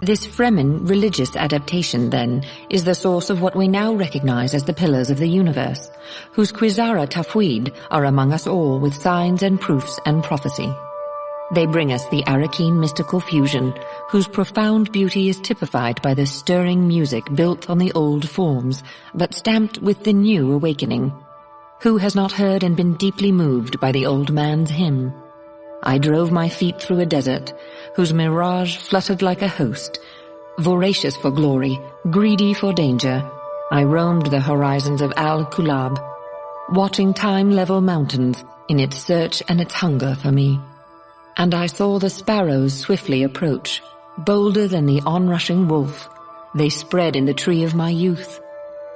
This Fremen religious adaptation, then, is the source of what we now recognize as the pillars of the universe, whose Quizara Tafwid are among us all with signs and proofs and prophecy. They bring us the Arakeen mystical fusion, whose profound beauty is typified by the stirring music built on the old forms, but stamped with the new awakening. Who has not heard and been deeply moved by the old man's hymn? I drove my feet through a desert, whose mirage fluttered like a host. Voracious for glory, greedy for danger, I roamed the horizons of Al-Kulab, watching time-level mountains in its search and its hunger for me. And I saw the sparrows swiftly approach, bolder than the onrushing wolf. They spread in the tree of my youth.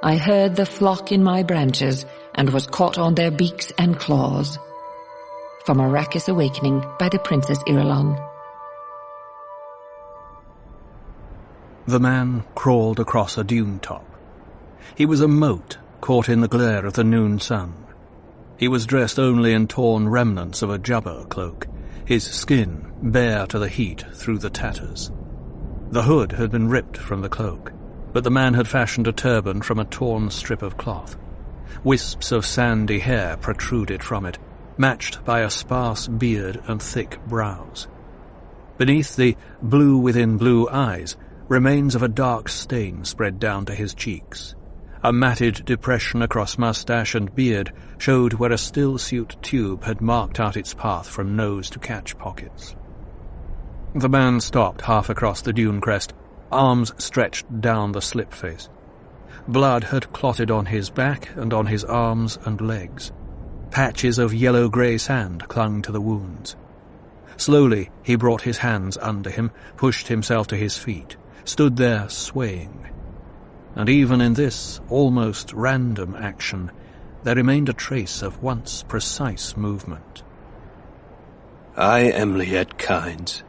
I heard the flock in my branches, and was caught on their beaks and claws. From Arrakis Awakening by the Princess Irulan. The man crawled across a dune top. He was a mote caught in the glare of the noon sun. He was dressed only in torn remnants of a jubba cloak, his skin bare to the heat through the tatters. The hood had been ripped from the cloak, but the man had fashioned a turban from a torn strip of cloth. Wisps of sandy hair protruded from it, matched by a sparse beard and thick brows. Beneath the blue-within-blue eyes, remains of a dark stain spread down to his cheeks. A matted depression across moustache and beard showed where a still-suit tube had marked out its path from nose to catch pockets. The man stopped half across the dune crest, arms stretched down the slip face. Blood had clotted on his back and on his arms and legs. Patches of yellow-grey sand clung to the wounds. Slowly he brought his hands under him, pushed himself to his feet, stood there swaying. And even in this almost random action, there remained a trace of once precise movement. I am Liet Kynes.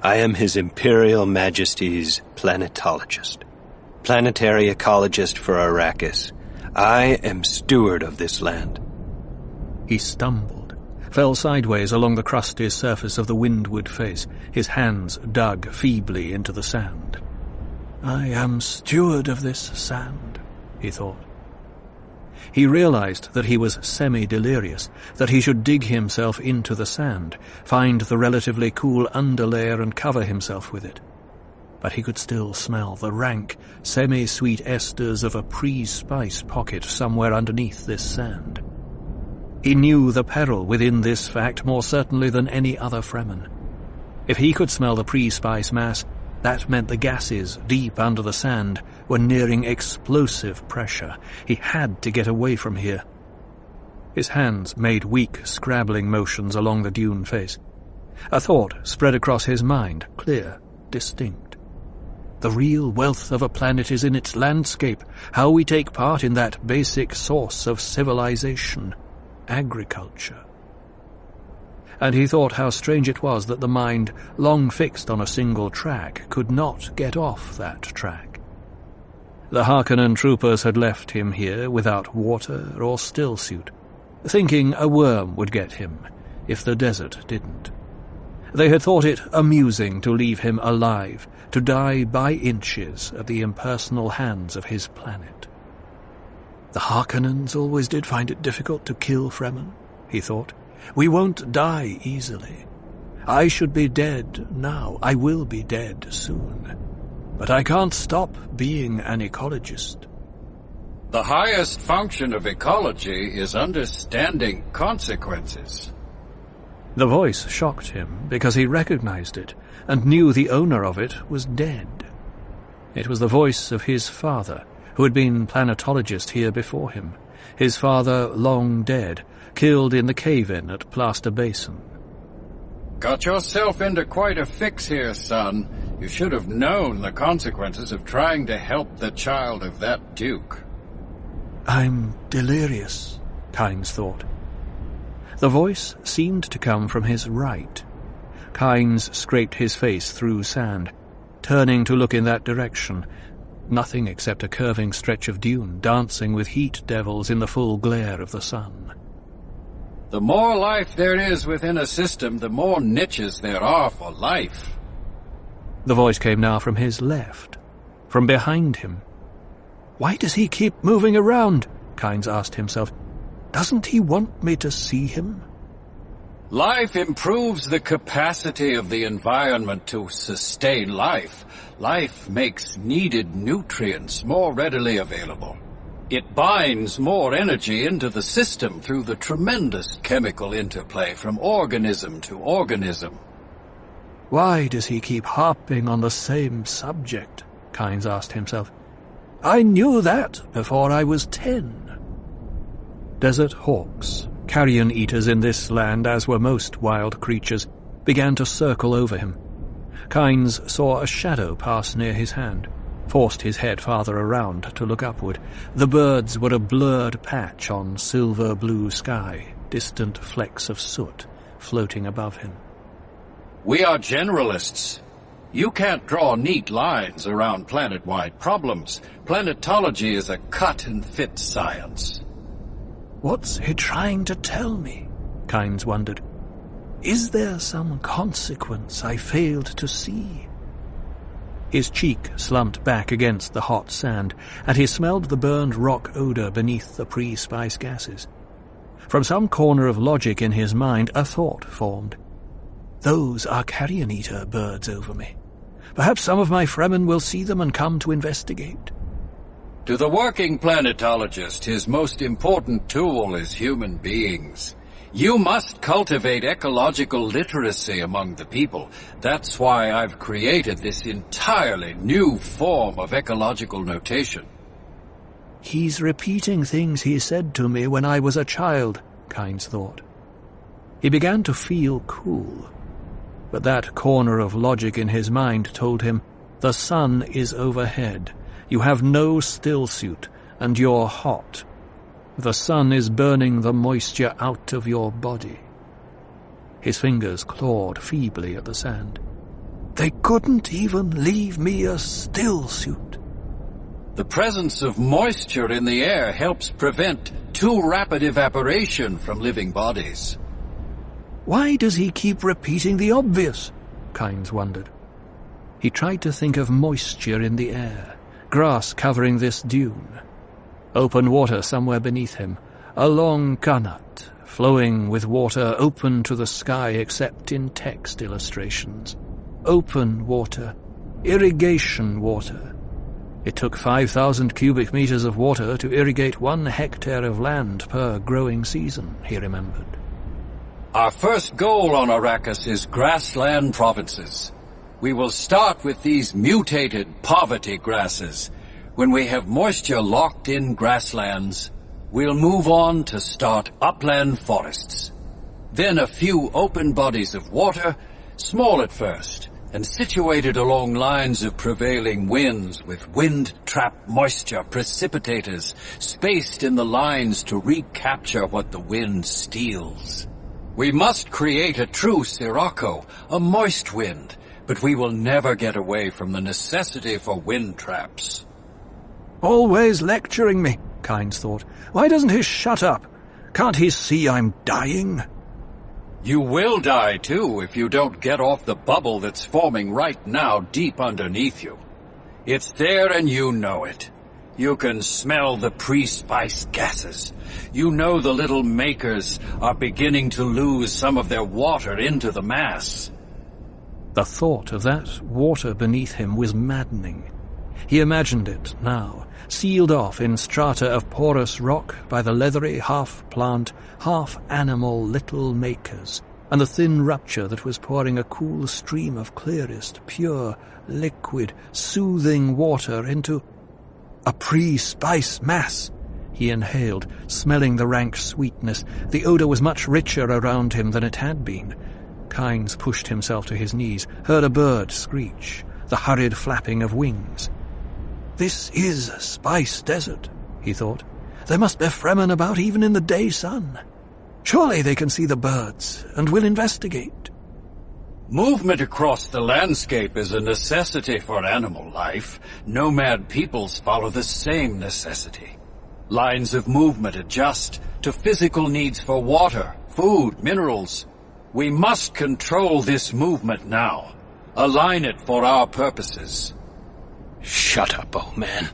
I am His Imperial Majesty's planetologist, planetary ecologist for Arrakis. I am steward of this land. He stumbled, fell sideways along the crusty surface of the windward face, his hands dug feebly into the sand. I am steward of this sand, he thought. He realized that he was semi-delirious, that he should dig himself into the sand, find the relatively cool underlayer and cover himself with it. But he could still smell the rank, semi-sweet esters of a pre-spice pocket somewhere underneath this sand. He knew the peril within this fact more certainly than any other Fremen. If he could smell the pre-spice mass, that meant the gases deep under the sand were nearing explosive pressure. He had to get away from here. His hands made weak, scrabbling motions along the dune face. A thought spread across his mind, clear, distinct. The real wealth of a planet is in its landscape, how we take part in that basic source of civilization, agriculture. And he thought how strange it was that the mind, long fixed on a single track, could not get off that track. The Harkonnen troopers had left him here without water or stillsuit, thinking a worm would get him if the desert didn't. They had thought it amusing to leave him alive, to die by inches at the impersonal hands of his planet. The Harkonnens always did find it difficult to kill Fremen, he thought. We won't die easily. I should be dead now. I will be dead soon. But I can't stop being an ecologist. The highest function of ecology is understanding consequences. The voice shocked him because he recognized it and knew the owner of it was dead. It was the voice of his father, who had been planetologist here before him, his father long dead, killed in the cave-in at Plaster Basin. Got yourself into quite a fix here, son. You should have known the consequences of trying to help the child of that duke. I'm delirious, Kynes thought. The voice seemed to come from his right. Kynes scraped his face through sand, turning to look in that direction. Nothing except a curving stretch of dune dancing with heat devils in the full glare of the sun. The more life there is within a system, the more niches there are for life. The voice came now from his left, from behind him. Why does he keep moving around? Kynes asked himself. Doesn't he want me to see him? Life improves the capacity of the environment to sustain life. Life makes needed nutrients more readily available. It binds more energy into the system through the tremendous chemical interplay from organism to organism. Why does he keep harping on the same subject? Kynes asked himself. I knew that before I was 10. Desert hawks, carrion eaters in this land, as were most wild creatures, began to circle over him. Kynes saw a shadow pass near his hand, forced his head farther around to look upward. The birds were a blurred patch on silver-blue sky, distant flecks of soot floating above him. We are generalists. You can't draw neat lines around planet-wide problems. Planetology is a cut-and-fit science. What's he trying to tell me? Kynes wondered. Is there some consequence I failed to see? His cheek slumped back against the hot sand, and he smelled the burned rock odor beneath the pre-spice gases. From some corner of logic in his mind, a thought formed. Those are carrion-eater birds over me. Perhaps some of my Fremen will see them and come to investigate. To the working planetologist, his most important tool is human beings. You must cultivate ecological literacy among the people. That's why I've created this entirely new form of ecological notation. He's repeating things he said to me when I was a child, Kynes thought. He began to feel cool. But that corner of logic in his mind told him, the sun is overhead. You have no still suit, and you're hot. The sun is burning the moisture out of your body. His fingers clawed feebly at the sand. They couldn't even leave me a still suit. The presence of moisture in the air helps prevent too rapid evaporation from living bodies. Why does he keep repeating the obvious? Kynes wondered. He tried to think of moisture in the air, grass covering this dune, open water somewhere beneath him, a long qanat, flowing with water open to the sky except in text illustrations. Open water, irrigation water. It took 5,000 cubic meters of water to irrigate 1 hectare of land per growing season, he remembered. Our first goal on Arrakis is grassland provinces. We will start with these mutated poverty grasses. When we have moisture locked in grasslands, we'll move on to start upland forests. Then a few open bodies of water, small at first, and situated along lines of prevailing winds with wind-trapped moisture precipitators spaced in the lines to recapture what the wind steals. We must create a true sirocco, a moist wind, but we will never get away from the necessity for wind traps. Always lecturing me, Kynes thought. Why doesn't he shut up? Can't he see I'm dying? You will die, too, if you don't get off the bubble that's forming right now deep underneath you. It's there and you know it. You can smell the pre-spice gases. You know the little makers are beginning to lose some of their water into the mass. The thought of that water beneath him was maddening. He imagined it now, sealed off in strata of porous rock by the leathery half-plant, half-animal little makers, and the thin rupture that was pouring a cool stream of clearest, pure, liquid, soothing water into a pre-spice mass. He inhaled, smelling the rank sweetness. The odor was much richer around him than it had been. Kynes pushed himself to his knees, heard a bird screech, the hurried flapping of wings. This is a spice desert, he thought. There must be Fremen about even in the day sun. Surely they can see the birds, and will investigate. Movement across the landscape is a necessity for animal life. Nomad peoples follow the same necessity. Lines of movement adjust to physical needs for water, food, minerals. We must control this movement now. Align it for our purposes. Shut up, old man.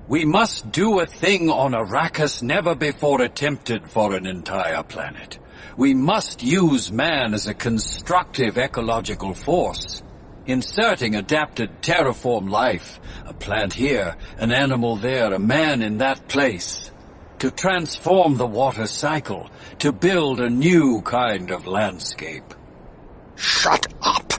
We must do a thing on Arrakis never before attempted for an entire planet. We must use man as a constructive ecological force, inserting adapted terraform life, a plant here, an animal there, a man in that place, to transform the water cycle, to build a new kind of landscape. Shut up!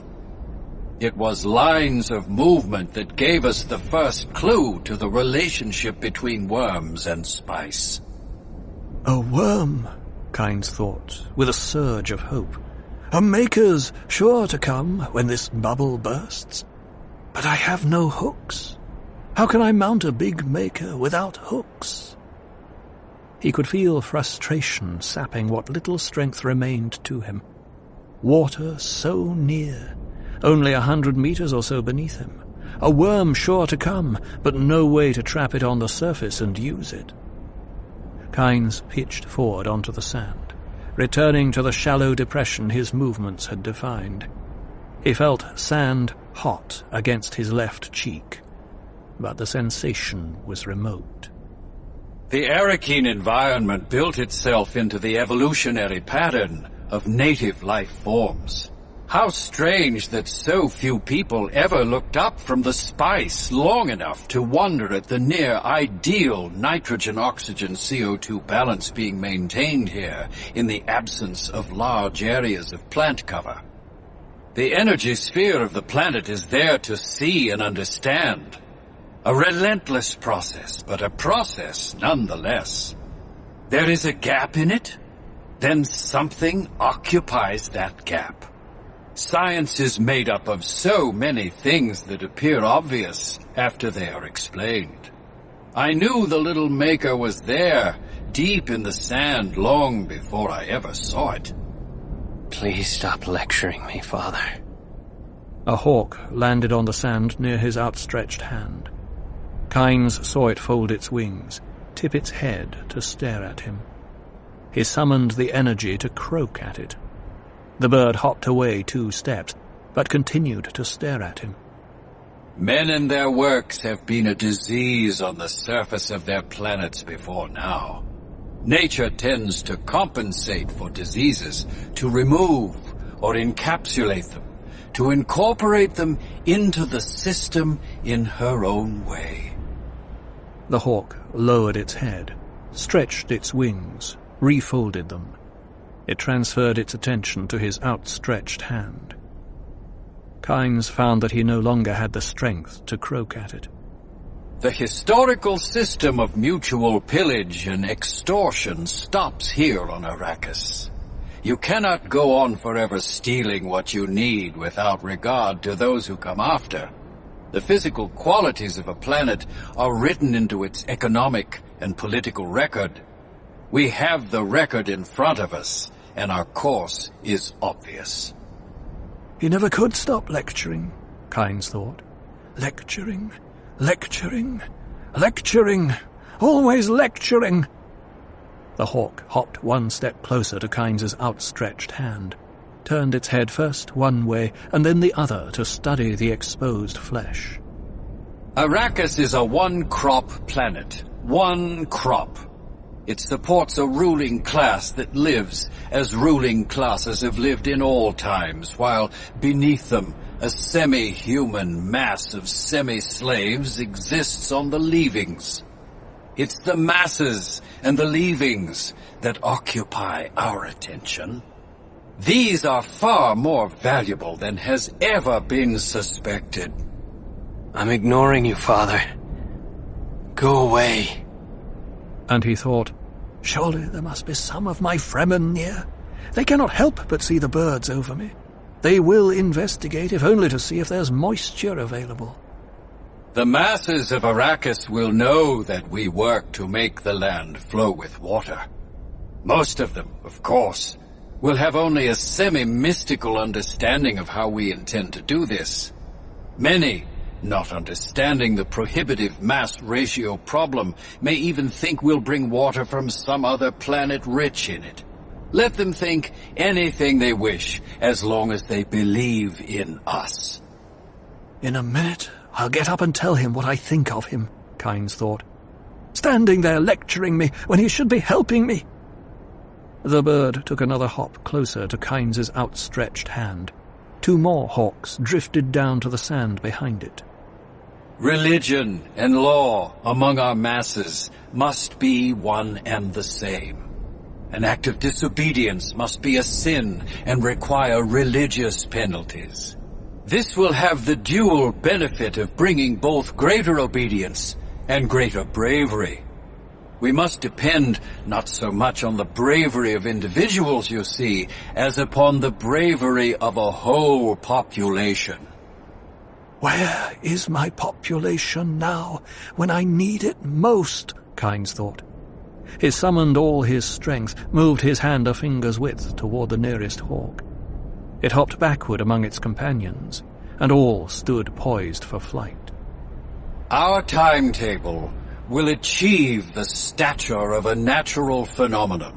It was lines of movement that gave us the first clue to the relationship between worms and spice. A worm, Kynes thought, with a surge of hope. A maker's sure to come when this bubble bursts. But I have no hooks. How can I mount a big maker without hooks? He could feel frustration sapping what little strength remained to him. Water so near, only 100 meters or so beneath him. A worm sure to come, but no way to trap it on the surface and use it. Kynes pitched forward onto the sand, returning to the shallow depression his movements had defined. He felt sand hot against his left cheek, but the sensation was remote. The Arakeen environment built itself into the evolutionary pattern of native life forms. How strange that so few people ever looked up from the spice long enough to wonder at the near-ideal nitrogen-oxygen-CO2 balance being maintained here in the absence of large areas of plant cover. The energy sphere of the planet is there to see and understand. A relentless process, but a process nonetheless. There is a gap in it, then something occupies that gap. Science is made up of so many things that appear obvious after they are explained. I knew the little maker was there, deep in the sand, long before I ever saw it. Please stop lecturing me, Father. A hawk landed on the sand near his outstretched hand. Kynes saw it fold its wings, tip its head to stare at him. He summoned the energy to croak at it. The bird hopped away 2 steps, but continued to stare at him. Men and their works have been a disease on the surface of their planets before now. Nature tends to compensate for diseases, to remove or encapsulate them, to incorporate them into the system in her own way. The hawk lowered its head, stretched its wings, refolded them. It transferred its attention to his outstretched hand. Kynes found that he no longer had the strength to croak at it. The historical system of mutual pillage and extortion stops here on Arrakis. You cannot go on forever stealing what you need without regard to those who come after. The physical qualities of a planet are written into its economic and political record. We have the record in front of us, and our course is obvious. He never could stop lecturing, Kynes thought. Lecturing, lecturing, lecturing, always lecturing. The hawk hopped 1 step closer to Kynes's outstretched hand, turned its head first one way and then the other to study the exposed flesh. Arrakis is a one-crop planet. One crop. It supports a ruling class that lives as ruling classes have lived in all times, while beneath them a semi-human mass of semi-slaves exists on the leavings. It's the masses and the leavings that occupy our attention. These are far more valuable than has ever been suspected. I'm ignoring you, Father. Go away. And he thought, surely there must be some of my Fremen near. They cannot help but see the birds over me. They will investigate, if only to see if there's moisture available. The masses of Arrakis will know that we work to make the land flow with water. Most of them, of course, will have only a semi-mystical understanding of how we intend to do this. Many, not understanding the prohibitive mass ratio problem, may even think we'll bring water from some other planet rich in it. Let them think anything they wish, as long as they believe in us. In a minute, I'll get up and tell him what I think of him, Kynes thought. Standing there lecturing me when he should be helping me. The bird took another hop closer to Kynes's outstretched hand. 2 more hawks drifted down to the sand behind it. Religion and law among our masses must be one and the same. An act of disobedience must be a sin and require religious penalties. This will have the dual benefit of bringing both greater obedience and greater bravery. We must depend not so much on the bravery of individuals, you see, as upon the bravery of a whole population. Where is my population now, when I need it most? Kynes thought. He summoned all his strength, moved his hand a finger's width toward the nearest hawk. It hopped backward among its companions, and all stood poised for flight. Our timetable will achieve the stature of a natural phenomenon.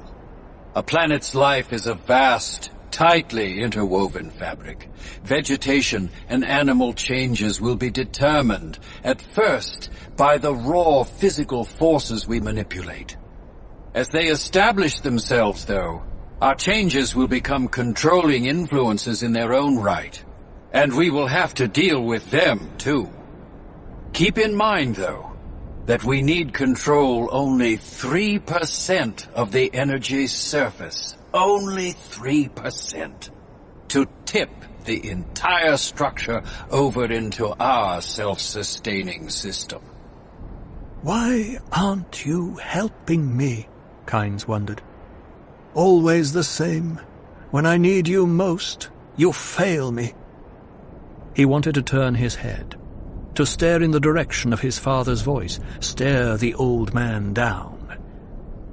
A planet's life is a vast, tightly interwoven fabric. Vegetation and animal changes will be determined, at first, by the raw physical forces we manipulate. As they establish themselves, though, our changes will become controlling influences in their own right, and we will have to deal with them, too. Keep in mind, though, that we need control only 3% of the energy's surface, only 3%, to tip the entire structure over into our self-sustaining system. Why aren't you helping me? Kynes wondered. Always the same. When I need you most, you fail me. He wanted to turn his head, to stare in the direction of his father's voice, stare the old man down.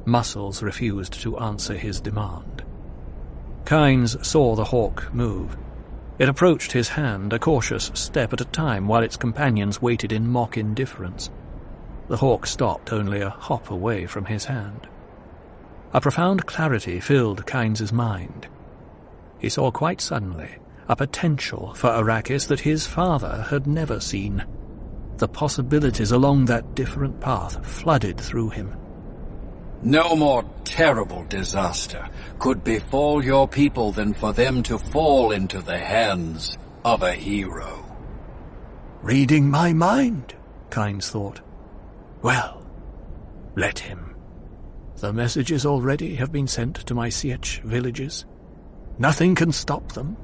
Muscles refused to answer his demand. Kynes saw the hawk move. It approached his hand, a cautious step at a time, while its companions waited in mock indifference. The hawk stopped only a hop away from his hand. A profound clarity filled Kynes's mind. He saw quite suddenly a potential for Arrakis that his father had never seen. The possibilities along that different path flooded through him. No more terrible disaster could befall your people than for them to fall into the hands of a hero. Reading my mind, Kynes thought. Well, let him. The messages already have been sent to my Sietch villages. Nothing can stop them.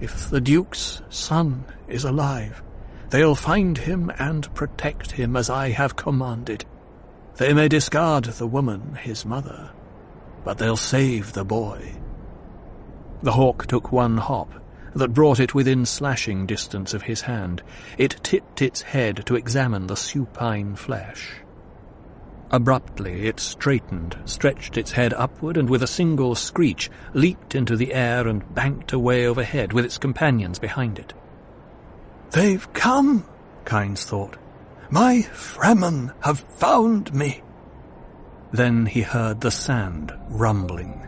If the Duke's son is alive, they'll find him and protect him as I have commanded. They may discard the woman, his mother, but they'll save the boy. The hawk took one hop that brought it within slashing distance of his hand. It tipped its head to examine the supine flesh. Abruptly it straightened, stretched its head upward, and with a single screech leaped into the air and banked away overhead with its companions behind it. They've come, Kynes thought. My Fremen have found me. Then he heard the sand rumbling.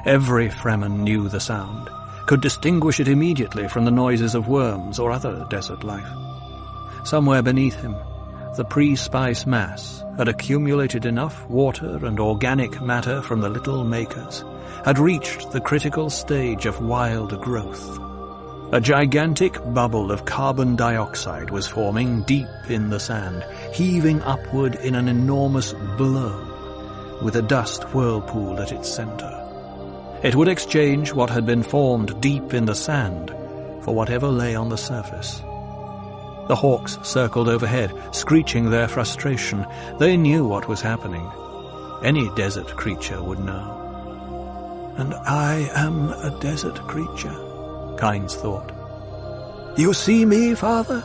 Every Fremen knew the sound, could distinguish it immediately from the noises of worms or other desert life. Somewhere beneath him, the pre-spice mass had accumulated enough water and organic matter from the little makers, had reached the critical stage of wild growth. A gigantic bubble of carbon dioxide was forming deep in the sand, heaving upward in an enormous blow, with a dust whirlpool at its center. It would exchange what had been formed deep in the sand for whatever lay on the surface. The hawks circled overhead, screeching their frustration. They knew what was happening. Any desert creature would know. And I am a desert creature, Kynes thought. You see me, Father?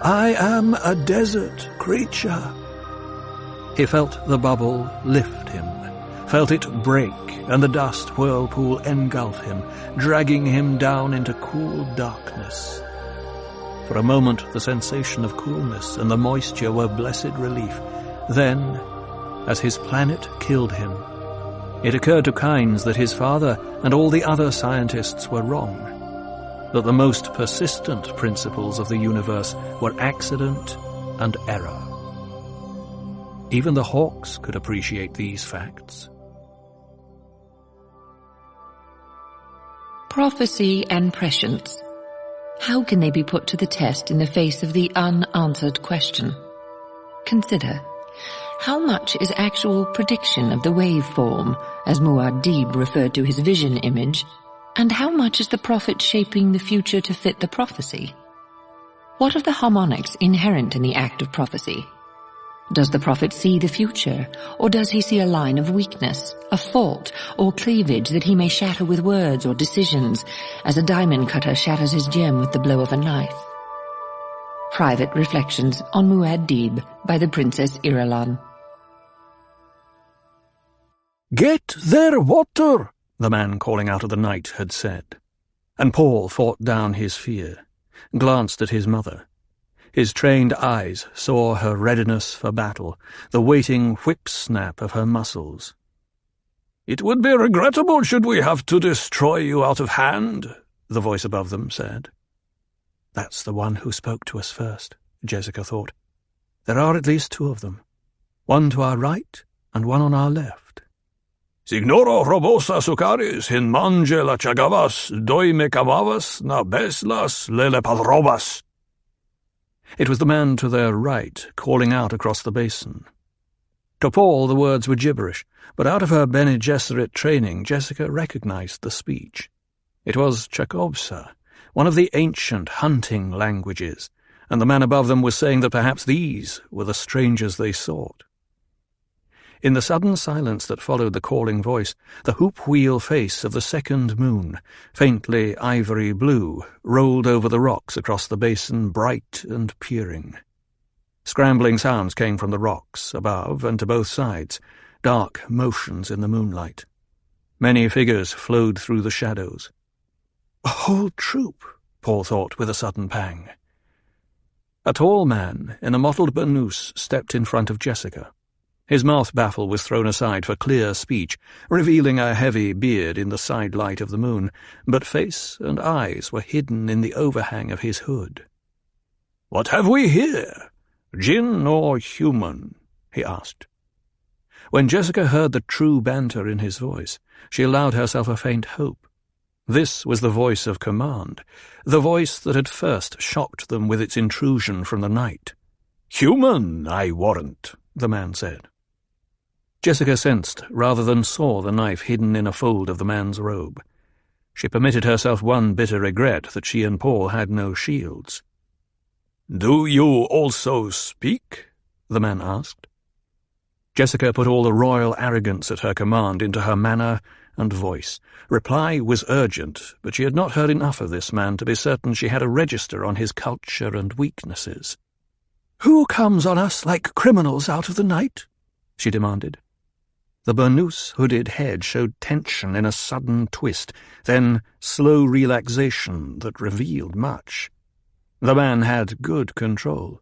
I am a desert creature. He felt the bubble lift him, felt it break, and the dust whirlpool engulf him, dragging him down into cool darkness. For a moment the sensation of coolness and the moisture were blessed relief. Then, as his planet killed him, It occurred to Kynes that his father and all the other scientists were wrong, that the most persistent principles of the universe were accident and error. Even the hawks could appreciate these facts. Prophecy and prescience. How can they be put to the test in the face of the unanswered question? Consider, how much is actual prediction of the waveform, as Muad'Dib referred to his vision image, and how much is the prophet shaping the future to fit the prophecy? What of the harmonics inherent in the act of prophecy? Does the prophet see the future, or does he see a line of weakness, a fault, or cleavage that he may shatter with words or decisions, as a diamond cutter shatters his gem with the blow of a knife? Private Reflections on Muad'Dib by the Princess Irulan. "Get their water," the man calling out of the night had said, and Paul fought down his fear, glanced at his mother. His trained eyes saw her readiness for battle, the waiting whip-snap of her muscles. "It would be regrettable should we have to destroy you out of hand," the voice above them said. That's the one who spoke to us first, Jessica thought. There are at least two of them, one to our right and one on our left. "Signoro robosa sucaris in mange la chagavas, doi me camavas, na beslas lele padrobas." It was the man to their right, calling out across the basin. To Paul the words were gibberish, but out of her Bene Gesserit training Jessica recognized the speech. It was Chekhovsa, one of the ancient hunting languages, and the man above them was saying that perhaps these were the strangers they sought. In the sudden silence that followed the calling voice, the hoop-wheel face of the second moon, faintly ivory blue, rolled over the rocks across the basin, bright and peering. Scrambling sounds came from the rocks, above and to both sides, dark motions in the moonlight. Many figures flowed through the shadows. A whole troop, Paul thought with a sudden pang. A tall man in a mottled burnous stepped in front of Jessica. His mouth baffle was thrown aside for clear speech, revealing a heavy beard in the side light of the moon, but face and eyes were hidden in the overhang of his hood. "What have we here? Jinn or human?" he asked. When Jessica heard the true banter in his voice, she allowed herself a faint hope. This was the voice of command, the voice that had first shocked them with its intrusion from the night. "Human, I warrant," the man said. Jessica sensed rather than saw the knife hidden in a fold of the man's robe. She permitted herself one bitter regret that she and Paul had no shields. "Do you also speak?" the man asked. Jessica put all the royal arrogance at her command into her manner and voice. Reply was urgent, but she had not heard enough of this man to be certain she had a register on his culture and weaknesses. "Who comes on us like criminals out of the night?" she demanded. The burnous hooded head showed tension in a sudden twist, then slow relaxation that revealed much. The man had good control.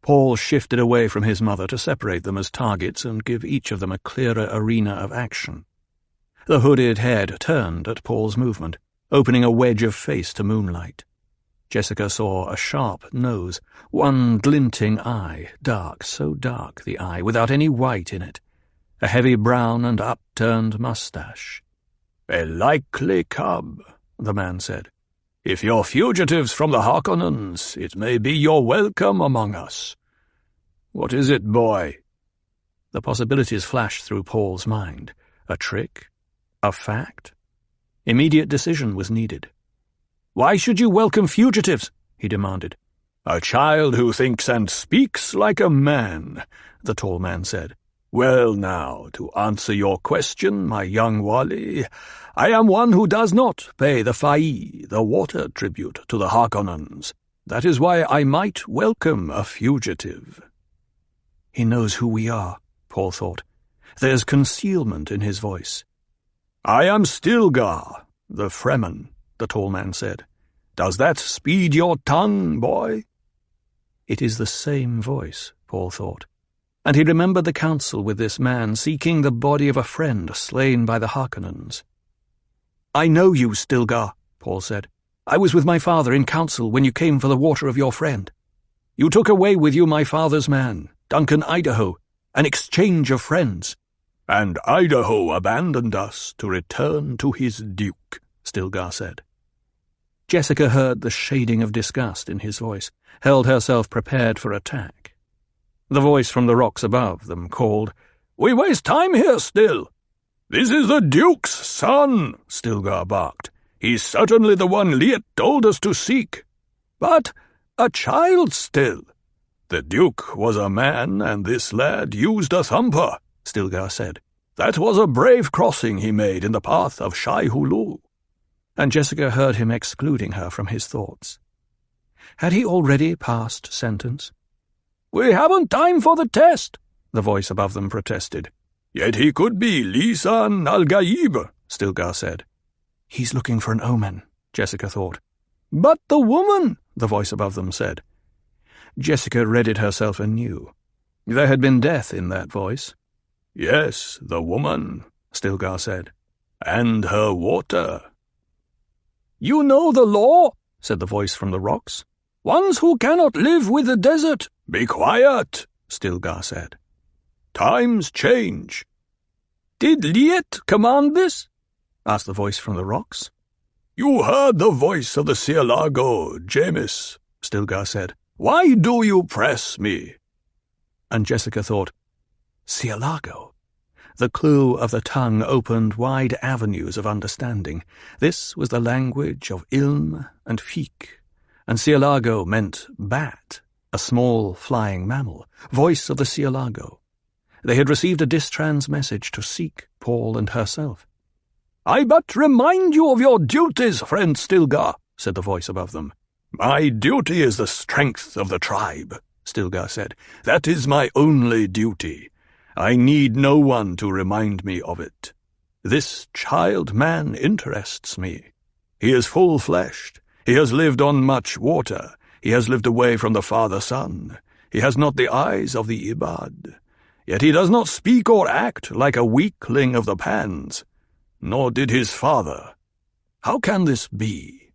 Paul shifted away from his mother to separate them as targets and give each of them a clearer arena of action. The hooded head turned at Paul's movement, opening a wedge of face to moonlight. Jessica saw a sharp nose, one glinting eye, dark, so dark the eye, without any white in it, a heavy brown and upturned mustache. "A likely cub," the man said. "If you're fugitives from the Harkonnens, it may be your welcome among us. What is it, boy?" The possibilities flashed through Paul's mind. A trick? A fact? Immediate decision was needed. "Why should you welcome fugitives?" he demanded. "A child who thinks and speaks like a man," the tall man said. "Well now, to answer your question, my young Wally, I am one who does not pay the fa'i, the water tribute, to the Harkonnens. That is why I might welcome a fugitive." He knows who we are, Paul thought. There's concealment in his voice. "I am Stilgar, the Fremen," the tall man said. "Does that speed your tongue, boy?" It is the same voice, Paul thought. And he remembered the council with this man, seeking the body of a friend slain by the Harkonnens. "I know you, Stilgar," Paul said. "I was with my father in council when you came for the water of your friend. You took away with you my father's man, Duncan Idaho, an exchange of friends." "And Idaho abandoned us to return to his duke," Stilgar said. Jessica heard the shading of disgust in his voice, held herself prepared for attack. The voice from the rocks above them called, "We waste time here still." "This is the Duke's son," Stilgar barked. "He's certainly the one Liet told us to seek. But a child still." "The Duke was a man, and this lad used a thumper," Stilgar said. "That was a brave crossing he made in the path of Shai Hulul." And Jessica heard him excluding her from his thoughts. Had he already passed sentence? "We haven't time for the test," the voice above them protested. "Yet he could be Lisan al-Gaib," Stilgar said. "He's looking for an omen," Jessica thought. "But the woman," the voice above them said. Jessica readied herself anew. There had been death in that voice. "Yes, the woman," Stilgar said. "And her water." "You know the law," said the voice from the rocks. "Ones who cannot live with the desert—" "Be quiet," Stilgar said. "Times change." "Did Liet command this?" asked the voice from the rocks. "You heard the voice of the Cielago, Jamis," Stilgar said. "Why do you press me?" And Jessica thought, Cielago. The clue of the tongue opened wide avenues of understanding. This was the language of Ilm and Feek, and Cielago meant bat, a small flying mammal, voice of the Cielago. They had received a distrans message to seek Paul and herself. "I but remind you of your duties, friend Stilgar," said the voice above them. "My duty is the strength of the tribe," Stilgar said. "That is my only duty. I need no one to remind me of it. This child-man interests me. He is full-fleshed. He has lived on much water. He has lived away from the father-son. He has not the eyes of the Ibad. Yet he does not speak or act like a weakling of the Pans. Nor did his father. How can this be?"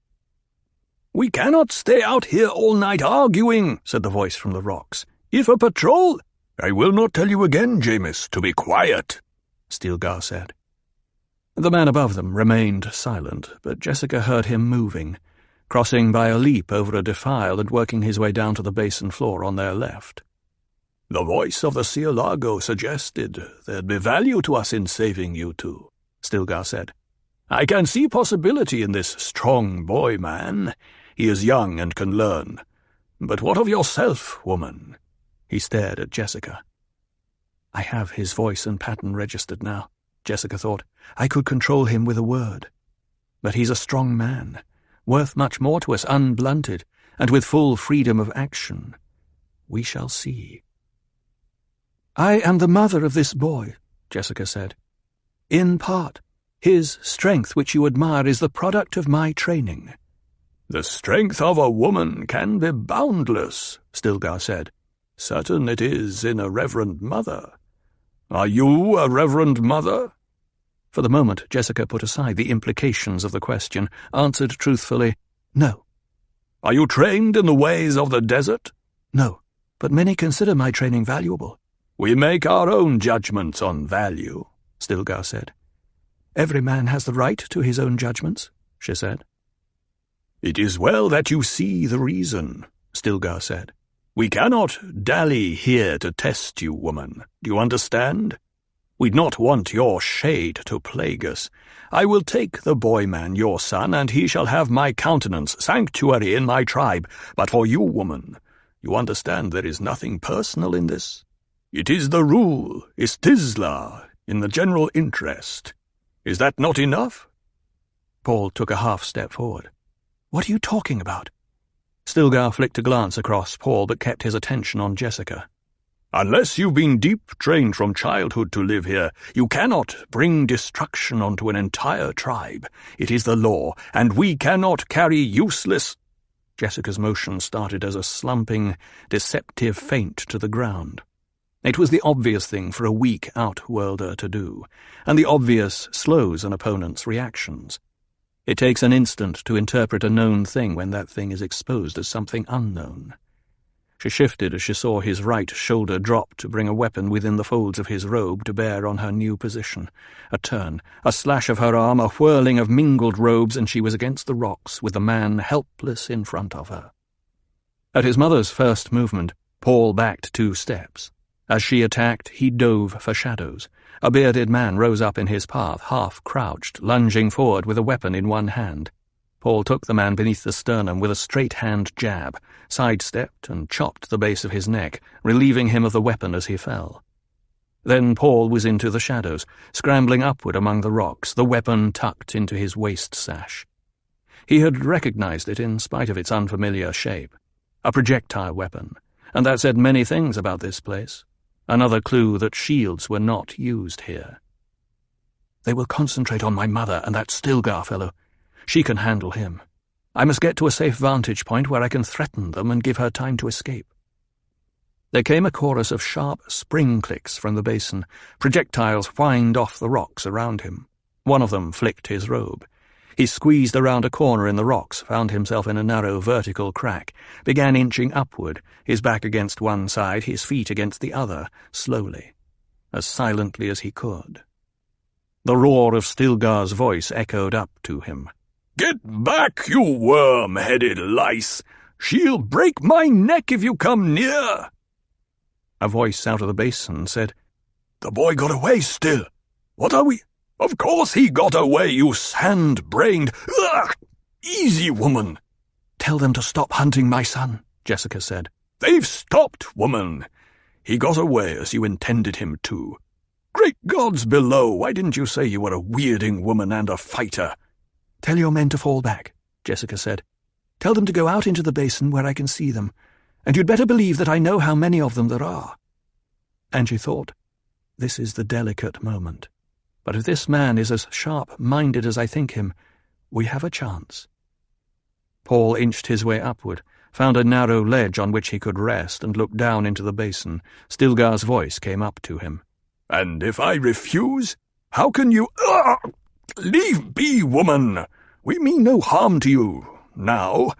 "We cannot stay out here all night arguing," said the voice from the rocks. "If a patrol—" "I will not tell you again, Jamis, to be quiet," Stilgar said. The man above them remained silent, but Jessica heard him moving, crossing by a leap over a defile and working his way down to the basin floor on their left. "The voice of the Cielago suggested there'd be value to us in saving you two," Stilgar said. "I can see possibility in this strong boy, man. He is young and can learn. But what of yourself, woman?" He stared at Jessica. I have his voice and pattern registered now, Jessica thought. I could control him with a word. But he's a strong man, worth much more to us unblunted, and with full freedom of action. We shall see. "I am the mother of this boy," Jessica said. "In part, his strength which you admire is the product of my training." "The strength of a woman can be boundless," Stilgar said. "Certain it is in a reverend mother. Are you a reverend mother?" For the moment, Jessica put aside the implications of the question, answered truthfully, "No." "Are you trained in the ways of the desert?" "No, but many consider my training valuable." "We make our own judgments on value," Stilgar said. "Every man has the right to his own judgments," she said. "It is well that you see the reason," Stilgar said. "We cannot dally here to test you, woman. Do you understand? We'd not want your shade to plague us. I will take the boy-man, your son, and he shall have my countenance, sanctuary in my tribe. But for you, woman, you understand there is nothing personal in this? It is the rule, istisla, in the general interest. Is that not enough?" Paul took a half-step forward. "What are you talking about?" Stilgar flicked a glance across Paul but kept his attention on Jessica. "Unless you've been deep-trained from childhood to live here, you cannot bring destruction onto an entire tribe. It is the law, and we cannot carry useless—" Jessica's motion started as a slumping, deceptive feint to the ground. It was the obvious thing for a weak outworlder to do, and the obvious slows an opponent's reactions. It takes an instant to interpret a known thing when that thing is exposed as something unknown. She shifted as she saw his right shoulder drop to bring a weapon within the folds of his robe to bear on her new position. A turn, a slash of her arm, a whirling of mingled robes, and she was against the rocks, with the man helpless in front of her. At his mother's first movement, Paul backed 2 steps. As she attacked, he dove for shadows. A bearded man rose up in his path, half-crouched, lunging forward with a weapon in one hand. Paul took the man beneath the sternum with a straight-hand jab, sidestepped and chopped the base of his neck, relieving him of the weapon as he fell. Then Paul was into the shadows, scrambling upward among the rocks, the weapon tucked into his waist sash. He had recognized it in spite of its unfamiliar shape. A projectile weapon, and that said many things about this place. Another clue that shields were not used here. They will concentrate on my mother and that Stilgar fellow. She can handle him. I must get to a safe vantage point where I can threaten them and give her time to escape. There came a chorus of sharp spring clicks from the basin. Projectiles whined off the rocks around him. One of them flicked his robe. He squeezed around a corner in the rocks, found himself in a narrow vertical crack, began inching upward, his back against one side, his feet against the other, slowly, as silently as he could. The roar of Stilgar's voice echoed up to him. "Get back, you worm-headed lice! She'll break my neck if you come near!" A voice out of the basin said, "The boy got away still. What are we—" "Of course he got away, you sand-brained— Ugh! Easy, woman!" "Tell them to stop hunting my son," Jessica said. "They've stopped, woman. He got away as you intended him to. Great gods below, why didn't you say you were a weirding woman and a fighter?" "Tell your men to fall back," Jessica said. "Tell them to go out into the basin where I can see them, and you'd better believe that I know how many of them there are." And she thought, this is the delicate moment. But if this man is as sharp-minded as I think him, we have a chance. Paul inched his way upward, found a narrow ledge on which he could rest, and looked down into the basin. Stilgar's voice came up to him. "And if I refuse, how can you— Leave be, woman! We mean no harm to you. Now,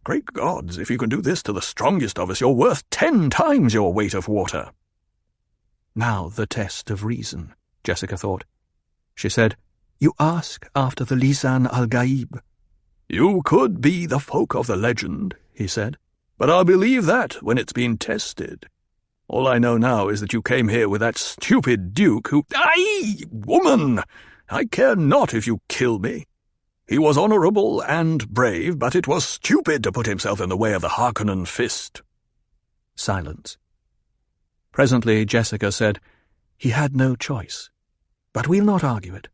great gods, if you can do this to the strongest of us, you're worth 10 times your weight of water." Now the test of reason, Jessica thought. She said, "You ask after the Lisan al-Gaib." "You could be the folk of the legend," he said, "but I'll believe that when it's been tested. All I know now is that you came here with that stupid duke who— Aye, woman! I care not if you kill me. He was honourable and brave, but it was stupid to put himself in the way of the Harkonnen fist." Silence. Presently Jessica said, "He had no choice. But we'll not argue it.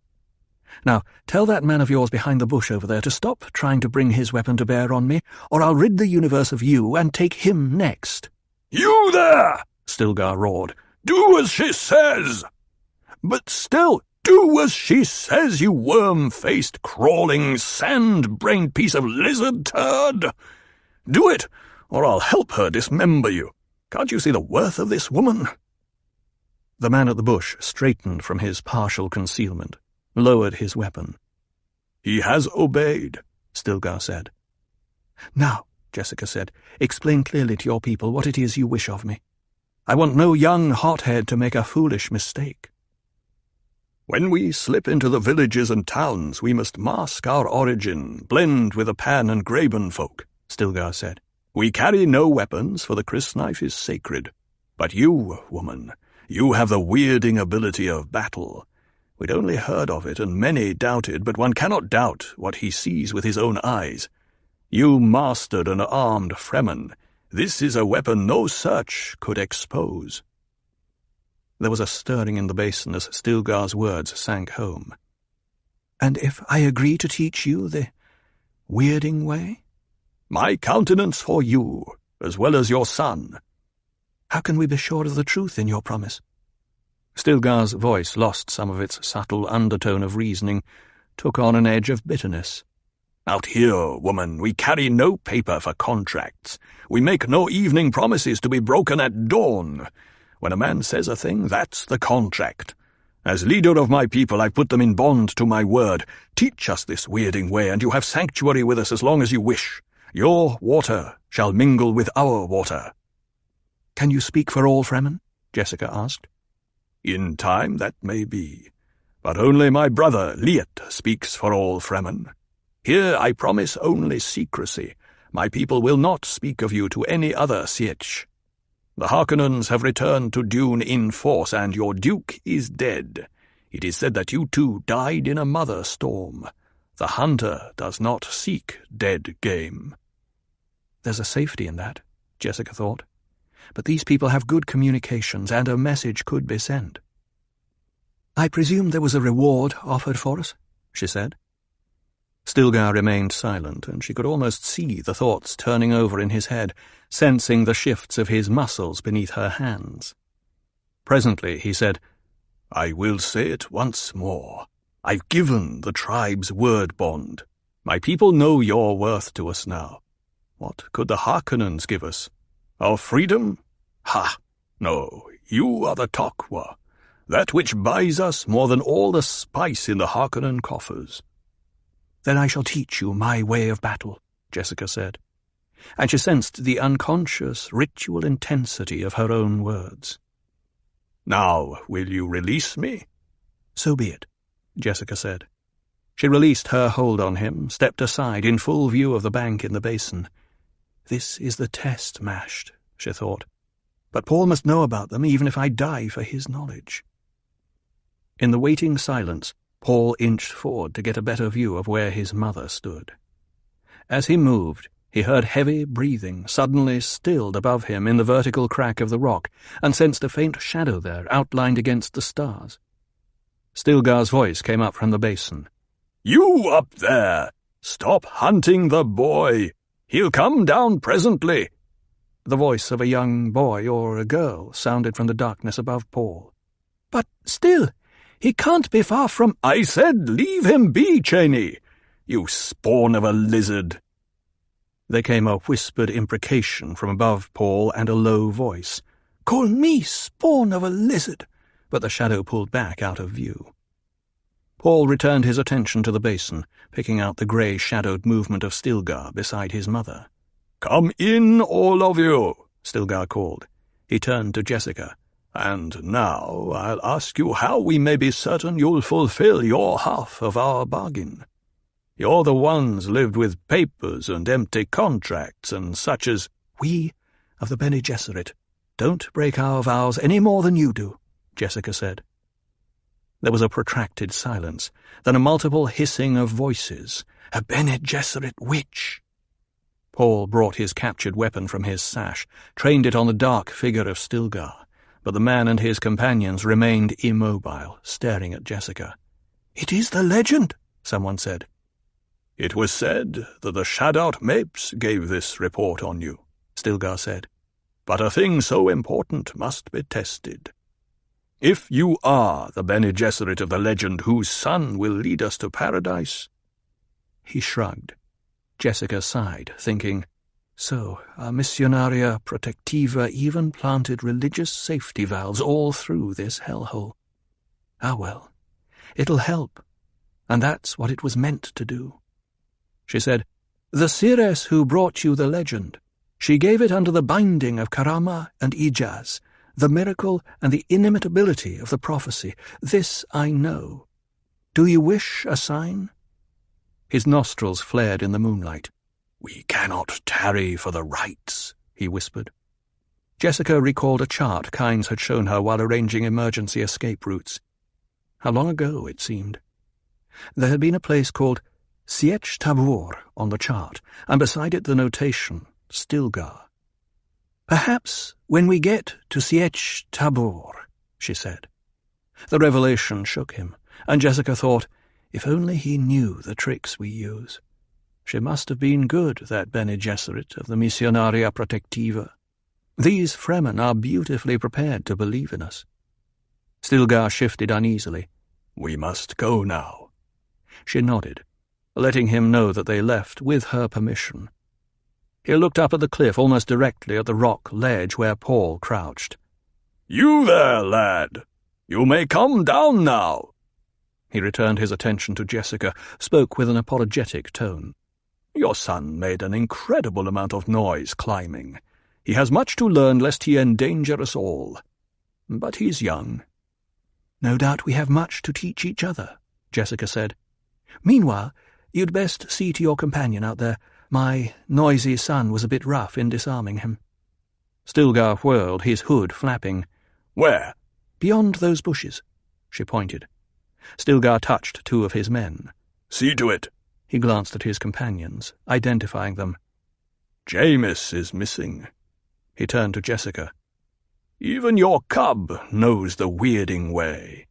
Now, tell that man of yours behind the bush over there to stop trying to bring his weapon to bear on me, or I'll rid the universe of you and take him next." "You there!" Stilgar roared. "Do as she says!" "But still, do as she says, you worm-faced, crawling, sand-brained piece of lizard turd! Do it, or I'll help her dismember you. Can't you see the worth of this woman?" The man at the bush straightened from his partial concealment, lowered his weapon. "He has obeyed," Stilgar said. "Now," Jessica said, "explain clearly to your people what it is you wish of me. I want no young hothead to make a foolish mistake." "When we slip into the villages and towns, we must mask our origin, blend with the Pan and Graben folk," Stilgar said. "We carry no weapons, for the crysknife is sacred. But you, woman, you have the weirding ability of battle. We'd only heard of it, and many doubted, but one cannot doubt what he sees with his own eyes. You mastered an armed Fremen. This is a weapon no search could expose." There was a stirring in the basin as Stilgar's words sank home. "And if I agree to teach you the weirding way?" "My countenance for you, as well as your son." "How can we be sure of the truth in your promise?" Stilgar's voice lost some of its subtle undertone of reasoning, took on an edge of bitterness. "Out here, woman, we carry no paper for contracts. We make no evening promises to be broken at dawn. When a man says a thing, that's the contract. As leader of my people, I've put them in bond to my word. Teach us this weirding way, and you have sanctuary with us as long as you wish. Your water shall mingle with our water." "Can you speak for all Fremen?" Jessica asked. "In time that may be, but only my brother Liet speaks for all Fremen. Here I promise only secrecy. My people will not speak of you to any other Sietch. The Harkonnens have returned to Dune in force, and your duke is dead. It is said that you two died in a mother storm. The hunter does not seek dead game." "There's a safety in that," Jessica thought. "But these people have good communications, and a message could be sent." "I presume there was a reward offered for us," she said. Stilgar remained silent, and she could almost see the thoughts turning over in his head, sensing the shifts of his muscles beneath her hands. Presently he said, "I will say it once more. I've given the tribe's word bond. My people know your worth to us now. What could the Harkonnens give us? Our freedom? Ha! No, you are the Tok'wa, that which buys us more than all the spice in the Harkonnen coffers." "Then I shall teach you my way of battle," Jessica said, and she sensed the unconscious, ritual intensity of her own words. "Now, will you release me?" "So be it," Jessica said. She released her hold on him, stepped aside in full view of the bank in the basin. "This is the test, Mashed," she thought. "But Paul must know about them, even if I die for his knowledge." In the waiting silence, Paul inched forward to get a better view of where his mother stood. As he moved, he heard heavy breathing suddenly stilled above him in the vertical crack of the rock, and sensed a faint shadow there outlined against the stars. Stilgar's voice came up from the basin. "You up there! Stop hunting the boy! He'll come down presently." The voice of a young boy or a girl sounded from the darkness above Paul. "But still, he can't be far from—" "I said leave him be, Cheney! You spawn of a lizard!" There came a whispered imprecation from above Paul and a low voice. "Call me spawn of a lizard!" But the shadow pulled back out of view. Paul returned his attention to the basin, picking out the grey-shadowed movement of Stilgar beside his mother. "Come in, all of you," Stilgar called. He turned to Jessica. "And now I'll ask you how we may be certain you'll fulfill your half of our bargain. You're the ones lived with papers and empty contracts and such as—" "We of the Bene Gesserit don't break our vows any more than you do," Jessica said. There was a protracted silence, then a multiple hissing of voices. "A Bene Gesserit witch!" Paul brought his captured weapon from his sash, trained it on the dark figure of Stilgar, but the man and his companions remained immobile, staring at Jessica. "It is the legend," someone said. "It was said that the Shadout Mapes gave this report on you," Stilgar said. "But a thing so important must be tested. If you are the Bene Gesserit of the legend whose son will lead us to paradise—" He shrugged. Jessica sighed, thinking, so our Missionaria Protectiva even planted religious safety valves all through this hellhole. Ah well, it'll help, and that's what it was meant to do. She said, "The Seeress who brought you the legend, she gave it under the binding of Karama and Ijaz, the miracle and the inimitability of the prophecy. This I know. Do you wish a sign?" His nostrils flared in the moonlight. "We cannot tarry for the rites," he whispered. Jessica recalled a chart Kynes had shown her while arranging emergency escape routes. How long ago it seemed. There had been a place called Sietch Tabor on the chart, and beside it the notation, Stilgar. "Perhaps when we get to Sietch Tabor," she said. The revelation shook him, and Jessica thought, if only he knew the tricks we use. She must have been good, that Bene Gesserit of the Missionaria Protectiva. These Fremen are beautifully prepared to believe in us. Stilgar shifted uneasily. "We must go now." She nodded, letting him know that they left with her permission. He looked up at the cliff almost directly at the rock ledge where Paul crouched. "You there, lad! You may come down now." He returned his attention to Jessica, spoke with an apologetic tone. "Your son made an incredible amount of noise climbing. He has much to learn lest he endanger us all. But he's young." "No doubt we have much to teach each other," Jessica said. "Meanwhile, you'd best see to your companion out there. My noisy son was a bit rough in disarming him." Stilgar whirled, his hood flapping. "Where?" "Beyond those bushes," she pointed. Stilgar touched two of his men. "See to it." He glanced at his companions, identifying them. "Jamis is missing." He turned to Jessica. "Even your cub knows the weirding way."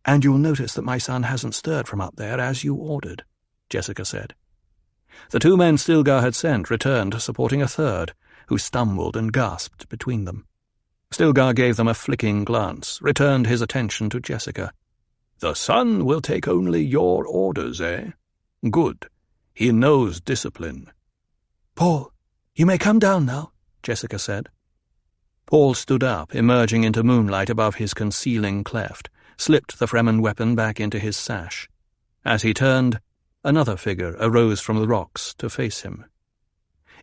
"And you'll notice that my son hasn't stirred from up there as you ordered," Jessica said. The two men Stilgar had sent returned, supporting a third, who stumbled and gasped between them. Stilgar gave them a flicking glance, returned his attention to Jessica. "The son will take only your orders, eh? Good. He knows discipline." "Paul, you may come down now," Jessica said. Paul stood up, emerging into moonlight above his concealing cleft, slipped the Fremen weapon back into his sash. As he turned, another figure arose from the rocks to face him.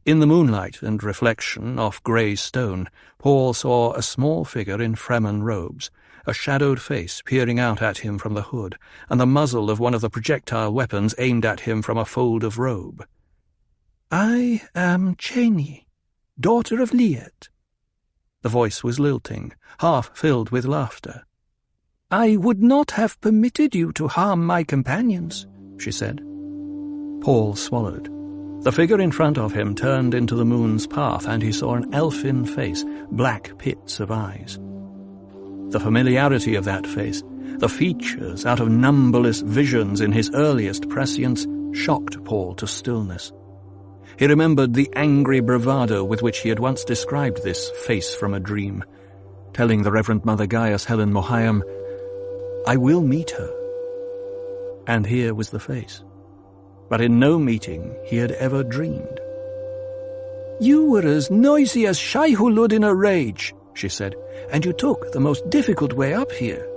In the moonlight and reflection off grey stone, Paul saw a small figure in Fremen robes, a shadowed face peering out at him from the hood, and the muzzle of one of the projectile weapons aimed at him from a fold of robe. "I am Cheney, daughter of Liet." The voice was lilting, half filled with laughter. "I would not have permitted you to harm my companions," she said. Paul swallowed. The figure in front of him turned into the moon's path, and he saw an elfin face, black pits of eyes. The familiarity of that face, the features out of numberless visions in his earliest prescience, shocked Paul to stillness. He remembered the angry bravado with which he had once described this face from a dream, telling the Reverend Mother Gaius Helen Mohayam, "I will meet her." And here was the face. But in no meeting he had ever dreamed. "You were as noisy as Shai-Hulud in a rage," she said, "and you took the most difficult way up here.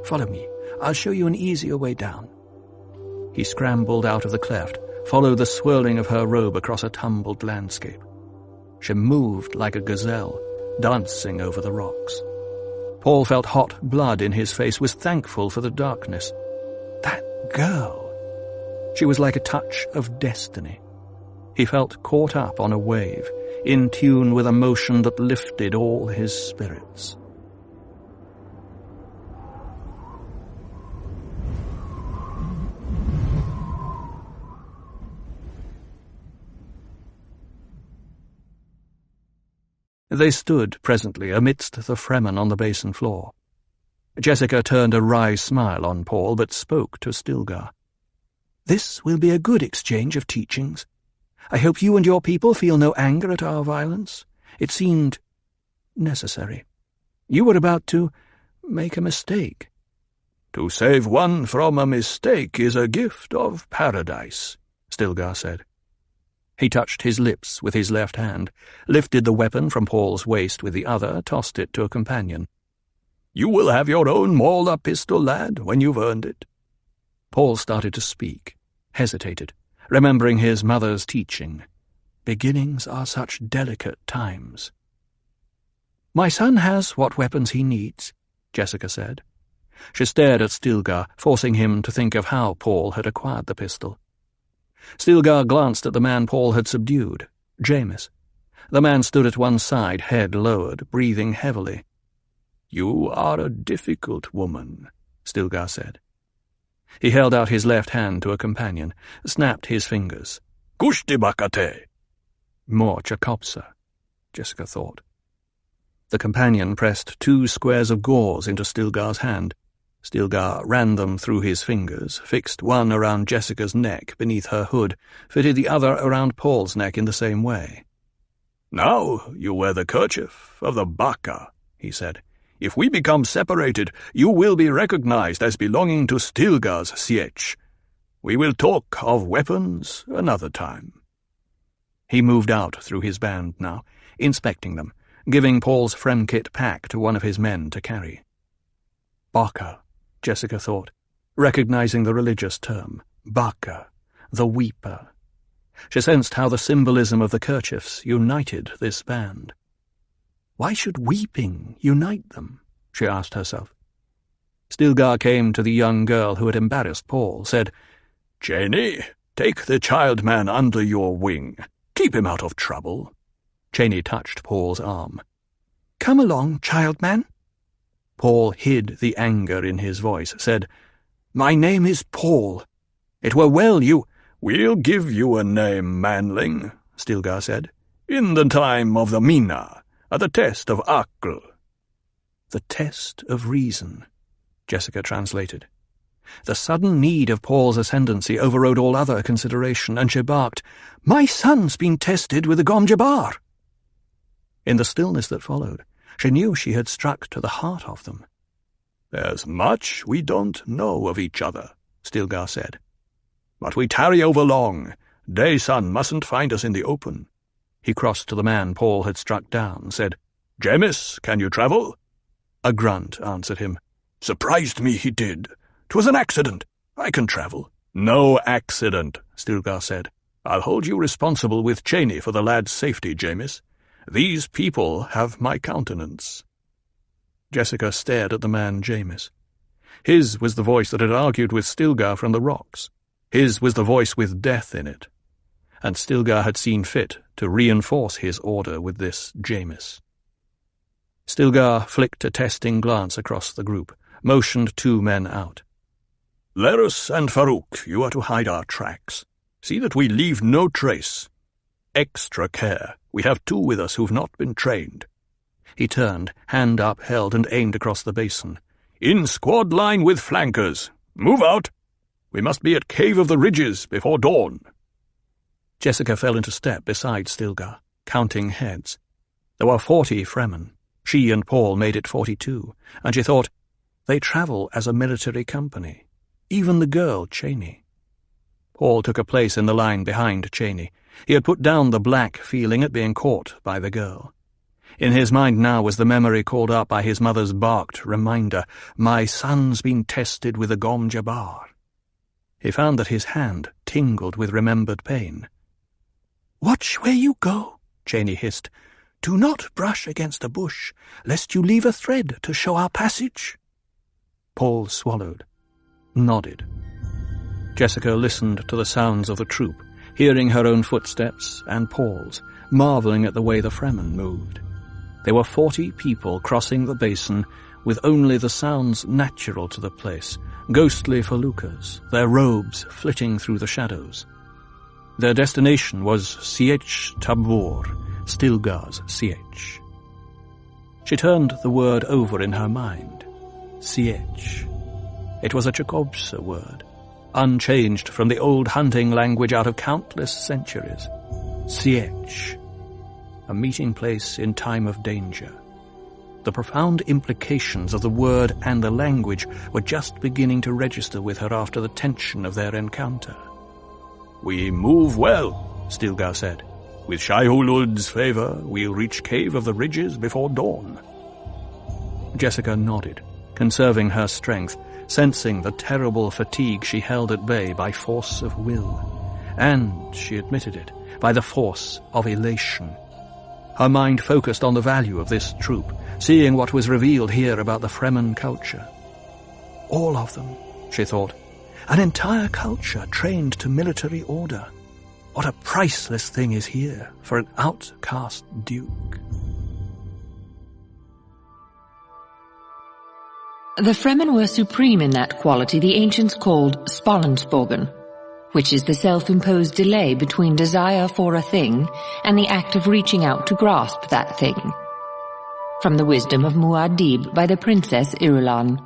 Follow me. I'll show you an easier way down." He scrambled out of the cleft, followed the swirling of her robe across a tumbled landscape. She moved like a gazelle, dancing over the rocks. Paul felt hot blood in his face, was thankful for the darkness. That girl! She was like a touch of destiny. He felt caught up on a wave, in tune with a motion that lifted all his spirits. They stood presently amidst the Fremen on the basin floor. Jessica turned a wry smile on Paul, but spoke to Stilgar. "This will be a good exchange of teachings. I hope you and your people feel no anger at our violence. It seemed necessary. You were about to make a mistake." "To save one from a mistake is a gift of paradise," Stilgar said. He touched his lips with his left hand, lifted the weapon from Paul's waist with the other, tossed it to a companion. "You will have your own Mauler pistol, lad, when you've earned it." Paul started to speak, hesitated, remembering his mother's teaching. Beginnings are such delicate times. "My son has what weapons he needs," Jessica said. She stared at Stilgar, forcing him to think of how Paul had acquired the pistol. Stilgar glanced at the man Paul had subdued, Jamis. The man stood at one side, head lowered, breathing heavily. "You are a difficult woman," Stilgar said. He held out his left hand to a companion, snapped his fingers. "Kushtibakate!" More Chakopsa, Jessica thought. The companion pressed 2 squares of gauze into Stilgar's hand. Stilgar ran them through his fingers, fixed one around Jessica's neck beneath her hood, fitted the other around Paul's neck in the same way. "Now you wear the kerchief of the Baka," he said. "If we become separated, you will be recognized as belonging to Stilgar's sietch. We will talk of weapons another time." He moved out through his band now, inspecting them, giving Paul's Fremkit pack to one of his men to carry. Baka, Jessica thought, recognizing the religious term. Baka, the weeper. She sensed how the symbolism of the kerchiefs united this band. Why should weeping unite them? She asked herself. Stilgar came to the young girl who had embarrassed Paul, said, "Cheney, take the child man under your wing. Keep him out of trouble." Cheney touched Paul's arm. "Come along, child man." Paul hid the anger in his voice, said, "My name is Paul. It were well you—" "We'll give you a name, manling," Stilgar said, "in the time of the Mina, at the test of Akl." The test of reason, Jessica translated. The sudden need of Paul's ascendancy overrode all other consideration, and she barked, "My son's been tested with the Gom Jabbar." In the stillness that followed, she knew she had struck to the heart of them. "There's much we don't know of each other," Stilgar said. "But we tarry over long. Day-sun mustn't find us in the open." He crossed to the man Paul had struck down, said, "Jemis, can you travel?" A grunt answered him. "Surprised me he did. 'Twas an accident. I can travel." "No accident," Stilgar said. "I'll hold you responsible with Cheney for the lad's safety, Jemis. These people have my countenance." Jessica stared at the man Jemis. His was the voice that had argued with Stilgar from the rocks. His was the voice with death in it. And Stilgar had seen fit to reinforce his order with this Jemis. Stilgar flicked a testing glance across the group, motioned two men out. "Lerus and Farouk, you are to hide our tracks. See that we leave no trace. Extra care. We have two with us who've not been trained." He turned, hand upheld, and aimed across the basin. "In squad line with flankers. Move out. We must be at Cave of the Ridges before dawn." Jessica fell into step beside Stilgar, counting heads. There were 40 Fremen. She and Paul made it 42, and she thought, they travel as a military company. Even the girl, Cheney. Paul took a place in the line behind Cheney. He had put down the black feeling at being caught by the girl. In his mind now was the memory called up by his mother's barked reminder, "My son's been tested with a Gom Jabbar." He found that his hand tingled with remembered pain. "Watch where you go," Cheney hissed. "Do not brush against a bush, lest you leave a thread to show our passage." Paul swallowed, nodded. Jessica listened to the sounds of the troop, hearing her own footsteps and Paul's, marvelling at the way the Fremen moved. There were 40 people crossing the basin, with only the sounds natural to the place, ghostly feluccas, their robes flitting through the shadows. Their destination was Sietch Tabor, Stilgar's Sietch. She turned the word over in her mind. Sietch. It was a Chekobsa word, unchanged from the old hunting language out of countless centuries. Sietch. A meeting place in time of danger. The profound implications of the word and the language were just beginning to register with her after the tension of their encounter. "We move well," Stilgar said. "With Shai-Hulud's favour, we'll reach Cave of the Ridges before dawn." Jessica nodded, conserving her strength, sensing the terrible fatigue she held at bay by force of will, and, she admitted it, by the force of elation. Her mind focused on the value of this troop, seeing what was revealed here about the Fremen culture. All of them, she thought, an entire culture trained to military order. What a priceless thing is here for an outcast duke. The Fremen were supreme in that quality the ancients called Spolensbogen, which is the self-imposed delay between desire for a thing and the act of reaching out to grasp that thing. From the wisdom of Muad'Dib by the Princess Irulan.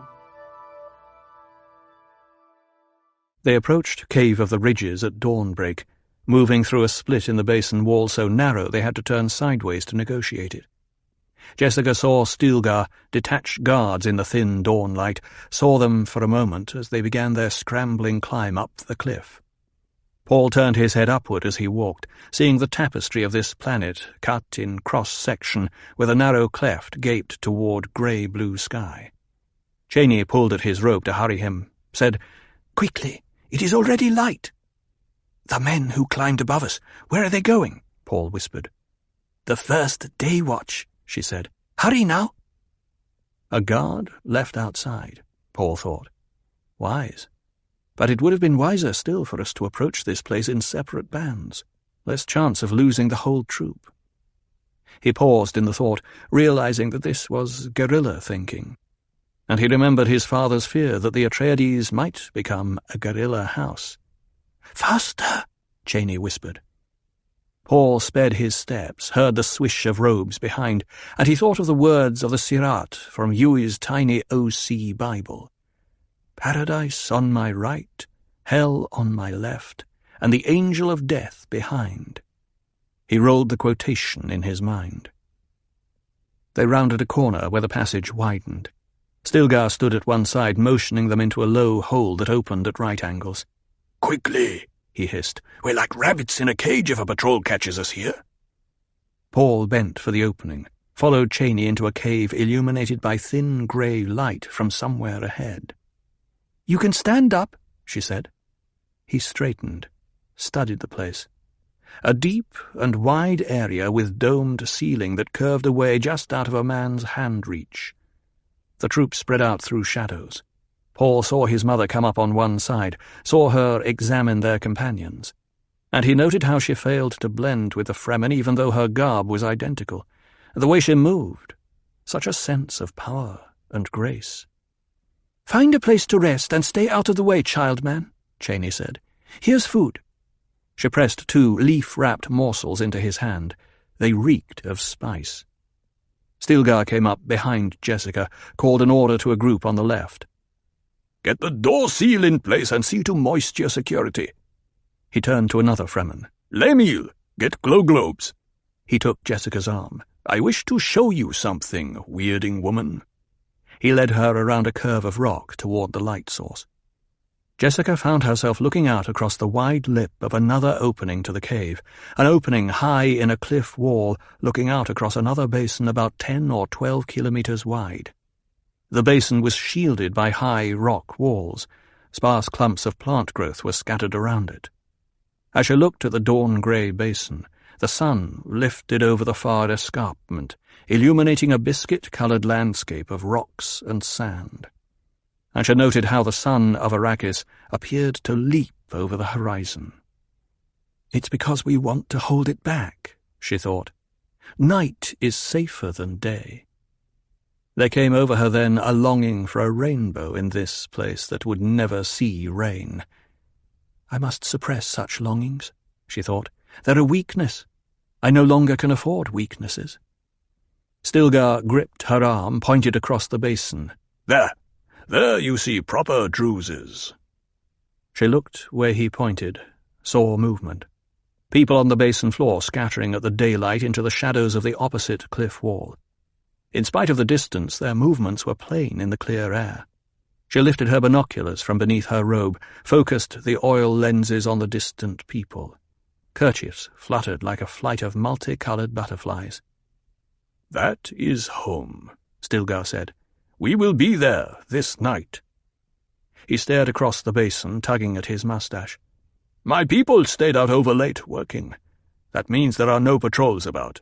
They approached Cave of the Ridges at dawnbreak, moving through a split in the basin wall so narrow they had to turn sideways to negotiate it. Jessica saw Stilgar detach guards in the thin dawnlight, saw them for a moment as they began their scrambling climb up the cliff. Paul turned his head upward as he walked, seeing the tapestry of this planet cut in cross-section with a narrow cleft gaped toward grey-blue sky. Cheney pulled at his rope to hurry him, said, "Quickly, it is already light." "The men who climbed above us, where are they going?" Paul whispered. "The first day watch," she said. "Hurry now." A guard left outside, Paul thought. Wise. But it would have been wiser still for us to approach this place in separate bands, less chance of losing the whole troop. He paused in the thought, realizing that this was guerrilla thinking, and he remembered his father's fear that the Atreides might become a guerrilla house. "Faster," Cheney whispered. Paul sped his steps, heard the swish of robes behind, and he thought of the words of the Sirat from Yui's tiny OC Bible. "Paradise on my right, hell on my left, and the angel of death behind." He rolled the quotation in his mind. They rounded a corner where the passage widened. Stilgar stood at one side, motioning them into a low hole that opened at right angles. "Quickly," he hissed. "We're like rabbits in a cage if a patrol catches us here." Paul bent for the opening, followed Cheney into a cave illuminated by thin grey light from somewhere ahead. "You can stand up," she said. He straightened, studied the place. A deep and wide area with domed ceiling that curved away just out of a man's hand reach. The troop spread out through shadows. Paul saw his mother come up on one side, saw her examine their companions, and he noted how she failed to blend with the Fremen even though her garb was identical. The way she moved, such a sense of power and grace. "Find a place to rest and stay out of the way, child man," Cheney said. "Here's food." She pressed 2 leaf-wrapped morsels into his hand. They reeked of spice. Stilgar came up behind Jessica, called an order to a group on the left. "Get the door seal in place and see to moisture security." He turned to another Fremen. "Lemil, get glow globes." He took Jessica's arm. "I wish to show you something, weirding woman." He led her around a curve of rock toward the light source. Jessica found herself looking out across the wide lip of another opening to the cave, an opening high in a cliff wall looking out across another basin about 10 or 12 kilometers wide. The basin was shielded by high rock walls. Sparse clumps of plant growth were scattered around it. As she looked at the dawn-grey basin, the sun lifted over the far escarpment, illuminating a biscuit-coloured landscape of rocks and sand. And she noted how the sun of Arrakis appeared to leap over the horizon. "It's because we want to hold it back," she thought. "Night is safer than day." There came over her then a longing for a rainbow in this place that would never see rain. "I must suppress such longings," she thought. "They're a weakness. I no longer can afford weaknesses." Stilgar gripped her arm, pointed across the basin. There you see proper Druzes." She looked where he pointed, saw movement. People on the basin floor scattering at the daylight into the shadows of the opposite cliff wall. In spite of the distance, their movements were plain in the clear air. She lifted her binoculars from beneath her robe, focused the oil lenses on the distant people. Kerchiefs fluttered like a flight of multicolored butterflies. "That is home," Stilgar said. "We will be there this night." He stared across the basin, tugging at his mustache. "My people stayed out over late working. That means there are no patrols about.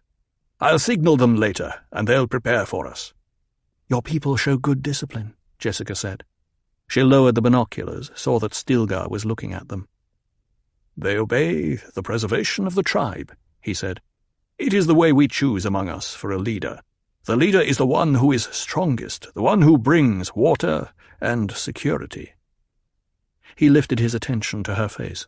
I'll signal them later, and they'll prepare for us." "Your people show good discipline," Jessica said. She lowered the binoculars, saw that Stilgar was looking at them. "They obey the preservation of the tribe," he said. "It is the way we choose among us for a leader. The leader is the one who is strongest, the one who brings water and security." He lifted his attention to her face.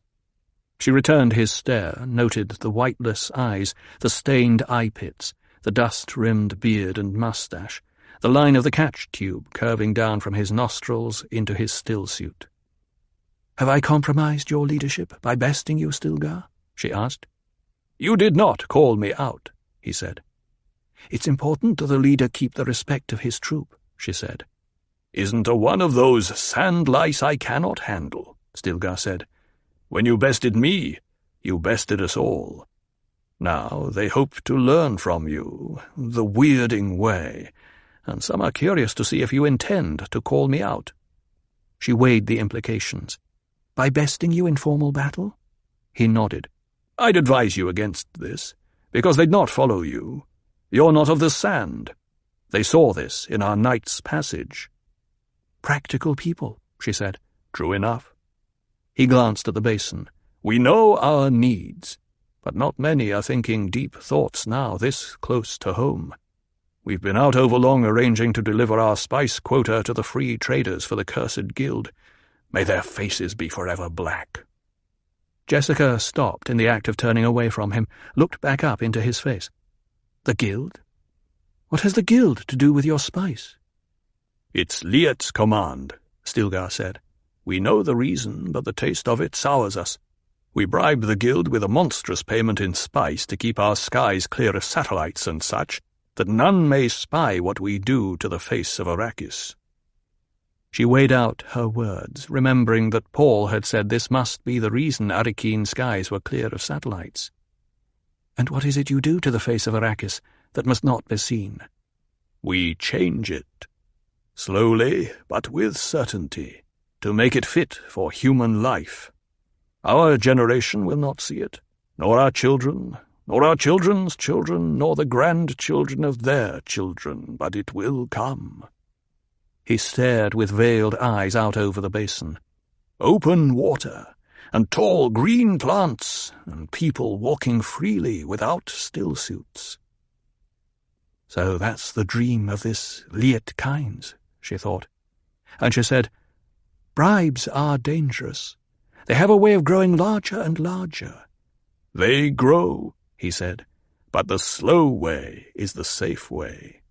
She returned his stare, noted the whiteless eyes, the stained eye pits, the dust-rimmed beard and mustache, the line of the catch tube curving down from his nostrils into his stillsuit. "Have I compromised your leadership by besting you, Stilgar?" she asked. "You did not call me out," he said. "It's important that the leader keep the respect of his troop," she said. "Isn't a one of those sand lice I cannot handle," Stilgar said. When you bested me, you bested us all. Now they hope to learn from you the weirding way, and some are curious to see if you intend to call me out." She weighed the implications. "By besting you in formal battle?" He nodded. "I'd advise you against this, because they'd not follow you. You're not of the sand. They saw this in our night's passage." "Practical people," she said. "True enough." He glanced at the basin. "We know our needs, but not many are thinking deep thoughts now, this close to home. We've been out overlong arranging to deliver our spice quota to the free traders for the cursed guild. May their faces be forever black." Jessica stopped in the act of turning away from him, looked back up into his face. "The guild? What has the guild to do with your spice?" "It's Liet's command," Stilgar said. "We know the reason, but the taste of it sours us. We bribe the guild with a monstrous payment in spice to keep our skies clear of satellites and such, that none may spy what we do to the face of Arrakis." She weighed out her words, remembering that Paul had said this must be the reason Arrakeen skies were clear of satellites. "And what is it you do to the face of Arrakis that must not be seen?" "We change it. Slowly, but with certainty, to make it fit for human life. Our generation will not see it, nor our children, nor our children's children, nor the grandchildren of their children, but it will come." He stared with veiled eyes out over the basin. "Open water, and tall green plants, and people walking freely without stillsuits." "So that's the dream of this Liet Kynes," she thought. And she said, "Bribes are dangerous. They have a way of growing larger and larger." "They grow," he said, "but the slow way is the safe way."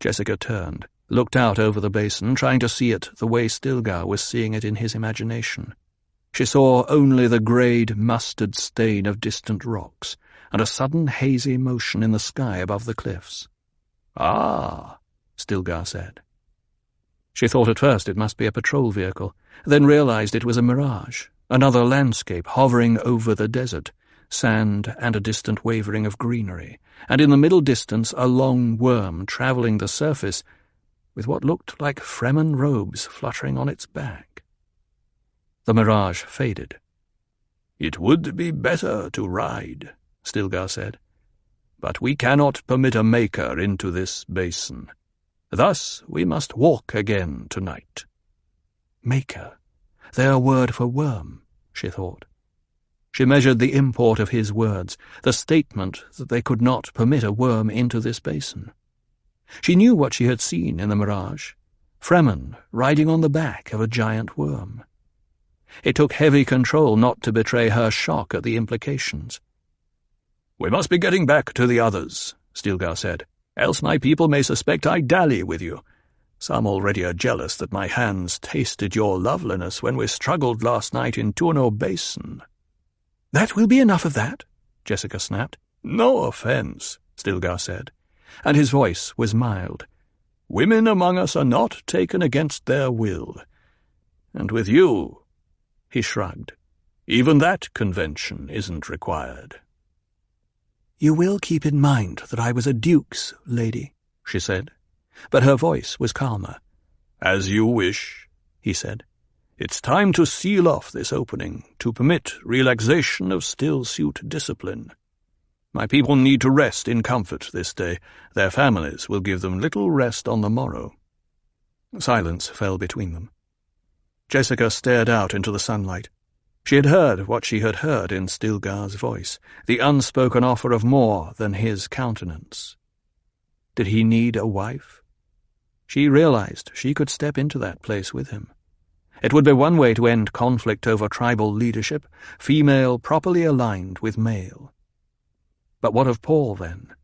Jessica turned, looked out over the basin, trying to see it the way Stilgar was seeing it in his imagination. She saw only the greyed mustard stain of distant rocks, and a sudden hazy motion in the sky above the cliffs. "Ah," Stilgar said. She thought at first it must be a patrol vehicle, then realized it was a mirage, another landscape hovering over the desert, sand and a distant wavering of greenery, and in the middle distance a long worm travelling the surface with what looked like Fremen robes fluttering on its back. The mirage faded. "It would be better to ride," Stilgar said, "but we cannot permit a maker into this basin. Thus we must walk again tonight." Maker, their word for worm, she thought. She measured the import of his words, the statement that they could not permit a worm into this basin. She knew what she had seen in the mirage, Fremen riding on the back of a giant worm. It took heavy control not to betray her shock at the implications. "We must be getting back to the others," Stilgar said, "else my people may suspect I dally with you. Some already are jealous that my hands tasted your loveliness when we struggled last night in Turno Basin." "That will be enough of that," Jessica snapped. "No offence," Stilgar said, and his voice was mild. "Women among us are not taken against their will. And with you," he shrugged, "even that convention isn't required." "You will keep in mind that I was a duke's lady," she said, but her voice was calmer. "As you wish," he said. "It's time to seal off this opening, to permit relaxation of still-suit discipline. My people need to rest in comfort this day. Their families will give them little rest on the morrow." Silence fell between them. Jessica stared out into the sunlight. She had heard what she had heard in Stilgar's voice, the unspoken offer of more than his countenance. Did he need a wife? She realized she could step into that place with him. It would be one way to end conflict over tribal leadership, female properly aligned with male. But what of Paul, then?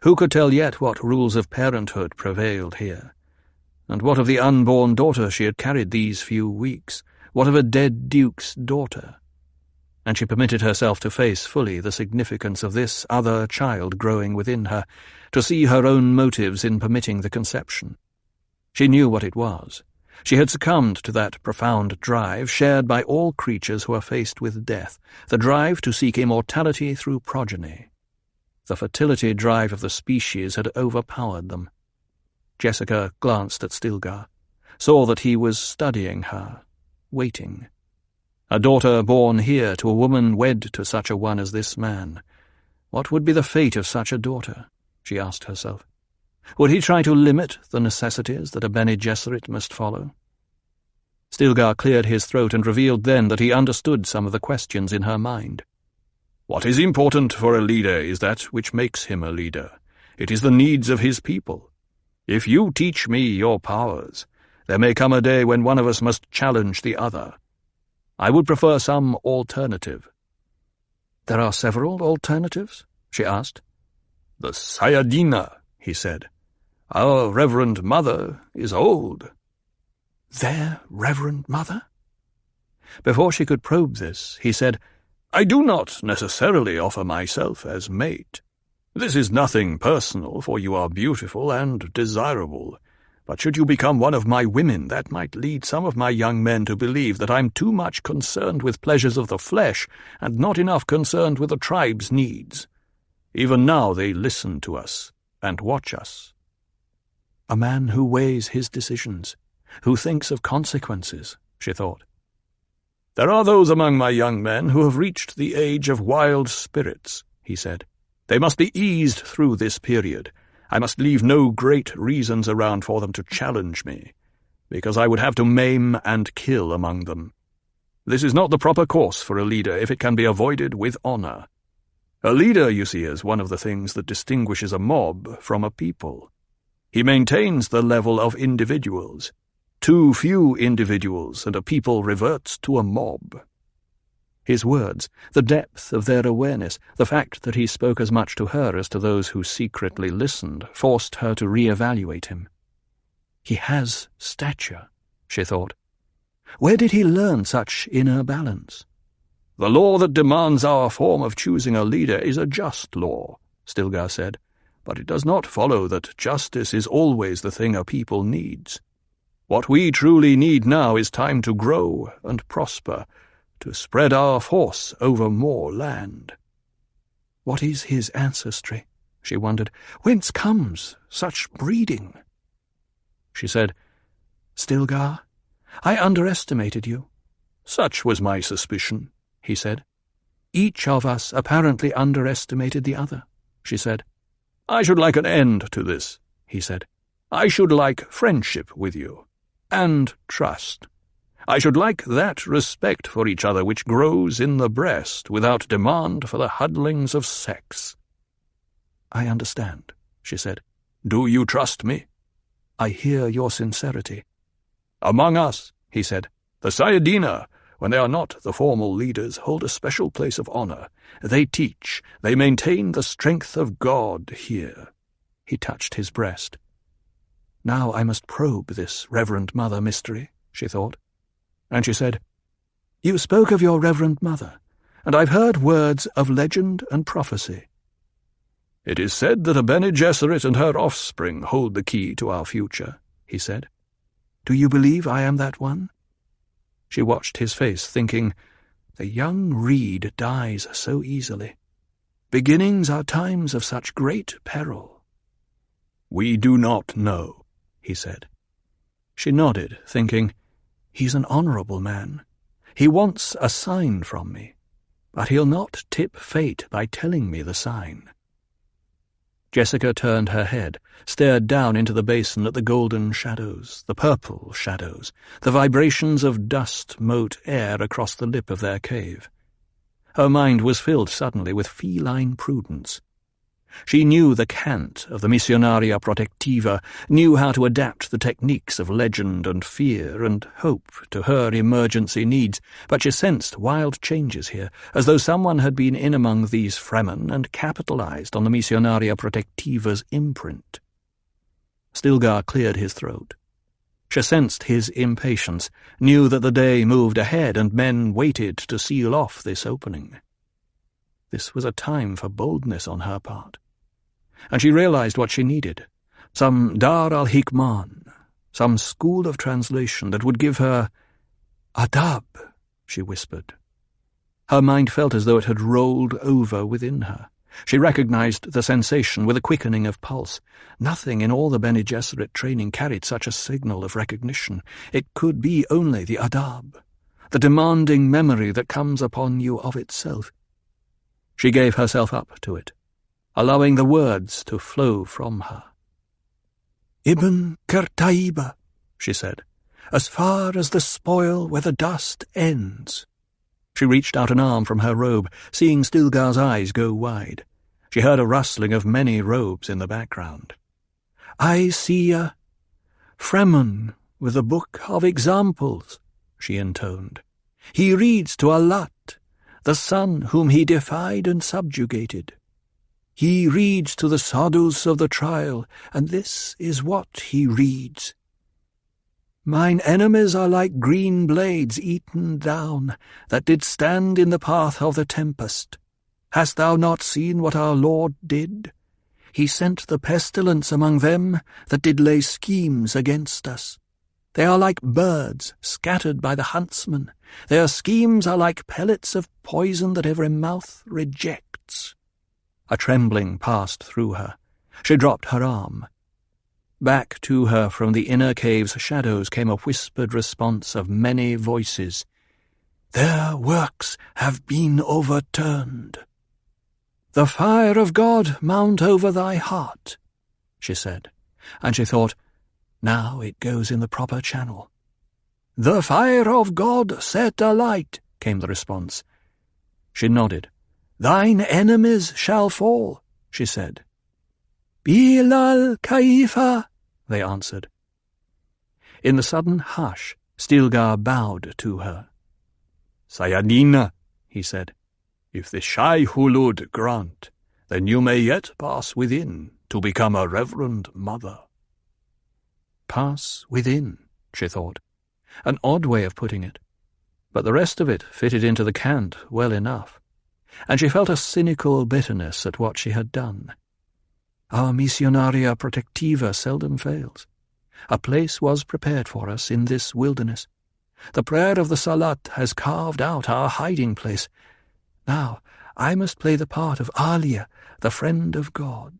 Who could tell yet what rules of parenthood prevailed here? And what of the unborn daughter she had carried these few weeks? What of a dead duke's daughter? And she permitted herself to face fully the significance of this other child growing within her, to see her own motives in permitting the conception. She knew what it was, She had succumbed to that profound drive shared by all creatures who are faced with death, the drive to seek immortality through progeny. The fertility drive of the species had overpowered them. Jessica glanced at Stilgar, saw that he was studying her, waiting. A daughter born here to a woman wed to such a one as this man. What would be the fate of such a daughter? She asked herself. Would he try to limit the necessities that a Bene Gesserit must follow? Stilgar cleared his throat and revealed then that he understood some of the questions in her mind. What is important for a leader is that which makes him a leader. It is the needs of his people. If you teach me your powers, there may come a day when one of us must challenge the other. I would prefer some alternative. There are several alternatives? She asked. The Sayadina, he said. Our Reverend Mother is old. Their Reverend Mother? Before she could probe this, he said, I do not necessarily offer myself as mate. This is nothing personal, for you are beautiful and desirable. But should you become one of my women, that might lead some of my young men to believe that I'm too much concerned with pleasures of the flesh and not enough concerned with the tribe's needs. Even now they listen to us and watch us. A man who weighs his decisions, who thinks of consequences, she thought. There are those among my young men who have reached the age of wild spirits, he said. They must be eased through this period. I must leave no great reasons around for them to challenge me, because I would have to maim and kill among them. This is not the proper course for a leader if it can be avoided with honor. A leader, you see, is one of the things that distinguishes a mob from a people. He maintains the level of individuals. Too few individuals, and a people reverts to a mob. His words, the depth of their awareness, the fact that he spoke as much to her as to those who secretly listened, forced her to re-evaluate him. He has stature, she thought. Where did he learn such inner balance? The law that demands our form of choosing a leader is a just law, Stilgar said, but it does not follow that justice is always the thing a people needs. What we truly need now is time to grow and prosper, to spread our force over more land. What is his ancestry? She wondered. Whence comes such breeding? She said, Stilgar, I underestimated you. Such was my suspicion, he said. Each of us apparently underestimated the other, she said. I should like an end to this, he said. I should like friendship with you, and trust. I should like that respect for each other which grows in the breast without demand for the huddlings of sex. I understand, she said. Do you trust me? I hear your sincerity. Among us, he said, the Sayadina, when they are not the formal leaders, hold a special place of honor. They teach, they maintain the strength of God here. He touched his breast. Now I must probe this Reverend Mother mystery, she thought. And she said, You spoke of your Reverend Mother, and I've heard words of legend and prophecy. It is said that a Bene Gesserit and her offspring hold the key to our future, he said. Do you believe I am that one? She watched his face, thinking, The young reed dies so easily. Beginnings are times of such great peril. We do not know, he said. She nodded, thinking, He's an honourable man. He wants a sign from me, but he'll not tip fate by telling me the sign. Jessica turned her head, stared down into the basin at the golden shadows, the purple shadows, the vibrations of dust-mote air across the lip of their cave. Her mind was filled suddenly with feline prudence. She knew the cant of the Missionaria Protectiva, knew how to adapt the techniques of legend and fear and hope to her emergency needs, but she sensed wild changes here, as though someone had been in among these Fremen and capitalized on the Missionaria Protectiva's imprint. Stilgar cleared his throat. She sensed his impatience, knew that the day moved ahead and men waited to seal off this opening. This was a time for boldness on her part. And she realized what she needed, some Dar al-Hikman, Some school of translation that would give her adab, she whispered. Her mind felt as though it had rolled over within her. She recognized the sensation with a quickening of pulse. Nothing in all the Bene Gesserit training carried such a signal of recognition. It could be only the adab, the demanding memory that comes upon you of itself. She gave herself up to it, allowing the words to flow from her. Ibn Kertaiba, she said, as far as the spoil where the dust ends. She reached out an arm from her robe, seeing Stilgar's eyes go wide. She heard a rustling of many robes in the background. I see a Fremen with a book of examples, she intoned. He reads to Alat, the son whom he defied and subjugated. He reads to the Sadus of the trial, and this is what he reads. Mine enemies are like green blades eaten down, that did stand in the path of the tempest. Hast thou not seen what our Lord did? He sent the pestilence among them that did lay schemes against us. They are like birds scattered by the huntsman. Their schemes are like pellets of poison that every mouth rejects. A trembling passed through her. She dropped her arm. Back to her from the inner cave's shadows came a whispered response of many voices. Their works have been overturned. The fire of God mount over thy heart, she said, and she thought, now it goes in the proper channel. The fire of God set alight, came the response. She nodded. Thine enemies shall fall, she said. Bilal Kaifa, they answered. In the sudden hush, Stilgar bowed to her. Sayadina, he said, if the Shai Hulud grant, then you may yet pass within to become a reverend mother. Pass within, she thought. An odd way of putting it. But the rest of it fitted into the cant well enough. And she felt a cynical bitterness at what she had done. Our missionaria protectiva seldom fails. A place was prepared for us in this wilderness. The prayer of the Salat has carved out our hiding place. Now I must play the part of Alia, the friend of God.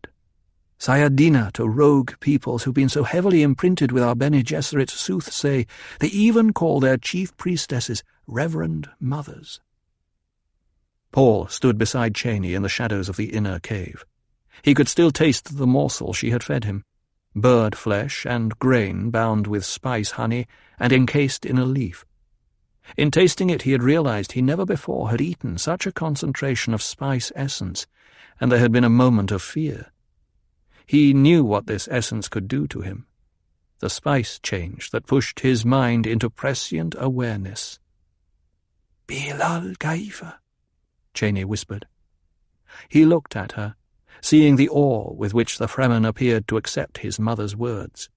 Sayadina to rogue peoples who've been so heavily imprinted with our Bene Gesserit soothsay, they even call their chief priestesses reverend mothers. Paul stood beside Cheney in the shadows of the inner cave. He could still taste the morsel she had fed him, bird flesh and grain bound with spice honey and encased in a leaf. In tasting it he had realized he never before had eaten such a concentration of spice essence, and there had been a moment of fear. He knew what this essence could do to him, the spice change that pushed his mind into prescient awareness. Bilal Kaifa, Cheney whispered. He looked at her, seeing the awe with which the Fremen appeared to accept his mother's words.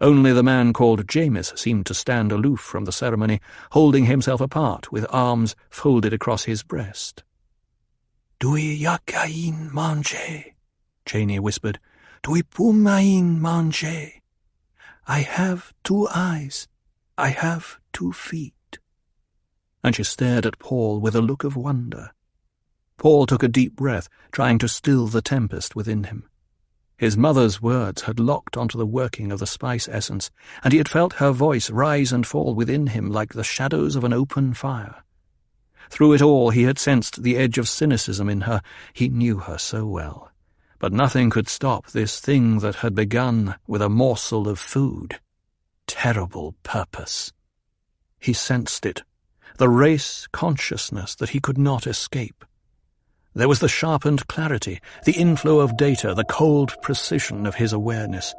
Only the man called Jamis seemed to stand aloof from the ceremony, holding himself apart with arms folded across his breast. Dui yakain manje, Cheney whispered. Dui pumain manje. I have 2 eyes. I have 2 feet. And she stared at Paul with a look of wonder. Paul took a deep breath, trying to still the tempest within him. His mother's words had locked onto the working of the spice essence, and he had felt her voice rise and fall within him like the shadows of an open fire. Through it all he had sensed the edge of cynicism in her. He knew her so well. But nothing could stop this thing that had begun with a morsel of food. Terrible purpose. He sensed it, the race consciousness that he could not escape. There was the sharpened clarity, the inflow of data, the cold precision of his awareness.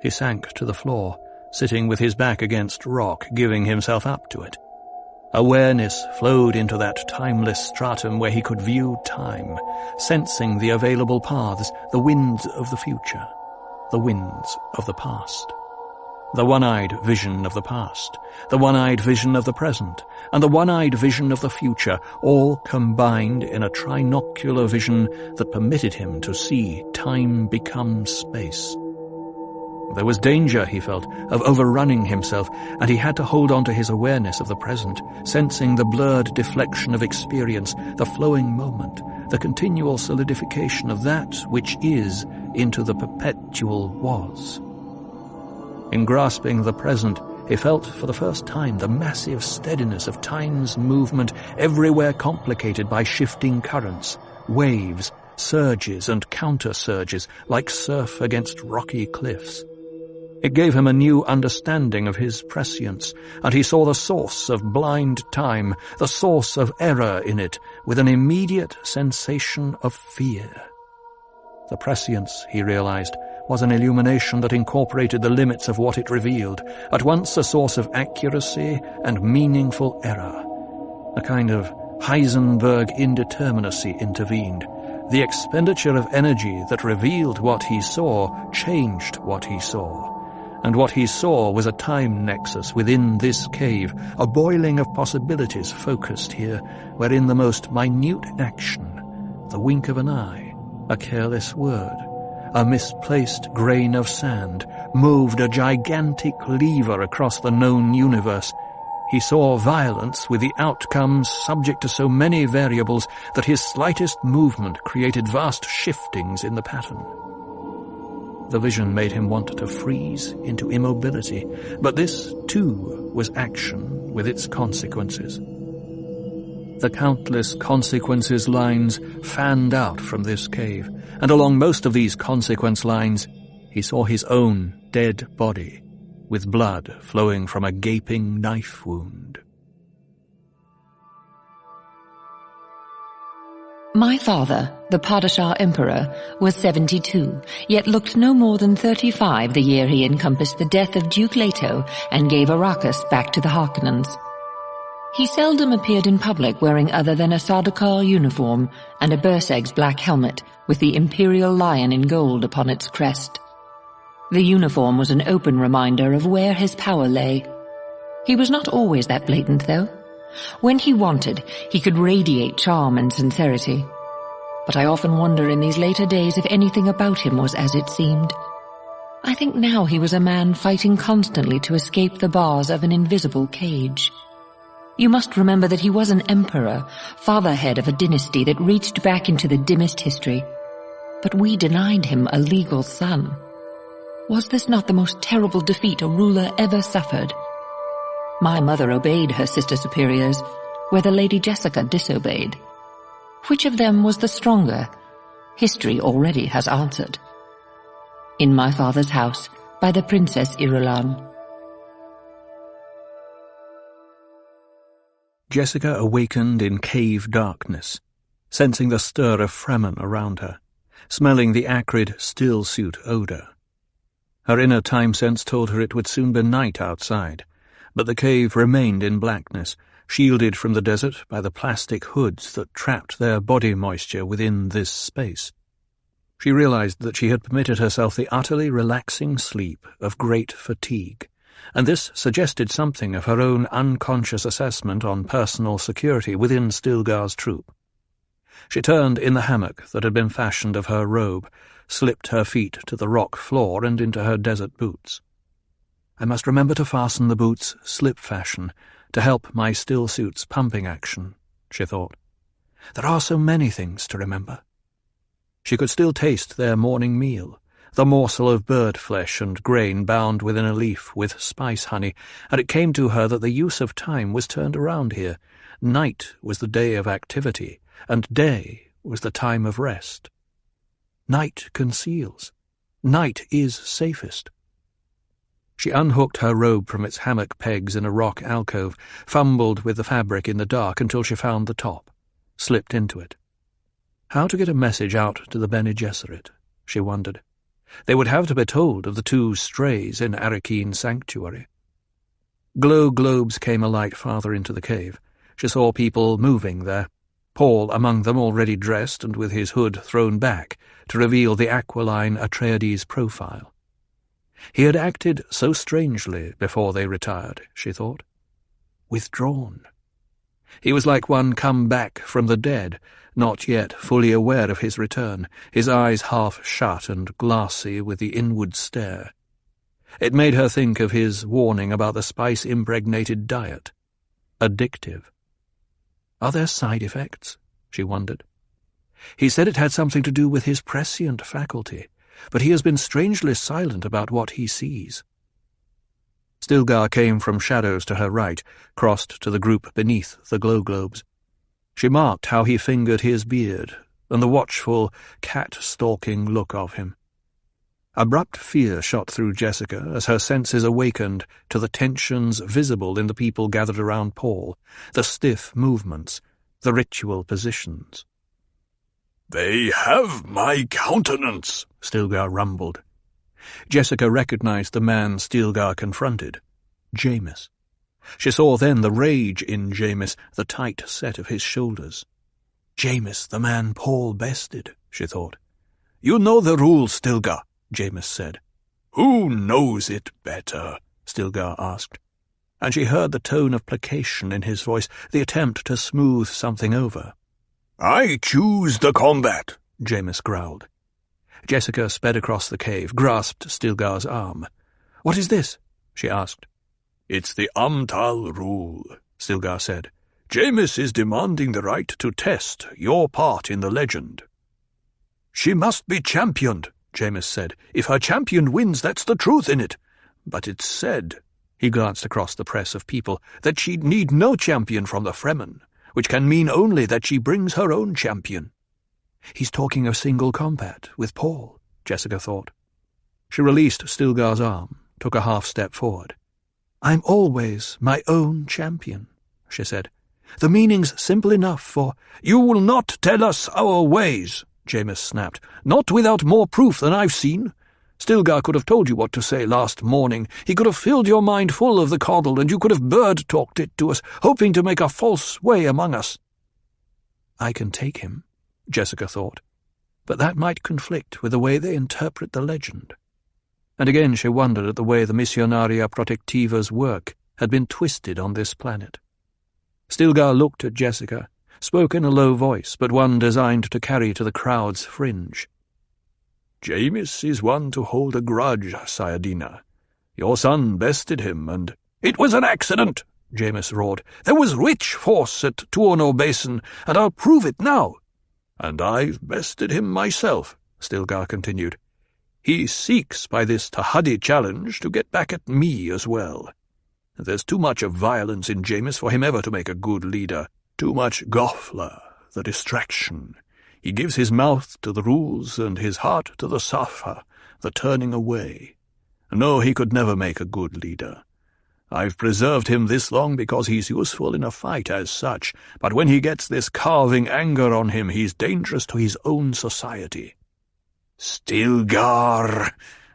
He sank to the floor, sitting with his back against rock, giving himself up to it. Awareness flowed into that timeless stratum where he could view time, sensing the available paths, the winds of the future, the winds of the past. The one-eyed vision of the past, the one-eyed vision of the present, and the one-eyed vision of the future, all combined in a trinocular vision that permitted him to see time become space. There was danger, he felt, of overrunning himself, and he had to hold on to his awareness of the present, sensing the blurred deflection of experience, the flowing moment, the continual solidification of that which is into the perpetual was. In grasping the present, he felt for the first time the massive steadiness of time's movement, everywhere complicated by shifting currents, waves, surges and counter-surges, like surf against rocky cliffs. It gave him a new understanding of his prescience, and he saw the source of blind time, the source of error in it, with an immediate sensation of fear. The prescience, he realized, was an illumination that incorporated the limits of what it revealed, at once a source of accuracy and meaningful error. A kind of Heisenberg indeterminacy intervened. The expenditure of energy that revealed what he saw changed what he saw. And what he saw was a time nexus within this cave, a boiling of possibilities focused here, wherein the most minute action, the wink of an eye, a careless word, a misplaced grain of sand, moved a gigantic lever across the known universe. He saw violence with the outcomes subject to so many variables that his slightest movement created vast shiftings in the pattern. The vision made him want to freeze into immobility, but this, too, was action with its consequences. The countless consequences lines fanned out from this cave, and along most of these consequence lines he saw his own dead body, with blood flowing from a gaping knife wound. My father, the Padishah Emperor, was 72, yet looked no more than 35 the year he encompassed the death of Duke Leto and gave Arrakis back to the Harkonnens. He seldom appeared in public wearing other than a Sardaukar uniform and a Berserk's black helmet with the imperial lion in gold upon its crest. The uniform was an open reminder of where his power lay. He was not always that blatant, though. When he wanted, he could radiate charm and sincerity. But I often wonder in these later days if anything about him was as it seemed. I think now he was a man fighting constantly to escape the bars of an invisible cage. You must remember that he was an emperor, fatherhead of a dynasty that reached back into the dimmest history. But we denied him a legal son. Was this not the most terrible defeat a ruler ever suffered? My mother obeyed her sister superiors, whether Lady Jessica disobeyed. Which of them was the stronger? History already has answered. In my father's house, by the Princess Irulan. Jessica awakened in cave darkness, sensing the stir of Fremen around her, smelling the acrid still-suit odor. Her inner time sense told her it would soon be night outside, but the cave remained in blackness, shielded from the desert by the plastic hoods that trapped their body moisture within this space. She realized that she had permitted herself the utterly relaxing sleep of great fatigue, and this suggested something of her own unconscious assessment on personal security within Stilgar's troop. She turned in the hammock that had been fashioned of her robe, slipped her feet to the rock floor and into her desert boots. I must remember to fasten the boots slip fashion to help my still-suit's pumping action, she thought. There are so many things to remember. She could still taste their morning meal, the morsel of bird flesh and grain bound within a leaf with spice honey, and it came to her that the use of time was turned around here. Night was the day of activity, and day was the time of rest. Night conceals. Night is safest. She unhooked her robe from its hammock pegs in a rock alcove, fumbled with the fabric in the dark until she found the top, slipped into it. How to get a message out to the Bene Gesserit, she wondered. They would have to be told of the two strays in Arrakeen Sanctuary. Glow globes came alight farther into the cave. She saw people moving there, Paul among them already dressed and with his hood thrown back to reveal the aquiline Atreides profile. He had acted so strangely before they retired, she thought. Withdrawn. He was like one come back from the dead, not yet fully aware of his return, his eyes half shut and glassy with the inward stare. It made her think of his warning about the spice-impregnated diet. Addictive. Are there side effects? She wondered. He said it had something to do with his prescient faculty, but he has been strangely silent about what he sees. Stilgar came from shadows to her right, crossed to the group beneath the glow-globes. She marked how he fingered his beard, and the watchful, cat-stalking look of him. Abrupt fear shot through Jessica as her senses awakened to the tensions visible in the people gathered around Paul, the stiff movements, the ritual positions. "They have my countenance," Stilgar rumbled. Jessica recognized the man Stilgar confronted, Jameis. She saw then the rage in Jameis, the tight set of his shoulders. Jameis, the man Paul bested, she thought. "You know the rules, Stilgar," Jameis said. "Who knows it better?" Stilgar asked, and she heard the tone of placation in his voice, the attempt to smooth something over. "I choose the combat," Jameis growled. Jessica sped across the cave, grasped Stilgar's arm. "What is this?" she asked. "It's the Amtal rule," Stilgar said. "Jameis is demanding the right to test your part in the legend." "She must be championed," Jameis said. "If her champion wins, that's the truth in it. But it's said," he glanced across the press of people, "that she'd need no champion from the Fremen, which can mean only that she brings her own champion." He's talking of single combat with Paul, Jessica thought. She released Stilgar's arm, took a half-step forward. "I'm always my own champion," she said. "The meaning's simple enough for—" "You will not tell us our ways," Jameis snapped. "Not without more proof than I've seen. Stilgar could have told you what to say last morning. He could have filled your mind full of the coddle, and you could have bird-talked it to us, hoping to make a false way among us." I can take him, Jessica thought, but that might conflict with the way they interpret the legend. And again she wondered at the way the Missionaria Protectiva's work had been twisted on this planet. Stilgar looked at Jessica, spoke in a low voice, but one designed to carry to the crowd's fringe. "Jameis is one to hold a grudge, Sayadina. Your son bested him, and—" "It was an accident," Jameis roared. "There was rich force at Tuono Basin, and I'll prove it now." "And I've bested him myself," Stilgar continued. "He seeks by this Tahadi challenge to get back at me as well. There's too much of violence in Jameis for him ever to make a good leader. Too much Goffler, the distraction. He gives his mouth to the rules and his heart to the Safa, the turning away. No, he could never make a good leader. I've preserved him this long because he's useful in a fight as such, but when he gets this carving anger on him, he's dangerous to his own society." "Stilgar,"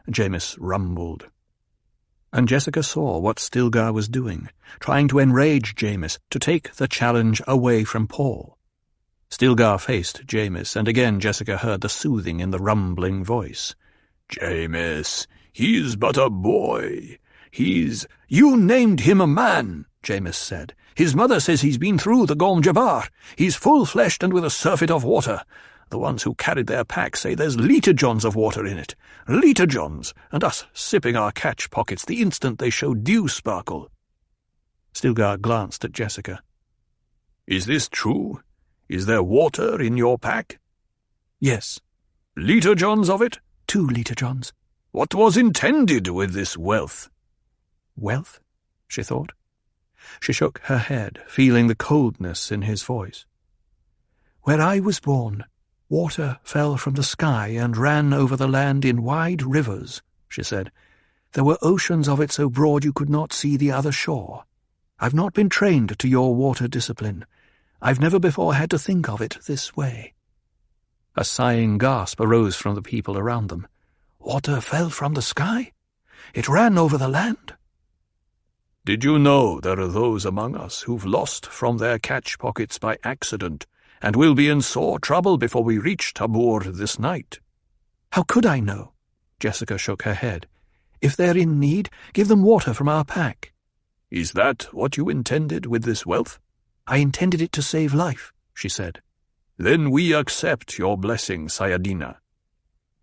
Jameis rumbled. And Jessica saw what Stilgar was doing, trying to enrage Jameis, to take the challenge away from Paul. Stilgar faced Jameis, and again Jessica heard the soothing in the rumbling voice. "Jameis, he's but a boy. He's—" "You named him a man," Jameis said. "His mother says he's been through the Gom Jabbar. He's full-fleshed and with a surfeit of water. The ones who carried their pack say there's litre-johns of water in it. Litre-johns, and us sipping our catch-pockets the instant they show dew sparkle." Stilgar glanced at Jessica. "Is this true? Is there water in your pack?" "Yes." "Litre-johns of it?" 2 litre-johns. "What was intended with this wealth?" "Wealth?" she thought. She shook her head, feeling the coldness in his voice. "Where I was born, water fell from the sky and ran over the land in wide rivers," she said. "There were oceans of it so broad you could not see the other shore. I've not been trained to your water discipline. I've never before had to think of it this way." A sighing gasp arose from the people around them. "Water fell from the sky? It ran over the land?" "Did you know there are those among us who've lost from their catch-pockets by accident, and will be in sore trouble before we reach Tabor this night?" "How could I know?" Jessica shook her head. "If they're in need, give them water from our pack." "Is that what you intended with this wealth?" "I intended it to save life," she said. "Then we accept your blessing, Sayadina."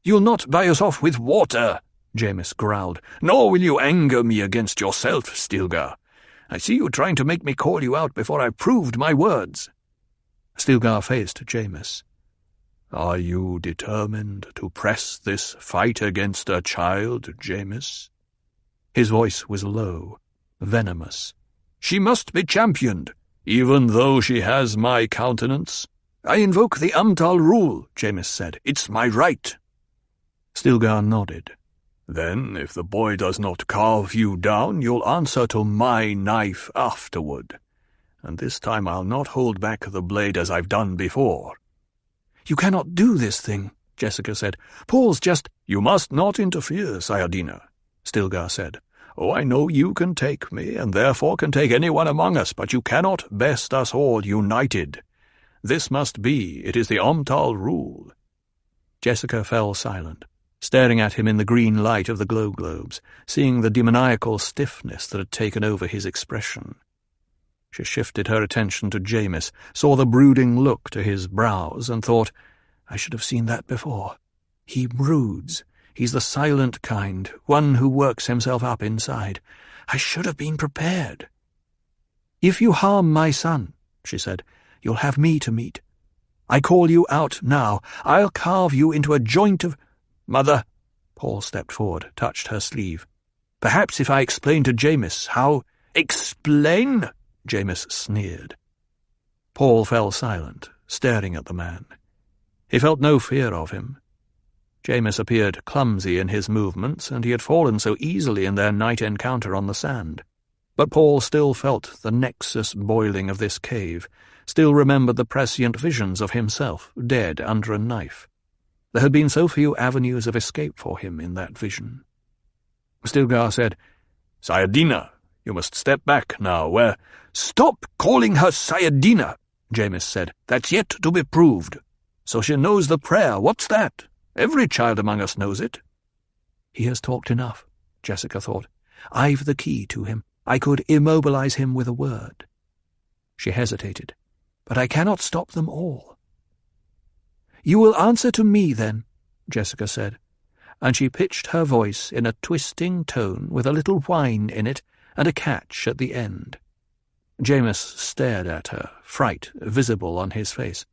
"You'll not buy us off with water," Jamis growled. "Nor will you anger me against yourself, Stilgar. I see you trying to make me call you out before I've proved my words." Stilgar faced Jamis. "Are you determined to press this fight against a child, Jamis?" His voice was low, venomous. "She must be championed, even though she has my countenance. I invoke the Umtal rule," Jamis said. "It's my right." Stilgar nodded. "Then, if the boy does not carve you down, you'll answer to my knife afterward. And this time I'll not hold back the blade as I've done before." "You cannot do this thing," Jessica said. "Paul's just—" "You must not interfere, Sayadina," Stilgar said. "Oh, I know you can take me, and therefore can take anyone among us, but you cannot best us all united. This must be. It is the Umtal rule." Jessica fell silent, staring at him in the green light of the glow globes, seeing the demoniacal stiffness that had taken over his expression. She shifted her attention to Jamis, saw the brooding look to his brows, and thought, "I should have seen that before. He broods. He's the silent kind, one who works himself up inside. I should have been prepared." "If you harm my son," she said, "you'll have me to meet. I call you out now. I'll carve you into a joint of—" "Mother," Paul stepped forward, touched her sleeve. "Perhaps if I explain to Jamis how—" "Explain?" Jamis sneered. Paul fell silent, staring at the man. He felt no fear of him. Jamis appeared clumsy in his movements, and he had fallen so easily in their night encounter on the sand. But Paul still felt the nexus boiling of this cave, still remembered the prescient visions of himself, dead under a knife. There had been so few avenues of escape for him in that vision. Stilgar said, "Sayadina, you must step back now, where—" "Stop calling her Sayadina," Jamis said. "That's yet to be proved. So she knows the prayer. What's that? Every child among us knows it." "He has talked enough," Jessica thought. "I've the key to him. I could immobilize him with a word." She hesitated. "But I cannot stop them all." "You will answer to me, then," Jessica said, and she pitched her voice in a twisting tone with a little whine in it and a catch at the end. Jamis stared at her, fright visible on his face.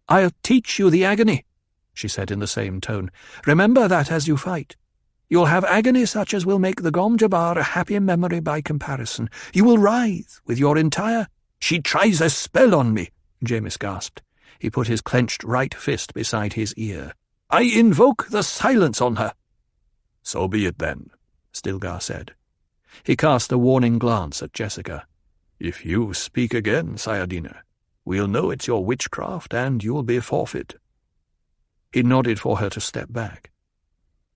"I'll teach you the agony," she said in the same tone. "Remember that as you fight. You'll have agony such as will make the Gom Jabbar a happy memory by comparison. You will writhe with your entire—" "She tries a spell on me," Jamis gasped. He put his clenched right fist beside his ear. "I invoke the silence on her." "So be it then," Stilgar said. He cast a warning glance at Jessica. "If you speak again, Sayadina, we'll know it's your witchcraft, and you'll be forfeit." He nodded for her to step back.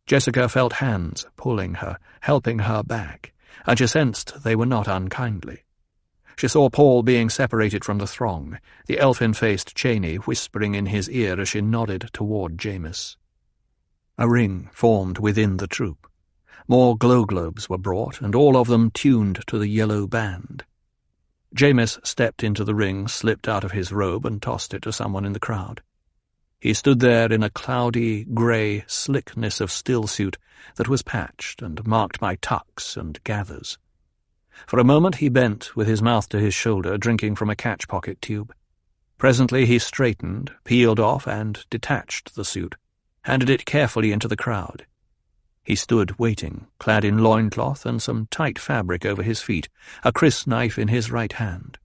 Jessica felt hands pulling her, helping her back, and she sensed they were not unkindly. She saw Paul being separated from the throng, the elfin-faced Cheney whispering in his ear as she nodded toward Jamis. A ring formed within the troop. More glow globes were brought, and all of them tuned to the yellow band. Jamis stepped into the ring, slipped out of his robe, and tossed it to someone in the crowd. He stood there in a cloudy, grey slickness of stillsuit that was patched and marked by tucks and gathers. For a moment he bent, with his mouth to his shoulder, drinking from a catch-pocket tube. Presently he straightened, peeled off, and detached the suit, handed it carefully into the crowd. He stood waiting, clad in loincloth and some tight fabric over his feet, a crysknife in his right hand.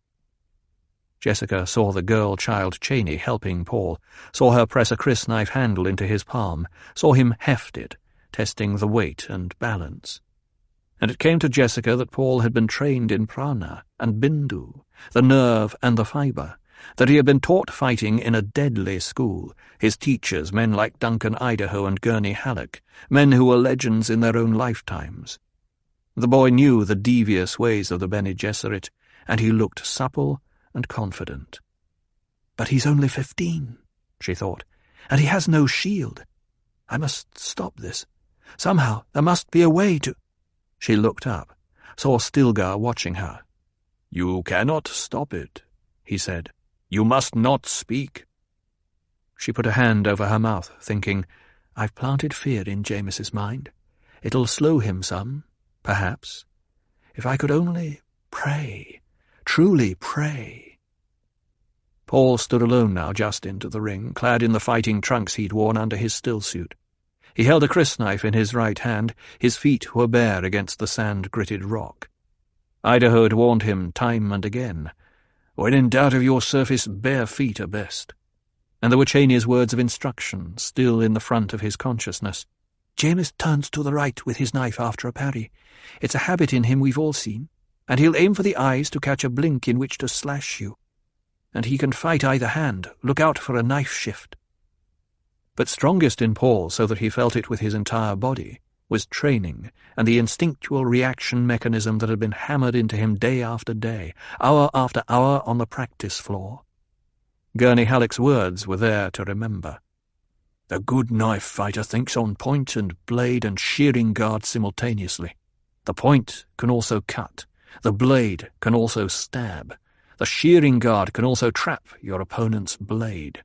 Jessica saw the girl-child Cheney helping Paul, saw her press a crysknife handle into his palm, saw him heft it, testing the weight and balance. And it came to Jessica that Paul had been trained in prana and bindu, the nerve and the fibre, that he had been taught fighting in a deadly school, his teachers men like Duncan Idaho and Gurney Halleck, men who were legends in their own lifetimes. The boy knew the devious ways of the Bene Gesserit, and he looked supple and confident. "But he's only 15, she thought, "and he has no shield. I must stop this. Somehow there must be a way to—" She looked up, saw Stilgar watching her. "You cannot stop it," he said. "You must not speak." She put a hand over her mouth, thinking, "I've planted fear in Jamis's mind. It'll slow him some, perhaps. If I could only pray, truly pray. Paul stood alone now just into the ring, clad in the fighting trunks he'd worn under his stillsuit. He held a crysknife in his right hand, his feet were bare against the sand-gritted rock. Idaho had warned him time and again, "When in doubt of your surface, bare feet are best." And there were Cheney's words of instruction still in the front of his consciousness. "Jameis turns to the right with his knife after a parry. It's a habit in him we've all seen, and he'll aim for the eyes to catch a blink in which to slash you. And he can fight either hand. Look out for a knife shift." But strongest in Paul, so that he felt it with his entire body, was training and the instinctual reaction mechanism that had been hammered into him day after day, hour after hour on the practice floor. Gurney Halleck's words were there to remember. "The good knife fighter thinks on point and blade and shearing guard simultaneously. The point can also cut. The blade can also stab. The shearing guard can also trap your opponent's blade."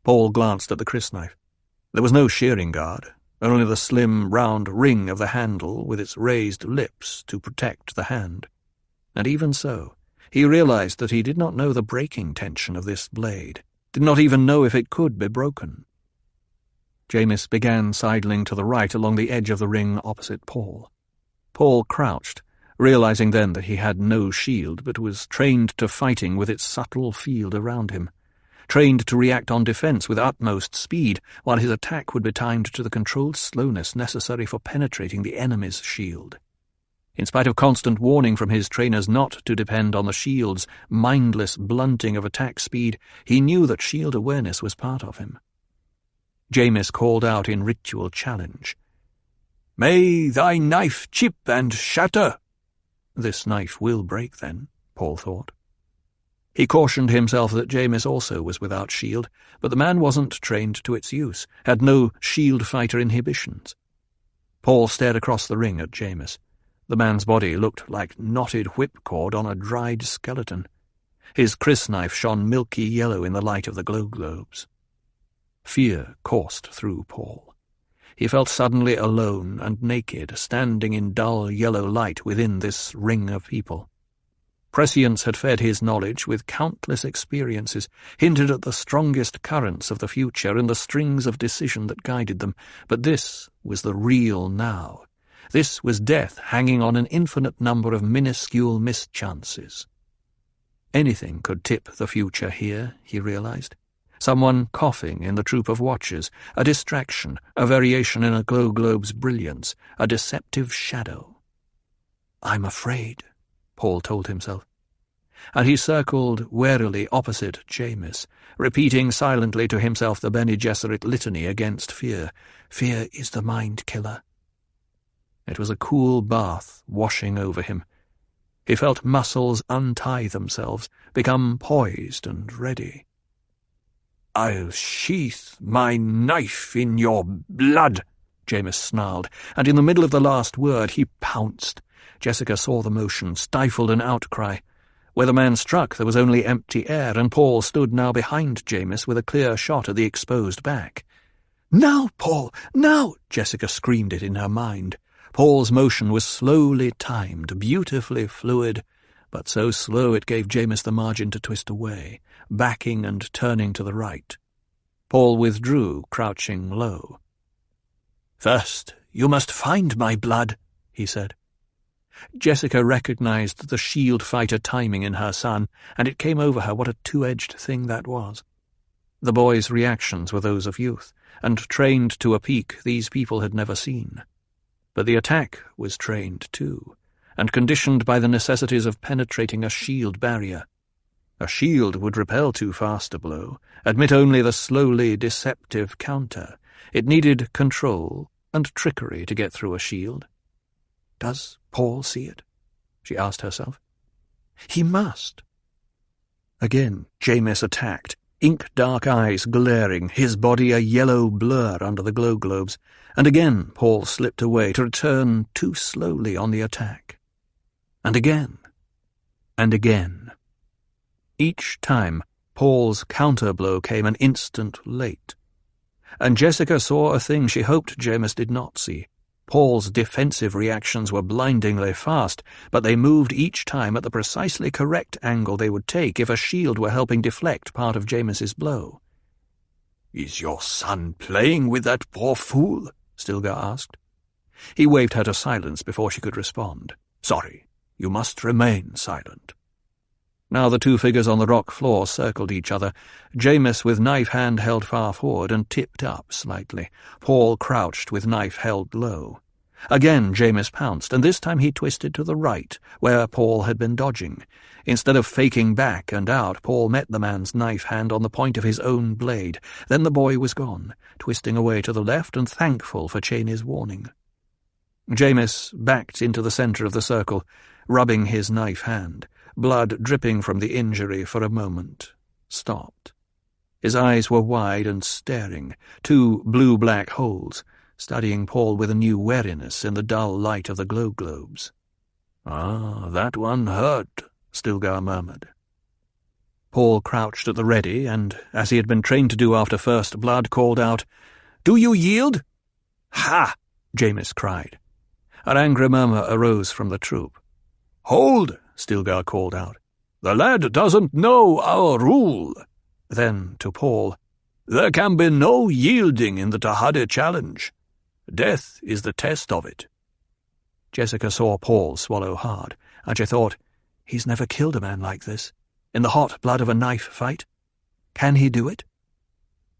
Paul glanced at the crysknife. There was no shearing guard, only the slim, round ring of the handle with its raised lips to protect the hand. And even so, he realized that he did not know the breaking tension of this blade, did not even know if it could be broken. Jameis began sidling to the right along the edge of the ring opposite Paul. Paul crouched, realizing then that he had no shield but was trained to fighting with its subtle field around him, trained to react on defense with utmost speed, while his attack would be timed to the controlled slowness necessary for penetrating the enemy's shield. In spite of constant warning from his trainers not to depend on the shield's mindless blunting of attack speed, he knew that shield awareness was part of him. Jameis called out in ritual challenge. "May thy knife chip and shatter." This knife will break, then, Paul thought. He cautioned himself that Jameis also was without shield, but the man wasn't trained to its use, had no shield-fighter inhibitions. Paul stared across the ring at Jameis. The man's body looked like knotted whipcord on a dried skeleton. His crysknife shone milky yellow in the light of the glow globes. Fear coursed through Paul. He felt suddenly alone and naked, standing in dull yellow light within this ring of people. Prescience had fed his knowledge with countless experiences, hinted at the strongest currents of the future and the strings of decision that guided them, but this was the real now. This was death hanging on an infinite number of minuscule mischances. Anything could tip the future here, he realized. Someone coughing in the troop of watchers, a distraction, a variation in a glow globe's brilliance, a deceptive shadow. "I'm afraid," Paul told himself. And he circled warily opposite Jameis, repeating silently to himself the Bene Gesserit litany against fear. Fear is the mind-killer. It was a cool bath washing over him. He felt muscles untie themselves, become poised and ready. "I'll sheath my knife in your blood," Jameis snarled, and in the middle of the last word he pounced. Jessica saw the motion, stifled an outcry. Where the man struck there was only empty air, and Paul stood now behind Jameis with a clear shot at the exposed back. "Now, Paul, now!" Jessica screamed it in her mind. Paul's motion was slowly timed, beautifully fluid, but so slow it gave Jameis the margin to twist away, backing and turning to the right. Paul withdrew, crouching low. "First, you must find my blood," he said. Jessica recognized the shield-fighter timing in her son, and it came over her what a two-edged thing that was. The boy's reactions were those of youth, and trained to a peak these people had never seen. But the attack was trained too, and conditioned by the necessities of penetrating a shield barrier. A shield would repel too fast a blow, admit only the slowly deceptive counter. It needed control and trickery to get through a shield. Does Paul see it? She asked herself. He must. Again Jameis attacked, ink-dark eyes glaring, his body a yellow blur under the glow globes, and again Paul slipped away to return too slowly on the attack. And again. And again. Each time Paul's counterblow came an instant late. And Jessica saw a thing she hoped Jameis did not see. Paul's defensive reactions were blindingly fast, but they moved each time at the precisely correct angle they would take if a shield were helping deflect part of James's blow. "Is your son playing with that poor fool?" Stilgar asked. He waved her to silence before she could respond. "Sorry, you must remain silent." Now the two figures on the rock floor circled each other, James with knife hand held far forward and tipped up slightly, Paul crouched with knife held low. Again James pounced, and this time he twisted to the right, where Paul had been dodging. Instead of faking back and out, Paul met the man's knife hand on the point of his own blade. Then the boy was gone, twisting away to the left and thankful for Cheney's warning. James backed into the centre of the circle, rubbing his knife hand. Blood dripping from the injury for a moment, stopped. His eyes were wide and staring, two blue-black holes, studying Paul with a new wariness in the dull light of the glow globes. "Ah, that one hurt," Stilgar murmured. Paul crouched at the ready, and, as he had been trained to do after first blood, called out, "Do you yield?" "Ha!" James cried. An angry murmur arose from the troop. "Hold!" Stilgar called out. "The lad doesn't know our rule." Then, to Paul, "There can be no yielding in the Tahadi challenge. Death is the test of it." Jessica saw Paul swallow hard, and she thought, "He's never killed a man like this, in the hot blood of a knife fight. Can he do it?"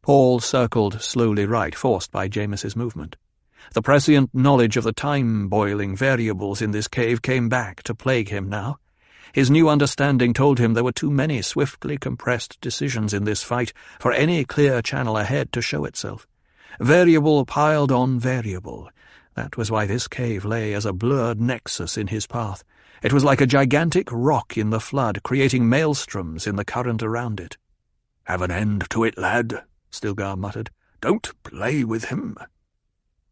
Paul circled slowly right, forced by James's movement. The prescient knowledge of the time-boiling variables in this cave came back to plague him now. His new understanding told him there were too many swiftly compressed decisions in this fight for any clear channel ahead to show itself. Variable piled on variable. That was why this cave lay as a blurred nexus in his path. It was like a gigantic rock in the flood, creating maelstroms in the current around it. "Have an end to it, lad," Stilgar muttered. "Don't play with him."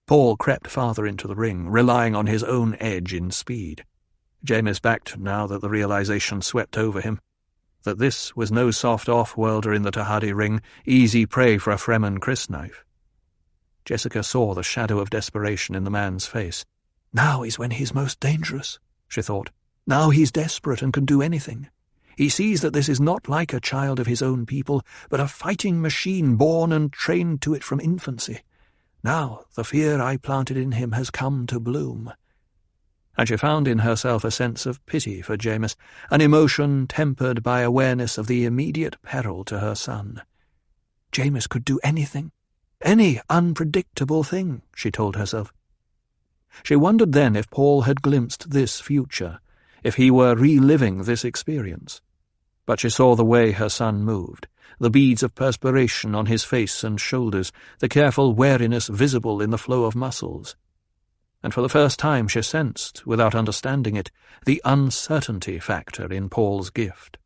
Paul crept farther into the ring, relying on his own edge in speed. James backed now that the realization swept over him, that this was no soft off-worlder in the Tahadi ring, easy prey for a Fremen crysknife. Jessica saw the shadow of desperation in the man's face. Now is when he's most dangerous, she thought. Now he's desperate and can do anything. He sees that this is not like a child of his own people, but a fighting machine born and trained to it from infancy. Now the fear I planted in him has come to bloom. And she found in herself a sense of pity for James, an emotion tempered by awareness of the immediate peril to her son. James could do anything, any unpredictable thing, she told herself. She wondered then if Paul had glimpsed this future, if he were reliving this experience. But she saw the way her son moved, the beads of perspiration on his face and shoulders, the careful wariness visible in the flow of muscles. And for the first time she sensed, without understanding it, the uncertainty factor in Paul's gift.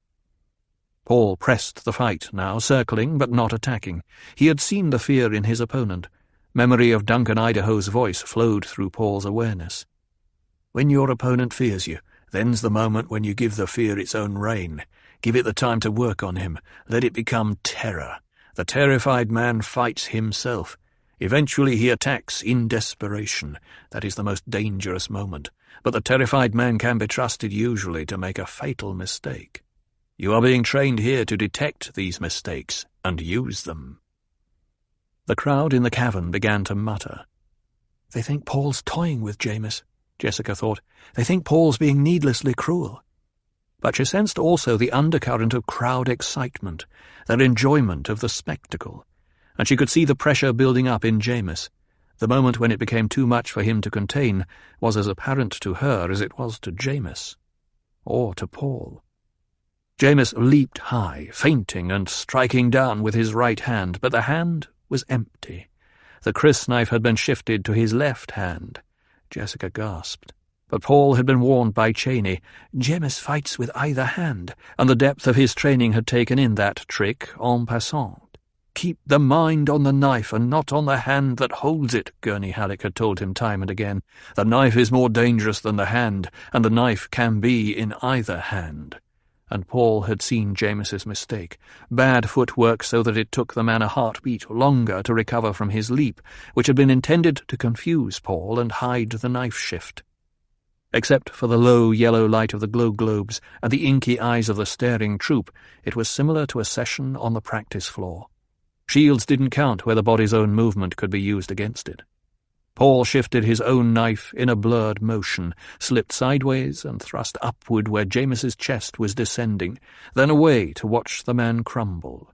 Paul pressed the fight now, circling but not attacking. He had seen the fear in his opponent. Memory of Duncan Idaho's voice flowed through Paul's awareness. When your opponent fears you, then's the moment when you give the fear its own rein. Give it the time to work on him. Let it become terror. The terrified man fights himself. Eventually he attacks in desperation. That is the most dangerous moment. But the terrified man can be trusted usually to make a fatal mistake. You are being trained here to detect these mistakes and use them. The crowd in the cavern began to mutter. They think Paul's toying with James, Jessica thought. They think Paul's being needlessly cruel. But she sensed also the undercurrent of crowd excitement, their enjoyment of the spectacle. And she could see the pressure building up in James. The moment when it became too much for him to contain was as apparent to her as it was to James, or to Paul. James leaped high, feinting and striking down with his right hand, but the hand was empty. The crysknife had been shifted to his left hand. Jessica gasped. But Paul had been warned by Cheney. James fights with either hand, and the depth of his training had taken in that trick en passant. Keep the mind on the knife and not on the hand that holds it, Gurney Halleck had told him time and again. The knife is more dangerous than the hand, and the knife can be in either hand. and Paul had seen James's mistake. Bad footwork so that it took the man a heartbeat longer to recover from his leap, which had been intended to confuse Paul and hide the knife shift. Except for the low yellow light of the glow globes and the inky eyes of the staring troop, it was similar to a session on the practice floor. Shields didn't count where the body's own movement could be used against it. Paul shifted his own knife in a blurred motion, slipped sideways and thrust upward where James's chest was descending, then away to watch the man crumble.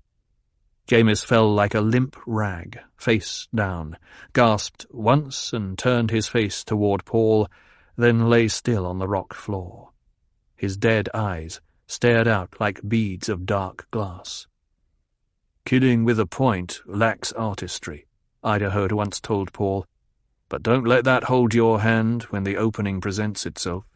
James fell like a limp rag, face down, gasped once and turned his face toward Paul, then lay still on the rock floor. His dead eyes stared out like beads of dark glass. "Killing with a point lacks artistry," Ida had once told Paul, "but don't let that hold your hand when the opening presents itself."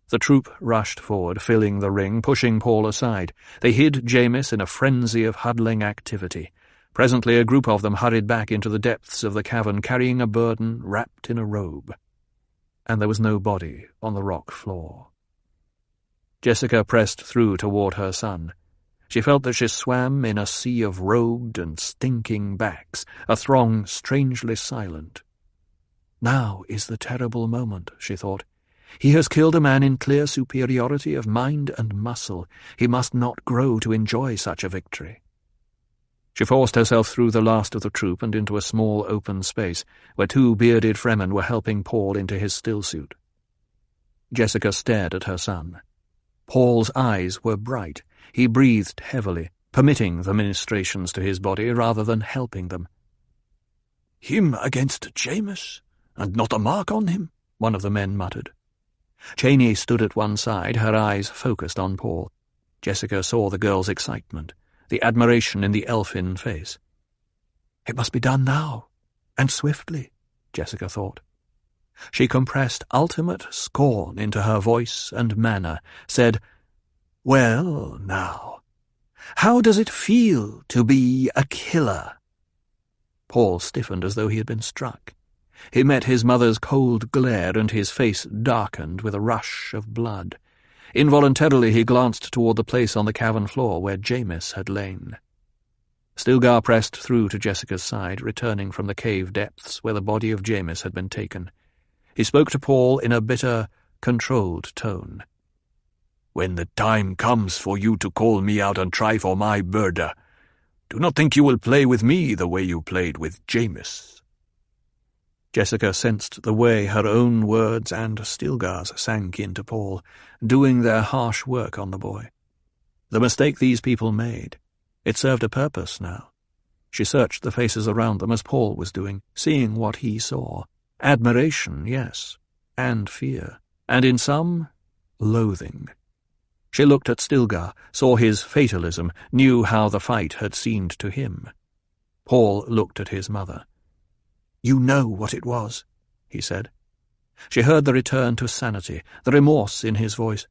The troop rushed forward, filling the ring, pushing Paul aside. They hid James in a frenzy of huddling activity. Presently a group of them hurried back into the depths of the cavern, carrying a burden wrapped in a robe. And there was no body on the rock floor. Jessica pressed through toward her son. She felt that she swam in a sea of robed and stinking backs, a throng strangely silent. Now is the terrible moment, she thought. He has killed a man in clear superiority of mind and muscle. He must not grow to enjoy such a victory. She forced herself through the last of the troop and into a small open space, where two bearded Fremen were helping Paul into his stillsuit. Jessica stared at her son. Paul's eyes were bright. He breathed heavily, permitting the ministrations to his body rather than helping them. "Him against James, and not a mark on him," one of the men muttered. Cheney stood at one side, her eyes focused on Paul. Jessica saw the girl's excitement, the admiration in the elfin face. It must be done now, and swiftly, Jessica thought. She compressed ultimate scorn into her voice and manner, said, "Well, now, how does it feel to be a killer?" Paul stiffened as though he had been struck. He met his mother's cold glare, and his face darkened with a rush of blood. Involuntarily he glanced toward the place on the cavern floor where James had lain. Stilgar pressed through to Jessica's side, returning from the cave depths where the body of James had been taken. He spoke to Paul in a bitter, controlled tone. "When the time comes for you to call me out and try for my murder, do not think you will play with me the way you played with James." Jessica sensed the way her own words and Stilgar's sank into Paul, doing their harsh work on the boy. The mistake these people made, it served a purpose now. She searched the faces around them as Paul was doing, seeing what he saw. Admiration, yes, and fear, and in some, loathing. She looked at Stilgar, saw his fatalism, knew how the fight had seemed to him. Paul looked at his mother. "You know what it was," he said. She heard the return to sanity, the remorse in his voice.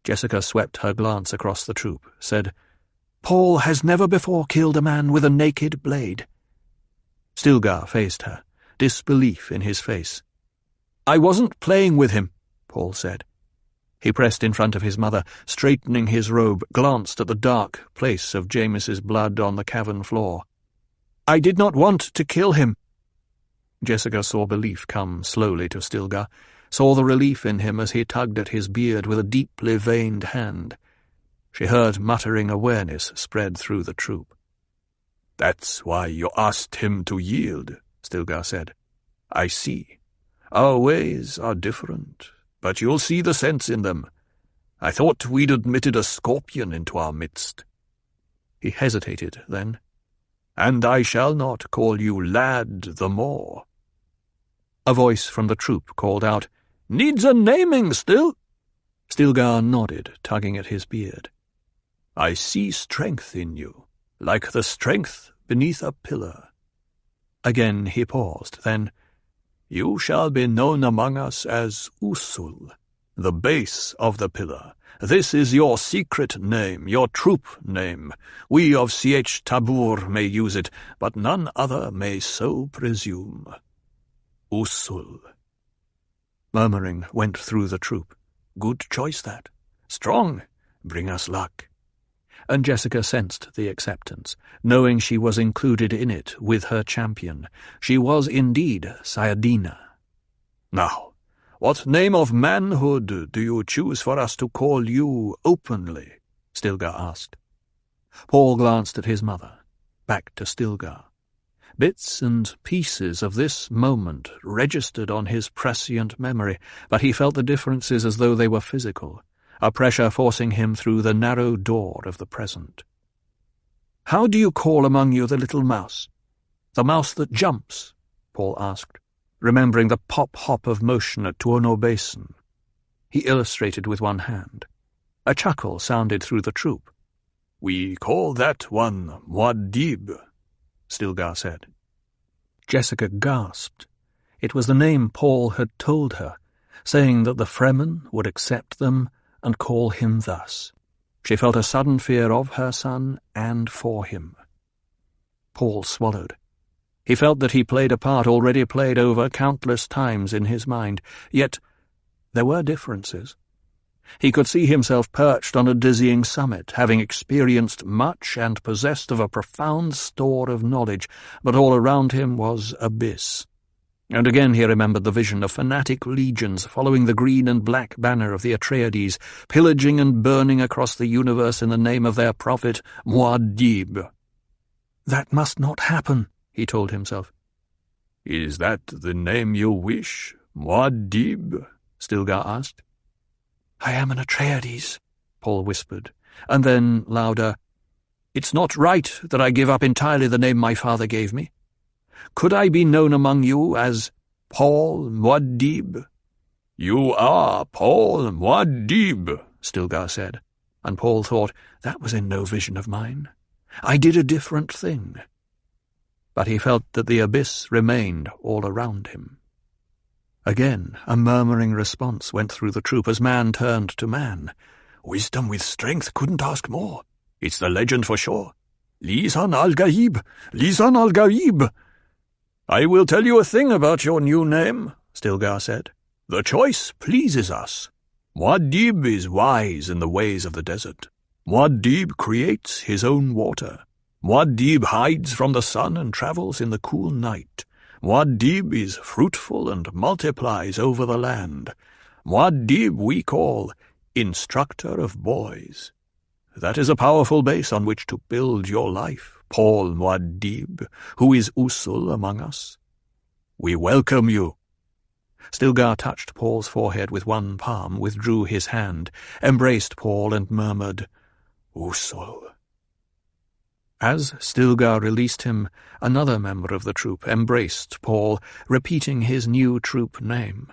Jessica swept her glance across the troop, said, "Paul has never before killed a man with a naked blade." Stilgar faced her, disbelief in his face. "I wasn't playing with him," Paul said. He pressed in front of his mother, straightening his robe, glanced at the dark place of James's blood on the cavern floor. "I did not want to kill him." Jessica saw belief come slowly to Stilgar, saw the relief in him as he tugged at his beard with a deeply veined hand. She heard muttering awareness spread through the troop. "That's why you asked him to yield," Stilgar said. "I see. Our ways are different, but you'll see the sense in them. I thought we'd admitted a scorpion into our midst." He hesitated then. "And I shall not call you lad the more." A voice from the troop called out, "Needs a naming still?" Stilgar nodded, tugging at his beard. "I see strength in you, like the strength beneath a pillar." Again he paused, then, "You shall be known among us as Usul, the base of the pillar. This is your secret name, your troop name. We of Ch Tabur may use it, but none other may so presume. Usul." Murmuring went through the troop. Good choice, that. Strong, bring us luck." And Jessica sensed the acceptance, knowing she was included in it with her champion. She was indeed Sayadina. "Now, what name of manhood do you choose for us to call you openly?" Stilgar asked. Paul glanced at his mother, back to Stilgar. Bits and pieces of this moment registered on his prescient memory, but he felt the differences as though they were physical, a pressure forcing him through the narrow door of the present. "How do you call among you the little mouse? The mouse that jumps?" Paul asked, remembering the pop-hop of motion at Tuono Basin. He illustrated with one hand. A chuckle sounded through the troop. "We call that one Muad'Dib," Stilgar said. Jessica gasped. It was the name Paul had told her, saying that the Fremen would accept them and call him thus. She felt a sudden fear of her son and for him. Paul swallowed. He felt that he played a part already played over countless times in his mind, yet there were differences. He could see himself perched on a dizzying summit, having experienced much and possessed of a profound store of knowledge, but all around him was abyss. And again he remembered the vision of fanatic legions following the green and black banner of the Atreides, pillaging and burning across the universe in the name of their prophet, Muad'Dib. "That must not happen," he told himself. "Is that the name you wish, Muad'Dib?" Stilgar asked. "I am an Atreides," Paul whispered, and then, louder, "It's not right that I give up entirely the name my father gave me. Could I be known among you as Paul Muad'Dib?" "You are Paul Muad'Dib," Stilgar said, and Paul thought, that was in no vision of mine. I did a different thing. But he felt that the abyss remained all around him. Again, a murmuring response went through the troop as man turned to man. "Wisdom with strength couldn't ask more. It's the legend for sure. Lisan al-Gaib! Lisan al-Gaib!" "I will tell you a thing about your new name," Stilgar said. "The choice pleases us. Muad'Dib is wise in the ways of the desert. Muad'Dib creates his own water. Muad'Dib hides from the sun and travels in the cool night. Muad'Dib is fruitful and multiplies over the land. Muad'Dib we call Instructor of Boys. That is a powerful base on which to build your life, Paul Muad'Dib, who is Usul among us. We welcome you." Stilgar touched Paul's forehead with one palm, withdrew his hand, embraced Paul and murmured, "Usul." As Stilgar released him, another member of the troop embraced Paul, repeating his new troop name.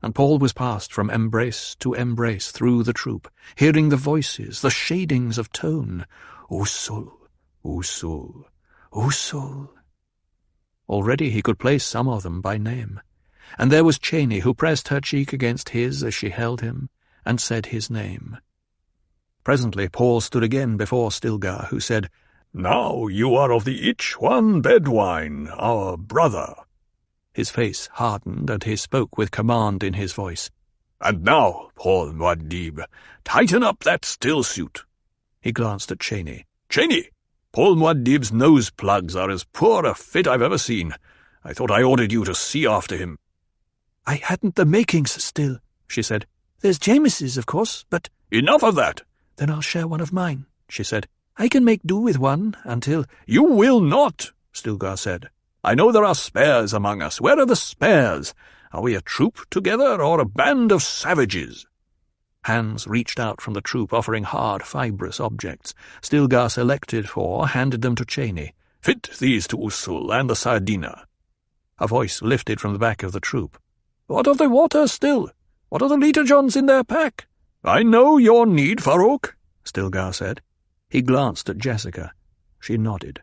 And Paul was passed from embrace to embrace through the troop, hearing the voices, the shadings of tone. Usul, Usul, Usul. Already he could place some of them by name. And there was Cheney, who pressed her cheek against his as she held him, and said his name. Presently Paul stood again before Stilgar, who said, "Now you are of the Ichwan Bedouin, our brother." His face hardened, and he spoke with command in his voice. "And now, Paul Muad'Dib, tighten up that still suit." He glanced at Cheney. "Cheney, Paul Muad'Dib's nose plugs are as poor a fit I've ever seen. I thought I ordered you to see after him." "I hadn't the makings still," she said. "There's James's, of course, but—" "Enough of that." "Then I'll share one of mine," she said. "I can make do with one until—" "You will not," Stilgar said. "I know there are spares among us. Where are the spares? Are we a troop together, or a band of savages?" Hands reached out from the troop, offering hard, fibrous objects. Stilgar selected 4, handed them to Cheney. "Fit these to Usul and the Sardina." A voice lifted from the back of the troop. "What of the water still? What of the Litajohns in their pack?" "I know your need, Farouk," Stilgar said. He glanced at Jessica. She nodded.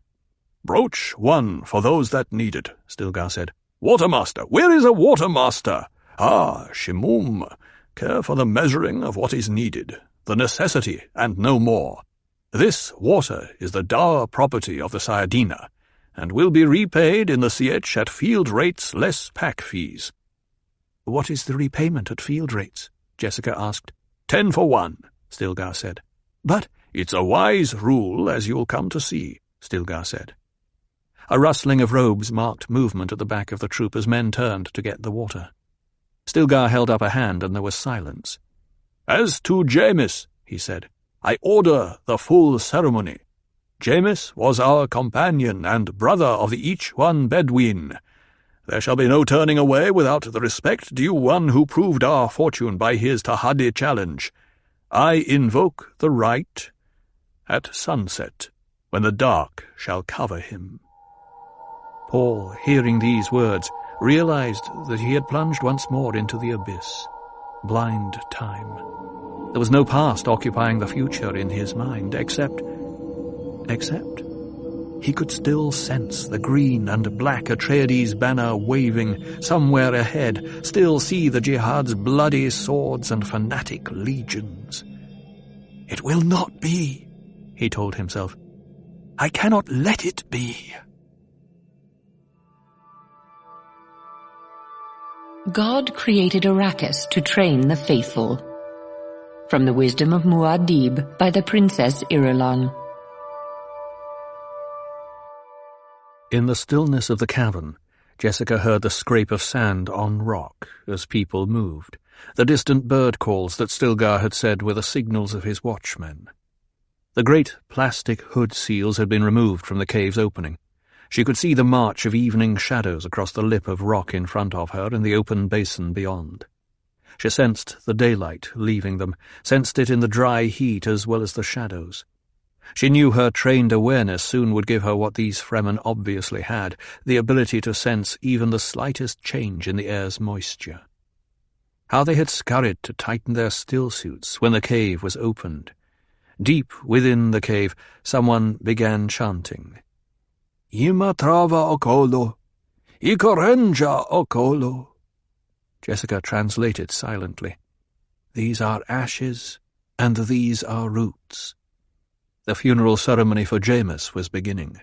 "Broach 1 for those that need it," Stilgar said. "Watermaster, where is a watermaster? Ah, Shimum, care for the measuring of what is needed, the necessity and no more. This water is the dower property of the Sayadina, and will be repaid in the Sietch at field rates less pack fees." "What is the repayment at field rates?" Jessica asked. 10 for 1, Stilgar said. But it's a wise rule, as you'll come to see, Stilgar said. A rustling of robes marked movement at the back of the troop as men turned to get the water. Stilgar held up a hand and there was silence. "As to Jamis," he said, "I order the full ceremony. Jamis was our companion and brother of the each one Bedouin. There shall be no turning away without the respect due one who proved our fortune by his Tahadi challenge. I invoke the right at sunset, when the dark shall cover him." Paul, hearing these words, realized that he had plunged once more into the abyss. Blind time. There was no past occupying the future in his mind, except he could still sense the green and black Atreides banner waving somewhere ahead, still see the jihad's bloody swords and fanatic legions. "It will not be," he told himself. "I cannot let it be." God created Arrakis to train the faithful. From the Wisdom of Muad'Dib by the Princess Irulan. In the stillness of the cavern, Jessica heard the scrape of sand on rock as people moved, the distant bird calls that Stilgar had said were the signals of his watchmen. The great plastic hood seals had been removed from the cave's opening. She could see the march of evening shadows across the lip of rock in front of her and the open basin beyond. She sensed the daylight leaving them, sensed it in the dry heat as well as the shadows. She knew her trained awareness soon would give her what these Fremen obviously had, the ability to sense even the slightest change in the air's moisture. How they had scurried to tighten their stillsuits when the cave was opened. Deep within the cave, someone began chanting. "Ima trava okolo, ikorenja okolo." Jessica translated silently. "These are ashes, and these are roots." The funeral ceremony for Jamis was beginning.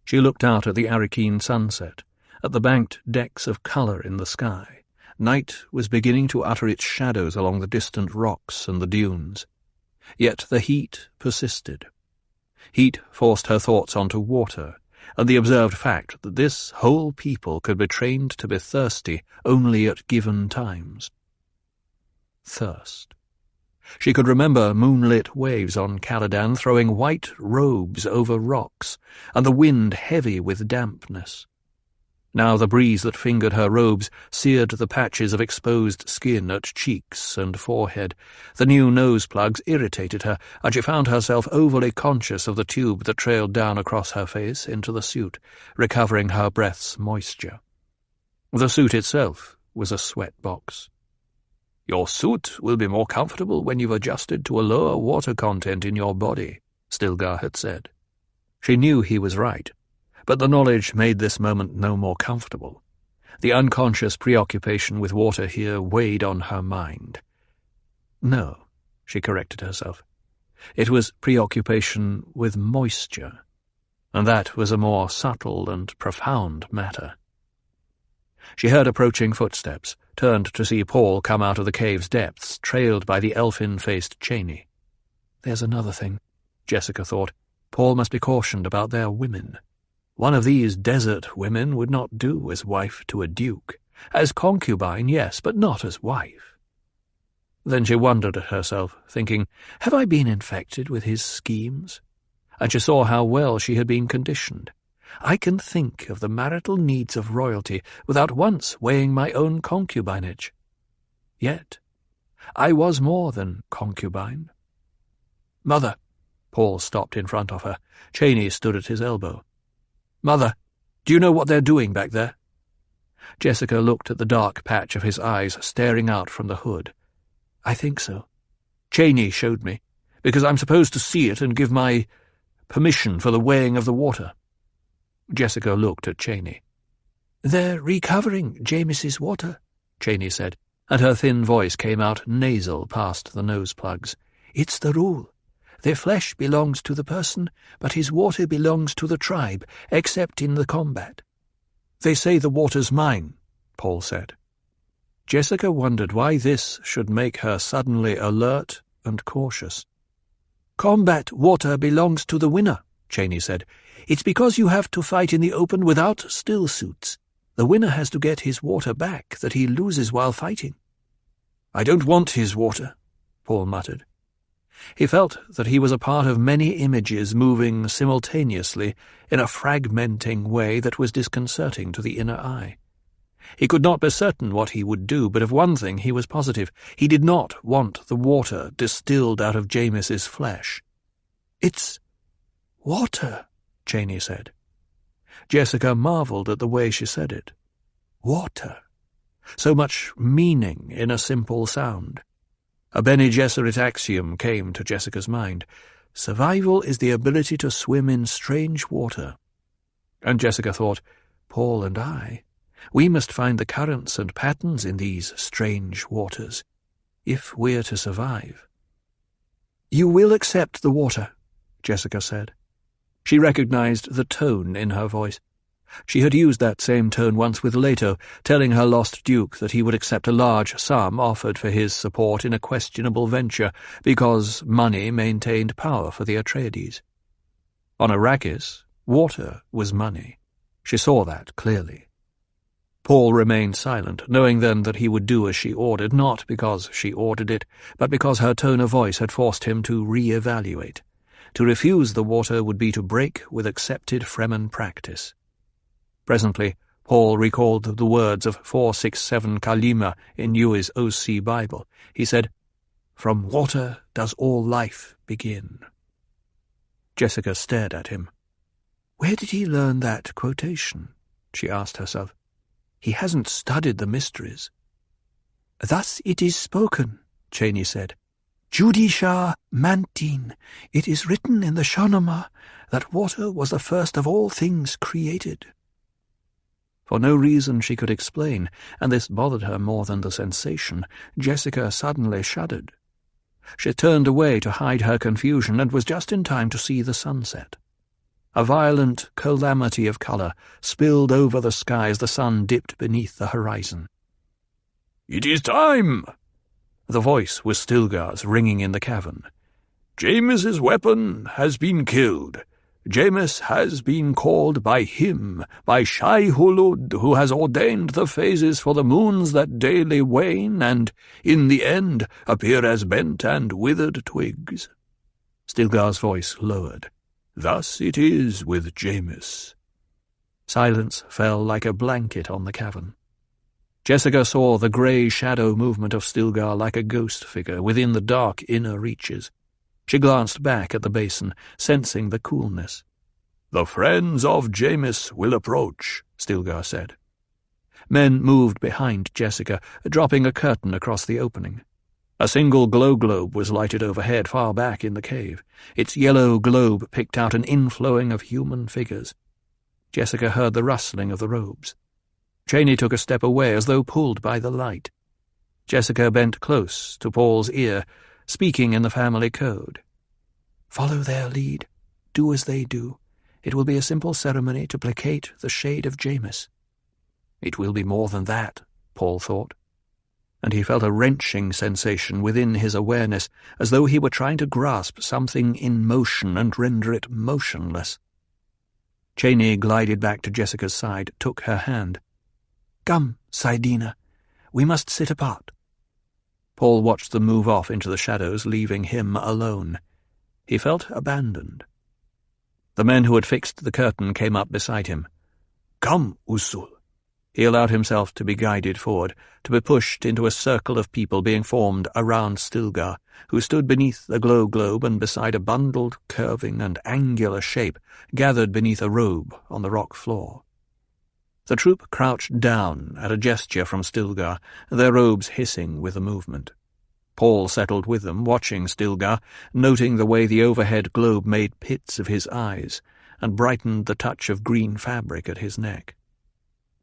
She looked out at the Arrakeen sunset, at the banked decks of colour in the sky. Night was beginning to utter its shadows along the distant rocks and the dunes. Yet the heat persisted. Heat forced her thoughts onto water, and the observed fact that this whole people could be trained to be thirsty only at given times. Thirst. She could remember moonlit waves on Caladan throwing white robes over rocks, and the wind heavy with dampness. Now the breeze that fingered her robes seared the patches of exposed skin at cheeks and forehead. The new nose plugs irritated her, and she found herself overly conscious of the tube that trailed down across her face into the suit, recovering her breath's moisture. The suit itself was a sweat box. "Your suit will be more comfortable when you've adjusted to a lower water content in your body," Stilgar had said. She knew he was right, but the knowledge made this moment no more comfortable. The unconscious preoccupation with water here weighed on her mind. No, she corrected herself. It was preoccupation with moisture, and that was a more subtle and profound matter. She heard approaching footsteps, turned to see Paul come out of the cave's depths, trailed by the elfin-faced Cheney. There's another thing, Jessica thought. Paul must be cautioned about their women. One of these desert women would not do as wife to a duke. As concubine, yes, but not as wife. Then she wondered at herself, thinking, have I been infected with his schemes? And she saw how well she had been conditioned. I can think of the marital needs of royalty without once weighing my own concubinage. Yet, I was more than concubine. Mother! Paul stopped in front of her. Cheney stood at his elbow. Mother, do you know what they're doing back there? Jessica looked at the dark patch of his eyes staring out from the hood. I think so. Cheney showed me, because I'm supposed to see it and give my permission for the weighing of the water. Jessica looked at Cheney. They're recovering Jamis's water, Cheney said, and her thin voice came out nasal past the nose plugs. It's the rule. Their flesh belongs to the person, but his water belongs to the tribe, except in the combat. They say the water's mine, Paul said. Jessica wondered why this should make her suddenly alert and cautious. "Combat water belongs to the winner," Cheney said. "It's because you have to fight in the open without still suits. The winner has to get his water back that he loses while fighting." "I don't want his water," Paul muttered. He felt that he was a part of many images moving simultaneously in a fragmenting way that was disconcerting to the inner eye. He could not be certain what he would do, but of one thing he was positive. He did not want the water distilled out of James's flesh. "It's water," Cheney said. Jessica marveled at the way she said it. Water. So much meaning in a simple sound. A Bene Gesserit axiom came to Jessica's mind. Survival is the ability to swim in strange water. And Jessica thought, Paul and we must find the currents and patterns in these strange waters, if we're to survive. "You will accept the water," Jessica said. She recognized the tone in her voice. She had used that same tone once with Leto, telling her lost duke that he would accept a large sum offered for his support in a questionable venture, because money maintained power for the Atreides. On Arrakis, water was money. She saw that clearly. Paul remained silent, knowing then that he would do as she ordered, not because she ordered it, but because her tone of voice had forced him to re-evaluate. To refuse the water would be to break with accepted Fremen practice. Presently, Paul recalled the words of 467 Kalima in Yui's O.C. Bible. He said, "From water does all life begin." Jessica stared at him. Where did he learn that quotation? She asked herself. He hasn't studied the mysteries. "Thus it is spoken," Cheney said. "Judicia Mantin. It is written in the Shahnameh that water was the first of all things created." For no reason she could explain, and this bothered her more than the sensation, Jessica suddenly shuddered. She turned away to hide her confusion and was just in time to see the sunset. A violent calamity of colour spilled over the sky as the sun dipped beneath the horizon. "It is time!" The voice was Stilgar's, ringing in the cavern. "James's weapon has been killed. James has been called by him, by Shai Hulud, who has ordained the phases for the moons that daily wane and, in the end, appear as bent and withered twigs." Stilgar's voice lowered. "Thus it is with James." Silence fell like a blanket on the cavern. Jessica saw the grey shadow movement of Stilgar like a ghost figure within the dark inner reaches. She glanced back at the basin, sensing the coolness. "The friends of James will approach," Stilgar said. Men moved behind Jessica, dropping a curtain across the opening. A single glow globe was lighted overhead far back in the cave. Its yellow globe picked out an inflowing of human figures. Jessica heard the rustling of the robes. Cheney took a step away as though pulled by the light. Jessica bent close to Paul's ear, speaking in the family code. "Follow their lead. Do as they do. It will be a simple ceremony to placate the shade of Jamis." It will be more than that, Paul thought. And he felt a wrenching sensation within his awareness, as though he were trying to grasp something in motion and render it motionless. Cheney glided back to Jessica's side, took her hand. "Come, Saidina. We must sit apart." Paul watched them move off into the shadows, leaving him alone. He felt abandoned. The men who had fixed the curtain came up beside him. "Come, Usul." He allowed himself to be guided forward, to be pushed into a circle of people being formed around Stilgar, who stood beneath the glow globe and beside a bundled, curving and angular shape gathered beneath a robe on the rock floor. The troop crouched down at a gesture from Stilgar, their robes hissing with the movement. Paul settled with them, watching Stilgar, noting the way the overhead globe made pits of his eyes and brightened the touch of green fabric at his neck.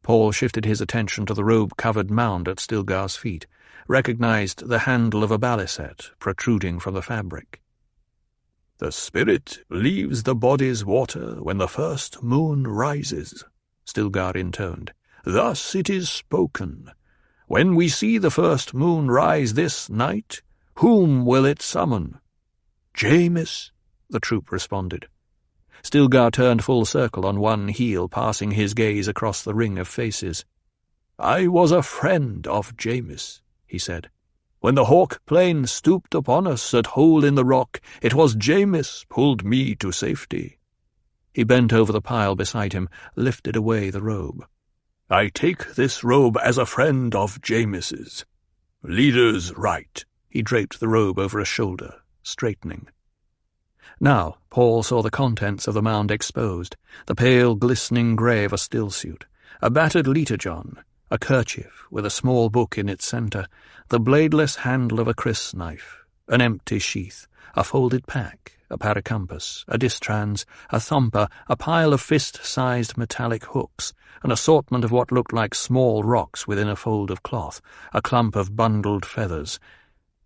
Paul shifted his attention to the robe-covered mound at Stilgar's feet, recognized the handle of a balisette protruding from the fabric. "The spirit leaves the body's water when the first moon rises," Stilgar intoned. "Thus it is spoken. When we see the first moon rise this night, whom will it summon? "Jamis," the troop responded. Stilgar turned full circle on one heel, passing his gaze across the ring of faces. "I was a friend of Jamis," he said. "When the hawk plane stooped upon us at Hole in the Rock, it was Jamis pulled me to safety." He bent over the pile beside him, lifted away the robe. "I take this robe as a friend of Jamis's. Leader's right." He draped the robe over a shoulder, straightening. Now Paul saw the contents of the mound exposed, the pale, glistening grey of a stillsuit, a battered leiter-john, a kerchief with a small book in its centre, the bladeless handle of a crysknife, an empty sheath, a folded pack, a paracampus, a distrans, a thumper, a pile of fist-sized metallic hooks, an assortment of what looked like small rocks within a fold of cloth, a clump of bundled feathers,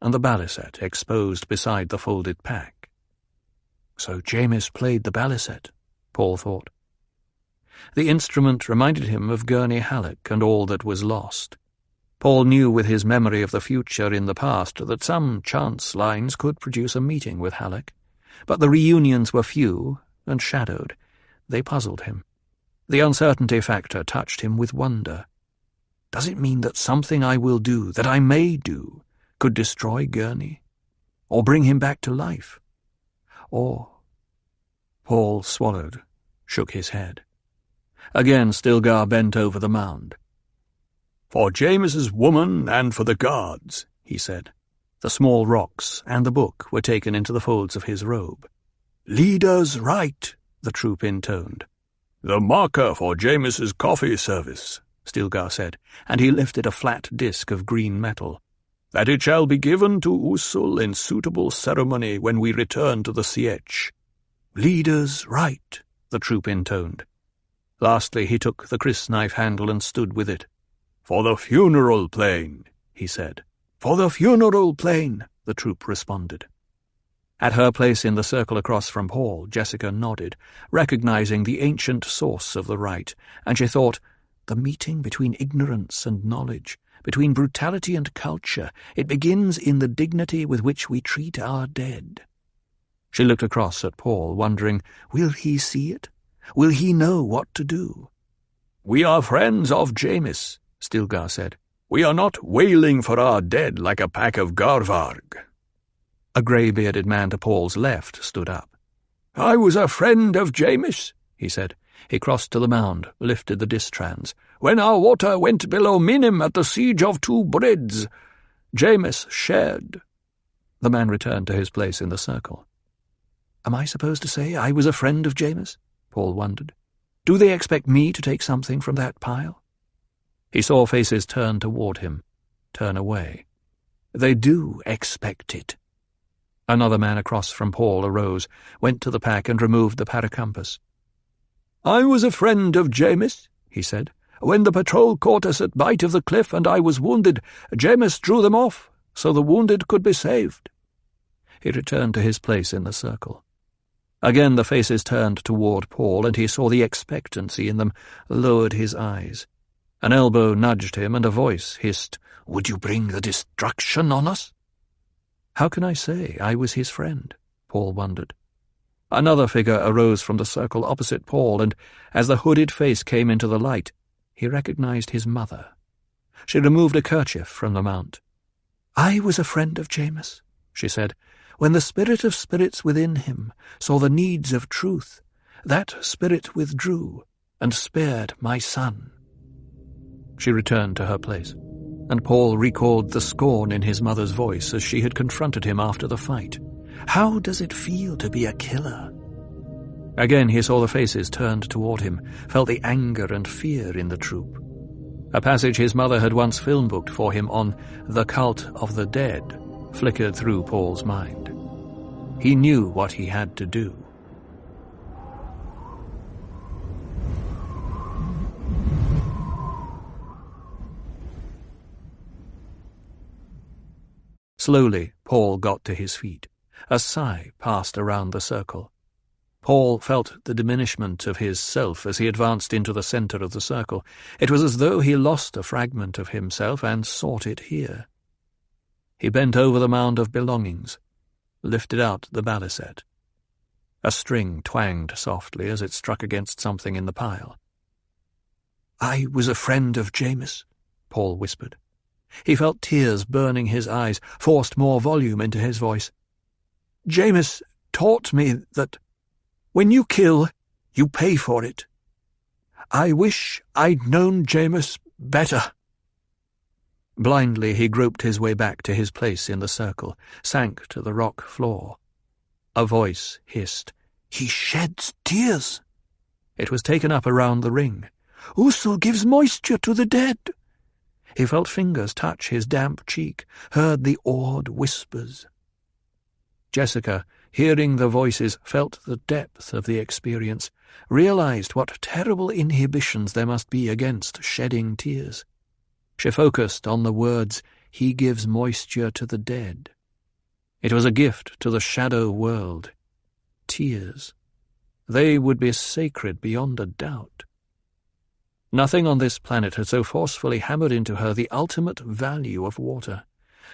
and the balisette exposed beside the folded pack. So Jamis played the balisette, Paul thought. The instrument reminded him of Gurney Halleck and all that was lost. Paul knew with his memory of the future in the past that some chance lines could produce a meeting with Halleck, but the reunions were few and shadowed. They puzzled him. The uncertainty factor touched him with wonder. Does it mean that something I will do, that I may do, could destroy Gurney? Or bring him back to life? Or... Paul swallowed, shook his head. Again Stilgar bent over the mound. "For Jamis's woman and for the guards," he said. The small rocks and the book were taken into the folds of his robe. "Leader's right," the troop intoned. "The marker for Jamis's coffee service," Stilgar said, and he lifted a flat disk of green metal. "That it shall be given to Usul in suitable ceremony when we return to the Sietch." "Leader's right," the troop intoned. Lastly he took the crysknife handle and stood with it. "For the funeral plane," he said. "For the funeral plane," the troop responded. At her place in the circle across from Paul, Jessica nodded, recognizing the ancient source of the rite, and she thought, the meeting between ignorance and knowledge, between brutality and culture, it begins in the dignity with which we treat our dead. She looked across at Paul, wondering, will he see it? Will he know what to do? "We are friends of Jamis," Stilgar said. "We are not wailing for our dead like a pack of Garvarg." A grey-bearded man to Paul's left stood up. "I was a friend of Jamis," he said. He crossed to the mound, lifted the distrans. "When our water went below Minim at the siege of Two Breads, Jamis shared." The man returned to his place in the circle. Am I supposed to say I was a friend of Jamis? Paul wondered. Do they expect me to take something from that pile? He saw faces turn toward him, turn away. They do expect it. Another man across from Paul arose, went to the pack and removed the paracampus. "I was a friend of Jamis," he said. "When the patrol caught us at Bight of the Cliff and I was wounded, Jamis drew them off, so the wounded could be saved." He returned to his place in the circle. Again the faces turned toward Paul, and he saw the expectancy in them, lowered his eyes. An elbow nudged him, and a voice hissed, "Would you bring the destruction on us?" How can I say I was his friend? Paul wondered. Another figure arose from the circle opposite Paul, and as the hooded face came into the light, he recognized his mother. She removed a kerchief from the mount. "I was a friend of Jamis," she said. "When the spirit of spirits within him saw the needs of truth, that spirit withdrew and spared my son." She returned to her place, and Paul recalled the scorn in his mother's voice as she had confronted him after the fight. How does it feel to be a killer? Again he saw the faces turned toward him, felt the anger and fear in the troop. A passage his mother had once film-booked for him on The Cult of the Dead flickered through Paul's mind. He knew what he had to do. Slowly, Paul got to his feet. A sigh passed around the circle. Paul felt the diminishment of his self as he advanced into the center of the circle. It was as though he lost a fragment of himself and sought it here. He bent over the mound of belongings. lifted out the balisette. A string twanged softly as it struck against something in the pile. "I was a friend of Jamis," Paul whispered. He felt tears burning his eyes, forced more volume into his voice. "Jamis taught me that when you kill, you pay for it. I wish I'd known Jamis better." Blindly he groped his way back to his place in the circle, sank to the rock floor. A voice hissed, "He sheds tears." It was taken up around the ring. "Usul gives moisture to the dead." He felt fingers touch his damp cheek, heard the awed whispers. Jessica, hearing the voices, felt the depth of the experience, realized what terrible inhibitions there must be against shedding tears. She focused on the words, "He gives moisture to the dead." It was a gift to the shadow world. Tears. They would be sacred beyond a doubt. Nothing on this planet had so forcefully hammered into her the ultimate value of water.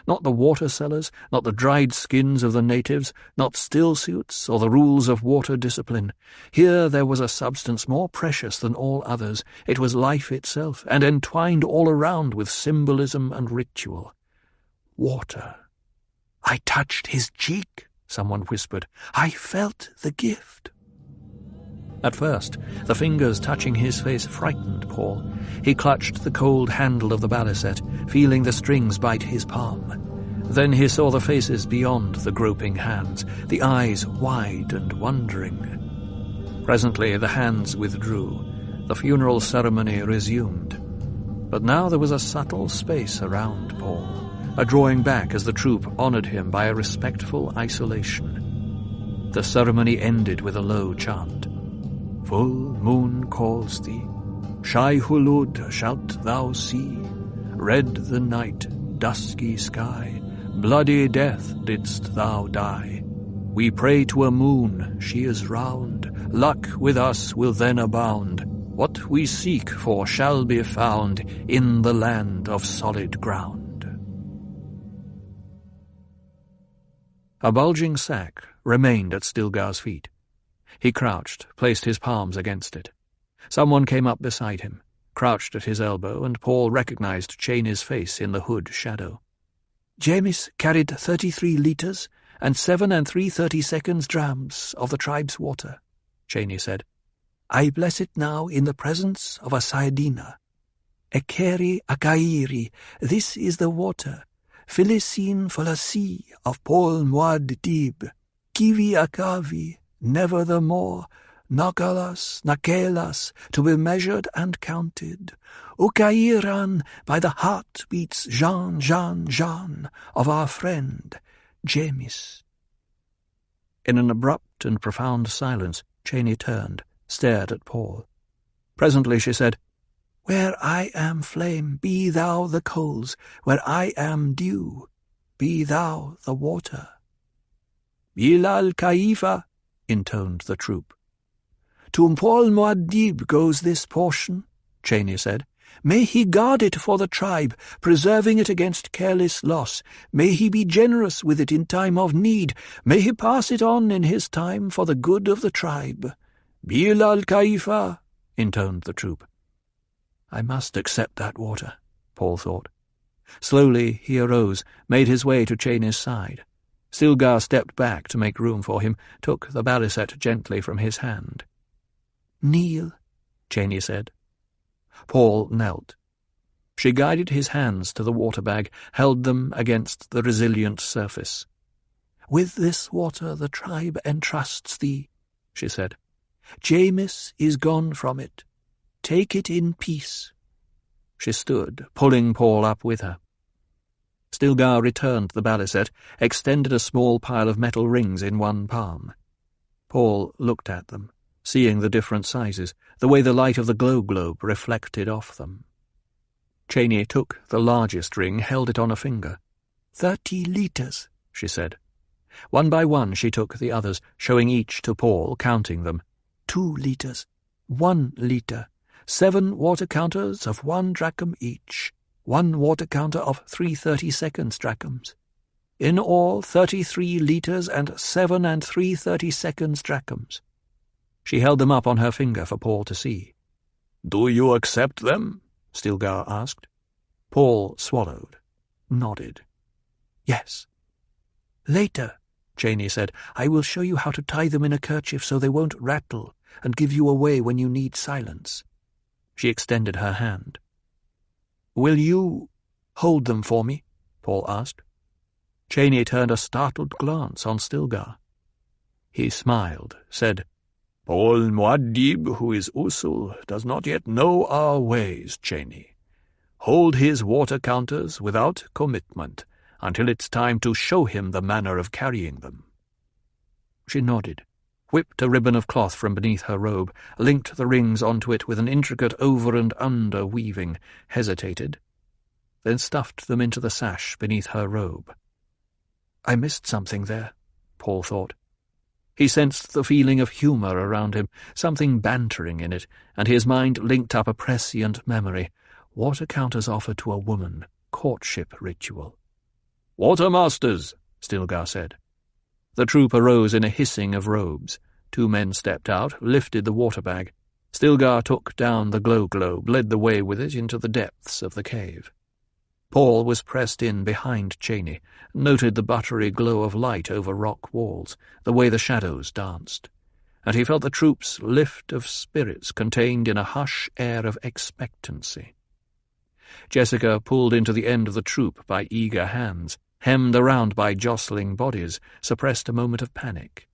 Not the water cellars, not the dried skins of the natives, not still suits or the rules of water discipline. Here there was a substance more precious than all others. It was life itself, and entwined all around with symbolism and ritual. Water. "I touched his cheek," someone whispered. "I felt the gift." At first, the fingers touching his face frightened Paul. He clutched the cold handle of the balisette, feeling the strings bite his palm. Then he saw the faces beyond the groping hands, the eyes wide and wondering. Presently the hands withdrew. The funeral ceremony resumed. But now there was a subtle space around Paul, a drawing back as the troop honored him by a respectful isolation. The ceremony ended with a low chant. "Full moon calls thee, Shai-Hulud shalt thou see, red the night, dusky sky, bloody death didst thou die. We pray to a moon, she is round, luck with us will then abound. What we seek for shall be found in the land of solid ground." A bulging sack remained at Stilgar's feet. He crouched, placed his palms against it. Someone came up beside him, crouched at his elbow, and Paul recognized Cheney's face in the hood shadow. "Jamis carried 33 litres and 7 3/32 drams of the tribe's water," Cheney said. "I bless it now in the presence of a Saedina. Ekeri Akairi, this is the water. Philisin Falasi of Paul Muad'Dib. Kivi Akavi, never the more, Nagalas, Nakelas, to be measured and counted. Ukairan, by the heartbeats Jean, Jean, Jean, of our friend, Jamis." In an abrupt and profound silence, Cheney turned, stared at Paul. Presently she said, "Where I am flame, be thou the coals. Where I am dew, be thou the water." "Bilal Kaifa," intoned the troop. "To Paul Muad'Dib goes this portion," Cheney said. "May he guard it for the tribe, preserving it against careless loss. May he be generous with it in time of need. May he pass it on in his time for the good of the tribe." "Bilal Kaifa," intoned the troop. "I must accept that water," Paul thought. Slowly he arose, made his way to Cheney's side. Stilgar stepped back to make room for him, took the balisette gently from his hand. "Kneel," Cheney said. Paul knelt. She guided his hands to the water bag, held them against the resilient surface. "With this water the tribe entrusts thee," she said. "Jamis is gone from it. Take it in peace." She stood, pulling Paul up with her. Stilgar returned the balisette, extended a small pile of metal rings in one palm. Paul looked at them, seeing the different sizes, the way the light of the glow-globe reflected off them. Cheney took the largest ring, held it on a finger. 30 litres, she said. One by one she took the others, showing each to Paul, counting them. 2 litres, 1 litre, 7 water counters of 1 drachm each, 1 water counter of 3/32 drachms. In all, 33 litres and 7 3/32 drachms. She held them up on her finger for Paul to see. "Do you accept them?" Stilgar asked. Paul swallowed, nodded. "Yes." "Later," Janey said, "I will show you how to tie them in a kerchief so they won't rattle and give you away when you need silence." She extended her hand. "Will you hold them for me?" Paul asked. Janey turned a startled glance on Stilgar. He smiled, said, "Paul Muad'Dib, who is Usul, does not yet know our ways, Janey. Hold his water counters without commitment until it's time to show him the manner of carrying them." She nodded, whipped a ribbon of cloth from beneath her robe, linked the rings onto it with an intricate over and under weaving, hesitated, then stuffed them into the sash beneath her robe. I missed something there, Paul thought. He sensed the feeling of humour around him, something bantering in it, and his mind linked up a prescient memory. Water counters offered to a woman, courtship ritual. "Watermasters," Stilgar said. The troop arose in a hissing of robes. 2 men stepped out, lifted the water bag. Stilgar took down the glow globe, led the way with it into the depths of the cave. Paul was pressed in behind Janey, noted the buttery glow of light over rock walls, the way the shadows danced, and he felt the troop's lift of spirits contained in a hush air of expectancy. Jessica pulled into the end of the troop by eager hands, hemmed around by jostling bodies, suppressed a moment of panic.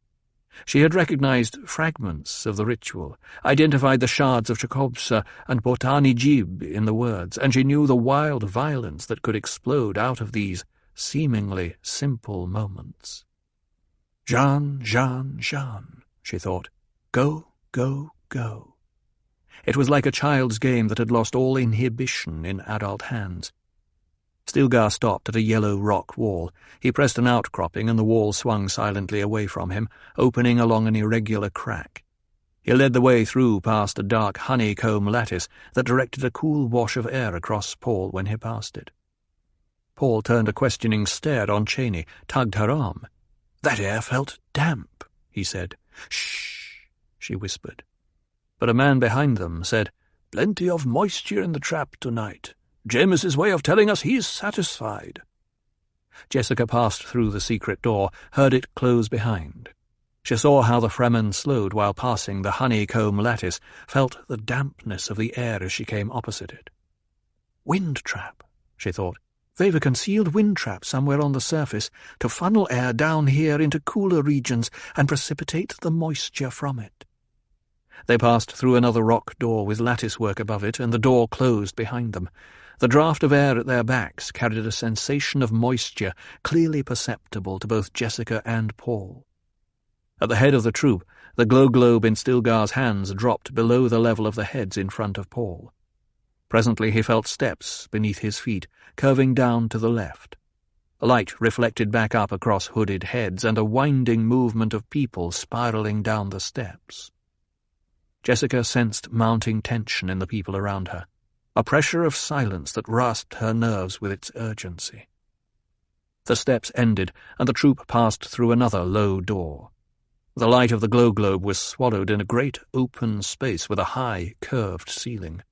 She had recognized fragments of the ritual, identified the shards of Chakobsa and Botani Jib in the words, and she knew the wild violence that could explode out of these seemingly simple moments. Jean, Jean, Jean, she thought. Go, go, go. It was like a child's game that had lost all inhibition in adult hands. Stilgar stopped at a yellow rock wall. He pressed an outcropping, and the wall swung silently away from him, opening along an irregular crack. He led the way through past a dark honeycomb lattice that directed a cool wash of air across Paul when he passed it. Paul turned a questioning stare on Janey, tugged her arm. "That air felt damp," he said. "Shh," she whispered. But a man behind them said, "Plenty of moisture in the trap tonight. James's way of telling us he's satisfied." Jessica passed through the secret door, heard it close behind. She saw how the Fremen slowed while passing the honeycomb lattice, felt the dampness of the air as she came opposite it. Wind trap, she thought. They've a concealed wind trap somewhere on the surface to funnel air down here into cooler regions and precipitate the moisture from it. They passed through another rock door with lattice work above it, and the door closed behind them. The draught of air at their backs carried a sensation of moisture clearly perceptible to both Jessica and Paul. At the head of the troop, the glow globe in Stilgar's hands dropped below the level of the heads in front of Paul. Presently he felt steps beneath his feet, curving down to the left. Light reflected back up across hooded heads, and a winding movement of people spiralling down the steps. Jessica sensed mounting tension in the people around her, a pressure of silence that rasped her nerves with its urgency. The steps ended, and the troop passed through another low door. The light of the glow globe was swallowed in a great open space with a high, curved ceiling.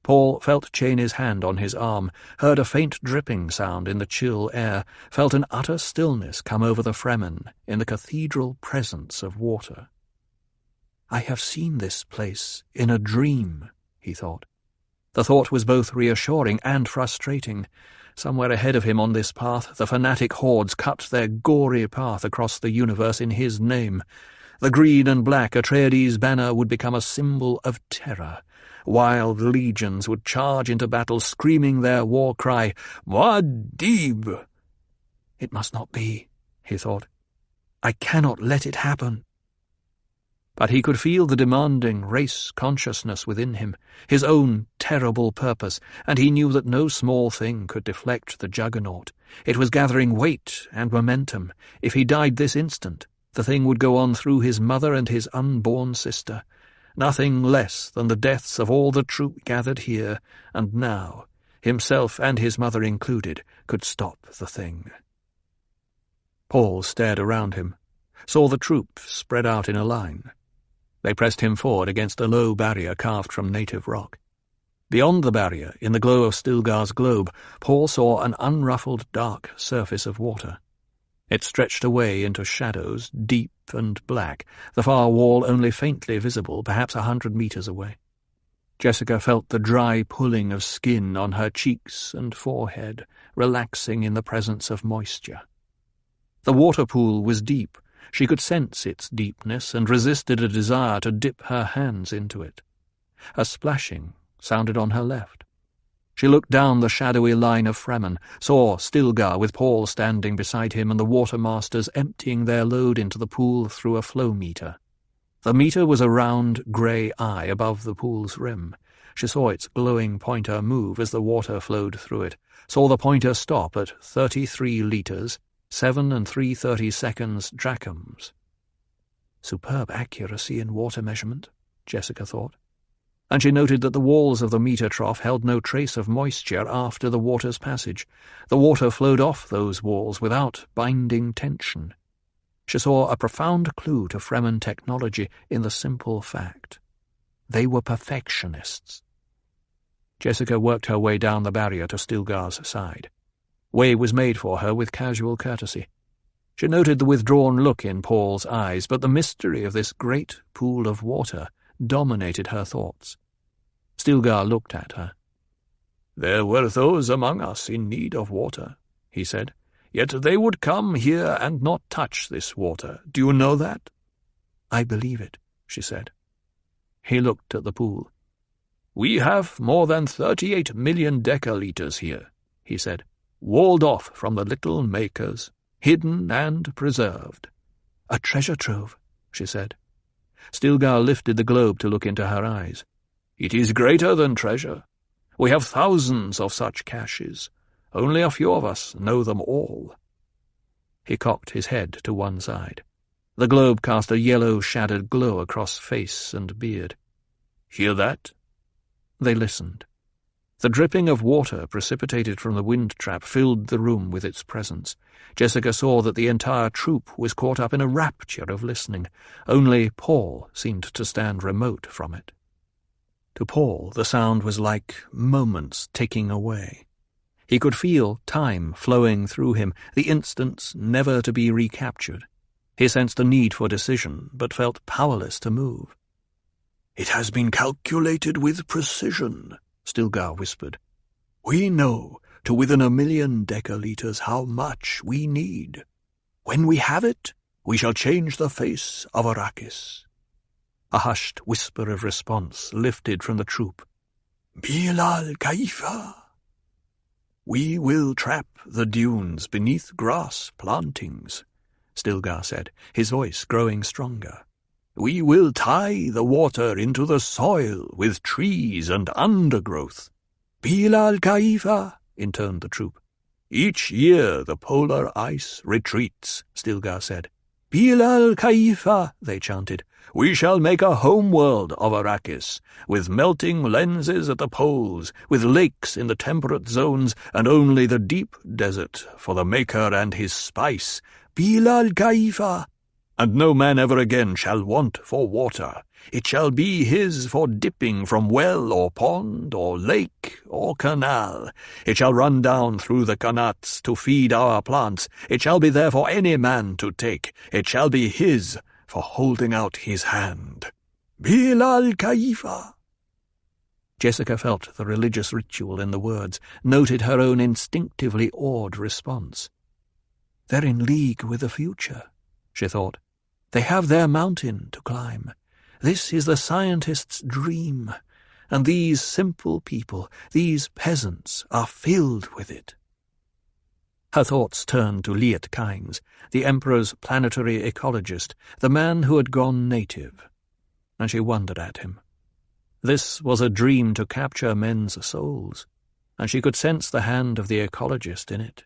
Paul felt Janey's hand on his arm, heard a faint dripping sound in the chill air, felt an utter stillness come over the Fremen in the cathedral presence of water. I have seen this place in a dream, he thought. The thought was both reassuring and frustrating. Somewhere ahead of him on this path, the fanatic hordes cut their gory path across the universe in his name. The green and black Atreides banner would become a symbol of terror. Wild legions would charge into battle, screaming their war cry, Muad'Dib! It must not be, he thought. I cannot let it happen. But he could feel the demanding race consciousness within him, his own terrible purpose, and he knew that no small thing could deflect the juggernaut. It was gathering weight and momentum. If he died this instant, the thing would go on through his mother and his unborn sister. Nothing less than the deaths of all the troop gathered here, and now, himself and his mother included, could stop the thing. Paul stared around him, saw the troop spread out in a line. They pressed him forward against a low barrier carved from native rock. Beyond the barrier, in the glow of Stilgar's globe, Paul saw an unruffled dark surface of water. It stretched away into shadows, deep and black, the far wall only faintly visible, perhaps 100 meters away. Jessica felt the dry pulling of skin on her cheeks and forehead, relaxing in the presence of moisture. The water pool was deep. She could sense its deepness and resisted a desire to dip her hands into it. A splashing sounded on her left. She looked down the shadowy line of Fremen, saw Stilgar with Paul standing beside him and the watermasters emptying their load into the pool through a flow meter. The meter was a round grey eye above the pool's rim. She saw its glowing pointer move as the water flowed through it, saw the pointer stop at 33 litres, 7 3/30 drachms. Superb accuracy in water measurement, Jessica thought. And she noted that the walls of the meter trough held no trace of moisture after the water's passage. The water flowed off those walls without binding tension. She saw a profound clue to Fremen technology in the simple fact. They were perfectionists. Jessica worked her way down the barrier to Stilgar's side. Way was made for her with casual courtesy. She noted the withdrawn look in Paul's eyes, but the mystery of this great pool of water dominated her thoughts. Stilgar looked at her. "There were those among us in need of water," he said. "Yet they would come here and not touch this water. Do you know that?" "I believe it," she said. He looked at the pool. "We have more than 38 million decaliters here," he said, "walled off from the little makers, hidden and preserved." "A treasure trove," she said. Stilgar lifted the globe to look into her eyes. "It is greater than treasure. We have thousands of such caches. Only a few of us know them all." He cocked his head to one side. The globe cast a yellow-shadowed glow across face and beard. "Hear that?" They listened. The dripping of water precipitated from the wind trap filled the room with its presence. Jessica saw that the entire troop was caught up in a rapture of listening. Only Paul seemed to stand remote from it. To Paul, the sound was like moments ticking away. He could feel time flowing through him, the instants never to be recaptured. He sensed a need for decision, but felt powerless to move. "It has been calculated with precision," Stilgar whispered. "We know to within 1,000,000 decaliters how much we need. When we have it, we shall change the face of Arrakis." A hushed whisper of response lifted from the troop. "Bilal Kaifa." "We will trap the dunes beneath grass plantings," Stilgar said, his voice growing stronger. "We will tie the water into the soil with trees and undergrowth." "Bilal Kaifa," intoned the troop. "Each year the polar ice retreats," Stilgar said. "Bilal Kaifa," they chanted. "We shall make a homeworld of Arrakis, with melting lenses at the poles, with lakes in the temperate zones, and only the deep desert for the maker and his spice. Bilal Kaifa. And no man ever again shall want for water. It shall be his for dipping from well or pond or lake or canal. It shall run down through the qanats to feed our plants. It shall be there for any man to take. It shall be his for holding out his hand. Bilal Kaifa." Jessica felt the religious ritual in the words, noted her own instinctively awed response. "They're in league with the future," she thought. "They have their mountain to climb. This is the scientist's dream, and these simple people, these peasants, are filled with it." Her thoughts turned to Liet Kynes, the Emperor's planetary ecologist, the man who had gone native, and she wondered at him. This was a dream to capture men's souls, and she could sense the hand of the ecologist in it.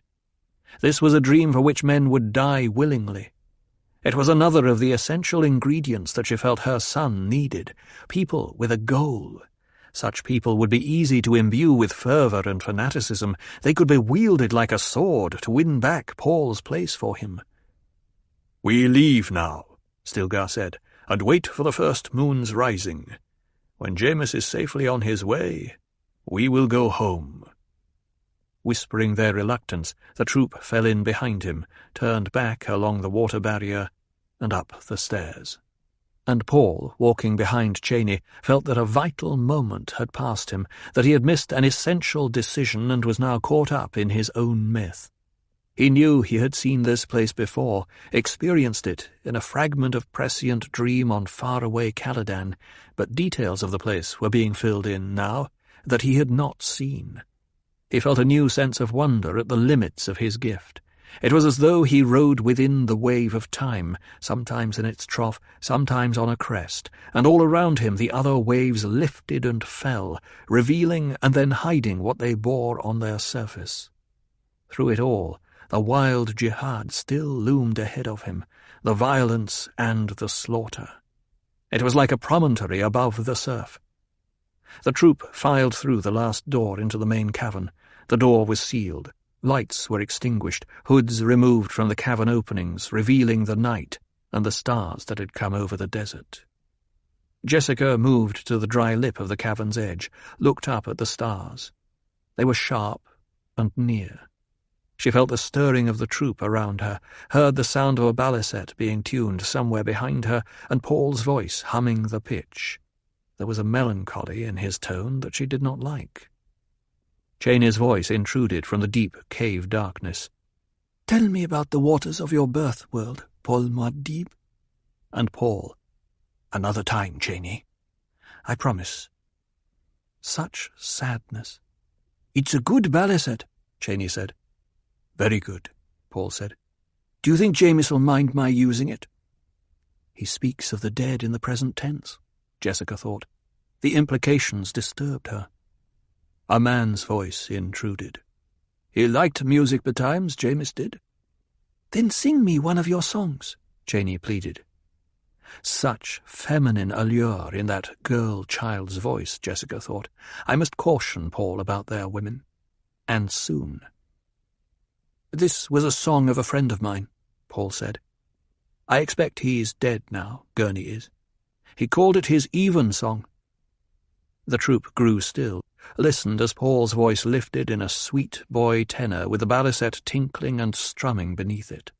This was a dream for which men would die willingly. It was another of the essential ingredients that she felt her son needed, people with a goal. Such people would be easy to imbue with fervour and fanaticism. They could be wielded like a sword to win back Paul's place for him. "We leave now," Stilgar said, "and wait for the first moon's rising. When Jameis is safely on his way, we will go home." Whispering their reluctance, the troop fell in behind him, turned back along the water barrier, and up the stairs. And Paul, walking behind Cheney, felt that a vital moment had passed him, that he had missed an essential decision and was now caught up in his own myth. He knew he had seen this place before, experienced it in a fragment of prescient dream on faraway Caladan, but details of the place were being filled in now that he had not seen. He felt a new sense of wonder at the limits of his gift. It was as though he rode within the wave of time, sometimes in its trough, sometimes on a crest, and all around him the other waves lifted and fell, revealing and then hiding what they bore on their surface. Through it all, the wild jihad still loomed ahead of him, the violence and the slaughter. It was like a promontory above the surf. The troop filed through the last door into the main cavern. The door was sealed. Lights were extinguished, hoods removed from the cavern openings, revealing the night and the stars that had come over the desert. Jessica moved to the dry lip of the cavern's edge, looked up at the stars. They were sharp and near. She felt the stirring of the troop around her, heard the sound of a baliset being tuned somewhere behind her, and Paul's voice humming the pitch. There was a melancholy in his tone that she did not like. Cheney's voice intruded from the deep cave darkness. "Tell me about the waters of your birth world, Paul Muad'Dib." And Paul, "Another time, Cheney. I promise." Such sadness. "It's a good baliset," Cheney said. "Very good," Paul said. "Do you think Jameis will mind my using it?" He speaks of the dead in the present tense, Jessica thought. The implications disturbed her. A man's voice intruded. "He liked music betimes, Jameis did." "Then sing me one of your songs," Cheney pleaded. Such feminine allure in that girl-child's voice, Jessica thought. I must caution Paul about their women. And soon. "This was a song of a friend of mine," Paul said. "I expect he's dead now, Gurney is. He called it his even song." The troop grew still, listened as Paul's voice lifted in a sweet boy tenor with the baliset tinkling and strumming beneath it.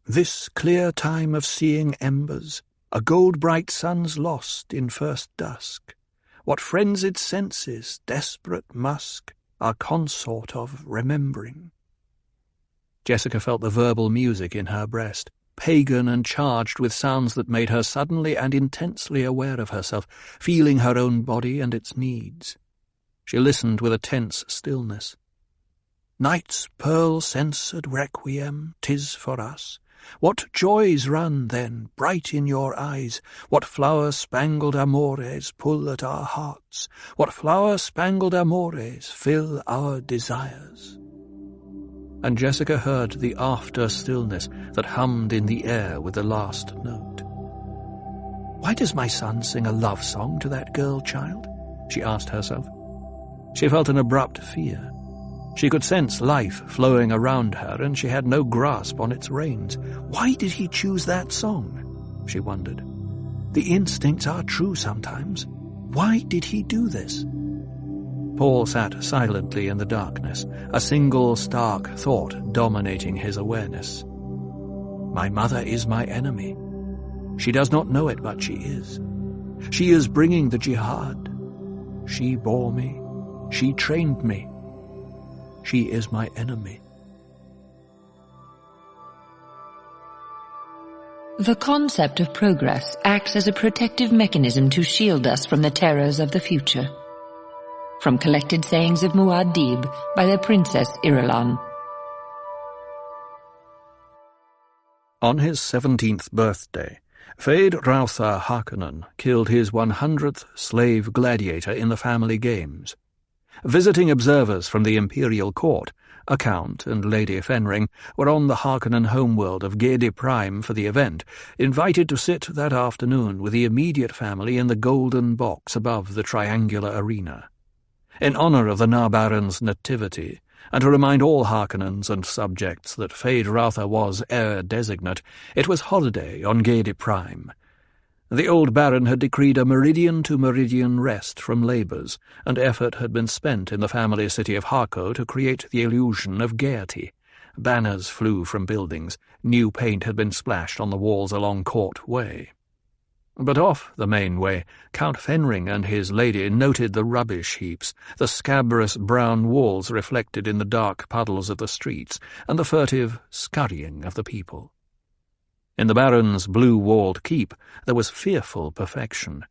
"This clear time of seeing embers, a gold-bright sun's lost in first dusk. What frenzied senses, desperate musk, are consort of remembering." Jessica felt the verbal music in her breast, pagan and charged with sounds that made her suddenly and intensely aware of herself, feeling her own body and its needs. She listened with a tense stillness. "Night's pearl-censored requiem, 'tis for us. What joys run, then, bright in your eyes? What flower-spangled amores pull at our hearts? What flower-spangled amores fill our desires?" And Jessica heard the after-stillness that hummed in the air with the last note. "Why does my son sing a love song to that girl-child?" she asked herself. She felt an abrupt fear. She could sense life flowing around her, and she had no grasp on its reins. Why did he choose that song? She wondered. The instincts are true sometimes. Why did he do this? Paul sat silently in the darkness, a single stark thought dominating his awareness. My mother is my enemy. She does not know it, but she is. She is bringing the jihad. She bore me. She trained me. She is my enemy. The concept of progress acts as a protective mechanism to shield us from the terrors of the future. From Collected Sayings of Muad'Dib by the Princess Irulan. On his 17th birthday, Feyd Rautha Harkonnen killed his 100th slave gladiator in the family games. Visiting observers from the imperial court, a count and Lady Fenring, were on the Harkonnen homeworld of Gedi Prime for the event, invited to sit that afternoon with the immediate family in the golden box above the triangular arena. In honor of the Narbaron's nativity, and to remind all Harkonnens and subjects that Feyd-Rautha was heir designate, it was holiday on Gedi Prime. The old Baron had decreed a meridian-to-meridian rest from labours, and effort had been spent in the family city of Harco to create the illusion of gaiety. Banners flew from buildings, new paint had been splashed on the walls along Court Way. But off the main way, Count Fenring and his lady noted the rubbish heaps, the scabrous brown walls reflected in the dark puddles of the streets, and the furtive scurrying of the people. In the Baron's blue-walled keep there was fearful perfection,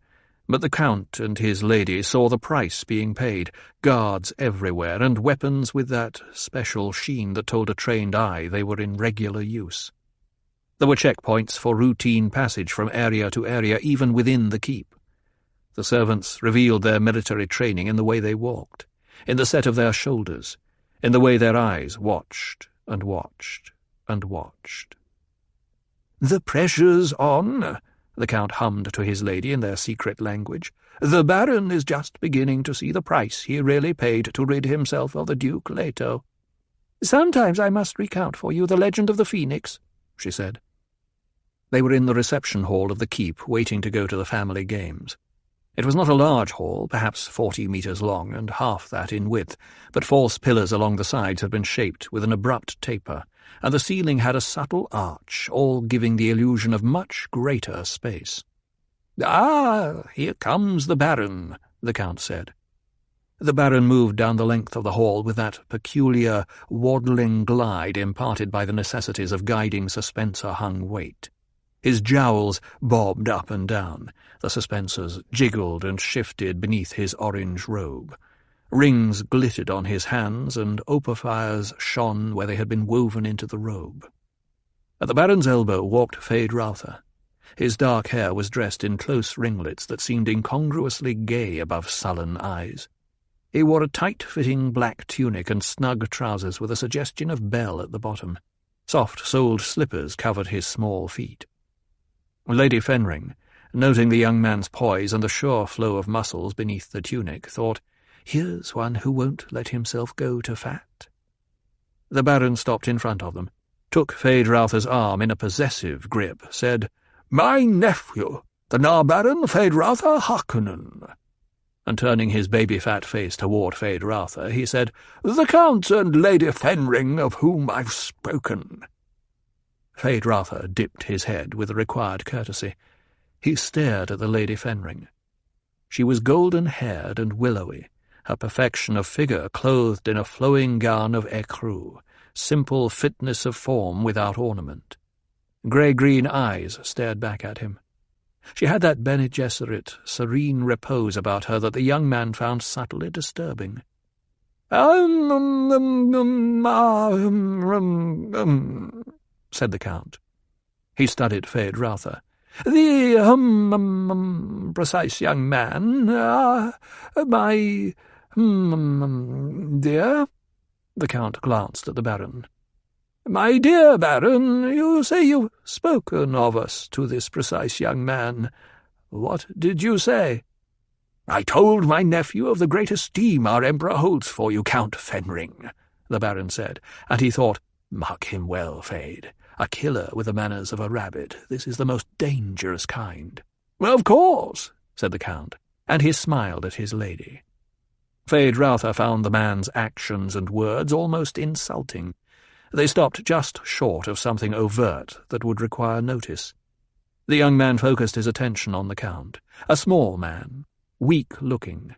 but the Count and his lady saw the price being paid, guards everywhere, and weapons with that special sheen that told a trained eye they were in regular use. There were checkpoints for routine passage from area to area, even within the keep. The servants revealed their military training in the way they walked, in the set of their shoulders, in the way their eyes watched and watched and watched. "The pressure's on," the Count hummed to his lady in their secret language. "The Baron is just beginning to see the price he really paid to rid himself of the Duke Leto." "Sometimes I must recount for you the legend of the Phoenix," she said. They were in the reception hall of the keep, waiting to go to the family games. It was not a large hall, perhaps 40 metres long and half that in width, but false pillars along the sides had been shaped with an abrupt taper, and the ceiling had a subtle arch, all giving the illusion of much greater space. "Ah, here comes the Baron," the Count said. The Baron moved down the length of the hall with that peculiar, waddling glide imparted by the necessities of guiding suspenser-hung weight. His jowls bobbed up and down, the suspensors jiggled and shifted beneath his orange robe. Rings glittered on his hands, and opal-fires shone where they had been woven into the robe. At the Baron's elbow walked Feyd-Rautha. His dark hair was dressed in close ringlets that seemed incongruously gay above sullen eyes. He wore a tight-fitting black tunic and snug trousers with a suggestion of bell at the bottom. Soft-soled slippers covered his small feet. Lady Fenring, noting the young man's poise and the sure flow of muscles beneath the tunic, thought, "Here's one who won't let himself go to fat." The Baron stopped in front of them, took Feyd-Rautha's arm in a possessive grip, said, "My nephew, the Baron Feyd-Rautha Harkonnen." And turning his baby-fat face toward Feyd-Rautha, he said, "The Count and Lady Fenring of whom I've spoken." Feyd-Rautha dipped his head with the required courtesy. He stared at the Lady Fenring. She was golden-haired and willowy, her perfection of figure clothed in a flowing gown of écru, simple fitness of form without ornament. Grey-green eyes stared back at him. She had that Bene Gesserit, serene repose about her that the young man found subtly disturbing. Said the Count. He studied Feyd-Rautha. "The, precise young man, my, dear?" The Count glanced at the Baron. "My dear Baron, you say you've spoken of us to this precise young man. What did you say?" "I told my nephew of the great esteem our Emperor holds for you, Count Fenring," the Baron said, and he thought, "Mark him well, Feyd. A killer with the manners of a rabbit. This is the most dangerous kind." "Of course," said the Count, and he smiled at his lady. Feyd-Rautha found the man's actions and words almost insulting. They stopped just short of something overt that would require notice. The young man focused his attention on the Count, a small man, weak-looking.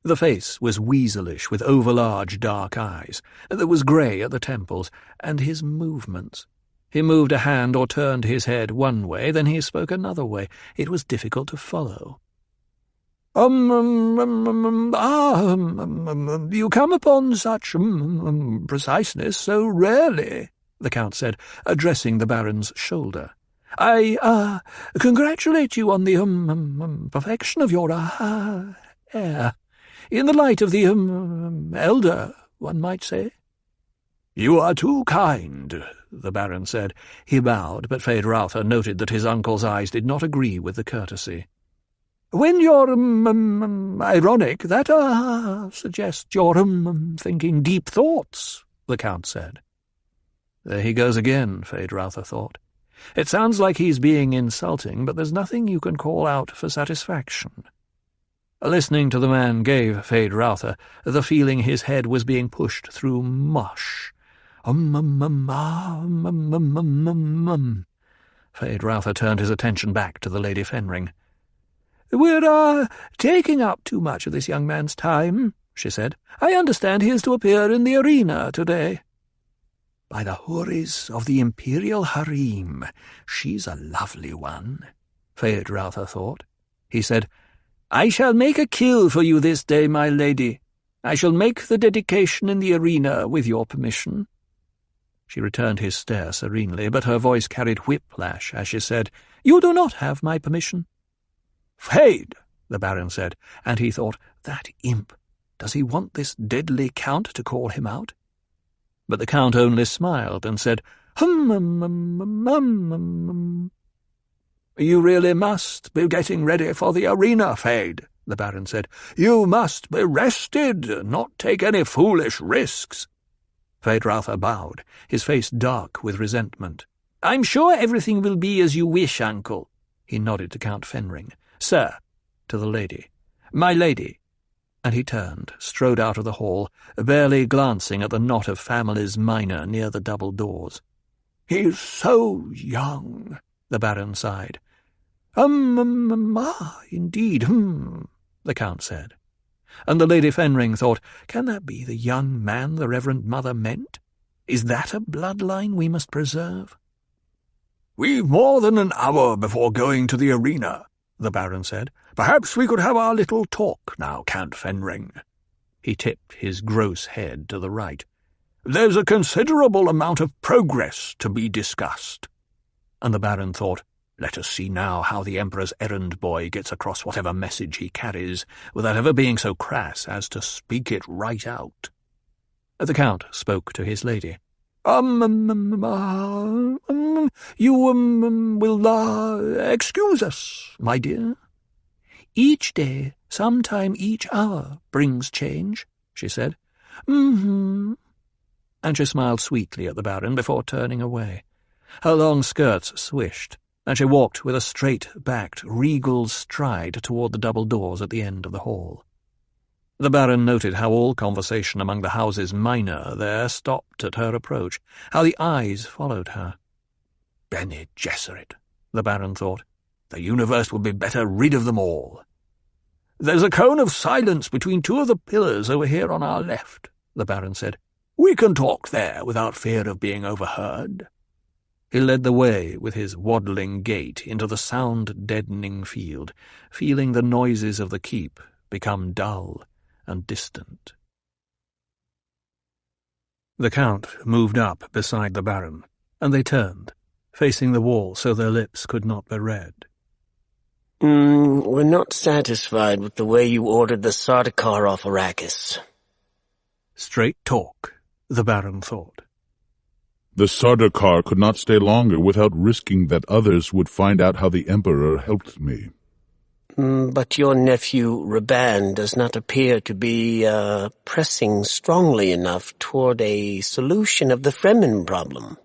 The face was weaselish, with overlarge dark eyes. There was grey at the temples, and his movements. He moved a hand or turned his head one way, then he spoke another way. It was difficult to follow. You come upon such preciseness so rarely," the Count said, addressing the Baron's shoulder. "I congratulate you on the perfection of your hair. In the light of the elder, one might say." "You are too kind," the Baron said. He bowed, but Feyd-Rautha noted that his uncle's eyes did not agree with the courtesy. When you're ironic, that suggests you're thinking deep thoughts, the Count said. There he goes again, Feyd-Rautha thought. It sounds like he's being insulting, but there's nothing you can call out for satisfaction. Listening to the man gave Feyd-Rautha the feeling his head was being pushed through mush. Feyd-Rautha turned his attention back to the Lady Fenring. "We're, taking up too much of this young man's time," she said. "I understand he is to appear in the arena today." "By the houris of the Imperial Harem, she's a lovely one," Feyd-Rautha thought. He said, "I shall make a kill for you this day, my lady. I shall make the dedication in the arena with your permission." She returned his stare serenely, but her voice carried whiplash as she said, "You do not have my permission." "Feyd," the Baron said, and he thought, that imp, does he want this deadly Count to call him out? But the Count only smiled and said, "You really must be getting ready for the arena, Feyd," the Baron said. "You must be rested, not take any foolish risks." Feyd-Rautha bowed, his face dark with resentment. "I'm sure everything will be as you wish, uncle." He nodded to Count Fenring. "Sir," to the lady. "My lady." And he turned, strode out of the hall, barely glancing at the knot of families minor near the double doors. "He's so young," the Baron sighed. Indeed, the Count said. And the Lady Fenring thought, can that be the young man the Reverend Mother meant? Is that a bloodline we must preserve? "We've more than an hour before going to the arena," the Baron said. "Perhaps we could have our little talk now, Count Fenring." He tipped his gross head to the right. "There's a considerable amount of progress to be discussed." And the Baron thought, let us see now how the Emperor's errand boy gets across whatever message he carries, without ever being so crass as to speak it right out. The Count spoke to his lady. You will excuse us, my dear." "Each day, sometime each hour, brings change," she said. And she smiled sweetly at the Baron before turning away. Her long skirts swished, and she walked with a straight-backed, regal stride toward the double doors at the end of the hall. The Baron noted how all conversation among the houses minor there stopped at her approach, how the eyes followed her. Bene Gesserit, the Baron thought. The universe would be better rid of them all. "There's a cone of silence between two of the pillars over here on our left," the Baron said. "We can talk there without fear of being overheard." He led the way with his waddling gait into the sound-deadening field, feeling the noises of the keep become dull and distant. The Count moved up beside the Baron, and they turned, facing the wall so their lips could not be read. We're not satisfied with the way you ordered the Sardaukar off Arrakis. Straight talk, the Baron thought. The Sardaukar could not stay longer without risking that others would find out how the Emperor helped me. But your nephew Raban does not appear to be pressing strongly enough toward a solution of the Fremen problem.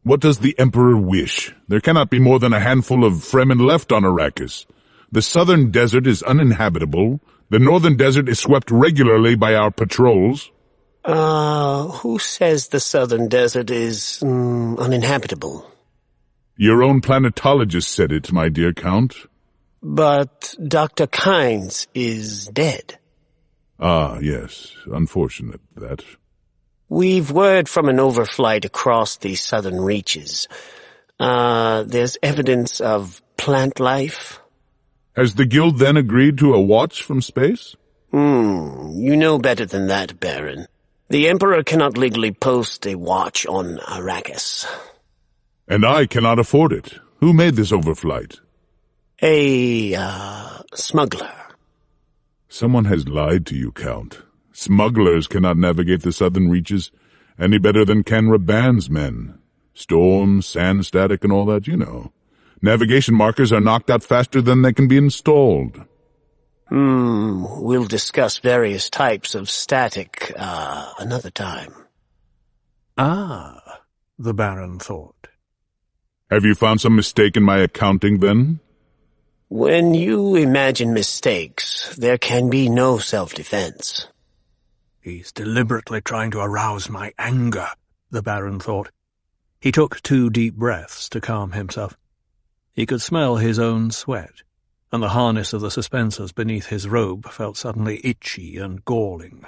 What does the Emperor wish? There cannot be more than a handful of Fremen left on Arrakis. The southern desert is uninhabitable. The northern desert is swept regularly by our patrols. Who says the southern desert is uninhabitable? Your own planetologist said it, my dear Count. But Dr. Kynes is dead. Ah, yes. Unfortunate, that. We've word from an overflight across the southern reaches. There's evidence of plant life. Has the Guild then agreed to a watch from space? You know better than that, Baron. The Emperor cannot legally post a watch on Arrakis. And I cannot afford it. Who made this overflight? A smuggler. Someone has lied to you, Count. Smugglers cannot navigate the southern reaches any better than can Raban's men. Storm, sand static, and all that, you know. Navigation markers are knocked out faster than they can be installed. We'll discuss various types of static, another time. Ah, the Baron thought. Have you found some mistake in my accounting, then? When you imagine mistakes, there can be no self-defense. He's deliberately trying to arouse my anger, the Baron thought. He took 2 deep breaths to calm himself. He could smell his own sweat, and the harness of the suspensors beneath his robe felt suddenly itchy and galling.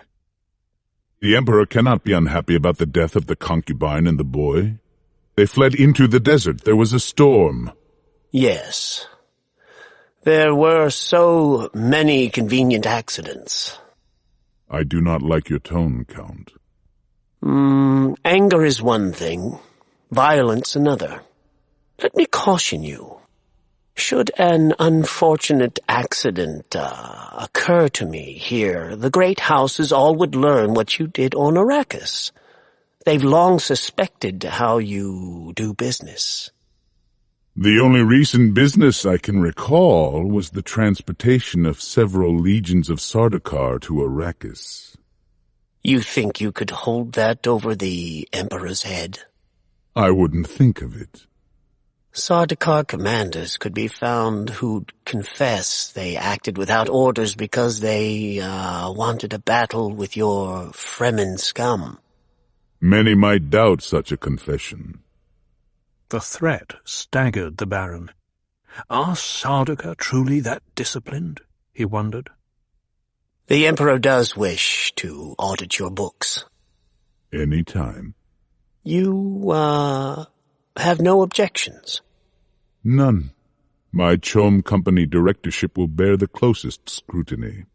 The Emperor cannot be unhappy about the death of the concubine and the boy. They fled into the desert. There was a storm. Yes. There were so many convenient accidents. I do not like your tone, Count. Anger is one thing, violence another. Let me caution you. Should an unfortunate accident occur to me here, the great houses all would learn what you did on Arrakis. They've long suspected how you do business. The only recent business I can recall was the transportation of several legions of Sardaukar to Arrakis. You think you could hold that over the Emperor's head? I wouldn't think of it. Sardaukar commanders could be found who'd confess they acted without orders because they wanted a battle with your Fremen scum. Many might doubt such a confession. The threat staggered the Baron. Are Sardaukar truly that disciplined? He wondered. The Emperor does wish to audit your books. Any time. You, have no objections? None. My Chom Company directorship will bear the closest scrutiny.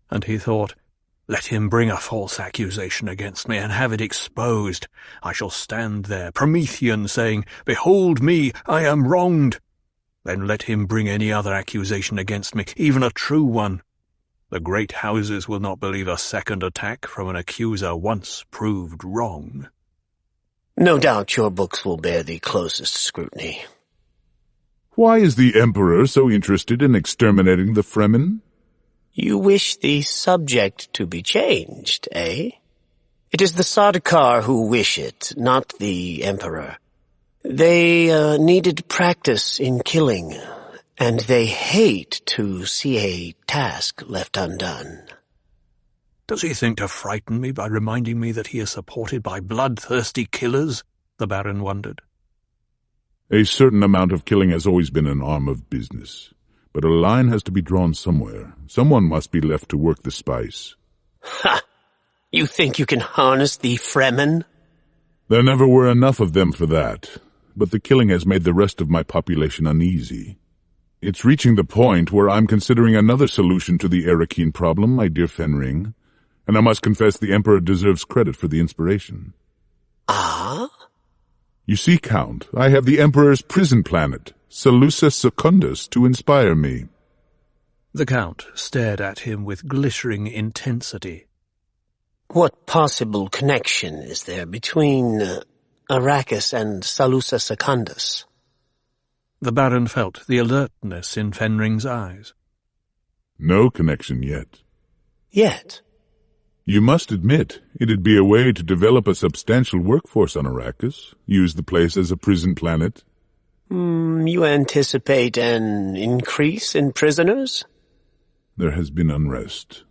And he thought, let him bring a false accusation against me and have it exposed. I shall stand there, Promethean, saying, Behold me, I am wronged. Then let him bring any other accusation against me, even a true one. The great houses will not believe a second attack from an accuser once proved wrong. No doubt your books will bear the closest scrutiny. Why is the Emperor so interested in exterminating the Fremen? You wish the subject to be changed, eh? It is the Sardaukar who wish it, not the Emperor. They needed practice in killing, and they hate to see a task left undone. Does he think to frighten me by reminding me that he is supported by bloodthirsty killers? The Baron wondered. A certain amount of killing has always been an arm of business. But a line has to be drawn somewhere. Someone must be left to work the spice. Ha! You think you can harness the Fremen? There never were enough of them for that. But the killing has made the rest of my population uneasy. It's reaching the point where I'm considering another solution to the Arakeen problem, my dear Fenring. And I must confess the Emperor deserves credit for the inspiration. Ah? You see, Count, I have the Emperor's prison planet, Salusa Secundus, to inspire me. The Count stared at him with glittering intensity. What possible connection is there between Arrakis and Salusa Secundus? The Baron felt the alertness in Fenring's eyes. No connection yet. Yet? You must admit, it'd be a way to develop a substantial workforce on Arrakis, use the place as a prison planet. You anticipate an increase in prisoners? There has been unrest.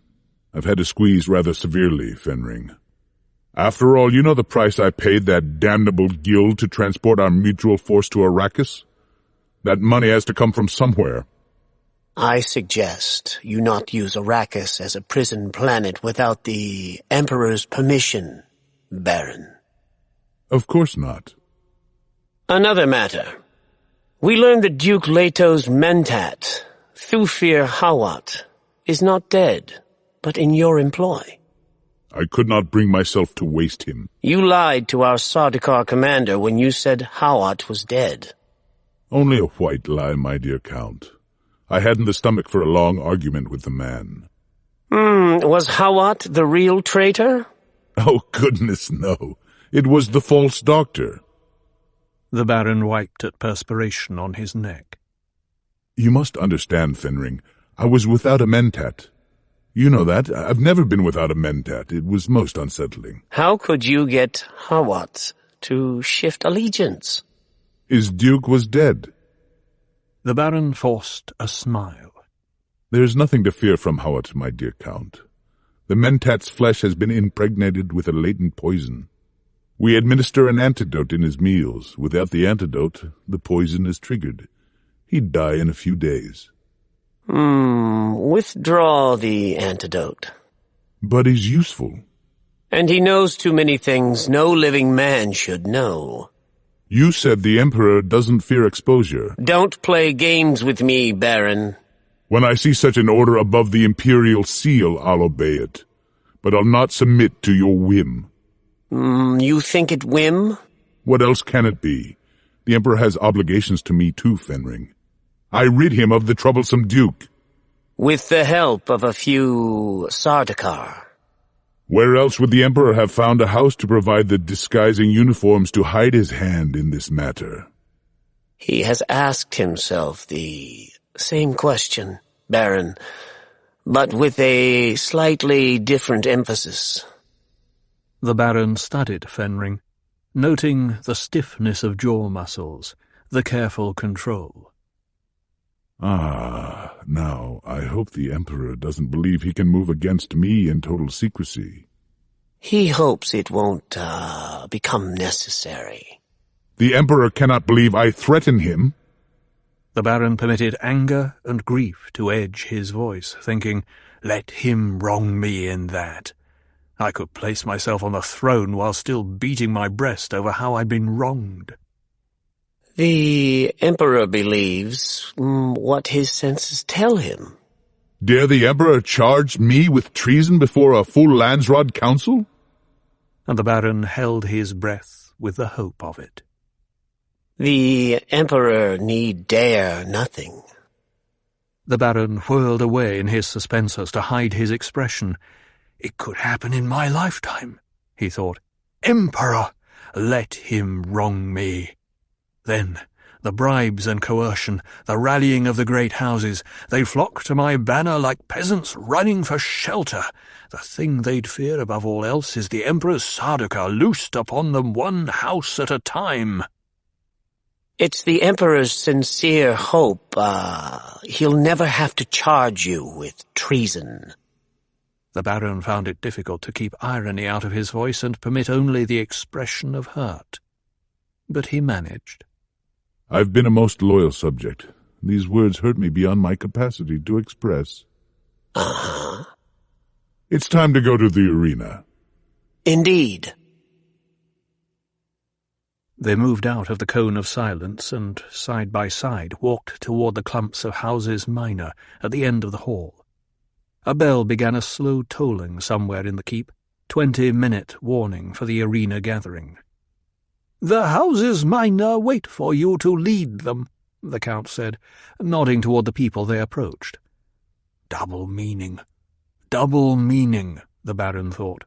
I've had to squeeze rather severely, Fenring. After all, you know the price I paid that damnable guild to transport our mutual force to Arrakis? That money has to come from somewhere. I suggest you not use Arrakis as a prison planet without the Emperor's permission, Baron. Of course not. Another matter. We learned that Duke Leto's mentat, Thufir Hawat, is not dead, but in your employ. I could not bring myself to waste him. You lied to our Sardaukar commander when you said Hawat was dead. Only a white lie, my dear Count. I hadn't the stomach for a long argument with the man. Was Hawat the real traitor? Oh, goodness, no. It was the false doctor. The Baron wiped at perspiration on his neck. You must understand, Fenring. I was without a mentat. You know that. I've never been without a mentat. It was most unsettling. How could you get Hawat to shift allegiance? His duke was dead. The Baron forced a smile. There is nothing to fear from Hawat, my dear Count. The mentat's flesh has been impregnated with a latent poison. We administer an antidote in his meals. Without the antidote, the poison is triggered. He'd die in a few days. Withdraw the antidote. But he's useful. And he knows too many things no living man should know. You said the Emperor doesn't fear exposure. Don't play games with me, Baron. When I see such an order above the Imperial seal, I'll obey it. But I'll not submit to your whim. You think it whim? What else can it be? The Emperor has obligations to me too, Fenring. I rid him of the troublesome Duke. With the help of a few Sardaukar. Where else would the Emperor have found a house to provide the disguising uniforms to hide his hand in this matter? He has asked himself the same question, Baron, but with a slightly different emphasis. The Baron studied Fenring, noting the stiffness of jaw muscles, the careful control. Now, I hope the Emperor doesn't believe he can move against me in total secrecy. He hopes it won't, become necessary. The Emperor cannot believe I threaten him. The Baron permitted anger and grief to edge his voice, thinking, let him wrong me in that. I could place myself on the throne while still beating my breast over how I'd been wronged. The Emperor believes what his senses tell him. Dare the Emperor charge me with treason before a full Landsraad council? And the Baron held his breath with the hope of it. The Emperor need dare nothing. The Baron whirled away in his suspensors to hide his expression. It could happen in my lifetime, he thought. Emperor, let him wrong me. Then, the bribes and coercion, the rallying of the great houses, they flock to my banner like peasants running for shelter. The thing they'd fear above all else is the Emperor's Sardaukar loosed upon them one house at a time. It's the Emperor's sincere hope, he'll never have to charge you with treason. The Baron found it difficult to keep irony out of his voice and permit only the expression of hurt. But he managed. I've been a most loyal subject. These words hurt me beyond my capacity to express. It's time to go to the arena. Indeed. They moved out of the cone of silence and, side by side, walked toward the clumps of houses minor at the end of the hall. A bell began a slow tolling somewhere in the keep, 20-minute warning for the arena gathering. "The houses minor wait for you to lead them," the Count said, nodding toward the people they approached. Double meaning, the Baron thought.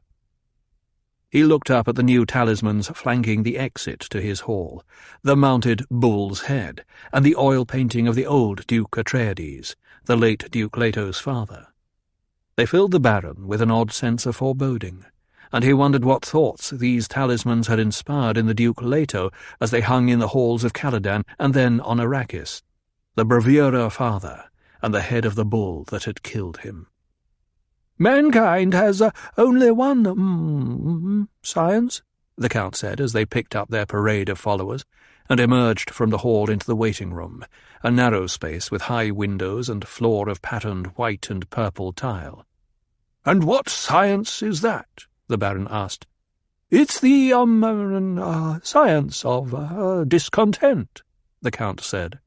He looked up at the new talismans flanking the exit to his hall, the mounted bull's head, and the oil painting of the old Duke Atreides, the late Duke Leto's father. They filled the Baron with an odd sense of foreboding, and he wondered what thoughts these talismans had inspired in the Duke Leto as they hung in the halls of Caladan and then on Arrakis, the bravura father and the head of the bull that had killed him. "Mankind has only one science," the Count said as they picked up their parade of followers and emerged from the hall into the waiting room, a narrow space with high windows and floor of patterned white and purple tile. "And what science is that?" the Baron asked. "It's the, science of, discontent," the Count said.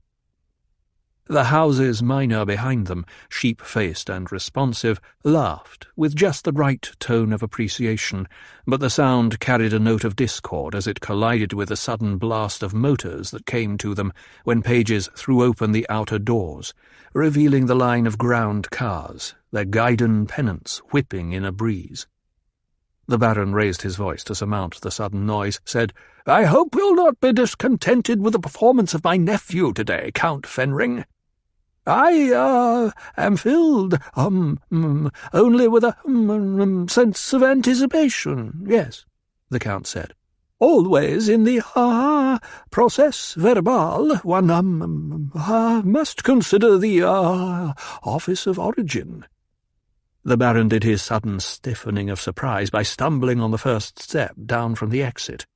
The houses minor behind them, sheep-faced and responsive, laughed with just the right tone of appreciation, but the sound carried a note of discord as it collided with the sudden blast of motors that came to them when pages threw open the outer doors, revealing the line of ground cars, their guidon pennants whipping in a breeze. The Baron raised his voice to surmount the sudden noise, said, "I hope you'll not be discontented with the performance of my nephew today, Count Fenring." I am filled, only with a sense of anticipation, yes, the Count said. Always in the, process verbal, one, must consider the, office of origin. The Baron did his sudden stiffening of surprise by stumbling on the first step down from the exit.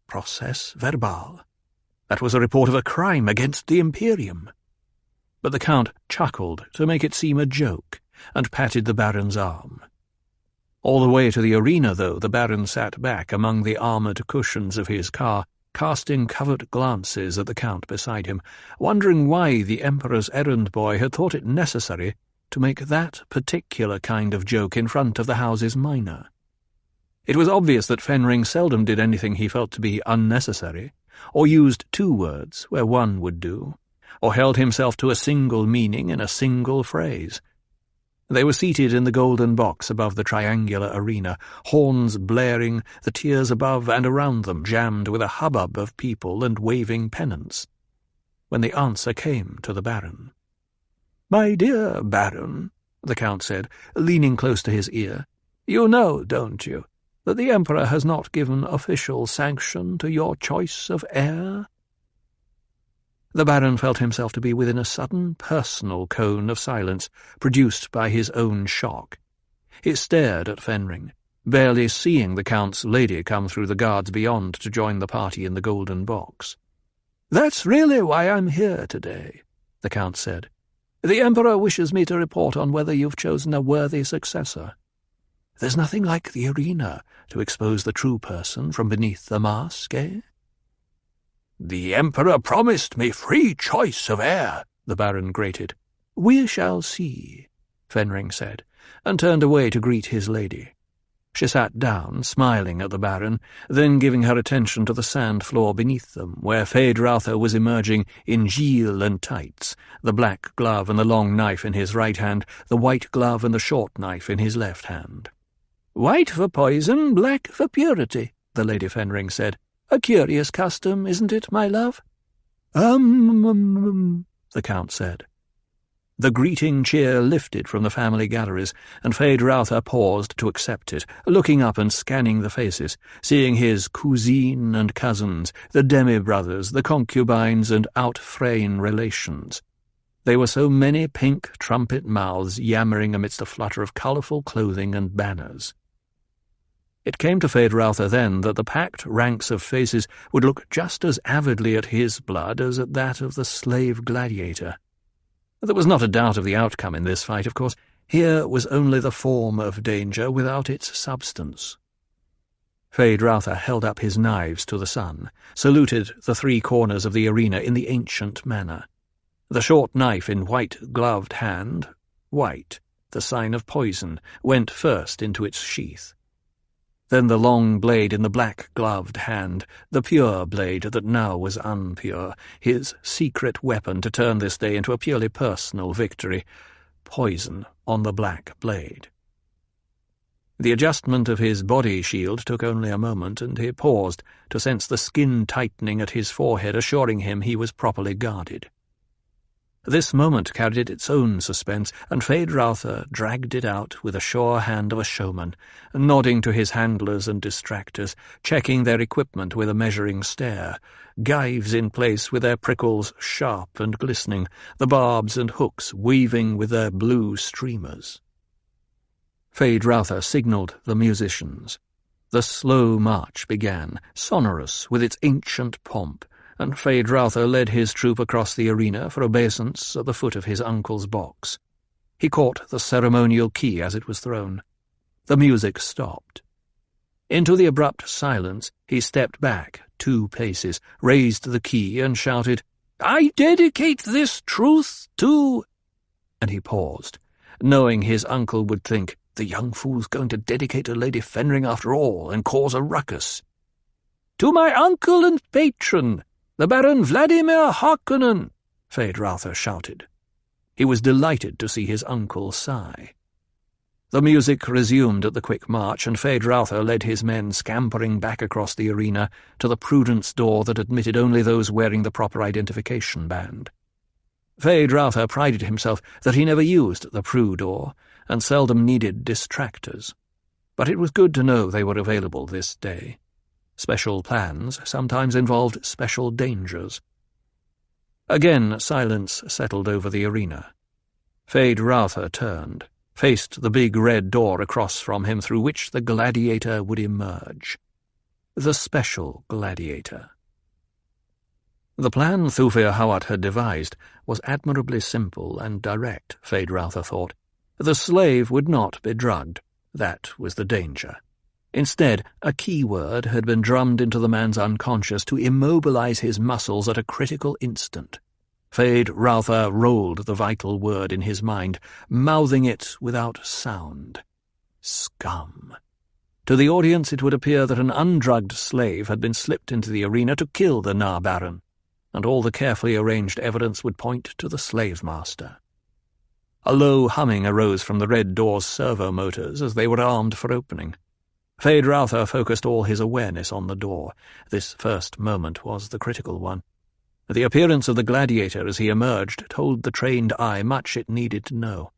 Process verbal. That was a report of a crime against the Imperium. But the Count chuckled to make it seem a joke, and patted the Baron's arm. All the way to the arena, though, the Baron sat back among the armoured cushions of his car, casting covert glances at the Count beside him, wondering why the Emperor's errand-boy had thought it necessary to make that particular kind of joke in front of the house's miner. It was obvious that Fenring seldom did anything he felt to be unnecessary, or used two words where one would do, or held himself to a single meaning in a single phrase. They were seated in the golden box above the triangular arena, horns blaring, the tiers above and around them jammed with a hubbub of people and waving pennants, when the answer came to the Baron. "My dear Baron," the Count said, leaning close to his ear, "you know, don't you, that the Emperor has not given official sanction to your choice of heir?" The Baron felt himself to be within a sudden personal cone of silence produced by his own shock. He stared at Fenring, barely seeing the Count's lady come through the guards beyond to join the party in the golden box. "That's really why I'm here today," the Count said. "The Emperor wishes me to report on whether you've chosen a worthy successor. There's nothing like the arena to expose the true person from beneath the mask, eh?" "The Emperor promised me free choice of heir," the Baron grated. "We shall see," Fenring said, and turned away to greet his lady. She sat down, smiling at the Baron, then giving her attention to the sand floor beneath them, where Feyd-Rautha was emerging in gill and tights, the black glove and the long knife in his right hand, the white glove and the short knife in his left hand. "White for poison, black for purity," the Lady Fenring said. "A curious custom, isn't it, my love?" The Count said. The greeting cheer lifted from the family galleries, and Feyd-Rautha paused to accept it, looking up and scanning the faces, seeing his cousine and cousins, the demi-brothers, the concubines and out-Freyne relations. They were so many pink trumpet mouths yammering amidst a flutter of colourful clothing and banners. It came to Feyd-Rautha then that the packed ranks of faces would look just as avidly at his blood as at that of the slave gladiator. There was not a doubt of the outcome in this fight, of course. Here was only the form of danger without its substance. Feyd-Rautha held up his knives to the sun, saluted the three corners of the arena in the ancient manner. The short knife in white-gloved hand, white, the sign of poison, went first into its sheath. Then the long blade in the black-gloved hand, the pure blade that now was unpure, his secret weapon to turn this day into a purely personal victory, poison on the black blade. The adjustment of his body shield took only a moment, and he paused to sense the skin tightening at his forehead, assuring him he was properly guarded. This moment carried its own suspense, and Feyd-Rautha dragged it out with the sure hand of a showman, nodding to his handlers and distractors, checking their equipment with a measuring stare, gyves in place with their prickles sharp and glistening, the barbs and hooks weaving with their blue streamers. Feyd-Rautha signalled the musicians. The slow march began, sonorous with its ancient pomp, and Feyd-Rautha led his troop across the arena for obeisance at the foot of his uncle's box. He caught the ceremonial key as it was thrown. The music stopped. Into the abrupt silence he stepped back 2 paces, raised the key, and shouted, "I dedicate this truth to—" And he paused, knowing his uncle would think, "The young fool's going to dedicate to Lady Fenring after all, and cause a ruckus." "To my uncle and patron, the Baron Vladimir Harkonnen," Feyd-Rautha shouted. He was delighted to see his uncle sigh. The music resumed at the quick march, and Feyd-Rautha led his men scampering back across the arena to the prudence door that admitted only those wearing the proper identification band. Feyd-Rautha prided himself that he never used the Prue door, and seldom needed distractors. But it was good to know they were available this day. Special plans sometimes involved special dangers. Again silence settled over the arena. Feyd-Rautha turned, faced the big red door across from him through which the gladiator would emerge. The special gladiator. The plan Thufir Hawat had devised was admirably simple and direct, Feyd-Rautha thought. The slave would not be drugged. That was the danger. Instead, a key word had been drummed into the man's unconscious to immobilize his muscles at a critical instant. Feyd-Rautha rolled the vital word in his mind, mouthing it without sound. Scum. To the audience it would appear that an undrugged slave had been slipped into the arena to kill the Na-Baron, and all the carefully arranged evidence would point to the slave-master. A low humming arose from the red door's servo-motors as they were armed for opening. Feyd-Rautha focused all his awareness on the door. This first moment was the critical one. The appearance of the gladiator as he emerged told the trained eye much it needed to know.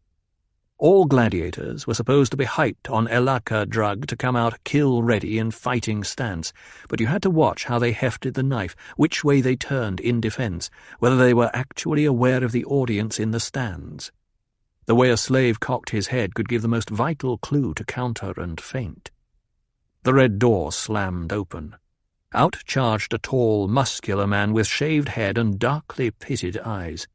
All gladiators were supposed to be hyped on Elaka drug to come out kill-ready in fighting stance, but you had to watch how they hefted the knife, which way they turned in defense, whether they were actually aware of the audience in the stands. The way a slave cocked his head could give the most vital clue to counter and feint. The red door slammed open. Out charged a tall, muscular man with shaved head and darkly pitted eyes.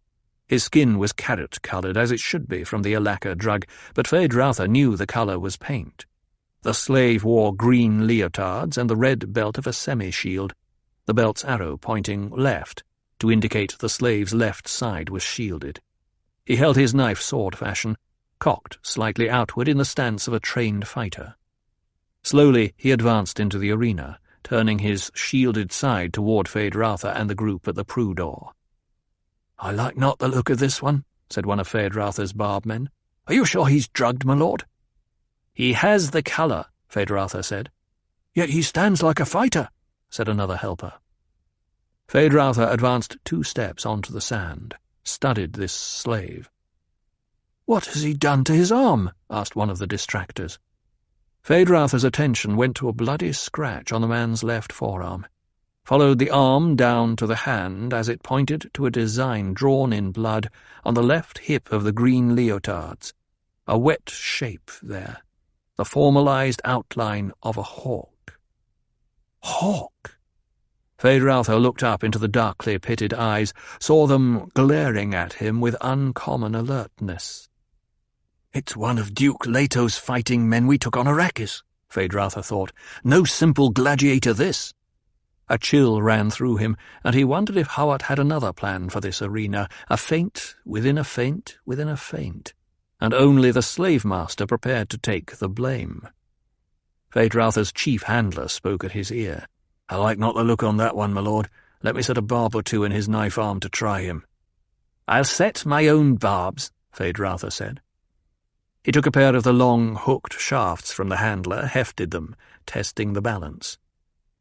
His skin was carrot-coloured, as it should be from the Elaka drug, but Feyd-Rautha knew the colour was paint. The slave wore green leotards and the red belt of a semi-shield, the belt's arrow pointing left, to indicate the slave's left side was shielded. He held his knife sword-fashion, cocked slightly outward in the stance of a trained fighter. Slowly he advanced into the arena, turning his shielded side toward Feyd-Rautha and the group at the Prue door. "I like not the look of this one," said one of Feyd-Rautha's barbmen. "Are you sure he's drugged, my lord?" "He has the colour," Feyd-Rautha said. "Yet he stands like a fighter," said another helper. Feyd-Rautha advanced 2 steps onto the sand, studied this slave. "What has he done to his arm?" asked one of the distractors. Feyd-Rautha's attention went to a bloody scratch on the man's left forearm, followed the arm down to the hand as it pointed to a design drawn in blood on the left hip of the green leotards, a wet shape there, the formalized outline of a hawk. Hawk! Feyd-Rautha looked up into the darkly pitted eyes, saw them glaring at him with uncommon alertness. "It's one of Duke Leto's fighting men we took on Arrakis," Feyd-Rautha thought. "No simple gladiator, this." A chill ran through him, and he wondered if Hawat had another plan for this arena, a feint within a feint within a feint, and only the slave-master prepared to take the blame. Feyd-Rautha's chief handler spoke at his ear. "I like not the look on that one, my lord. Let me set a barb or 2 in his knife arm to try him." "I'll set my own barbs," Feyd-Rautha said. He took a pair of the long, hooked shafts from the handler, hefted them, testing the balance.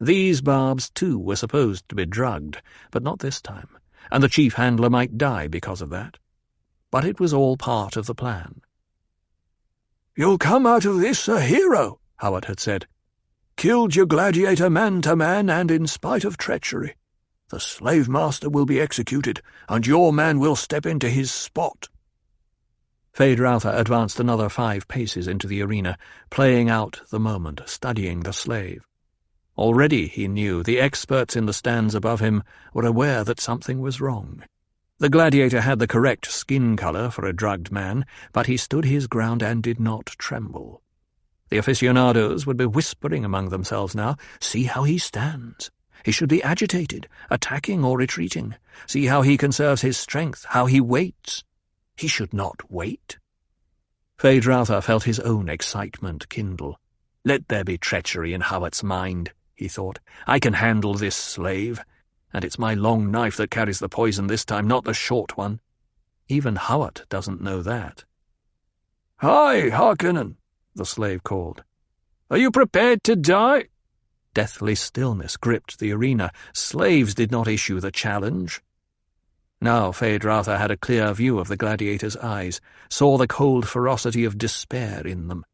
These barbs, too, were supposed to be drugged, but not this time, and the chief handler might die because of that. But it was all part of the plan. "You'll come out of this a hero," Hawat had said. "Killed your gladiator man to man and in spite of treachery. The slave-master will be executed, and your man will step into his spot." Feyd-Rautha advanced another 5 paces into the arena, playing out the moment, studying the slave. Already, he knew, the experts in the stands above him were aware that something was wrong. The gladiator had the correct skin colour for a drugged man, but he stood his ground and did not tremble. The aficionados would be whispering among themselves now, "See how he stands. He should be agitated, attacking or retreating. See how he conserves his strength, how he waits. He should not wait." Feyd-Rautha felt his own excitement kindle. "Let there be treachery in Hawat's mind," he thought. "I can handle this slave, and it's my long knife that carries the poison this time, not the short one. Even Hawat doesn't know that." "Hi, Harkonnen," the slave called. "Are you prepared to die?" Deathly stillness gripped the arena. Slaves did not issue the challenge. Now Feyd-Rautha had a clear view of the gladiator's eyes, saw the cold ferocity of despair in them.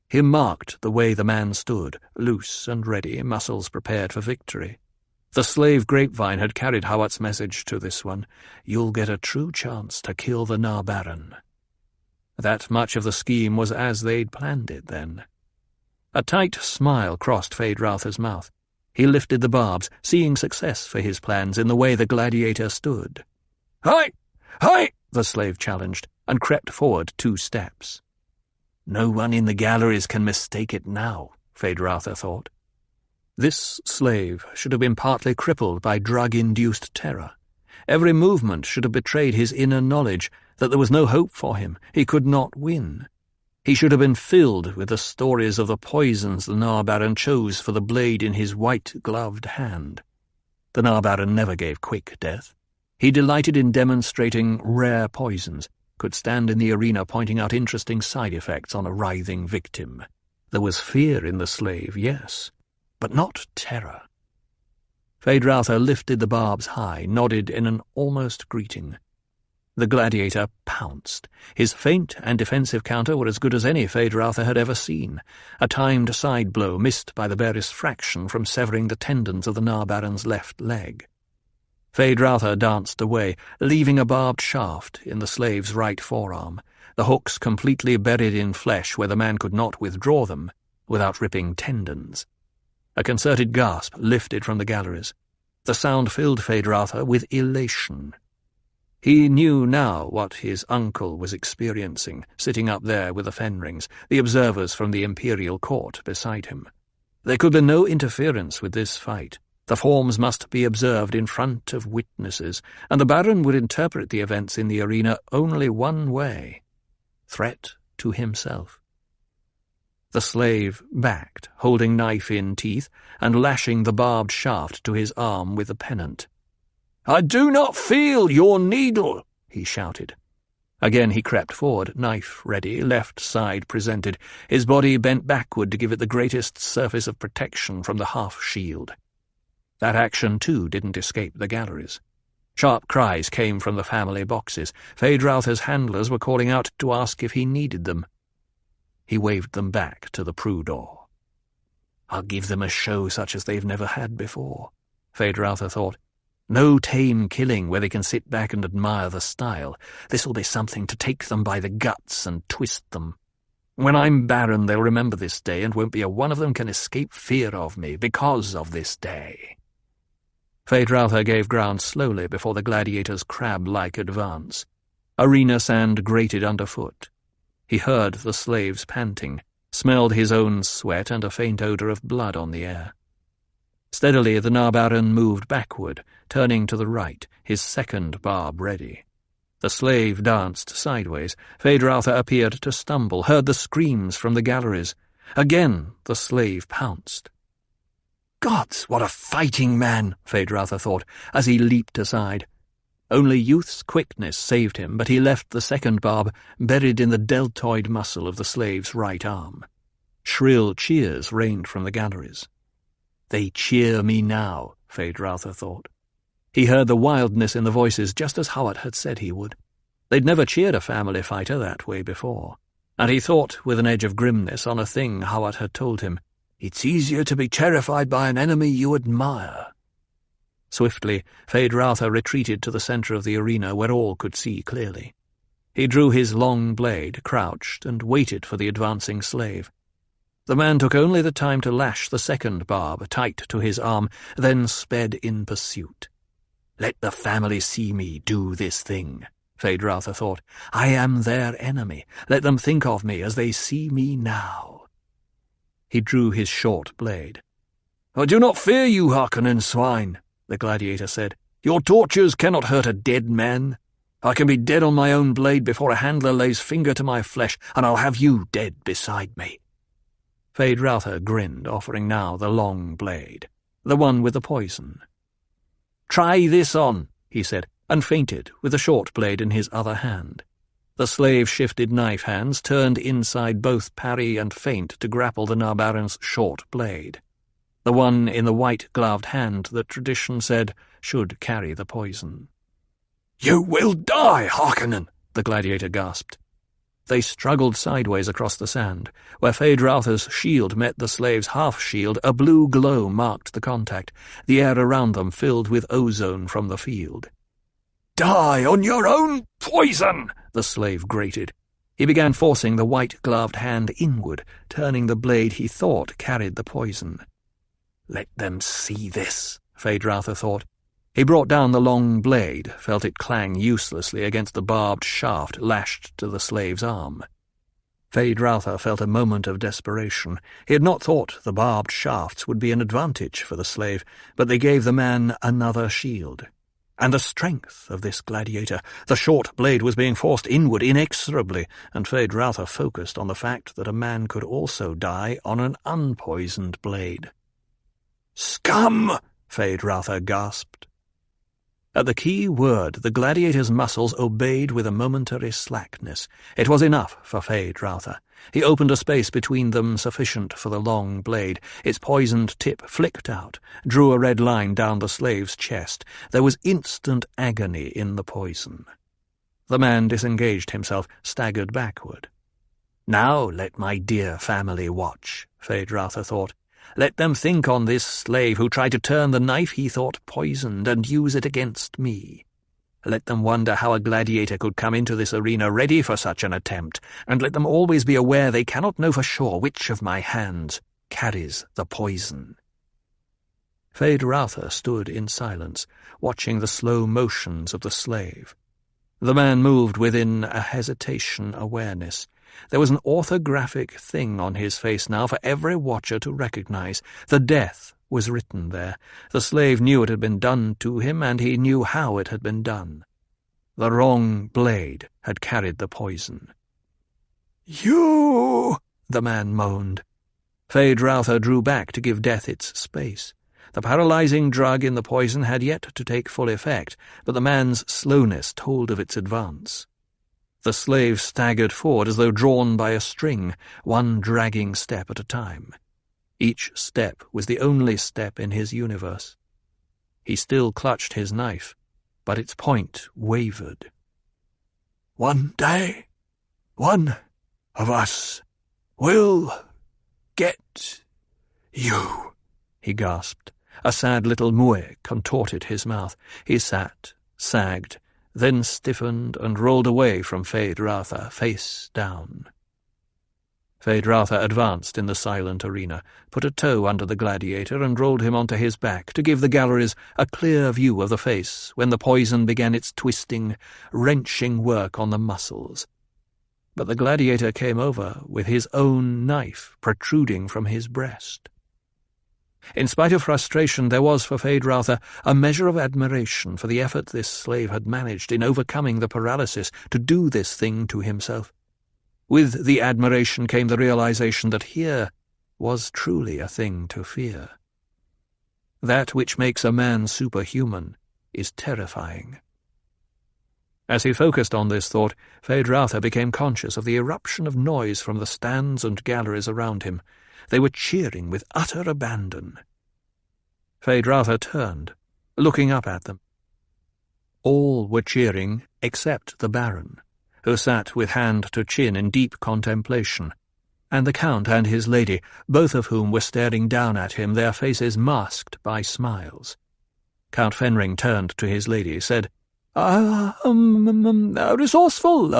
He marked the way the man stood, loose and ready, muscles prepared for victory. The slave grapevine had carried Hawat's message to this one. You'll get a true chance to kill the Na-Baron. That much of the scheme was as they'd planned it, then. A tight smile crossed Feyd-Rautha's mouth. He lifted the barbs, seeing success for his plans in the way the gladiator stood. "Hi! Hi!" the slave challenged, and crept forward 2 steps. No one in the galleries can mistake it now, Feyd-Rautha thought. This slave should have been partly crippled by drug-induced terror. Every movement should have betrayed his inner knowledge that there was no hope for him. He could not win. He should have been filled with the stories of the poisons the Na-Baron chose for the blade in his white-gloved hand. The Na-Baron never gave quick death. He delighted in demonstrating rare poisons, could stand in the arena pointing out interesting side effects on a writhing victim. There was fear in the slave, yes, but not terror. Feyd-Rautha lifted the barbs high, nodded in an almost greeting. The gladiator pounced. His feint and defensive counter were as good as any Feyd-Rautha had ever seen. A timed side blow missed by the barest fraction from severing the tendons of the Na-Baron's left leg. Feyd-Rautha danced away, leaving a barbed shaft in the slave's right forearm, the hooks completely buried in flesh where the man could not withdraw them without ripping tendons. A concerted gasp lifted from the galleries. The sound filled Feyd-Rautha with elation. He knew now what his uncle was experiencing, sitting up there with the Fenrings, the observers from the imperial court beside him. There could be no interference with this fight. The forms must be observed in front of witnesses, and the Baron would interpret the events in the arena only one way: threat to himself. The slave backed, holding knife in teeth, and lashing the barbed shaft to his arm with the pennant. "I do not feel your needle," he shouted. Again he crept forward, knife ready, left side presented, his body bent backward to give it the greatest surface of protection from the half-shield. That action, too, didn't escape the galleries. Sharp cries came from the family boxes. Feyd-Rautha's handlers were calling out to ask if he needed them. He waved them back to the Prue door. I'll give them a show such as they've never had before, Feyd-Rautha thought. No tame killing where they can sit back and admire the style. This'll be something to take them by the guts and twist them. When I'm Baron, they'll remember this day, and won't be a one of them can escape fear of me because of this day. Feyd-Rautha gave ground slowly before the gladiator's crab-like advance. Arena sand grated underfoot. He heard the slaves panting, smelled his own sweat and a faint odour of blood on the air. Steadily the Na-Baron moved backward, turning to the right, his second barb ready. The slave danced sideways. Feyd-Rautha appeared to stumble, heard the screams from the galleries. Again the slave pounced. Gods, what a fighting man, Feyd-Rautha thought, as he leaped aside. Only youth's quickness saved him, but he left the second barb buried in the deltoid muscle of the slave's right arm. Shrill cheers rained from the galleries. They cheer me now, Feyd-Rautha thought. He heard the wildness in the voices just as Hawat had said he would. They'd never cheered a family fighter that way before, and he thought with an edge of grimness on a thing Hawat had told him. It's easier to be terrified by an enemy you admire. Swiftly, Feyd-Rautha retreated to the centre of the arena where all could see clearly. He drew his long blade, crouched, and waited for the advancing slave. The man took only the time to lash the second barb tight to his arm, then sped in pursuit. Let the family see me do this thing, Feyd-Rautha thought. I am their enemy. Let them think of me as they see me now. He drew his short blade. I do not fear you, Harkonnen swine, the gladiator said. Your tortures cannot hurt a dead man. I can be dead on my own blade before a handler lays finger to my flesh, and I'll have you dead beside me. Feyd-Rautha grinned, offering now the long blade, the one with the poison. Try this on, he said, and feinted with the short blade in his other hand. The slave shifted knife hands, turned inside both parry and feint to grapple the Na-Baron's short blade, the one in the white-gloved hand that tradition said should carry the poison. "You will die, Harkonnen," the gladiator gasped. They struggled sideways across the sand. Where Feyd-Rautha's shield met the slave's half-shield, a blue glow marked the contact, the air around them filled with ozone from the field. "Die on your own poison!" the slave grated. He began forcing the white-gloved hand inward, turning the blade he thought carried the poison. "Let them see this," Feyd-Rautha thought. He brought down the long blade, felt it clang uselessly against the barbed shaft lashed to the slave's arm. Feyd-Rautha felt a moment of desperation. He had not thought the barbed shafts would be an advantage for the slave, but they gave the man another shield. And the strength of this gladiator! The short blade was being forced inward inexorably, and Feyd-Rautha focused on the fact that a man could also die on an unpoisoned blade. "Scum!" Feyd-Rautha gasped. At the key word, the gladiator's muscles obeyed with a momentary slackness. It was enough for Feyd-Rautha. He opened a space between them sufficient for the long blade. Its poisoned tip flicked out, drew a red line down the slave's chest. There was instant agony in the poison. The man disengaged himself, staggered backward. "Now let my dear family watch," Feyd-Rautha thought. "Let them think on this slave who tried to turn the knife he thought poisoned and use it against me. Let them wonder how a gladiator could come into this arena ready for such an attempt, and let them always be aware they cannot know for sure which of my hands carries the poison." Feyd-Rautha stood in silence, watching the slow motions of the slave. The man moved within a hesitation awareness. There was an orthographic thing on his face now for every watcher to recognize. The death was written there. The slave knew it had been done to him, and he knew how it had been done. The wrong blade had carried the poison. "You!" the man moaned. Feyd-Rautha drew back to give death its space. The paralyzing drug in the poison had yet to take full effect, but the man's slowness told of its advance. The slave staggered forward as though drawn by a string, one dragging step at a time. Each step was the only step in his universe. He still clutched his knife, but its point wavered. "One day, one of us will get you," he gasped. A sad little moue contorted his mouth. He sat, sagged, then stiffened and rolled away from Feyd-Rautha, face down. Feyd-Rautha advanced in the silent arena, put a toe under the gladiator and rolled him onto his back to give the galleries a clear view of the face when the poison began its twisting, wrenching work on the muscles. But the gladiator came over with his own knife protruding from his breast. In spite of frustration, there was for Feyd-Rautha a measure of admiration for the effort this slave had managed in overcoming the paralysis to do this thing to himself. With the admiration came the realization that here was truly a thing to fear. That which makes a man superhuman is terrifying. As he focused on this thought, Feyd-Rautha became conscious of the eruption of noise from the stands and galleries around him. They were cheering with utter abandon. Feyd-Rautha turned, looking up at them. All were cheering except the Baron, who sat with hand to chin in deep contemplation, and the Count and his lady, both of whom were staring down at him, their faces masked by smiles. Count Fenring turned to his lady, said, resourceful,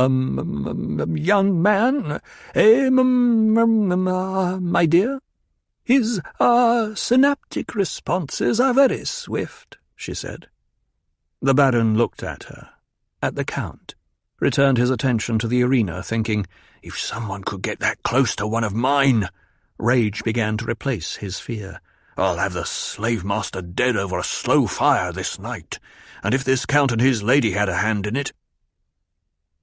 young man, my dear. His, synaptic responses are very swift, she said. The Baron looked at her, at the Count, returned his attention to the arena, thinking, if someone could get that close to one of mine. Rage began to replace his fear. I'll have the slave-master dead over a slow fire this night, and if this Count and his lady had a hand in it—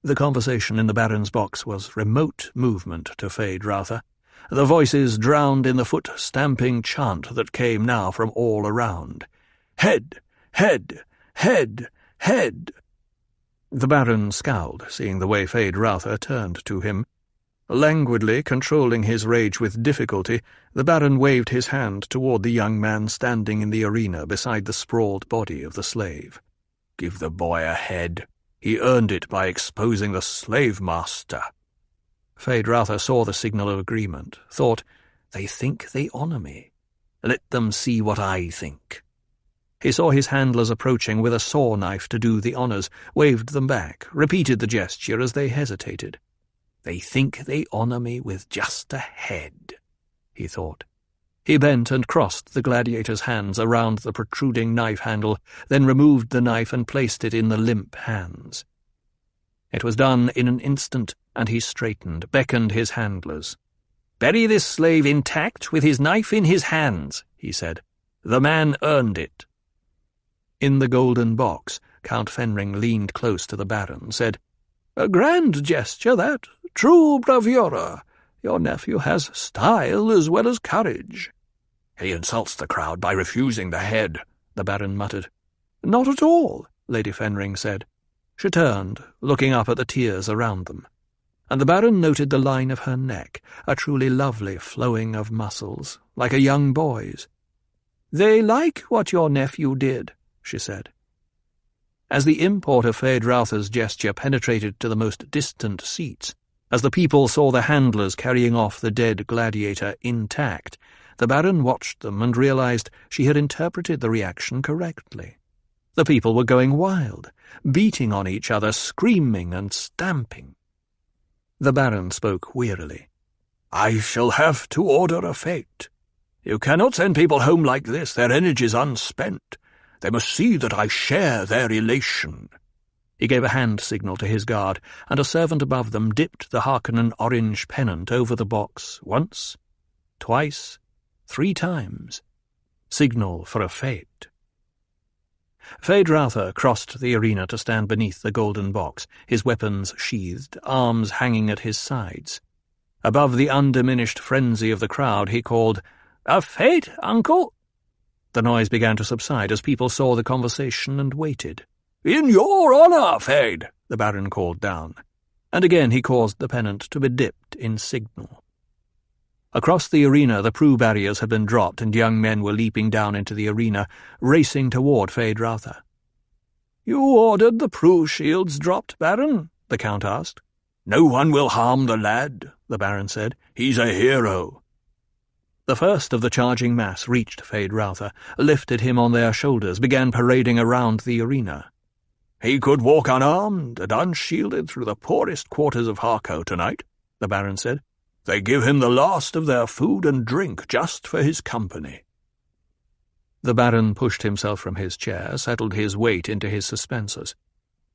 The conversation in the Baron's box was remote movement to Feyd-Rautha. The voices drowned in the foot-stamping chant that came now from all around. Head! Head! Head! Head! The Baron scowled, seeing the way Feyd-Rautha turned to him. Languidly, controlling his rage with difficulty, the Baron waved his hand toward the young man standing in the arena beside the sprawled body of the slave. Give the boy a head. He earned it by exposing the slave-master. Feyd-Rautha saw the signal of agreement, thought, they think they honour me. Let them see what I think. He saw his handlers approaching with a saw knife to do the honours, waved them back, repeated the gesture as they hesitated. They think they honour me with just a head, he thought. He bent and crossed the gladiator's hands around the protruding knife handle, then removed the knife and placed it in the limp hands. It was done in an instant, and he straightened, beckoned his handlers. "Bury this slave intact with his knife in his hands," he said. "The man earned it." In the golden box, Count Fenring leaned close to the Baron, said, "A grand gesture, that. True bravura. Your nephew has style as well as courage." "He insults the crowd by refusing the head," the Baron muttered. "Not at all," Lady Fenring said. She turned, looking up at the tiers around them, and the Baron noted the line of her neck, a truly lovely flowing of muscles, like a young boy's. "They like what your nephew did," she said. As the import of Feyd-Rautha's gesture penetrated to the most distant seats, as the people saw the handlers carrying off the dead gladiator intact, the Baron watched them and realized she had interpreted the reaction correctly. The people were going wild, beating on each other, screaming and stamping. The Baron spoke wearily. "I shall have to order a fete. You cannot send people home like this, their energies unspent. They must see that I share their elation." He gave a hand signal to his guard, and a servant above them dipped the Harkonnen orange pennant over the box once, twice, 3 times. Signal for a fete. Feyd-Rautha crossed the arena to stand beneath the golden box, his weapons sheathed, arms hanging at his sides. Above the undiminished frenzy of the crowd, he called, "A fete, uncle?" The noise began to subside as people saw the conversation and waited. "In your honour, Feyd," the Baron called down, and again he caused the pennant to be dipped in signal. Across the arena the Prue barriers had been dropped, and young men were leaping down into the arena, racing toward Feyd-Rautha. "You ordered the Prue shields dropped, Baron?" the Count asked. "No one will harm the lad," the Baron said. "He's a hero." The first of the charging mass reached Feyd-Rautha, lifted him on their shoulders, began parading around the arena. "He could walk unarmed and unshielded through the poorest quarters of Harco tonight," the Baron said. "They give him the last of their food and drink just for his company." The Baron pushed himself from his chair, settled his weight into his suspensors.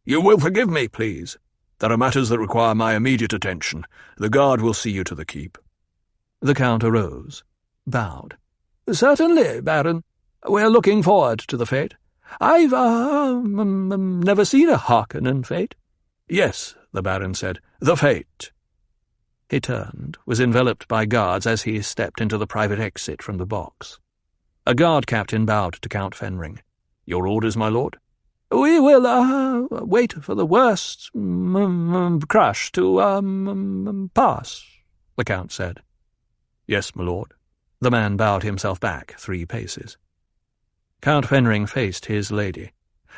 "You will forgive me, please. There are matters that require my immediate attention. The guard will see you to the keep." The Count arose, bowed. "Certainly, Baron. We're looking forward to the fete. I've, never seen a Harkonnen fete." "Yes," the Baron said, "the fete." He turned, was enveloped by guards as he stepped into the private exit from the box. A guard captain bowed to Count Fenring. "Your orders, my lord?" "We will, wait for the worst, crush to, pass," the Count said. "Yes, my lord." The man bowed himself back 3 paces. Count Fenring faced his lady,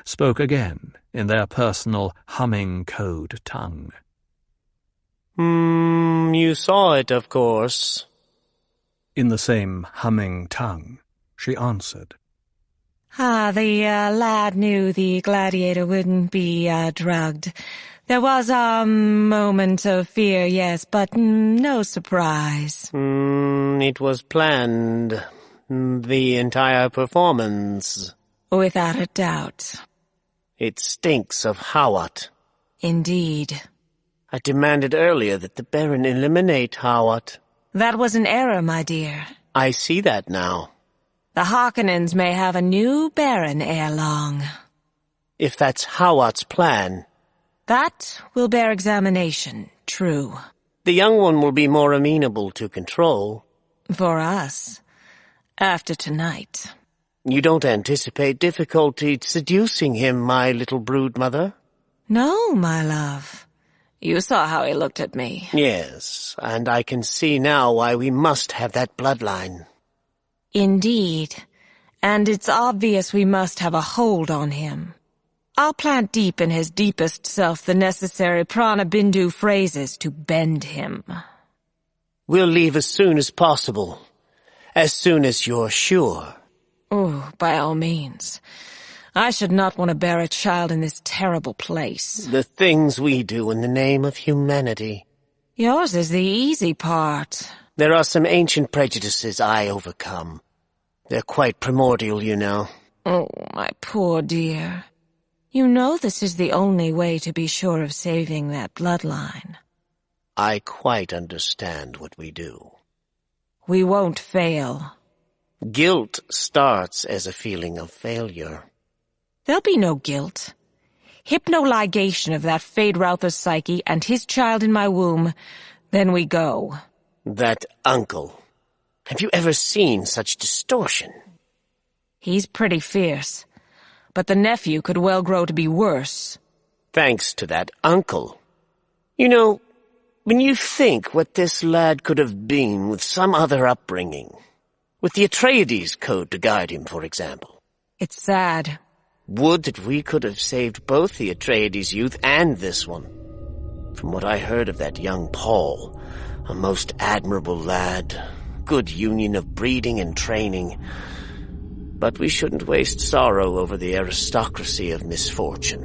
spoke again in their personal humming code tongue. You saw it, of course." In the same humming tongue, she answered. The lad knew the gladiator wouldn't be drugged. There was a moment of fear, yes, but no surprise. It was planned. The entire performance. Without a doubt. It stinks of Hawat. Indeed. I demanded earlier that the Baron eliminate Hawat. That was an error, my dear. I see that now. The Harkonnens may have a new Baron ere long. If that's Hawat's plan. That will bear examination, true. The young one will be more amenable to control. For us. After tonight. You don't anticipate difficulty seducing him, my little broodmother? No, my love. You saw how he looked at me. Yes, and I can see now why we must have that bloodline. Indeed. And it's obvious we must have a hold on him. I'll plant deep in his deepest self the necessary prana-bindu phrases to bend him. We'll leave as soon as possible. As soon as you're sure. Oh, by all means. I should not want to bear a child in this terrible place. The things we do in the name of humanity. Yours is the easy part. There are some ancient prejudices I overcome. They're quite primordial, you know. Oh, my poor dear. You know this is the only way to be sure of saving that bloodline. I quite understand what we do. We won't fail. Guilt starts as a feeling of failure. There'll be no guilt. Hypnoligation of that Fade-Routher's psyche and his child in my womb. Then we go. That uncle. Have you ever seen such distortion? He's pretty fierce. But the nephew could well grow to be worse. Thanks to that uncle. You know, when you think what this lad could have been with some other upbringing, with the Atreides code to guide him, for example. It's sad. Would that we could have saved both the Atreides youth and this one. From what I heard of that young Paul, a most admirable lad, good union of breeding and training. But we shouldn't waste sorrow over the aristocracy of misfortune.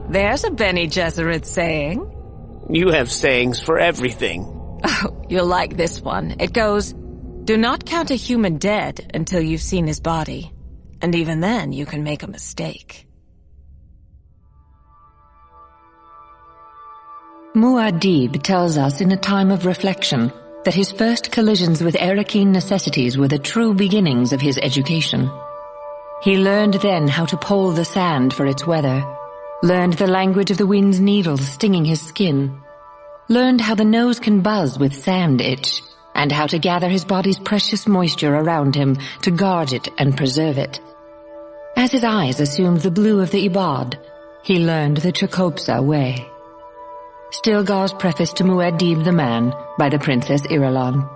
There's a Bene Gesserit saying. You have sayings for everything. Oh, you'll like this one. It goes, do not count a human dead until you've seen his body. And even then, you can make a mistake. Muad'Dib tells us in a time of reflection that his first collisions with Arakeen necessities were the true beginnings of his education. He learned then how to pole the sand for its weather, learned the language of the wind's needles stinging his skin, learned how the nose can buzz with sand itch, and how to gather his body's precious moisture around him to guard it and preserve it. As his eyes assumed the blue of the Ibad, he learned the Chakopsa way. Stilgar's preface to Muad'Dib the Man by the Princess Irulan.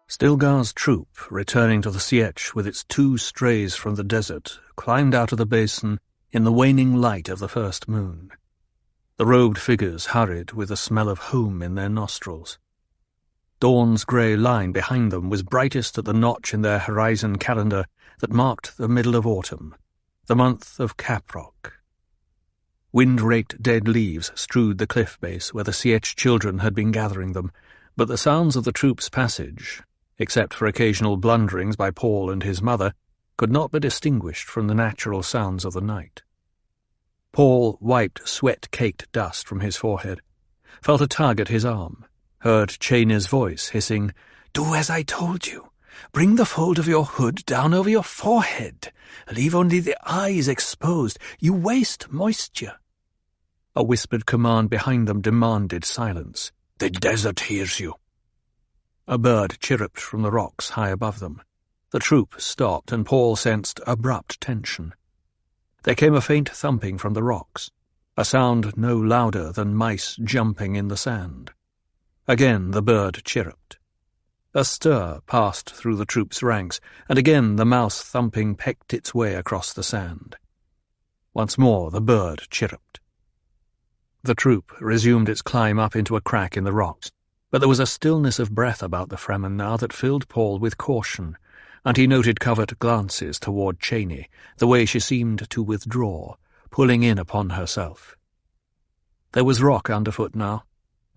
Stilgar's troop, returning to the Sietch with its 2 strays from the desert, climbed out of the basin in the waning light of the first moon. The robed figures hurried with the smell of home in their nostrils. Dawn's grey line behind them was brightest at the notch in their horizon calendar that marked the middle of autumn, the month of Caprock. Wind-raked dead leaves strewed the cliff base where the Sietch children had been gathering them, but the sounds of the troops' passage, except for occasional blunderings by Paul and his mother, could not be distinguished from the natural sounds of the night. Paul wiped sweat-caked dust from his forehead, felt a tug at his arm, heard Chenia's voice hissing, "Do as I told you. Bring the fold of your hood down over your forehead. Leave only the eyes exposed. You waste moisture." A whispered command behind them demanded silence. "The desert hears you." A bird chirruped from the rocks high above them. The troop stopped, and Paul sensed abrupt tension. There came a faint thumping from the rocks, a sound no louder than mice jumping in the sand. Again the bird chirruped. A stir passed through the troop's ranks, and again the mouse thumping pecked its way across the sand. Once more the bird chirruped. The troop resumed its climb up into a crack in the rocks, but there was a stillness of breath about the Fremen now that filled Paul with caution, and he noted covert glances toward Cheni, the way she seemed to withdraw, pulling in upon herself. There was rock underfoot now,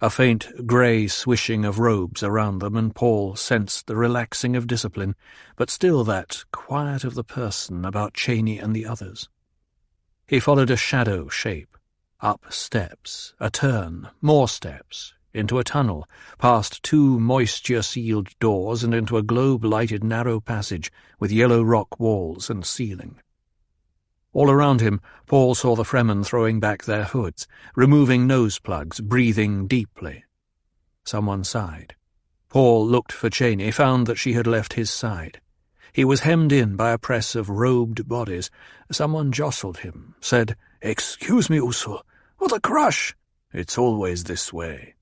a faint grey swishing of robes around them, and Paul sensed the relaxing of discipline, but still that quiet of the person about Cheni and the others. He followed a shadow shape, up steps, a turn, more steps, into a tunnel, past 2 moisture-sealed doors and into a globe-lighted narrow passage with yellow rock walls and ceiling. All around him, Paul saw the Fremen throwing back their hoods, removing nose plugs, breathing deeply. Someone sighed. Paul looked for Cheni, found that she had left his side. He was hemmed in by a press of robed bodies. Someone jostled him, said, "Excuse me, Usul. What a crush! It's always this way."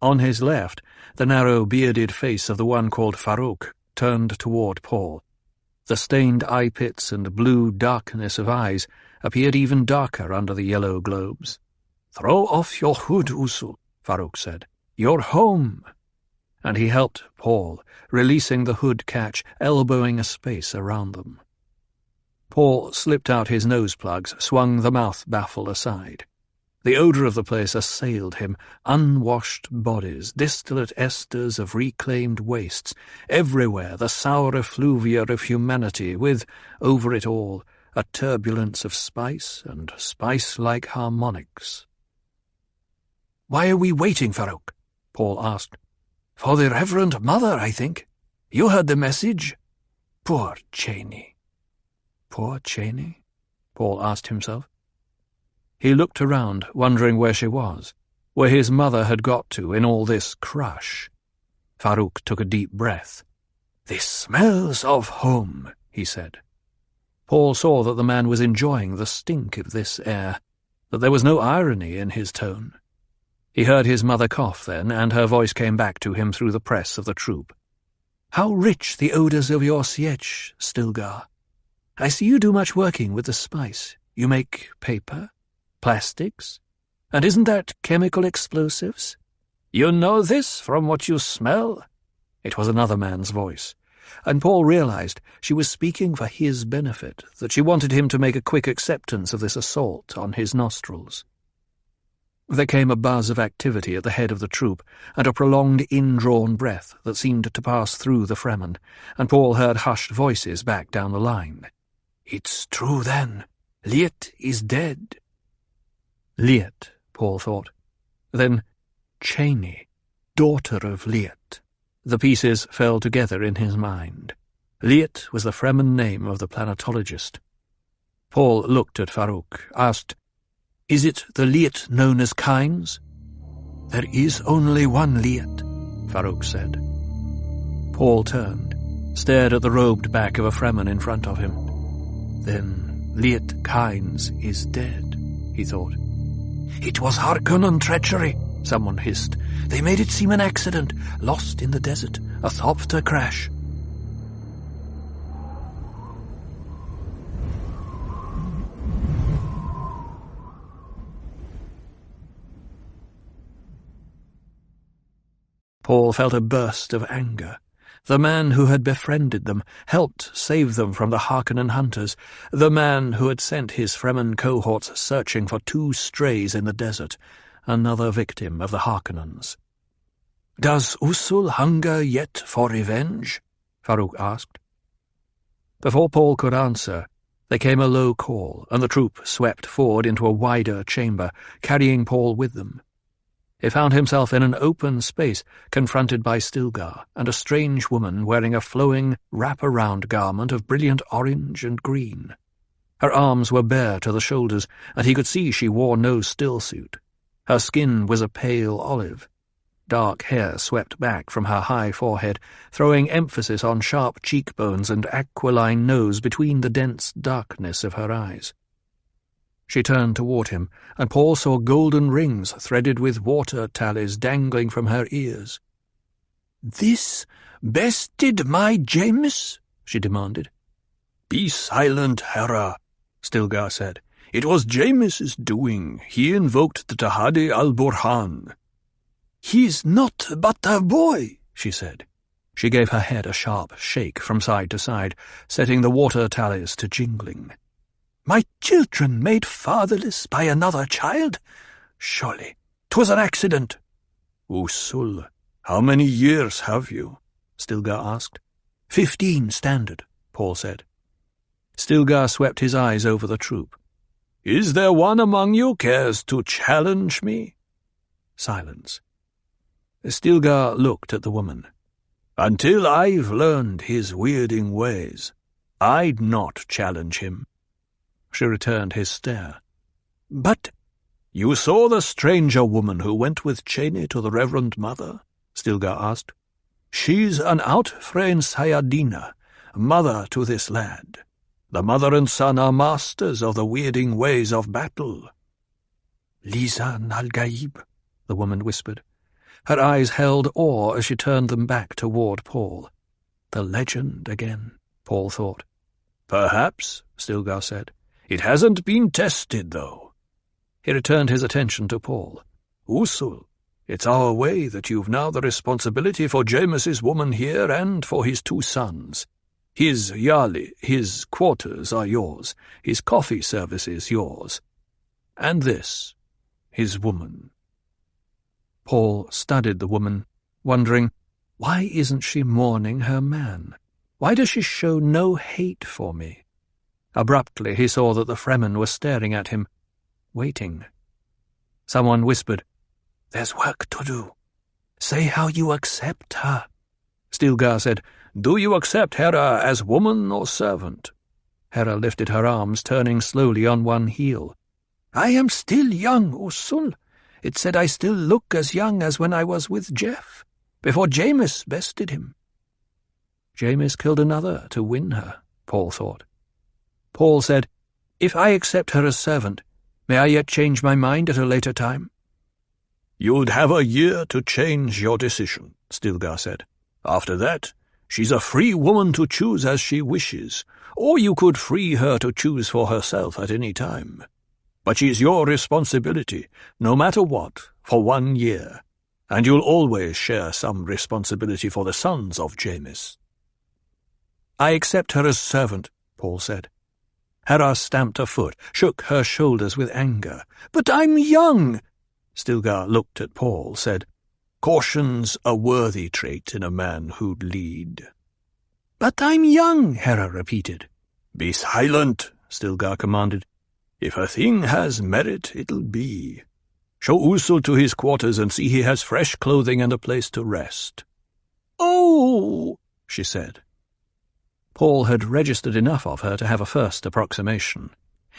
On his left, the narrow, bearded face of the one called Farouk turned toward Paul. The stained eye pits and blue darkness of eyes appeared even darker under the yellow globes. "Throw off your hood, Usul," Farouk said. "You're home." And he helped Paul, releasing the hood catch, elbowing a space around them. Paul slipped out his nose plugs, swung the mouth baffle aside. The odour of the place assailed him, unwashed bodies, distillate esters of reclaimed wastes, everywhere the sour effluvia of humanity, with, over it all, a turbulence of spice and spice-like harmonics. "Why are we waiting, Farouk?" Paul asked. "For the Reverend Mother, I think. You heard the message." Poor Cheney. Poor Cheney? Paul asked himself. He looked around, wondering where she was, where his mother had got to in all this crush. Farouk took a deep breath. "This smells of home," he said. Paul saw that the man was enjoying the stink of this air, that there was no irony in his tone. He heard his mother cough then, and her voice came back to him through the press of the troop. "How rich the odours of your sietch, Stilgar. I see you do much working with the spice. You make paper, plastics, and isn't that chemical explosives? You know this from what you smell?" It was another man's voice, and Paul realized she was speaking for his benefit, that she wanted him to make a quick acceptance of this assault on his nostrils. There came a buzz of activity at the head of the troop, and a prolonged indrawn breath that seemed to pass through the Fremen, and Paul heard hushed voices back down the line. "It's true, then. Liet is dead." Liet, Paul thought. Then Cheney, daughter of Liet. The pieces fell together in his mind. Liet was the Fremen name of the planetologist. Paul looked at Farouk, asked, "Is it the Liet known as Kynes?" "There is only one Liet," Farouk said. Paul turned, stared at the robed back of a Fremen in front of him. Then Liet Kynes is dead, he thought. "It was Harkonnen treachery," someone hissed. "They made it seem an accident, lost in the desert, a Thopter crash." Paul felt a burst of anger. The man who had befriended them, helped save them from the Harkonnen hunters, the man who had sent his Fremen cohorts searching for 2 strays in the desert, another victim of the Harkonnens. "Does Usul hunger yet for revenge?" Farouk asked. Before Paul could answer, there came a low call, and the troop swept forward into a wider chamber, carrying Paul with them. He found himself in an open space, confronted by Stilgar and a strange woman wearing a flowing, wrap-around garment of brilliant orange and green. Her arms were bare to the shoulders, and he could see she wore no stillsuit. Her skin was a pale olive. Dark hair swept back from her high forehead, throwing emphasis on sharp cheekbones and aquiline nose between the dense darkness of her eyes. She turned toward him, and Paul saw golden rings threaded with water tallies dangling from her ears. "This bested my James?" she demanded. "Be silent, Hera," Stilgar said. "It was James's doing. He invoked the Tahadi al-Burhan." "He's not but a boy," she said. She gave her head a sharp shake from side to side, setting the water tallies to jingling. "My children made fatherless by another child? Surely 'twas an accident." "Usul, how many years have you?" Stilgar asked. 15 standard, Paul said. Stilgar swept his eyes over the troop. "Is there one among you cares to challenge me?" Silence. Stilgar looked at the woman. "Until I've learned his weirding ways, I'd not challenge him." She returned his stare. "But you saw the stranger woman who went with Cheney to the Reverend Mother?" Stilgar asked. "She's an Outfrain Sayadina, mother to this lad. The mother and son are masters of the weirding ways of battle." "Lisa Nalgaib," the woman whispered. Her eyes held awe as she turned them back toward Paul. The legend again, Paul thought. Perhaps, Stilgar said. It hasn't been tested, though. He returned his attention to Paul. Usul, it's our way that you've now the responsibility for Jameis's woman here and for his 2 sons. His Yali, his quarters are yours, his coffee service is yours. And this, his woman. Paul studied the woman, wondering, why isn't she mourning her man? Why does she show no hate for me? Abruptly he saw that the Fremen were staring at him, waiting. Someone whispered, "There's work to do. Say how you accept her." Stilgar said, "Do you accept Hera as woman or servant?" Hera lifted her arms, turning slowly on one heel. "I am still young, Usul. It said I still look as young as when I was with Jeff, before Jameis bested him." Jameis killed another to win her, Paul thought. Paul said, "If I accept her as servant, may I yet change my mind at a later time?" "You'd have a year to change your decision," Stilgar said. "After that, she's a free woman to choose as she wishes, or you could free her to choose for herself at any time. But she's your responsibility, no matter what, for 1 year, and you'll always share some responsibility for the sons of Jameis." "I accept her as servant," Paul said. Hera stamped her foot, shook her shoulders with anger. "But I'm young!" Stilgar looked at Paul, said, "Caution's a worthy trait in a man who'd lead." "But I'm young," Hera repeated. "Be silent," Stilgar commanded. "If a thing has merit, it'll be. Show Usul to his quarters and see he has fresh clothing and a place to rest." "Oh," she said. Paul had registered enough of her to have a first approximation.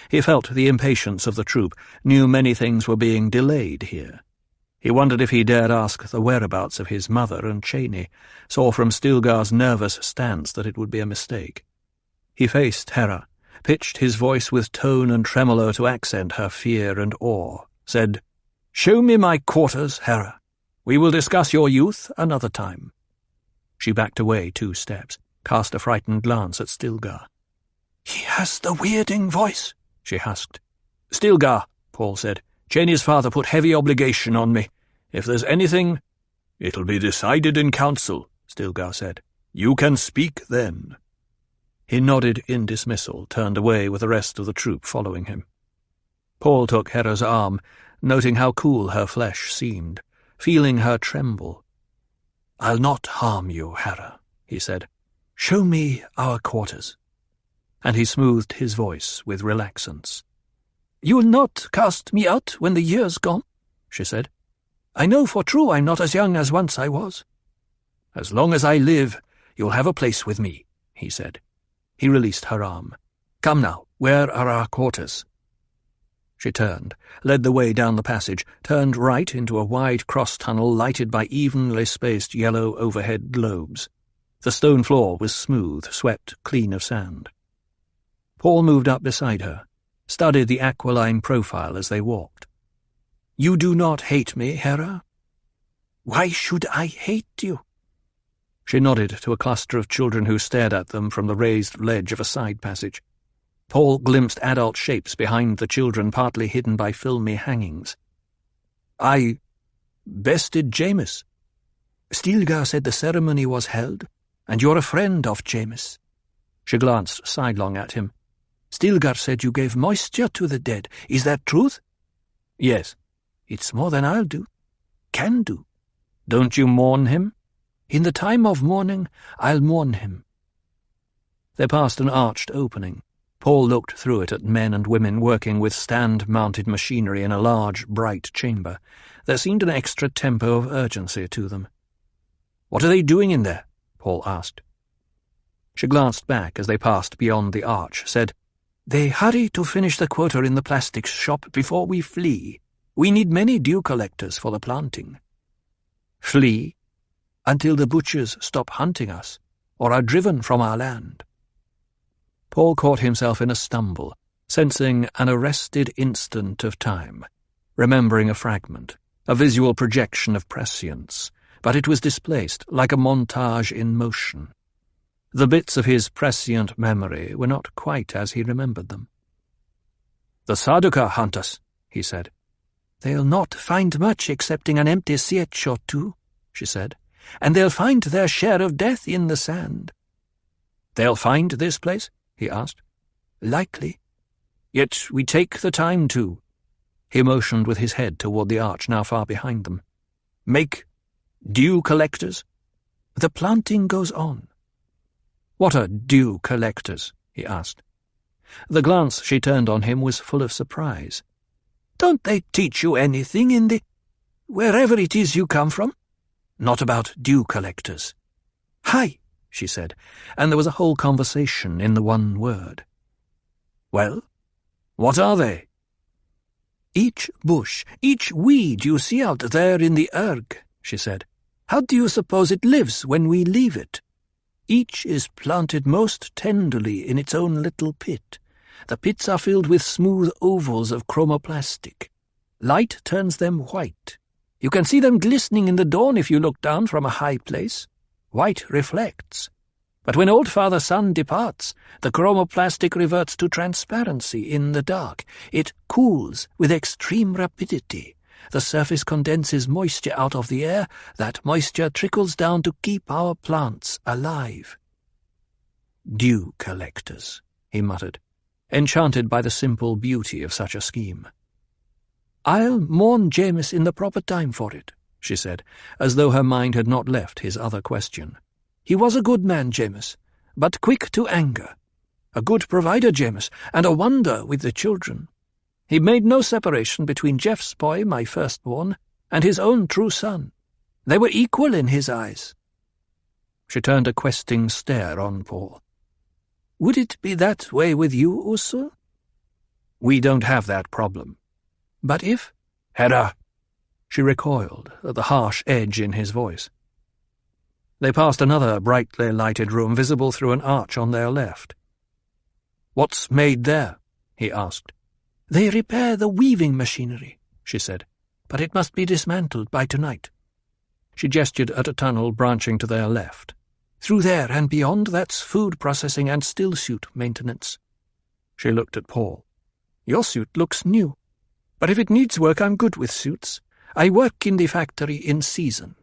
He felt the impatience of the troop, knew many things were being delayed here. He wondered if he dared ask the whereabouts of his mother and Cheney, saw from Stilgar's nervous stance that it would be a mistake. He faced Hera, pitched his voice with tone and tremolo to accent her fear and awe, said, "Show me my quarters, Hera. We will discuss your youth another time." She backed away 2 steps, cast a frightened glance at Stilgar. "He has the weirding voice," she husked. "Stilgar," Paul said, "Cheney's father put heavy obligation on me. If there's anything—" "It'll be decided in council," Stilgar said. "You can speak then." He nodded in dismissal, turned away with the rest of the troop following him. Paul took Hera's arm, noting how cool her flesh seemed, feeling her tremble. "I'll not harm you, Hera," he said. "Show me our quarters." And he smoothed his voice with relaxance. "You will not cast me out when the year's gone?" she said. "I know for true I'm not as young as once I was." "As long as I live, you'll have a place with me," he said. He released her arm. "Come now, where are our quarters?" She turned, led the way down the passage, turned right into a wide cross-tunnel lighted by evenly spaced yellow overhead globes. The stone floor was smooth, swept clean of sand. Paul moved up beside her, studied the aquiline profile as they walked. "You do not hate me, Hera?" "Why should I hate you?" She nodded to a cluster of children who stared at them from the raised ledge of a side passage. Paul glimpsed adult shapes behind the children, partly hidden by filmy hangings. "I bested Jameis. Stilgar said the ceremony was held, and you're a friend of Jameis." She glanced sidelong at him. "Stilgar said you gave moisture to the dead. Is that truth?" "Yes." "It's more than I'll do. Can do." "Don't you mourn him?" "In the time of mourning, I'll mourn him." They passed an arched opening. Paul looked through it at men and women working with stand-mounted machinery in a large, bright chamber. There seemed an extra tempo of urgency to them. "What are they doing in there?" Paul asked. She glanced back as they passed beyond the arch, said, "They hurry to finish the quota in the plastics shop before we flee. We need many dew collectors for the planting." "Flee?" "Until the butchers stop hunting us, or are driven from our land." Paul caught himself in a stumble, sensing an arrested instant of time, remembering a fragment, a visual projection of prescience, but it was displaced like a montage in motion. The bits of his prescient memory were not quite as he remembered them. "The Sardaukar hunt us," he said. "They'll not find much excepting an empty sietch or two," she said, "and they'll find their share of death in the sand." "They'll find this place?" he asked. "Likely. Yet we take the time to." He motioned with his head toward the arch now far behind them. "Make dew collectors?" "The planting goes on." "What are dew collectors?" he asked. The glance she turned on him was full of surprise. "Don't they teach you anything in wherever it is you come from?" "Not about dew collectors." "Hi," she said, and there was a whole conversation in the one word. "Well, what are they?" "Each bush, each weed you see out there in the erg," she said. "How do you suppose it lives when we leave it? Each is planted most tenderly in its own little pit. The pits are filled with smooth ovals of chromoplastic. Light turns them white. You can see them glistening in the dawn if you look down from a high place. White reflects. But when old Father Sun departs, the chromoplastic reverts to transparency in the dark. It cools with extreme rapidity. The surface condenses moisture out of the air. That moisture trickles down to keep our plants alive." "Dew collectors," he muttered, enchanted by the simple beauty of such a scheme. "I'll mourn Jameis in the proper time for it," she said, as though her mind had not left his other question. "He was a good man, Jameis, but quick to anger. A good provider, Jameis, and a wonder with the children. He made no separation between Jeff's boy, my firstborn, and his own true son. They were equal in his eyes." She turned a questing stare on Paul. "Would it be that way with you, Usul?" "We don't have that problem." "But if—" "Hera!" She recoiled at the harsh edge in his voice. They passed another brightly lighted room visible through an arch on their left. "What's made there?" he asked. "They repair the weaving machinery," she said, "but it must be dismantled by tonight." She gestured at a tunnel branching to their left. "Through there and beyond, that's food processing and still suit maintenance." She looked at Paul. "Your suit looks new. But if it needs work, I'm good with suits. I work in the factory in season."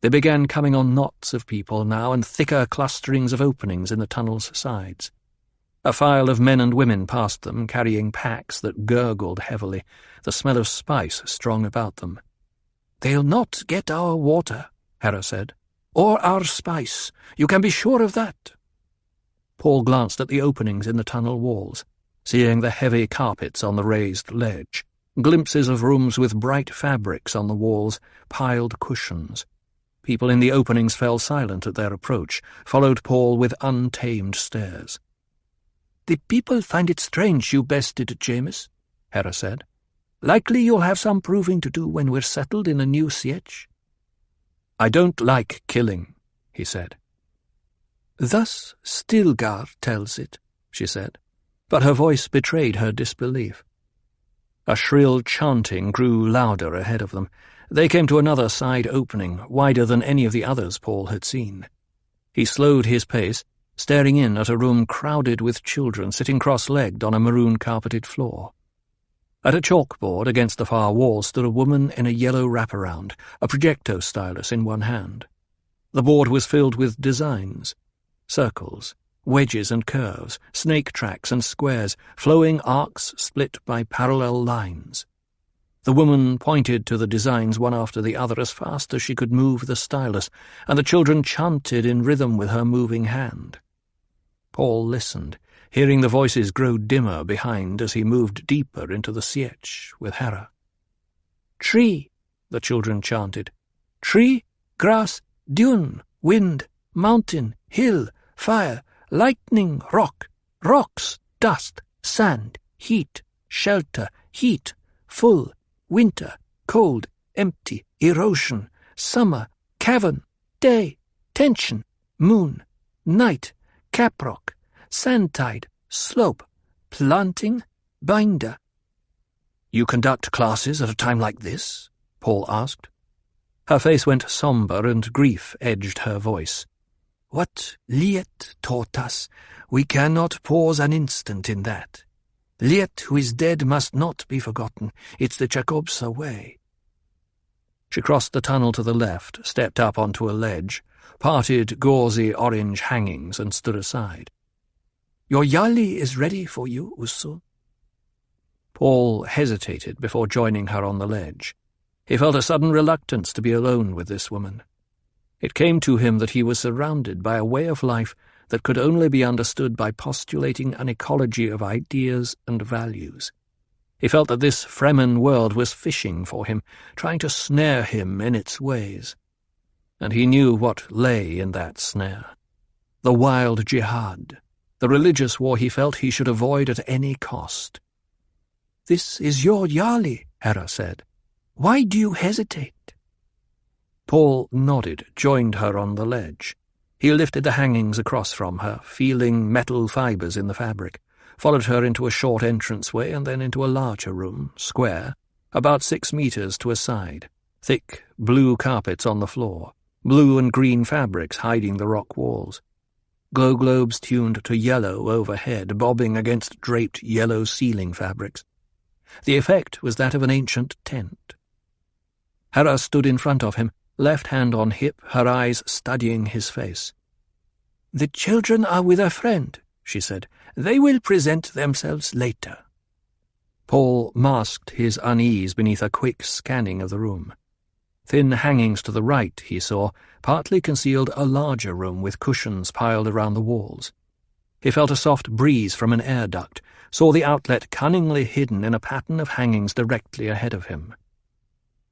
They began coming on knots of people now and thicker clusterings of openings in the tunnel's sides. A file of men and women passed them, carrying packs that gurgled heavily, the smell of spice strong about them. "They'll not get our water," Hera said, "or our spice. You can be sure of that." Paul glanced at the openings in the tunnel walls, seeing the heavy carpets on the raised ledge, glimpses of rooms with bright fabrics on the walls, piled cushions. People in the openings fell silent at their approach, followed Paul with untamed stares. "The people find it strange you bested Jameis," Hera said. "Likely you'll have some proving to do when we're settled in a new sietch." "I don't like killing," he said. "Thus Stilgar tells it," she said, but her voice betrayed her disbelief. A shrill chanting grew louder ahead of them. They came to another side opening, wider than any of the others Paul had seen. He slowed his pace, staring in at a room crowded with children sitting cross-legged on a maroon-carpeted floor. At a chalkboard against the far wall stood a woman in a yellow wraparound, a projecto stylus in one hand. The board was filled with designs, circles, wedges and curves, snake tracks and squares, flowing arcs split by parallel lines. The woman pointed to the designs one after the other as fast as she could move the stylus, and the children chanted in rhythm with her moving hand. Paul listened, hearing the voices grow dimmer behind as he moved deeper into the sietch with Hera. "Tree," the children chanted. "Tree, grass, dune, wind, mountain, hill, fire, lightning, rock, rocks, dust, sand, heat, shelter, heat, full, winter, cold, empty, erosion, summer, cavern, day, tension, moon, night, caprock, sand tide, slope, planting, binder." "You conduct classes at a time like this?" Paul asked. Her face went somber and grief edged her voice. What Liet taught us, we cannot pause an instant in that. Liet, who is dead, must not be forgotten. It's the Chakobsa way. She crossed the tunnel to the left, stepped up onto a ledge, parted gauzy orange hangings, and stood aside. Your Yali is ready for you, Usul. Paul hesitated before joining her on the ledge. He felt a sudden reluctance to be alone with this woman. It came to him that he was surrounded by a way of life that could only be understood by postulating an ecology of ideas and values. He felt that this Fremen world was fishing for him, trying to snare him in its ways. And he knew what lay in that snare. The wild jihad, the religious war he felt he should avoid at any cost. "This is your Yali," Hera said. "Why do you hesitate?" Paul nodded, joined her on the ledge. He lifted the hangings across from her, feeling metal fibres in the fabric, followed her into a short entranceway and then into a larger room, square, about 6 meters to a side, thick blue carpets on the floor, blue and green fabrics hiding the rock walls. Glow globes tuned to yellow overhead, bobbing against draped yellow ceiling fabrics. The effect was that of an ancient tent. Hera stood in front of him, left hand on hip, her eyes studying his face. "The children are with a friend," she said. "They will present themselves later." Paul masked his unease beneath a quick scanning of the room. Thin hangings to the right, he saw, partly concealed a larger room with cushions piled around the walls. He felt a soft breeze from an air duct, saw the outlet cunningly hidden in a pattern of hangings directly ahead of him.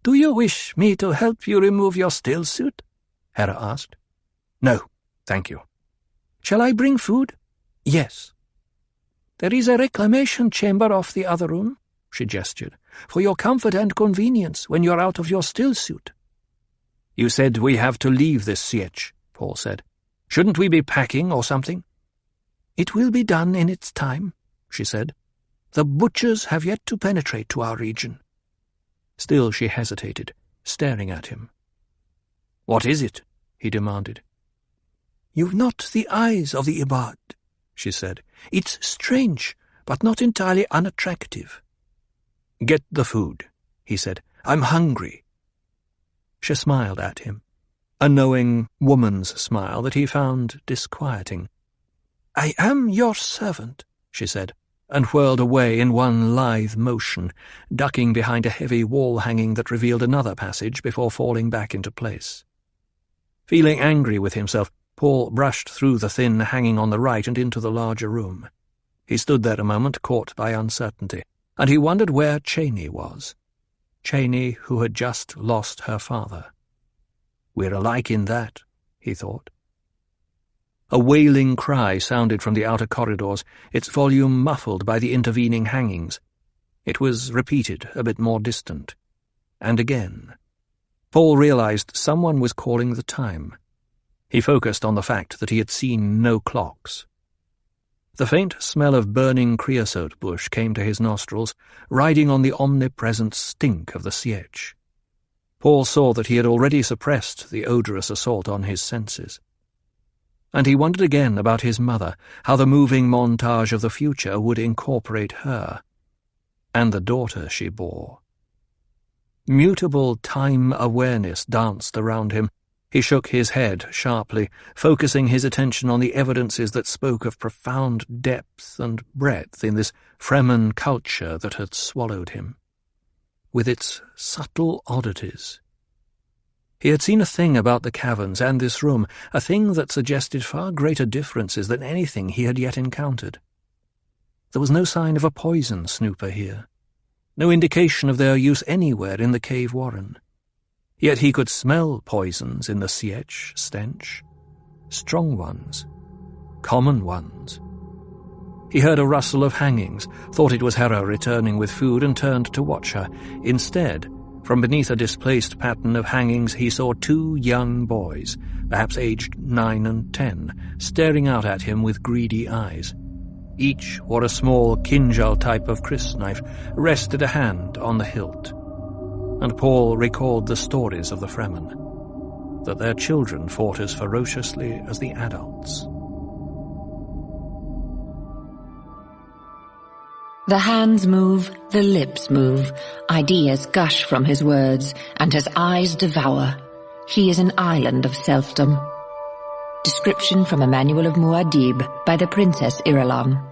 "Do you wish me to help you remove your stillsuit?" Hera asked. "No, thank you." "Shall I bring food?" "Yes." "There is a reclamation chamber off the other room," she gestured, "for your comfort and convenience when you're out of your stillsuit." "You said we have to leave this sietch," Paul said. "Shouldn't we be packing or something?" "It will be done in its time," she said. "The butchers have yet to penetrate to our region." Still she hesitated, staring at him. "What is it?" he demanded. "You've not the eyes of the Ibad," she said. "It's strange, but not entirely unattractive." "Get the food," he said. "I'm hungry." She smiled at him, a knowing woman's smile that he found disquieting. "I am your servant," she said, and whirled away in one lithe motion, ducking behind a heavy wall hanging that revealed another passage before falling back into place. Feeling angry with himself, Paul brushed through the thin hanging on the right and into the larger room. He stood there a moment, caught by uncertainty, and he wondered where Cheney was. Cheney, who had just lost her father. "We're alike in that," he thought. A wailing cry sounded from the outer corridors, its volume muffled by the intervening hangings. It was repeated, a bit more distant. And again. Paul realized someone was calling the time. He focused on the fact that he had seen no clocks. The faint smell of burning creosote bush came to his nostrils, riding on the omnipresent stink of the sietch. Paul saw that he had already suppressed the odorous assault on his senses. And he wondered again about his mother, how the moving montage of the future would incorporate her, and the daughter she bore. Mutable time-awareness danced around him. He shook his head sharply, focusing his attention on the evidences that spoke of profound depth and breadth in this Fremen culture that had swallowed him, with its subtle oddities. He had seen a thing about the caverns and this room, a thing that suggested far greater differences than anything he had yet encountered. There was no sign of a poison snooper here, no indication of their use anywhere in the cave warren. Yet he could smell poisons in the sietch stench, strong ones, common ones. He heard a rustle of hangings, thought it was Hera returning with food, and turned to watch her. Instead, from beneath a displaced pattern of hangings, he saw 2 young boys, perhaps aged 9 and 10, staring out at him with greedy eyes. Each wore a small kinjal type of crysknife, rested a hand on the hilt. And Paul recalled the stories of the Fremen. that their children fought as ferociously as the adults. The hands move, the lips move, ideas gush from his words, and his eyes devour. He is an island of selfdom. Description from a Manual of Muad'Dib by the Princess Irulan.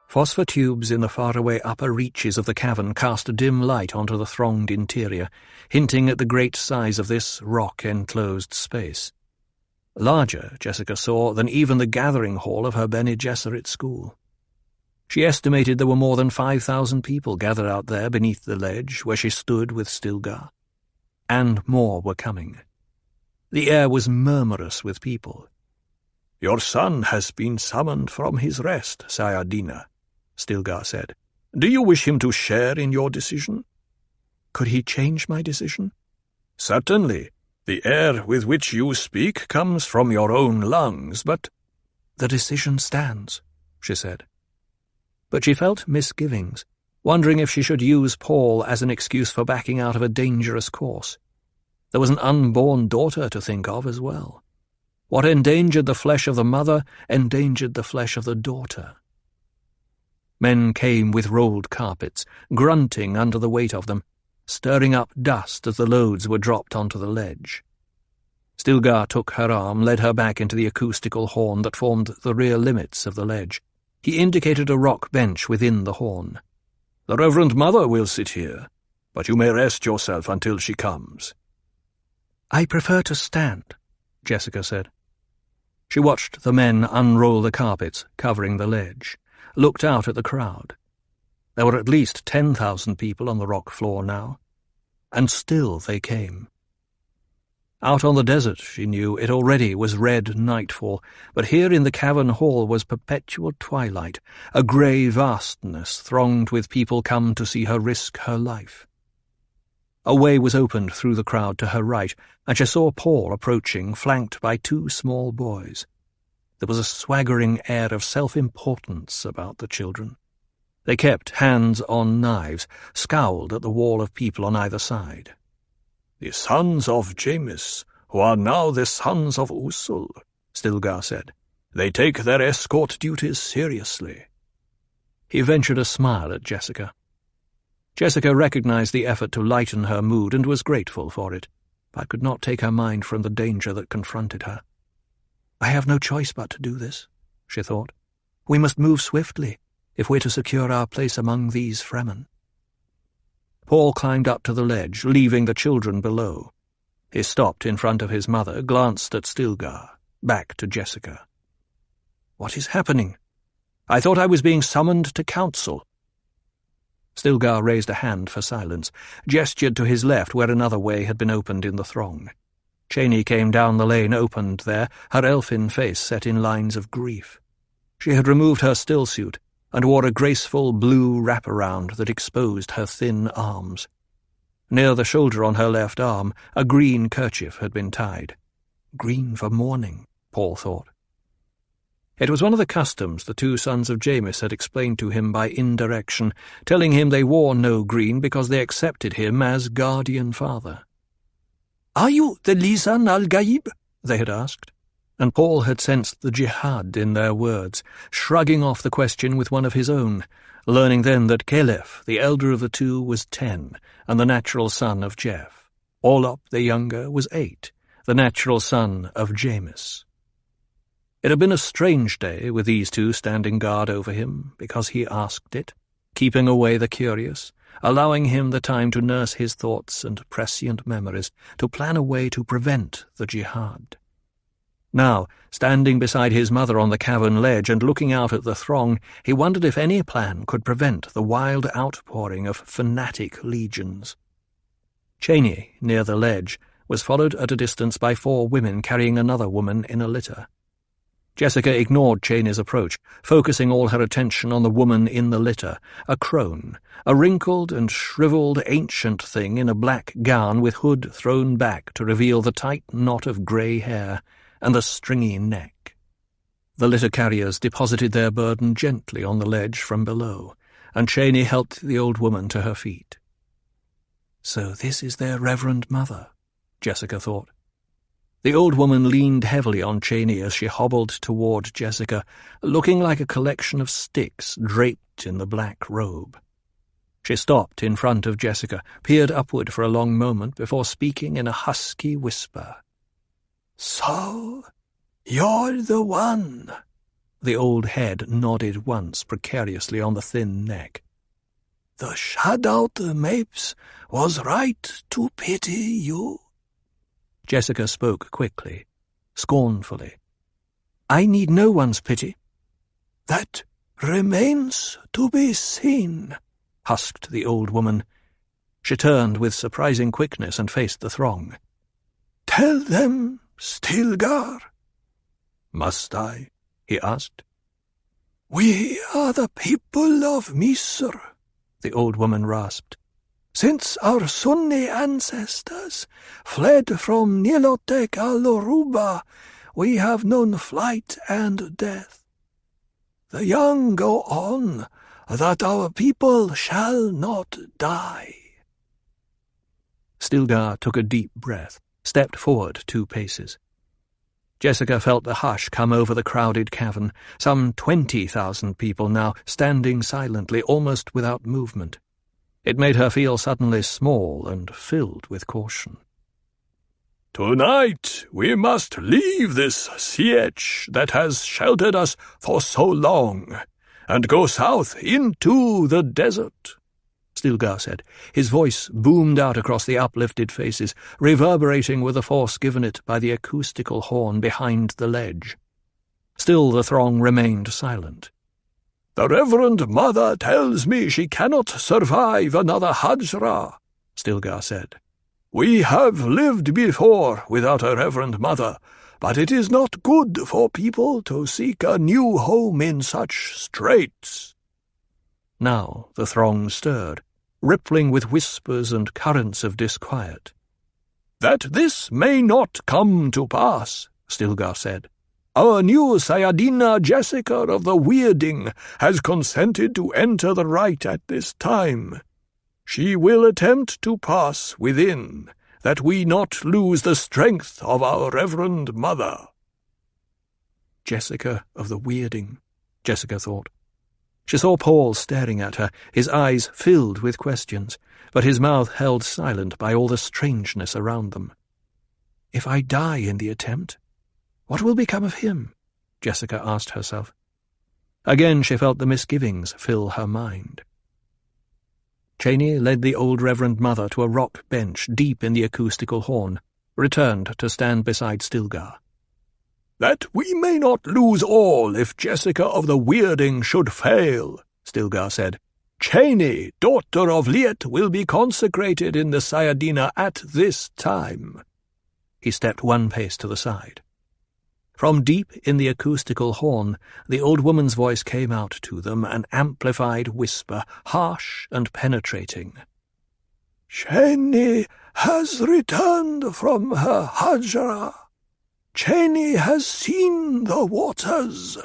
Phosphor tubes in the faraway upper reaches of the cavern cast a dim light onto the thronged interior, hinting at the great size of this rock-enclosed space. Larger, Jessica saw, than even the gathering hall of her Bene Gesserit school. She estimated there were more than 5,000 people gathered out there beneath the ledge where she stood with Stilgar. And more were coming. The air was murmurous with people. "Your son has been summoned from his rest, Sayadina," Stilgar said. "Do you wish him to share in your decision?" "Could he change my decision?" "Certainly. The air with which you speak comes from your own lungs, but—" "The decision stands," she said. But she felt misgivings, wondering if she should use Paul as an excuse for backing out of a dangerous course. There was an unborn daughter to think of as well. What endangered the flesh of the mother endangered the flesh of the daughter. Men came with rolled carpets, grunting under the weight of them, stirring up dust as the loads were dropped onto the ledge. Stilgar took her arm, led her back into the acoustical horn that formed the rear limits of the ledge. He indicated a rock bench within the horn. "The Reverend Mother will sit here, but you may rest yourself until she comes." "I prefer to stand," Jessica said. She watched the men unroll the carpets covering the ledge, looked out at the crowd. There were at least 10,000 people on the rock floor now, and still they came. Out on the desert, she knew, it already was red nightfall, but here in the cavern hall was perpetual twilight, a grey vastness thronged with people come to see her risk her life. A way was opened through the crowd to her right, and she saw Paul approaching, flanked by 2 small boys. There was a swaggering air of self-importance about the children. They kept hands on knives, scowled at the wall of people on either side. "The sons of Jamis, who are now the sons of Usul," Stilgar said. "They take their escort duties seriously." He ventured a smile at Jessica. Jessica recognized the effort to lighten her mood and was grateful for it, but could not take her mind from the danger that confronted her. "I have no choice but to do this," she thought. "We must move swiftly if we're to secure our place among these Fremen." Paul climbed up to the ledge, leaving the children below. He stopped in front of his mother, glanced at Stilgar, back to Jessica. "What is happening? I thought I was being summoned to council." Stilgar raised a hand for silence, gestured to his left where another way had been opened in the throng. Cheney came down the lane opened there, her elfin face set in lines of grief. She had removed her stillsuit and wore a graceful blue wraparound that exposed her thin arms. Near the shoulder on her left arm, a green kerchief had been tied. Green for mourning, Paul thought. It was one of the customs the 2 sons of Jamis had explained to him by indirection, telling him they wore no green because they accepted him as guardian father. "Are you the Lisan al-Gaib?" they had asked, and Paul had sensed the jihad in their words, shrugging off the question with one of his own, learning then that Caliph, the elder of the 2, was 10, and the natural son of Jeff. Orlop, the younger, was 8, the natural son of Jamis. It had been a strange day with these 2 standing guard over him, because he asked it, keeping away the curious, allowing him the time to nurse his thoughts and prescient memories, to plan a way to prevent the jihad. Now, standing beside his mother on the cavern ledge and looking out at the throng, he wondered if any plan could prevent the wild outpouring of fanatic legions. Cheney, near the ledge, was followed at a distance by 4 women carrying another woman in a litter. Jessica ignored Cheney's approach, focusing all her attention on the woman in the litter, a crone, a wrinkled and shriveled ancient thing in a black gown with hood thrown back to reveal the tight knot of grey hair and the stringy neck. The litter carriers deposited their burden gently on the ledge from below, and Cheney helped the old woman to her feet. So this is their Reverend Mother, Jessica thought. The old woman leaned heavily on Cheney as she hobbled toward Jessica, looking like a collection of sticks draped in the black robe. She stopped in front of Jessica, peered upward for a long moment before speaking in a husky whisper. "So, you're the one." The old head nodded once precariously on the thin neck. "The Shadow Mapes was right to pity you." Jessica spoke quickly, scornfully. "I need no one's pity." "That remains to be seen," husked the old woman. She turned with surprising quickness and faced the throng. "Tell them, Stilgar." "Must I?" he asked. "We are the people of Misr," the old woman rasped. "Since our Sunni ancestors fled from Nilotek al-Uruba, we have known flight and death. The young go on, that our people shall not die." Stilgar took a deep breath, stepped forward 2 paces. Jessica felt the hush come over the crowded cavern, some 20,000 people now, standing silently, almost without movement. It made her feel suddenly small and filled with caution. "Tonight we must leave this sietch that has sheltered us for so long, and go south into the desert," Stilgar said. His voice boomed out across the uplifted faces, reverberating with the force given it by the acoustical horn behind the ledge. Still the throng remained silent. "The Reverend Mother tells me she cannot survive another Hajra," Stilgar said. "We have lived before without a Reverend Mother, but it is not good for people to seek a new home in such straits." Now the throng stirred, rippling with whispers and currents of disquiet. "That this may not come to pass," Stilgar said, "our new Sayadina Jessica of the Weirding has consented to enter the rite at this time. She will attempt to pass within, that we not lose the strength of our Reverend Mother." Jessica of the Weirding, Jessica thought. She saw Paul staring at her, his eyes filled with questions, but his mouth held silent by all the strangeness around them. "If I die in the attempt, what will become of him?" Jessica asked herself. Again she felt the misgivings fill her mind. Cheney led the old Reverend Mother to a rock bench deep in the acoustical horn, returned to stand beside Stilgar. "That we may not lose all if Jessica of the Weirding should fail," Stilgar said. "Cheney, daughter of Liet, will be consecrated in the Sayadina at this time." He stepped 1 pace to the side. From deep in the acoustical horn, the old woman's voice came out to them, an amplified whisper, harsh and penetrating. "Cheney has returned from her Hajra. Cheney has seen the waters."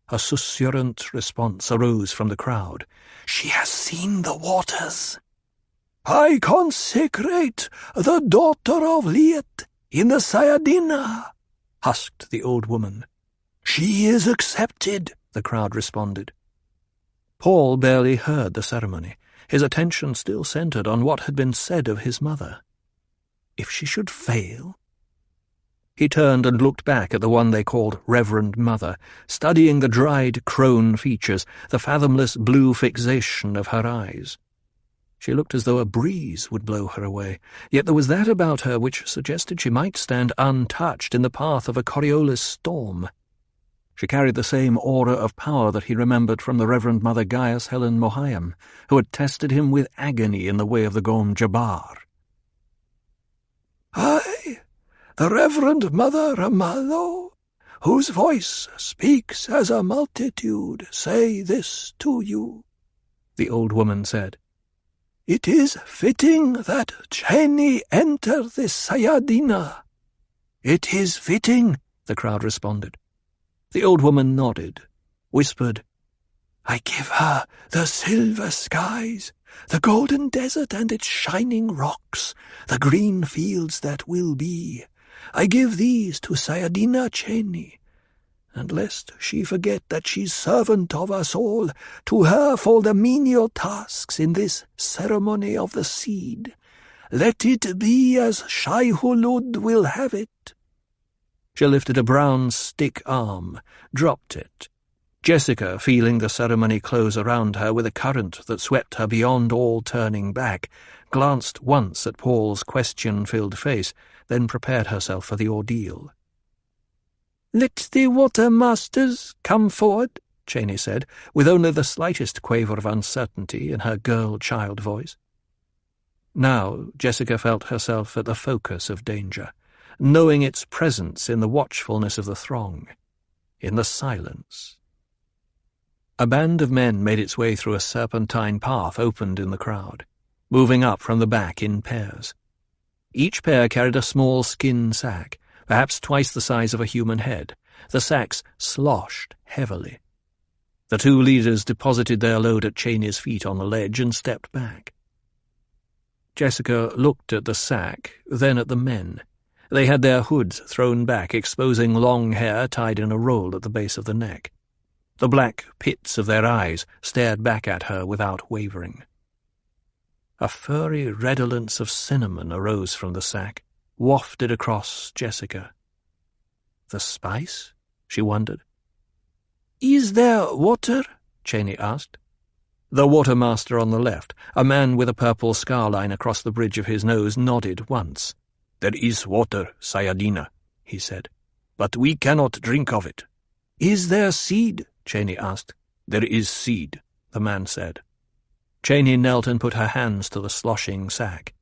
A susurrant response arose from the crowd. "She has seen the waters." "I consecrate the daughter of Liet in the Sayadina," husked the old woman. "She is accepted," the crowd responded. Paul barely heard the ceremony, his attention still centered on what had been said of his mother. If she should fail? He turned and looked back at the one they called Reverend Mother, studying the dried crone features, the fathomless blue fixation of her eyes. She looked as though a breeze would blow her away, yet there was that about her which suggested she might stand untouched in the path of a Coriolis storm. She carried the same aura of power that he remembered from the Reverend Mother Gaius Helen Mohayam, who had tested him with agony in the way of the Gom Jabbar. "I, the Reverend Mother Ramallo, whose voice speaks as a multitude, say this to you," the old woman said. "It is fitting that Cheney enter the Sayadina." "It is fitting," the crowd responded. The old woman nodded, whispered, "I give her the silver skies The golden desert and its shining rocks, the green fields that will be, I give these to Sayadina Cheney. And lest she forget that she's servant of us all, to her fall the menial tasks in this ceremony of the seed. Let it be as Shai Hulud will have it." She lifted a brown stick arm, dropped it. Jessica, feeling the ceremony close around her with a current that swept her beyond all turning back, glanced once at Paul's question-filled face, then prepared herself for the ordeal. "Let the water masters come forward," Cheney said, with only the slightest quaver of uncertainty in her girl-child voice. Now Jessica felt herself at the focus of danger, knowing its presence in the watchfulness of the throng, in the silence. A band of men made its way through a serpentine path opened in the crowd, moving up from the back in pairs. Each pair carried a small skin sack, perhaps twice the size of a human head. The sacks sloshed heavily. The two leaders deposited their load at Cheney's feet on the ledge and stepped back. Jessica looked at the sack, then at the men. They had their hoods thrown back, exposing long hair tied in a roll at the base of the neck. The black pits of their eyes stared back at her without wavering. A furry redolence of cinnamon arose from the sack, wafted across Jessica. The spice? She wondered. "Is there water?" Cheney asked. The watermaster on the left, a man with a purple scar line across the bridge of his nose, nodded once. "There is water, Sayadina," he said, "but we cannot drink of it." "Is there seed?" Cheney asked. "There is seed," the man said. Cheney knelt and put her hands to the sloshing sack.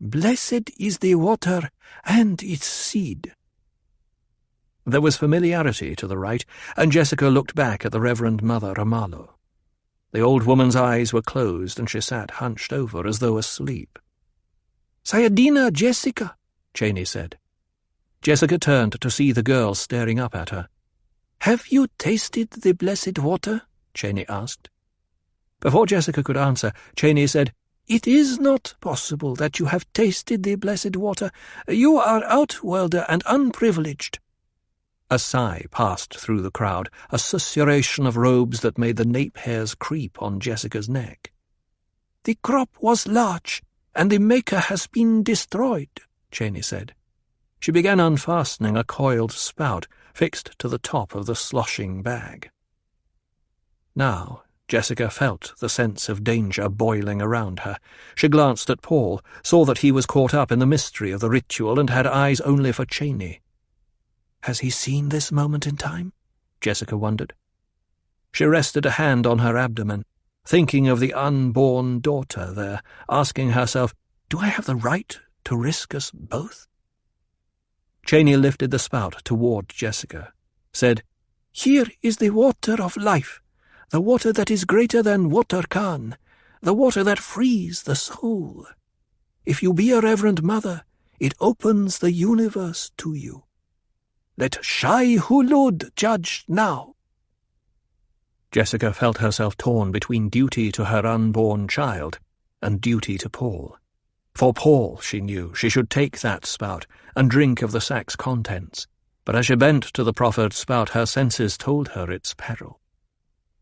"Blessed is the water and its seed." There was familiarity to the right, and Jessica looked back at the Reverend Mother Amalo. The old woman's eyes were closed, and she sat hunched over as though asleep. "Sayadina Jessica," Cheney said. Jessica turned to see the girl staring up at her. "Have you tasted the blessed water?" Cheney asked. Before Jessica could answer, Cheney said, "It is not possible that you have tasted the blessed water. You are outworlder and unprivileged." A sigh passed through the crowd, a susurration of robes that made the nape hairs creep on Jessica's neck. "The crop was large, and the maker has been destroyed," Cheney said. She began unfastening a coiled spout fixed to the top of the sloshing bag. Now Jessica felt the sense of danger boiling around her. She glanced at Paul, saw that he was caught up in the mystery of the ritual, and had eyes only for Cheney. Has he seen this moment in time? Jessica wondered. She rested a hand on her abdomen, thinking of the unborn daughter there, asking herself, do I have the right to risk us both? Cheney lifted the spout toward Jessica, said, "Here is the water of life, the water that is greater than Water Khan, the water that frees the soul. If you be a Reverend Mother, it opens the universe to you. Let Shai Hulud judge now." Jessica felt herself torn between duty to her unborn child and duty to Paul. For Paul, she knew, she should take that spout and drink of the sack's contents, but as she bent to the proffered spout, her senses told her its peril.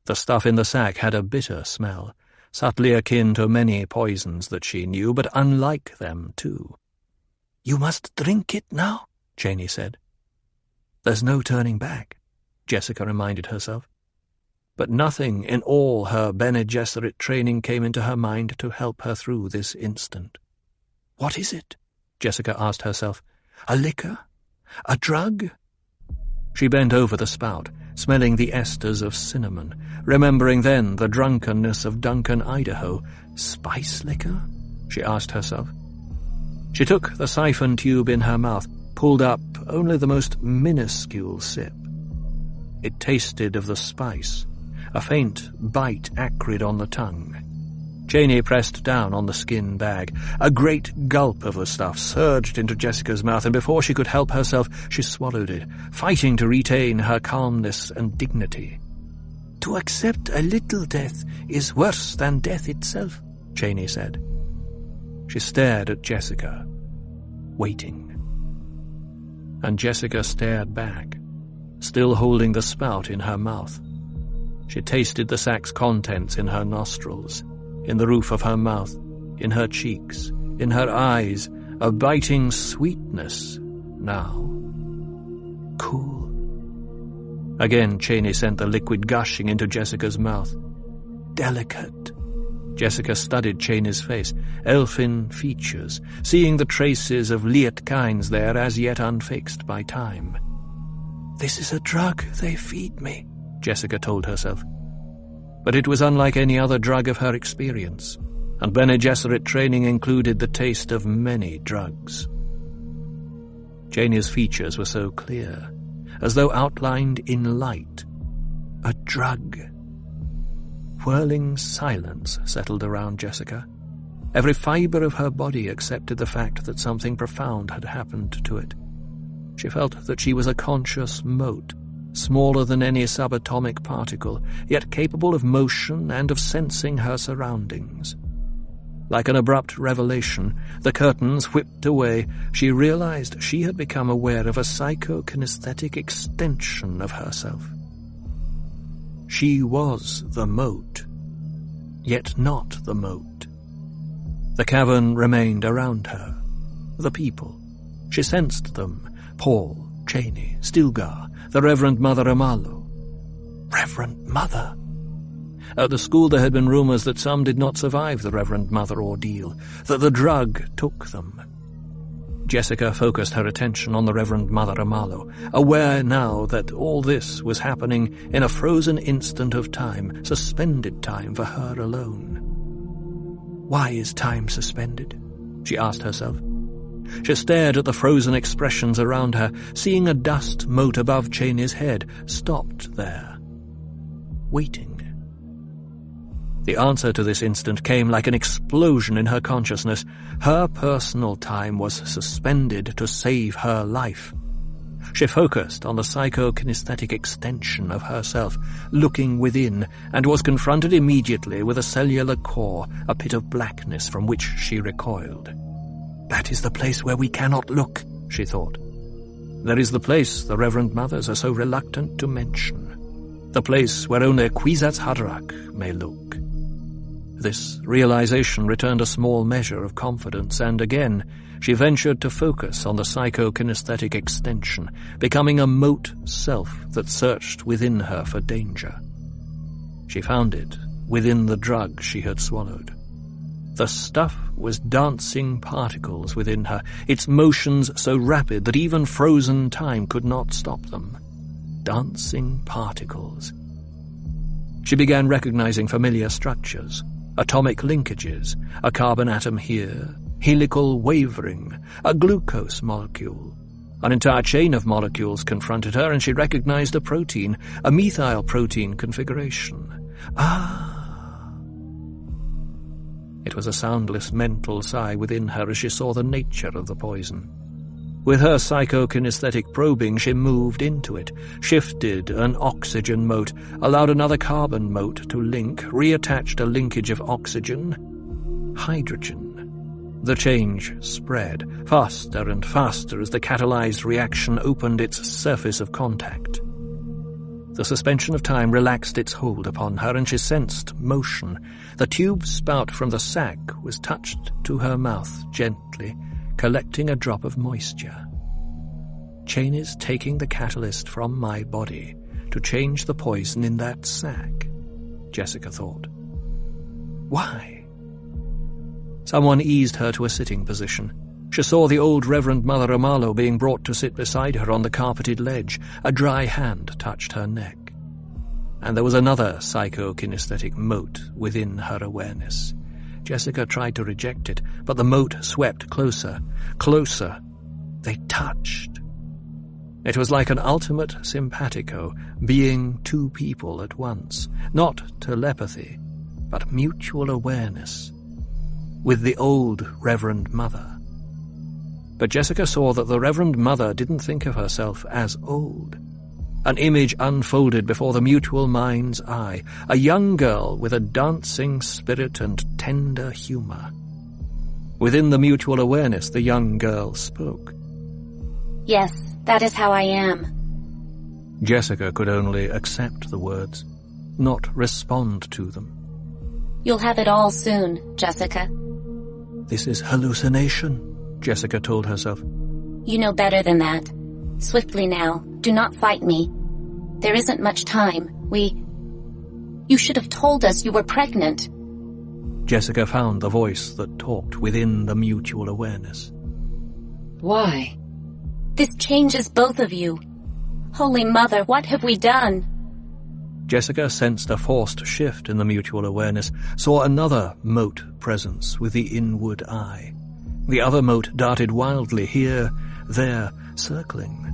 The stuff in the sack had a bitter smell, subtly akin to many poisons that she knew, but unlike them, too. "You must drink it now," Cheney said. "There's no turning back," Jessica reminded herself. But nothing in all her Bene Gesserit training came into her mind to help her through this instant. What is it? Jessica asked herself. A liquor? A drug? She bent over the spout, smelling the esters of cinnamon, remembering then the drunkenness of Duncan, Idaho. Spice liquor? She asked herself. She took the siphon tube in her mouth, pulled up only the most minuscule sip. It tasted of the spice, a faint bite acrid on the tongue. Cheney pressed down on the skin bag. A great gulp of the stuff surged into Jessica's mouth, and before she could help herself, she swallowed it, fighting to retain her calmness and dignity. "To accept a little death is worse than death itself," Cheney said. She stared at Jessica, waiting. And Jessica stared back, still holding the spout in her mouth. She tasted the sack's contents in her nostrils, in the roof of her mouth, in her cheeks, in her eyes, a biting sweetness now. Cool. Again Cheney sent the liquid gushing into Jessica's mouth. Delicate. Jessica studied Cheney's face, elfin features, seeing the traces of liet-kynes there as yet unfixed by time. This is a drug they feed me, Jessica told herself. But it was unlike any other drug of her experience, and Bene Gesserit training included the taste of many drugs. Cheney's features were so clear, as though outlined in light. A drug. Whirling silence settled around Jessica. Every fibre of her body accepted the fact that something profound had happened to it. She felt that she was a conscious mote, smaller than any subatomic particle, yet capable of motion and of sensing her surroundings. Like an abrupt revelation, the curtains whipped away, she realized she had become aware of a psychokinesthetic extension of herself. She was the mote, yet not the mote. The cavern remained around her. The people. She sensed them. Paul, Cheney, Stilgar, the Reverend Mother Amalo. Reverend Mother! At the school there had been rumors that some did not survive the Reverend Mother ordeal, that the drug took them. Jessica focused her attention on the Reverend Mother Amalo, aware now that all this was happening in a frozen instant of time, suspended time for her alone. Why is time suspended? She asked herself. She stared at the frozen expressions around her, seeing a dust mote above Cheney's head, stopped there, waiting. The answer to this instant came like an explosion in her consciousness. Her personal time was suspended to save her life. She focused on the psychokinesthetic extension of herself, looking within, and was confronted immediately with a cellular core, a pit of blackness from which she recoiled. That is the place where we cannot look, she thought. There is the place the Reverend Mothers are so reluctant to mention. The place where only a Kwisatz Haderach may look. This realization returned a small measure of confidence, and again she ventured to focus on the psychokinesthetic extension, becoming a mote self that searched within her for danger. She found it within the drug she had swallowed. The stuff was dancing particles within her, its motions so rapid that even frozen time could not stop them. Dancing particles. She began recognizing familiar structures. Atomic linkages, a carbon atom here, helical wavering, a glucose molecule. An entire chain of molecules confronted her, and she recognized a protein, a methyl protein configuration. Ah! It was a soundless mental sigh within her as she saw the nature of the poison. With her psychokinesthetic probing, she moved into it, shifted an oxygen mote, allowed another carbon mote to link, reattached a linkage of oxygen, hydrogen. The change spread, faster and faster as the catalyzed reaction opened its surface of contact. The suspension of time relaxed its hold upon her, and she sensed motion. The tube spout from the sac was touched to her mouth gently, collecting a drop of moisture. Cheney's taking the catalyst from my body to change the poison in that sac, Jessica thought. Why? Someone eased her to a sitting position. She saw the old Reverend Mother Amalo being brought to sit beside her on the carpeted ledge. A dry hand touched her neck. And there was another psychokinesthetic mote within her awareness. Jessica tried to reject it, but the mote swept closer, closer. They touched. It was like an ultimate simpatico, being two people at once, not telepathy, but mutual awareness, with the old Reverend Mother. But Jessica saw that the Reverend Mother didn't think of herself as old. An image unfolded before the mutual mind's eye, a young girl with a dancing spirit and tender humor. Within the mutual awareness, the young girl spoke. Yes, that is how I am. Jessica could only accept the words, not respond to them. You'll have it all soon, Jessica. This is hallucination, Jessica told herself. You know better than that. Swiftly now, do not fight me. There isn't much time. You should have told us you were pregnant. Jessica found the voice that talked within the mutual awareness. Why? This changes both of you. Holy Mother, what have we done? Jessica sensed a forced shift in the mutual awareness, saw another mote presence with the inward eye. The other mote darted wildly here, there, circling.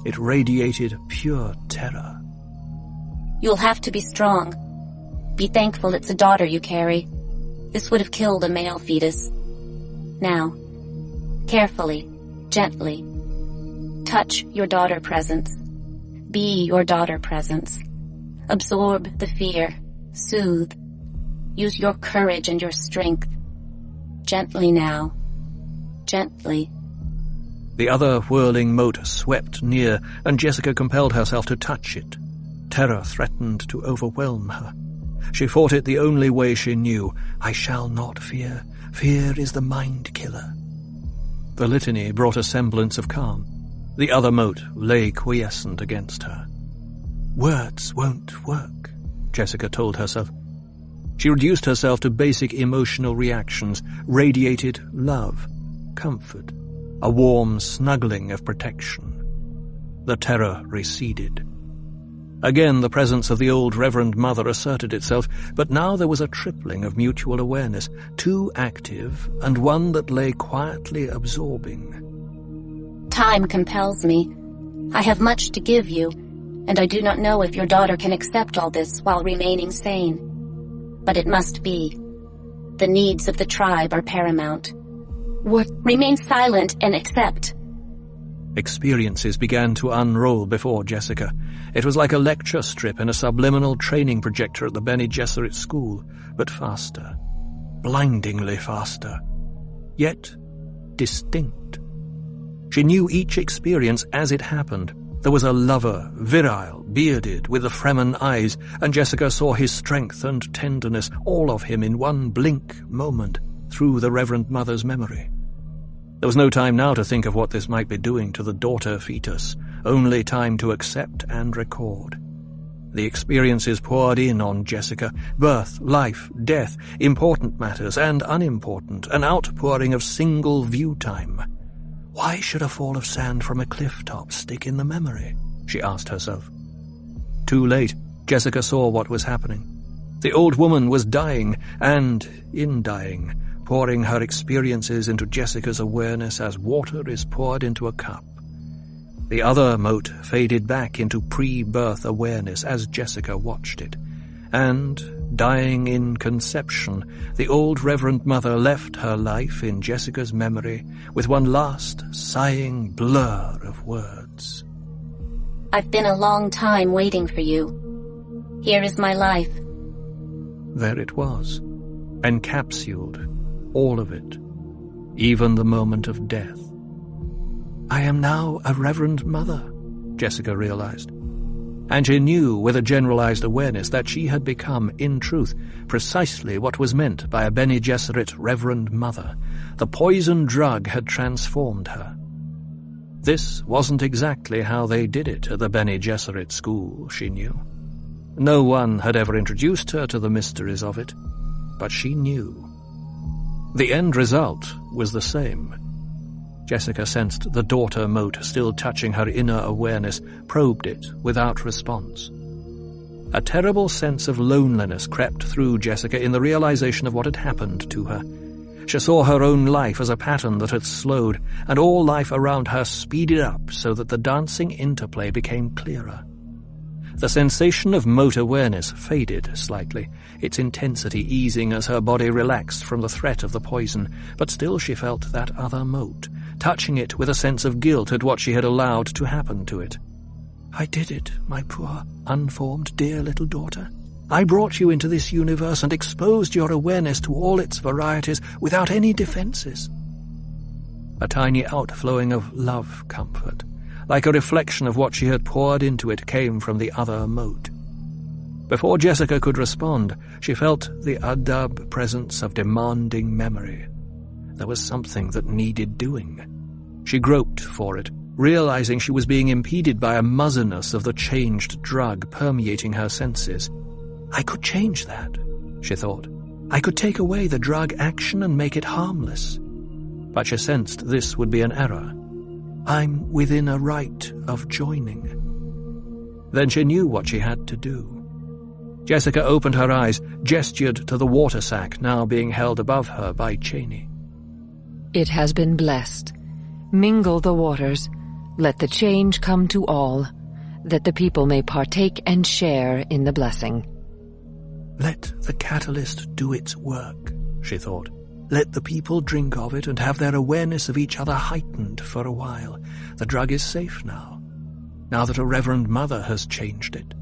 It radiated pure terror. You'll have to be strong. Be thankful it's a daughter you carry. This would have killed a male fetus. Now, carefully, gently, touch your daughter presence. Be your daughter presence. Absorb the fear. Soothe. Use your courage and your strength. Gently now. Gently. The other whirling mote swept near, and Jessica compelled herself to touch it. Terror threatened to overwhelm her. She fought it the only way she knew. I shall not fear. Fear is the mind killer. The litany brought a semblance of calm. The other mote lay quiescent against her. Words won't work, Jessica told herself. She reduced herself to basic emotional reactions, radiated love, comfort, a warm snuggling of protection. The terror receded. Again the presence of the old Reverend Mother asserted itself, but now there was a tripling of mutual awareness, two active and one that lay quietly absorbing. Time compels me. I have much to give you, and I do not know if your daughter can accept all this while remaining sane. But it must be. The needs of the tribe are paramount. What? Remain silent and accept. Experiences began to unroll before Jessica. It was like a lecture strip in a subliminal training projector at the Bene Gesserit school, but faster. Blindingly faster. Yet distinct. She knew each experience as it happened. There was a lover, virile, bearded, with the Fremen eyes, and Jessica saw his strength and tenderness, all of him in one blink moment, through the Reverend Mother's memory. There was no time now to think of what this might be doing to the daughter fetus, only time to accept and record. The experiences poured in on Jessica, birth, life, death, important matters and unimportant, an outpouring of single view time. Why should a fall of sand from a cliff top stick in the memory? She asked herself. Too late, Jessica saw what was happening. The old woman was dying, and in dying, pouring her experiences into Jessica's awareness as water is poured into a cup. The other mote faded back into pre-birth awareness as Jessica watched it, and, dying in conception, the old Reverend Mother left her life in Jessica's memory with one last sighing blur of words. I've been a long time waiting for you. Here is my life. There it was, encapsulated, all of it, even the moment of death. I am now a Reverend Mother, Jessica realized. And she knew with a generalized awareness that she had become, in truth, precisely what was meant by a Bene Gesserit Reverend Mother. The poison drug had transformed her. This wasn't exactly how they did it at the Bene Gesserit school, she knew. No one had ever introduced her to the mysteries of it, but she knew. The end result was the same. Jessica sensed the daughter mote still touching her inner awareness, probed it without response. A terrible sense of loneliness crept through Jessica in the realization of what had happened to her. She saw her own life as a pattern that had slowed, and all life around her speeded up so that the dancing interplay became clearer. The sensation of mote awareness faded slightly, its intensity easing as her body relaxed from the threat of the poison, but still she felt that other mote, touching it with a sense of guilt at what she had allowed to happen to it. I did it, my poor, unformed, dear little daughter. I brought you into this universe and exposed your awareness to all its varieties without any defenses. A tiny outflowing of love comfort, like a reflection of what she had poured into it, came from the other moat. Before Jessica could respond, she felt the adab presence of demanding memory. There was something that needed doing. She groped for it, realizing she was being impeded by a muzziness of the changed drug permeating her senses. I could change that, she thought. I could take away the drug action and make it harmless. But she sensed this would be an error. I'm within a right of joining. Then she knew what she had to do. Jessica opened her eyes, gestured to the water sack now being held above her by Cheney. It has been blessed. Mingle the waters. Let the change come to all, that the people may partake and share in the blessing. Let the catalyst do its work, she thought. Let the people drink of it and have their awareness of each other heightened for a while. The drug is safe now that a Reverend Mother has changed it.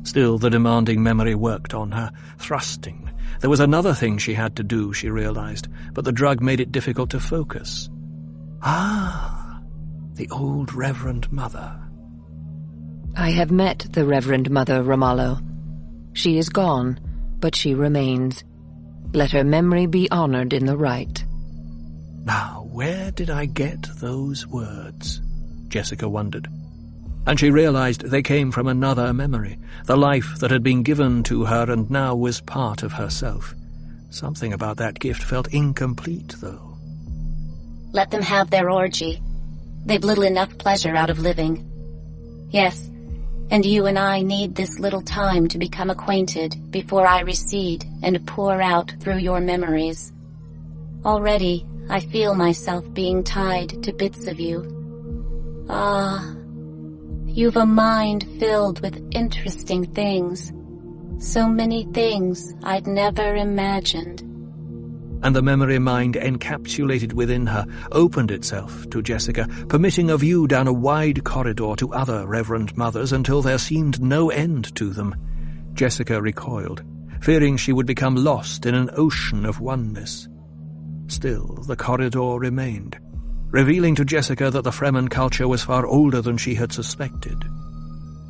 Still, the demanding memory worked on her, thrusting. There was another thing she had to do, she realized, but the drug made it difficult to focus. The old Reverend Mother. I have met the Reverend Mother Ramallo. She is gone, but she remains. Let her memory be honored in the rite. Now, where did I get those words? Jessica wondered. And she realized they came from another memory, the life that had been given to her and now was part of herself. Something about that gift felt incomplete, though. Let them have their orgy. They've little enough pleasure out of living. Yes, and you and I need this little time to become acquainted before I recede and pour out through your memories. Already, I feel myself being tied to bits of you. You've a mind filled with interesting things. So many things I'd never imagined. And the memory mind encapsulated within her opened itself to Jessica, permitting a view down a wide corridor to other Reverend Mothers until there seemed no end to them. Jessica recoiled, fearing she would become lost in an ocean of oneness. Still, the corridor remained, revealing to Jessica that the Fremen culture was far older than she had suspected.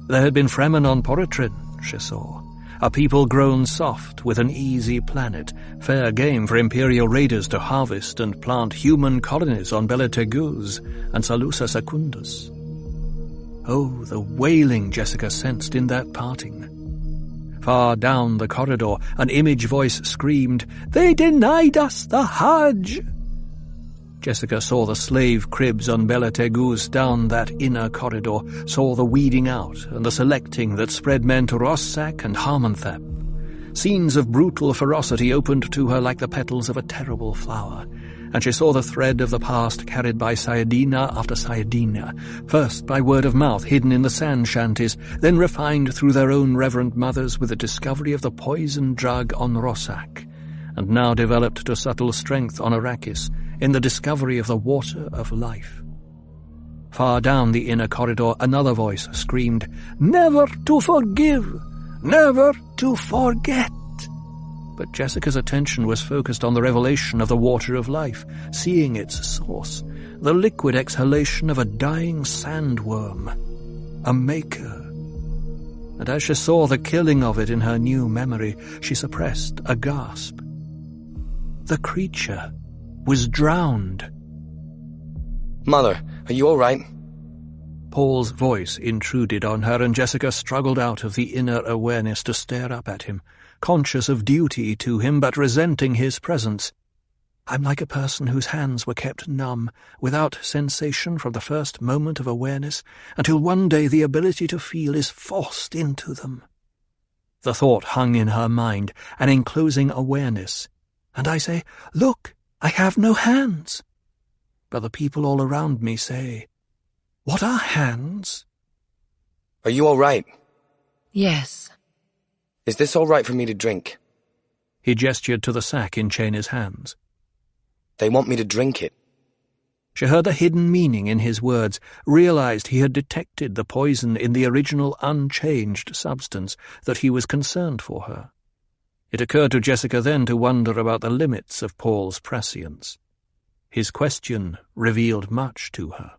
There had been Fremen on Poratrin, she saw, a people grown soft with an easy planet, fair game for Imperial raiders to harvest and plant human colonies on Bela Teguz and Salusa Secundus. Oh, the wailing Jessica sensed in that parting. Far down the corridor, an image voice screamed, "They denied us the Hajj!" Jessica saw the slave cribs on Bela Teguz down that inner corridor, saw the weeding out and the selecting that spread men to Rossak and Harmonthep. Scenes of brutal ferocity opened to her like the petals of a terrible flower, and she saw the thread of the past carried by Sayadina after Sayadina, first by word of mouth hidden in the sand shanties, then refined through their own Reverend Mothers with the discovery of the poison drug on Rossak, and now developed to subtle strength on Arrakis, in the discovery of the water of life. Far down the inner corridor, another voice screamed, "Never to forgive! Never to forget!" But Jessica's attention was focused on the revelation of the water of life, seeing its source, the liquid exhalation of a dying sandworm, a maker. And as she saw the killing of it in her new memory, she suppressed a gasp. The creature was drowned. "Mother, are you all right?" Paul's voice intruded on her, and Jessica struggled out of the inner awareness to stare up at him, conscious of duty to him but resenting his presence. I'm like a person whose hands were kept numb, without sensation from the first moment of awareness, until one day the ability to feel is forced into them. The thought hung in her mind, an enclosing awareness, and I say, "Look, I have no hands." But the people all around me say, "What are hands?" "Are you all right? Yes. Is this all right for me to drink?" He gestured to the sack in Cheney's hands. "They want me to drink it." She heard the hidden meaning in his words, realized he had detected the poison in the original unchanged substance, that he was concerned for her. It occurred to Jessica then to wonder about the limits of Paul's prescience. His question revealed much to her.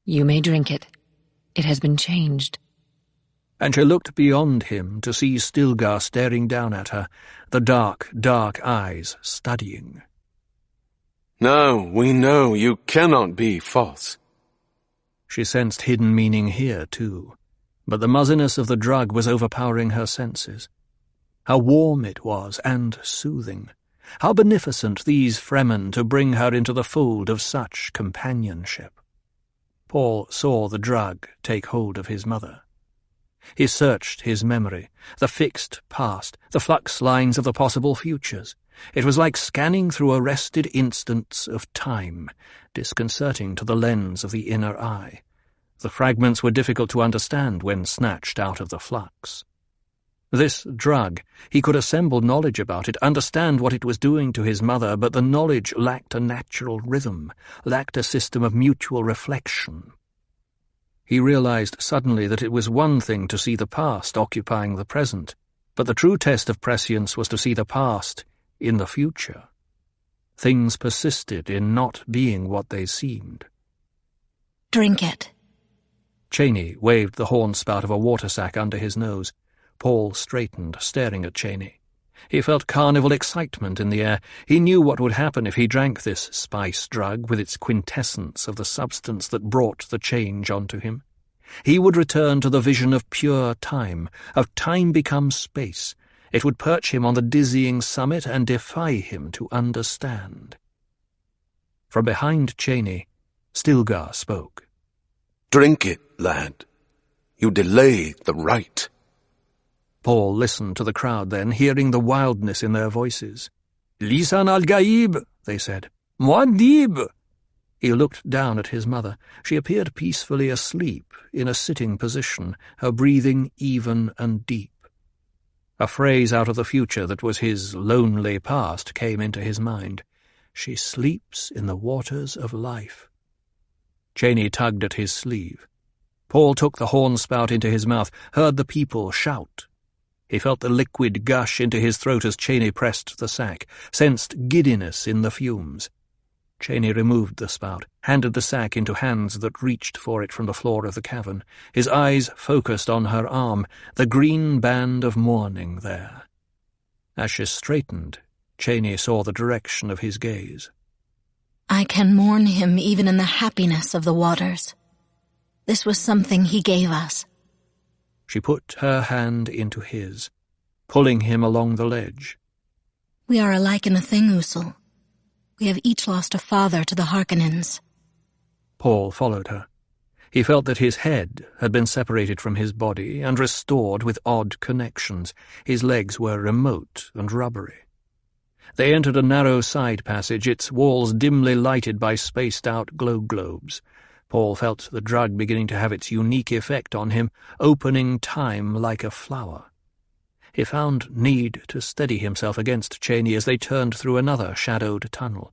You may drink it. It has been changed. And she looked beyond him to see Stilgar staring down at her, the dark, dark eyes studying. Now we know you cannot be false. She sensed hidden meaning here, too, but the muzziness of the drug was overpowering her senses. How warm it was, and soothing. How beneficent these Fremen to bring her into the fold of such companionship. Paul saw the drug take hold of his mother. He searched his memory, the fixed past, the flux lines of the possible futures. It was like scanning through arrested instants of time, disconcerting to the lens of the inner eye. The fragments were difficult to understand when snatched out of the flux. This drug, he could assemble knowledge about it, understand what it was doing to his mother, but the knowledge lacked a natural rhythm, lacked a system of mutual reflection. He realized suddenly that it was one thing to see the past occupying the present, but the true test of prescience was to see the past in the future. Things persisted in not being what they seemed. Drink it. Cheney waved the horn spout of a water sack under his nose. Paul straightened, staring at Cheney. He felt carnival excitement in the air. He knew what would happen if he drank this spice drug with its quintessence of the substance that brought the change onto him. He would return to the vision of pure time, of time become space. It would perch him on the dizzying summit and defy him to understand. From behind Cheney, Stilgar spoke. Drink it, lad. You delay the right. Paul listened to the crowd then, hearing the wildness in their voices. Lisan al-Gaib, they said. Muad'Dib. He looked down at his mother. She appeared peacefully asleep, in a sitting position, her breathing even and deep. A phrase out of the future that was his lonely past came into his mind. She sleeps in the waters of life. Cheney tugged at his sleeve. Paul took the horn spout into his mouth, heard the people shout. He felt the liquid gush into his throat as Cheney pressed the sack, sensed giddiness in the fumes. Cheney removed the spout, handed the sack into hands that reached for it from the floor of the cavern. His eyes focused on her arm, the green band of mourning there. As she straightened, Cheney saw the direction of his gaze. I can mourn him even in the happiness of the waters. This was something he gave us. She put her hand into his, pulling him along the ledge. We are alike in a thing, Usul. We have each lost a father to the Harkonnens. Paul followed her. He felt that his head had been separated from his body and restored with odd connections. His legs were remote and rubbery. They entered a narrow side passage, its walls dimly lighted by spaced-out glow globes. Paul felt the drug beginning to have its unique effect on him, opening time like a flower. He found need to steady himself against Cheney as they turned through another shadowed tunnel.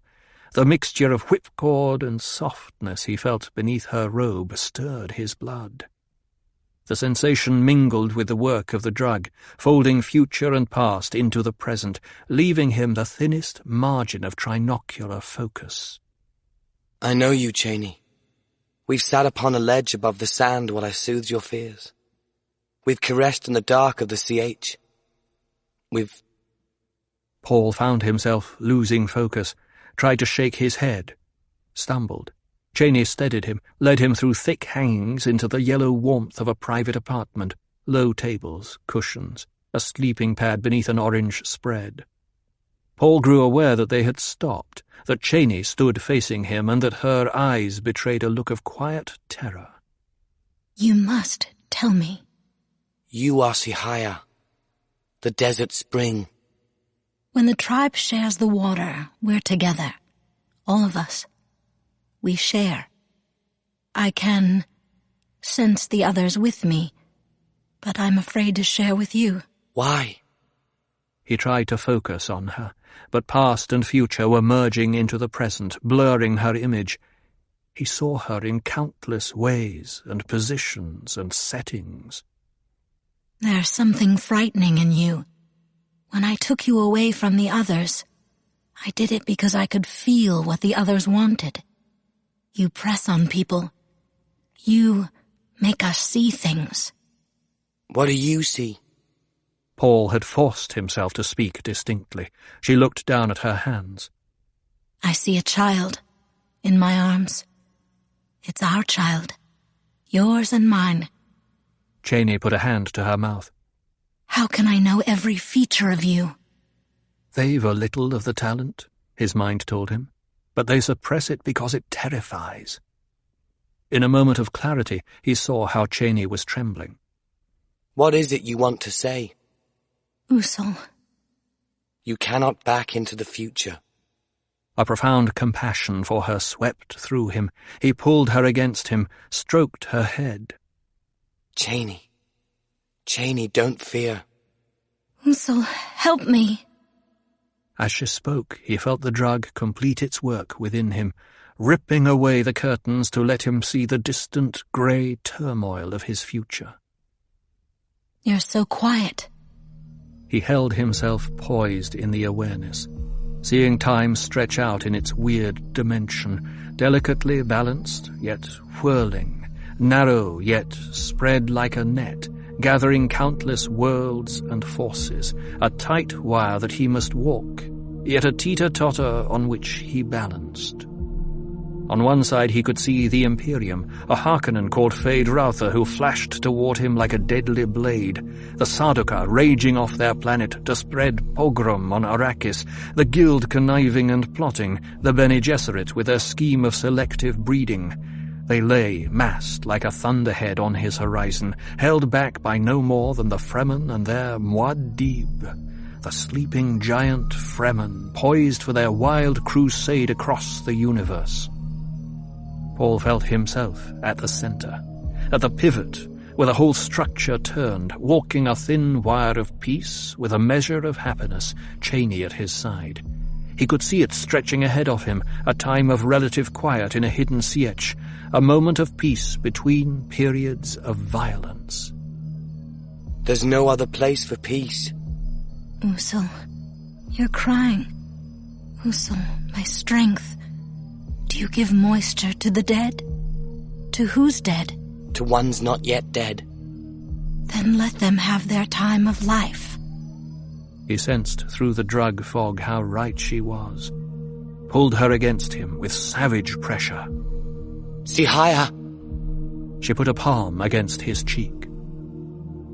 The mixture of whipcord and softness he felt beneath her robe stirred his blood. The sensation mingled with the work of the drug, folding future and past into the present, leaving him the thinnest margin of trinocular focus. I know you, Cheney. We've sat upon a ledge above the sand while I soothed your fears. We've caressed in the dark of the CH. Paul found himself losing focus, tried to shake his head, stumbled. Cheney steadied him, led him through thick hangings into the yellow warmth of a private apartment, low tables, cushions, a sleeping pad beneath an orange spread. Paul grew aware that they had stopped, that Cheney stood facing him, and that her eyes betrayed a look of quiet terror. You must tell me. You are Sihaya, the desert spring. When the tribe shares the water, we're together. All of us. We share. I can sense the others with me, but I'm afraid to share with you. Why? He tried to focus on her, but past and future were merging into the present, blurring her image. He saw her in countless ways and positions and settings. There's something frightening in you. When I took you away from the others, I did it because I could feel what the others wanted. You press on people. You make us see things. What do you see? Paul had forced himself to speak distinctly. She looked down at her hands. I see a child in my arms. It's our child. Yours and mine. Cheney put a hand to her mouth. How can I know every feature of you? They've a little of the talent, his mind told him, but they suppress it because it terrifies. In a moment of clarity, he saw how Cheney was trembling. What is it you want to say? Usul. You cannot back into the future. A profound compassion for her swept through him. He pulled her against him, stroked her head. Cheney. Cheney, don't fear. Usul, help me. As she spoke, he felt the drug complete its work within him, ripping away the curtains to let him see the distant grey turmoil of his future. You're so quiet. He held himself poised in the awareness, seeing time stretch out in its weird dimension, delicately balanced, yet whirling, narrow, yet spread like a net, gathering countless worlds and forces, a tight wire that he must walk, yet a teeter-totter on which he balanced. On one side he could see the Imperium, a Harkonnen called Fade Rautha who flashed toward him like a deadly blade, the Sardaukar raging off their planet to spread pogrom on Arrakis, the Guild conniving and plotting, the Bene Gesserit with their scheme of selective breeding. They lay massed like a thunderhead on his horizon, held back by no more than the Fremen and their Muad'Dib, the sleeping giant Fremen, poised for their wild crusade across the universe. Paul felt himself at the center, at the pivot, where the whole structure turned, walking a thin wire of peace with a measure of happiness, Cheney at his side. He could see it stretching ahead of him, a time of relative quiet in a hidden sietch, a moment of peace between periods of violence. There's no other place for peace. Usul, you're crying. Usul, my strength. Do you give moisture to the dead? To who's dead? To ones not yet dead. Then let them have their time of life. He sensed through the drug fog how right she was, pulled her against him with savage pressure. Sihaya! She put a palm against his cheek.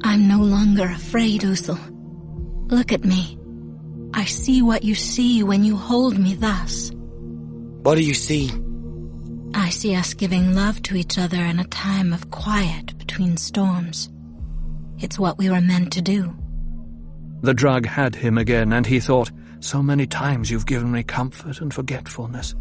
I'm no longer afraid, Usul. Look at me. I see what you see when you hold me thus. What do you see? I see us giving love to each other in a time of quiet between storms. It's what we were meant to do. The drug had him again, and he thought, so many times you've given me comfort and forgetfulness.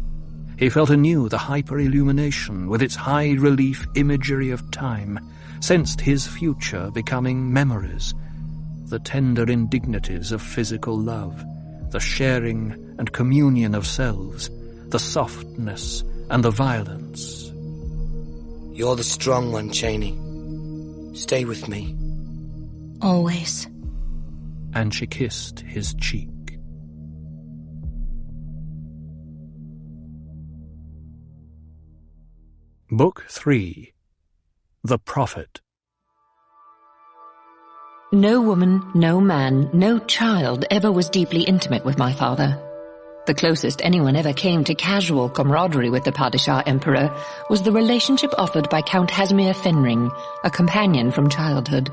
He felt anew the hyper-illumination with its high-relief imagery of time, sensed his future becoming memories, the tender indignities of physical love, the sharing and communion of selves, the softness and the violence. You're the strong one, Cheney. Stay with me. Always. And she kissed his cheek. Book 3. The Prophet. No woman, no man, no child ever was deeply intimate with my father. The closest anyone ever came to casual camaraderie with the Padishah Emperor was the relationship offered by Count Hasmir Fenring, a companion from childhood.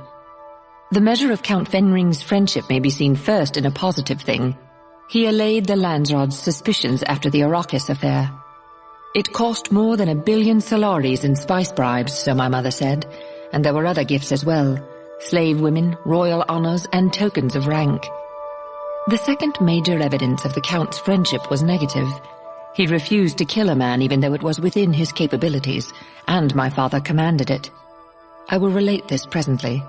The measure of Count Fenring's friendship may be seen first in a positive thing. He allayed the Landsraad's suspicions after the Arrakis affair. It cost more than 1 billion Solaris in spice bribes, so my mother said, and there were other gifts as well, slave women, royal honors, and tokens of rank. The second major evidence of the Count's friendship was negative. He refused to kill a man even though it was within his capabilities, and my father commanded it. I will relate this presently.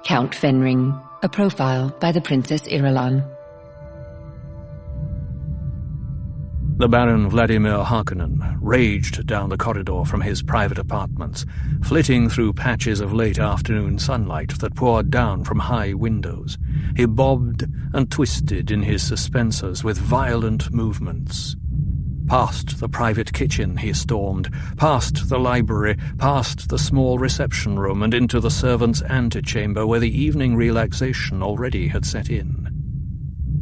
Count Fenring, a profile by the Princess Irulan. The Baron Vladimir Harkonnen raged down the corridor from his private apartments, flitting through patches of late afternoon sunlight that poured down from high windows. He bobbed and twisted in his suspensors with violent movements. Past the private kitchen he stormed, past the library, past the small reception room, and into the servants' antechamber where the evening relaxation already had set in.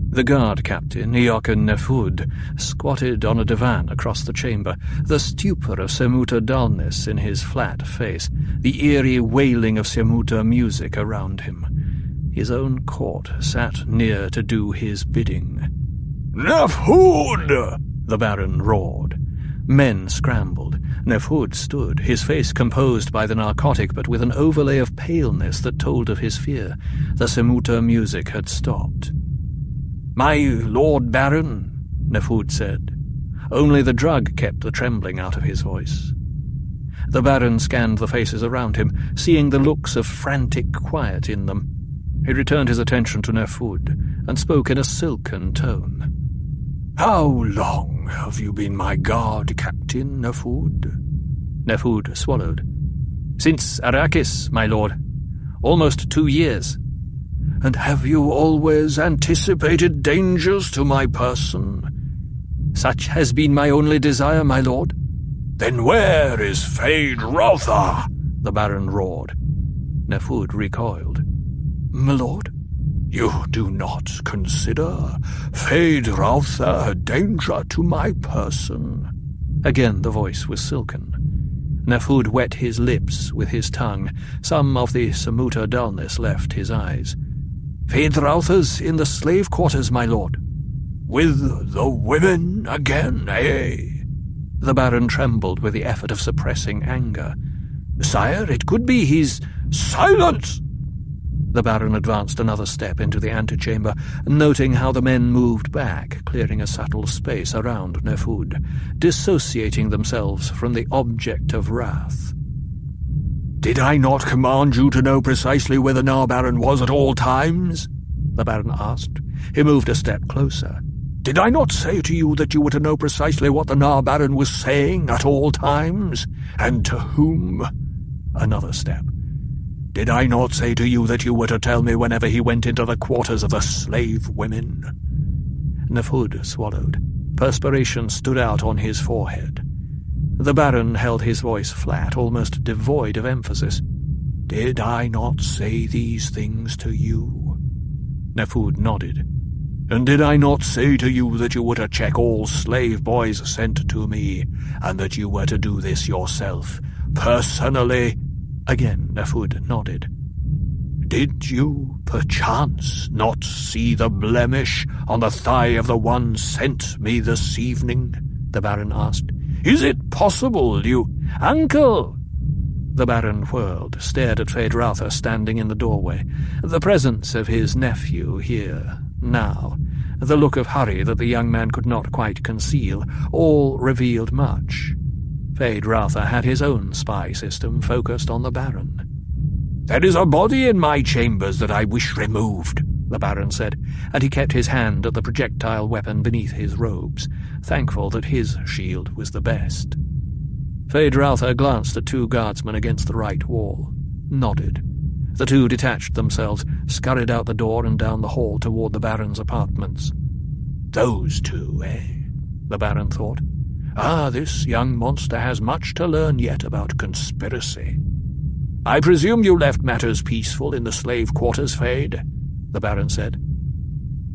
The guard captain, Eochen Nefud, squatted on a divan across the chamber, the stupor of Semuta dullness in his flat face, the eerie wailing of Semuta music around him. His own court sat near to do his bidding. "Nefud!" the Baron roared. Men scrambled. Nefud stood, his face composed by the narcotic but with an overlay of paleness that told of his fear. The Semuta music had stopped. "My Lord Baron," Nefud said. Only the drug kept the trembling out of his voice. The Baron scanned the faces around him, seeing the looks of frantic quiet in them. He returned his attention to Nefud and spoke in a silken tone. "How long have you been my guard, Captain Nefud?" Nefud swallowed. "Since Arrakis, my lord. Almost 2 years." "And have you always anticipated dangers to my person?" "Such has been my only desire, my lord." "Then where is Feyd-Rautha?" the Baron roared. Nefud recoiled. "My lord, you do not consider Feyd-Rautha a danger to my person?" Again the voice was silken. Nefud wet his lips with his tongue. Some of the Semuta dullness left his eyes. "Feyd-Rautha's in the slave quarters, my lord." "With the women again, eh?" The Baron trembled with the effort of suppressing anger. "Sire, it could be he's—" "Silence!" The Baron advanced another step into the antechamber, noting how the men moved back, clearing a subtle space around Nefud, dissociating themselves from the object of wrath. "Did I not command you to know precisely where the Baron was at all times?" the Baron asked. He moved a step closer. "Did I not say to you that you were to know precisely what the Baron was saying at all times? And to whom?" Another step. "Did I not say to you that you were to tell me whenever he went into the quarters of the slave women?" Nefud swallowed. Perspiration stood out on his forehead. The Baron held his voice flat, almost devoid of emphasis. "Did I not say these things to you?" Nefud nodded. "And did I not say to you that you were to check all slave boys sent to me, and that you were to do this yourself, personally?" Again Nefud nodded. "Did you, perchance, not see the blemish on the thigh of the one sent me this evening?" the Baron asked. "Is it possible you—" "Uncle!" The Baron whirled, stared at Feyd-Rautha standing in the doorway. The presence of his nephew here, now, the look of hurry that the young man could not quite conceal, all revealed much. Feyd-Rautha had his own spy system focused on the Baron. "There is a body in my chambers that I wish removed," the Baron said, and he kept his hand at the projectile weapon beneath his robes, thankful that his shield was the best. Feyd-Rautha glanced at 2 guardsmen against the right wall, nodded. The 2 detached themselves, scurried out the door and down the hall toward the Baron's apartments. "Those 2, eh?" the Baron thought. This young monster has much to learn yet about conspiracy." "I presume you left matters peaceful in the slave quarters, Feyd?" the Baron said.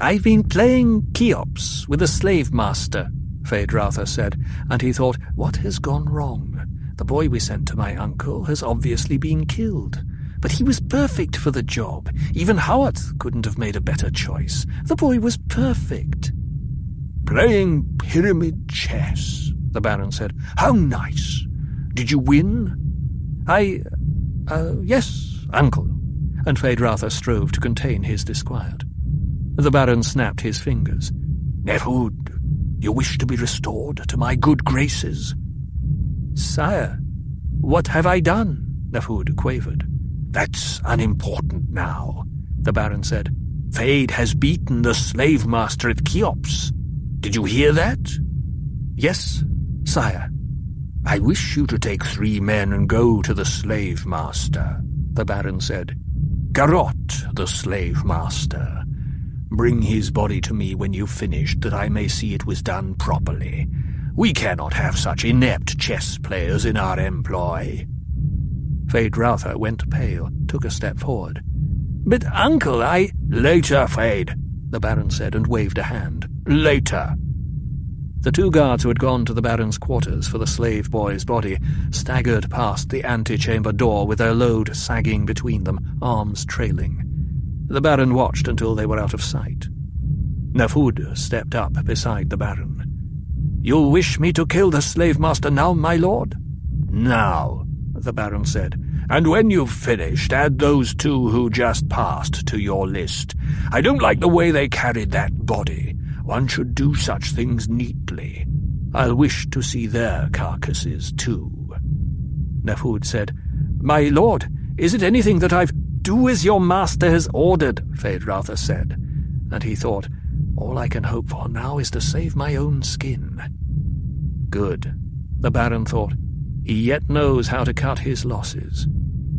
"I've been playing Cheops with a slave master," Feyd-Rautha said, and he thought, what has gone wrong? The boy we sent to my uncle has obviously been killed. But he was perfect for the job. Even Howarth couldn't have made a better choice. The boy was perfect. "Playing pyramid chess," the Baron said. "How nice. Did you win?" Yes, uncle." And Feyd-Rautha strove to contain his disquiet. The Baron snapped his fingers. "Nefud, you wish to be restored to my good graces?" "Sire, what have I done?" Nefud quavered. "That's unimportant now," the Baron said. "Feyd has beaten the slave master at Cheops. Did you hear that?" Yes, sire. I wish you to take 3 men and go to the slave master, the Baron said. Garrot, the slave master. Bring his body to me when you've finished, that I may see it was done properly. We cannot have such inept chess players in our employ. Feyd-Rautha went pale, took a step forward. But, uncle, Later, Feyd, the Baron said, and waved a hand. Later. The 2 guards who had gone to the Baron's quarters for the slave boy's body staggered past the antechamber door with their load sagging between them, arms trailing. The Baron watched until they were out of sight. Nefud stepped up beside the Baron. You wish me to kill the slave master now, my lord? Now, the Baron said, and when you've finished, add those 2 who just passed to your list. I don't like the way they carried that body. One should do such things neatly. I'll wish to see their carcasses, too. Nefud said, My lord, is it anything that I've... Do as your master has ordered, Feyd-Rautha said, and he thought, all I can hope for now is to save my own skin. Good, the Baron thought. He yet knows how to cut his losses.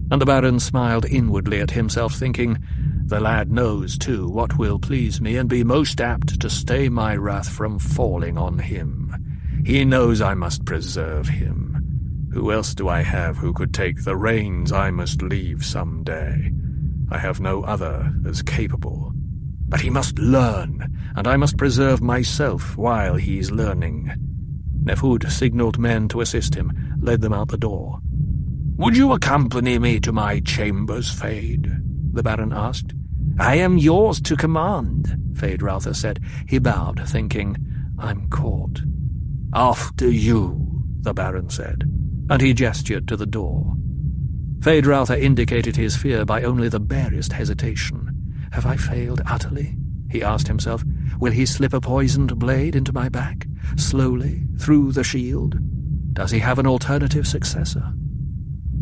And the Baron smiled inwardly at himself, thinking, the lad knows, too, what will please me and be most apt to stay my wrath from falling on him. He knows I must preserve him. Who else do I have who could take the reins I must leave some day? I have no other as capable. But he must learn, and I must preserve myself while he's learning. Nefud signalled men to assist him, led them out the door. Would you accompany me to my chambers, Feyd? The Baron asked. I am yours to command, Feyd-Rautha said. He bowed, thinking, I'm caught. After you, the Baron said, and he gestured to the door. Feyd-Rautha indicated his fear by only the barest hesitation. Have I failed utterly? He asked himself. Will he slip a poisoned blade into my back, slowly, through the shield? Does he have an alternative successor?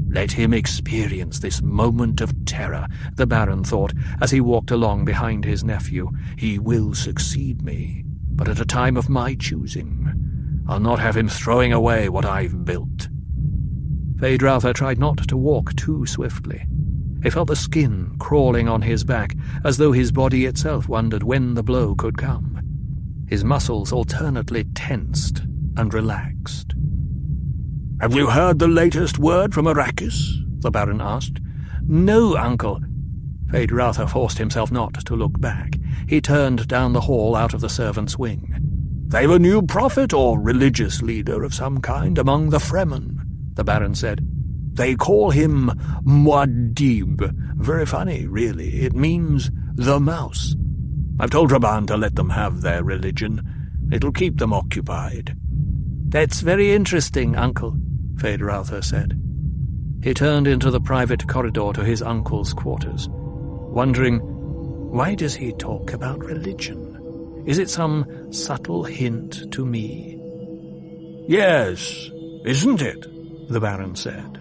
Let him experience this moment of terror, the Baron thought, as he walked along behind his nephew. He will succeed me, but at a time of my choosing. I'll not have him throwing away what I've built. Feyd-Rautha tried not to walk too swiftly. He felt the skin crawling on his back, as though his body itself wondered when the blow could come. His muscles alternately tensed and relaxed. Have you heard the latest word from Arrakis? The Baron asked. No, uncle. Feyd-Rautha forced himself not to look back. He turned down the hall out of the servants' wing. They've a new prophet or religious leader of some kind among the Fremen, the Baron said. They call him Muad'Dib. Very funny, really. It means the mouse. I've told Raban to let them have their religion. It'll keep them occupied. That's very interesting, uncle, Feyd-Rautha said. He turned into the private corridor to his uncle's quarters, wondering, why does he talk about religion? Is it some subtle hint to me? Yes, isn't it? The Baron said.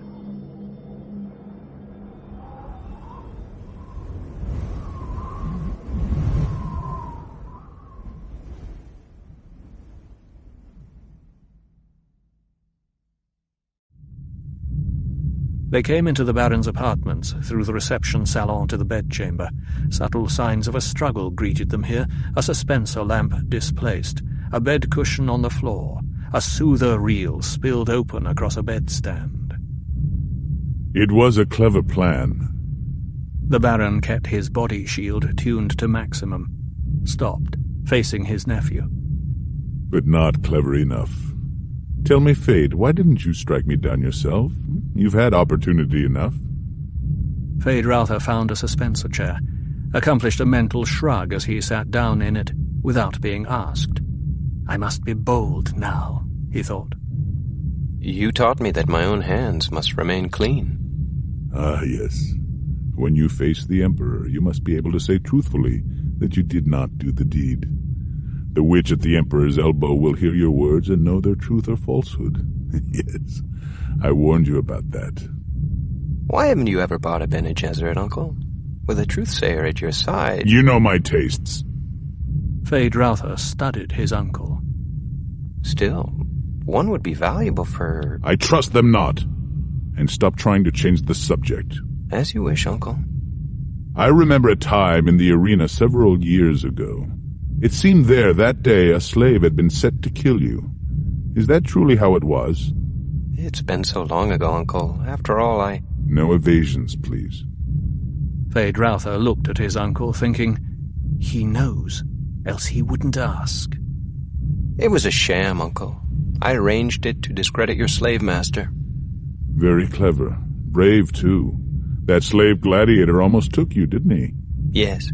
They came into the Baron's apartments, through the reception salon to the bedchamber. Subtle signs of a struggle greeted them here, a suspensor lamp displaced, a bed cushion on the floor, a soother reel spilled open across a bedstand. It was a clever plan. The Baron kept his body shield tuned to maximum, stopped, facing his nephew. But not clever enough. Tell me, Feyd, why didn't you strike me down yourself? You've had opportunity enough. Feyd-Rautha found a suspensor chair, accomplished a mental shrug as he sat down in it, without being asked. I must be bold now, he thought. You taught me that my own hands must remain clean. Ah, yes. When you face the Emperor, you must be able to say truthfully that you did not do the deed. The witch at the Emperor's elbow will hear your words and know their truth or falsehood. Yes, I warned you about that. Why haven't you ever bought a Bene Gesserit, Uncle? With a truthsayer at your side. You know my tastes. Feyd-Rautha studied his uncle. Still, One would be valuable for... I trust them not. And stop trying to change the subject. As you wish, Uncle. I remember a time in the arena several years ago. It seemed there that day a slave had been set to kill you. Is that truly how it was? It's been so long ago, Uncle. After all, No evasions, please. Feyd-Rautha looked at his uncle, thinking, he knows, else he wouldn't ask. It was a sham, Uncle. I arranged it to discredit your slave master. Very clever. Brave, too. That slave gladiator almost took you, didn't he? Yes.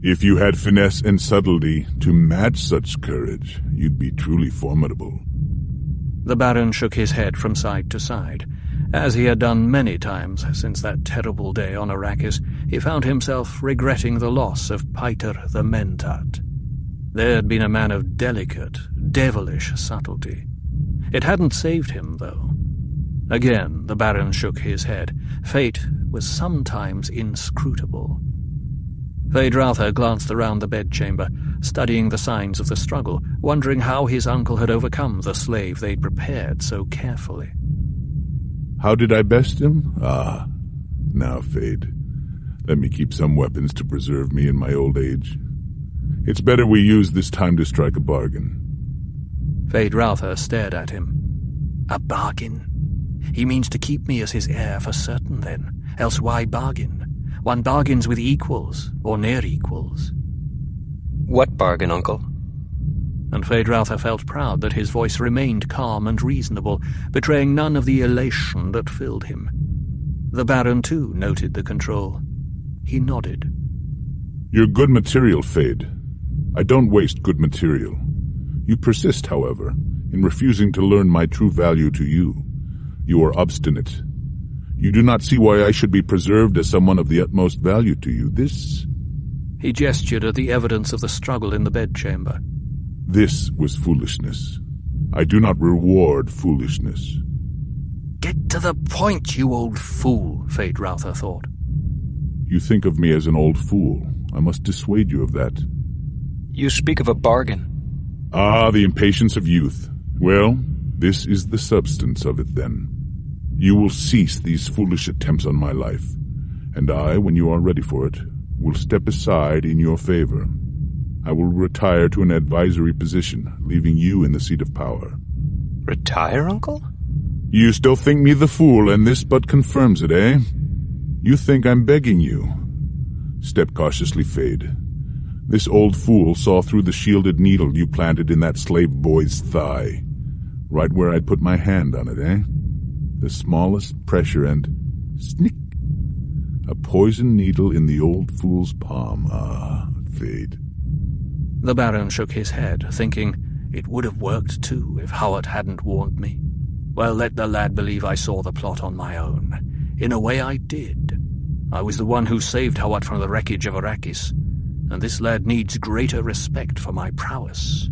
If you had finesse and subtlety to match such courage, you'd be truly formidable. The Baron shook his head from side to side. As he had done many times since that terrible day on Arrakis, he found himself regretting the loss of Piter the Mentat. There had been a man of delicate, devilish subtlety. It hadn't saved him, though. Again, the Baron shook his head. Fate was sometimes inscrutable. Feyd-Rautha glanced around the bedchamber, studying the signs of the struggle, wondering how his uncle had overcome the slave they'd prepared so carefully. How did I best him? Now, Feyd, let me keep some weapons to preserve me in my old age. It's better we use this time to strike a bargain. Feyd-Rautha stared at him. A bargain? He means to keep me as his heir for certain, then. Else why bargain? One bargains with equals, or near equals. What bargain, Uncle? And Feyd-Rautha felt proud that his voice remained calm and reasonable, betraying none of the elation that filled him. The Baron, too, noted the control. He nodded. You're good material, Feyd. I don't waste good material. You persist, however, in refusing to learn my true value to you. You are obstinate. You do not see why I should be preserved as someone of the utmost value to you. He gestured at the evidence of the struggle in the bedchamber. This was foolishness. I do not reward foolishness. Get to the point, you old fool, Feyd-Rautha thought. You think of me as an old fool. I must dissuade you of that. You speak of a bargain. The impatience of youth. Well, this is the substance of it, then. You will cease these foolish attempts on my life, and I, when you are ready for it, will step aside in your favor. I will retire to an advisory position, leaving you in the seat of power. Retire, Uncle? You still think me the fool, and this but confirms it, eh? You think I'm begging you. Step cautiously, Feyd. This old fool saw through the shielded needle you planted in that slave boy's thigh. Right where I'd put my hand on it, eh? The smallest pressure and... snick! A poison needle in the old fool's palm. Feyd. The Baron shook his head, thinking, it would have worked too if Hawat hadn't warned me. Well, let the lad believe I saw the plot on my own. In a way I did. I was the one who saved Hawat from the wreckage of Arrakis, and this lad needs greater respect for my prowess.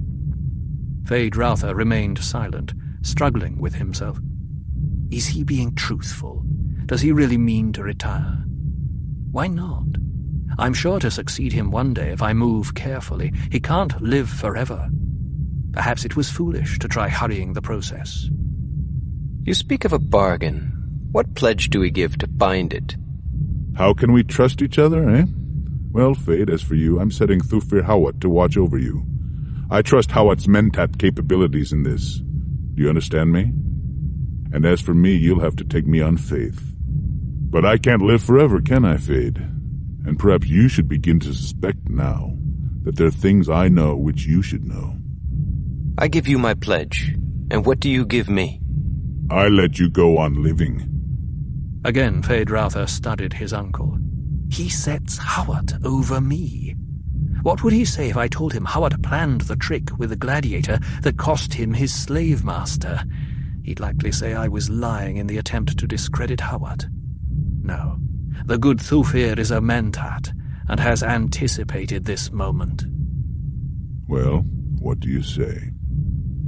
Feyd-Rautha remained silent, struggling with himself. Is he being truthful? Does he really mean to retire? Why not? I'm sure to succeed him one day if I move carefully. He can't live forever. Perhaps it was foolish to try hurrying the process. You speak of a bargain. What pledge do we give to bind it? How can we trust each other, eh? Well, Feyd, as for you, I'm setting Thufir Hawat to watch over you. I trust Hawat's Mentat capabilities in this. Do you understand me? And as for me, you'll have to take me on faith. But I can't live forever, can I, Feyd? And perhaps you should begin to suspect now that there are things I know which you should know. I give you my pledge. And what do you give me? I let you go on living. Again, Feyd-Rautha studied his uncle. He sets Hawat over me. What would he say if I told him Hawat planned the trick with the gladiator that cost him his slave master? He'd likely say I was lying in the attempt to discredit Hawat. No, the good Thufir is a Mentat, and has anticipated this moment. Well, what do you say?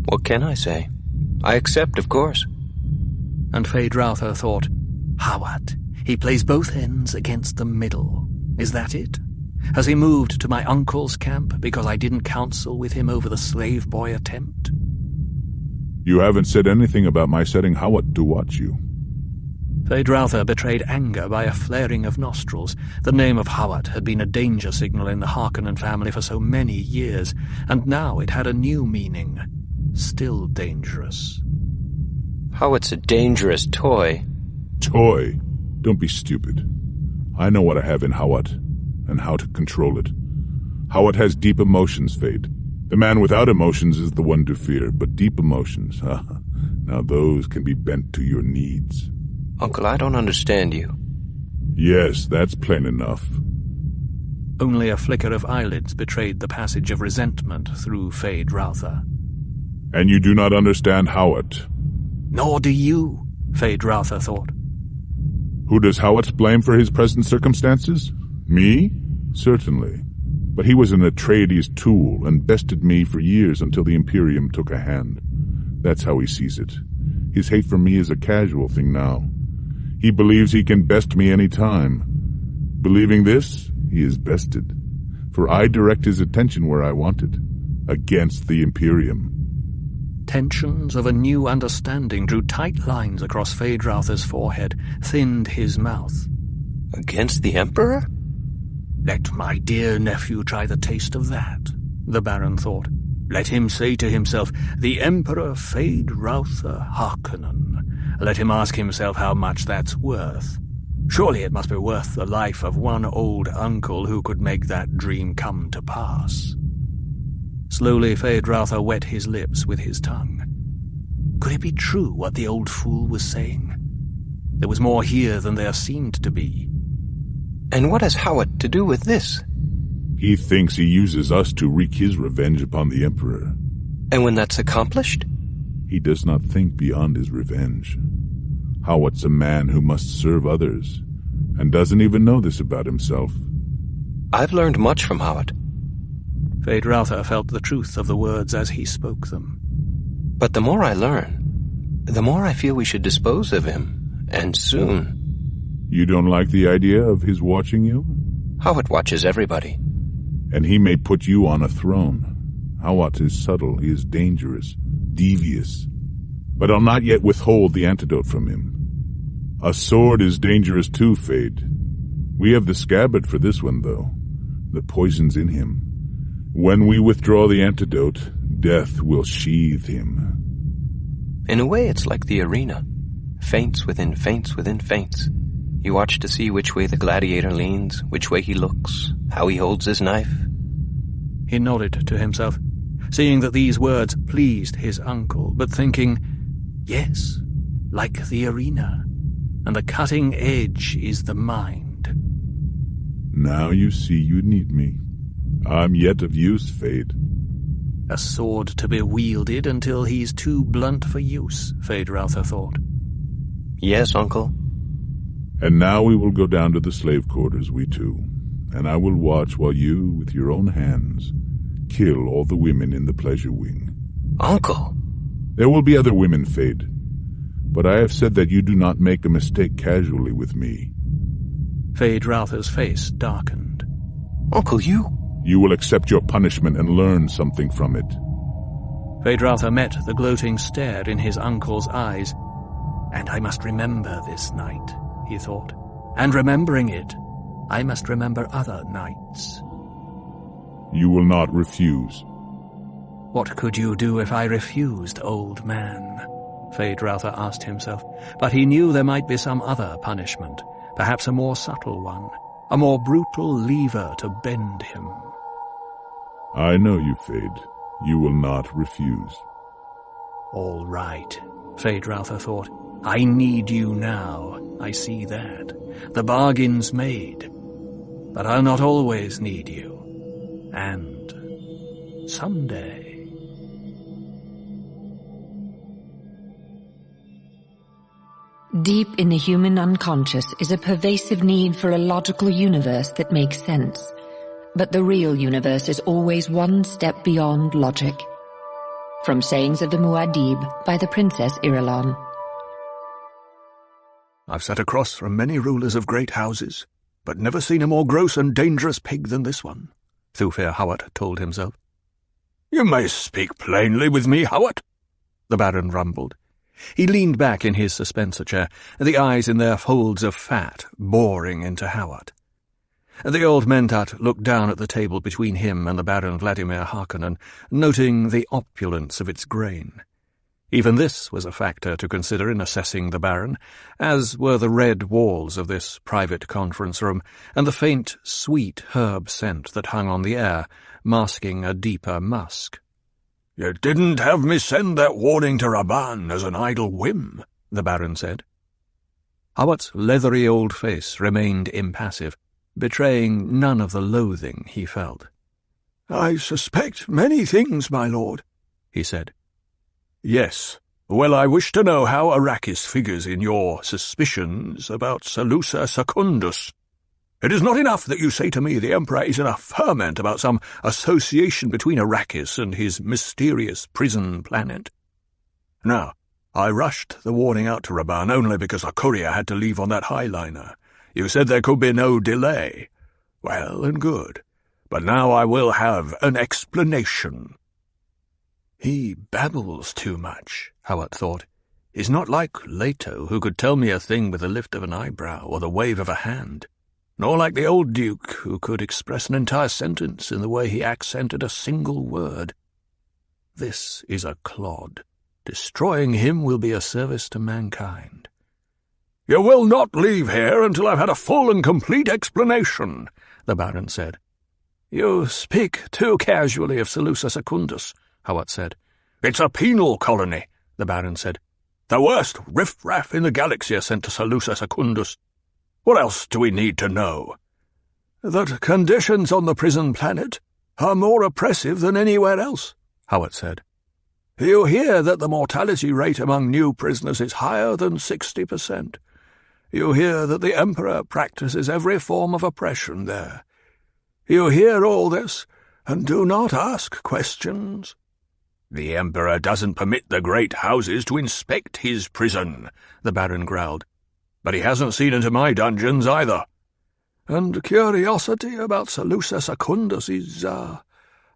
What can I say? I accept, of course. And Feyd-Rautha thought, Hawat, he plays both ends against the middle. Is that it? Has he moved to my uncle's camp because I didn't counsel with him over the slave boy attempt? You haven't said anything about my setting Hawat to watch you. Feyd-Rautha betrayed anger by a flaring of nostrils. The name of Hawat had been a danger signal in the Harkonnen family for so many years, and now it had a new meaning. Still dangerous. Hawat's a dangerous toy. Toy? Don't be stupid. I know what I have in Hawat, and how to control it. Hawat has deep emotions, Feyd. The man without emotions is the one to fear, but deep emotions, now those can be bent to your needs. Uncle, I don't understand you. Yes, that's plain enough. Only a flicker of eyelids betrayed the passage of resentment through Feyd-Rautha. And you do not understand Hawat. Nor do you, Feyd-Rautha thought. Who does Hawat blame for his present circumstances? Me? Certainly. But he was an Atreides tool and bested me for years until the Imperium took a hand. That's how he sees it. His hate for me is a casual thing now. He believes he can best me any time. Believing this, he is bested. For I direct his attention where I want it, against the Imperium. Tensions of a new understanding drew tight lines across Feyd-Rautha's forehead, thinned his mouth. Against the Emperor? Let my dear nephew try the taste of that, the Baron thought. Let him say to himself, the Emperor Feyd-Rautha Harkonnen. Let him ask himself how much that's worth. Surely it must be worth the life of one old uncle who could make that dream come to pass. Slowly Feyd-Rautha wet his lips with his tongue. Could it be true what the old fool was saying? There was more here than there seemed to be. And what has Hawat to do with this? He thinks he uses us to wreak his revenge upon the Emperor. And when that's accomplished? He does not think beyond his revenge. Hawat's a man who must serve others, and doesn't even know this about himself. I've learned much from Hawat. Feyd-Rautha felt the truth of the words as he spoke them. But the more I learn, the more I feel we should dispose of him, and soon. You don't like the idea of his watching you? Hawat watches everybody. And he may put you on a throne. Hawat is subtle, he is dangerous, devious. But I'll not yet withhold the antidote from him. A sword is dangerous too, Feyd. We have the scabbard for this one, though. The poison's in him. When we withdraw the antidote, death will sheathe him. In a way, it's like the arena. Feints within feints within feints. You watch to see which way the gladiator leans, which way he looks, how he holds his knife. He nodded to himself, seeing that these words pleased his uncle, but thinking, yes, like the arena, and the cutting edge is the mind. Now you see you need me. I'm yet of use, Feyd. A sword to be wielded until he's too blunt for use, Feyd-Rautha thought. Yes, Uncle. And now we will go down to the slave quarters, we two, and I will watch while you, with your own hands, kill all the women in the pleasure wing. Uncle! There will be other women, Feyd, but I have said that you do not make a mistake casually with me. Feyd-Rautha's face darkened. Uncle, you... You will accept your punishment and learn something from it. Feyd-Rautha met the gloating stare in his uncle's eyes. And I must remember this night, he thought. And remembering it, I must remember other nights. You will not refuse. What could you do if I refused, old man? Feyd-Rautha asked himself. But he knew there might be some other punishment, perhaps a more subtle one, a more brutal lever to bend him. I know you, Feyd. You will not refuse. All right, Feyd-Rautha thought. I need you now, I see that. The bargain's made. But I'll not always need you. And someday... Deep in the human unconscious is a pervasive need for a logical universe that makes sense. But the real universe is always one step beyond logic. From Sayings of the Muad'Dib by the Princess Irulan. I've sat across from many rulers of great houses, but never seen a more gross and dangerous pig than this one, Thufir Hawat told himself. You may speak plainly with me, Hawat. the Baron rumbled. He leaned back in his suspensor chair, the eyes in their folds of fat boring into Howard. The old Mentat looked down at the table between him and the Baron Vladimir Harkonnen, noting the opulence of its grain. Even this was a factor to consider in assessing the Baron, as were the red walls of this private conference room, and the faint, sweet herb scent that hung on the air, masking a deeper musk. "You didn't have me send that warning to Raban as an idle whim," the Baron said. Hawat's leathery old face remained impassive, betraying none of the loathing he felt. "I suspect many things, my lord," he said. "Yes. Well, I wish to know how Arrakis figures in your suspicions about Salusa Secundus. It is not enough that you say to me the Emperor is in a ferment about some association between Arrakis and his mysterious prison planet. Now, I rushed the warning out to Raban only because a courier had to leave on that highliner. You said there could be no delay. Well and good. But now I will have an explanation." He babbles too much, Howard thought. He's not like Leto, who could tell me a thing with the lift of an eyebrow or the wave of a hand, nor like the old Duke, who could express an entire sentence in the way he accented a single word. This is a clod. Destroying him will be a service to mankind. "You will not leave here until I've had a full and complete explanation," the Baron said. "You speak too casually of Salusa Secundus," Howard said. "It's a penal colony," the Baron said. "The worst riff-raff in the galaxy are sent to Salusa Secundus. What else do we need to know?" "That conditions on the prison planet are more oppressive than anywhere else," Howard said. "You hear that the mortality rate among new prisoners is higher than 60%. You hear that the Emperor practices every form of oppression there. You hear all this, and do not ask questions." "The Emperor doesn't permit the great houses to inspect his prison," the Baron growled. "But he hasn't seen into my dungeons either." "And curiosity about Salusa Secundus is,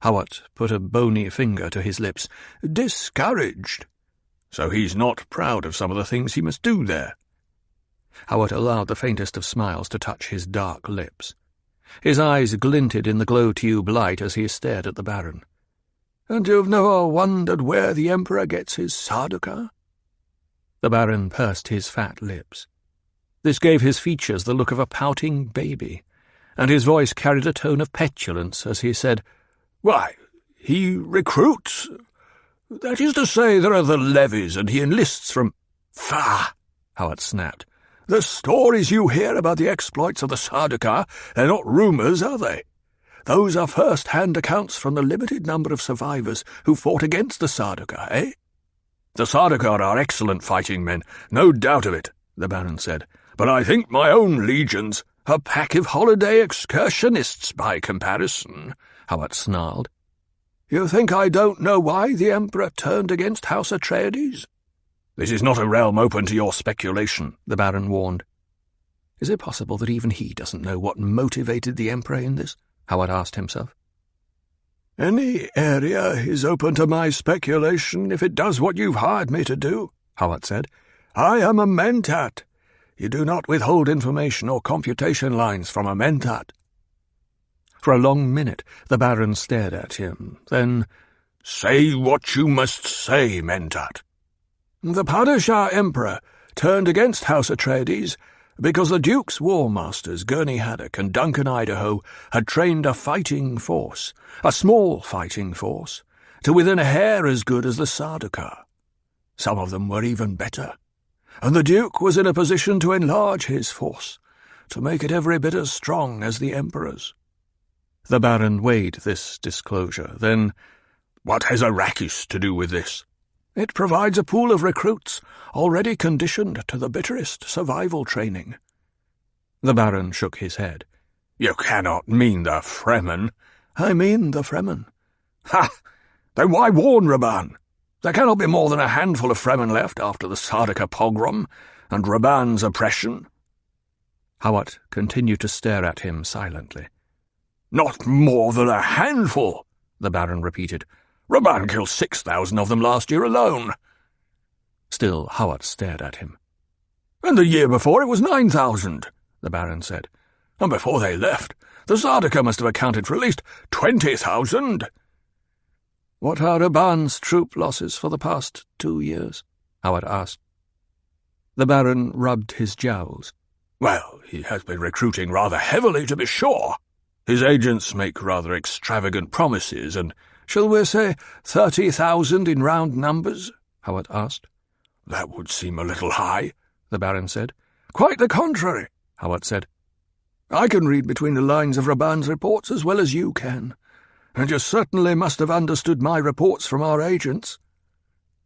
Howard put a bony finger to his lips, discouraged. So he's not proud of some of the things he must do there." Howard allowed the faintest of smiles to touch his dark lips. His eyes glinted in the glow-tube light as he stared at the Baron. "And you've never wondered where the Emperor gets his Sardaukar?" The Baron pursed his fat lips. This gave his features the look of a pouting baby, and his voice carried a tone of petulance as he said, "Why, he recruits. That is to say, there are the levies, and he enlists from—" "Faugh!" Howard snapped. "The stories you hear about the exploits of the Sardaukar, they're not rumours, are they? Those are first-hand accounts from the limited number of survivors who fought against the Sardaukar, eh?" "The Sardaukar are excellent fighting men, no doubt of it," the Baron said. "But I think my own legions, a pack of holiday excursionists by comparison," Howard snarled. "You think I don't know why the Emperor turned against House Atreides?" "This is not a realm open to your speculation," the Baron warned. Is it possible that even he doesn't know what motivated the Emperor in this? Howard asked himself. "Any area is open to my speculation if it does what you've hired me to do," Howard said. "I am a Mentat. You do not withhold information or computation lines from a Mentat." For a long minute the Baron stared at him, then, "Say what you must say, Mentat." "The Padishah Emperor turned against House Atreides because the Duke's war masters, Gurney Haddock and Duncan Idaho, had trained a fighting force, a small fighting force, to within a hair as good as the Sardaukar. Some of them were even better, and the Duke was in a position to enlarge his force, to make it every bit as strong as the Emperor's." The Baron weighed this disclosure, then, "What has Arrakis to do with this?" "It provides a pool of recruits already conditioned to the bitterest survival training." The Baron shook his head. "You cannot mean the Fremen." "I mean the Fremen." "Ha! Then why warn Raban? There cannot be more than a handful of Fremen left after the Sardaukar pogrom and Raban's oppression." Hawat continued to stare at him silently. "Not more than a handful," the Baron repeated. "Raban killed 6,000 of them last year alone. Still, Howard stared at him. "And the year before it was 9,000, the Baron said. "And before they left, the Sardaukar must have accounted for at least 20,000. "What are Raban's troop losses for the past 2 years?" Howard asked. The Baron rubbed his jowls. "Well, he has been recruiting rather heavily, to be sure. His agents make rather extravagant promises, and shall we say 30,000 in round numbers?" Howard asked. "That would seem a little high," the Baron said. "Quite the contrary," Howard said. "I can read between the lines of Raban's reports as well as you can, and you certainly must have understood my reports from our agents."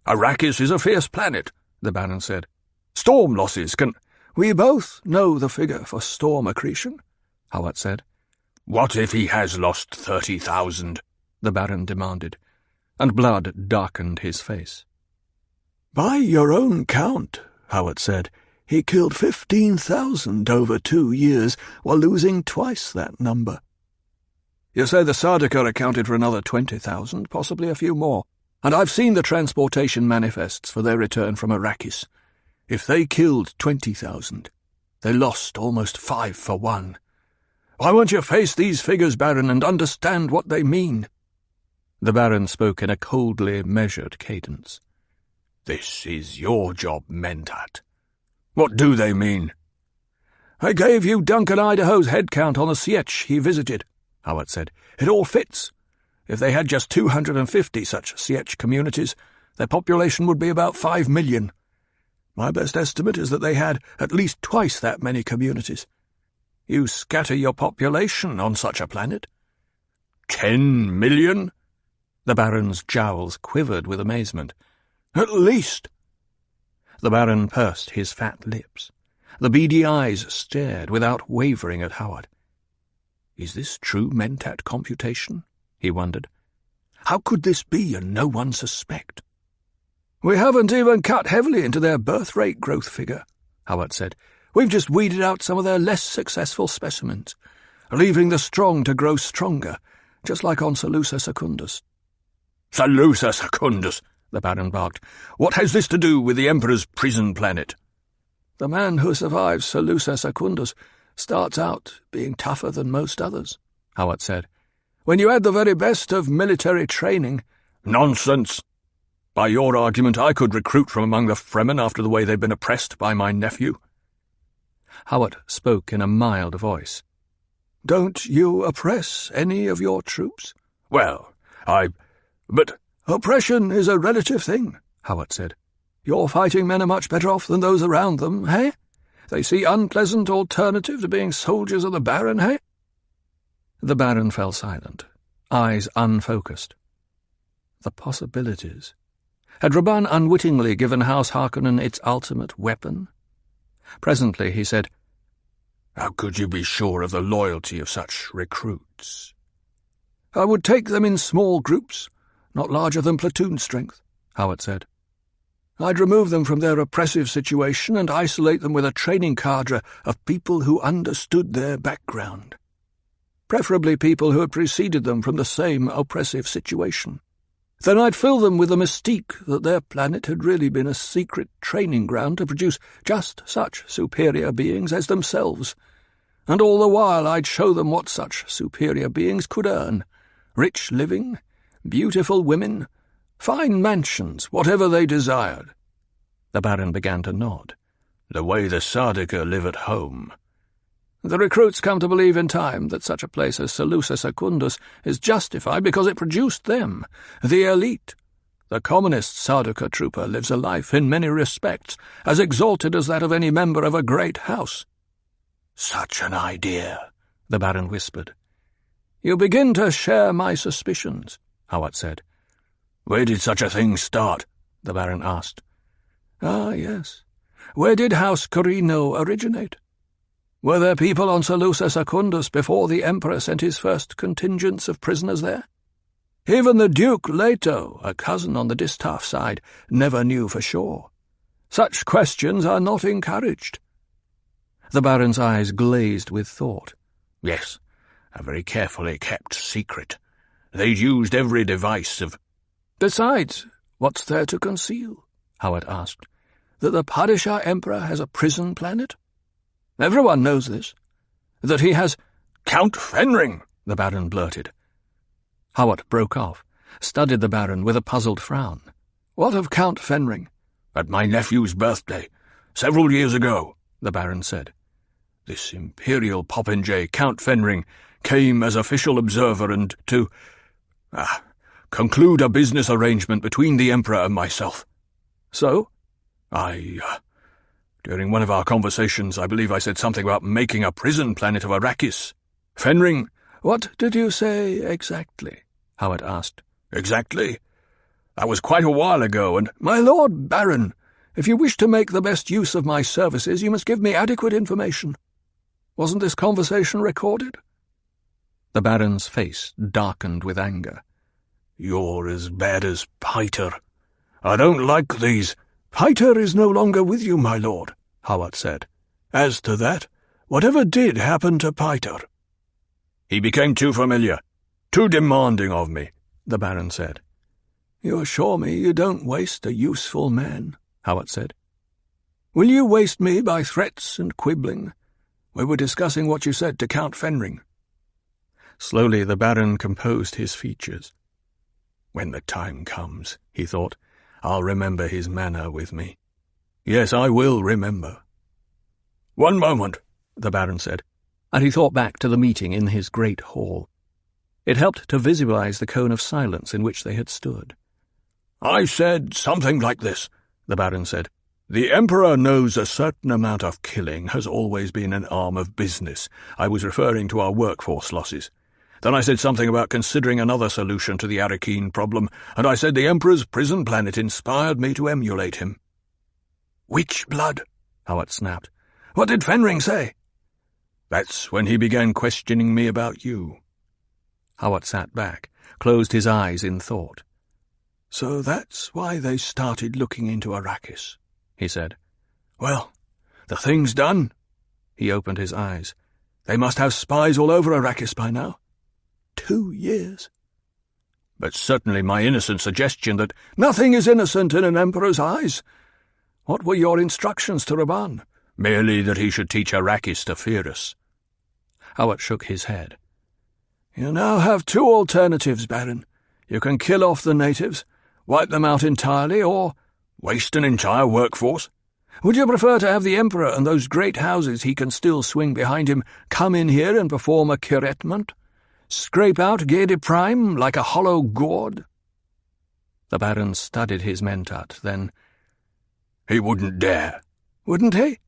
"Arrakis is a fierce planet," the Baron said. "Storm losses can—" "We both know the figure for storm accretion," Howard said. "What if he has lost 30,000? the Baron demanded, and blood darkened his face. "By your own count," Howard said, "he killed 15,000 over 2 years, while losing twice that number." "You say the Sardaukar accounted for another 20,000, possibly a few more, and I've seen the transportation manifests for their return from Arrakis. If they killed 20,000, they lost almost 5-1. Why won't you face these figures, Baron, and understand what they mean?" The Baron spoke in a coldly measured cadence. "This is your job, Mentat. What do they mean?" "I gave you Duncan Idaho's head count on the Sietch he visited," Howard said. "It all fits. If they had just 250 such Sietch communities, their population would be about 5 million. My best estimate is that they had at least twice that many communities. You scatter your population on such a planet." 10 million? The Baron's jowls quivered with amazement. "At least." The Baron pursed his fat lips. The beady eyes stared without wavering at Howard. Is this true Mentat computation? He wondered. How could this be and no one suspect? "We haven't even cut heavily into their birth rate growth figure," Howard said. "We've just weeded out some of their less successful specimens, leaving the strong to grow stronger, just like on Salusa Secundus." "Salusa Secundus," the Baron barked. "What has this to do with the Emperor's prison planet?" "The man who survives Salusa Secundus starts out being tougher than most others," Howard said. "When you add the very best of military training—" "Nonsense! By your argument, I could recruit from among the Fremen after the way they've been oppressed by my nephew." Howard spoke in a mild voice. "Don't you oppress any of your troops?" "Well, but oppression is a relative thing," Howard said. "Your fighting men are much better off than those around them, hey? They see unpleasant alternative to being soldiers of the Baron, hey?" The Baron fell silent, eyes unfocused. The possibilities. Had Raban unwittingly given House Harkonnen its ultimate weapon? Presently he said, "How could you be sure of the loyalty of such recruits?" "I would take them in small groups, not larger than platoon strength," Howard said. "I'd remove them from their oppressive situation and isolate them with a training cadre of people who understood their background. Preferably people who had preceded them from the same oppressive situation. Then I'd fill them with the mystique that their planet had really been a secret training ground to produce just such superior beings as themselves. And all the while I'd show them what such superior beings could earn. Rich living, beautiful women, fine mansions, whatever they desired." The Baron began to nod. "The way the Sardaukar live at home." "The recruits come to believe in time that such a place as Salusa Secundus is justified because it produced them, the elite. The commonest Sardaukar trooper lives a life in many respects as exalted as that of any member of a great house." "Such an idea," the Baron whispered. "You begin to share my suspicions," Howard said. "Where did such a thing start?" the Baron asked. "Ah, yes. Where did House Corino originate? Were there people on Salusa Secundus before the Emperor sent his first contingents of prisoners there? Even the Duke Leto, a cousin on the Distaff side, never knew for sure. Such questions are not encouraged." The Baron's eyes glazed with thought. "Yes, a very carefully kept secret. They'd used every device of—" "Besides, what's there to conceal?" Howard asked. that the Padishah Emperor has a prison planet? Everyone knows this. That he has— Count Fenring, the Baron blurted. Howard broke off, studied the Baron with a puzzled frown. What of Count Fenring? At my nephew's birthday, several years ago, the Baron said. This imperial popinjay, Count Fenring, came as official observer and to conclude a business arrangement between the Emperor and myself. So, during one of our conversations, I believe I said something about making a prison planet of Arrakis. Fenring— What did you say exactly? Howard asked. Exactly? That was quite a while ago, and— My Lord Baron, if you wish to make the best use of my services, you must give me adequate information. Wasn't this conversation recorded? The Baron's face darkened with anger. You're as bad as Piter. I don't like these— Piter is no longer with you, my lord, Howard said. As to that, whatever did happen to Piter? He became too familiar, too demanding of me, the Baron said. You assure me you don't waste a useful man, Howard said. Will you waste me by threats and quibbling? We were discussing what you said to Count Fenring. Slowly the Baron composed his features. When the time comes, he thought, I'll remember his manner with me. Yes, I will remember. One moment, the Baron said, and he thought back to the meeting in his great hall. It helped to visualize the cone of silence in which they had stood. I said something like this, the Baron said. The Emperor knows a certain amount of killing has always been an arm of business. I was referring to our workforce losses. Then I said something about considering another solution to the Arakeen problem, and I said the Emperor's prison planet inspired me to emulate him. Witch blood, Howard snapped. What did Fenring say? That's when he began questioning me about you. Howard sat back, closed his eyes in thought. So that's why they started looking into Arrakis, he said. Well, the thing's done. He opened his eyes. They must have spies all over Arrakis by now. 2 years. But certainly my innocent suggestion that nothing is innocent in an Emperor's eyes. What were your instructions to Raban? Merely that he should teach Arrakis to fear us. Howard shook his head. You now have 2 alternatives, Baron. You can kill off the natives, wipe them out entirely, or waste an entire workforce. Would you prefer to have the Emperor and those great houses he can still swing behind him come in here and perform a curettement? Scrape out Gede Prime like a hollow gourd? The Baron studied his mentat, then— He wouldn't dare. Wouldn't he?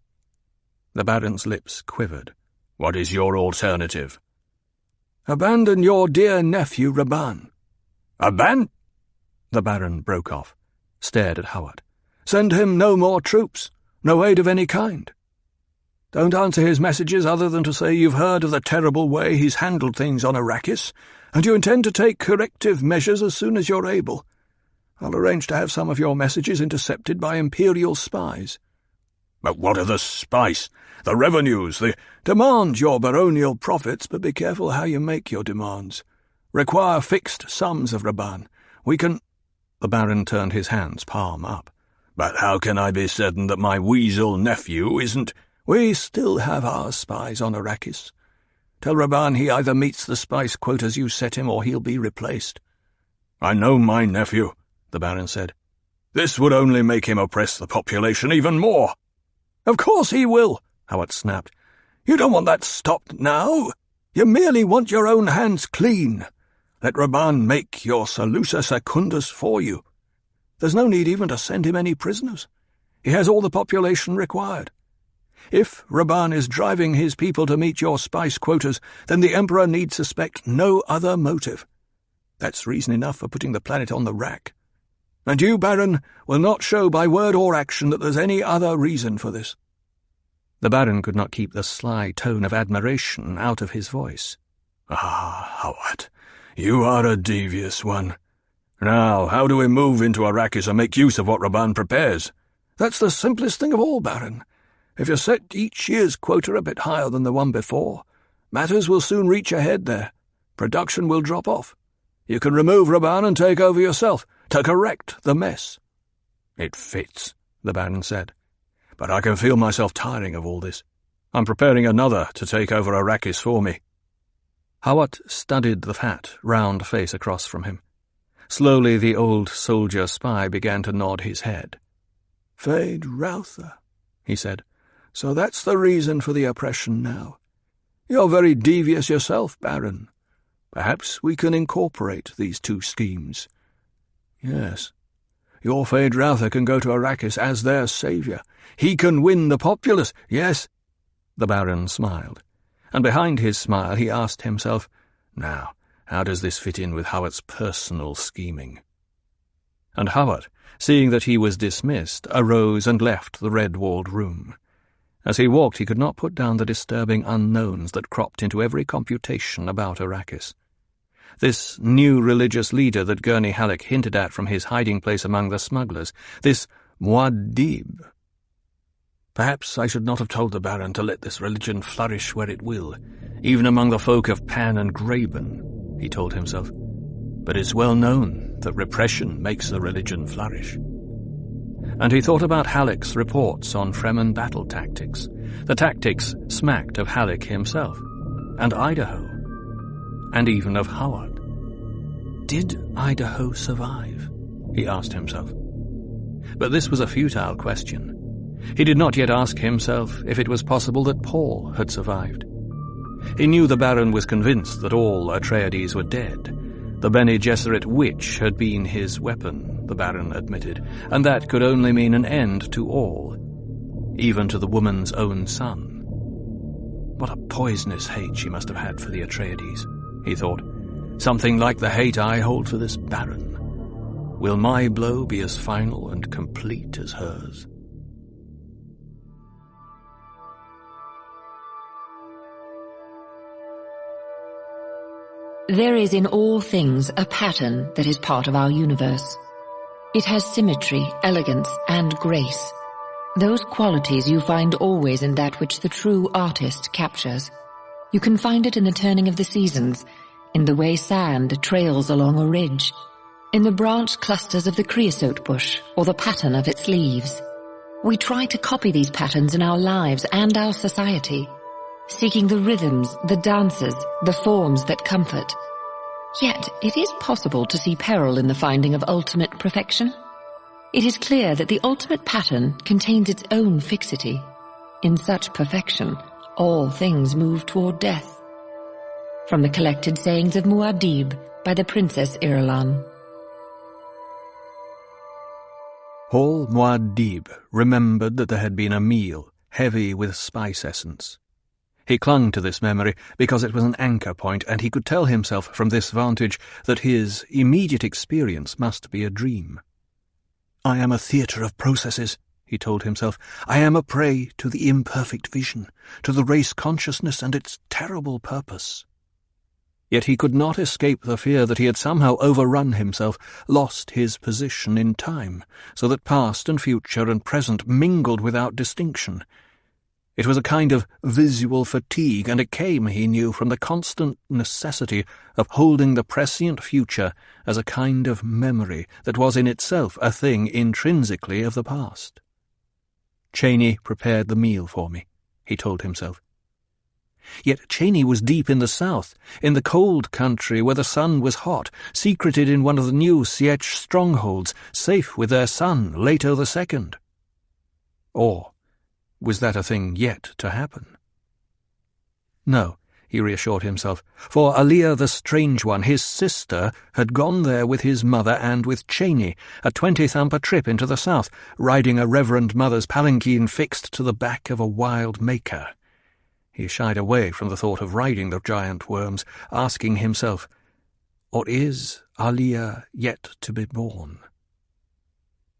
The Baron's lips quivered. What is your alternative? Abandon your dear nephew, Raban. The Baron broke off, stared at Howard. Send him no more troops, no aid of any kind. Don't answer his messages other than to say you've heard of the terrible way he's handled things on Arrakis, and you intend to take corrective measures as soon as you're able. I'll arrange to have some of your messages intercepted by Imperial spies. But what are the spice, the revenues, the— Demand your baronial profits, but be careful how you make your demands. Require fixed sums of Raban. We can— The Baron turned his hands palm up. But how can I be certain that my weasel nephew isn't— We still have our spies on Arrakis. Tell Raban he either meets the spice quotas you set him or he'll be replaced. I know my nephew, the Baron said. This would only make him oppress the population even more. Of course he will, Howard snapped. You don't want that stopped now. You merely want your own hands clean. Let Raban make your Salusa Secundus for you. There's no need even to send him any prisoners. He has all the population required. If Raban is driving his people to meet your spice quotas, then the Emperor need suspect no other motive. That's reason enough for putting the planet on the rack. And you, Baron, will not show by word or action that there's any other reason for this. The Baron could not keep the sly tone of admiration out of his voice. Ah, Howard, you are a devious one. Now, how do we move into Arrakis and make use of what Raban prepares? That's the simplest thing of all, Baron. If you set each year's quota a bit higher than the one before, matters will soon reach a head there. Production will drop off. You can remove Raban and take over yourself, to correct the mess. It fits, the Baron said. But I can feel myself tiring of all this. I'm preparing another to take over Arrakis for me." Hawat studied the fat, round face across from him. Slowly the old soldier spy began to nod his head. "Feyd-Rautha," he said. "So that's the reason for the oppression now. You're very devious yourself, Baron. Perhaps we can incorporate these two schemes. Yes, your Feyd-Rautha can go to Arrakis as their saviour. He can win the populace, yes." The Baron smiled, and behind his smile he asked himself, "Now, how does this fit in with Hawat's personal scheming?" And Hawat, seeing that he was dismissed, arose and left the red-walled room. As he walked, he could not put down the disturbing unknowns that cropped into every computation about Arrakis. This new religious leader that Gurney Halleck hinted at from his hiding place among the smugglers, this Muad'Dib. Perhaps I should not have told the Baron to let this religion flourish where it will, even among the folk of Pan and Graben, he told himself. But it's well known that repression makes a religion flourish. And he thought about Halleck's reports on Fremen battle tactics. The tactics smacked of Halleck himself, and Idaho, and even of Hawat. Did Idaho survive? He asked himself. But this was a futile question. He did not yet ask himself if it was possible that Paul had survived. He knew the Baron was convinced that all Atreides were dead. The Bene Gesserit witch had been his weapon, the Baron admitted, and that could only mean an end to all, even to the woman's own son. What a poisonous hate she must have had for the Atreides, he thought. Something like the hate I hold for this Baron. Will my blow be as final and complete as hers? There is in all things a pattern that is part of our universe. It has symmetry, elegance, and grace. Those qualities you find always in that which the true artist captures. You can find it in the turning of the seasons, in the way sand trails along a ridge, in the branched clusters of the creosote bush, or the pattern of its leaves. We try to copy these patterns in our lives and our society, seeking the rhythms, the dances, the forms that comfort. Yet it is possible to see peril in the finding of ultimate perfection. It is clear that the ultimate pattern contains its own fixity. In such perfection, all things move toward death. From the collected sayings of Muad'Dib by the Princess Irulan. Paul Muad'Dib remembered that there had been a meal heavy with spice essence. He clung to this memory because it was an anchor point, and he could tell himself from this vantage that his immediate experience must be a dream. "I am a theatre of processes," he told himself. "I am a prey to the imperfect vision, to the race consciousness and its terrible purpose." Yet he could not escape the fear that he had somehow overrun himself, lost his position in time, so that past and future and present mingled without distinction. It was a kind of visual fatigue, and it came, he knew, from the constant necessity of holding the prescient future as a kind of memory that was in itself a thing intrinsically of the past. "Cheney prepared the meal for me," he told himself. Yet Cheney was deep in the south, in the cold country where the sun was hot, secreted in one of the new Sietch strongholds, safe with their son, Leto II. Or was that a thing yet to happen? No, he reassured himself, for Aliyah the Strange One, his sister, had gone there with his mother and with Cheney, a 20-thumper trip into the south, riding a Reverend Mother's palanquin fixed to the back of a wild maker. He shied away from the thought of riding the giant worms, asking himself, or is Aliyah yet to be born?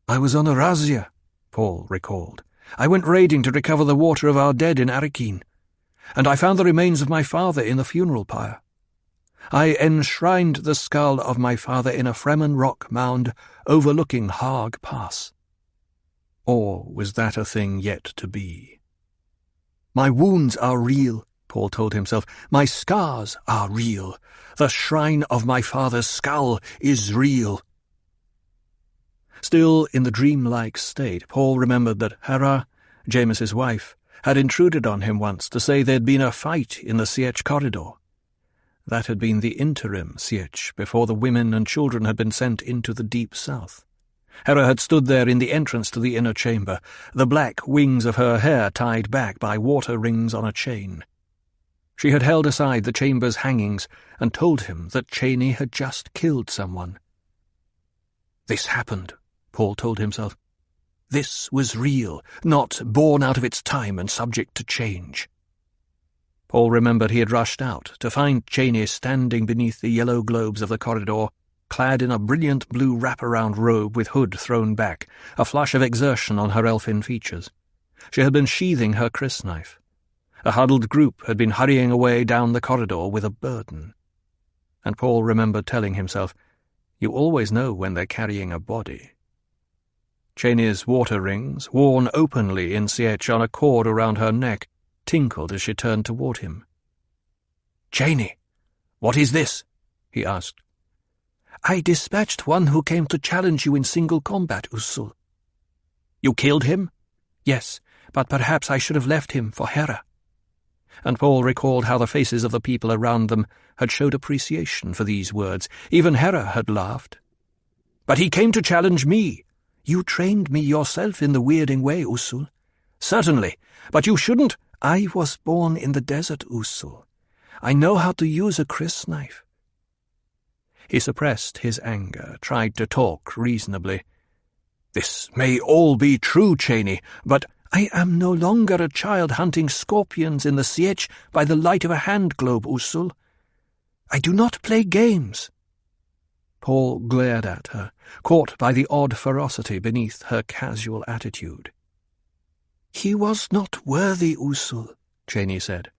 "I was on a razzia," Paul recalled. "I went raiding to recover the water of our dead in Arrakeen, and I found the remains of my father in the funeral pyre. I enshrined the skull of my father in a Fremen rock mound overlooking Haag Pass. Or was that a thing yet to be? My wounds are real, Paul told himself. My scars are real. The shrine of my father's skull is real. Still in the dreamlike state, Paul remembered that Hera James's wife, had intruded on him once to say there'd been a fight in the Sietch corridor. That had been the interim Sietch before the women and children had been sent into the deep south. Hera had stood there in the entrance to the inner chamber, the black wings of her hair tied back by water rings on a chain. She had held aside the chamber's hangings and told him that Cheney had just killed someone. This happened, Paul told himself. This was real, not born out of its time and subject to change. Paul remembered he had rushed out to find Cheney standing beneath the yellow globes of the corridor, clad in a brilliant blue wraparound robe with hood thrown back, a flush of exertion on her elfin features. She had been sheathing her crysknife. A huddled group had been hurrying away down the corridor with a burden. And Paul remembered telling himself, "You always know when they're carrying a body." Cheney's water rings, worn openly in Sietch on a cord around her neck, tinkled as she turned toward him. "Cheney, what is this?" he asked. "I dispatched one who came to challenge you in single combat, Usul." "You killed him?" "Yes, but perhaps I should have left him for Hera." And Paul recalled how the faces of the people around them had showed appreciation for these words. Even Hera had laughed. "But he came to challenge me." "You trained me yourself in the weirding way, Usul." "Certainly, but you shouldn't—" "I was born in the desert, Usul. I know how to use a crysknife." He suppressed his anger, tried to talk reasonably. "This may all be true, Cheney, but—" "I am no longer a child hunting scorpions in the Sietch by the light of a hand globe, Usul. I do not play games." Paul glared at her, caught by the odd ferocity beneath her casual attitude. "He was not worthy, Usul," Cheney said.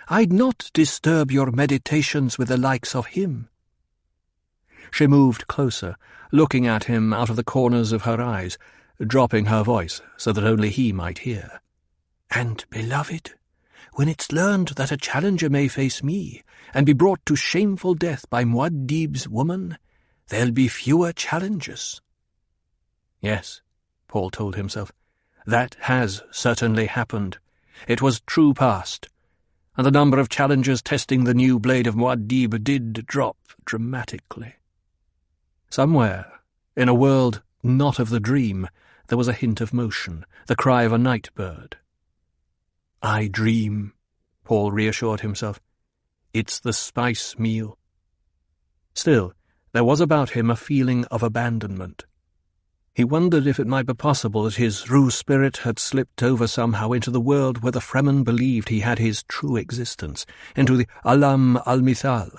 "I'd not disturb your meditations with the likes of him." She moved closer, looking at him out of the corners of her eyes, dropping her voice so that only he might hear. "And, beloved, when it's learned that a challenger may face me and be brought to shameful death by Muad'Dib's woman, there'll be fewer challengers." Yes, Paul told himself, that has certainly happened. It was true past, and the number of challengers testing the new blade of Muad'Dib did drop dramatically. Somewhere, in a world not of the dream, there was a hint of motion, the cry of a night bird. "I dream," Paul reassured himself. "It's the spice meal." Still, there was about him a feeling of abandonment. He wondered if it might be possible that his Ru spirit had slipped over somehow into the world where the Fremen believed he had his true existence, into the Alam al-Mithal,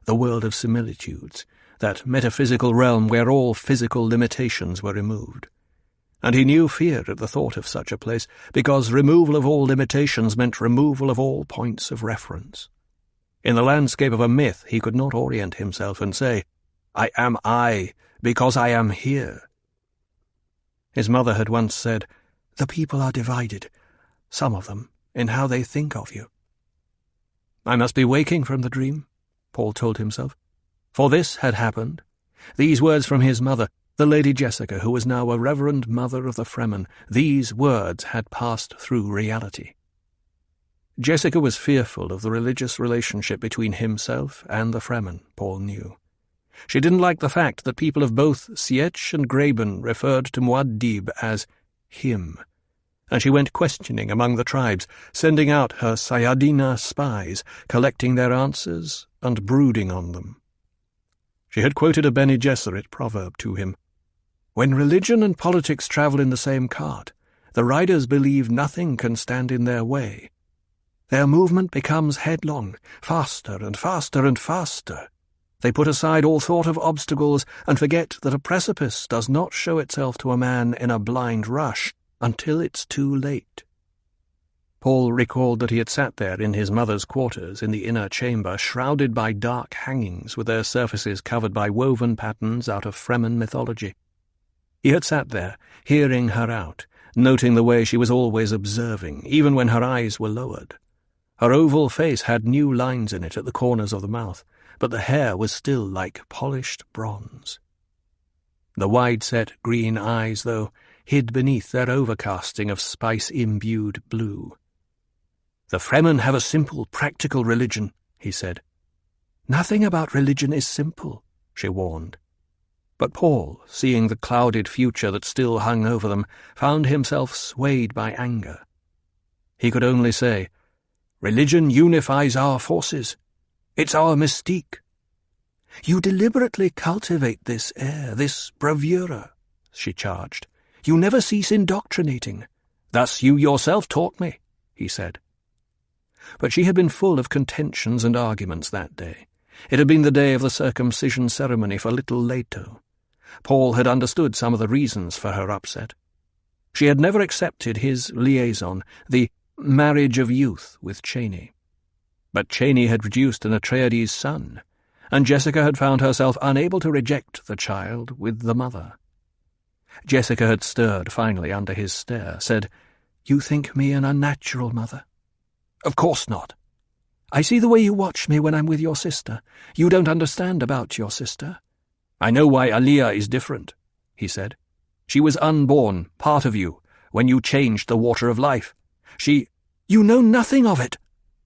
the world of similitudes, that metaphysical realm where all physical limitations were removed. And he knew fear at the thought of such a place, because removal of all limitations meant removal of all points of reference. In the landscape of a myth he could not orient himself and say, "I am I, because I am here." His mother had once said, "The people are divided, some of them, in how they think of you." I must be waking from the dream, Paul told himself. For this had happened. These words from his mother, the Lady Jessica, who was now a reverend mother of the Fremen, these words had passed through reality. Jessica was fearful of the religious relationship between himself and the Fremen, Paul knew. She didn't like the fact that people of both Sietch and Graben referred to Muad'Dib as him, and she went questioning among the tribes, sending out her Sayadina spies, collecting their answers and brooding on them. She had quoted a Bene Gesserit proverb to him. "When religion and politics travel in the same cart, the riders believe nothing can stand in their way. Their movement becomes headlong, faster and faster and faster. They put aside all thought of obstacles and forget that a precipice does not show itself to a man in a blind rush until it's too late." Paul recalled that he had sat there in his mother's quarters in the inner chamber, shrouded by dark hangings with their surfaces covered by woven patterns out of Fremen mythology. He had sat there, hearing her out, noting the way she was always observing, even when her eyes were lowered. Her oval face had new lines in it at the corners of the mouth, but the hair was still like polished bronze. The wide-set green eyes, though, hid beneath their overcasting of spice-imbued blue. "The Fremen have a simple, practical religion," he said. "Nothing about religion is simple," she warned. But Paul, seeing the clouded future that still hung over them, found himself swayed by anger. He could only say, "Religion unifies our forces. It's our mystique." "You deliberately cultivate this air, this bravura," she charged. "You never cease indoctrinating. Thus you yourself taught me," he said. But she had been full of contentions and arguments that day. It had been the day of the circumcision ceremony for little Leto. Paul had understood some of the reasons for her upset. She had never accepted his liaison, the marriage of youth with Cheney. But Cheney had produced an Atreides son, and Jessica had found herself unable to reject the child with the mother. Jessica had stirred finally under his stare, said, "You think me an unnatural mother?" "Of course not. I see the way you watch me when I'm with your sister. You don't understand about your sister." "I know why Aliyah is different," he said. "She was unborn, part of you, when you changed the water of life. She—" "You know nothing of it!"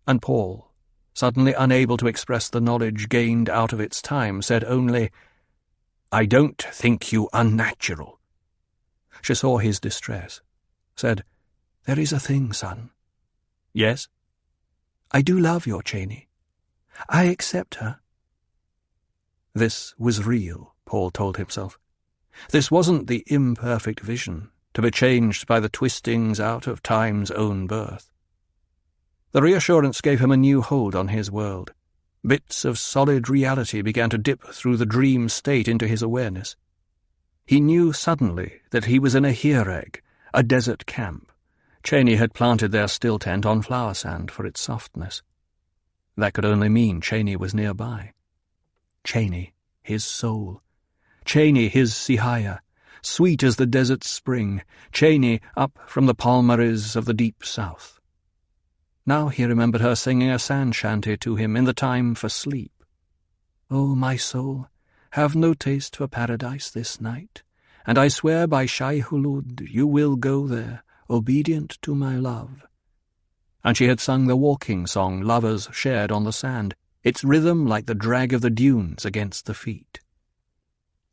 And Paul, suddenly unable to express the knowledge gained out of its time, said only, "I don't think you unnatural." She saw his distress, said, "There is a thing, son." "Yes?" "I do love your Cheney. I accept her." This was real, Paul told himself. This wasn't the imperfect vision, to be changed by the twistings out of time's own birth. The reassurance gave him a new hold on his world. Bits of solid reality began to dip through the dream state into his awareness. He knew suddenly that he was in a Hireg, a desert camp. Cheney had planted their still tent on flower sand for its softness. That could only mean Cheney was nearby. Cheney, his soul. Cheney, his Sihaya, sweet as the desert spring. Cheney, up from the palmaries of the deep south. Now he remembered her singing a sand shanty to him in the time for sleep. "Oh, my soul, have no taste for paradise this night, and I swear by Shai Hulud you will go there, obedient to my love." And she had sung the walking song lovers shared on the sand, its rhythm like the drag of the dunes against the feet.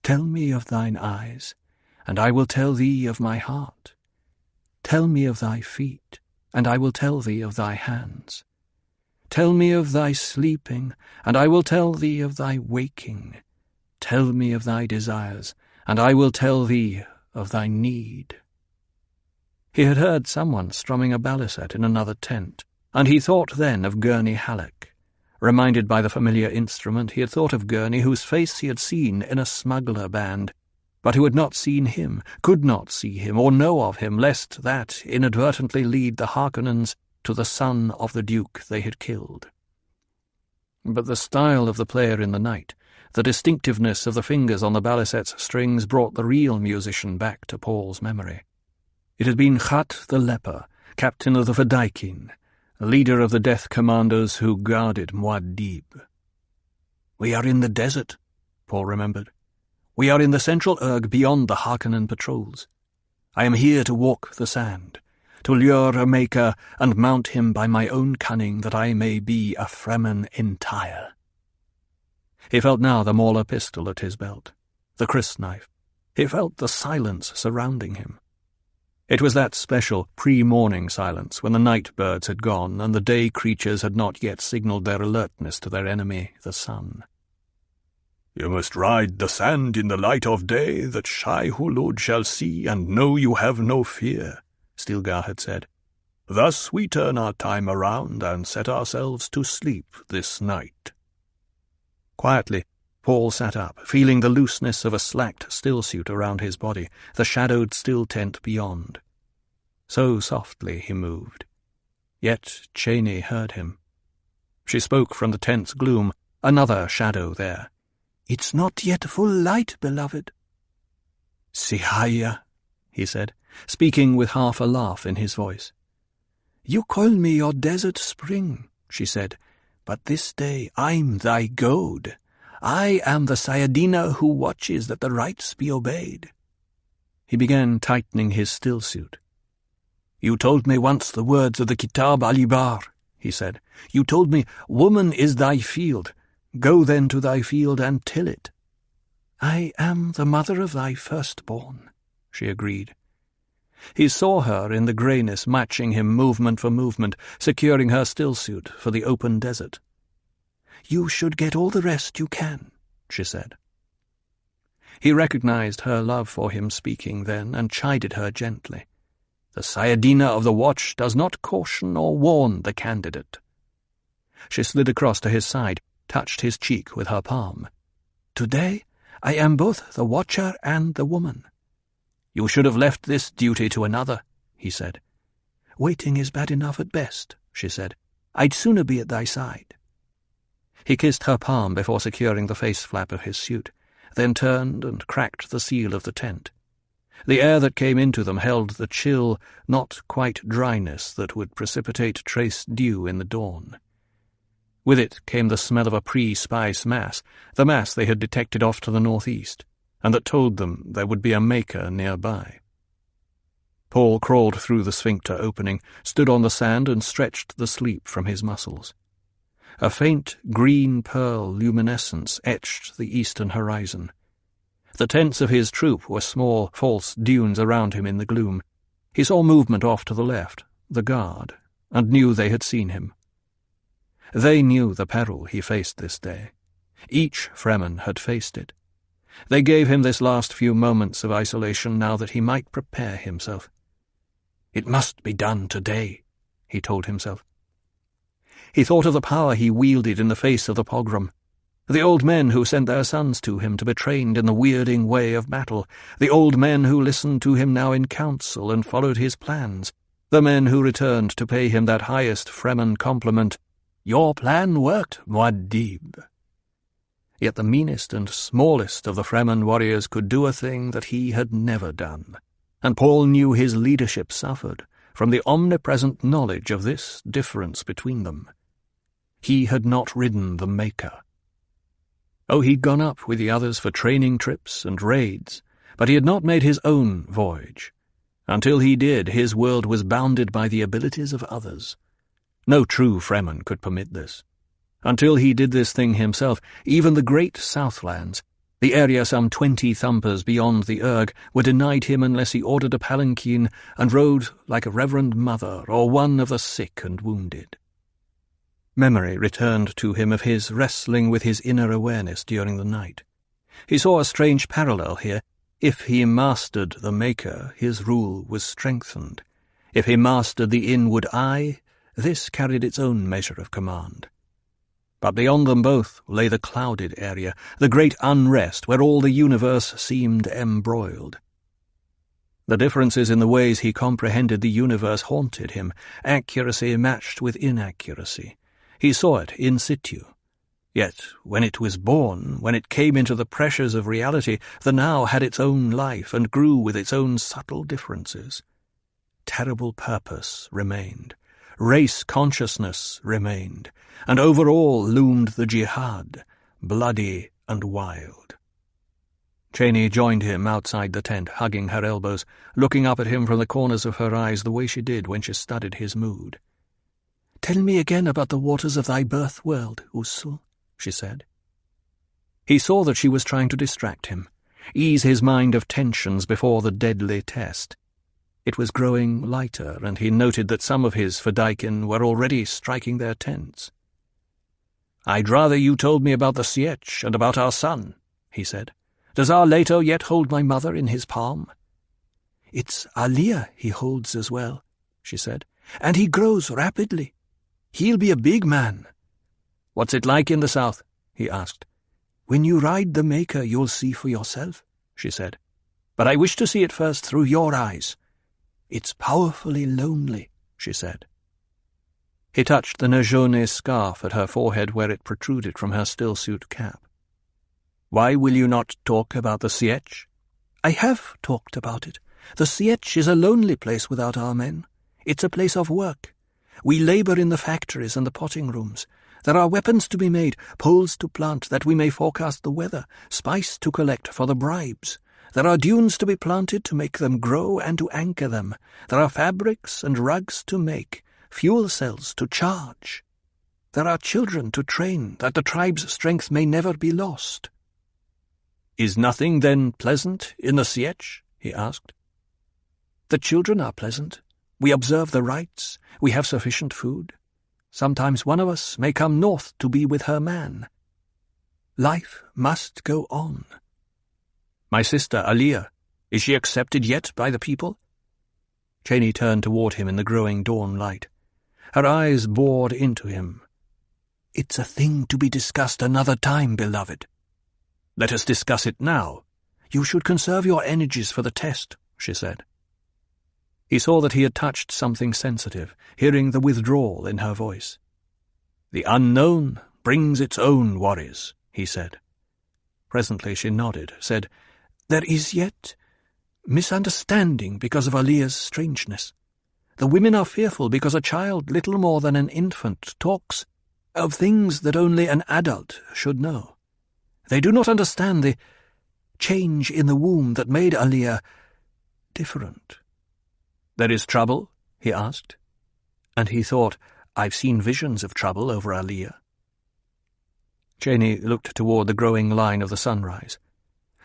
"Tell me of thine eyes, and I will tell thee of my heart. Tell me of thy feet, and I will tell thee of thy hands. Tell me of thy sleeping, and I will tell thee of thy waking. Tell me of thy desires, and I will tell thee of thy need." He had heard someone strumming a baliset in another tent, and he thought then of Gurney Halleck. Reminded by the familiar instrument, he had thought of Gurney, whose face he had seen in a smuggler band, but who had not seen him, could not see him, or know of him, lest that inadvertently lead the Harkonnens to the son of the Duke they had killed. But the style of the player in the night, the distinctiveness of the fingers on the baliset's strings brought the real musician back to Paul's memory. It had been Khat the Leper, captain of the Fedaykin, leader of the death commandos who guarded Muad'Dib. "We are in the desert," Paul remembered. "We are in the central Urg beyond the Harkonnen patrols. I am here to walk the sand, to lure a maker and mount him by my own cunning that I may be a Fremen entire." He felt now the Mauler pistol at his belt, the crysknife. He felt the silence surrounding him. It was that special pre-morning silence when the night birds had gone and the day creatures had not yet signalled their alertness to their enemy, the sun. "You must ride the sand in the light of day, that Shai Hulud shall see and know you have no fear," Stilgar had said. "Thus we turn our time around and set ourselves to sleep this night." Quietly, Paul sat up, feeling the looseness of a slacked stillsuit around his body, the shadowed still tent beyond. So softly he moved. Yet Cheney heard him. She spoke from the tent's gloom, another shadow there. "It's not yet full light, beloved." "Sihaya," he said, speaking with half a laugh in his voice. "You call me your desert spring," she said, "but this day I'm thy goad. I am the Sayadina who watches that the rites be obeyed." He began tightening his still-suit. "You told me once the words of the Kitab al-Ibar," he said. "You told me, 'Woman is thy field. Go then to thy field and till it.'" "I am the mother of thy firstborn," she agreed. He saw her in the greyness, matching him movement for movement, securing her still-suit for the open desert. "You should get all the rest you can," she said. He recognized her love for him speaking then, and chided her gently. The Sayadina of the Watch does not caution or warn the candidate. She slid across to his side, touched his cheek with her palm. "Today I am both the Watcher and the woman." "You should have left this duty to another," he said. "Waiting is bad enough at best," she said. "I'd sooner be at thy side." He kissed her palm before securing the face flap of his suit, then turned and cracked the seal of the tent. The air that came into them held the chill, not quite dryness that would precipitate trace dew in the dawn. With it came the smell of a pre-spice mass, the mass they had detected off to the northeast, and that told them there would be a maker nearby. Paul crawled through the sphincter opening, stood on the sand and stretched the sleep from his muscles. A faint green-pearl luminescence etched the eastern horizon. The tents of his troop were small, false dunes around him in the gloom. He saw movement off to the left, the guard, and knew they had seen him. They knew the peril he faced this day. Each Fremen had faced it. They gave him this last few moments of isolation now that he might prepare himself. "It must be done today," he told himself. He thought of the power he wielded in the face of the pogrom, the old men who sent their sons to him to be trained in the weirding way of battle, the old men who listened to him now in council and followed his plans, the men who returned to pay him that highest Fremen compliment, "Your plan worked, Muad'Dib." Yet the meanest and smallest of the Fremen warriors could do a thing that he had never done, and Paul knew his leadership suffered from the omnipresent knowledge of this difference between them. He had not ridden the Maker. Oh, he'd gone up with the others for training trips and raids, but he had not made his own voyage. Until he did, his world was bounded by the abilities of others. No true Fremen could permit this. Until he did this thing himself, even the great Southlands, the area some 20 thumpers beyond the Erg, were denied him unless he ordered a palanquin and rode like a reverend mother or one of the sick and wounded. Memory returned to him of his wrestling with his inner awareness during the night. He saw a strange parallel here. If he mastered the Maker, his rule was strengthened. If he mastered the inward eye, this carried its own measure of command. But beyond them both lay the clouded area, the great unrest where all the universe seemed embroiled. The differences in the ways he comprehended the universe haunted him, accuracy matched with inaccuracy. He saw it in situ. Yet, when it was born, when it came into the pressures of reality, the now had its own life and grew with its own subtle differences. Terrible purpose remained. Race consciousness remained. And over all loomed the jihad, bloody and wild. Cheney joined him outside the tent, hugging her elbows, looking up at him from the corners of her eyes the way she did when she studied his mood. "Tell me again about the waters of thy birth world, Usul," she said. He saw that she was trying to distract him, ease his mind of tensions before the deadly test. It was growing lighter, and he noted that some of his Fedaykin were already striking their tents. "I'd rather you told me about the Sietch and about our son," he said. "Does our Leto yet hold my mother in his palm?" "It's Aliyah he holds as well," she said, "and he grows rapidly. He'll be a big man." "What's it like in the south?" he asked. "When you ride the Maker, you'll see for yourself," she said. "But I wish to see it first through your eyes." "It's powerfully lonely," she said. He touched the Najone scarf at her forehead where it protruded from her still-suit cap. "Why will you not talk about the Sietch?" "I have talked about it. The Sietch is a lonely place without our men. It's a place of work. We labor in the factories and the potting rooms. There are weapons to be made, poles to plant that we may forecast the weather, spice to collect for the bribes. There are dunes to be planted to make them grow and to anchor them. There are fabrics and rugs to make, fuel cells to charge. There are children to train, that the tribe's strength may never be lost." "Is nothing, then, pleasant in the sietch?" he asked. "The children are pleasant. We observe the rites. We have sufficient food. Sometimes one of us may come north to be with her man. Life must go on." "My sister, Aliyah, is she accepted yet by the people?" Cheney turned toward him in the growing dawn light. Her eyes bored into him. "It's a thing to be discussed another time, beloved." "Let us discuss it now. You should conserve your energies for the test," she said. He saw that he had touched something sensitive, hearing the withdrawal in her voice. "The unknown brings its own worries," he said. Presently she nodded, said, "There is yet misunderstanding because of Aliyah's strangeness. The women are fearful because a child, little more than an infant, talks of things that only an adult should know. They do not understand the change in the womb that made Aliyah different." "There is trouble?" he asked. And he thought, "I've seen visions of trouble over Aliyah." Cheney looked toward the growing line of the sunrise.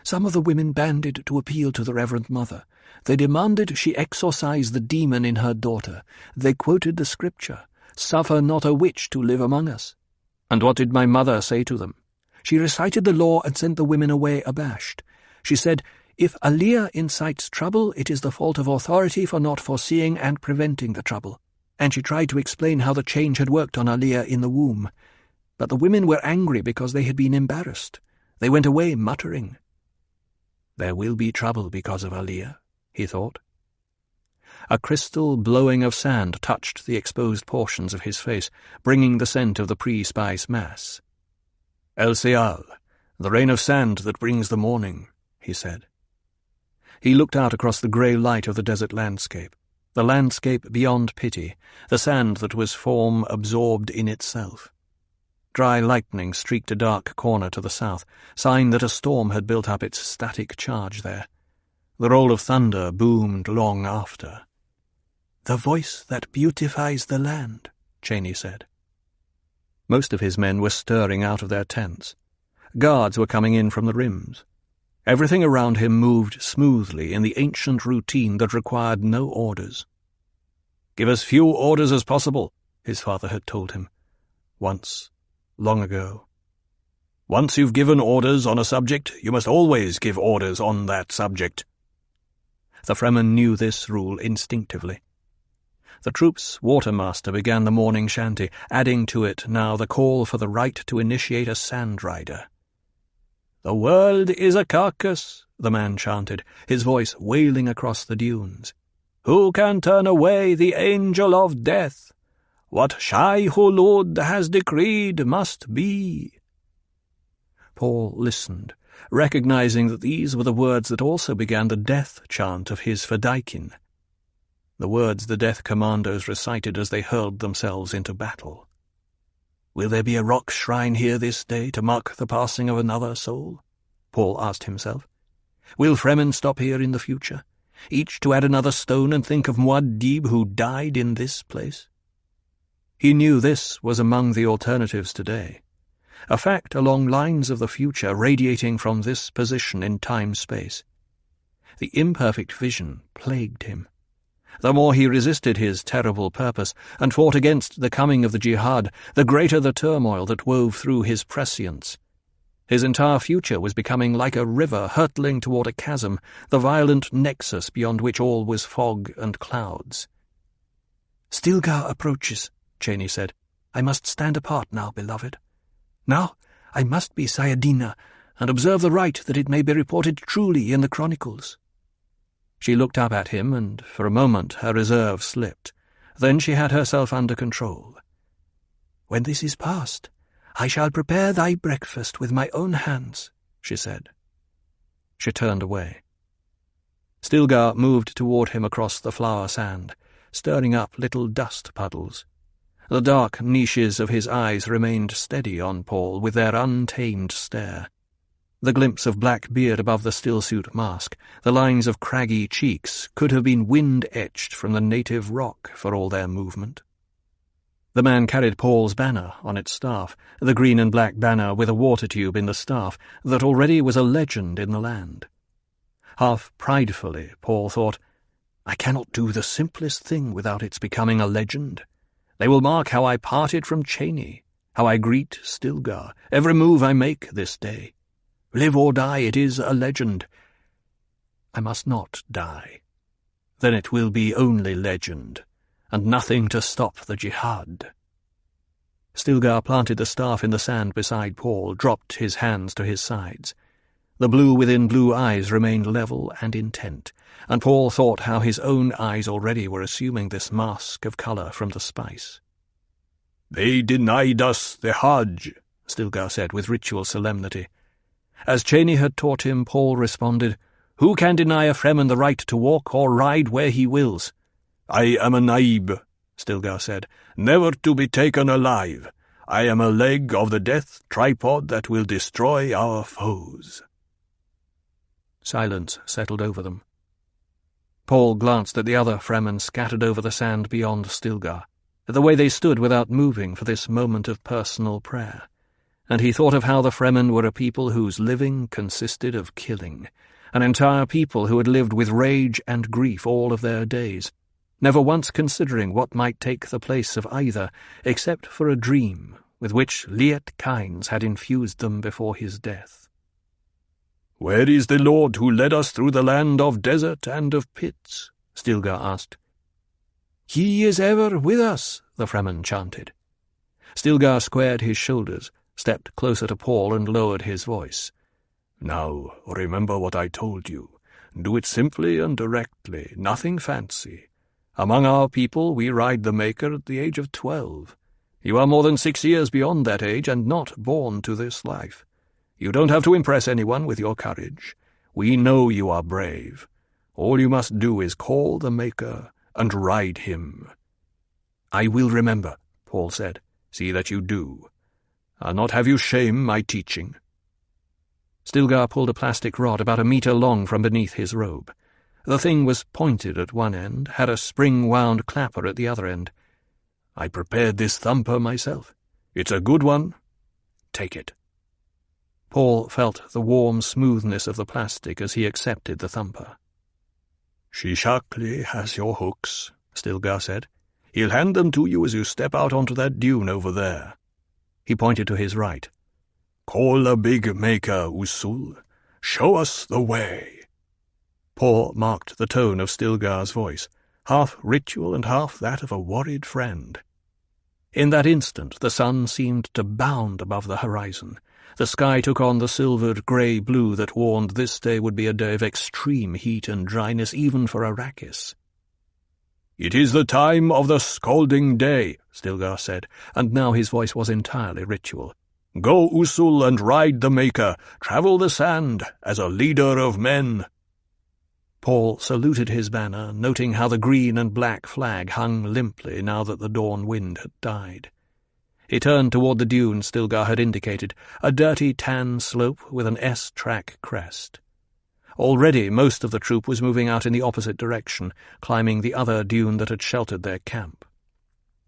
"Some of the women banded to appeal to the Reverend Mother. They demanded she exorcise the demon in her daughter. They quoted the scripture, 'Suffer not a witch to live among us.' And what did my mother say to them? She recited the law and sent the women away abashed. She said, 'If Aliyah incites trouble, it is the fault of authority for not foreseeing and preventing the trouble.' And she tried to explain how the change had worked on Aliyah in the womb. But the women were angry because they had been embarrassed. They went away muttering." "There will be trouble because of Aliyah," he thought. A crystal blowing of sand touched the exposed portions of his face, bringing the scent of the pre-spice mass. "El Seal, the rain of sand that brings the morning," he said. He looked out across the grey light of the desert landscape, the landscape beyond pity, the sand that was form absorbed in itself. Dry lightning streaked a dark corner to the south, sign that a storm had built up its static charge there. The roll of thunder boomed long after. "The voice that beautifies the land," Cheney said. Most of his men were stirring out of their tents. Guards were coming in from the rims. Everything around him moved smoothly in the ancient routine that required no orders. "Give as few orders as possible," his father had told him. Once, long ago. "Once you've given orders on a subject, you must always give orders on that subject." The Fremen knew this rule instinctively. The troop's watermaster began the morning shanty, adding to it now the call for the right to initiate a sand rider. "The world is a carcass," the man chanted, his voice wailing across the dunes. "Who can turn away the angel of death? What Shai Hulud has decreed must be." Paul listened, recognizing that these were the words that also began the death chant of his Fedaykin, the words the death commandos recited as they hurled themselves into battle. "Will there be a rock shrine here this day to mark the passing of another soul?" Paul asked himself. "Will Fremen stop here in the future, each to add another stone and think of Muad'Dib who died in this place?" He knew this was among the alternatives today, a fact along lines of the future radiating from this position in time-space. The imperfect vision plagued him. The more he resisted his terrible purpose and fought against the coming of the jihad, the greater the turmoil that wove through his prescience. His entire future was becoming like a river hurtling toward a chasm, the violent nexus beyond which all was fog and clouds. "Stilgar approaches," Cheney said. "I must stand apart now, beloved. Now I must be Sayadina and observe the rite that it may be reported truly in the chronicles." She looked up at him, and for a moment her reserve slipped. Then she had herself under control. "When this is past, I shall prepare thy breakfast with my own hands," she said. She turned away. Stilgar moved toward him across the flower sand, stirring up little dust puddles. The dark niches of his eyes remained steady on Paul with their untamed stare. The glimpse of black beard above the stillsuit mask, the lines of craggy cheeks, could have been wind-etched from the native rock for all their movement. The man carried Paul's banner on its staff, the green and black banner with a water tube in the staff that already was a legend in the land. Half pridefully, Paul thought, I cannot do the simplest thing without its becoming a legend. They will mark how I parted from Cheney, how I greet Stilgar, every move I make this day. Live or die, it is a legend. I must not die. Then it will be only legend, and nothing to stop the jihad. Stilgar planted the staff in the sand beside Paul, dropped his hands to his sides. The blue within blue eyes remained level and intent, and Paul thought how his own eyes already were assuming this mask of colour from the spice. "They denied us the Hajj," Stilgar said with ritual solemnity. As Cheney had taught him, Paul responded, "Who can deny a Fremen the right to walk or ride where he wills?" "I am a Naib," Stilgar said, "never to be taken alive. I am a leg of the death tripod that will destroy our foes." Silence settled over them. Paul glanced at the other Fremen scattered over the sand beyond Stilgar, at the way they stood without moving for this moment of personal prayer, and he thought of how the Fremen were a people whose living consisted of killing, an entire people who had lived with rage and grief all of their days, never once considering what might take the place of either, except for a dream with which Liet Kynes had infused them before his death. "Where is the Lord who led us through the land of desert and of pits?" Stilgar asked. "He is ever with us," the Fremen chanted. Stilgar squared his shoulders, stepped closer to Paul and lowered his voice. "Now, remember what I told you. Do it simply and directly, nothing fancy. Among our people we ride the Maker at the age of 12. You are more than 6 years beyond that age and not born to this life. You don't have to impress anyone with your courage. We know you are brave. All you must do is call the Maker and ride him." "I will remember," Paul said. "See that you do. I'll not have you shame my teaching." Stilgar pulled a plastic rod about a metre long from beneath his robe. The thing was pointed at one end, had a spring-wound clapper at the other end. "I prepared this thumper myself. It's a good one. Take it." Paul felt the warm smoothness of the plastic as he accepted the thumper. "Shishakli has your hooks," Stilgar said. "He'll hand them to you as you step out onto that dune over there." He pointed to his right. "Call a big Maker, Usul. Show us the way." Paul marked the tone of Stilgar's voice, half ritual and half that of a worried friend. In that instant the sun seemed to bound above the horizon. The sky took on the silvered grey-blue that warned this day would be a day of extreme heat and dryness even for Arrakis. "It is the time of the scalding day," Stilgar said, and now his voice was entirely ritual. "Go, Usul, and ride the Maker. Travel the sand as a leader of men." Paul saluted his banner, noting how the green and black flag hung limply now that the dawn wind had died. He turned toward the dune Stilgar had indicated, a dirty tan slope with an S-track crest. Already most of the troop was moving out in the opposite direction, climbing the other dune that had sheltered their camp.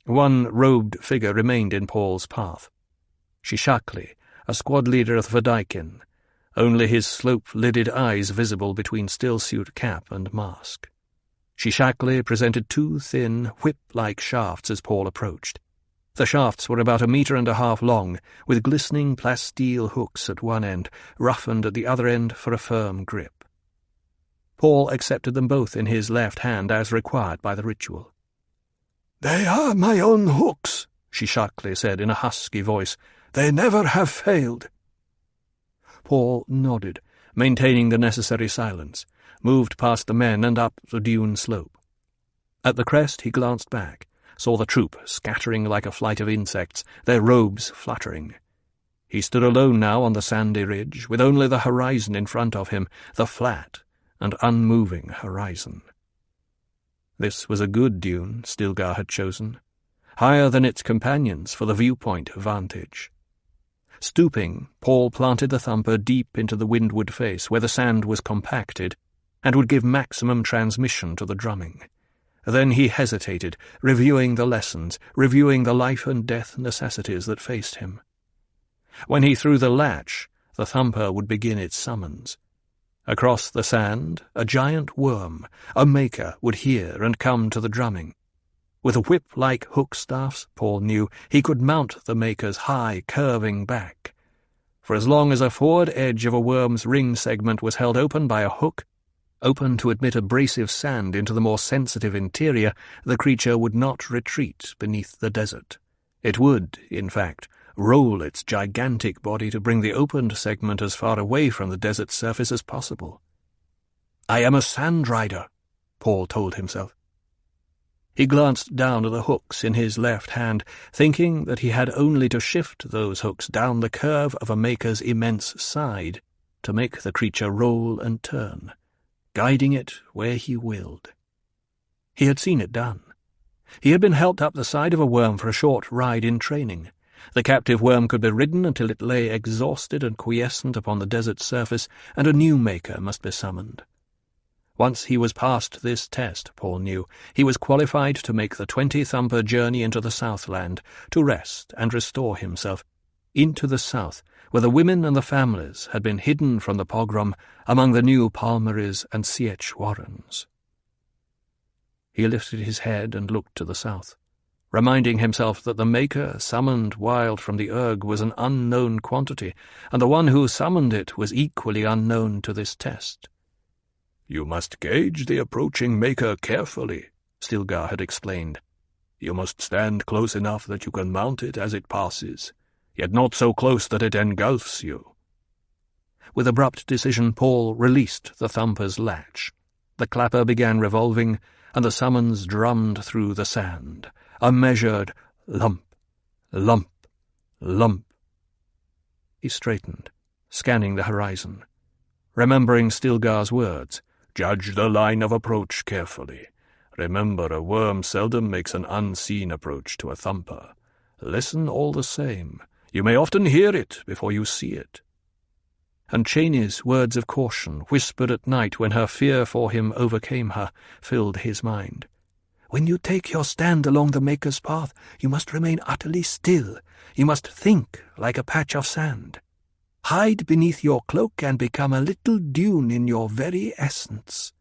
One robed figure remained in Paul's path. Shishakli, a squad leader of the Vadaikin, only his slope-lidded eyes visible between stillsuit cap and mask. Shishakli presented 2 thin, whip-like shafts as Paul approached. The shafts were about 1.5 meters long, with glistening plasteel hooks at one end, roughened at the other end for a firm grip. Paul accepted them both in his left hand as required by the ritual. "They are my own hooks," Shishakli said in a husky voice. "They never have failed." Paul nodded, maintaining the necessary silence, moved past the men and up the dune slope. At the crest he glanced back, saw the troop scattering like a flight of insects, their robes fluttering. He stood alone now on the sandy ridge, with only the horizon in front of him, the flat and unmoving horizon. This was a good dune Stilgar had chosen, higher than its companions for the viewpoint vantage. Stooping, Paul planted the thumper deep into the windward face, where the sand was compacted, and would give maximum transmission to the drumming. Then he hesitated, reviewing the lessons, reviewing the life-and-death necessities that faced him. When he threw the latch, the thumper would begin its summons. Across the sand, a giant worm, a maker, would hear and come to the drumming. With a whip-like hook-staffs, Paul knew, he could mount the maker's high, curving back. For as long as a forward edge of a worm's ring segment was held open by a hook, open to admit abrasive sand into the more sensitive interior, the creature would not retreat beneath the desert. It would, in fact, roll its gigantic body to bring the opened segment as far away from the desert surface as possible. "I am a sand rider," Paul told himself. He glanced down at the hooks in his left hand, thinking that he had only to shift those hooks down the curve of a maker's immense side to make the creature roll and turn, guiding it where he willed. He had seen it done. He had been helped up the side of a worm for a short ride in training. The captive worm could be ridden until it lay exhausted and quiescent upon the desert surface, and a new maker must be summoned. Once he was past this test, Paul knew, he was qualified to make the 20-thumper journey into the Southland, to rest and restore himself, into the South, where the women and the families had been hidden from the pogrom among the new Palmerys and Sietch warrens. He lifted his head and looked to the south, reminding himself that the maker summoned wild from the Urg was an unknown quantity, and the one who summoned it was equally unknown to this test. "You must gauge the approaching maker carefully," Stilgar had explained. "You must stand close enough that you can mount it as it passes, yet not so close that it engulfs you." With abrupt decision, Paul released the thumper's latch. The clapper began revolving, and the summons drummed through the sand, a measured lump, lump, lump. He straightened, scanning the horizon, remembering Stilgar's words, "Judge the line of approach carefully. Remember, a worm seldom makes an unseen approach to a thumper. Listen all the same. You may often hear it before you see it." And Cheney's words of caution, whispered at night when her fear for him overcame her, filled his mind. "When you take your stand along the Maker's path, you must remain utterly still. You must think like a patch of sand. Hide beneath your cloak and become a little dune in your very essence."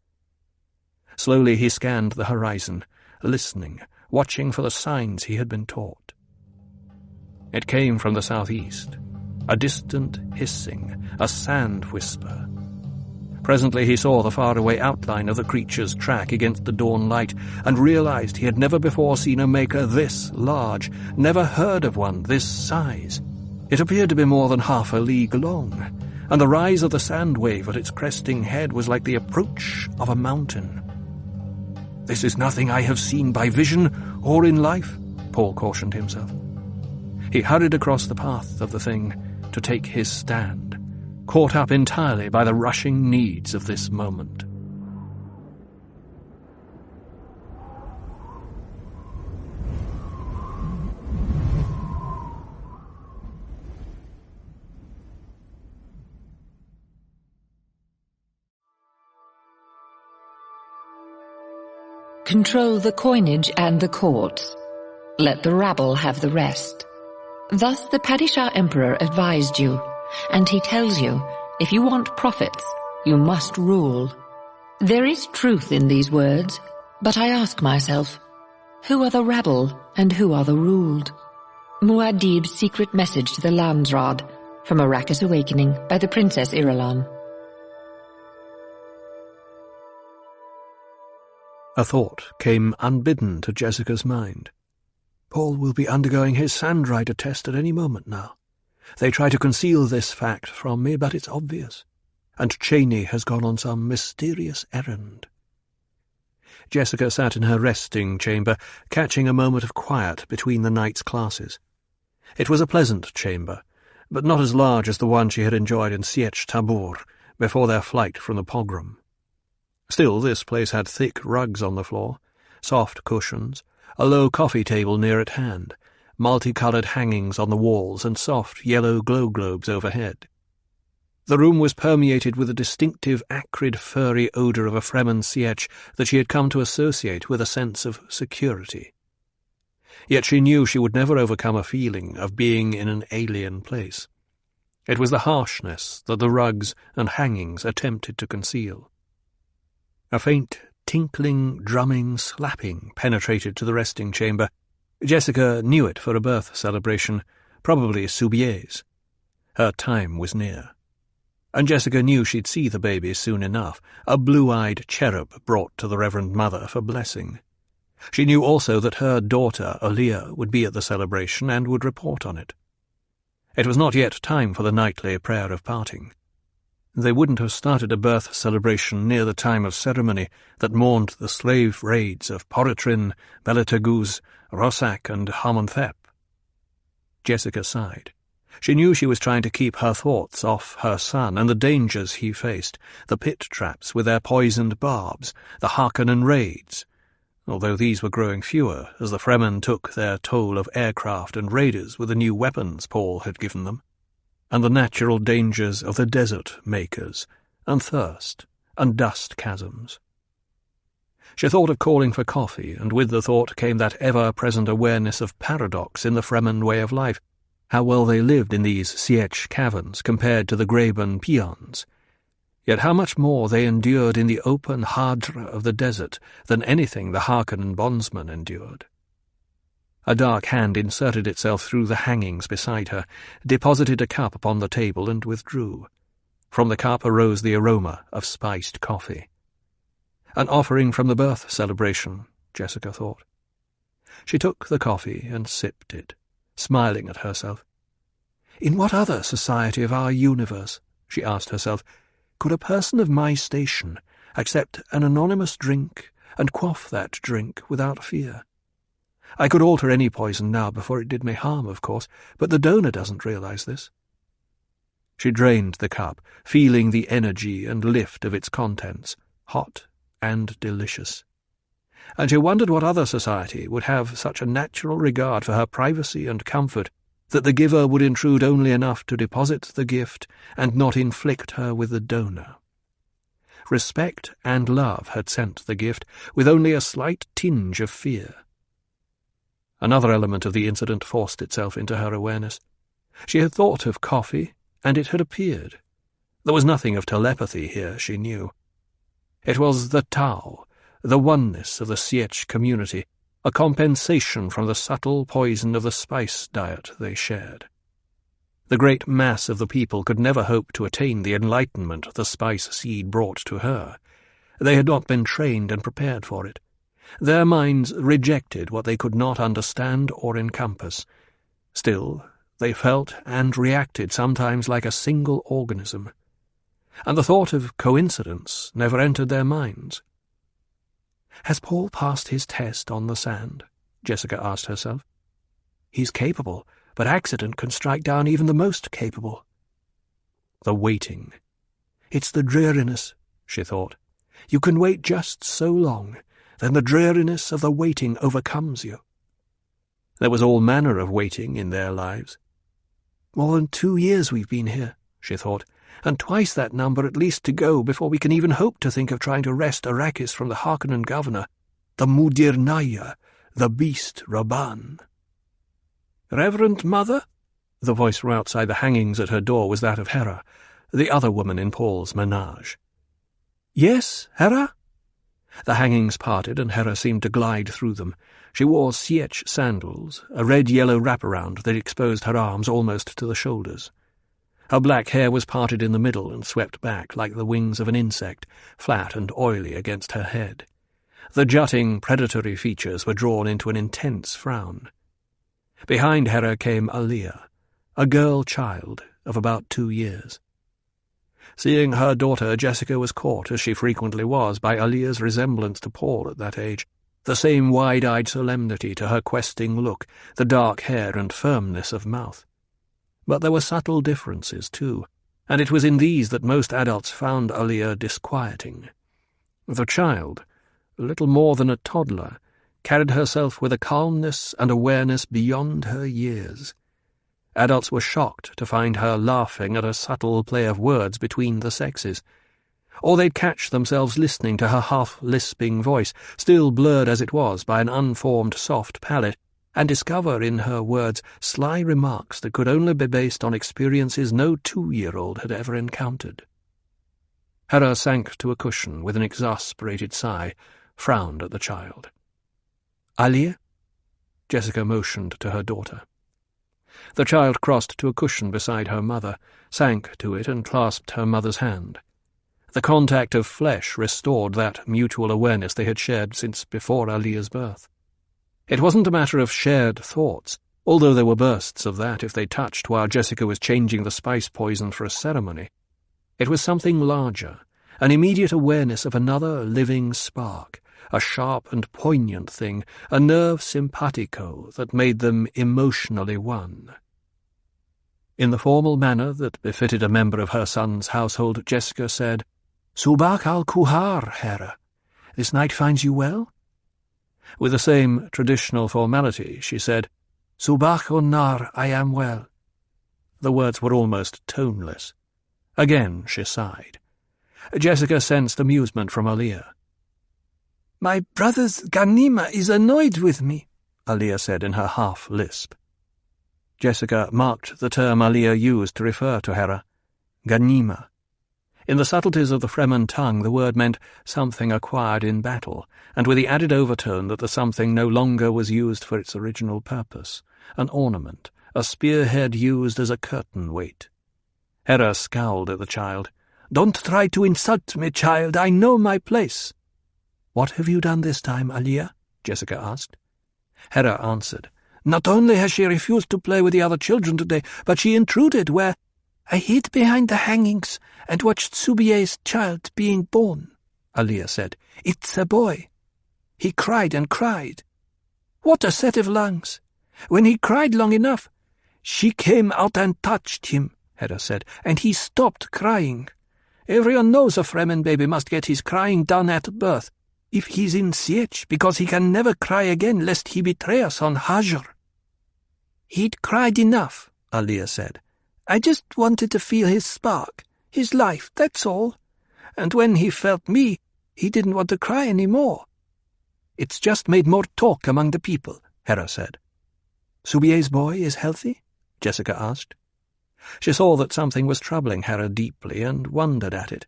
Slowly he scanned the horizon, listening, watching for the signs he had been taught. It came from the southeast, a distant hissing, a sand whisper. Presently he saw the faraway outline of the creature's track against the dawn light, and realized he had never before seen a maker this large, never heard of one this size. It appeared to be more than half a league long, and the rise of the sand wave at its cresting head was like the approach of a mountain. "This is nothing I have seen by vision or in life," Paul cautioned himself. He hurried across the path of the thing to take his stand, caught up entirely by the rushing needs of this moment. Control the coinage and the courts. Let the rabble have the rest. Thus the Padishah Emperor advised you, and he tells you, if you want profits, you must rule. There is truth in these words, but I ask myself, who are the rabble and who are the ruled? Muad'Dib's secret message to the Landsraad, from Arrakis Awakening by the Princess Irulan. A thought came unbidden to Jessica's mind. Paul will be undergoing his Sand Rider test at any moment now. They try to conceal this fact from me, but it's obvious. And Cheney has gone on some mysterious errand. Jessica sat in her resting chamber, catching a moment of quiet between the night's classes. It was a pleasant chamber, but not as large as the one she had enjoyed in Sietch Tabor before their flight from the pogrom. Still, this place had thick rugs on the floor, soft cushions, a low coffee table near at hand, multicolored hangings on the walls and soft yellow glow globes overhead. The room was permeated with a distinctive, acrid, furry odor of a Fremen sietch that she had come to associate with a sense of security. Yet she knew she would never overcome a feeling of being in an alien place. It was the harshness that the rugs and hangings attempted to conceal. A faint, tinkling, drumming, slapping penetrated to the resting chamber. Jessica knew it for a birth celebration, probably Soubier's. Her time was near. And Jessica knew she'd see the baby soon enough, a blue-eyed cherub brought to the Reverend Mother for blessing. She knew also that her daughter, Aaliyah, would be at the celebration and would report on it. It was not yet time for the nightly prayer of parting. They wouldn't have started a birth celebration near the time of ceremony that mourned the slave raids of Poritrin, Belateguz, Rossack, and Harmonthep. Jessica sighed. She knew she was trying to keep her thoughts off her son and the dangers he faced, the pit traps with their poisoned barbs, the Harkonnen raids, although these were growing fewer as the Fremen took their toll of aircraft and raiders with the new weapons Paul had given them, and the natural dangers of the desert makers, and thirst, and dust chasms. She thought of calling for coffee, and with the thought came that ever-present awareness of paradox in the Fremen way of life, how well they lived in these sietch caverns compared to the Graben peons, yet how much more they endured in the open hadra of the desert than anything the Harkonnen bondsmen endured. A dark hand inserted itself through the hangings beside her, deposited a cup upon the table, and withdrew. From the cup arose the aroma of spiced coffee. An offering from the birth celebration, Jessica thought. She took the coffee and sipped it, smiling at herself. In what other society of our universe, she asked herself, could a person of my station accept an anonymous drink and quaff that drink without fear? I could alter any poison now before it did me harm, of course, but the donor doesn't realize this. She drained the cup, feeling the energy and lift of its contents, hot and delicious. And she wondered what other society would have such a natural regard for her privacy and comfort that the giver would intrude only enough to deposit the gift and not inflict her with the donor. Respect and love had sent the gift, with only a slight tinge of fear. Another element of the incident forced itself into her awareness. She had thought of coffee, and it had appeared. There was nothing of telepathy here, she knew. It was the Tao, the oneness of the sietch community, a compensation from the subtle poison of the spice diet they shared. The great mass of the people could never hope to attain the enlightenment the spice seed brought to her. They had not been trained and prepared for it. Their minds rejected what they could not understand or encompass. Still, they felt and reacted sometimes like a single organism, and the thought of coincidence never entered their minds. Has Paul passed his test on the sand? Jessica asked herself. He's capable, but accident can strike down even the most capable. The waiting. It's the dreariness, she thought. You can wait just so long, then the dreariness of the waiting overcomes you. There was all manner of waiting in their lives. More than 2 years we've been here, she thought, and twice that number at least to go before we can even hope to think of trying to wrest Arrakis from the Harkonnen governor, the Mudir Naya, the beast Rabban. Reverend Mother? The voice from outside the hangings at her door was that of Hera, the other woman in Paul's menage. Yes, Hera? The hangings parted, and Hera seemed to glide through them. She wore sietch sandals, a red-yellow wraparound that exposed her arms almost to the shoulders. Her black hair was parted in the middle and swept back like the wings of an insect, flat and oily against her head. The jutting, predatory features were drawn into an intense frown. Behind Hera came Aaliyah, a girl-child of about 2 years. Seeing her daughter, Jessica was caught, as she frequently was, by Aaliyah's resemblance to Paul at that age, the same wide-eyed solemnity to her questing look, the dark hair and firmness of mouth. But there were subtle differences, too, and it was in these that most adults found Aaliyah disquieting. The child, little more than a toddler, carried herself with a calmness and awareness beyond her years. Adults were shocked to find her laughing at a subtle play of words between the sexes, or they'd catch themselves listening to her half-lisping voice, still blurred as it was by an unformed soft palate, and discover in her words sly remarks that could only be based on experiences no 2-year-old had ever encountered. Hera sank to a cushion with an exasperated sigh, frowned at the child. "Alia?" Jessica motioned to her daughter. The child crossed to a cushion beside her mother, sank to it and clasped her mother's hand. The contact of flesh restored that mutual awareness they had shared since before Alia's birth. It wasn't a matter of shared thoughts, although there were bursts of that if they touched while Jessica was changing the spice poison for a ceremony. It was something larger, an immediate awareness of another living spark, a sharp and poignant thing, a nerve simpatico that made them emotionally one. In the formal manner that befitted a member of her son's household, Jessica said, "Subak al-Kuhar, Hera. This night finds you well?" With the same traditional formality, she said, "Subak on-nar, I am well." The words were almost toneless. Again she sighed. Jessica sensed amusement from Alia. "My brother's Ganima is annoyed with me," Alia said in her half-lisp. Jessica marked the term Alia used to refer to Hera, Ganima. In the subtleties of the Fremen tongue, the word meant something acquired in battle, and with the added overtone that the something no longer was used for its original purpose, an ornament, a spearhead used as a curtain weight. Hera scowled at the child. "Don't try to insult me, child. I know my place." "What have you done this time, Alia?" Jessica asked. Hera answered. "Not only has she refused to play with the other children today, but she intruded where I hid behind the hangings and watched Subie's child being born," Alia said. "It's a boy. He cried and cried. What a set of lungs! When he cried long enough, she came out and touched him," Hera said, "and he stopped crying. Everyone knows a Fremen baby must get his crying done at birth, if he's in Sietch, because he can never cry again lest he betray us on Hajar." "He'd cried enough," Alia said. "I just wanted to feel his spark, his life, that's all. And when he felt me, he didn't want to cry any more." "It's just made more talk among the people," Hera said. "Subie's boy is healthy?" Jessica asked. She saw that something was troubling Hera deeply and wondered at it.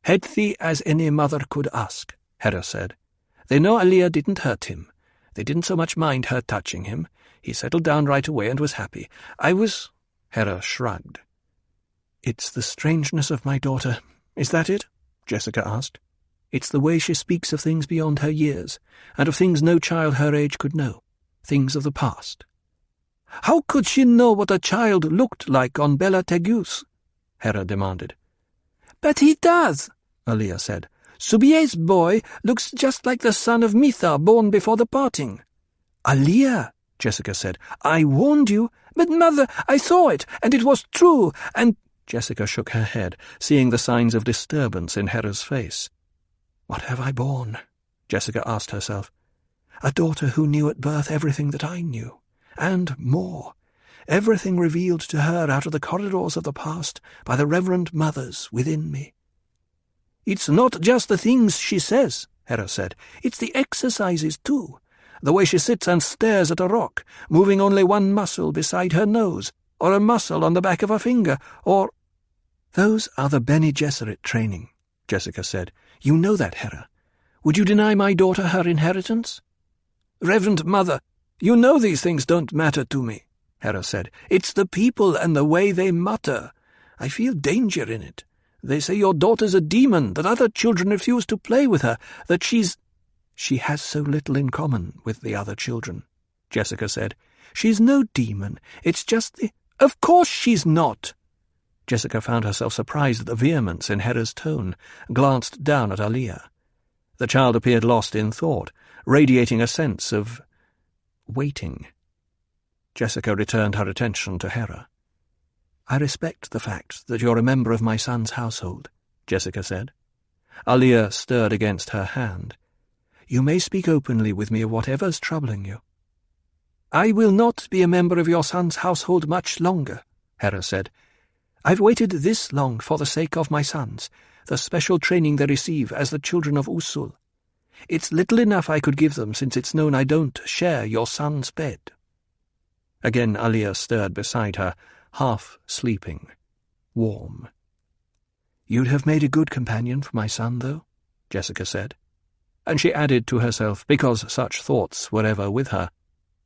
"Healthy as any mother could ask," Hera said. "They know Alia didn't hurt him. They didn't so much mind her touching him. He settled down right away and was happy. Hera shrugged. "It's the strangeness of my daughter. Is that it?" Jessica asked. "It's the way she speaks of things beyond her years, and of things no child her age could know, things of the past." "How could she know what a child looked like on Bela Tegus?" Hera demanded. "But he does," Alia said. "Subie's boy looks just like the son of Mitha born before the parting." "Alia," Jessica said, "I warned you. But, Mother, I saw it, and it was true, and—" Jessica shook her head, seeing the signs of disturbance in Hera's face. "What have I borne?" Jessica asked herself. "A daughter who knew at birth everything that I knew, and more, everything revealed to her out of the corridors of the past by the reverend mothers within me." "It's not just the things she says," Hera said. "It's the exercises, too. The way she sits and stares at a rock, moving only one muscle beside her nose, or a muscle on the back of a finger, or—" "Those are the Bene Gesserit training," Jessica said. "You know that, Hera. Would you deny my daughter her inheritance?" "Reverend Mother, you know these things don't matter to me," Hera said. "It's the people and the way they mutter. I feel danger in it. They say your daughter's a demon, that other children refuse to play with her, that she's—" "She has so little in common with the other children," Jessica said. "She's no demon. It's just the—" "Of course she's not!" Jessica found herself surprised at the vehemence in Hera's tone, glanced down at Alia. The child appeared lost in thought, radiating a sense of waiting. Jessica returned her attention to Hera. "I respect the fact that you're a member of my son's household," Jessica said. Alia stirred against her hand. You may speak openly with me of whatever's troubling you." "I will not be a member of your son's household much longer," Hera said. "I've waited this long for the sake of my sons, the special training they receive as the children of Usul. It's little enough I could give them, since it's known I don't share your son's bed." Again Alia stirred beside her, half sleeping, warm. "You'd have made a good companion for my son, though," Jessica said. And she added to herself, because such thoughts were ever with her,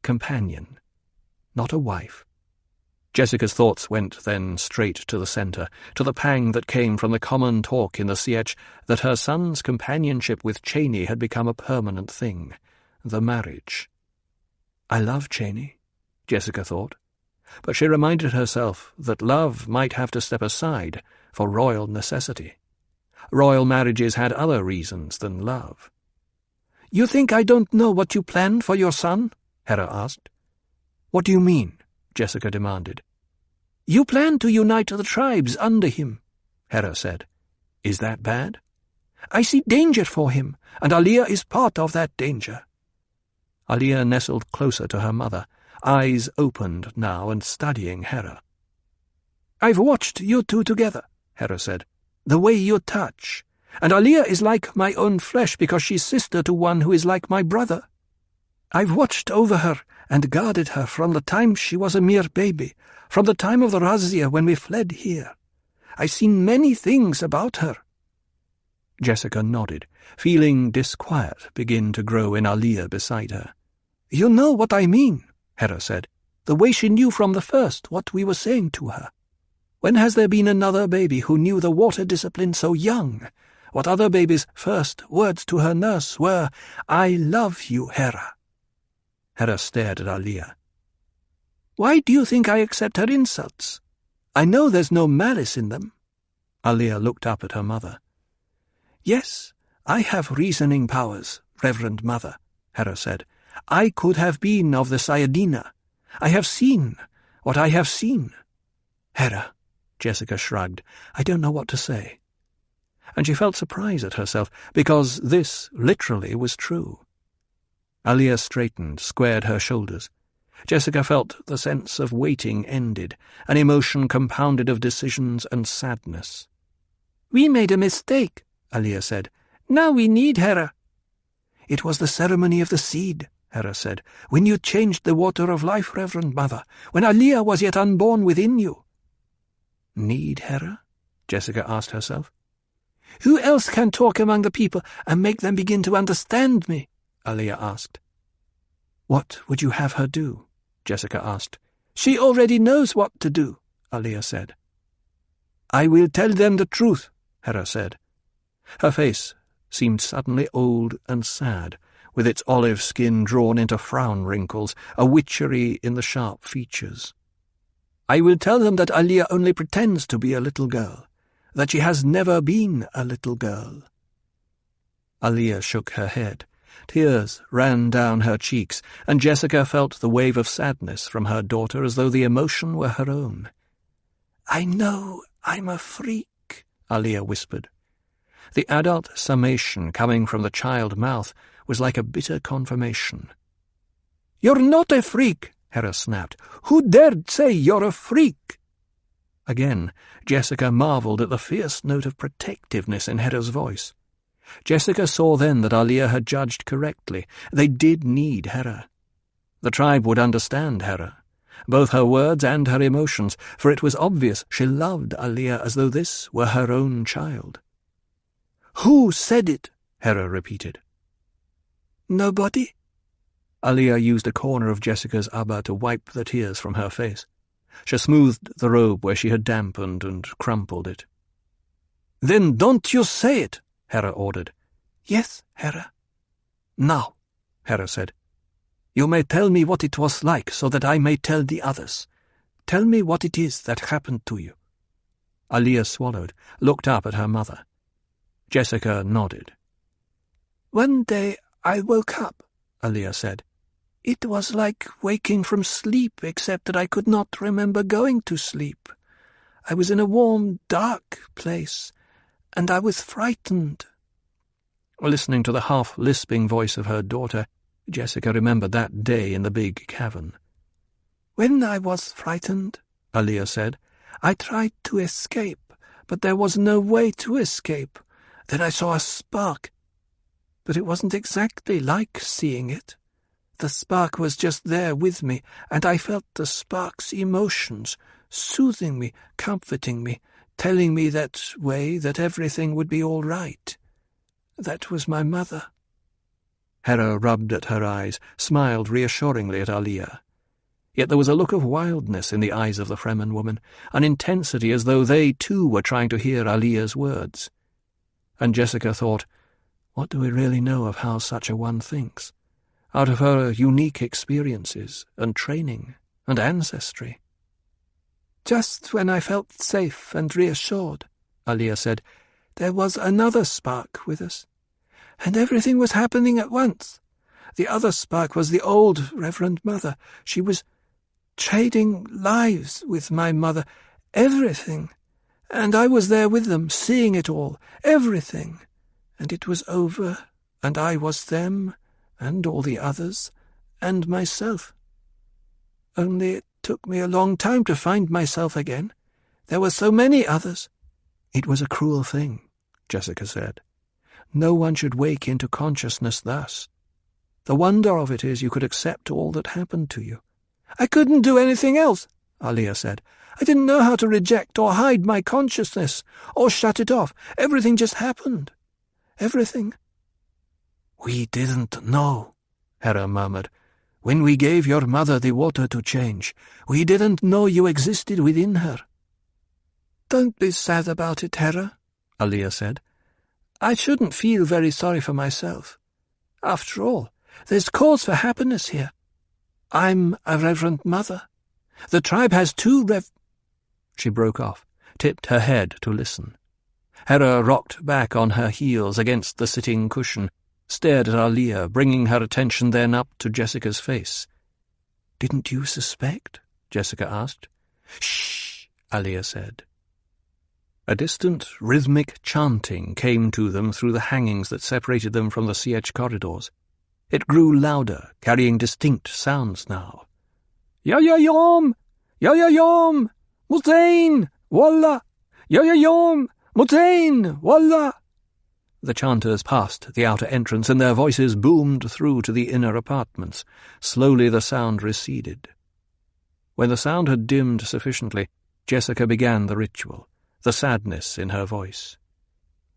companion, not a wife. Jessica's thoughts went then straight to the centre, to the pang that came from the common talk in the sietch that her son's companionship with Cheney had become a permanent thing, the marriage. I love Cheney, Jessica thought, but she reminded herself that love might have to step aside for royal necessity. Royal marriages had other reasons than love. "You think I don't know what you planned for your son?" Hera asked. "What do you mean?" Jessica demanded. "You plan to unite the tribes under him," Hera said. "Is that bad?" "I see danger for him, and Alia is part of that danger." Alia nestled closer to her mother, eyes opened now and studying Hera. "I've watched you two together," Hera said, "the way you touch, and Alia is like my own flesh because she's sister to one who is like my brother. I've watched over her and guarded her from the time she was a mere baby, from the time of the razzia when we fled here. I've seen many things about her." Jessica nodded, feeling disquiet begin to grow in Alia beside her. "You know what I mean," Hera said, "the way she knew from the first what we were saying to her. When has there been another baby who knew the water discipline so young? What other baby's first words to her nurse were, 'I love you, Hera.'" Hera stared at Alia. "Why do you think I accept her insults? I know there's no malice in them." Alia looked up at her mother. "Yes, I have reasoning powers, Reverend Mother," Hera said. "I could have been of the Sayadina. I have seen what I have seen." "Hera," Jessica shrugged, "I don't know what to say." And she felt surprise at herself, because this literally was true. Alia straightened, squared her shoulders. Jessica felt the sense of waiting ended, an emotion compounded of decisions and sadness. "We made a mistake," Alia said. "Now we need Hera." "It was the ceremony of the seed," Hera said, "when you changed the water of life, Reverend Mother, when Alia was yet unborn within you." "Need Hera?" Jessica asked herself. "Who else can talk among the people and make them begin to understand me?" Alia asked. "What would you have her do?" Jessica asked. "She already knows what to do," Alia said. "I will tell them the truth," Hera said. Her face seemed suddenly old and sad, with its olive skin drawn into frown wrinkles, a witchery in the sharp features. "I will tell them that Alia only pretends to be a little girl, that she has never been a little girl." Alia shook her head. Tears ran down her cheeks, and Jessica felt the wave of sadness from her daughter as though the emotion were her own. "I know I'm a freak," Alia whispered. The adult summation coming from the child mouth was like a bitter confirmation. "You're not a freak," Hera snapped. "Who dared say you're a freak?" Again, Jessica marvelled at the fierce note of protectiveness in Hera's voice. Jessica saw then that Alia had judged correctly. They did need Hera. The tribe would understand Hera, both her words and her emotions, for it was obvious she loved Alia as though this were her own child. "Who said it?" Hera repeated. "Nobody." Alia used a corner of Jessica's abba to wipe the tears from her face. She smoothed the robe where she had dampened and crumpled it. "Then don't you say it," Hera ordered. "Yes, Hera." "Now," Hera said, "you may tell me what it was like so that I may tell the others. Tell me what it is that happened to you." Alia swallowed, looked up at her mother. Jessica nodded. "One day I woke up," Alia said. "It was like waking from sleep, except that I could not remember going to sleep. I was in a warm, dark place, and I was frightened." Listening to the half-lisping voice of her daughter, Jessica remembered that day in the big cavern. "When I was frightened," Aaliyah said, "I tried to escape, but there was no way to escape. Then I saw a spark. But it wasn't exactly like seeing it. The spark was just there with me, and I felt the spark's emotions, soothing me, comforting me, telling me that way that everything would be all right. That was my mother." Hera rubbed at her eyes, smiled reassuringly at Aaliyah. Yet there was a look of wildness in the eyes of the Fremen woman, an intensity as though they too were trying to hear Aaliyah's words. And Jessica thought, what do we really know of how such a one thinks, out of her unique experiences and training and ancestry? "Just when I felt safe and reassured," Aaliyah said, "there was another spark with us. And everything was happening at once. The other spark was the old Reverend Mother. She was trading lives with my mother, everything. And I was there with them, seeing it all, everything. And it was over, and I was them, and all the others, and myself. Only it took me a long time to find myself again. There were so many others." "It was a cruel thing," Jessica said. "No one should wake into consciousness thus. The wonder of it is you could accept all that happened to you." "I couldn't do anything else," Aaliyah said. "I didn't know how to reject or hide my consciousness, or shut it off. Everything just happened. Everything." "We didn't know," Hera murmured. "When we gave your mother the water to change, we didn't know you existed within her." "Don't be sad about it, Hera," Aaliyah said. "I shouldn't feel very sorry for myself. After all, there's cause for happiness here. I'm a Reverend Mother. The tribe has two She broke off, tipped her head to listen. Hera rocked back on her heels against the sitting cushion, stared at Aaliyah, bringing her attention then up to Jessica's face. "Didn't you suspect?" Jessica asked. "Shh," Aaliyah said. A distant, rhythmic chanting came to them through the hangings that separated them from the Sietch corridors. It grew louder, carrying distinct sounds now. "Ya-ya-yom! Ya-ya-yom! Mutain! Wallah! Ya-ya-yom! Mutain! Wallah!" The chanters passed the outer entrance, and their voices boomed through to the inner apartments. Slowly the sound receded. When the sound had dimmed sufficiently, Jessica began the ritual, the sadness in her voice.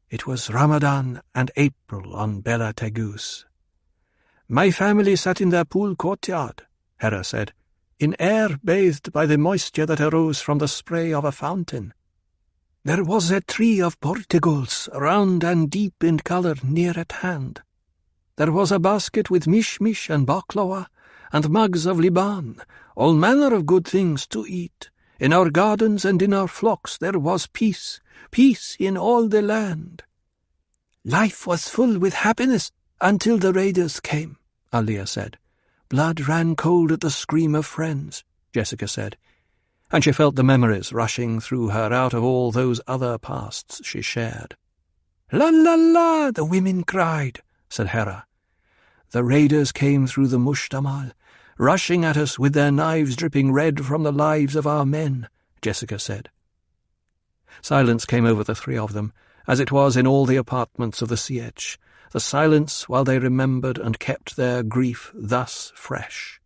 It was Ramadan and April on Bela Tegus. "My family sat in their pool courtyard," Hera said, "in air bathed by the moisture that arose from the spray of a fountain. There was a tree of portugals, round and deep in colour, near at hand. There was a basket with mishmish and baklava, and mugs of Liban, all manner of good things to eat. In our gardens and in our flocks there was peace, peace in all the land. Life was full with happiness until the raiders came," Aaliyah said. "Blood ran cold at the scream of friends," Jessica said, and she felt the memories rushing through her out of all those other pasts she shared. "La la la," the women cried, said Hera. "The raiders came through the Mushtamal, rushing at us with their knives dripping red from the lives of our men," Jessica said. Silence came over the three of them, as it was in all the apartments of the Sietch, the silence while they remembered and kept their grief thus fresh.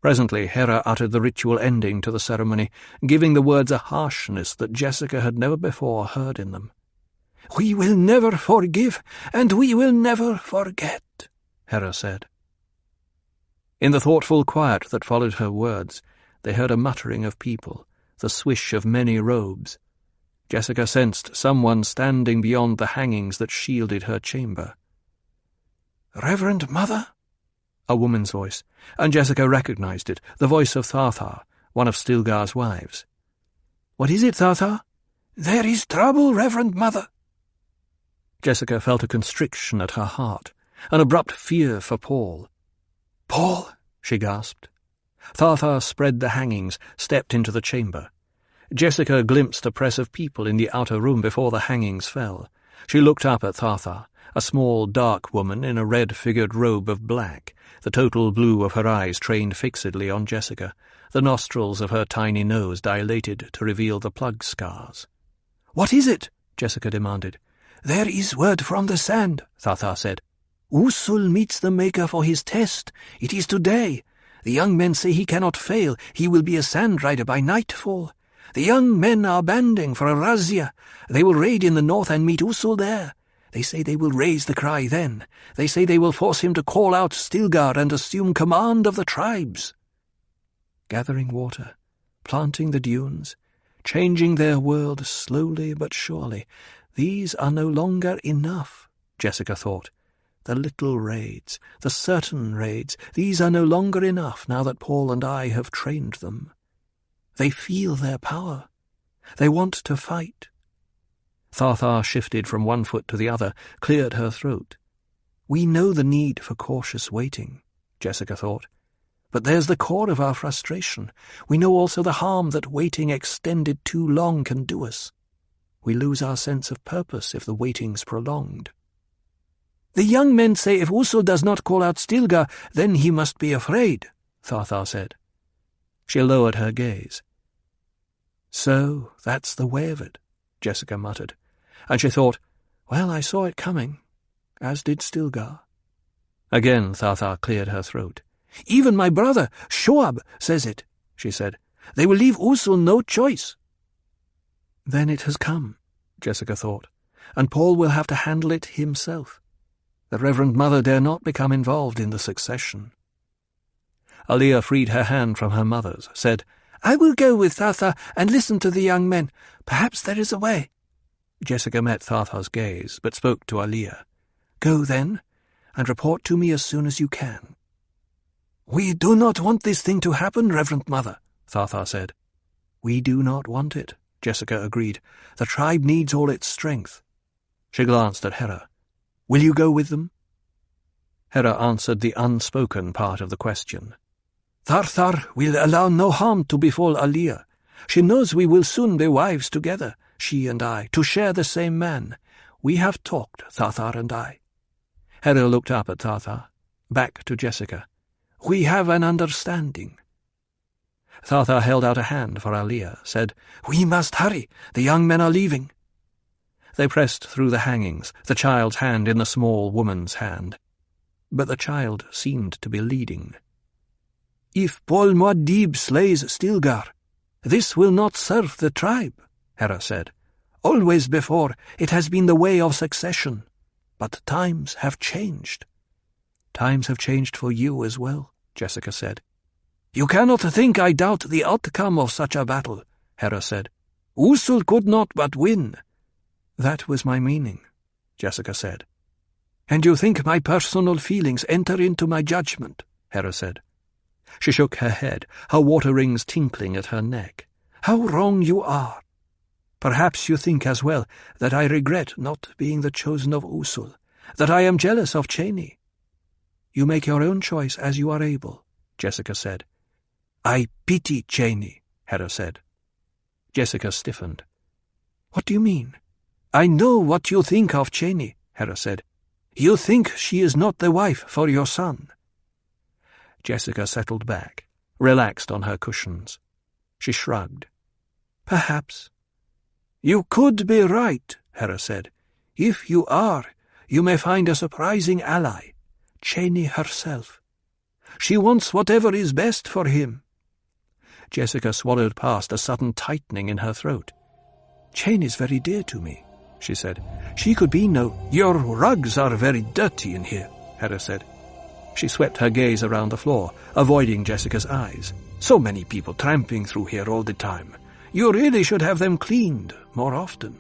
Presently Hera uttered the ritual ending to the ceremony, giving the words a harshness that Jessica had never before heard in them. "We will never forgive, and we will never forget," Hera said. In the thoughtful quiet that followed her words, they heard a muttering of people, the swish of many robes. Jessica sensed someone standing beyond the hangings that shielded her chamber. "Reverend Mother?" A woman's voice, and Jessica recognized it, the voice of Tharthar, one of Stilgar's wives. "What is it, Tharthar?" "There is trouble, Reverend Mother." Jessica felt a constriction at her heart, an abrupt fear for Paul. "Paul!" she gasped. Tharthar spread the hangings, stepped into the chamber. Jessica glimpsed a press of people in the outer room before the hangings fell, She looked up at Tharthar, a small, dark woman in a red-figured robe of black, the total blue of her eyes trained fixedly on Jessica, the nostrils of her tiny nose dilated to reveal the plug scars. "What is it?" Jessica demanded. "There is word from the sand," Tharthar said. "Usul meets the Maker for his test. It is today. The young men say he cannot fail. He will be a sand rider by nightfall. The young men are banding for a razzia. They will raid in the north and meet Usul there. They say they will raise the cry then. They say they will force him to call out Stilgar and assume command of the tribes." Gathering water, planting the dunes, changing their world slowly but surely, these are no longer enough, Jessica thought. The little raids, the certain raids, these are no longer enough now that Paul and I have trained them. They feel their power. They want to fight. Tharthar shifted from one foot to the other, cleared her throat. We know the need for cautious waiting, Jessica thought. But there's the core of our frustration. We know also the harm that waiting extended too long can do us. We lose our sense of purpose if the waiting's prolonged. "The young men say if Usul does not call out Stilgar, then he must be afraid," Tharthar said. She lowered her gaze. "So that's the way of it," Jessica muttered, and she thought, "Well, I saw it coming, as did Stilgar." Again Tharthar cleared her throat. "Even my brother, Shoab, says it," she said. "They will leave Usul no choice." Then it has come, Jessica thought, and Paul will have to handle it himself. The Reverend Mother dare not become involved in the succession. Aliyah freed her hand from her mother's, said, "I will go with Tharthar and listen to the young men. Perhaps there is a way." Jessica met Tharthar's gaze, but spoke to Aliyah. "Go, then, and report to me as soon as you can." "We do not want this thing to happen, Reverend Mother," Tharthar said. "We do not want it," Jessica agreed. "The tribe needs all its strength." She glanced at Hera. "Will you go with them?" Hera answered the unspoken part of the question. "Tharthar will allow no harm to befall Aliyah. She knows we will soon be wives together, she and I, to share the same man. We have talked, Tharthar and I." Hera looked up at Tharthar, back to Jessica. "We have an understanding." Tharthar held out a hand for Aliyah, said, "We must hurry. The young men are leaving." They pressed through the hangings, the child's hand in the small woman's hand. But the child seemed to be leading. "If Paul Muad'Dib slays Stilgar, this will not serve the tribe," Hera said. "Always before it has been the way of succession. But times have changed." "Times have changed for you as well," Jessica said. "You cannot think I doubt the outcome of such a battle," Hera said. "Usul could not but win." "That was my meaning," Jessica said. "And you think my personal feelings enter into my judgment," Hera said. She shook her head, her water rings tinkling at her neck. "How wrong you are! Perhaps you think as well that I regret not being the chosen of Usul, that I am jealous of Cheney." "You make your own choice as you are able," Jessica said. "I pity Cheney," Hera said. Jessica stiffened. "What do you mean?" "I know what you think of Cheney," Hera said. "You think she is not the wife for your son." Jessica settled back, relaxed on her cushions. She shrugged. "Perhaps." "You could be right," Hera said. "If you are, you may find a surprising ally, Cheney herself. She wants whatever is best for him." Jessica swallowed past a sudden tightening in her throat. "Cheney's very dear to me," she said. "She could be no—" "Your rugs are very dirty in here," Hera said. She swept her gaze around the floor, avoiding Jessica's eyes. "So many people tramping through here all the time. You really should have them cleaned more often."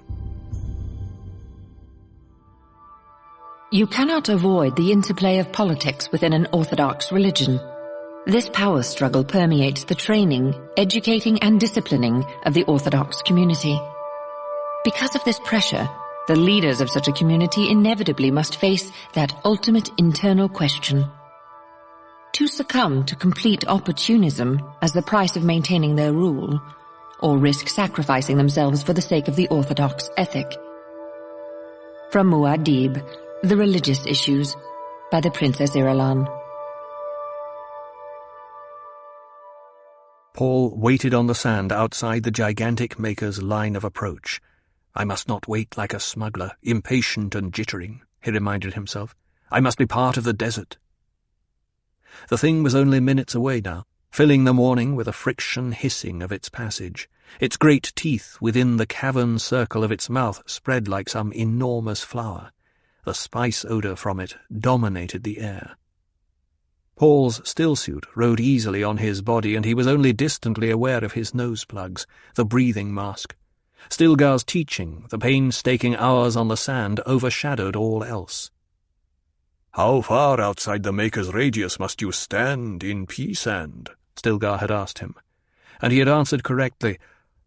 You cannot avoid the interplay of politics within an Orthodox religion. This power struggle permeates the training, educating and disciplining of the Orthodox community. Because of this pressure, the leaders of such a community inevitably must face that ultimate internal question. To succumb to complete opportunism as the price of maintaining their rule, or risk sacrificing themselves for the sake of the Orthodox ethic. From Muad'Dib, The Religious Issues, by the Princess Irulan. Paul waited on the sand outside the gigantic Maker's line of approach. I must not wait like a smuggler, impatient and jittering, he reminded himself. I must be part of the desert. The thing was only minutes away now, filling the morning with a friction hissing of its passage. Its great teeth within the cavern circle of its mouth spread like some enormous flower. The spice odour from it dominated the air. Paul's stillsuit rode easily on his body, and he was only distantly aware of his nose plugs, the breathing mask. Stilgar's teaching, the painstaking hours on the sand, overshadowed all else. "How far outside the Maker's radius must you stand in P-sand?" Stilgar had asked him, and he had answered correctly,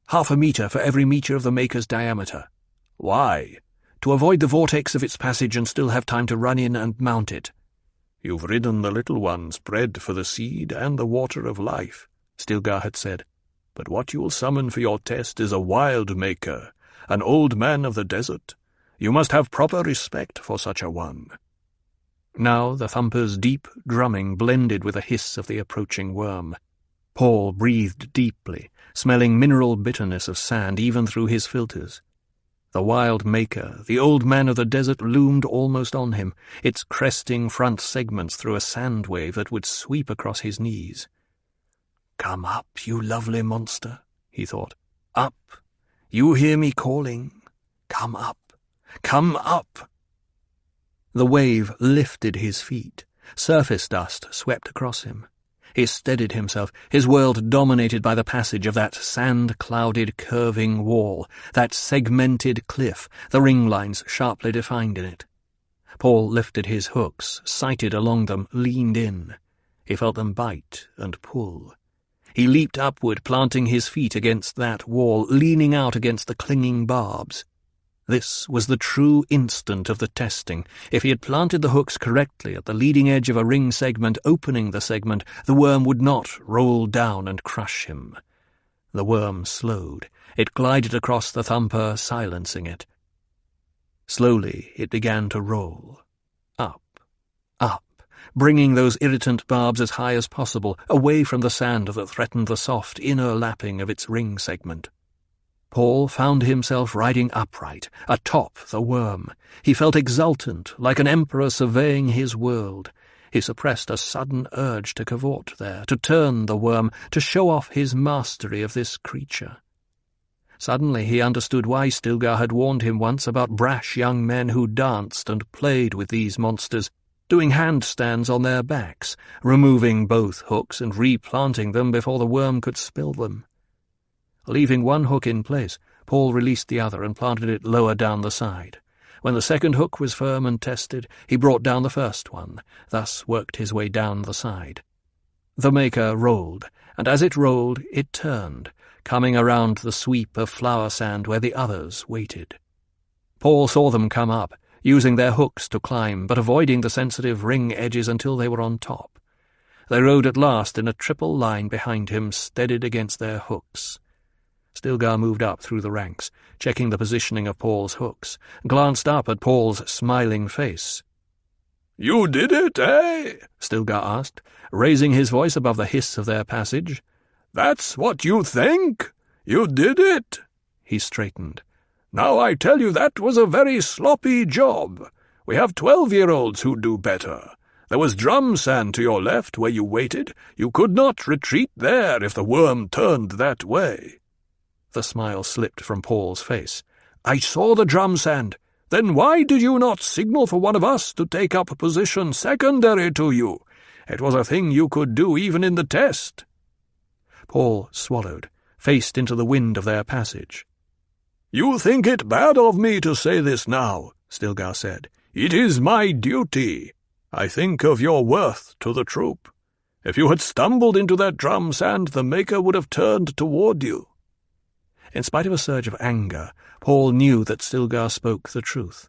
1/2 meter for every meter of the Maker's diameter. Why? To avoid the vortex of its passage and still have time to run in and mount it. "You've ridden the little ones, bred for the seed and the water of life," Stilgar had said. "But what you'll summon for your test is a wild Maker, an old man of the desert. You must have proper respect for such a one." Now the thumper's deep drumming blended with the hiss of the approaching worm. Paul breathed deeply, smelling mineral bitterness of sand even through his filters. The wild Maker, the old man of the desert, loomed almost on him, its cresting front segments through a sand wave that would sweep across his knees. "Come up, you lovely monster," he thought. "Up! You hear me calling. Come up! Come up!" The wave lifted his feet. Surface dust swept across him. He steadied himself, his world dominated by the passage of that sand-clouded curving wall, that segmented cliff, the ring lines sharply defined in it. Paul lifted his hooks, sighted along them, leaned in. He felt them bite and pull. He leaped upward, planting his feet against that wall, leaning out against the clinging barbs. This was the true instant of the testing. If he had planted the hooks correctly at the leading edge of a ring segment, opening the segment, the worm would not roll down and crush him. The worm slowed. It glided across the thumper, silencing it. Slowly it began to roll. Up, up, bringing those irritant barbs as high as possible, away from the sand that threatened the soft inner lapping of its ring segment. Paul found himself riding upright, atop the worm. He felt exultant, like an emperor surveying his world. He suppressed a sudden urge to cavort there, to turn the worm, to show off his mastery of this creature. Suddenly he understood why Stilgar had warned him once about brash young men who danced and played with these monsters, doing handstands on their backs, removing both hooks and replanting them before the worm could spill them. Leaving one hook in place, Paul released the other and planted it lower down the side. When the second hook was firm and tested, he brought down the first one, thus worked his way down the side. The Maker rolled, and as it rolled, it turned, coming around the sweep of flower sand where the others waited. Paul saw them come up, using their hooks to climb, but avoiding the sensitive ring edges until they were on top. They rode at last in a triple line behind him, steadied against their hooks. Stilgar moved up through the ranks, checking the positioning of Paul's hooks, glanced up at Paul's smiling face. "You did it, eh?" Stilgar asked, raising his voice above the hiss of their passage. "That's what you think? You did it?" He straightened. "Now I tell you that was a very sloppy job. We have 12-year-olds who do better. There was drum sand to your left where you waited. You could not retreat there if the worm turned that way." The smile slipped from Paul's face. "I saw the drum sand. Then why did you not signal for one of us to take up a position secondary to you? It was a thing you could do even in the test." Paul swallowed, faced into the wind of their passage. "You think it bad of me to say this now," Stilgar said. "It is my duty. I think of your worth to the troop. If you had stumbled into that drum sand, the Maker would have turned toward you." In spite of a surge of anger, Paul knew that Stilgar spoke the truth.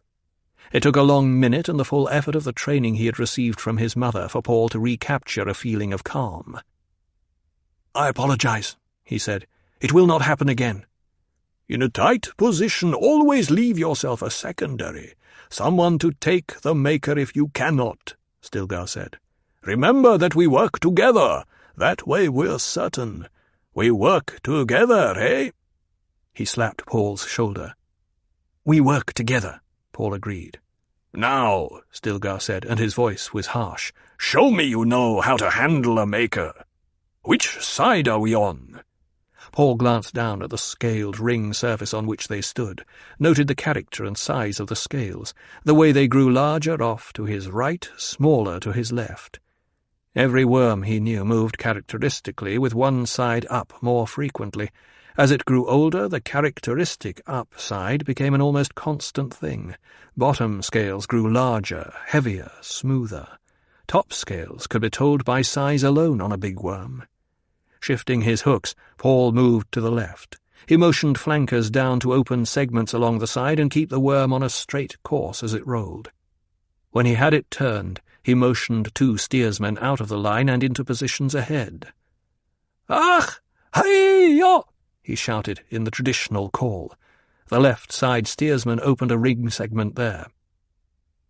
It took a long minute and the full effort of the training he had received from his mother for Paul to recapture a feeling of calm. "I apologize," he said. "It will not happen again." "In a tight position, always leave yourself a secondary. Someone to take the Maker if you cannot, Stilgar said. Remember that we work together. That way we're certain. We work together, eh? He slapped Paul's shoulder. We work together, Paul agreed. Now, Stilgar said, and his voice was harsh, show me you know how to handle a Maker. Which side are we on? Paul glanced down at the scaled ring surface on which they stood, noted the character and size of the scales, the way they grew larger off to his right, smaller to his left. Every worm, he knew, moved characteristically with one side up more frequently. As it grew older, the characteristic up side became an almost constant thing. Bottom scales grew larger, heavier, smoother. Top scales could be told by size alone on a big worm. Shifting his hooks, Paul moved to the left. He motioned flankers down to open segments along the side and keep the worm on a straight course as it rolled. When he had it turned, he motioned 2 steersmen out of the line and into positions ahead. "Ach! Hi-yo!" he shouted in the traditional call. The left side steersman opened a ring segment there.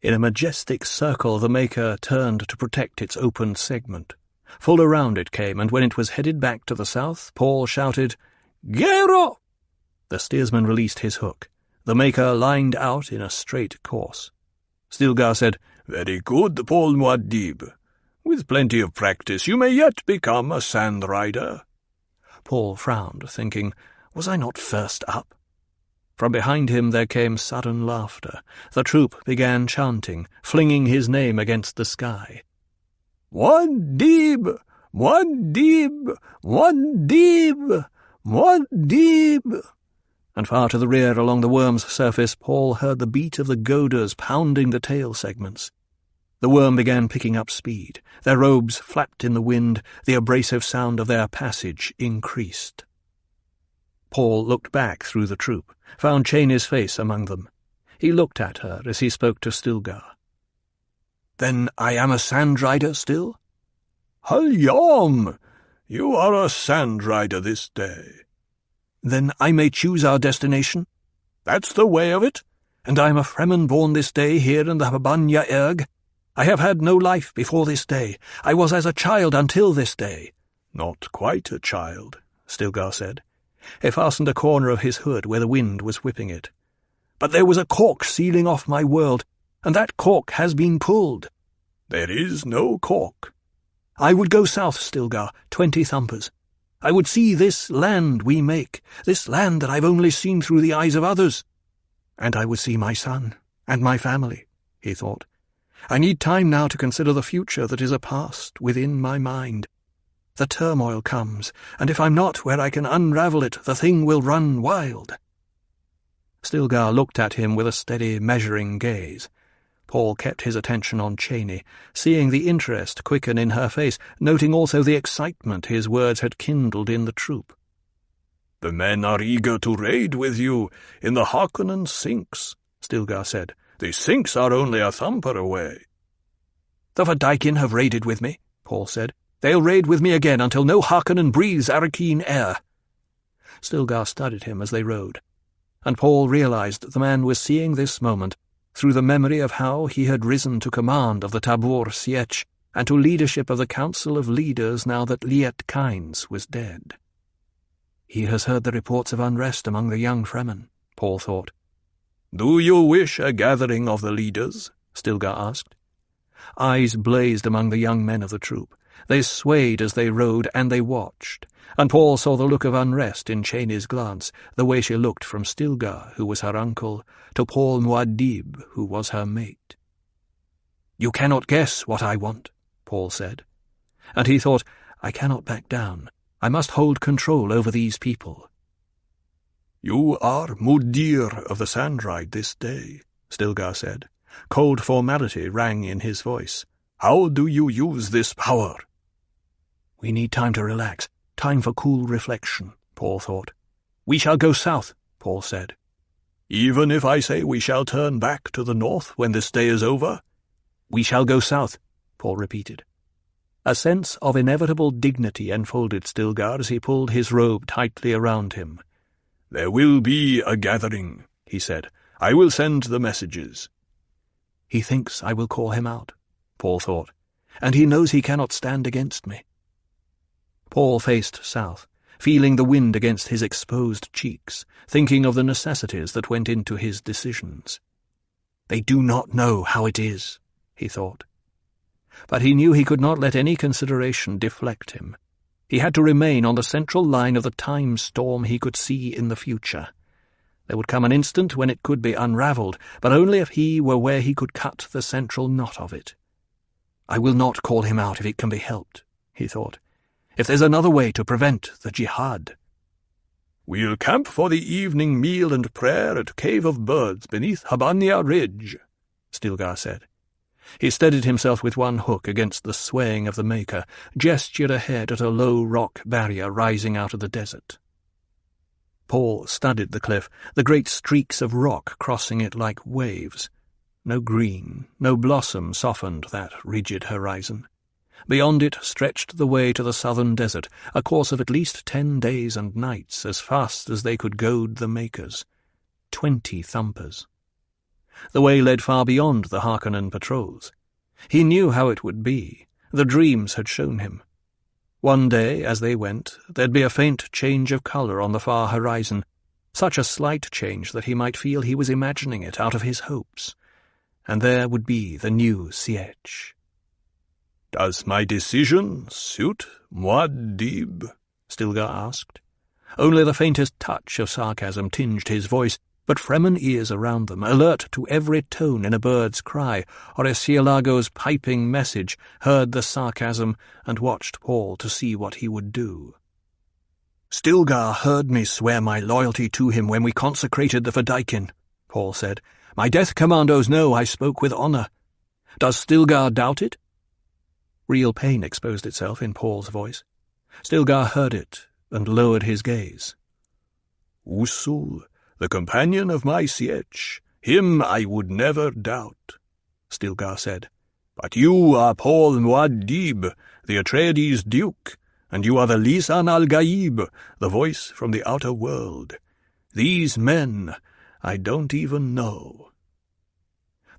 In a majestic circle the Maker turned to protect its opened segment. Full around it came, and when it was headed back to the south, Paul shouted, "Gero!" The steersman released his hook. The Maker lined out in a straight course. Stilgar said, "Very good, Paul Muad'Dib. With plenty of practice you may yet become a sand rider." Paul frowned, thinking, was I not first up? From behind him there came sudden laughter. The troop began chanting, flinging his name against the sky. "Muad'Dib! Muad'Dib! Muad'Dib! Muad'Dib!" And far to the rear along the worm's surface Paul heard the beat of the goaders pounding the tail segments. The worm began picking up speed. Their robes flapped in the wind. The abrasive sound of their passage increased. Paul looked back through the troop, found Cheney's face among them. He looked at her as he spoke to Stilgar. "Then I am a sand rider still?" "Halyom! You are a sand rider this day." "Then I may choose our destination?" "That's the way of it." "And I am a Fremen born this day here in the Habanya Erg? I have had no life before this day. I was as a child until this day." "Not quite a child," Stilgar said. He fastened a corner of his hood where the wind was whipping it. "But there was a cork sealing off my world, and that cork has been pulled." "There is no cork." "I would go south, Stilgar, 20 thumpers. I would see this land we make, this land that I've only seen through the eyes of others. And I would see my son and my family," he thought. "I need time now to consider the future that is a past within my mind. The turmoil comes, and if I'm not where I can unravel it, the thing will run wild." Stilgar looked at him with a steady, measuring gaze. Paul kept his attention on Cheney, seeing the interest quicken in her face, noting also the excitement his words had kindled in the troop. "The men are eager to raid with you in the Harkonnen Sinks," Stilgar said. "The Sinks are only a thumper away." "The Vadaikin have raided with me," Paul said. "They'll raid with me again until no Harkonnen breathes Arakeen air." Stilgar studied him as they rode, and Paul realized that the man was seeing this moment through the memory of how he had risen to command of the Tabor Sietch and to leadership of the Council of Leaders now that Liet Kynes was dead. He has heard the reports of unrest among the young Fremen, Paul thought. "Do you wish a gathering of the leaders?" Stilgar asked. Eyes blazed among the young men of the troop. They swayed as they rode, and they watched, and Paul saw the look of unrest in Cheney's glance, the way she looked from Stilgar, who was her uncle, to Paul Muad'Dib, who was her mate. "You cannot guess what I want," Paul said. And he thought, I cannot back down. I must hold control over these people. "You are Mudir of the Sandride this day," Stilgar said. Cold formality rang in his voice. "How do you use this power?" "We need time to relax, time for cool reflection," Paul thought. "We shall go south," Paul said. "Even if I say we shall turn back to the north when this day is over?" "We shall go south," Paul repeated. A sense of inevitable dignity enfolded Stilgar as he pulled his robe tightly around him. "There will be a gathering," he said. "I will send the messages." He thinks I will call him out, Paul thought, and he knows he cannot stand against me. Paul faced south, feeling the wind against his exposed cheeks, thinking of the necessities that went into his decisions. They do not know how it is, he thought. But he knew he could not let any consideration deflect him. He had to remain on the central line of the time storm he could see in the future. There would come an instant when it could be unravelled, but only if he were where he could cut the central knot of it. I will not call him out if it can be helped, he thought. If there's another way to prevent the jihad. We'll camp for the evening meal and prayer at Cave of Birds beneath Habanya Ridge, Stilgar said. He steadied himself with one hook against the swaying of the maker, gestured ahead at a low rock barrier rising out of the desert. Paul studied the cliff, the great streaks of rock crossing it like waves. No green, no blossom softened that rigid horizon. Beyond it stretched the way to the southern desert, a course of at least 10 days and nights, as fast as they could goad the makers. 20 thumpers. The way led far beyond the Harkonnen patrols. He knew how it would be. The dreams had shown him. One day, as they went, there'd be a faint change of colour on the far horizon, such a slight change that he might feel he was imagining it out of his hopes. And there would be the new Sietch. "Does my decision suit Muad'Dib?" Stilgar asked. Only the faintest touch of sarcasm tinged his voice, but Fremen ears around them, alert to every tone in a bird's cry or a Cielago's piping message, heard the sarcasm and watched Paul to see what he would do. "Stilgar heard me swear my loyalty to him when we consecrated the Fedaykin," Paul said. "My death commandos know I spoke with honour. Does Stilgar doubt it?" Real pain exposed itself in Paul's voice. Stilgar heard it and lowered his gaze. "Usul, the companion of my Sietch, him I would never doubt," Stilgar said. "But you are Paul Muad'Dib, the Atreides Duke, and you are the Lisan al-Gaib, the voice from the outer world. These men I don't even know."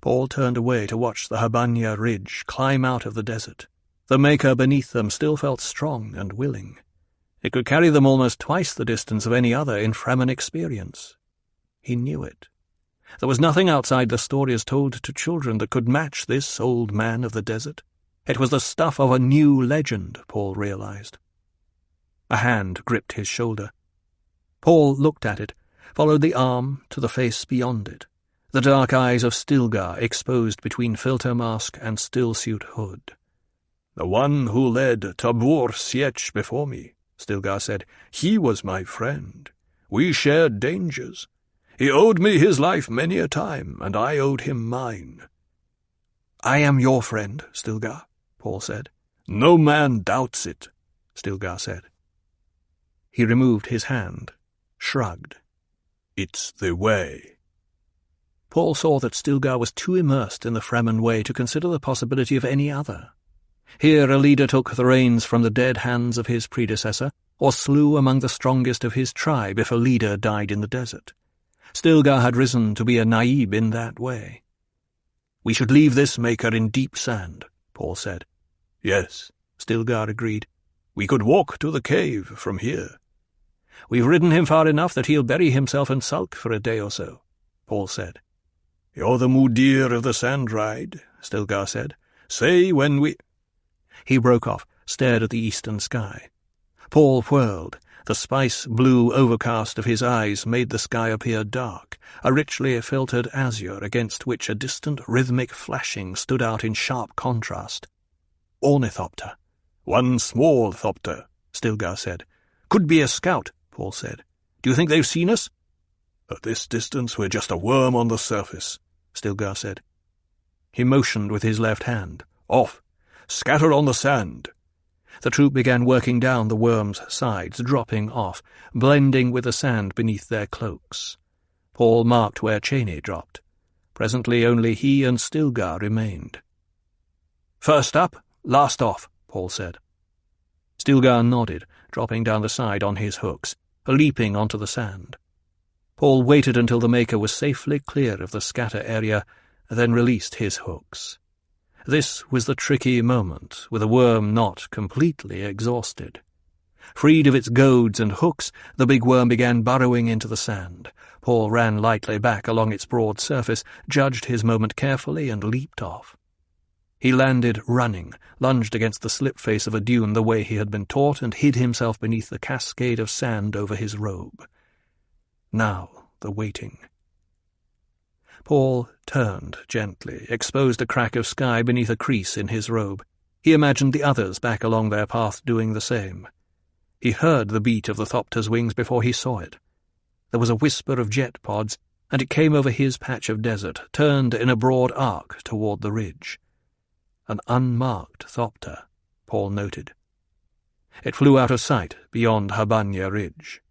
Paul turned away to watch the Habanya Ridge climb out of the desert. The maker beneath them still felt strong and willing. It could carry them almost twice the distance of any other in Fremen experience. He knew it. There was nothing outside the stories told to children that could match this old man of the desert. It was the stuff of a new legend, Paul realized. A hand gripped his shoulder. Paul looked at it, followed the arm to the face beyond it, the dark eyes of Stilgar exposed between filter mask and stillsuit hood. "The one who led Tabur Sietch before me," Stilgar said. "He was my friend. We shared dangers. He owed me his life many a time, and I owed him mine." "I am your friend, Stilgar," Paul said. "No man doubts it," Stilgar said. He removed his hand, shrugged. "It's the way." Paul saw that Stilgar was too immersed in the Fremen way to consider the possibility of any other. Here a leader took the reins from the dead hands of his predecessor, or slew among the strongest of his tribe if a leader died in the desert. Stilgar had risen to be a naib in that way. "We should leave this maker in deep sand," Paul said. "Yes," Stilgar agreed. "We could walk to the cave from here." "We've ridden him far enough that he'll bury himself and sulk for a day or so," Paul said. "You're the mudir of the sand ride," Stilgar said. "Say when we—" He broke off, stared at the eastern sky. Paul whirled. The spice-blue overcast of his eyes made the sky appear dark, a richly filtered azure against which a distant rhythmic flashing stood out in sharp contrast. "Ornithopter." "One small thopter," Stilgar said. "Could be a scout," Paul said. "Do you think they've seen us?" "At this distance we're just a worm on the surface," Stilgar said. He motioned with his left hand. "Off! Scatter on the sand!" The troop began working down the worm's sides, dropping off, blending with the sand beneath their cloaks. Paul marked where Cheney dropped. Presently only he and Stilgar remained. "First up, last off," Paul said. Stilgar nodded, dropping down the side on his hooks, leaping onto the sand. Paul waited until the maker was safely clear of the scatter area, then released his hooks. This was the tricky moment, with the worm not completely exhausted. Freed of its goads and hooks, the big worm began burrowing into the sand. Paul ran lightly back along its broad surface, judged his moment carefully, and leaped off. He landed running, lunged against the slip face of a dune the way he had been taught, and hid himself beneath the cascade of sand over his robe. Now the waiting. Paul turned gently, exposed a crack of sky beneath a crease in his robe. He imagined the others back along their path doing the same. He heard the beat of the Thopter's wings before he saw it. There was a whisper of jet pods, and it came over his patch of desert, turned in a broad arc toward the ridge. An unmarked Thopter, Paul noted. It flew out of sight beyond Habanya Ridge.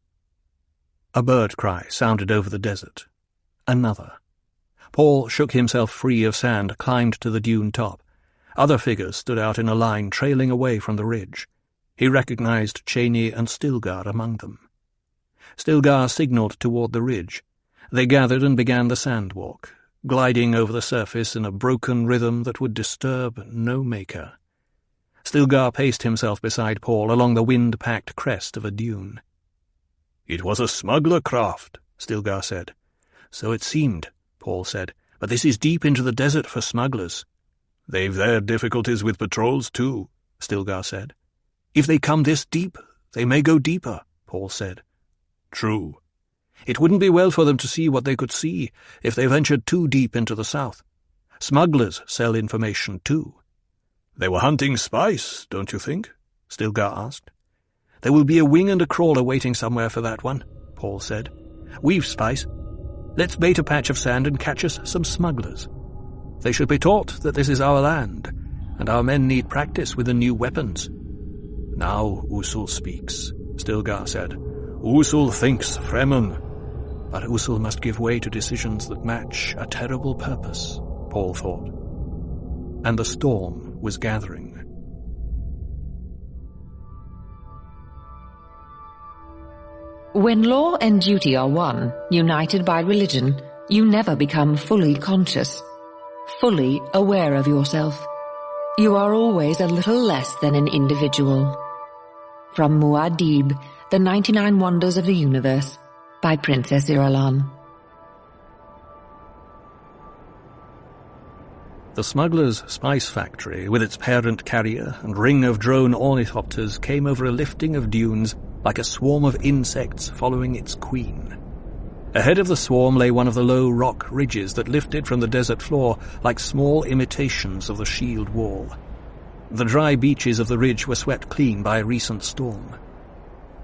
A bird cry sounded over the desert. Another. Paul shook himself free of sand, climbed to the dune top. Other figures stood out in a line, trailing away from the ridge. He recognized Cheney and Stilgar among them. Stilgar signaled toward the ridge. They gathered and began the sand walk, gliding over the surface in a broken rhythm that would disturb no maker. Stilgar paced himself beside Paul along the wind-packed crest of a dune. "It was a smuggler craft," Stilgar said. "So it seemed," Paul said, "but this is deep into the desert for smugglers." "They've their difficulties with patrols, too," Stilgar said. "If they come this deep, they may go deeper," Paul said. "True. It wouldn't be well for them to see what they could see if they ventured too deep into the south. Smugglers sell information, too." "They were hunting spice, don't you think?" Stilgar asked. "There will be a wing and a crawler waiting somewhere for that one," Paul said. "We've spice. Let's bait a patch of sand and catch us some smugglers. They should be taught that this is our land, and our men need practice with the new weapons." "Now Usul speaks," Stilgar said. "Usul thinks Fremen." "But Usul must give way to decisions that match a terrible purpose," Paul thought. And the storm was gathering. When law and duty are one, united by religion, you never become fully conscious, fully aware of yourself. You are always a little less than an individual. From Muad'Dib, The 99 Wonders of the Universe, by Princess Irulan. The smuggler's spice factory, with its parent carrier and ring of drone ornithopters, came over a lifting of dunes like a swarm of insects following its queen. Ahead of the swarm lay one of the low rock ridges that lifted from the desert floor like small imitations of the shield wall. The dry beaches of the ridge were swept clean by a recent storm.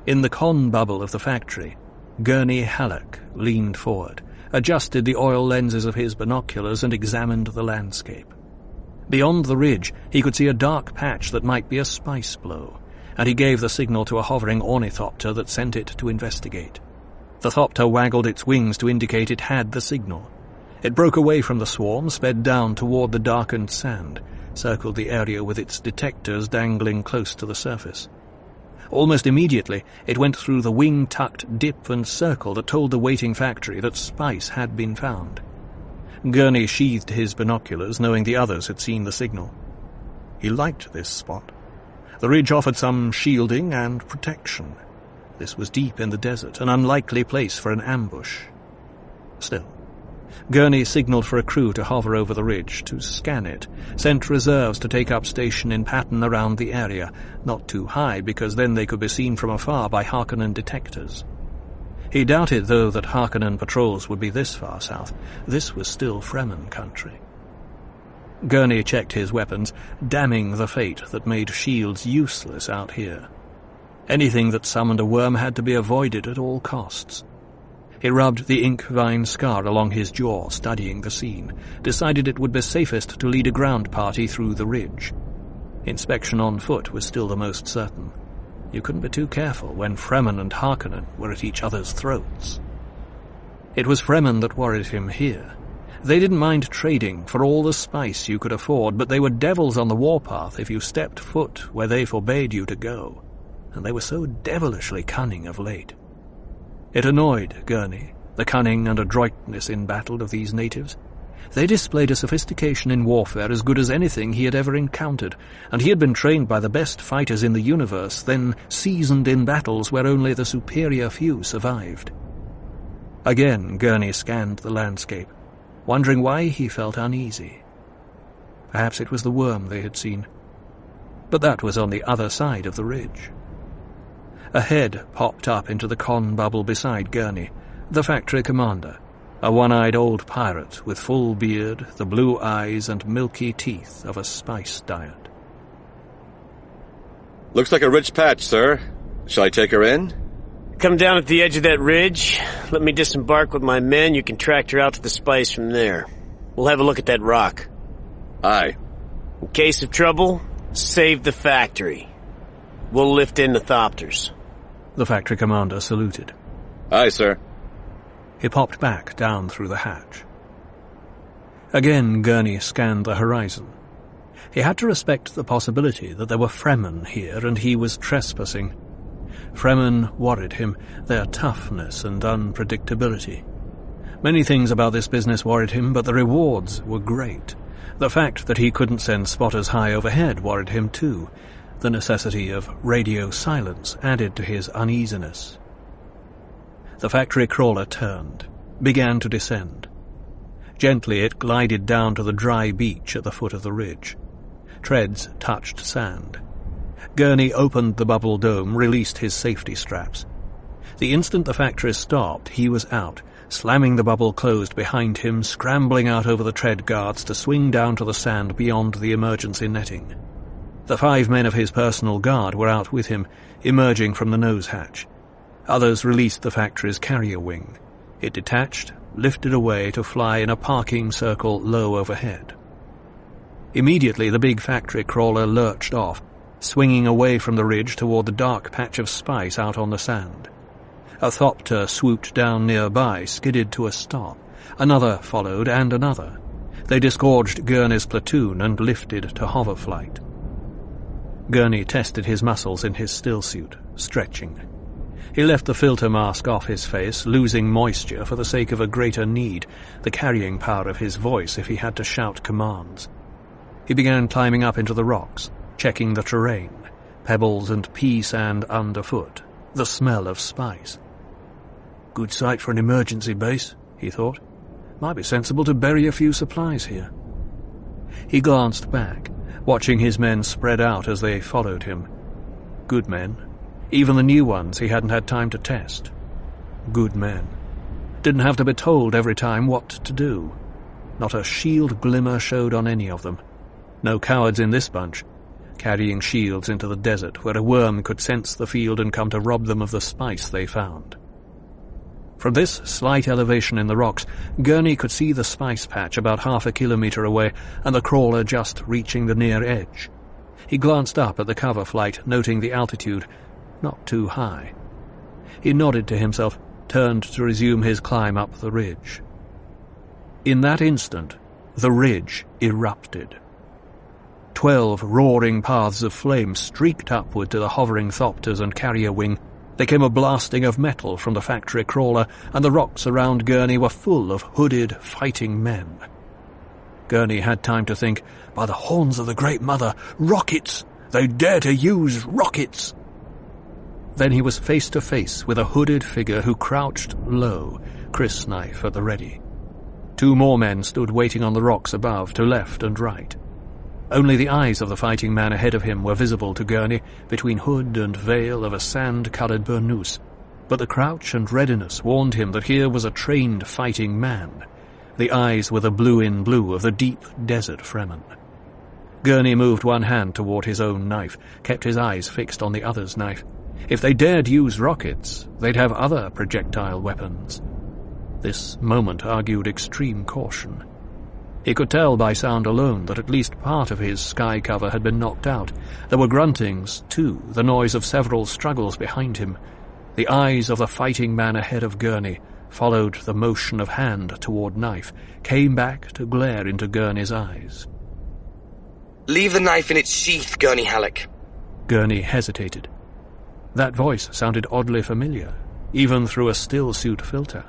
In the con bubble of the factory, Gurney Halleck leaned forward, adjusted the oil lenses of his binoculars and examined the landscape. Beyond the ridge, he could see a dark patch that might be a spice blow, and he gave the signal to a hovering ornithopter that sent it to investigate. The thopter waggled its wings to indicate it had the signal. It broke away from the swarm, sped down toward the darkened sand, circled the area with its detectors dangling close to the surface. Almost immediately, it went through the wing-tucked dip and circle that told the waiting factory that spice had been found. Gurney sheathed his binoculars, knowing the others had seen the signal. He liked this spot. The ridge offered some shielding and protection. This was deep in the desert, an unlikely place for an ambush. Still, Gurney signaled for a crew to hover over the ridge, to scan it, sent reserves to take up station in pattern around the area, not too high, because then they could be seen from afar by Harkonnen detectors. He doubted, though, that Harkonnen patrols would be this far south. This was still Fremen country. Gurney checked his weapons, damning the fate that made shields useless out here. Anything that summoned a worm had to be avoided at all costs. He rubbed the ink vine scar along his jaw, studying the scene, decided it would be safest to lead a ground party through the ridge. Inspection on foot was still the most certain. You couldn't be too careful when Fremen and Harkonnen were at each other's throats. It was Fremen that worried him here. They didn't mind trading for all the spice you could afford, but they were devils on the warpath if you stepped foot where they forbade you to go, and they were so devilishly cunning of late. It annoyed Gurney, the cunning and adroitness in battle of these natives. They displayed a sophistication in warfare as good as anything he had ever encountered, and he had been trained by the best fighters in the universe, then seasoned in battles where only the superior few survived. Again Gurney scanned the landscape, wondering why he felt uneasy. Perhaps it was the worm they had seen. But that was on the other side of the ridge. A head popped up into the con bubble beside Gurney, the factory commander, a one-eyed old pirate with full beard, the blue eyes and milky teeth of a spice diet. Looks like a rich patch, sir. Shall I take her in? Come down at the edge of that ridge. Let me disembark with my men. You can track her out to the spice from there. We'll have a look at that rock. Aye. In case of trouble, save the factory. We'll lift in the thopters. The factory commander saluted. Aye, sir. He popped back down through the hatch. Again Gurney scanned the horizon. He had to respect the possibility that there were Fremen here and he was trespassing. Fremen worried him, their toughness and unpredictability. Many things about this business worried him, but the rewards were great. The fact that he couldn't send spotters high overhead worried him too. The necessity of radio silence added to his uneasiness. The factory crawler turned, began to descend. Gently it glided down to the dry beach at the foot of the ridge. Treads touched sand. Gurney opened the bubble dome, released his safety straps. The instant the factory stopped, he was out, slamming the bubble closed behind him, scrambling out over the tread guards to swing down to the sand beyond the emergency netting. The 5 men of his personal guard were out with him, emerging from the nose hatch. Others released the factory's carrier wing. It detached, lifted away to fly in a parking circle low overhead. Immediately the big factory crawler lurched off, swinging away from the ridge toward the dark patch of spice out on the sand. A thopter swooped down nearby, skidded to a stop. Another followed, and another. They disgorged Gurney's platoon and lifted to hover flight. Gurney tested his muscles in his stillsuit, stretching. He left the filter mask off his face, losing moisture for the sake of a greater need, the carrying power of his voice if he had to shout commands. He began climbing up into the rocks, checking the terrain, pebbles and pea sand underfoot, the smell of spice. Good site for an emergency base, he thought. Might be sensible to bury a few supplies here. He glanced back, watching his men spread out as they followed him. Good men. Even the new ones he hadn't had time to test. Good men. Didn't have to be told every time what to do. Not a shield glimmer showed on any of them. No cowards in this bunch, carrying shields into the desert where a worm could sense the field and come to rob them of the spice they found. From this slight elevation in the rocks, Gurney could see the spice patch about half a kilometre away and the crawler just reaching the near edge. He glanced up at the cover flight, noting the altitude, not too high. He nodded to himself, turned to resume his climb up the ridge. In that instant, the ridge erupted. 12 roaring paths of flame streaked upward to the hovering thopters and carrier wing. There came a blasting of metal from the factory crawler, and the rocks around Gurney were full of hooded, fighting men. Gurney had time to think, by the horns of the Great Mother, rockets! They dare to use rockets! Then he was face to face with a hooded figure who crouched low, Chris knife at the ready. 2 more men stood waiting on the rocks above, to left and right. Only the eyes of the fighting man ahead of him were visible to Gurney, between hood and veil of a sand-coloured burnous, but the crouch and readiness warned him that here was a trained fighting man. The eyes were the blue-in-blue of the deep desert Fremen. Gurney moved one hand toward his own knife, kept his eyes fixed on the other's knife. If they dared use rockets, they'd have other projectile weapons. This moment argued extreme caution. He could tell by sound alone that at least part of his sky cover had been knocked out. There were gruntings, too, the noise of several struggles behind him. The eyes of the fighting man ahead of Gurney followed the motion of hand toward knife, came back to glare into Gurney's eyes. Leave the knife in its sheath, Gurney Halleck. Gurney hesitated. That voice sounded oddly familiar, even through a still-suit filter.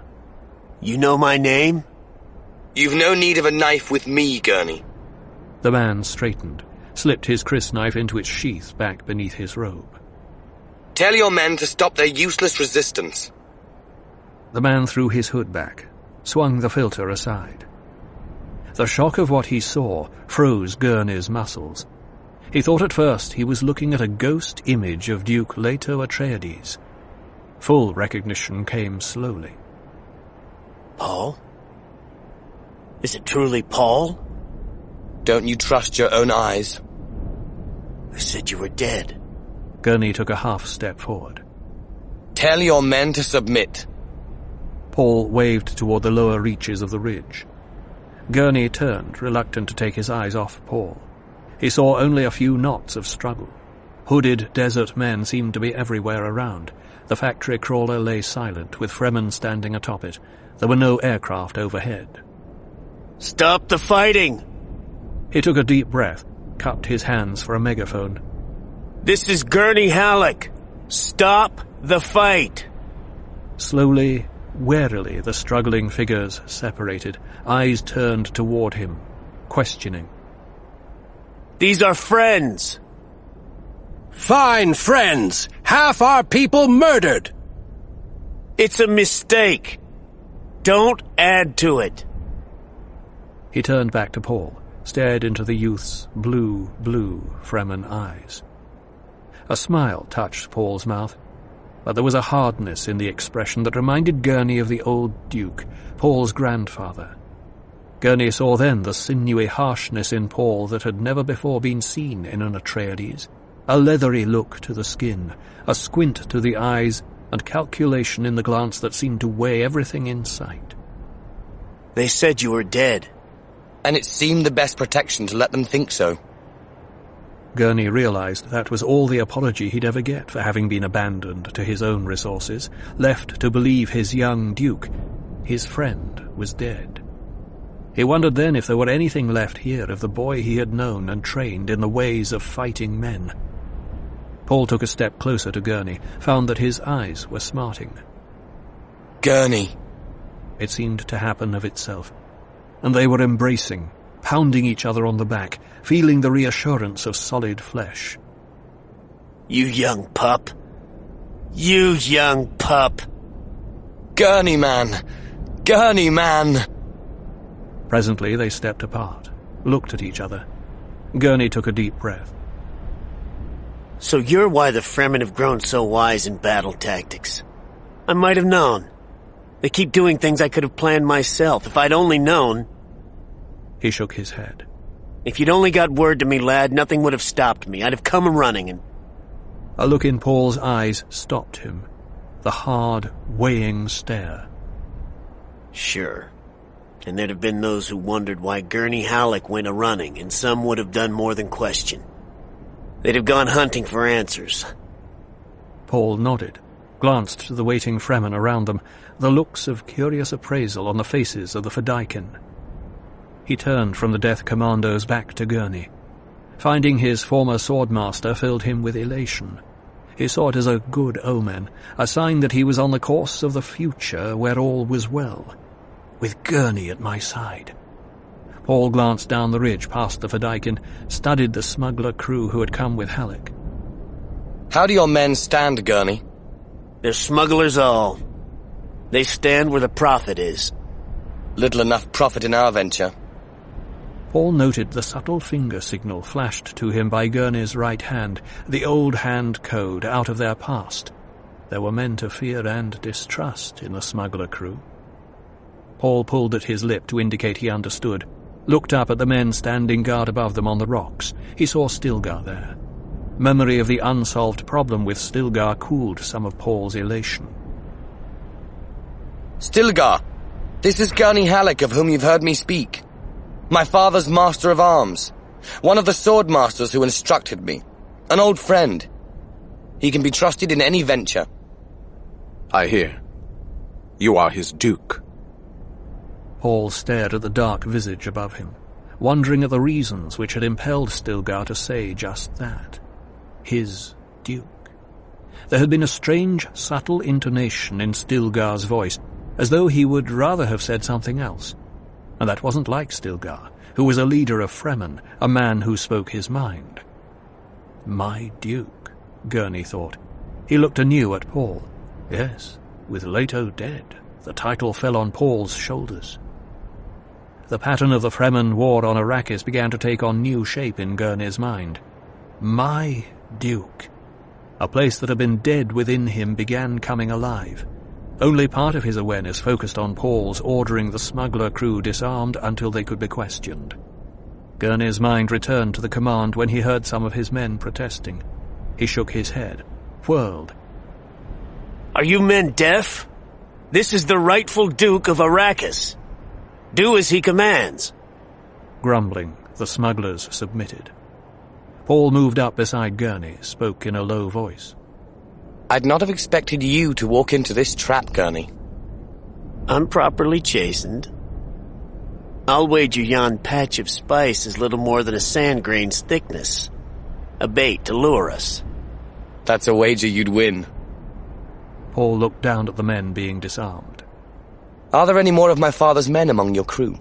You know my name? You've no need of a knife with me, Gurney. The man straightened, slipped his crysknife into its sheath back beneath his robe. Tell your men to stop their useless resistance. The man threw his hood back, swung the filter aside. The shock of what he saw froze Gurney's muscles. He thought at first he was looking at a ghost image of Duke Leto Atreides. Full recognition came slowly. Paul? Is it truly Paul? Don't you trust your own eyes? I said you were dead. Gurney took a half step forward. Tell your men to submit. Paul waved toward the lower reaches of the ridge. Gurney turned, reluctant to take his eyes off Paul. He saw only a few knots of struggle. Hooded desert men seemed to be everywhere around. The factory crawler lay silent, with Fremen standing atop it. There were no aircraft overhead. Stop the fighting! He took a deep breath, cupped his hands for a megaphone. This is Gurney Halleck. Stop the fight! Slowly, warily, the struggling figures separated, eyes turned toward him, questioning. These are friends. Fine friends! Half our people murdered! It's a mistake. Don't add to it. He turned back to Paul, stared into the youth's blue Fremen eyes. A smile touched Paul's mouth, but there was a hardness in the expression that reminded Gurney of the old Duke, Paul's grandfather. Gurney saw then the sinewy harshness in Paul that had never before been seen in an Atreides, a leathery look to the skin, a squint to the eyes, and calculation in the glance that seemed to weigh everything in sight. They said you were dead. And it seemed the best protection to let them think so. Gurney realized that was all the apology he'd ever get for having been abandoned to his own resources, left to believe his young Duke, his friend, was dead. He wondered then if there were anything left here of the boy he had known and trained in the ways of fighting men. Paul took a step closer to Gurney, found that his eyes were smarting. Gurney. It seemed to happen of itself, and they were embracing, pounding each other on the back, feeling the reassurance of solid flesh. You young pup. You young pup. Gurney man. Gurney man. Presently they stepped apart, looked at each other. Gurney took a deep breath. So you're why the Fremen have grown so wise in battle tactics. I might have known. They keep doing things I could have planned myself, if I'd only known. He shook his head. If you'd only got word to me, lad, nothing would have stopped me. I'd have come running and... A look in Paul's eyes stopped him. The hard, weighing stare. Sure. And there'd have been those who wondered why Gurney Halleck went a-running, and some would have done more than question. They'd have gone hunting for answers. Paul nodded, glanced to the waiting Fremen around them, the looks of curious appraisal on the faces of the Fedaykin. He turned from the Death Commandos back to Gurney. Finding his former swordmaster filled him with elation. He saw it as a good omen, a sign that he was on the course of the future where all was well, with Gurney at my side. Paul glanced down the ridge past the Fedaykin, studied the smuggler crew who had come with Halleck. How do your men stand, Gurney? They're smugglers all. They stand where the profit is. Little enough profit in our venture. Paul noted the subtle finger signal flashed to him by Gurney's right hand, the old hand code out of their past. There were men to fear and distrust in the smuggler crew. Paul pulled at his lip to indicate he understood, looked up at the men standing guard above them on the rocks. He saw Stilgar there. Memory of the unsolved problem with Stilgar cooled some of Paul's elation. Stilgar, this is Gurney Halleck of whom you've heard me speak. My father's master of arms. One of the sword masters who instructed me. An old friend. He can be trusted in any venture. I hear. You are his duke. Paul stared at the dark visage above him, wondering at the reasons which had impelled Stilgar to say just that. His duke. There had been a strange, subtle intonation in Stilgar's voice, as though he would rather have said something else. And that wasn't like Stilgar, who was a leader of Fremen, a man who spoke his mind. My Duke, Gurney thought. He looked anew at Paul. Yes, with Leto dead, the title fell on Paul's shoulders. The pattern of the Fremen war on Arrakis began to take on new shape in Gurney's mind. My Duke. A place that had been dead within him began coming alive. Only part of his awareness focused on Paul's ordering the smuggler crew disarmed until they could be questioned. Gurney's mind returned to the command when he heard some of his men protesting. He shook his head, whirled. Are you men deaf? This is the rightful Duke of Arrakis. Do as he commands. Grumbling, the smugglers submitted. Paul moved up beside Gurney, spoke in a low voice. I'd not have expected you to walk into this trap, Gurney. I'm properly chastened. I'll wager yon patch of spice is little more than a sand grain's thickness. A bait to lure us. That's a wager you'd win. Paul looked down at the men being disarmed. Are there any more of my father's men among your crew?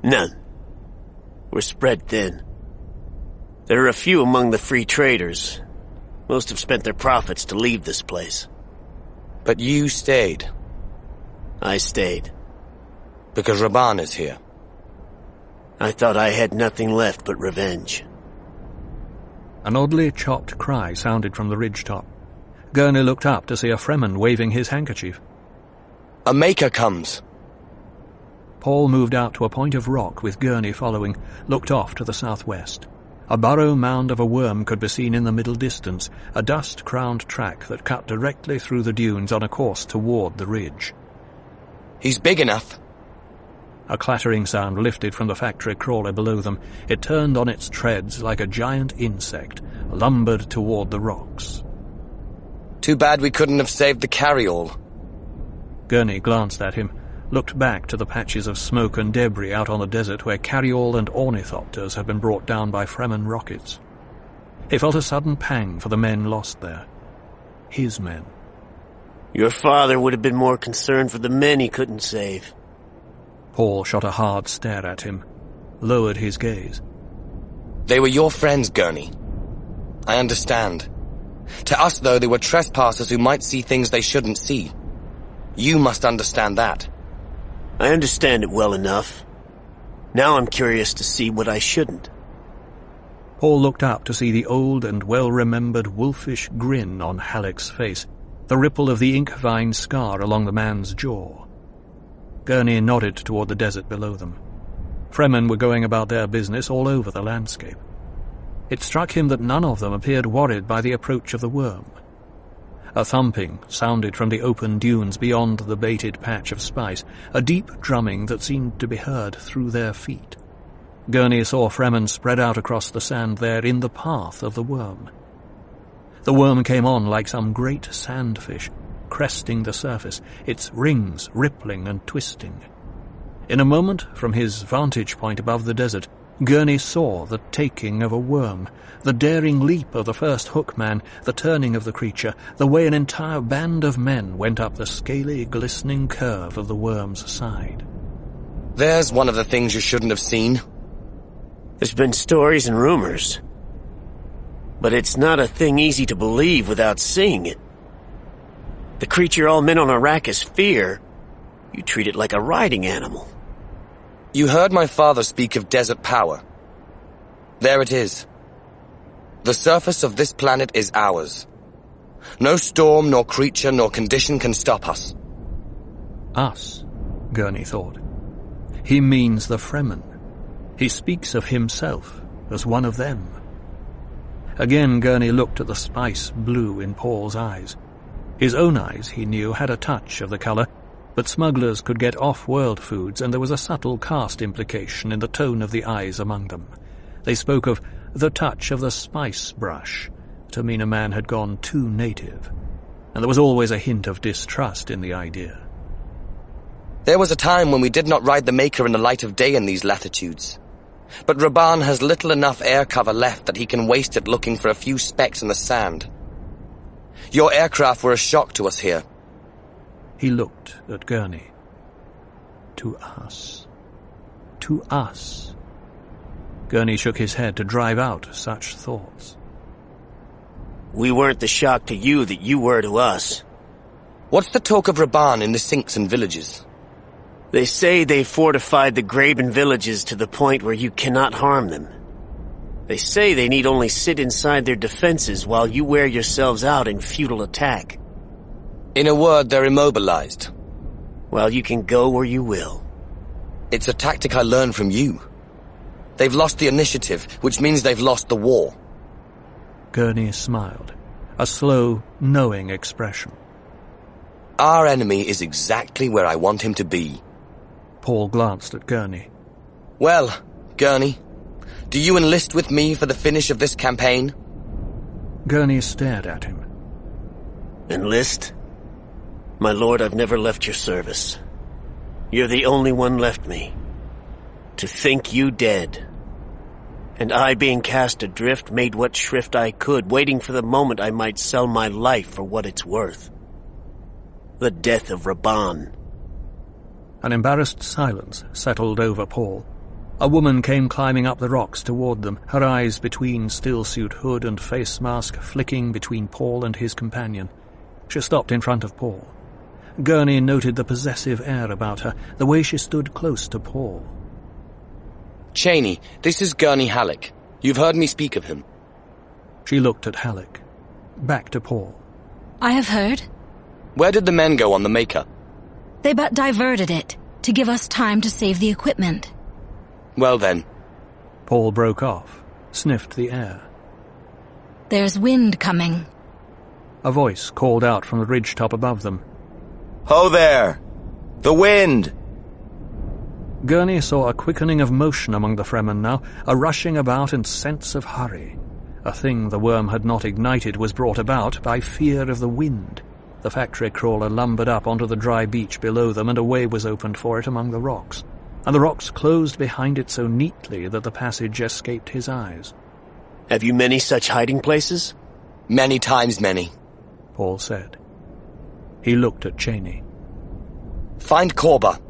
None. We're spread thin. There are a few among the free traders. Most have spent their profits to leave this place. But you stayed. I stayed. Because Rabban is here. I thought I had nothing left but revenge. An oddly chopped cry sounded from the ridgetop. Gurney looked up to see a Fremen waving his handkerchief. A maker comes. Paul moved out to a point of rock with Gurney following, looked off to the southwest. A burrow mound of a worm could be seen in the middle distance, a dust-crowned track that cut directly through the dunes on a course toward the ridge. He's big enough. A clattering sound lifted from the factory crawler below them. It turned on its treads like a giant insect, lumbered toward the rocks. Too bad we couldn't have saved the carry-all. Gurney glanced at him, looked back to the patches of smoke and debris out on the desert where carry-all and ornithopters had been brought down by Fremen rockets. He felt a sudden pang for the men lost there. His men. Your father would have been more concerned for the men he couldn't save. Paul shot a hard stare at him, lowered his gaze. They were your friends, Gurney. I understand. To us, though, they were trespassers who might see things they shouldn't see. You must understand that. I understand it well enough. Now I'm curious to see what I shouldn't. Paul looked up to see the old and well-remembered wolfish grin on Halleck's face, the ripple of the ink-vine scar along the man's jaw. Gurney nodded toward the desert below them. Fremen were going about their business all over the landscape. It struck him that none of them appeared worried by the approach of the worm. A thumping sounded from the open dunes beyond the baited patch of spice, a deep drumming that seemed to be heard through their feet. Gurney saw Fremen spread out across the sand there in the path of the worm. The worm came on like some great sandfish, cresting the surface, its rings rippling and twisting. In a moment, from his vantage point above the desert, Gurney saw the taking of a worm, the daring leap of the first hookman, the turning of the creature, the way an entire band of men went up the scaly, glistening curve of the worm's side. There's one of the things you shouldn't have seen. There's been stories and rumors. But it's not a thing easy to believe without seeing it. The creature all men on Arrakis fear, you treat it like a riding animal. You heard my father speak of desert power. There it is. The surface of this planet is ours. No storm, nor creature, nor condition can stop us. Us, Gurney thought. He means the Fremen. He speaks of himself as one of them. Again Gurney looked at the spice blue in Paul's eyes. His own eyes, he knew, had a touch of the colour, but smugglers could get off-world foods, and there was a subtle caste implication in the tone of the eyes among them. They spoke of the touch of the spice brush, to mean a man had gone too native, and there was always a hint of distrust in the idea. There was a time when we did not ride the Maker in the light of day in these latitudes. But Rabban has little enough air cover left that he can waste it looking for a few specks in the sand. Your aircraft were a shock to us here. He looked at Gurney. To us. To us. Gurney shook his head to drive out such thoughts. We weren't the shock to you that you were to us. What's the talk of Raban in the sinks and villages? They say they fortified the Graben villages to the point where you cannot harm them. They say they need only sit inside their defenses while you wear yourselves out in futile attack. In a word, they're immobilized. Well, you can go where you will. It's a tactic I learned from you. They've lost the initiative, which means they've lost the war. Gurney smiled, a slow, knowing expression. Our enemy is exactly where I want him to be. Paul glanced at Gurney. Well, Gurney, do you enlist with me for the finish of this campaign? Gurney stared at him. Enlist? My lord, I've never left your service. You're the only one left me. To think you dead. And I, being cast adrift, made what shrift I could, waiting for the moment I might sell my life for what it's worth. The death of Raban. An embarrassed silence settled over Paul. A woman came climbing up the rocks toward them, her eyes between stillsuit hood and face mask flicking between Paul and his companion. She stopped in front of Paul. Gurney noted the possessive air about her, the way she stood close to Paul. Cheney, this is Gurney Halleck. You've heard me speak of him. She looked at Halleck. Back to Paul. I have heard. Where did the men go on the Maker? They but diverted it, to give us time to save the equipment. Well then. Paul broke off, sniffed the air. There's wind coming. A voice called out from the ridgetop above them. Ho there! The wind! Gurney saw a quickening of motion among the Fremen now, a rushing about and sense of hurry. A thing the worm had not ignited was brought about by fear of the wind. The factory crawler lumbered up onto the dry beach below them, and a way was opened for it among the rocks. And the rocks closed behind it so neatly that the passage escaped his eyes. Have you many such hiding places? Many times many, Paul said. He looked at Cheney. Find Korba.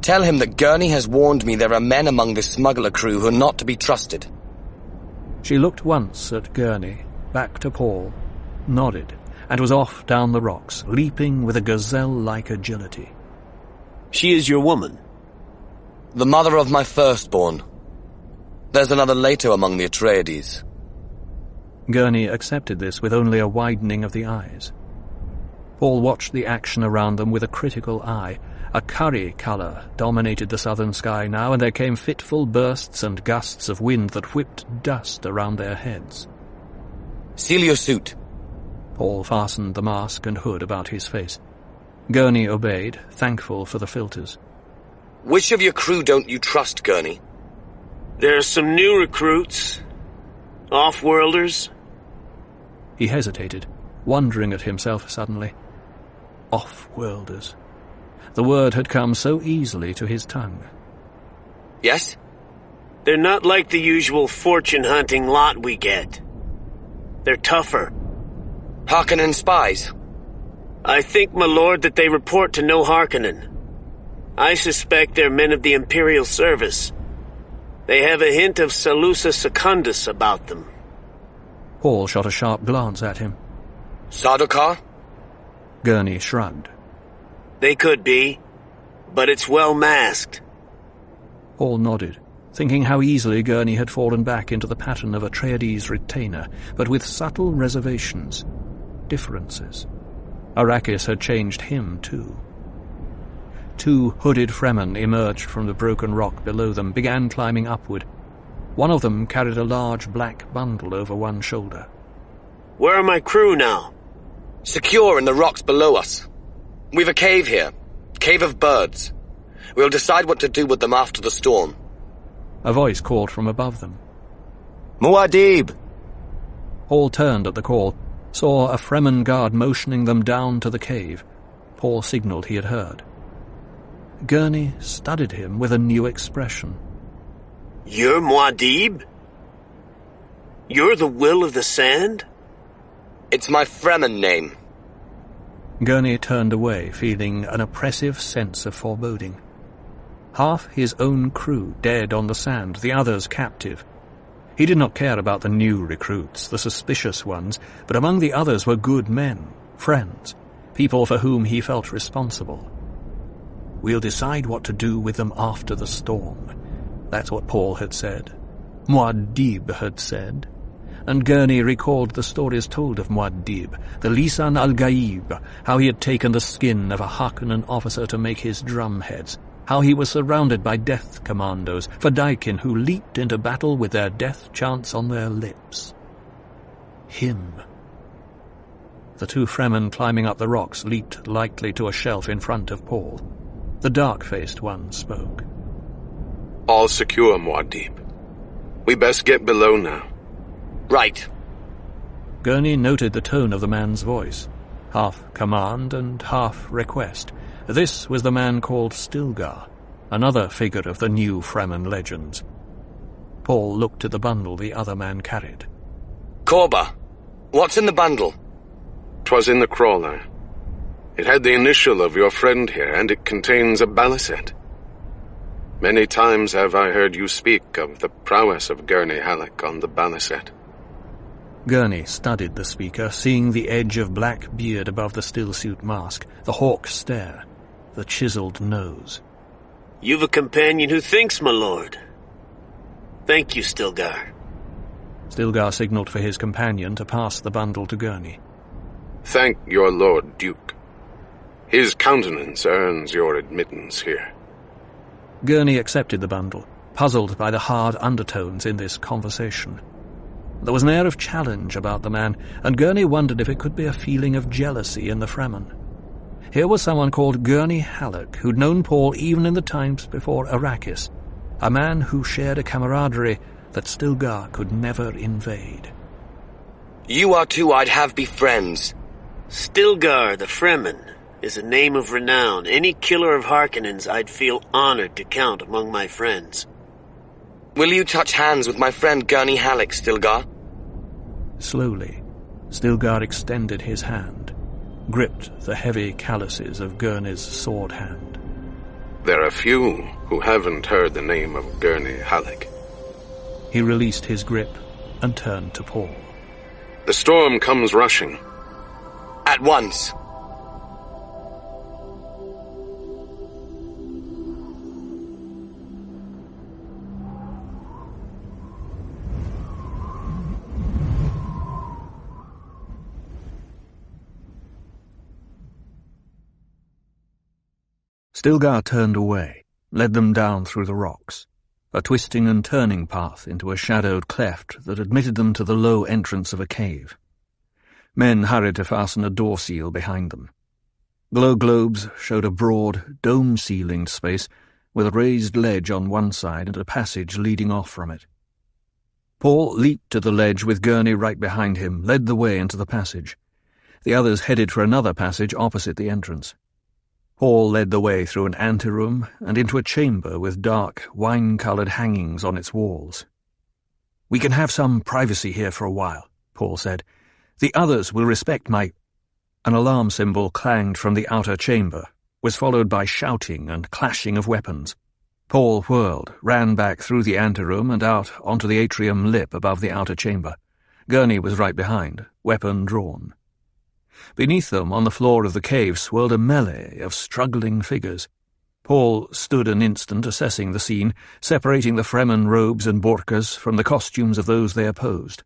Tell him that Gurney has warned me there are men among the smuggler crew who are not to be trusted. She looked once at Gurney, back to Paul, nodded, and was off down the rocks, leaping with a gazelle-like agility. She is your woman? The mother of my firstborn. There's another later among the Atreides. Gurney accepted this with only a widening of the eyes. Paul watched the action around them with a critical eye. A curry colour dominated the southern sky now, and there came fitful bursts and gusts of wind that whipped dust around their heads. Seal your suit. Paul fastened the mask and hood about his face. Gurney obeyed, thankful for the filters. Which of your crew don't you trust, Gurney? There are some new recruits. Off-worlders. He hesitated, wondering at himself suddenly. Off-worlders. The word had come so easily to his tongue. Yes? They're not like the usual fortune-hunting lot we get. They're tougher. Harkonnen spies? I think, my lord, that they report to no Harkonnen. I suspect they're men of the Imperial Service. They have a hint of Salusa Secundus about them. Paul shot a sharp glance at him. Sardaukar? Gurney shrugged. They could be, but it's well masked. Paul nodded, thinking how easily Gurney had fallen back into the pattern of a Atreides retainer, but with subtle reservations, differences. Arrakis had changed him, too. Two hooded Fremen emerged from the broken rock below them, began climbing upward. One of them carried a large black bundle over one shoulder. Where are my crew now? Secure in the rocks below us. We've a cave here. Cave of Birds. We'll decide what to do with them after the storm. A voice called from above them. Muad'Dib! Paul turned at the call, saw a Fremen guard motioning them down to the cave. Paul signaled he had heard. Gurney studied him with a new expression. You're Muad'Dib? You're the Will of the Sand? It's my Fremen name. Gurney turned away, feeling an oppressive sense of foreboding. Half his own crew dead on the sand, the others captive. He did not care about the new recruits, the suspicious ones, but among the others were good men, friends, people for whom he felt responsible. "We'll decide what to do with them after the storm." That's what Paul had said. Muad'Dib had said. And Gurney recalled the stories told of Muad'Dib, the Lisan al-Gaib, how he had taken the skin of a Harkonnen officer to make his drumheads, how he was surrounded by death commandos, Fedaykin who leaped into battle with their death chants on their lips. Him. The two Fremen climbing up the rocks leaped lightly to a shelf in front of Paul. The dark-faced one spoke. "All secure, Muad'Dib. We best get below now." "Right." Gurney noted the tone of the man's voice, half command and half request. This was the man called Stilgar, another figure of the new Fremen legends. Paul looked at the bundle the other man carried. "Korba, what's in the bundle?" "'Twas in the crawler. It had the initial of your friend here, and it contains a balisette. Many times have I heard you speak of the prowess of Gurney Halleck on the balisette." Gurney studied the speaker, seeing the edge of black beard above the stillsuit mask, the hawk stare, the chiseled nose. "You've a companion who thinks, my lord. Thank you, Stilgar." Stilgar signalled for his companion to pass the bundle to Gurney. "Thank your Lord Duke. His countenance earns your admittance here." Gurney accepted the bundle, puzzled by the hard undertones in this conversation. There was an air of challenge about the man, and Gurney wondered if it could be a feeling of jealousy in the Fremen. Here was someone called Gurney Halleck, who'd known Paul even in the times before Arrakis, a man who shared a camaraderie that Stilgar could never invade. "You are two I'd have be friends." Stilgar the Fremen is a name of renown. Any killer of Harkonnens I'd feel honored to count among my friends. "Will you touch hands with my friend Gurney Halleck, Stilgar?" Slowly, Stilgar extended his hand, gripped the heavy calluses of Gurney's sword hand. "There are few who haven't heard the name of Gurney Halleck." He released his grip and turned to Paul. "The storm comes rushing." "At once." Stilgar turned away, led them down through the rocks, a twisting and turning path into a shadowed cleft that admitted them to the low entrance of a cave. Men hurried to fasten a door seal behind them. Glow globes showed a broad, dome-ceilinged space with a raised ledge on one side and a passage leading off from it. Paul leaped to the ledge with Gurney right behind him, led the way into the passage. The others headed for another passage opposite the entrance. Paul led the way through an anteroom and into a chamber with dark, wine-coloured hangings on its walls. "We can have some privacy here for a while," Paul said. "The others will respect my—" An alarm symbol clanged from the outer chamber, was followed by shouting and clashing of weapons. Paul whirled, ran back through the anteroom and out onto the atrium lip above the outer chamber. Gurney was right behind, weapon drawn. Beneath them, on the floor of the cave, swirled a melee of struggling figures. Paul stood an instant assessing the scene, separating the Fremen robes and burkas from the costumes of those they opposed.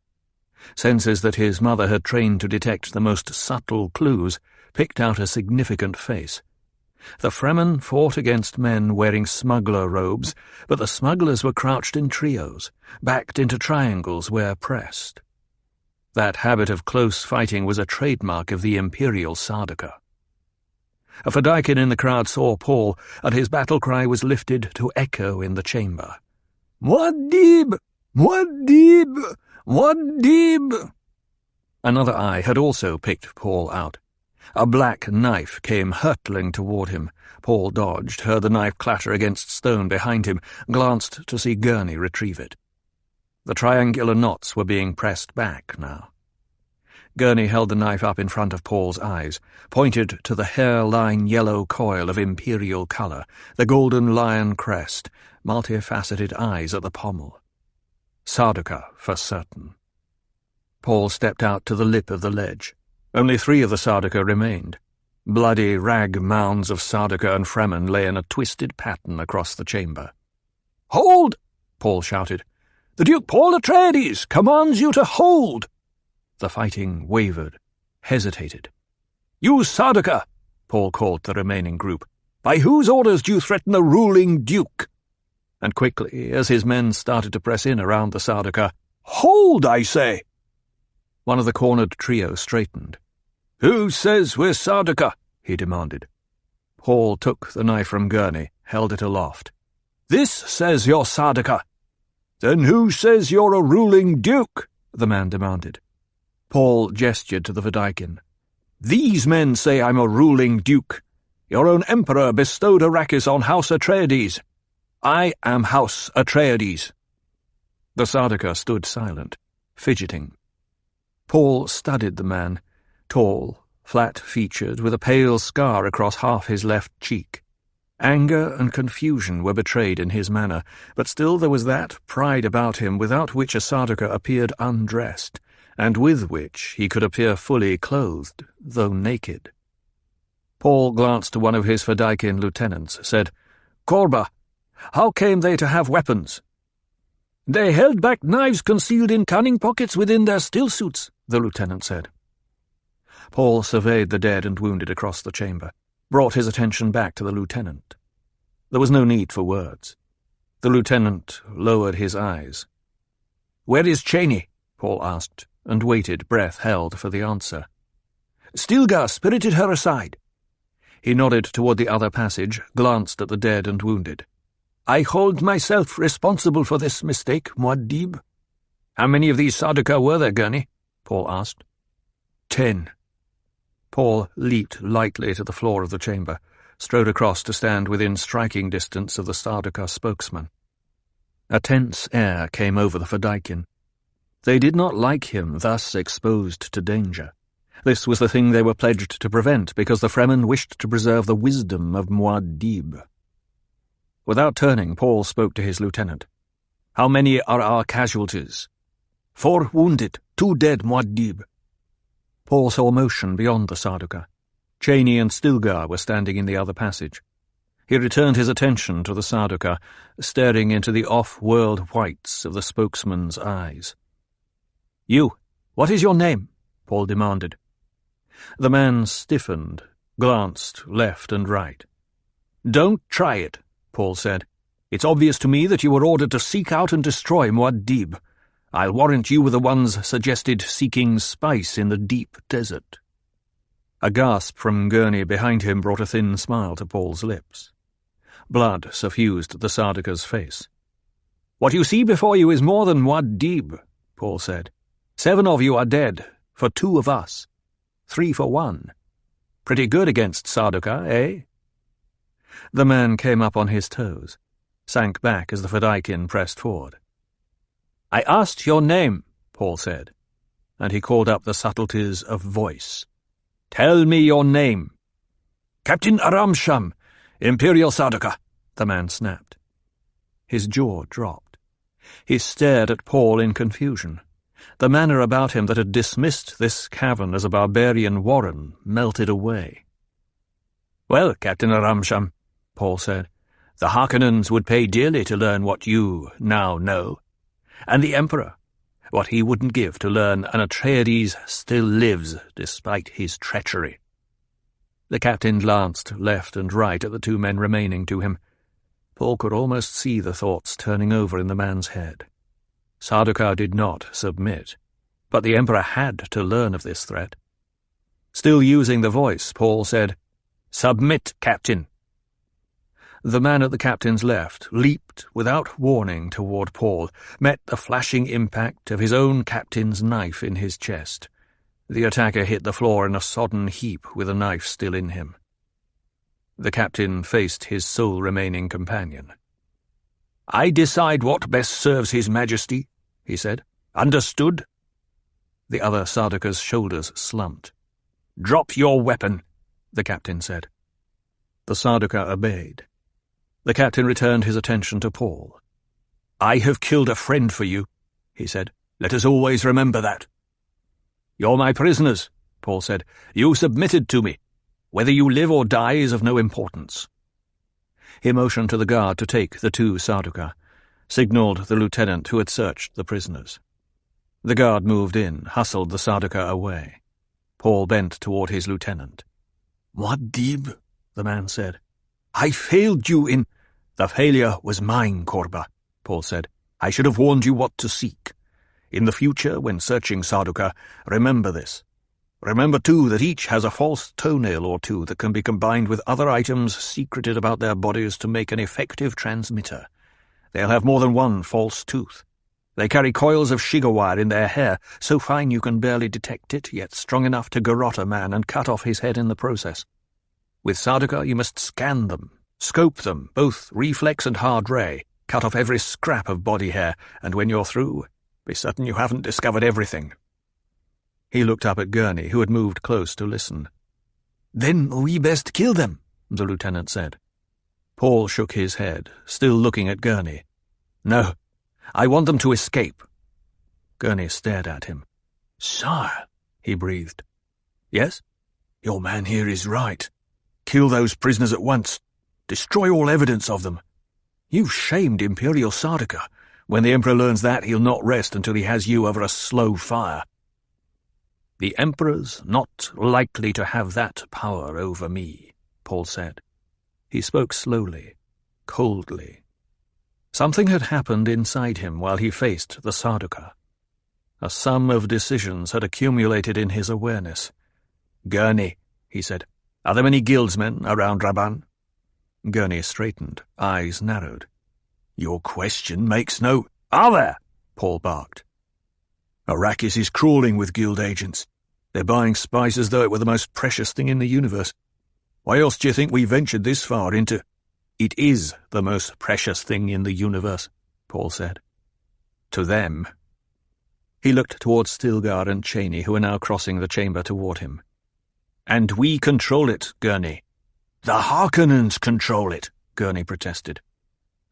Senses that his mother had trained to detect the most subtle clues picked out a significant face. The Fremen fought against men wearing smuggler robes, but the smugglers were crouched in trios, backed into triangles where pressed. That habit of close fighting was a trademark of the Imperial Sardaukar. A Fedaykin in the crowd saw Paul, and his battle cry was lifted to echo in the chamber. "Muad'Dib! Muad'Dib! Muad'Dib!" Another eye had also picked Paul out. A black knife came hurtling toward him. Paul dodged, heard the knife clatter against stone behind him, glanced to see Gurney retrieve it. The triangular knots were being pressed back now. Gurney held the knife up in front of Paul's eyes, pointed to the hairline yellow coil of imperial colour, the golden lion crest, multifaceted eyes at the pommel. Sardaukar, for certain. Paul stepped out to the lip of the ledge. Only 3 of the Sardaukar remained. Bloody rag mounds of Sardaukar and Fremen lay in a twisted pattern across the chamber. "Hold!" Paul shouted. "The Duke Paul Atreides commands you to hold!" The fighting wavered, hesitated. "You Sardaukar!" Paul called the remaining group. "By whose orders do you threaten a ruling duke?" And quickly, as his men started to press in around the Sardaukar, "Hold, I say!" One of the cornered trio straightened. "Who says we're Sardaukar?" he demanded. Paul took the knife from Gurney, held it aloft. "This says you're Sardaukar." "Then who says you're a ruling duke?" the man demanded. Paul gestured to the Vidaikin. "These men say I'm a ruling duke. Your own emperor bestowed Arrakis on House Atreides. I am House Atreides." The Sardaukar stood silent, fidgeting. Paul studied the man, tall, flat-featured, with a pale scar across half his left cheek. Anger and confusion were betrayed in his manner, but still there was that pride about him without which a Sardaukar appeared undressed, and with which he could appear fully clothed, though naked. Paul glanced to one of his Vidaikin lieutenants, said, "Korba, how came they to have weapons?" "They held back knives concealed in cunning pockets within their stillsuits," the lieutenant said. Paul surveyed the dead and wounded across the chamber, brought his attention back to the lieutenant. There was no need for words. The lieutenant lowered his eyes. "Where is Cheney?" Paul asked, and waited, breath held, for the answer. "Stilgar spirited her aside." He nodded toward the other passage, glanced at the dead and wounded. "I hold myself responsible for this mistake, Muad'Dib." "How many of these Sardaukar were there, Gurney?" Paul asked. 10. Paul leaped lightly to the floor of the chamber, strode across to stand within striking distance of the Sardaukar spokesman. A tense air came over the Vidaikin. They did not like him thus exposed to danger. This was the thing they were pledged to prevent, because the Fremen wished to preserve the wisdom of Muad'Dib. Without turning, Paul spoke to his lieutenant. "How many are our casualties?" 4 wounded, 2 dead, Muad'Dib." Paul saw motion beyond the Sardaukar. Cheney and Stilgar were standing in the other passage. He returned his attention to the Sardaukar, staring into the off-world whites of the spokesman's eyes. "You, what is your name?" Paul demanded. The man stiffened, glanced left and right. "Don't try it," Paul said. "It's obvious to me that you were ordered to seek out and destroy Muad'Dib. I'll warrant you were the ones suggested seeking spice in the deep desert." A gasp from Gurney behind him brought a thin smile to Paul's lips. Blood suffused the Sardaukar's face. "What you see before you is more than Muad'Dib," Paul said. 7 of you are dead, for 2 of us. 3 for 1. Pretty good against Sardaukar, eh? The man came up on his toes, sank back as the Vidaikin pressed forward. "I asked your name," Paul said, and he called up the subtleties of voice. "Tell me your name." "Captain Aramsham, Imperial Sardaukar," the man snapped. His jaw dropped. He stared at Paul in confusion. The manner about him that had dismissed this cavern as a barbarian warren melted away. "Well, Captain Aramsham," Paul said, "the Harkonnens would pay dearly to learn what you now know. And the Emperor, what he wouldn't give to learn an Atreides still lives despite his treachery." The captain glanced left and right at the 2 men remaining to him. Paul could almost see the thoughts turning over in the man's head. Sardaukar did not submit, but the Emperor had to learn of this threat. Still using the voice, Paul said, "Submit, Captain." The man at the captain's left leaped without warning toward Paul, met the flashing impact of his own captain's knife in his chest. The attacker hit the floor in a sodden heap with a knife still in him. The captain faced his sole remaining companion. "I decide what best serves His Majesty," he said. "Understood?" The other Sardaukar's shoulders slumped. "Drop your weapon," the captain said. The Sardaukar obeyed. The captain returned his attention to Paul. "I have killed a friend for you," he said. "Let us always remember that." "You're my prisoners," Paul said. "You submitted to me. Whether you live or die is of no importance." He motioned to the guard to take the 2 Sardaukar, signalled the lieutenant who had searched the prisoners. The guard moved in, hustled the Sardaukar away. Paul bent toward his lieutenant. "Muad'Dib," the man said. "I failed you in—" "The failure was mine, Korba," Paul said. "I should have warned you what to seek. In the future, when searching Sardaukar, remember this. Remember, too, that each has a false toenail or two that can be combined with other items secreted about their bodies to make an effective transmitter. They'll have more than one false tooth. They carry coils of shiga wire in their hair, so fine you can barely detect it, yet strong enough to garrote a man and cut off his head in the process. With Sardaukar you must scan them, scope them, both reflex and hard ray, cut off every scrap of body hair, and when you're through, be certain you haven't discovered everything." He looked up at Gurney, who had moved close to listen. "Then we best kill them," the lieutenant said. Paul shook his head, still looking at Gurney. "No, I want them to escape." Gurney stared at him. "Sire," he breathed. "Yes? Your man here is right. Kill those prisoners at once. Destroy all evidence of them. You've shamed Imperial Sardaukar. When the Emperor learns that, he'll not rest until he has you over a slow fire." "The Emperor's not likely to have that power over me," Paul said. He spoke slowly, coldly. Something had happened inside him while he faced the Sardaukar. A sum of decisions had accumulated in his awareness. "Gurney," he said, "are there many guildsmen around Raban?" Gurney straightened, eyes narrowed. "Your question makes no—" "Are there?" Paul barked. "Arrakis is crawling with guild agents. They're buying spice as though it were the most precious thing in the universe. Why else do you think we ventured this far into—" "It is the most precious thing in the universe," Paul said. "To them." He looked towards Stilgar and Cheney, who were now crossing the chamber toward him. "And we control it, Gurney." "The Harkonnens control it," Gurney protested.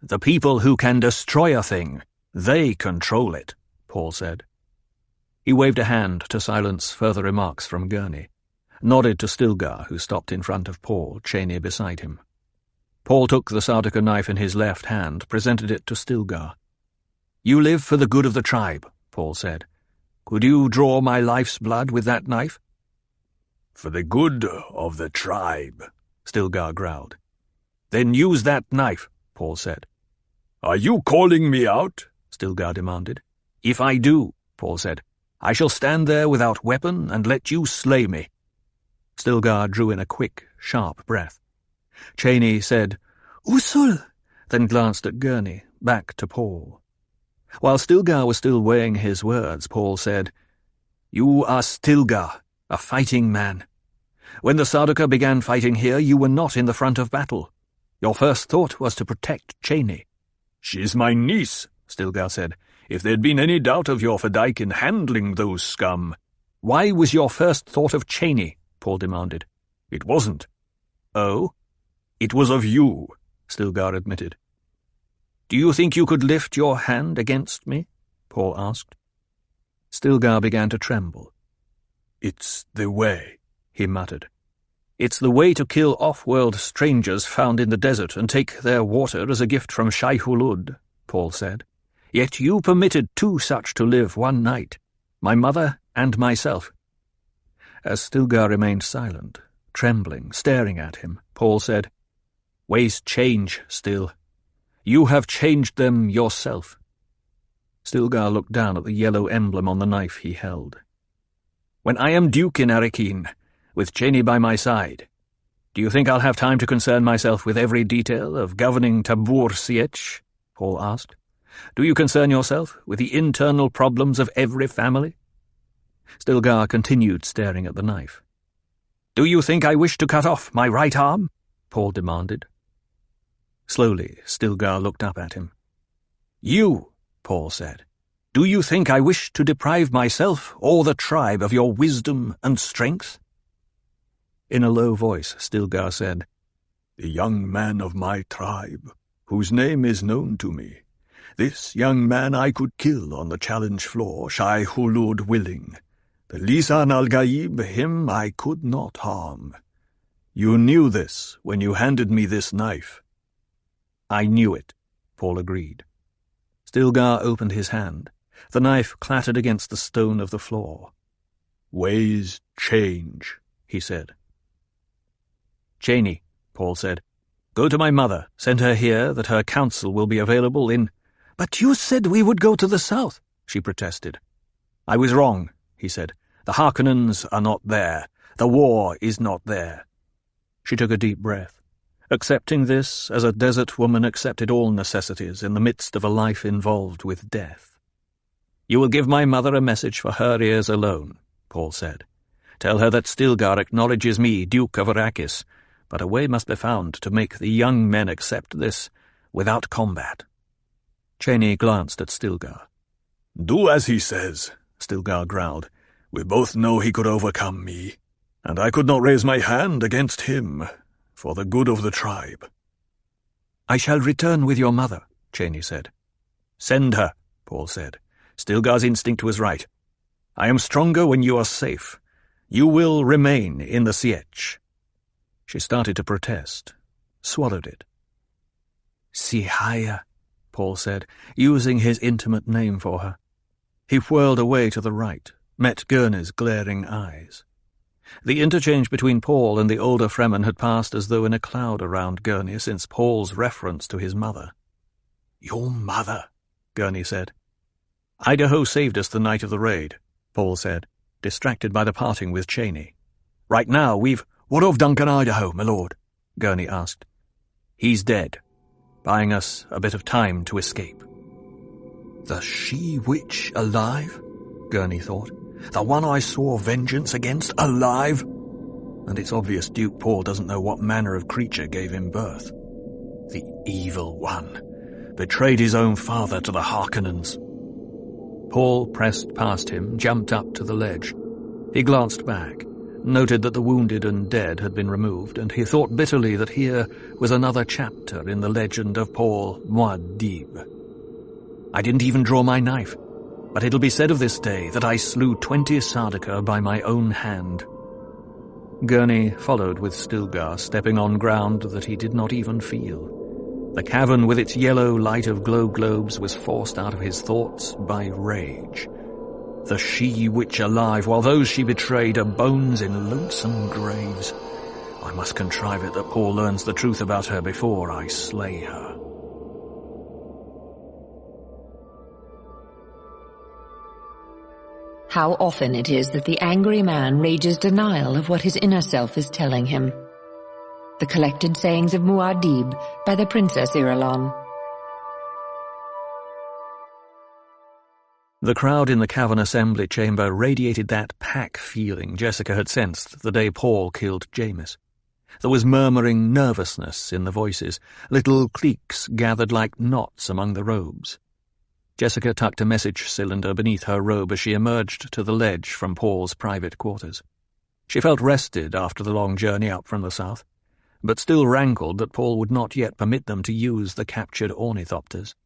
"The people who can destroy a thing, they control it," Paul said. He waved a hand to silence further remarks from Gurney, nodded to Stilgar, who stopped in front of Paul, Cheney beside him. Paul took the Sardaukar knife in his left hand, presented it to Stilgar. "You live for the good of the tribe," Paul said. "Could you draw my life's blood with that knife?" "For the good of the tribe," Stilgar growled. "Then use that knife," Paul said. "Are you calling me out?" Stilgar demanded. "If I do," Paul said, "I shall stand there without weapon and let you slay me." Stilgar drew in a quick, sharp breath. Cheney said, "Usul," then glanced at Gurney, back to Paul. While Stilgar was still weighing his words, Paul said, "You are Stilgar, a fighting man. When the Sardaukar began fighting here, you were not in the front of battle. Your first thought was to protect Cheney." "She's my niece," Stilgar said. "If there'd been any doubt of your Fedayk in handling those scum—" "Why was your first thought of Cheney?" Paul demanded. "It wasn't." "Oh?" "It was of you," Stilgar admitted. "Do you think you could lift your hand against me?" Paul asked. Stilgar began to tremble. "It's the way," he muttered. "It's the way to kill off-world strangers found in the desert and take their water as a gift from Shai Hulud," Paul said. "Yet you permitted 2 such to live one night, my mother and myself." As Stilgar remained silent, trembling, staring at him, Paul said, "Ways change, Still. You have changed them yourself." Stilgar looked down at the yellow emblem on the knife he held. "When I am Duke in Arrakeen, with Cheney by my side, do you think I'll have time to concern myself with every detail of governing Tabur Sietch?" Paul asked. "Do you concern yourself with the internal problems of every family?" Stilgar continued staring at the knife. "Do you think I wish to cut off my right arm?" Paul demanded. Slowly, Stilgar looked up at him. "You," Paul said, Do you think I wish to deprive myself or the tribe of your wisdom and strength?" In a low voice, Stilgar said, "The young man of my tribe, whose name is known to me. This young man I could kill on the challenge floor, Shai Hulud willing. The Lisan al-Gaib, him I could not harm. You knew this when you handed me this knife." "I knew it," Paul agreed. Stilgar opened his hand. The knife clattered against the stone of the floor. "Ways change," he said. "Cheney," Paul said, "go to my mother. Send her here that her counsel will be available in—" "But you said we would go to the south," she protested. "I was wrong," he said. "The Harkonnens are not there. The war is not there." She took a deep breath, accepting this as a desert woman accepted all necessities in the midst of a life involved with death. "You will give my mother a message for her ears alone," Paul said. "Tell her that Stilgar acknowledges me, Duke of Arrakis, but a way must be found to make the young men accept this without combat." Cheney glanced at Stilgar. "Do as he says," Stilgar growled. "We both know he could overcome me, and I could not raise my hand against him, for the good of the tribe." "I shall return with your mother," Cheney said. "Send her," Paul said. "Stilgar's instinct was right. I am stronger when you are safe. You will remain in the Sietch." She started to protest, swallowed it. "Sihaya," Paul said, using his intimate name for her. He whirled away to the right, met Gurney's glaring eyes. The interchange between Paul and the older Fremen had passed as though in a cloud around Gurney since Paul's reference to his mother. "Your mother," Gurney said. "Idaho saved us the night of the raid," Paul said, distracted by the parting with Cheney. "Right now we've—" "What of Duncan Idaho, my lord?" Gurney asked. "He's dead, buying us a bit of time to escape." "The she-witch alive?" Gurney thought. "The one I swore vengeance against alive?" And it's obvious Duke Paul doesn't know what manner of creature gave him birth. The evil one. Betrayed his own father to the Harkonnens. Paul pressed past him, jumped up to the ledge. He glanced back, noted that the wounded and dead had been removed, and he thought bitterly that here was another chapter in the legend of Paul Muad'Dib. "I didn't even draw my knife, but it'll be said of this day that I slew 20 Sardaukar by my own hand." Gurney followed with Stilgar, stepping on ground that he did not even feel. The cavern with its yellow light of glow globes was forced out of his thoughts by rage. The she-witch alive, while those she betrayed are bones in lonesome graves. I must contrive it that Paul learns the truth about her before I slay her. How often it is that the angry man rages denial of what his inner self is telling him. The Collected Sayings of Muad'Dib by the Princess Irulan. The crowd in the cavern assembly chamber radiated that pack feeling Jessica had sensed the day Paul killed Jamis. There was murmuring nervousness in the voices, little cliques gathered like knots among the robes. Jessica tucked a message cylinder beneath her robe as she emerged to the ledge from Paul's private quarters. She felt rested after the long journey up from the south, but still rankled that Paul would not yet permit them to use the captured ornithopters.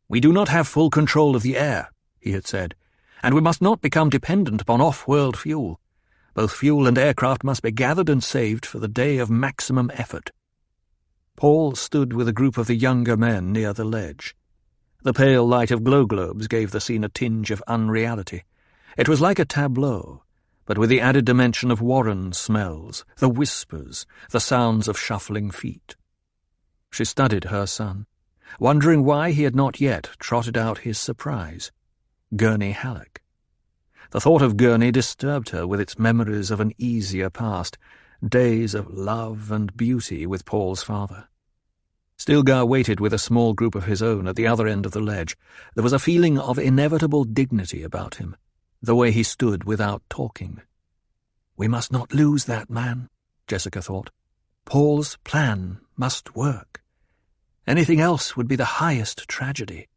"We do not have full control of the air," he had said, "and we must not become dependent upon off-world fuel. Both fuel and aircraft must be gathered and saved for the day of maximum effort." Paul stood with a group of the younger men near the ledge. The pale light of glow globes gave the scene a tinge of unreality. It was like a tableau, but with the added dimension of Warren smells, the whispers, the sounds of shuffling feet. She studied her son, wondering why he had not yet trotted out his surprise, Gurney Halleck. The thought of Gurney disturbed her with its memories of an easier past, days of love and beauty with Paul's father. Stilgar waited with a small group of his own at the other end of the ledge. There was a feeling of inevitable dignity about him, the way he stood without talking. "We must not lose that man," Jessica thought. "Paul's plan must work. Anything else would be the highest tragedy."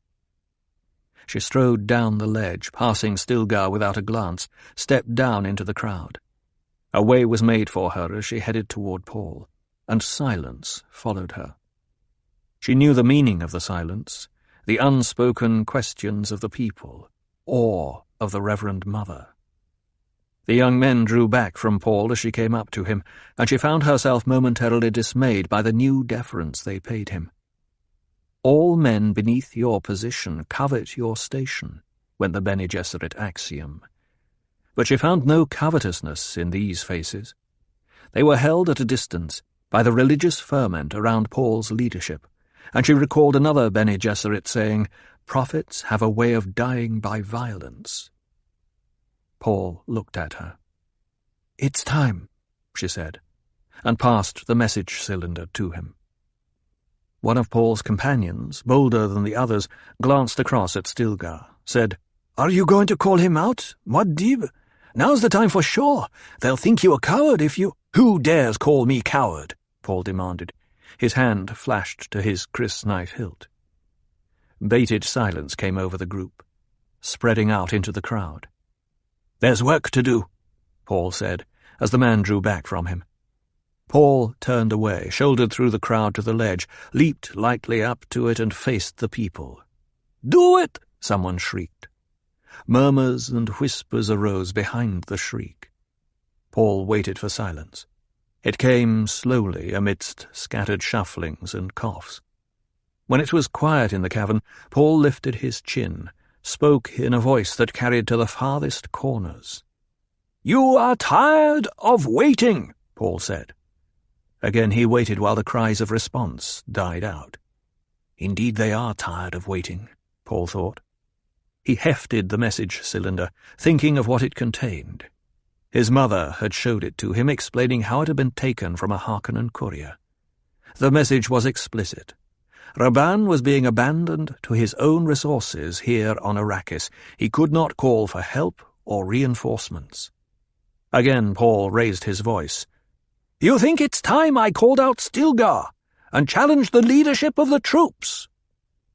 She strode down the ledge, passing Stilgar without a glance, stepped down into the crowd. A way was made for her as she headed toward Paul, and silence followed her. She knew the meaning of the silence, the unspoken questions of the people, awe of the Reverend Mother. The young men drew back from Paul as she came up to him, and she found herself momentarily dismayed by the new deference they paid him. All men beneath your position covet your station, went the Bene Gesserit axiom. But she found no covetousness in these faces. They were held at a distance by the religious ferment around Paul's leadership, and she recalled another Bene Gesserit saying, "Prophets have a way of dying by violence." Paul looked at her. "It's time," she said, and passed the message cylinder to him. One of Paul's companions, bolder than the others, glanced across at Stilgar, said, "Are you going to call him out, Muad'Dib? Now's the time for sure. They'll think you a coward if you—" "Who dares call me coward?" Paul demanded. His hand flashed to his crysknife hilt. Bated silence came over the group, spreading out into the crowd. "There's work to do," Paul said, as the man drew back from him. Paul turned away, shouldered through the crowd to the ledge, leaped lightly up to it and faced the people. "Do it!" someone shrieked. Murmurs and whispers arose behind the shriek. Paul waited for silence. It came slowly amidst scattered shufflings and coughs. When it was quiet in the cavern, Paul lifted his chin, spoke in a voice that carried to the farthest corners. "You are tired of waiting," Paul said. Again he waited while the cries of response died out. Indeed they are tired of waiting, Paul thought. He hefted the message cylinder, thinking of what it contained. His mother had showed it to him, explaining how it had been taken from a Harkonnen courier. The message was explicit. Rabban was being abandoned to his own resources here on Arrakis. He could not call for help or reinforcements. Again Paul raised his voice. "You think it's time I called out Stilgar and challenged the leadership of the troops?"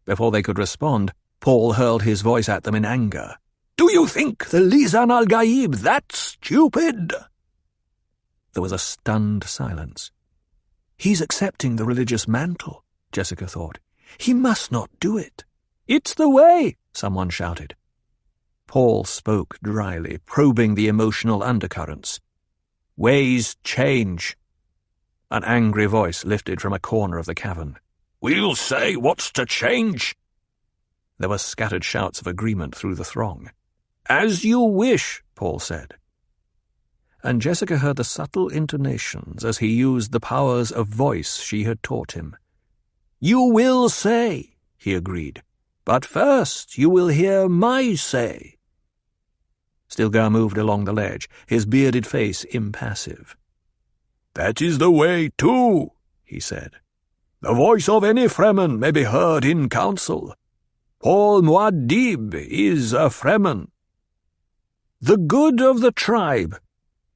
Before they could respond, Paul hurled his voice at them in anger. "Do you think the Lisan al-Gaib that stupid?" There was a stunned silence. "He's accepting the religious mantle," Jessica thought. "He must not do it." "It's the way," someone shouted. Paul spoke dryly, probing the emotional undercurrents. "Ways change." An angry voice lifted from a corner of the cavern. "We'll say what's to change." There were scattered shouts of agreement through the throng. "As you wish," Paul said. And Jessica heard the subtle intonations as he used the powers of voice she had taught him. "You will say," he agreed, "but first you will hear my say." Stilgar moved along the ledge, his bearded face impassive. "That is the way, too," he said. "The voice of any Fremen may be heard in council. Paul Muad'Dib is a Fremen." "The good of the tribe,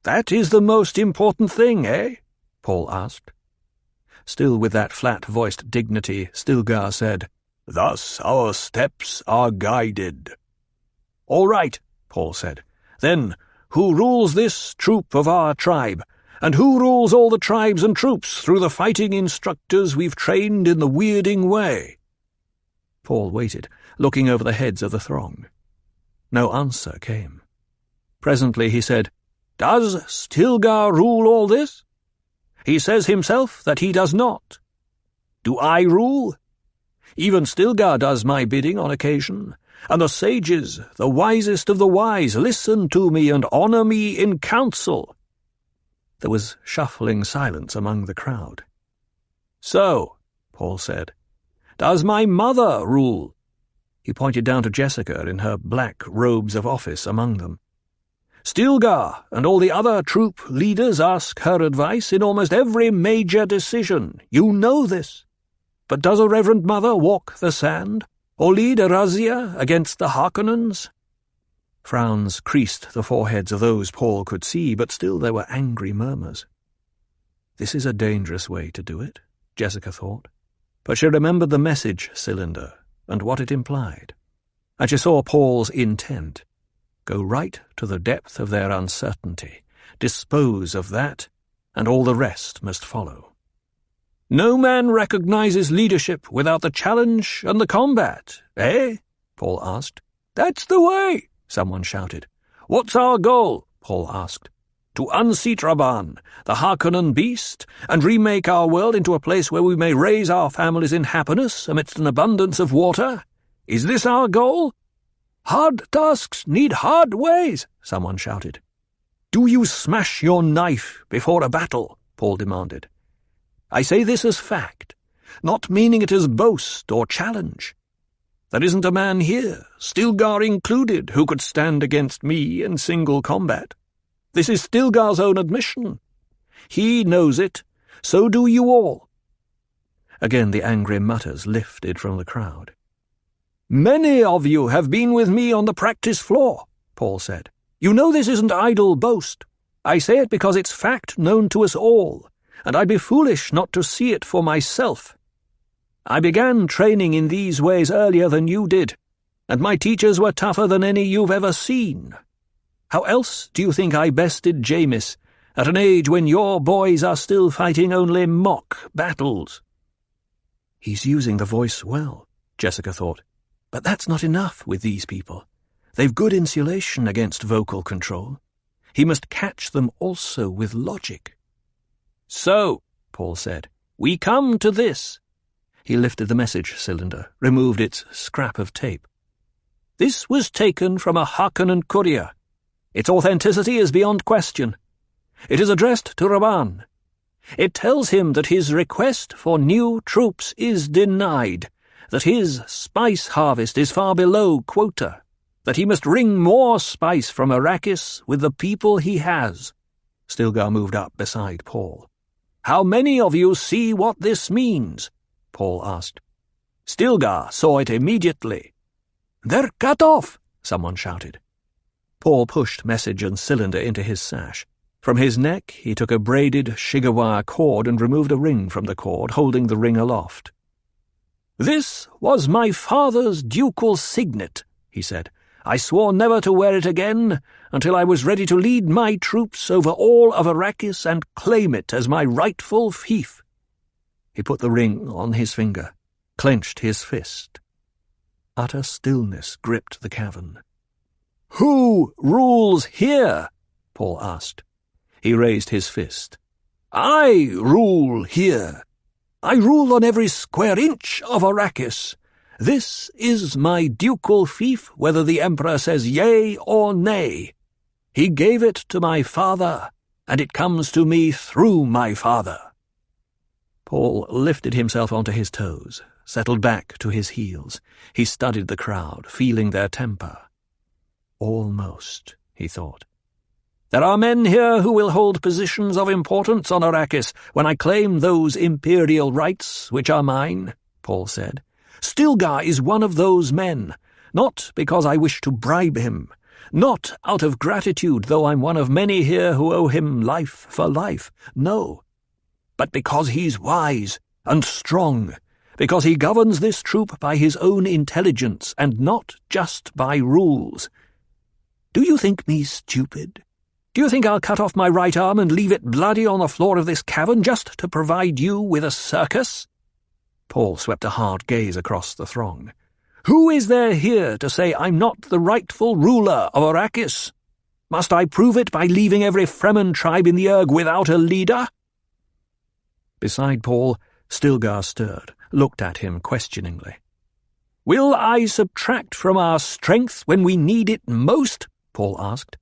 that is the most important thing, eh?" Paul asked. Still with that flat-voiced dignity, Stilgar said, "Thus our steps are guided." "All right," Paul said. "Then, who rules this troop of our tribe? And who rules all the tribes and troops through the fighting instructors we've trained in the Weirding way?" Paul waited, looking over the heads of the throng. No answer came. Presently he said, "Does Stilgar rule all this? He says himself that he does not. Do I rule? Even Stilgar does my bidding on occasion, and the sages, the wisest of the wise, listen to me and honor me in council." There was shuffling silence among the crowd. "So," Paul said, "does my mother rule?" He pointed down to Jessica in her black robes of office among them. "Stilgar and all the other troop leaders ask her advice in almost every major decision. You know this. But does a Reverend Mother walk the sand, or lead a razzia against the Harkonnens?" Frowns creased the foreheads of those Paul could see, but still there were angry murmurs. This is a dangerous way to do it, Jessica thought, but she remembered the message cylinder and what it implied. And she saw Paul's intent. Go right to the depth of their uncertainty, dispose of that, and all the rest must follow. No man recognizes leadership without the challenge and the combat, eh? Paul asked. That's the way, someone shouted. What's our goal? Paul asked. To unseat Raban, the Harkonnen beast, and remake our world into a place where we may raise our families in happiness amidst an abundance of water? Is this our goal? Hard tasks need hard ways, someone shouted. Do you smash your knife before a battle? Paul demanded. I say this as fact, not meaning it as boast or challenge. There isn't a man here, Stilgar included, who could stand against me in single combat. This is Stilgar's own admission. He knows it, so do you all. Again the angry mutters lifted from the crowd. Many of you have been with me on the practice floor, Paul said. You know this isn't idle boast. I say it because it's fact known to us all, and I'd be foolish not to see it for myself. I began training in these ways earlier than you did, and my teachers were tougher than any you've ever seen. How else do you think I bested Jamis at an age when your boys are still fighting only mock battles? He's using the voice well, Jessica thought, but that's not enough with these people. They've good insulation against vocal control. He must catch them also with logic. So, Paul said, we come to this. He lifted the message cylinder, removed its scrap of tape. This was taken from a Harkonnen courier. Its authenticity is beyond question. It is addressed to Raban. It tells him that his request for new troops is denied, that his spice harvest is far below quota, that he must wring more spice from Arrakis with the people he has. Stilgar moved up beside Paul. How many of you see what this means? Paul asked. Stilgar saw it immediately. They're cut off, someone shouted. Paul pushed message and cylinder into his sash. From his neck he took a braided Shiga-wire cord and removed a ring from the cord, holding the ring aloft. This was my father's ducal signet, he said. I swore never to wear it again until I was ready to lead my troops over all of Arrakis and claim it as my rightful fief. He put the ring on his finger, clenched his fist. Utter stillness gripped the cavern. Who rules here? Paul asked. He raised his fist. I rule here. I rule on every square inch of Arrakis. This is my ducal fief, whether the Emperor says yea or nay. He gave it to my father, and it comes to me through my father. Paul lifted himself onto his toes, settled back to his heels. He studied the crowd, feeling their temper. Almost, he thought. There are men here who will hold positions of importance on Arrakis when I claim those imperial rights which are mine, Paul said. Stilgar is one of those men, not because I wish to bribe him, not out of gratitude, though I'm one of many here who owe him life for life, no, but because he's wise and strong, because he governs this troop by his own intelligence and not just by rules. Do you think me stupid? Do you think I'll cut off my right arm and leave it bloody on the floor of this cavern just to provide you with a circus? Paul swept a hard gaze across the throng. Who is there here to say I'm not the rightful ruler of Arrakis? Must I prove it by leaving every Fremen tribe in the Urg without a leader? Beside Paul, Stilgar stirred, looked at him questioningly. Will I subtract from our strength when we need it most? Paul asked.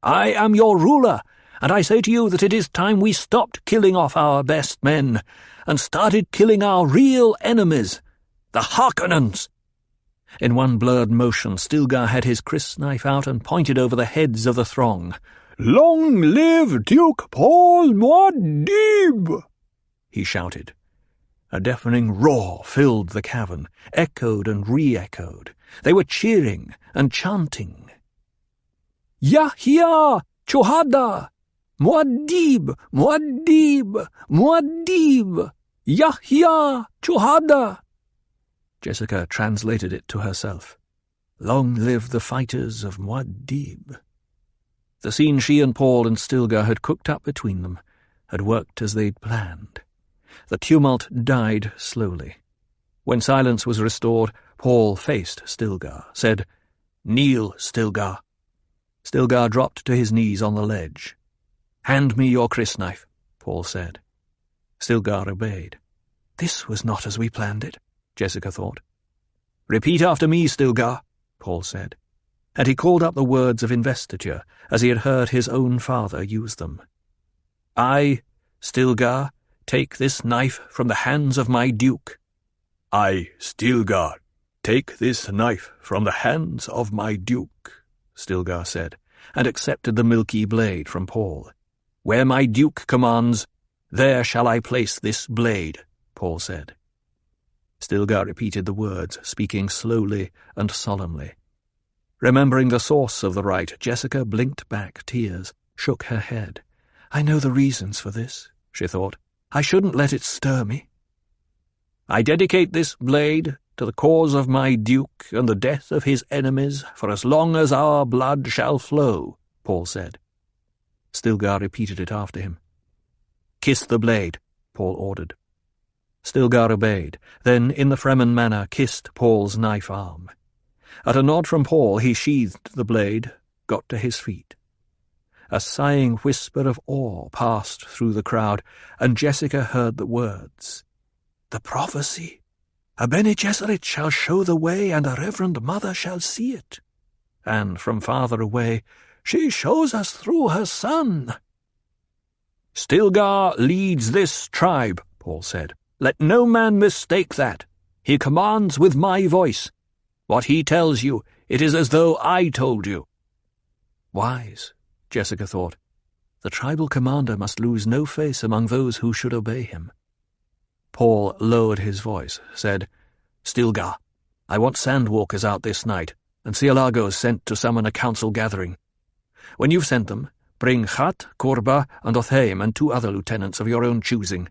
I am your ruler, and I say to you that it is time we stopped killing off our best men and started killing our real enemies, the Harkonnens. In one blurred motion, Stilgar had his crysknife out and pointed over the heads of the throng. Long live Duke Paul Muad'Dib! He shouted. A deafening roar filled the cavern, echoed and re-echoed. They were cheering and chanting. Yahya! Chohada! Muad'Dib! Muad'Dib! Muad'Dib! Yahya! Chohada! Jessica translated it to herself. Long live the fighters of Muad'Dib. The scene she and Paul and Stilgar had cooked up between them had worked as they'd planned. The tumult died slowly. When silence was restored, Paul faced Stilgar, said, "Kneel, Stilgar." Stilgar dropped to his knees on the ledge. "Hand me your crysknife," Paul said. Stilgar obeyed. This was not as we planned it, Jessica thought. "Repeat after me, Stilgar," Paul said, and he called up the words of investiture as he had heard his own father use them. "I, Stilgar, take this knife from the hands of my duke." "I, Stilgar, take this knife from the hands of my duke," Stilgar said, and accepted the milky blade from Paul. "Where my duke commands, there shall I place this blade," Paul said. Stilgar repeated the words, speaking slowly and solemnly. Remembering the source of the rite, Jessica blinked back tears, shook her head. "I know the reasons for this," she thought. "I shouldn't let it stir me." "I dedicate this blade to the cause of my duke and the death of his enemies for as long as our blood shall flow," Paul said. Stilgar repeated it after him. "Kiss the blade," Paul ordered. Stilgar obeyed, then, in the Fremen manner, kissed Paul's knife arm. At a nod from Paul, he sheathed the blade, got to his feet. A sighing whisper of awe passed through the crowd, and Jessica heard the words. "The prophecy! A Bene Gesserit shall show the way, and a reverend mother shall see it." And from farther away, "She shows us through her son." "Stilgar leads this tribe," Paul said. "Let no man mistake that. He commands with my voice. What he tells you, it is as though I told you." Wise, Jessica thought. The tribal commander must lose no face among those who should obey him. Paul lowered his voice, said, "Stilgar, I want sandwalkers out this night, and Cielagos sent to summon a council gathering. When you've sent them, bring Khat, Korba, and Otheim and 2 other lieutenants of your own choosing.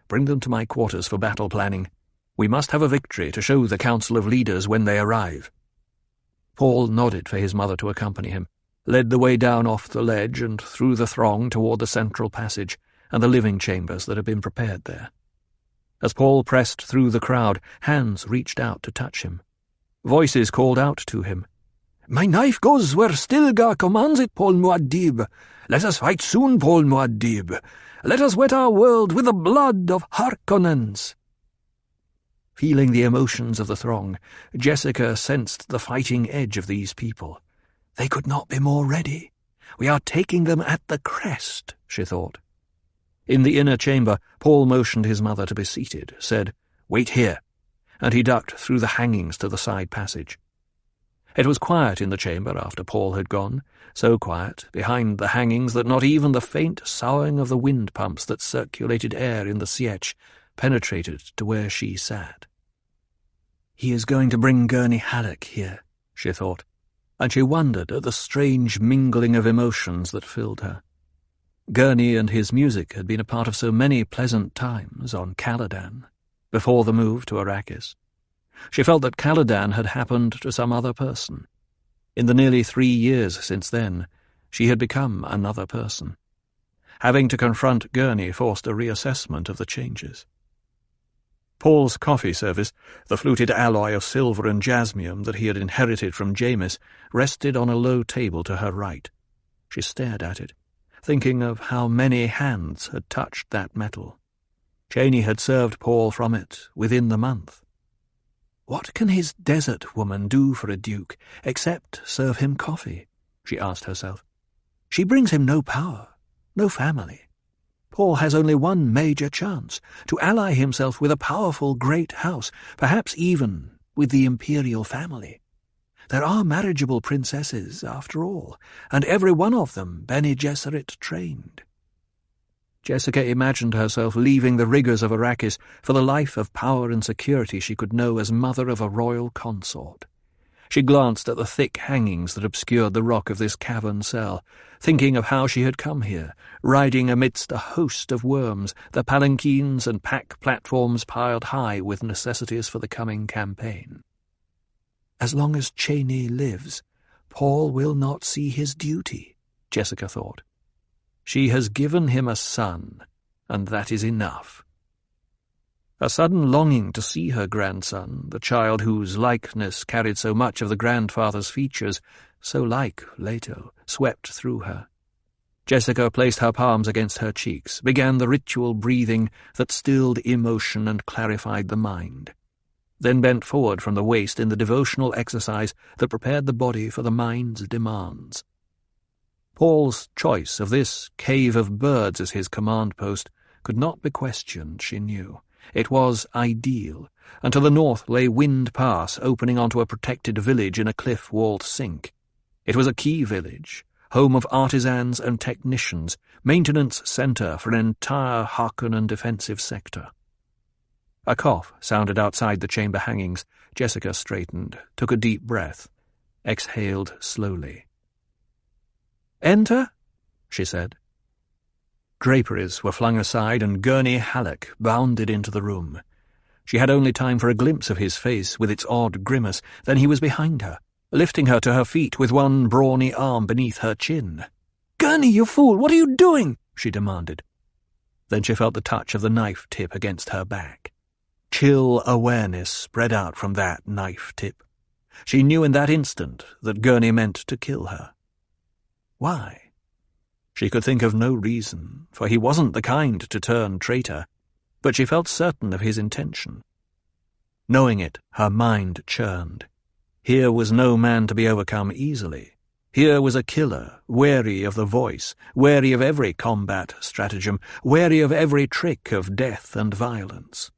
Bring them to my quarters for battle planning. We must have a victory to show the council of leaders when they arrive." Paul nodded for his mother to accompany him, led the way down off the ledge and through the throng toward the central passage and the living chambers that had been prepared there. As Paul pressed through the crowd, hands reached out to touch him. Voices called out to him. "My knife goes where Stilgar commands it, Paul Muad'Dib. Let us fight soon, Paul Muad'Dib. Let us wet our world with the blood of Harkonnens." Feeling the emotions of the throng, Jessica sensed the fighting edge of these people. They could not be more ready. We are taking them at the crest, she thought. In the inner chamber, Paul motioned his mother to be seated, said, "Wait here," and he ducked through the hangings to the side passage. It was quiet in the chamber after Paul had gone, so quiet behind the hangings that not even the faint soughing of the wind pumps that circulated air in the sietch penetrated to where she sat. He is going to bring Gurney Halleck here, she thought, and she wondered at the strange mingling of emotions that filled her. Gurney and his music had been a part of so many pleasant times on Caladan, before the move to Arrakis. She felt that Caladan had happened to some other person. In the nearly 3 years since then, she had become another person. Having to confront Gurney forced a reassessment of the changes. Paul's coffee service, the fluted alloy of silver and jasmium that he had inherited from Jamis, rested on a low table to her right. She stared at it, thinking of how many hands had touched that metal. Chaney had served Paul from it within the month. What can his desert woman do for a duke except serve him coffee? She asked herself. She brings him no power, no family. Paul has only one major chance, to ally himself with a powerful great house, perhaps even with the imperial family. There are marriageable princesses, after all, and every one of them Bene Gesserit trained. Jessica imagined herself leaving the rigours of Arrakis for the life of power and security she could know as mother of a royal consort. She glanced at the thick hangings that obscured the rock of this cavern cell, thinking of how she had come here, riding amidst a host of worms, the palanquins and pack platforms piled high with necessities for the coming campaign. As long as Cheney lives, Paul will not see his duty, Jessica thought. She has given him a son, and that is enough. A sudden longing to see her grandson, the child whose likeness carried so much of the grandfather's features, so like Leto, swept through her. Jessica placed her palms against her cheeks, began the ritual breathing that stilled emotion and clarified the mind, then bent forward from the waist in the devotional exercise that prepared the body for the mind's demands. Paul's choice of this cave of birds as his command post could not be questioned, she knew. It was ideal, and to the north lay Wind Pass, opening onto a protected village in a cliff-walled sink. It was a key village, home of artisans and technicians, maintenance centre for an entire Harkonnen defensive sector. A cough sounded outside the chamber hangings. Jessica straightened, took a deep breath, exhaled slowly. "Enter," she said. Draperies were flung aside, and Gurney Halleck bounded into the room. She had only time for a glimpse of his face with its odd grimace, then he was behind her, lifting her to her feet with one brawny arm beneath her chin. "Gurney, you fool, what are you doing?" she demanded. Then she felt the touch of the knife tip against her back. Chill awareness spread out from that knife tip. She knew in that instant that Gurney meant to kill her. Why? She could think of no reason, for he wasn't the kind to turn traitor, but she felt certain of his intention. Knowing it, her mind churned. Here was no man to be overcome easily. Here was a killer, wary of the voice, wary of every combat stratagem, wary of every trick of death and violence.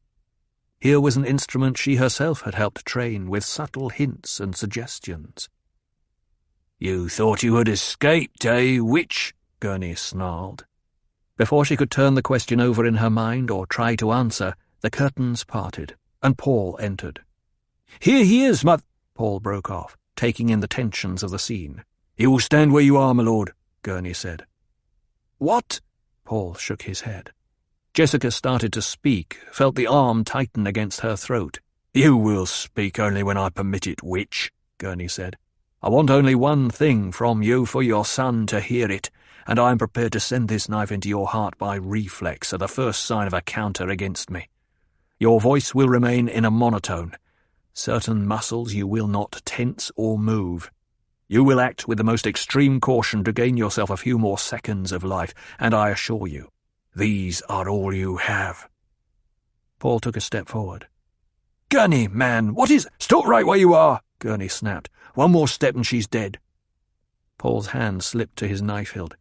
Here was an instrument she herself had helped train with subtle hints and suggestions. "You thought you had escaped, eh, witch?" Gurney snarled. Before she could turn the question over in her mind or try to answer, the curtains parted, and Paul entered. "Here he is, Paul broke off, taking in the tensions of the scene. "You will stand where you are, my lord," Gurney said. "What?" Paul shook his head. Jessica started to speak, felt the arm tighten against her throat. "You will speak only when I permit it, witch," Gurney said. "I want only one thing from you, for your son to hear it, and I am prepared to send this knife into your heart by reflex at the first sign of a counter against me. Your voice will remain in a monotone. Certain muscles you will not tense or move. You will act with the most extreme caution to gain yourself a few more seconds of life, and I assure you, these are all you have." Paul took a step forward. "Gurney, man, what is— Stop right where you are!" Gurney snapped. "One more step and she's dead." Paul's hand slipped to his knife hilt.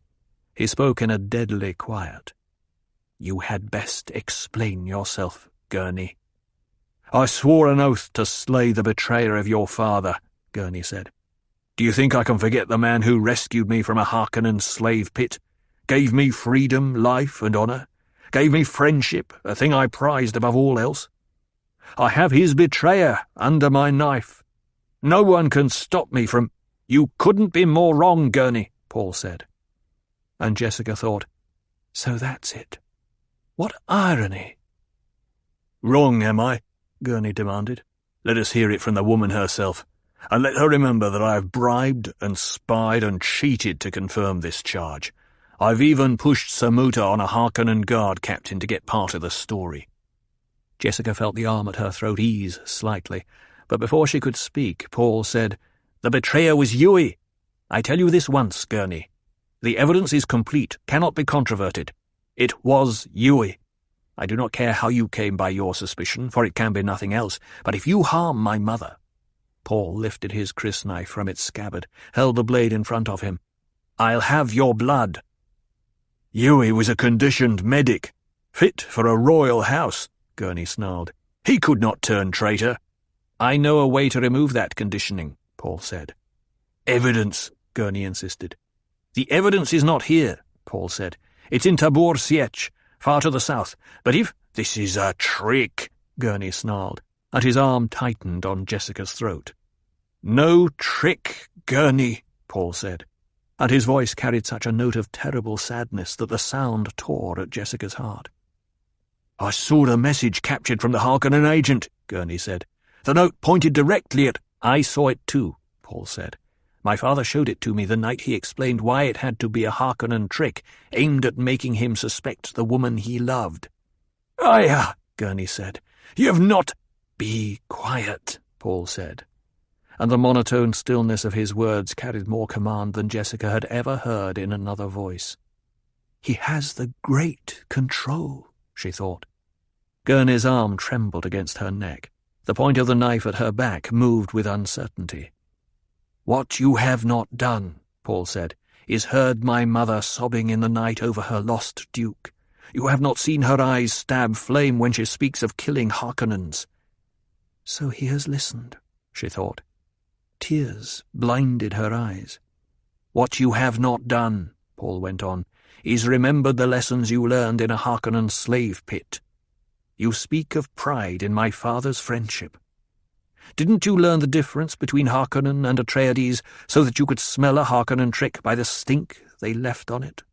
He spoke in a deadly quiet. "You had best explain yourself, Gurney." "I swore an oath to slay the betrayer of your father," Gurney said. "Do you think I can forget the man who rescued me from a Harkonnen slave pit, gave me freedom, life, and honor, gave me friendship, a thing I prized above all else? I have his betrayer under my knife. No one can stop me from—" "You couldn't be more wrong, Gurney," Paul said. And Jessica thought, so that's it. What irony. "Wrong, am I?" Gurney demanded. "Let us hear it from the woman herself, and let her remember that I have bribed and spied and cheated to confirm this charge. I've even pushed Samuta on a Harkonnen guard captain to get part of the story." Jessica felt the arm at her throat ease slightly, but before she could speak, Paul said, "The betrayer was Yui. I tell you this once, Gurney. The evidence is complete, cannot be controverted. It was Yui. I do not care how you came by your suspicion, for it can be nothing else, but if you harm my mother—" Paul lifted his crysknife from its scabbard, held the blade in front of him. "I'll have your blood." "Yui was a conditioned medic, fit for a royal house," Gurney snarled. "He could not turn traitor." "I know a way to remove that conditioning," Paul said. "Evidence," Gurney insisted. "The evidence is not here," Paul said. "It's in Tabor Sietch, far to the south. But if—" "This is a trick," Gurney snarled, and his arm tightened on Jessica's throat. "No trick, Gurney," Paul said, and his voice carried such a note of terrible sadness that the sound tore at Jessica's heart. "I saw the message captured from the Harkonnen agent," Gurney said. "The note pointed directly at—" I saw it too, Paul said. My father showed it to me the night he explained why it had to be a Harkonnen trick aimed at making him suspect the woman he loved. "Aya," Gurney said. "You have not—" "Be quiet," Paul said, and the monotone stillness of his words carried more command than Jessica had ever heard in another voice. He has the great control, she thought. Gurney's arm trembled against her neck. The point of the knife at her back moved with uncertainty. "What you have not done," Paul said, "is heard my mother sobbing in the night over her lost duke. You have not seen her eyes stab flame when she speaks of killing Harkonnens." So he has listened, she thought. Tears blinded her eyes. "What you have not done," Paul went on, "is remembered the lessons you learned in a Harkonnen slave pit. You speak of pride in my father's friendship. Didn't you learn the difference between Harkonnen and Atreides so that you could smell a Harkonnen trick by the stink they left on it?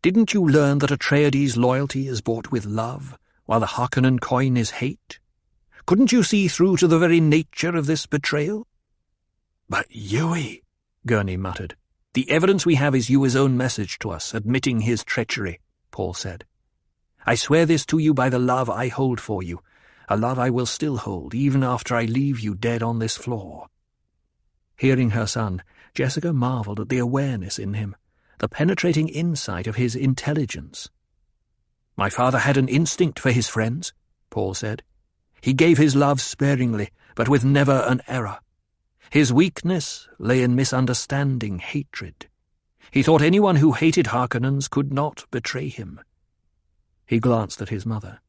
Didn't you learn that Atreides' loyalty is bought with love, while the Harkonnen coin is hate? Couldn't you see through to the very nature of this betrayal?" "But Yueh," Gurney muttered. "The evidence we have is Yueh's own message to us, admitting his treachery," Paul said. "I swear this to you by the love I hold for you, a love I will still hold, even after I leave you dead on this floor." Hearing her son, Jessica marveled at the awareness in him, the penetrating insight of his intelligence. "My father had an instinct for his friends," Paul said. "He gave his love sparingly, but with never an error. His weakness lay in misunderstanding, hatred. He thought anyone who hated Harkonnens could not betray him." He glanced at his mother.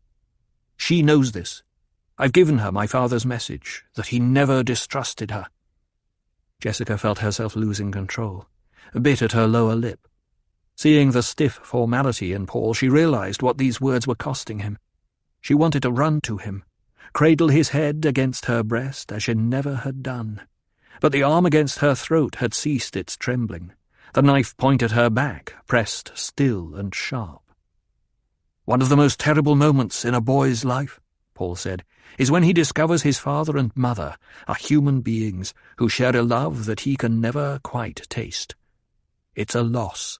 "She knows this. I've given her my father's message, that he never distrusted her." Jessica felt herself losing control, bit at her lower lip. Seeing the stiff formality in Paul, she realized what these words were costing him. She wanted to run to him, cradle his head against her breast as she never had done. But the arm against her throat had ceased its trembling. The knife point at her back, pressed still and sharp. "One of the most terrible moments in a boy's life," Paul said, "is when he discovers his father and mother are human beings who share a love that he can never quite taste. It's a loss,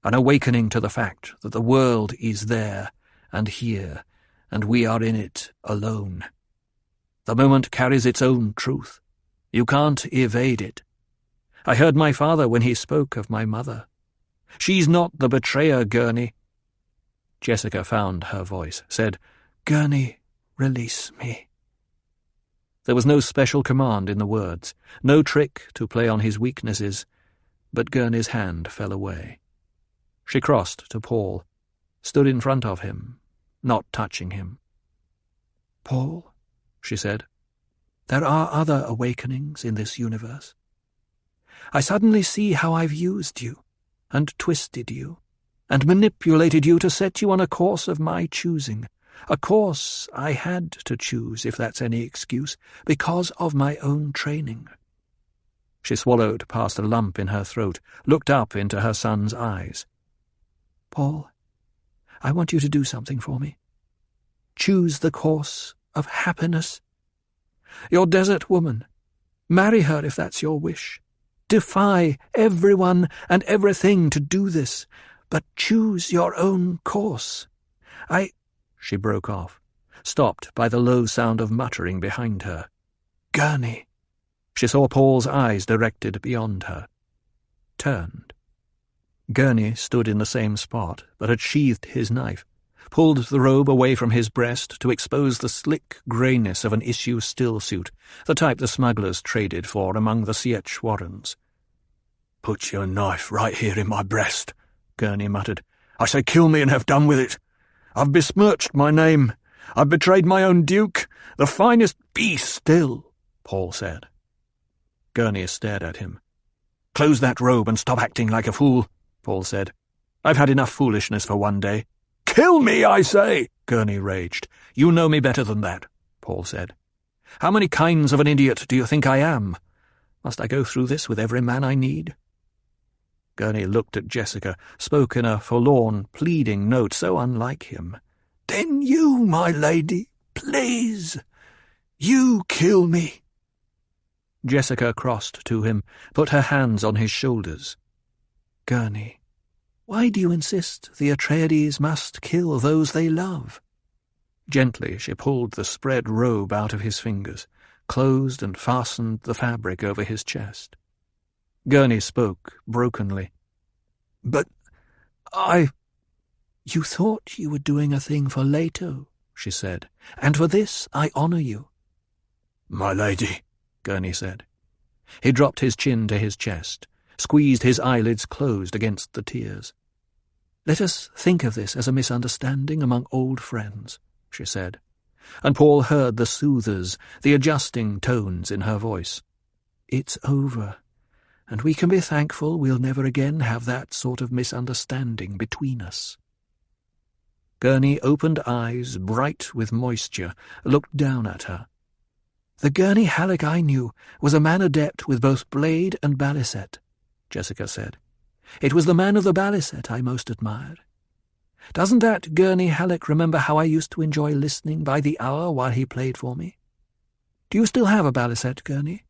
an awakening to the fact that the world is there and here, and we are in it alone. The moment carries its own truth. You can't evade it. I heard my father when he spoke of my mother. She's not the betrayer, Gurney." Jessica found her voice, said, "Gurney, release me." There was no special command in the words, no trick to play on his weaknesses, but Gurney's hand fell away. She crossed to Paul, stood in front of him, not touching him. "Paul," she said, "there are other awakenings in this universe. I suddenly see how I've used you, and twisted you, and manipulated you to set you on a course of my choosing, a course I had to choose, if that's any excuse, because of my own training." She swallowed past a lump in her throat, looked up into her son's eyes. "Paul, I want you to do something for me. Choose the course of happiness. Your desert woman. Marry her if that's your wish. Defy everyone and everything to do this, but choose your own course. She broke off, stopped by the low sound of muttering behind her. "Gurney." She saw Paul's eyes directed beyond her. Turned. Gurney stood in the same spot, but had sheathed his knife, pulled the robe away from his breast to expose the slick greyness of an issue still suit, the type the smugglers traded for among the Sietch warrens. "Put your knife right here in my breast," Gurney muttered. "I say kill me and have done with it. I've besmirched my name. I've betrayed my own duke. The finest beast still," Paul said. Gurney stared at him. "Close that robe and stop acting like a fool," Paul said. "I've had enough foolishness for one day." "Kill me, I say!" Gurney raged. "You know me better than that," Paul said. "How many kinds of an idiot do you think I am? Must I go through this with every man I need?" Gurney looked at Jessica, spoke in a forlorn, pleading note so unlike him. "Then you, my lady, please. You kill me." Jessica crossed to him, put her hands on his shoulders. "Gurney, why do you insist the Atreides must kill those they love?" Gently she pulled the spread robe out of his fingers, closed and fastened the fabric over his chest. Gurney spoke brokenly. "But You thought you were doing a thing for Leto," she said, "and for this I honor you." "My lady," Gurney said. He dropped his chin to his chest, squeezed his eyelids closed against the tears. "Let us think of this as a misunderstanding among old friends," she said, and Paul heard the soothers, the adjusting tones in her voice. "It's over, and we can be thankful we'll never again have that sort of misunderstanding between us." Gurney opened eyes, bright with moisture, looked down at her. "The Gurney Halleck I knew was a man adept with both blade and balisette," Jessica said. "It was the man of the balisette I most admired. Doesn't that Gurney Halleck remember how I used to enjoy listening by the hour while he played for me? Do you still have a balisette, Gurney?"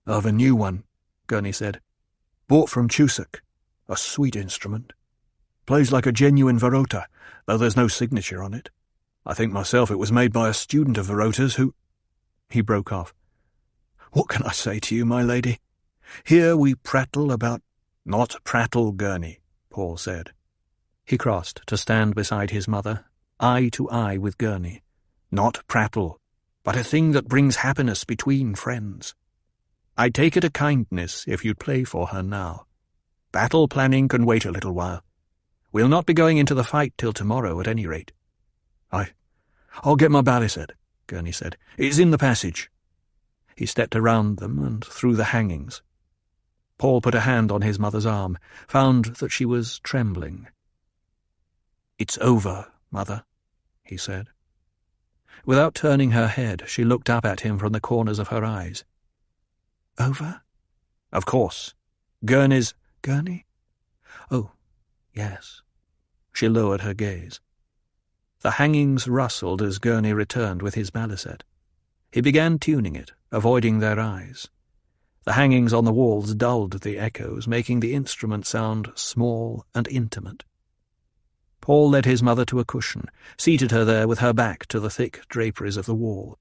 "I've a new one," Gurney said. "Bought from Chusak. A sweet instrument. Plays like a genuine Verota, though there's no signature on it. I think myself it was made by a student of Verota's who—" He broke off. "What can I say to you, my lady? Here we prattle about—" "Not prattle, Gurney," Paul said. He crossed to stand beside his mother, eye to eye with Gurney. "Not prattle, but a thing that brings happiness between friends. I'd take it a kindness if you'd play for her now. Battle planning can wait a little while. We'll not be going into the fight till tomorrow, at any rate." I'll get my balisette," Gurney said. "It's in the passage." He stepped around them and through the hangings. Paul put a hand on his mother's arm, found that she was trembling. "It's over, Mother," he said. Without turning her head, she looked up at him from the corners of her eyes. "Over?" "Of course. Gurney's—" "Gurney? Oh, yes." She lowered her gaze. The hangings rustled as Gurney returned with his balisette. He began tuning it, avoiding their eyes. The hangings on the walls dulled the echoes, making the instrument sound small and intimate. Paul led his mother to a cushion, seated her there with her back to the thick draperies of the wall.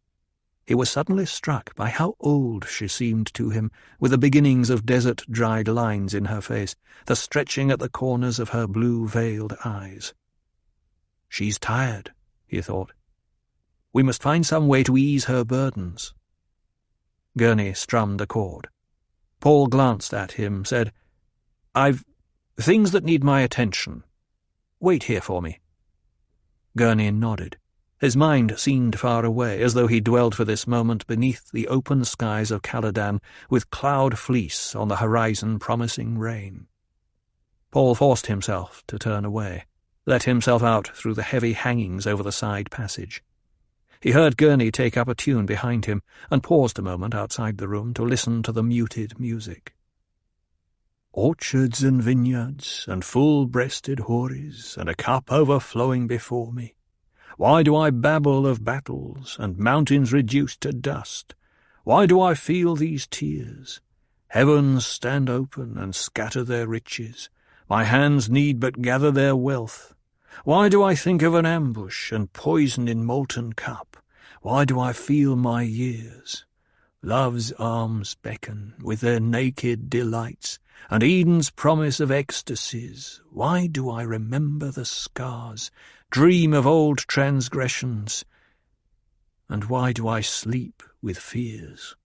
He was suddenly struck by how old she seemed to him, with the beginnings of desert-dried lines in her face, the stretching at the corners of her blue-veiled eyes. "She's tired," he thought. "We must find some way to ease her burdens." Gurney strummed a chord. Paul glanced at him, said, "I've things that need my attention. Wait here for me." Gurney nodded. His mind seemed far away, as though he dwelled for this moment beneath the open skies of Caladan, with cloud fleece on the horizon promising rain. Paul forced himself to turn away, let himself out through the heavy hangings over the side passage. He heard Gurney take up a tune behind him, and paused a moment outside the room to listen to the muted music. "Orchards and vineyards, and full-breasted houris, and a cup overflowing before me. Why do I babble of battles, and mountains reduced to dust? Why do I feel these tears? Heavens stand open and scatter their riches. My hands need but gather their wealth. Why do I think of an ambush, and poison in molten cup? Why do I feel my years? Love's arms beckon with their naked delights, and Eden's promise of ecstasies. Why do I remember the scars, dream of old transgressions? And why do I sleep with fears?"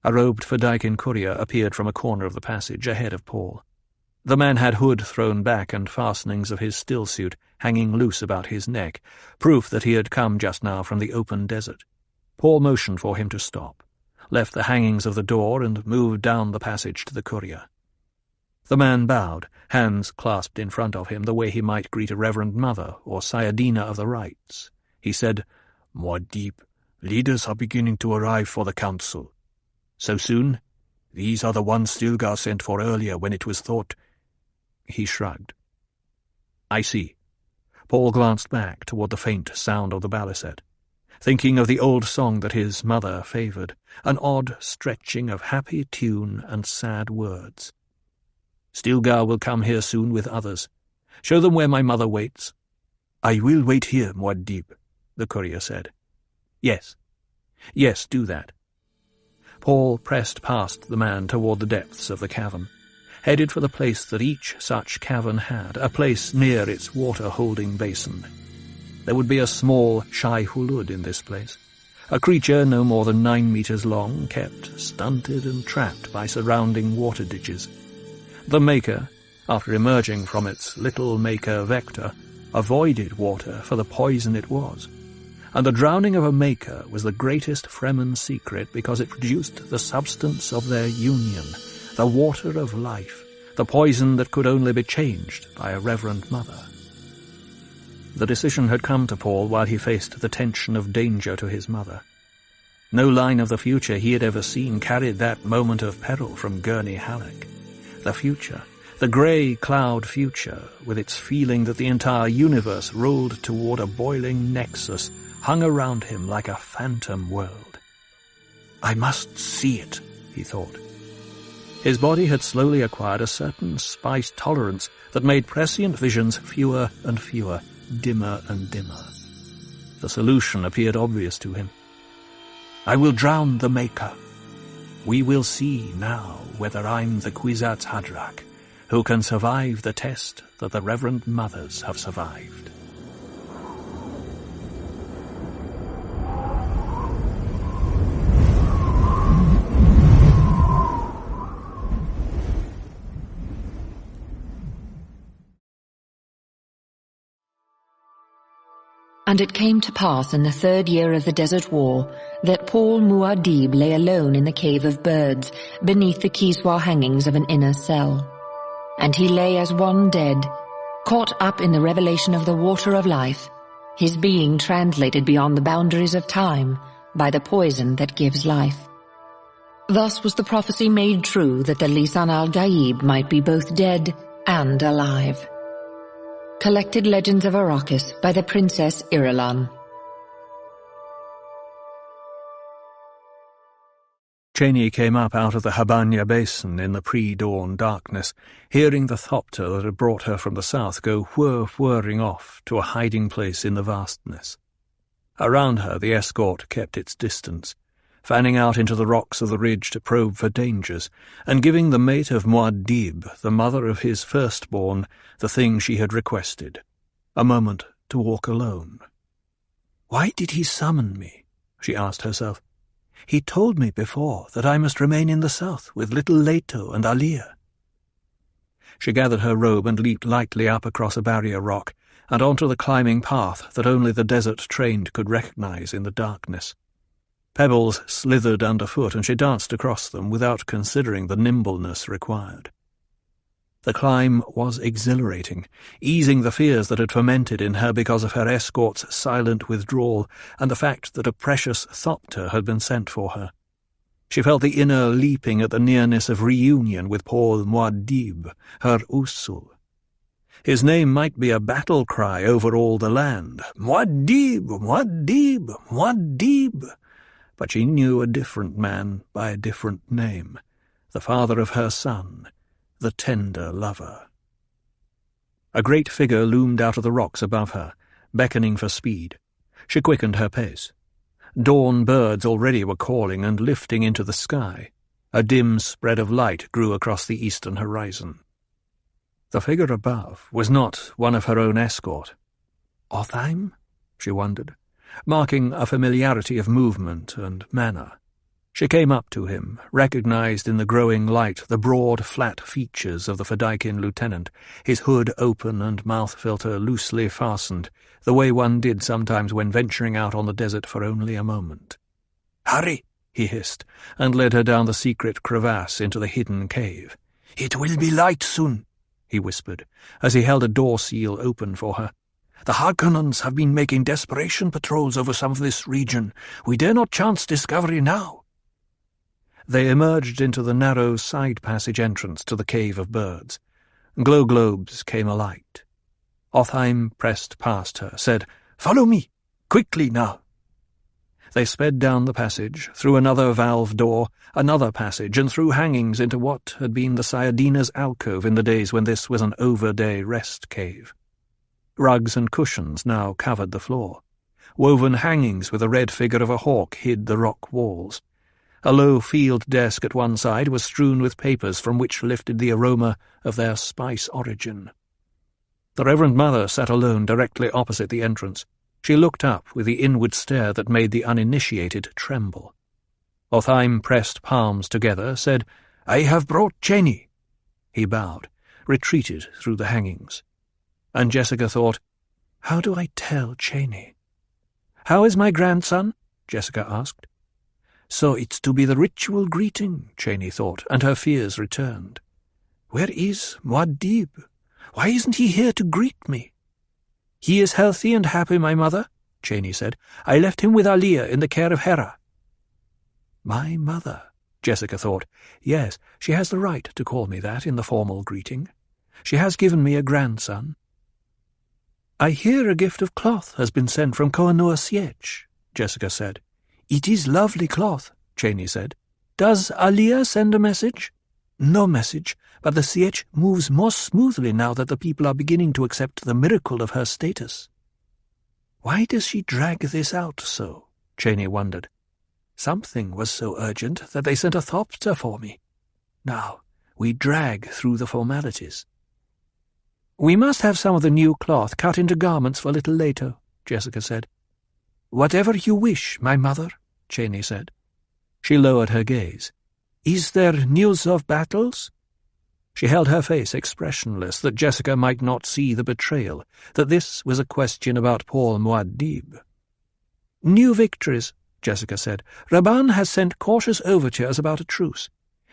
A robed Fedaykin courier appeared from a corner of the passage ahead of Paul. The man had hood thrown back and fastenings of his still-suit hanging loose about his neck, proof that he had come just now from the open desert. Paul motioned for him to stop, left the hangings of the door, and moved down the passage to the courier. The man bowed, hands clasped in front of him the way he might greet a reverend mother or Sayadina of the rites. He said, "Muad'Dib, leaders are beginning to arrive for the council." "So soon? These are the ones Stilgar sent for earlier when it was thought—" He shrugged. "I see." Paul glanced back toward the faint sound of the balisette. thinking of the old song that his mother favoured, an odd stretching of happy tune and sad words. Stilgar will come here soon with others. Show them where my mother waits. I will wait here, Muad'Dib, the courier said. Yes, do that. Paul pressed past the man toward the depths of the cavern, headed for the place that each such cavern had, a place near its water-holding basin. There would be a small Shai-Hulud in this place, a creature no more than 9 meters long, kept stunted and trapped by surrounding water ditches. The Maker, after emerging from its little Maker vector, avoided water for the poison it was, and the drowning of a Maker was the greatest Fremen secret because it produced the substance of their union, the water of life, the poison that could only be changed by a reverent mother. The decision had come to Paul while he faced the tension of danger to his mother. No line of the future he had ever seen carried that moment of peril from Gurney Halleck. The future, the grey cloud future, with its feeling that the entire universe rolled toward a boiling nexus, hung around him like a phantom world. I must see it, he thought. His body had slowly acquired a certain spice tolerance that made prescient visions fewer and fewer, dimmer and dimmer. The solution appeared obvious to him. I will drown the Maker. We will see now whether I'm the Kwisatz Haderach, who can survive the test that the Reverend Mothers have survived. And it came to pass in the 3rd year of the Desert War that Paul Muad'Dib lay alone in the Cave of Birds, beneath the Kiswa hangings of an inner cell. And he lay as one dead, caught up in the revelation of the water of life, his being translated beyond the boundaries of time by the poison that gives life. Thus was the prophecy made true that the Lisan al-Gaib might be both dead and alive. Collected Legends of Arrakis by the Princess Irulan. Cheney came up out of the Habanya basin in the pre-dawn darkness, hearing the thopter that had brought her from the south go whirring off to a hiding place in the vastness. Around her the escort kept its distance, fanning out into the rocks of the ridge to probe for dangers, and giving the mate of Muad'Dib, the mother of his firstborn, the thing she had requested, a moment to walk alone. Why did he summon me? She asked herself. He told me before that I must remain in the south with little Leto and Alia. She gathered her robe and leaped lightly up across a barrier rock and onto the climbing path that only the desert-trained could recognize in the darkness. Pebbles slithered underfoot, and she danced across them without considering the nimbleness required. The climb was exhilarating, easing the fears that had fermented in her because of her escort's silent withdrawal and the fact that a precious thopter had been sent for her. She felt the inner leaping at the nearness of reunion with Paul Muad'Dib, her Usul. His name might be a battle cry over all the land. Muad'Dib, Muad'Dib, Muad'Dib. But she knew a different man by a different name, the father of her son, the tender lover. A great figure loomed out of the rocks above her, beckoning for speed. She quickened her pace. Dawn birds already were calling and lifting into the sky. A dim spread of light grew across the eastern horizon. The figure above was not one of her own escort. Otheim? She wondered, marking a familiarity of movement and manner. She came up to him, recognized in the growing light the broad, flat features of the Fedaykin lieutenant, his hood open and mouth-filter loosely fastened, the way one did sometimes when venturing out on the desert for only a moment. "Hurry!" he hissed, and led her down the secret crevasse into the hidden cave. "It will be light soon," he whispered, as he held a door seal open for her. "The Harkonnens have been making desperation patrols over some of this region. We dare not chance discovery now." They emerged into the narrow side passage entrance to the Cave of Birds. Glow globes came alight. Otheim pressed past her, said, "Follow me, quickly now." They sped down the passage, through another valve door, another passage, and through hangings into what had been the Sayadina's alcove in the days when this was an over-day rest cave. Rugs and cushions now covered the floor. Woven hangings with a red figure of a hawk hid the rock walls. A low field desk at one side was strewn with papers from which lifted the aroma of their spice origin. The Reverend Mother sat alone directly opposite the entrance. She looked up with the inward stare that made the uninitiated tremble. Otheim pressed palms together, said, "I have brought Cheney." He bowed, retreated through the hangings. And Jessica thought, how do I tell Cheney? "How is my grandson?" Jessica asked. So it's to be the ritual greeting, Cheney thought, and her fears returned. Where is Muad'Dib? Why isn't he here to greet me? "He is healthy and happy, my mother," Cheney said. "I left him with Aliyah in the care of Hera." My mother, Jessica thought. Yes, she has the right to call me that in the formal greeting. She has given me a grandson. "I hear a gift of cloth has been sent from Koh-Noor Sietch," Jessica said. "It is lovely cloth," Cheney said. "Does Aliyah send a message?" "No message, but the Sietch moves more smoothly now that the people are beginning to accept the miracle of her status." Why does she drag this out so? Cheney wondered. Something was so urgent that they sent a thopter for me. Now, we drag through the formalities. "We must have some of the new cloth cut into garments for little later," Jessica said. "Whatever you wish, my mother," Cheney said. She lowered her gaze. "Is there news of battles?" She held her face expressionless, that Jessica might not see the betrayal, that this was a question about Paul Muad'Dib. "New victories," Jessica said. "Rabban has sent cautious overtures about a truce.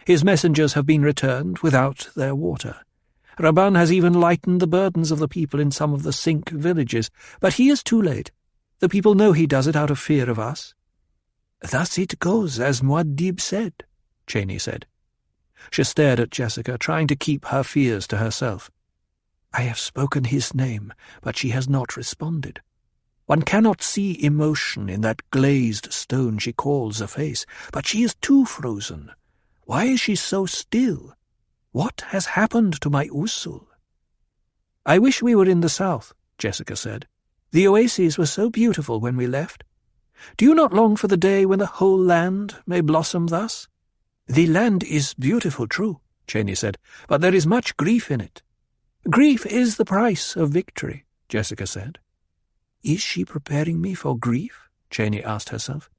His messengers have been returned without their water. Rabban has even lightened the burdens of the people in some of the Sink villages, but he is too late. The people know he does it out of fear of us." "Thus it goes, as Muad'Dib said," Cheney said. She stared at Jessica, trying to keep her fears to herself. I have spoken his name, but she has not responded. One cannot see emotion in that glazed stone she calls a face, but she is too frozen. Why is she so still? What has happened to my Usul? "I wish we were in the south," Jessica said. "The oases were so beautiful when we left. Do you not long for the day when the whole land may blossom thus?" "The land is beautiful, true," Cheney said, "but there is much grief in it." "Grief is the price of victory," Jessica said. Is she preparing me for grief? Cheney asked herself.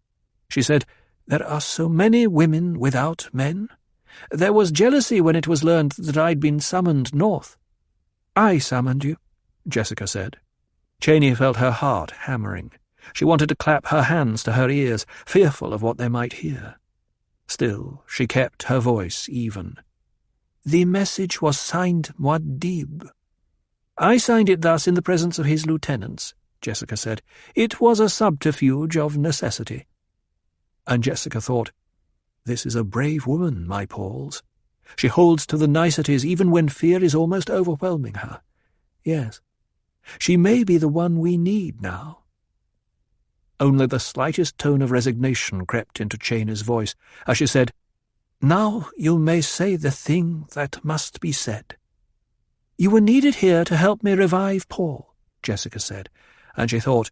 She said, "There are so many women without men. There was jealousy when it was learned that I'd been summoned north." "I summoned you," Jessica said. Cheney felt her heart hammering. She wanted to clap her hands to her ears, fearful of what they might hear. Still, she kept her voice even. "The message was signed Muad'Dib." "I signed it thus in the presence of his lieutenants," Jessica said. "It was a subterfuge of necessity." And Jessica thought, this is a brave woman, my Pauls. She holds to the niceties even when fear is almost overwhelming her. Yes, she may be the one we need now. Only the slightest tone of resignation crept into Cheney's voice as she said, "Now you may say the thing that must be said." "You were needed here to help me revive Paul," Jessica said, and she thought,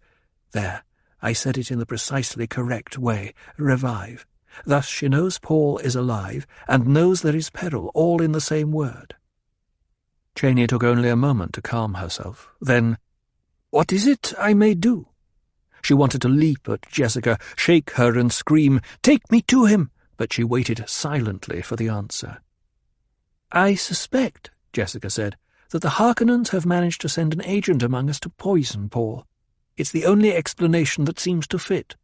there, I said it in the precisely correct way, revive. Thus she knows Paul is alive, and knows there is peril, all in the same word. Cheney took only a moment to calm herself. Then, "What is it I may do?" She wanted to leap at Jessica, shake her and scream, "Take me to him!" but she waited silently for the answer. "I suspect," Jessica said, "that the Harkonnens have managed to send an agent among us to poison Paul. It's the only explanation that seems to fit.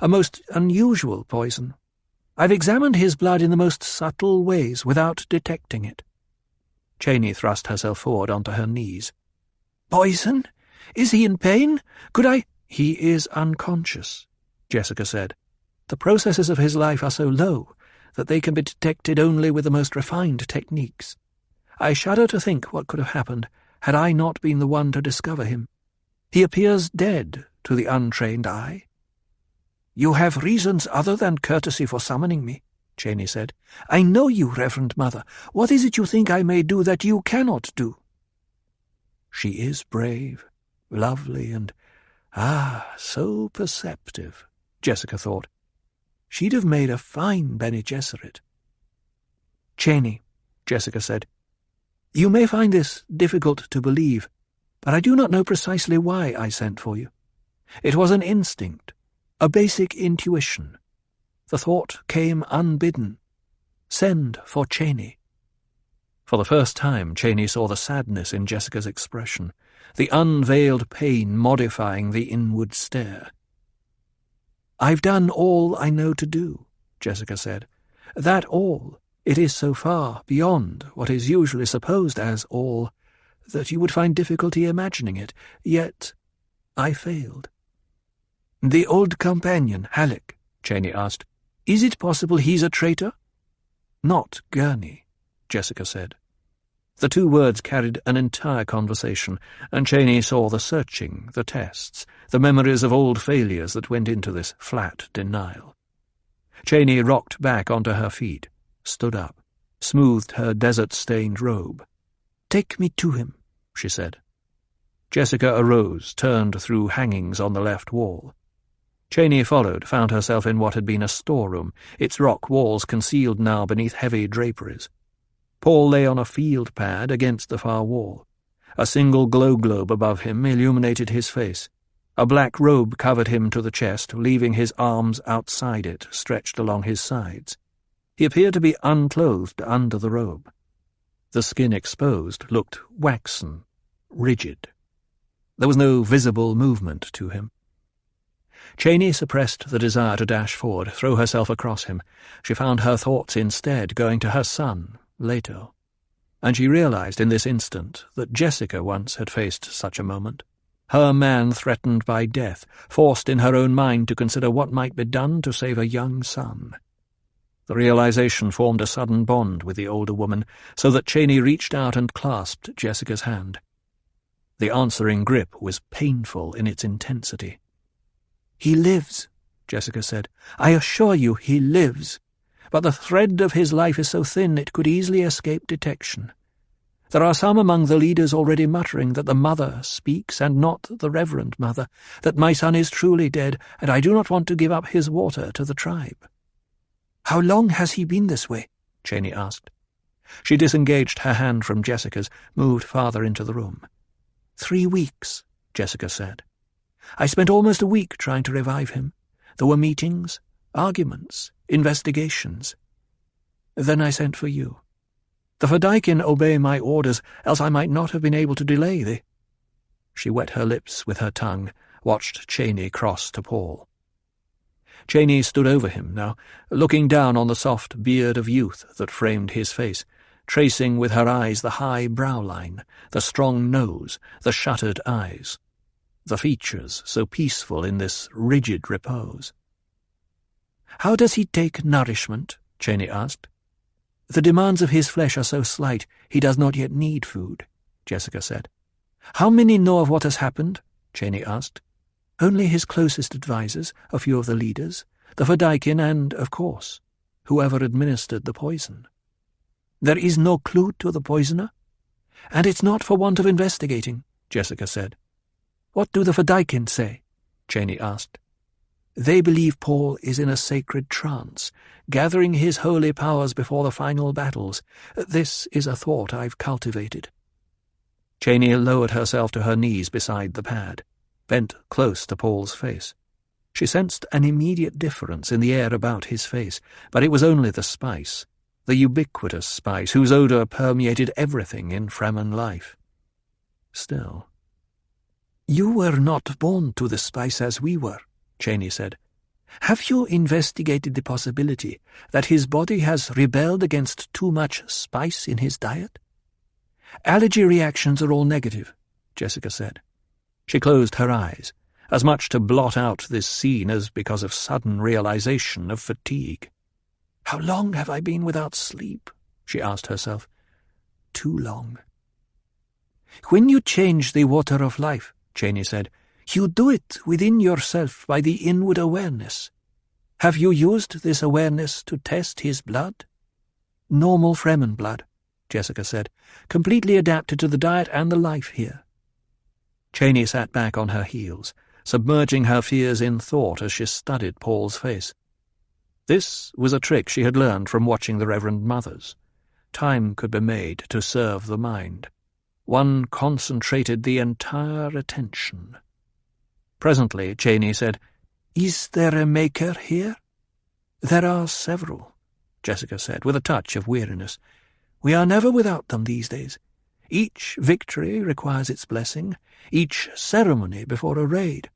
A most unusual poison. I've examined his blood in the most subtle ways without detecting it." Cheney thrust herself forward onto her knees. "Poison? Is he in pain? Could I—" "He is unconscious," Jessica said. "The processes of his life are so low that they can be detected only with the most refined techniques. I shudder to think what could have happened had I not been the one to discover him. He appears dead to the untrained eye." "You have reasons other than courtesy for summoning me," Cheney said. "I know you, Reverend Mother. What is it you think I may do that you cannot do?" She is brave, lovely, and, so perceptive, Jessica thought. She'd have made a fine Bene Gesserit. "Cheney," Jessica said, "you may find this difficult to believe, but I do not know precisely why I sent for you. It was an instinct, a basic intuition. The thought came unbidden. Send for Cheney." For the first time, Cheney saw the sadness in Jessica's expression, the unveiled pain modifying the inward stare. "I've done all I know to do," Jessica said. "That all. It is so far beyond what is usually supposed as all that you would find difficulty imagining it. Yet I failed." "The old companion, Halleck," Cheney asked, "is it possible he's a traitor?" "Not Gurney," Jessica said. The two words carried an entire conversation, and Cheney saw the searching, the tests, the memories of old failures that went into this flat denial. Cheney rocked back onto her feet, stood up, smoothed her desert-stained robe. "Take me to him," she said. Jessica arose, turned through hangings on the left wall. Cheney followed, found herself in what had been a storeroom, its rock walls concealed now beneath heavy draperies. Paul lay on a field pad against the far wall. A single glow globe above him illuminated his face. A black robe covered him to the chest, leaving his arms outside it, stretched along his sides. He appeared to be unclothed under the robe. The skin exposed looked waxen, rigid. There was no visible movement to him. Cheney suppressed the desire to dash forward, throw herself across him. She found her thoughts instead going to her son, Leto, and she realized in this instant that Jessica once had faced such a moment. Her man threatened by death, forced in her own mind to consider what might be done to save a young son. The realization formed a sudden bond with the older woman, so that Cheney reached out and clasped Jessica's hand. The answering grip was painful in its intensity. "He lives," Jessica said. "I assure you he lives. But the thread of his life is so thin it could easily escape detection. There are some among the leaders already muttering that the mother speaks and not the Reverend Mother, that my son is truly dead, and I do not want to give up his water to the tribe." "How long has he been this way?" Cheney asked. She disengaged her hand from Jessica's, moved farther into the room. 3 weeks, Jessica said. "I spent almost a week trying to revive him. There were meetings, arguments, investigations. Then I sent for you. The Fedaykin obey my orders, else I might not have been able to delay the—" She wet her lips with her tongue, watched Cheney cross to Paul. Cheney stood over him now, looking down on the soft beard of youth that framed his face, tracing with her eyes the high brow line, the strong nose, the shuttered eyes, the features so peaceful in this rigid repose. "How does he take nourishment?" Cheney asked. "The demands of his flesh are so slight he does not yet need food," Jessica said. "How many know of what has happened?" Cheney asked. "Only his closest advisers, a few of the leaders, the Fedaykin and, of course, whoever administered the poison. There is no clue to the poisoner? And it's not for want of investigating," Jessica said. "What do the Fedaykin say?" Cheney asked. "They believe Paul is in a sacred trance, gathering his holy powers before the final battles. This is a thought I've cultivated." Cheney lowered herself to her knees beside the pad, bent close to Paul's face. She sensed an immediate difference in the air about his face, but it was only the spice, the ubiquitous spice whose odour permeated everything in Fremen life. Still. "You were not born to the spice as we were," Cheney said. "Have you investigated the possibility that his body has rebelled against too much spice in his diet?" "Allergy reactions are all negative," Jessica said. She closed her eyes, as much to blot out this scene as because of sudden realization of fatigue. "How long have I been without sleep?" she asked herself. "Too long." "When you change the water of life," Cheney said, "you do it within yourself by the inward awareness. Have you used this awareness to test his blood? Normal Fremen blood, Jessica said, completely adapted to the diet and the life here. Cheney sat back on her heels, submerging her fears in thought as she studied Paul's face. This was a trick she had learned from watching the Reverend Mothers. Time could be made to serve the mind. One concentrated the entire attention. Presently, Cheney said, "Is there a maker here?" "There are several," Jessica said, with a touch of weariness. "We are never without them these days. Each victory requires its blessing, each ceremony before a raid.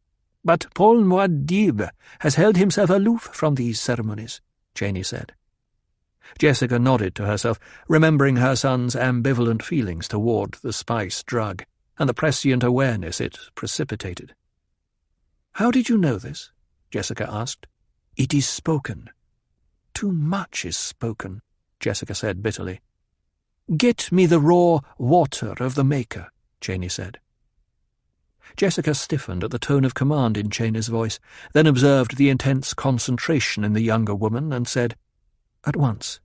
But Paul Muad'Dib has held himself aloof from these ceremonies," Cheney said. Jessica nodded to herself, remembering her son's ambivalent feelings toward the spice drug and the prescient awareness it precipitated. "How did you know this?" Jessica asked. "It is spoken." "Too much is spoken," Jessica said bitterly. "Get me the raw water of the Maker," Cheney said. Jessica stiffened at the tone of command in Cheney's voice, then observed the intense concentration in the younger woman and said, "At once."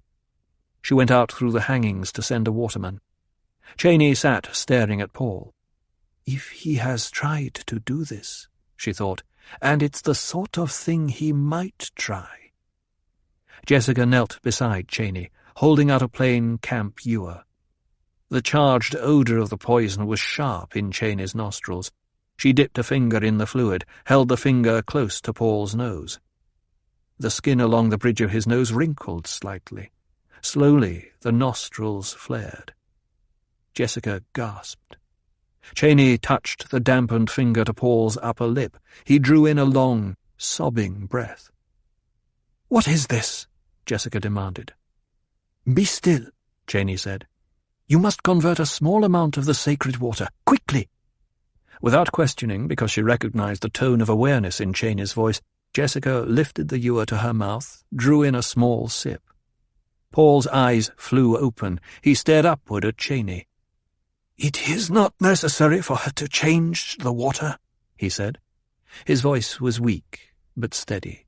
She went out through the hangings to send a waterman. Cheney sat staring at Paul. "If he has tried to do this," she thought, "and it's the sort of thing he might try." Jessica knelt beside Cheney, holding out a plain camp ewer. The charged odour of the poison was sharp in Cheney's nostrils. She dipped a finger in the fluid, held the finger close to Paul's nose. The skin along the bridge of his nose wrinkled slightly. Slowly, the nostrils flared. Jessica gasped. Cheney touched the dampened finger to Paul's upper lip. He drew in a long, sobbing breath. "What is this?" Jessica demanded. "Be still," Cheney said. "You must convert a small amount of the sacred water, quickly." Without questioning, because she recognized the tone of awareness in Cheney's voice, Jessica lifted the ewer to her mouth, drew in a small sip. Paul's eyes flew open. He stared upward at Cheney. "It is not necessary for her to change the water," he said. His voice was weak, but steady.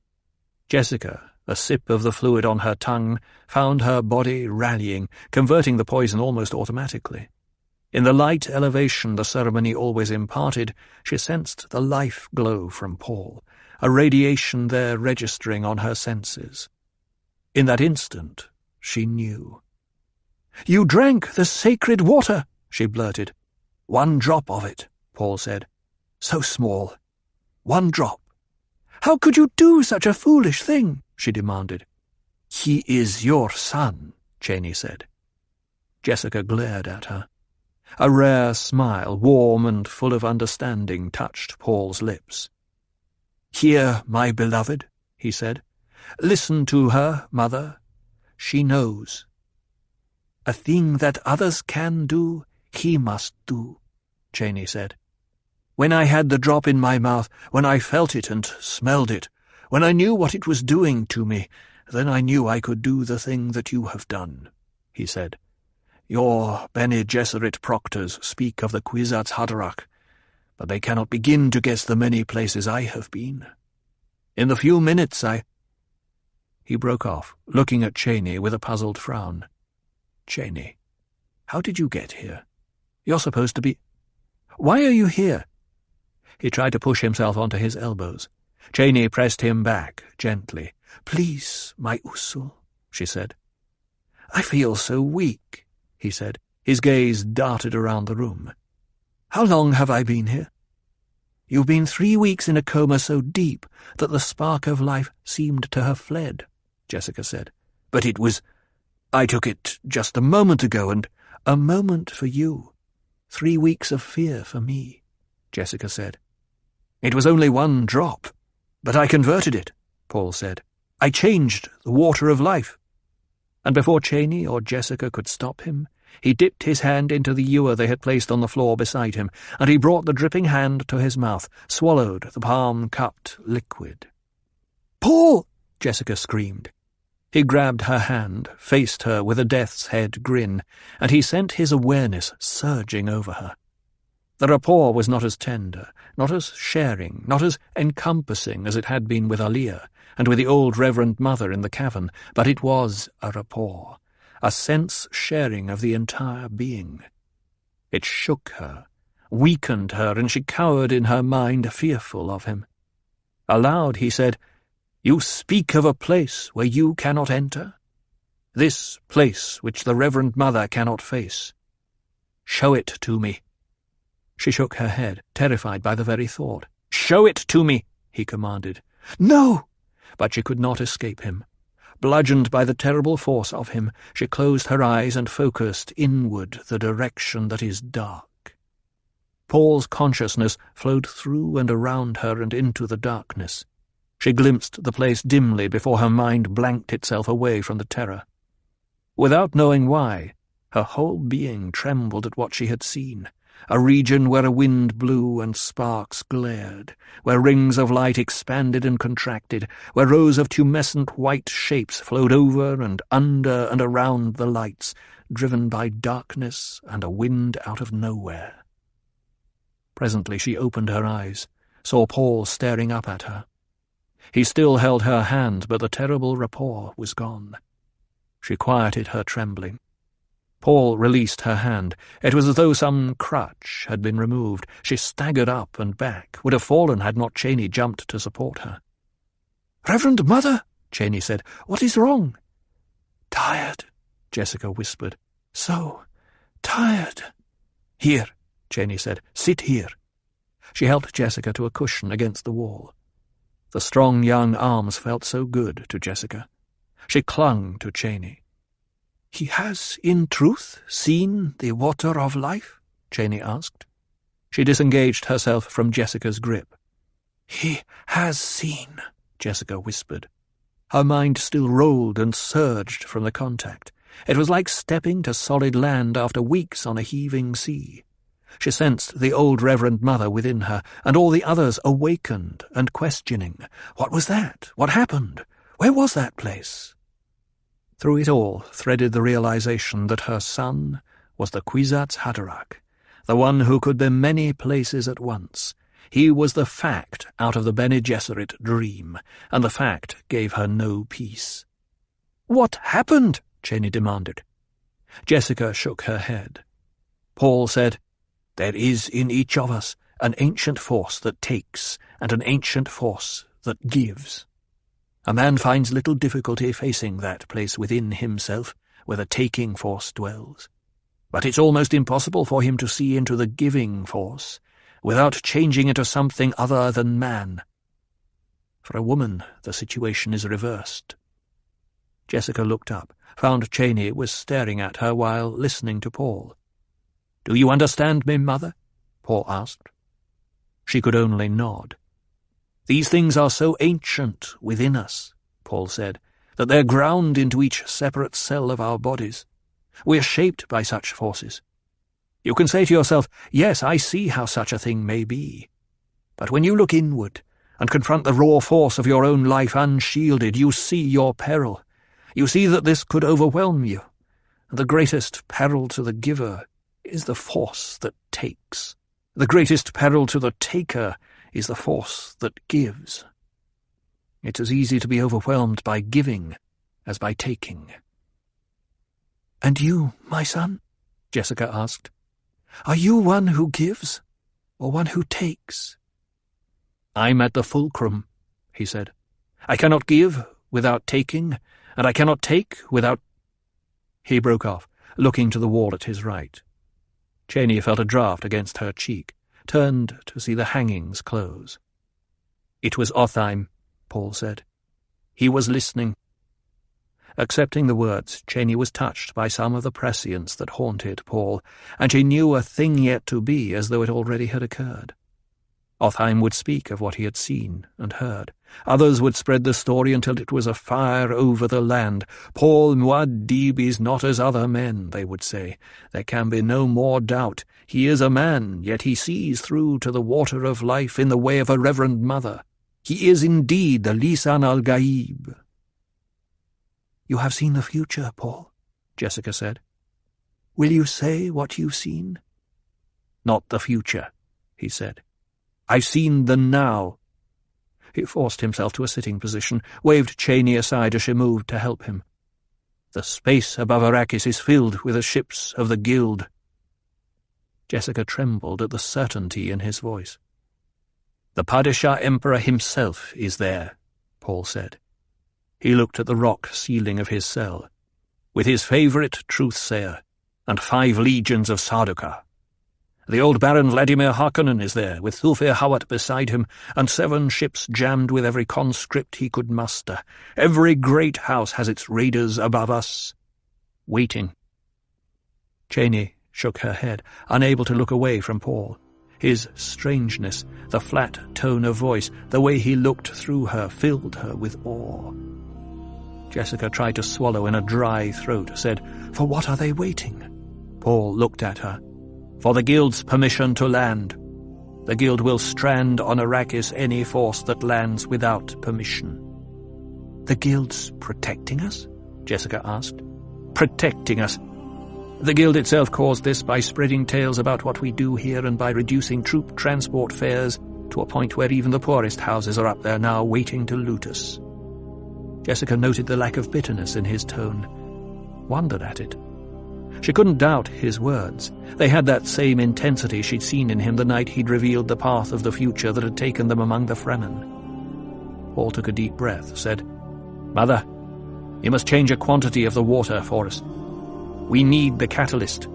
Jessica, a sip of the fluid on her tongue, found her body rallying, converting the poison almost automatically. In the light elevation the ceremony always imparted, she sensed the life glow from Paul, a radiation there registering on her senses. In that instant, she knew. "You drank the sacred water," she blurted. "1 drop of it," Paul said. "So small. 1 drop." "How could you do such a foolish thing?" she demanded. "He is your son," Cheney said. Jessica glared at her. A rare smile, warm and full of understanding, touched Paul's lips. "Hear, my beloved," he said. "Listen to her, mother. She knows. A thing that others can do, he must do," Cheney said. "When I had the drop in my mouth, when I felt it and smelled it, when I knew what it was doing to me, then I knew I could do the thing that you have done," he said. "Your Bene Gesserit proctors speak of the Kwisatz Haderach, but they cannot begin to guess the many places I have been. In the few minutes He broke off, looking at Cheney with a puzzled frown. "Cheney, how did you get here? You're supposed to be— Why are you here?" He tried to push himself onto his elbows. Cheney pressed him back, gently. "Please, my Usul," she said. "I feel so weak," he said. His gaze darted around the room. "How long have I been here?" "You've been 3 weeks in a coma so deep that the spark of life seemed to have fled," Jessica said. "But it was— I took it just a moment ago, and— A moment for you. 3 weeks of fear for me," Jessica said. "It was only 1 drop, but I converted it," Paul said. "I changed the water of life." And before Cheney or Jessica could stop him, he dipped his hand into the ewer they had placed on the floor beside him, and he brought the dripping hand to his mouth, swallowed the palm-cupped liquid. "Paul!" Jessica screamed. He grabbed her hand, faced her with a death's head grin, and he sent his awareness surging over her. The rapport was not as tender, not as sharing, not as encompassing as it had been with Aliyah and with the old Reverend Mother in the cavern, but it was a rapport, a sense sharing of the entire being. It shook her, weakened her, and she cowered in her mind, fearful of him. Aloud he said, "You speak of a place where you cannot enter? This place which the Reverend Mother cannot face. Show it to me." She shook her head, terrified by the very thought. "Show it to me," he commanded. "No!" But she could not escape him. Bludgeoned by the terrible force of him, she closed her eyes and focused inward the direction that is dark. Paul's consciousness flowed through and around her and into the darkness. She glimpsed the place dimly before her mind blanked itself away from the terror. Without knowing why, her whole being trembled at what she had seen, a region where a wind blew and sparks glared, where rings of light expanded and contracted, where rows of tumescent white shapes flowed over and under and around the lights, driven by darkness and a wind out of nowhere. Presently she opened her eyes, saw Paul staring up at her. He still held her hand, but the terrible rapport was gone. She quieted her trembling. Paul released her hand. It was as though some crutch had been removed. She staggered up and back, would have fallen had not Cheney jumped to support her. "Reverend Mother," Cheney said, "what is wrong?" "Tired," Jessica whispered. "So tired." "Here," Cheney said. "Sit here." She helped Jessica to a cushion against the wall. The strong young arms felt so good to Jessica. She clung to Cheney. "He has, in truth, seen the water of life?" Cheney asked. She disengaged herself from Jessica's grip. "He has seen," Jessica whispered. Her mind still rolled and surged from the contact. It was like stepping to solid land after weeks on a heaving sea. She sensed the old Reverend Mother within her, and all the others awakened and questioning. What was that? What happened? Where was that place? Through it all threaded the realization that her son was the Kwisatz Haderach, the one who could be many places at once. He was the fact out of the Bene Gesserit dream, and the fact gave her no peace. "What happened?" Cheney demanded. Jessica shook her head. Paul said, "There is in each of us an ancient force that takes and an ancient force that gives. A man finds little difficulty facing that place within himself where the taking force dwells. But it's almost impossible for him to see into the giving force without changing into something other than man. For a woman, the situation is reversed." Jessica looked up, found Cheney was staring at her while listening to Paul. "Do you understand me, Mother?" Paul asked. She could only nod. "These things are so ancient within us," Paul said, "that they're ground into each separate cell of our bodies. We are shaped by such forces. You can say to yourself, yes, I see how such a thing may be. But when you look inward and confront the raw force of your own life unshielded, you see your peril. You see that this could overwhelm you. And the greatest peril to the giver is the force that takes. The greatest peril to the taker is the force that gives. It's as easy to be overwhelmed by giving as by taking." "And you, my son?" Jessica asked. "Are you one who gives, or one who takes?" "I'm at the fulcrum," he said. "I cannot give without taking, and I cannot take without—" He broke off, looking to the wall at his right. Cheney felt a draught against her cheek, turned to see the hangings close. "It was Otheim," Paul said. "He was listening." Accepting the words, Cheney was touched by some of the prescience that haunted Paul, and she knew a thing yet to be as though it already had occurred. Otheim would speak of what he had seen and heard. Others would spread the story until it was a fire over the land. "Paul Muad'Dib is not as other men," they would say. "There can be no more doubt. He is a man, yet he sees through to the water of life in the way of a Reverend Mother. He is indeed the Lisan al-Gaib." "You have seen the future, Paul," Jessica said. "Will you say what you've seen?" "Not the future," he said. "I've seen the now." He forced himself to a sitting position, waved Cheney aside as she moved to help him. "The space above Arrakis is filled with the ships of the Guild." Jessica trembled at the certainty in his voice. "The Padishah Emperor himself is there," Paul said. He looked at the rock ceiling of his cell, "with his favourite truth-sayer, and 5 legions of Sardaukar. The old Baron Vladimir Harkonnen is there, with Thulfir Hawat beside him, and 7 ships jammed with every conscript he could muster. Every great house has its raiders above us, waiting." Cheney shook her head, unable to look away from Paul. His strangeness, the flat tone of voice, the way he looked through her, filled her with awe. Jessica tried to swallow in a dry throat, said, "For what are they waiting?" Paul looked at her. "For the Guild's permission to land. The Guild will strand on Arrakis any force that lands without permission." "The Guild's protecting us?" Jessica asked. "Protecting us. The Guild itself caused this by spreading tales about what we do here and by reducing troop transport fares to a point where even the poorest houses are up there now waiting to loot us." Jessica noted the lack of bitterness in his tone, wondered at it. She couldn't doubt his words. They had that same intensity she'd seen in him the night he'd revealed the path of the future that had taken them among the Fremen. Paul took a deep breath, said, "Mother, you must change a quantity of the water for us. We need the catalyst.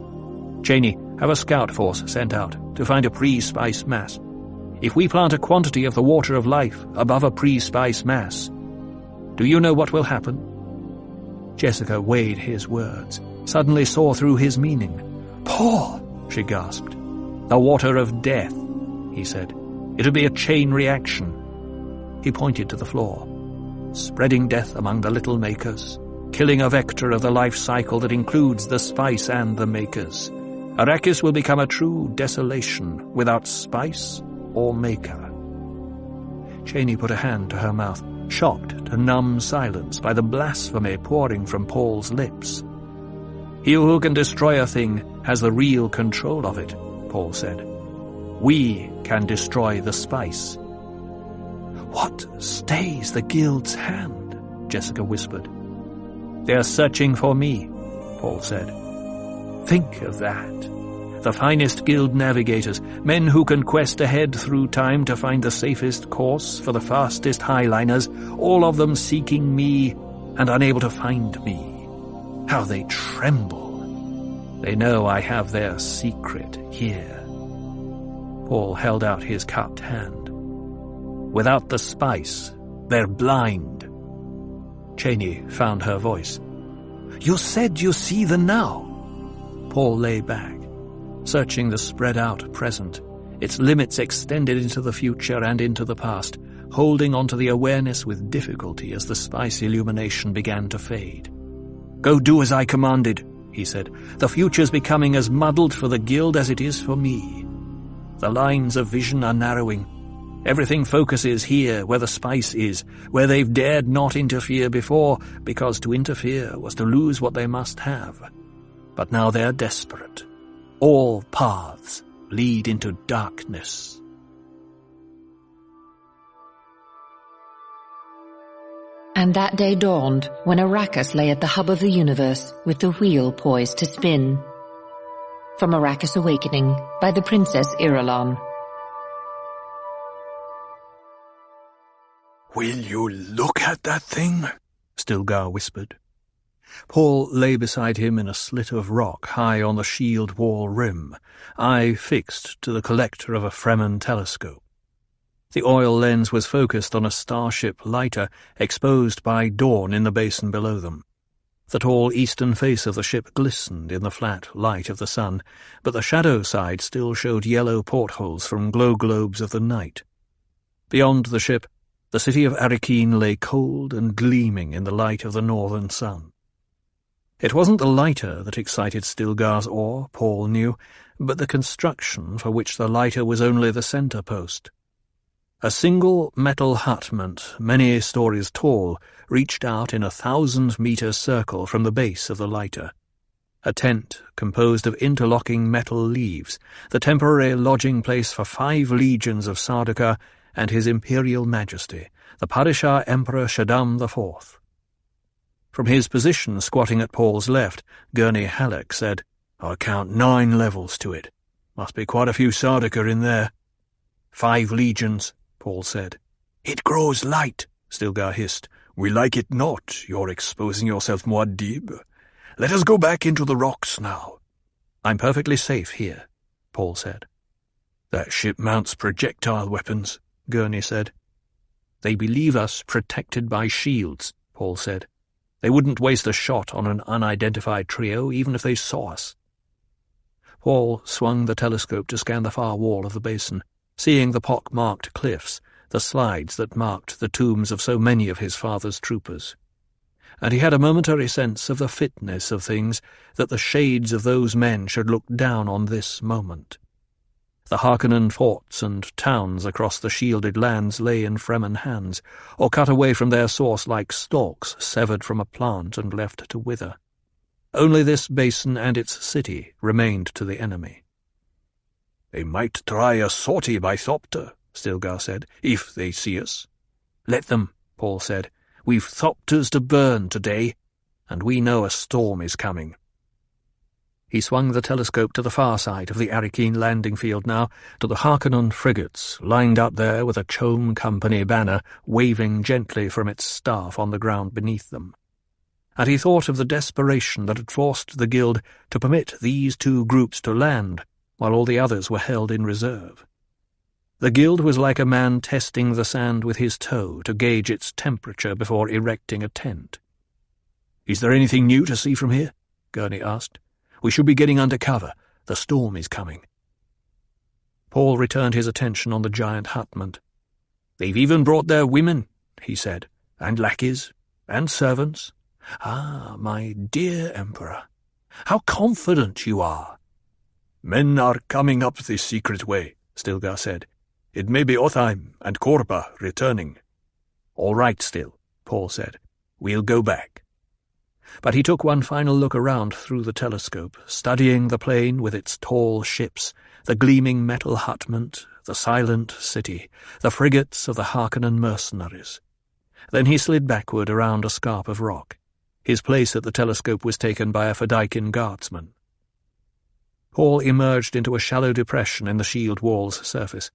Cheney, have a scout force sent out to find a pre-spice mass. If we plant a quantity of the water of life above a pre-spice mass, do you know what will happen?" Jessica weighed his words, suddenly saw through his meaning. "Paul!" she gasped. "The water of death," he said. "It'll be a chain reaction." He pointed to the floor. "Spreading death among the little makers, killing a vector of the life cycle that includes the spice and the makers. Arrakis will become a true desolation without spice or maker." Cheney put a hand to her mouth, shocked to numb silence by the blasphemy pouring from Paul's lips. "He who can destroy a thing has the real control of it," Paul said. "We can destroy the spice." "What stays the Guild's hand?" Jessica whispered. "They're searching for me," Paul said. "Think of that. The finest Guild navigators, men who can quest ahead through time to find the safest course for the fastest highliners, all of them seeking me and unable to find me. How they tremble. They know I have their secret here." Paul held out his cupped hand. "Without the spice, they're blind." Cheney found her voice. "You said you see the now." Paul lay back, searching the spread-out present, its limits extended into the future and into the past, holding onto the awareness with difficulty as the spice illumination began to fade. "Go do as I commanded," he said. "The future's becoming as muddled for the Guild as it is for me. The lines of vision are narrowing. Everything focuses here, where the spice is, where they've dared not interfere before, because to interfere was to lose what they must have. But now they're desperate. All paths lead into darkness." And that day dawned when Arrakis lay at the hub of the universe with the wheel poised to spin. From Arrakis Awakening by the Princess Irulan. "Will you look at that thing?" Stilgar whispered. Paul lay beside him in a slit of rock high on the shield wall rim, eye fixed to the collector of a Fremen telescope. The oil lens was focused on a starship lighter exposed by dawn in the basin below them. The tall eastern face of the ship glistened in the flat light of the sun, but the shadow side still showed yellow portholes from glow globes of the night. Beyond the ship, the city of Arrakeen lay cold and gleaming in the light of the northern sun. It wasn't the lighter that excited Stilgar's awe, Paul knew, but the construction for which the lighter was only the centre post. A single metal hutment, many stories tall, reached out in a 1,000-metre circle from the base of the lighter. A tent composed of interlocking metal leaves, the temporary lodging place for 5 legions of Sardaukar and His Imperial Majesty, the Padishah Emperor Shaddam IV. From his position squatting at Paul's left, Gurney Halleck said, "I count 9 levels to it. Must be quite a few Sardaukar in there." 5 legions, Paul said. "It grows light," Stilgar hissed. "We like it not. You're exposing yourself, Muad'Dib. Let us go back into the rocks now." "I'm perfectly safe here," Paul said. "That ship mounts projectile weapons," Gurney said. "They believe us protected by shields," Paul said. "They wouldn't waste a shot on an unidentified trio even if they saw us." Paul swung the telescope to scan the far wall of the basin, seeing the pock-marked cliffs, the slides that marked the tombs of so many of his father's troopers. And he had a momentary sense of the fitness of things that the shades of those men should look down on this moment. The Harkonnen forts and towns across the shielded lands lay in Fremen hands, or cut away from their source like stalks severed from a plant and left to wither. Only this basin and its city remained to the enemy. "They might try a sortie by Thopter," Stilgar said, "if they see us." "Let them," Paul said. "We've Thopters to burn today, and we know a storm is coming." He swung the telescope to the far side of the Arrakeen landing field now, to the Harkonnen frigates, lined up there with a Chom Company banner waving gently from its staff on the ground beneath them. And he thought of the desperation that had forced the Guild to permit these 2 groups to land, while all the others were held in reserve. The Guild was like a man testing the sand with his toe to gauge its temperature before erecting a tent. "Is there anything new to see from here?" Gurney asked. "We should be getting under cover. The storm is coming." Paul returned his attention on the giant hutment. "They've even brought their women," he said, "and lackeys, and servants. Ah, my dear Emperor, how confident you are." "Men are coming up this secret way," Stilgar said. "It may be Otheim and Korba returning." "All right still," Paul said. "We'll go back." But he took one final look around through the telescope, studying the plain with its tall ships, the gleaming metal hutment, the silent city, the frigates of the Harkonnen mercenaries. Then he slid backward around a scarp of rock. His place at the telescope was taken by a Fedaykin guardsman. Paul emerged into a shallow depression in the shield wall's surface.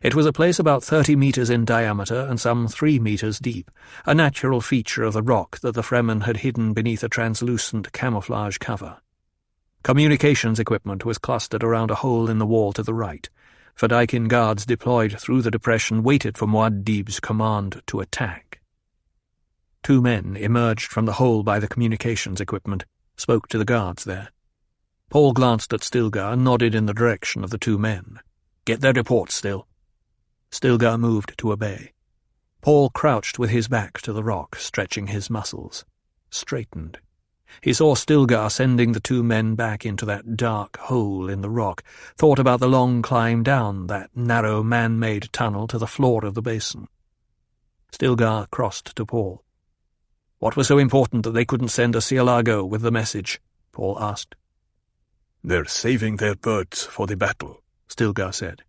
It was a place about 30 meters in diameter and some 3 meters deep, a natural feature of the rock that the Fremen had hidden beneath a translucent camouflage cover. Communications equipment was clustered around a hole in the wall to the right. Fedaykin guards deployed through the depression waited for Muad'Dib's command to attack. 2 men emerged from the hole by the communications equipment, spoke to the guards there. Paul glanced at Stilgar and nodded in the direction of the 2 men. "Get their reports, Still." Stilgar moved to obey. Paul crouched with his back to the rock, stretching his muscles. Straightened. He saw Stilgar sending the 2 men back into that dark hole in the rock, thought about the long climb down that narrow man-made tunnel to the floor of the basin. Stilgar crossed to Paul. "What was so important that they couldn't send a Cielago with the message?" Paul asked. "They're saving their birds for the battle," Stilgar said.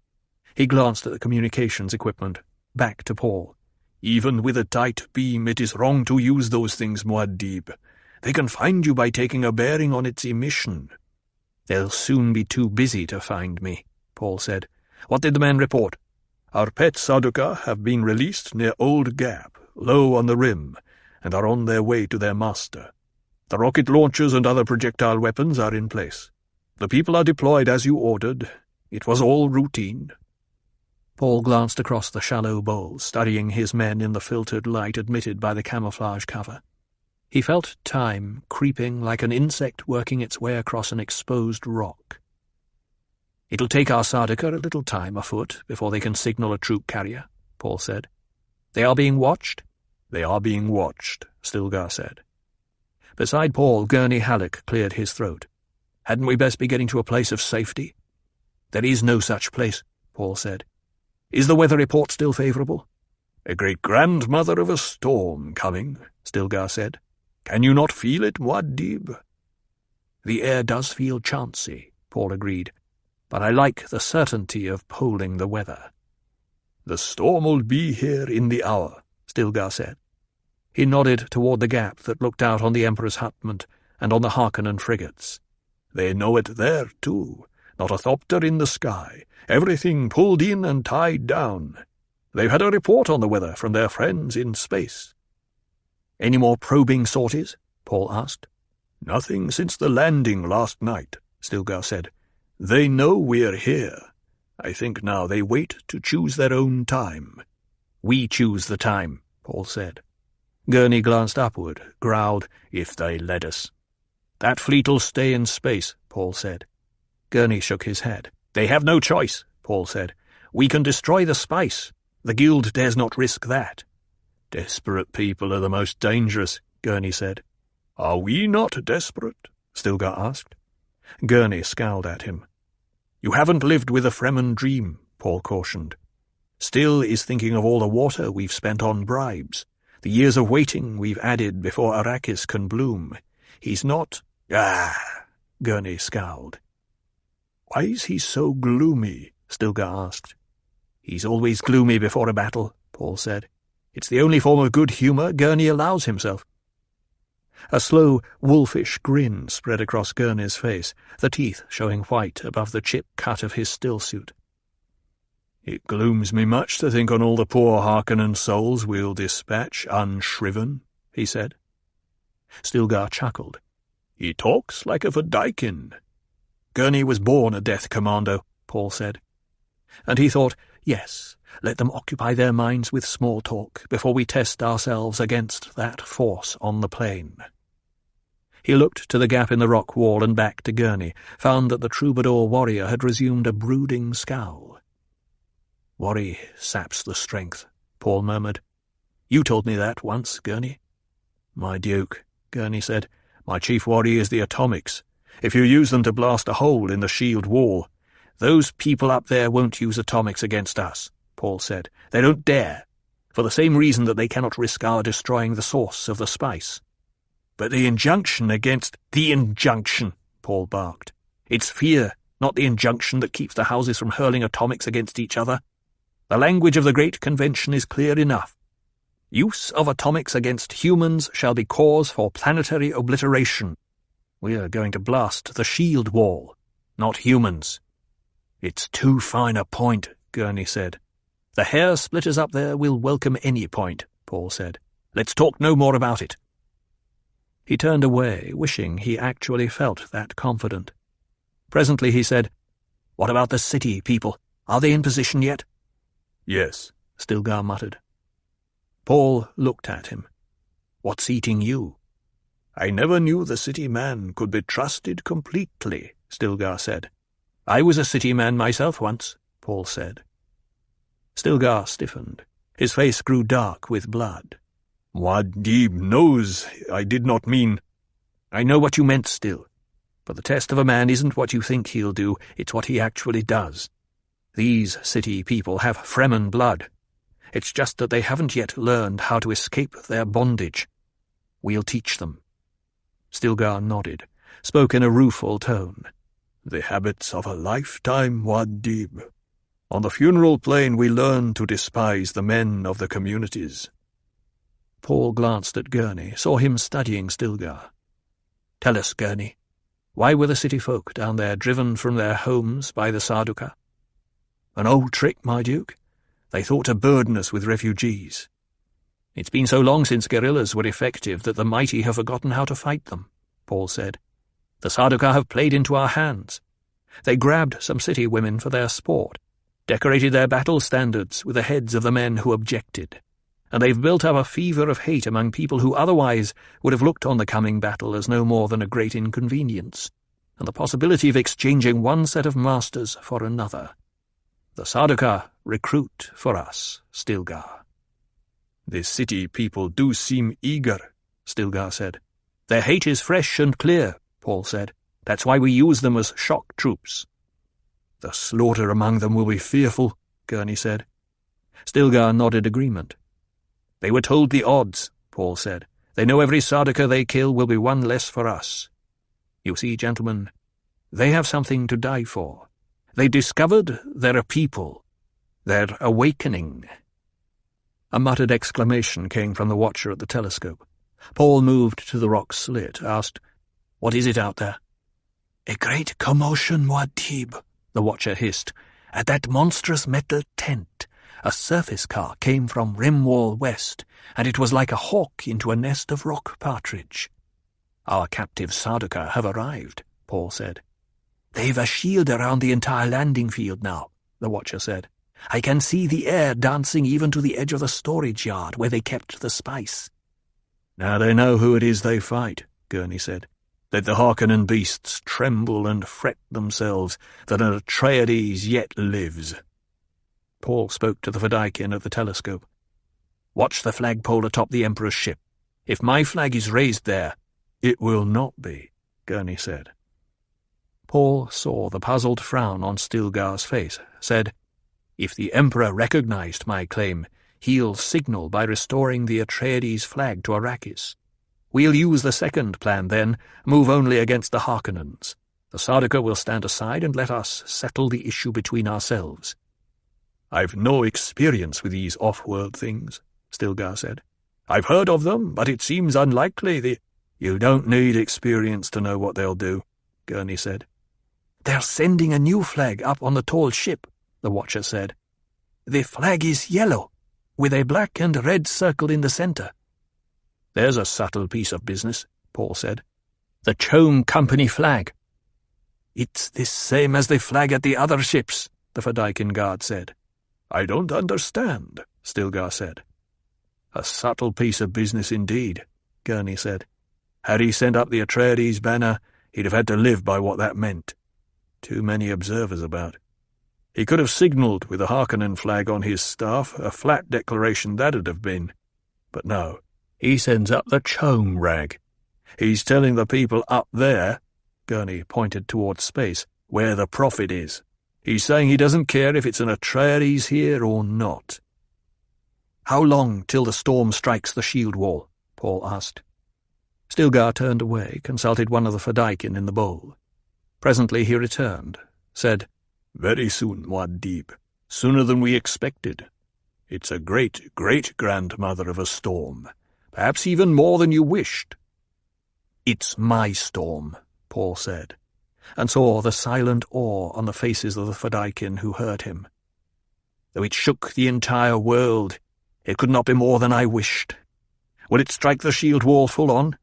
He glanced at the communications equipment, back to Paul. "Even with a tight beam, it is wrong to use those things, Muad'Dib. They can find you by taking a bearing on its emission." "They'll soon be too busy to find me," Paul said. "What did the men report?" "Our pet Sardaukar have been released near Old Gap, low on the rim, and are on their way to their master. The rocket launchers and other projectile weapons are in place. The people are deployed as you ordered. It was all routine." Paul glanced across the shallow bowl, studying his men in the filtered light admitted by the camouflage cover. He felt time creeping like an insect working its way across an exposed rock. "It'll take our Sardaukar a little time afoot before they can signal a troop carrier," Paul said. "They are being watched?" "They are being watched," Stilgar said. Beside Paul, Gurney Halleck cleared his throat. "Hadn't we best be getting to a place of safety?" "There is no such place," Paul said. "Is the weather report still favourable?" "A great-grandmother of a storm coming," Stilgar said. "Can you not feel it, Muad'Dib?" The air does feel chancy, Paul agreed, but I like the certainty of polling the weather. The storm'll be here in the hour, Stilgar said. He nodded toward the gap that looked out on the Emperor's hutment and on the Harkonnen frigates. They know it there, too. Not a thopter in the sky. Everything pulled in and tied down. They've had a report on the weather from their friends in space. Any more probing sorties? Paul asked. Nothing since the landing last night, Stilgar said. They know we're here. I think now they wait to choose their own time. We choose the time, Paul said. Gurney glanced upward, growled, if they let us. That fleet'll stay in space, Paul said. Gurney shook his head. They have no choice, Paul said. We can destroy the spice. The Guild dares not risk that. Desperate people are the most dangerous, Gurney said. Are we not desperate? Stilgar asked. Gurney scowled at him. You haven't lived with a Fremen dream, Paul cautioned. Still is thinking of all the water we've spent on bribes, the years of waiting we've added before Arrakis can bloom. He's not— Gurney scowled. Why is he so gloomy? Stilgar asked. He's always gloomy before a battle, Paul said. It's the only form of good humour Gurney allows himself. A slow, wolfish grin spread across Gurney's face, the teeth showing white above the chip cut of his stillsuit. It glooms me much to think on all the poor Harkonnen souls we'll dispatch unshriven, he said. Stilgar chuckled. He talks like a Verdaikin. Gurney was born a death commando, Paul said. And he thought, yes, let them occupy their minds with small talk before we test ourselves against that force on the plain. He looked to the gap in the rock wall and back to Gurney, found that the troubadour warrior had resumed a brooding scowl. Worry saps the strength, Paul murmured. You told me that once, Gurney. My duke, Gurney said, my chief worry is the atomics. If you use them to blast a hole in the shield wall, those people up there won't use atomics against us, Paul said. They don't dare, for the same reason that they cannot risk our destroying the source of the spice. But the injunction against— The injunction, Paul barked. It's fear, not the injunction, that keeps the houses from hurling atomics against each other. The language of the Great Convention is clear enough. Use of atomics against humans shall be cause for planetary obliteration. We are going to blast the shield wall, not humans. It's too fine a point, Gurney said. The hair splitters up there will welcome any point, Paul said. Let's talk no more about it. He turned away, wishing he actually felt that confident. Presently he said, What about the city people? Are they in position yet? Yes, Stilgar muttered. Paul looked at him. What's eating you? I never knew the city man could be trusted completely, Stilgar said. I was a city man myself once, Paul said. Stilgar stiffened. His face grew dark with blood. Muad'Dib knows I did not mean— I know what you meant still, but the test of a man isn't what you think he'll do, it's what he actually does. These city people have Fremen blood. It's just that they haven't yet learned how to escape their bondage. We'll teach them. Stilgar nodded, spoke in a rueful tone. The habits of a lifetime, Muad'Dib. On the funeral plain we learn to despise the men of the communities. Paul glanced at Gurney, saw him studying Stilgar. Tell us, Gurney, why were the city folk down there driven from their homes by the Sardaukar? An old trick, my duke. They thought to burden us with refugees. It's been so long since guerrillas were effective that the mighty have forgotten how to fight them, Paul said. The Sardaukar have played into our hands. They grabbed some city women for their sport, decorated their battle standards with the heads of the men who objected, and they've built up a fever of hate among people who otherwise would have looked on the coming battle as no more than a great inconvenience, and the possibility of exchanging one set of masters for another. The Sardaukar recruit for us, Stilgar. The city people do seem eager, Stilgar said. Their hate is fresh and clear, Paul said. That's why we use them as shock troops. The slaughter among them will be fearful, Gurney said. Stilgar nodded agreement. They were told the odds, Paul said. They know every Sardaukar they kill will be one less for us. You see, gentlemen, they have something to die for. They discovered they're a people. They're awakening." A muttered exclamation came from the watcher at the telescope. Paul moved to the rock slit, asked, "What is it out there?" "A great commotion, Muad'Dib," the watcher hissed. "At that monstrous metal tent, a surface car came from Rimwall West, and it was like a hawk into a nest of rock partridge." "Our captive Sardaukar have arrived," Paul said. "They've a shield around the entire landing field now," the watcher said. "I can see the air dancing even to the edge of the storage yard where they kept the spice." "Now they know who it is they fight," Gurney said. "Let the Harkonnen beasts tremble and fret themselves that an Atreides yet lives." Paul spoke to the Fedaykin at the telescope. "Watch the flagpole atop the Emperor's ship. If my flag is raised there—" "It will not be," Gurney said. Paul saw the puzzled frown on Stilgar's face, said, "If the Emperor recognized my claim, he'll signal by restoring the Atreides flag to Arrakis. We'll use the second plan then, move only against the Harkonnens. The Sardaukar will stand aside and let us settle the issue between ourselves." "I've no experience with these off-world things," Stilgar said. "I've heard of them, but it seems unlikely "You don't need experience to know what they'll do," Gurney said. "They're sending a new flag up on the tall ship," the watcher said. "The flag is yellow, with a black and red circle in the center." "There's a subtle piece of business," Paul said. "The Chome Company flag." "It's the same as the flag at the other ships," the Fedaykin guard said. "I don't understand," Stilgar said. "A subtle piece of business indeed," Gurney said. "Had he sent up the Atreides banner, he'd have had to live by what that meant. Too many observers about. He could have signalled with the Harkonnen flag on his staff, a flat declaration that'd have been. But no, he sends up the Chome rag. He's telling the people up there," Gurney pointed towards space, "where the profit is. He's saying he doesn't care if it's an Atreides here or not." "How long till the storm strikes the shield wall?" Paul asked. Stilgar turned away, consulted one of the Fedaykin in the bowl. Presently he returned, said, "Very soon, Muad'Dib. Sooner than we expected. It's a great-great-grandmother of a storm. Perhaps even more than you wished." "It's my storm," Paul said, and saw the silent awe on the faces of the Fedaykin who heard him. "Though it shook the entire world, it could not be more than I wished. Will it strike the shield wall full on?"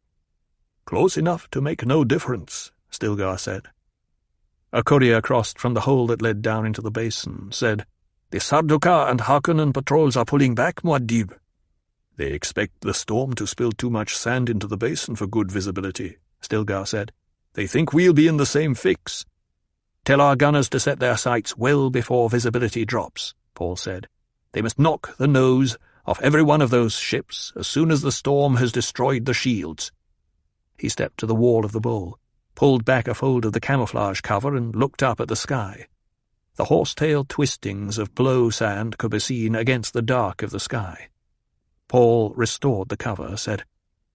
"Close enough to make no difference," Stilgar said. A courier crossed from the hole that led down into the basin, said, "The Sardaukar and Harkonnen patrols are pulling back, Muad'Dib." "They expect the storm to spill too much sand into the basin for good visibility," Stilgar said. "They think we'll be in the same fix." "Tell our gunners to set their sights well before visibility drops," Paul said. "They must knock the nose off every one of those ships as soon as the storm has destroyed the shields." He stepped to the wall of the bowl, pulled back a fold of the camouflage cover and looked up at the sky. The horsetail twistings of blow sand could be seen against the dark of the sky. Paul restored the cover, said,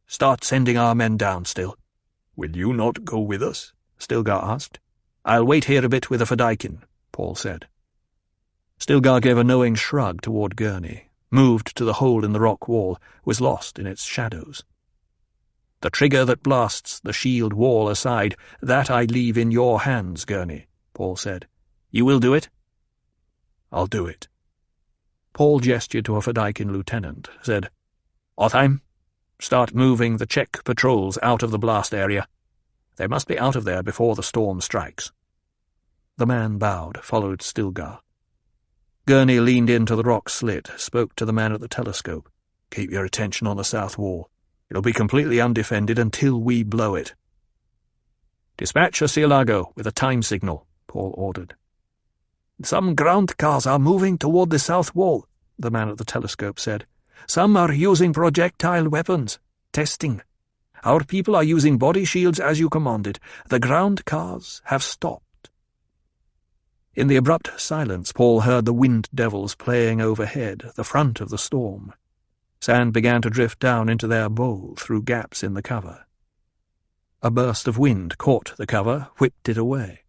"Start sending our men down, Still." "Will you not go with us?" Stilgar asked. "I'll wait here a bit with the Fedaykin," Paul said. Stilgar gave a knowing shrug toward Gurney, moved to the hole in the rock wall, was lost in its shadows. "The trigger that blasts the shield wall aside, that I leave in your hands, Gurney," Paul said. "You will do it?" "I'll do it." Paul gestured to a Fedaykin lieutenant, said, "Otheim, start moving the Czech patrols out of the blast area. They must be out of there before the storm strikes." The man bowed, followed Stilgar. Gurney leaned into the rock slit, spoke to the man at the telescope. "Keep your attention on the south wall. It'll be completely undefended until we blow it." "Dispatch a Cielago with a time signal," Paul ordered. "Some ground cars are moving toward the south wall," the man at the telescope said. "Some are using projectile weapons. Testing. Our people are using body shields as you commanded. The ground cars have stopped." In the abrupt silence, Paul heard the wind devils playing overhead, the front of the storm. Sand began to drift down into their bowl through gaps in the cover. A burst of wind caught the cover, whipped it away.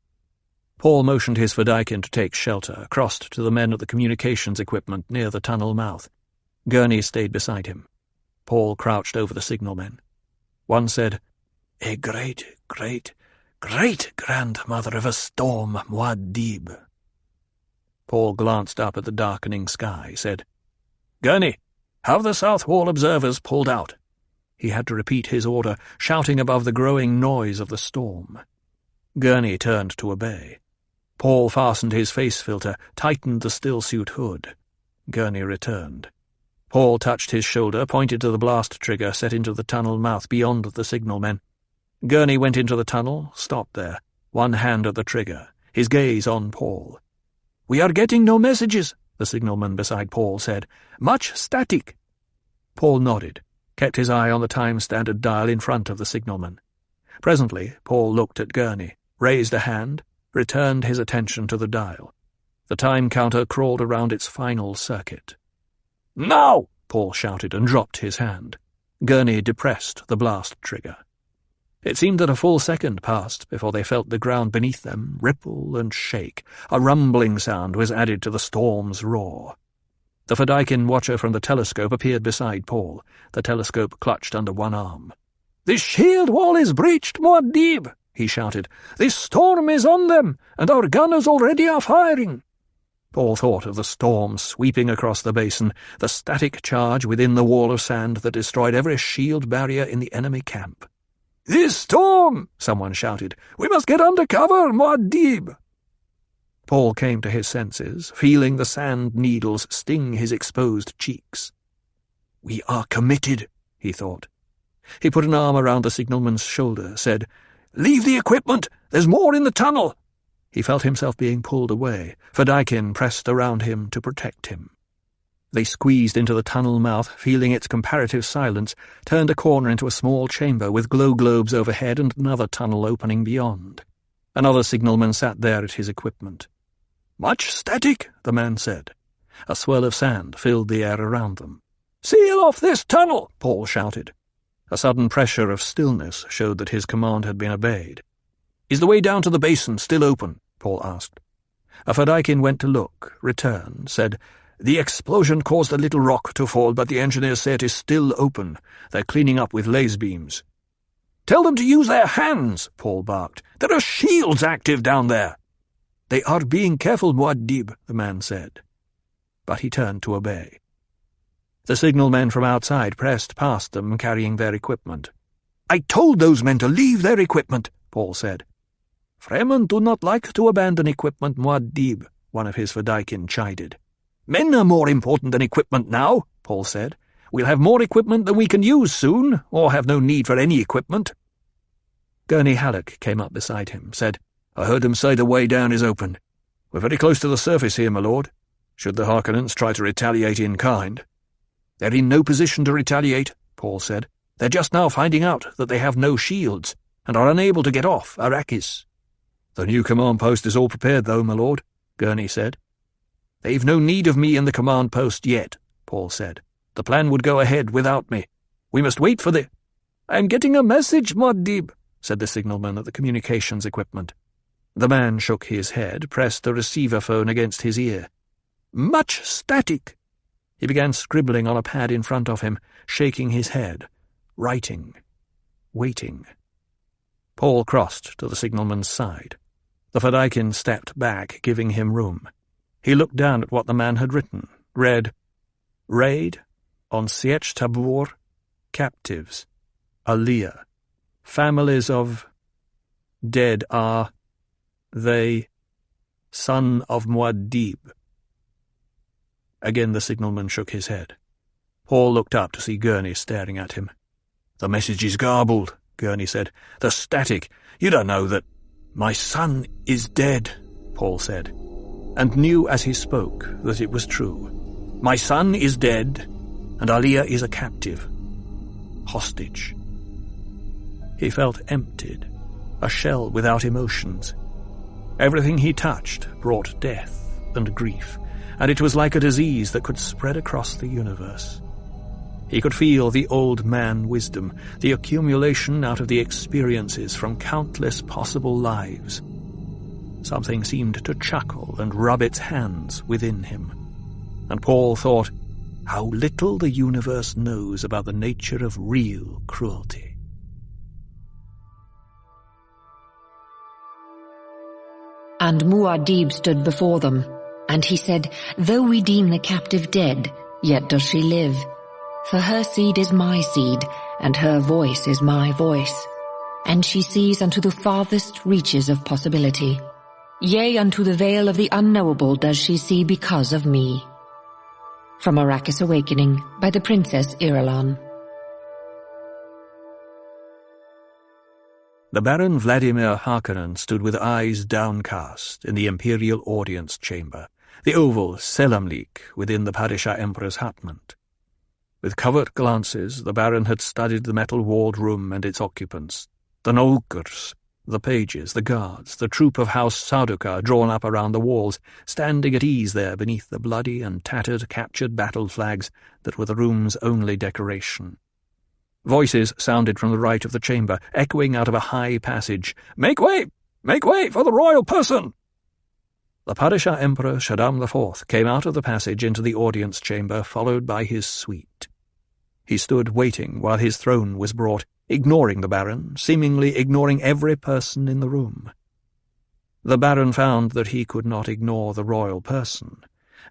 Paul motioned his Fedaykin to take shelter, crossed to the men at the communications equipment near the tunnel mouth. Gurney stayed beside him. Paul crouched over the signalmen. One said, "A great, great, great-grandmother of a storm, Muad'Dib." Paul glanced up at the darkening sky, said, "Gurney, have the south wall observers pulled out." He had to repeat his order, shouting above the growing noise of the storm. Gurney turned to obey. Paul fastened his face filter, tightened the stillsuit hood. Gurney returned. Paul touched his shoulder, pointed to the blast trigger set into the tunnel mouth beyond the signalmen. Gurney went into the tunnel, stopped there, one hand at the trigger, his gaze on Paul. "We are getting no messages," the signalman beside Paul said. "Much static." Paul nodded, kept his eye on the time-standard dial in front of the signalman. Presently, Paul looked at Gurney, raised a hand, returned his attention to the dial. The time counter crawled around its final circuit. "Now!" Paul shouted and dropped his hand. Gurney depressed the blast trigger. It seemed that a full second passed before they felt the ground beneath them ripple and shake. A rumbling sound was added to the storm's roar. The Fedaykin watcher from the telescope appeared beside Paul, the telescope clutched under one arm. "The shield wall is breached, Muad'Dib," he shouted. "This storm is on them, and our gunners already are firing." Paul thought of the storm sweeping across the basin, the static charge within the wall of sand that destroyed every shield barrier in the enemy camp. "This storm!" someone shouted. "We must get under cover, Muad'Dib!" Paul came to his senses, feeling the sand needles sting his exposed cheeks. "We are committed," he thought. He put an arm around the signalman's shoulder, said, "Leave the equipment! There's more in the tunnel!" He felt himself being pulled away. Fedaykin pressed around him to protect him. They squeezed into the tunnel mouth, feeling its comparative silence, turned a corner into a small chamber with glow globes overhead and another tunnel opening beyond. Another signalman sat there at his equipment. "Much static," the man said. A swirl of sand filled the air around them. "Seal off this tunnel!" Paul shouted. A sudden pressure of stillness showed that his command had been obeyed. "Is the way down to the basin still open?" Paul asked. A Fedaykin went to look, returned, said, "The explosion caused a little rock to fall, but the engineers say it is still open. They're cleaning up with laser beams." "Tell them to use their hands," Paul barked. "There are shields active down there." "They are being careful, Muad'Dib," the man said. But he turned to obey. The signalmen from outside pressed past them, carrying their equipment. "I told those men to leave their equipment," Paul said. "Fremen do not like to abandon equipment, Muad'Dib," one of his Fedaykin chided. "Men are more important than equipment now," Paul said. "We'll have more equipment than we can use soon, or have no need for any equipment." Gurney Halleck came up beside him, said, "I heard them say the way down is open. We're very close to the surface here, my lord. Should the Harkonnens try to retaliate in kind?" "They're in no position to retaliate," Paul said. "They're just now finding out that they have no shields, and are unable to get off Arrakis." "The new command post is all prepared, though, my lord," Gurney said. "They've no need of me in the command post yet," Paul said. "The plan would go ahead without me. We must wait for the—" "I'm getting a message, Muad'Dib," said the signalman at the communications equipment. The man shook his head, pressed the receiver phone against his ear. "Much static." He began scribbling on a pad in front of him, shaking his head, writing, waiting. Paul crossed to the signalman's side. The Fedaykin stepped back, giving him room. He looked down at what the man had written, read, "Raid on Sietch Tabor, captives, Aliyah, families of dead are they, son of Muad'Dib." Again the signalman shook his head. Paul looked up to see Gurney staring at him. "The message is garbled," Gurney said. "The static. You don't know that—" "My son is dead," Paul said, and knew as he spoke that it was true. "My son is dead, and Aliyah is a captive. Hostage." He felt emptied, a shell without emotions. Everything he touched brought death and grief, and it was like a disease that could spread across the universe. He could feel the old man wisdom, the accumulation out of the experiences from countless possible lives. Something seemed to chuckle and rub its hands within him. And Paul thought, how little the universe knows about the nature of real cruelty. And Muad'Dib stood before them, and he said, though we deem the captive dead, yet does she live. For her seed is my seed, and her voice is my voice. And she sees unto the farthest reaches of possibility. Yea, unto the veil of the unknowable does she see because of me. From Arrakis Awakening, by the Princess Irulan. The Baron Vladimir Harkonnen stood with eyes downcast in the Imperial Audience Chamber, the oval Selamlik within the Padishah Emperor's hutment. With covert glances, the Baron had studied the metal-walled room and its occupants, the Nolkurs, the pages, the guards, the troop of House Sardaukar drawn up around the walls, standing at ease there beneath the bloody and tattered captured battle flags that were the room's only decoration. Voices sounded from the right of the chamber, echoing out of a high passage. Make way! Make way for the royal person! The Padishah Emperor Shaddam IV came out of the passage into the audience chamber, followed by his suite. He stood waiting while his throne was brought, ignoring the Baron, seemingly ignoring every person in the room. The Baron found that he could not ignore the royal person,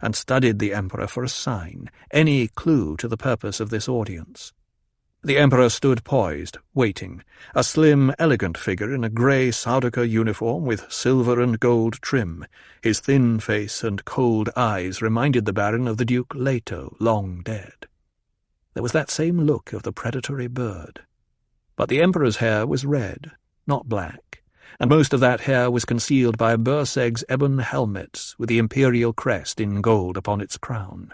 and studied the Emperor for a sign, any clue to the purpose of this audience. The Emperor stood poised, waiting, a slim, elegant figure in a grey Sardaukar uniform with silver and gold trim. His thin face and cold eyes reminded the Baron of the Duke Leto, long dead. There was that same look of the predatory bird. But the Emperor's hair was red, not black, and most of that hair was concealed by a Burseg's ebon helmet with the imperial crest in gold upon its crown.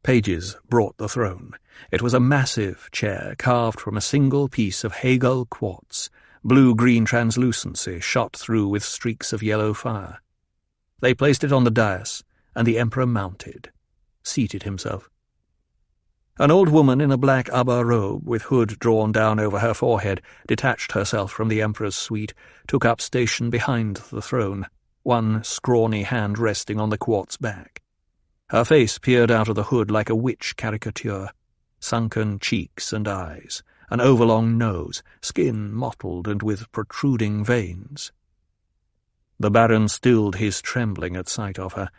Pages brought the throne. It was a massive chair carved from a single piece of Hagel quartz, blue-green translucency shot through with streaks of yellow fire. They placed it on the dais, and the Emperor mounted, seated himself. An old woman in a black Abba robe, with hood drawn down over her forehead, detached herself from the Emperor's suite, took up station behind the throne, one scrawny hand resting on the quartz back. Her face peered out of the hood like a witch caricature, sunken cheeks and eyes, an overlong nose, skin mottled and with protruding veins. The Baron stilled his trembling at sight of her.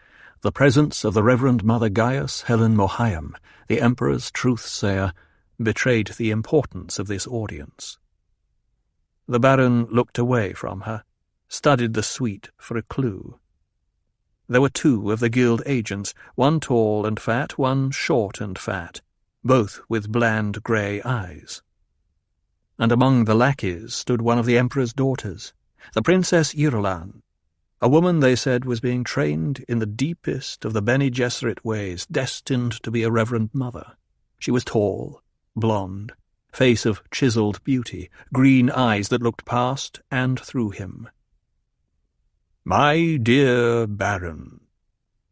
The presence of the Reverend Mother Gaius Helen Mohayam, the Emperor's truth-sayer, betrayed the importance of this audience. The Baron looked away from her, studied the suite for a clue. There were two of the guild agents, one tall and fat, one short and fat, both with bland grey eyes. And among the lackeys stood one of the Emperor's daughters, the Princess Irulan, a woman they said was being trained in the deepest of the Bene Gesserit ways, destined to be a reverend mother. She was tall, blonde, face of chiselled beauty, green eyes that looked past and through him. "My dear Baron,"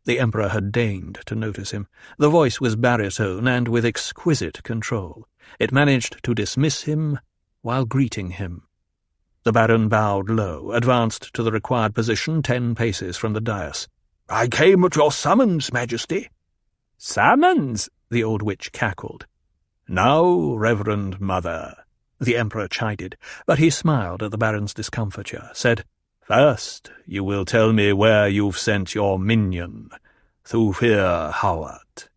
the Emperor had deigned to notice him. The voice was baritone and with exquisite control. It managed to dismiss him while greeting him. The Baron bowed low, advanced to the required position 10 paces from the dais. "I came at your summons, Majesty." "Summons?" the old witch cackled. "Now, Reverend Mother," the Emperor chided, but he smiled at the Baron's discomfiture, said, "First, you will tell me where you've sent your minion, Thufir Hawat."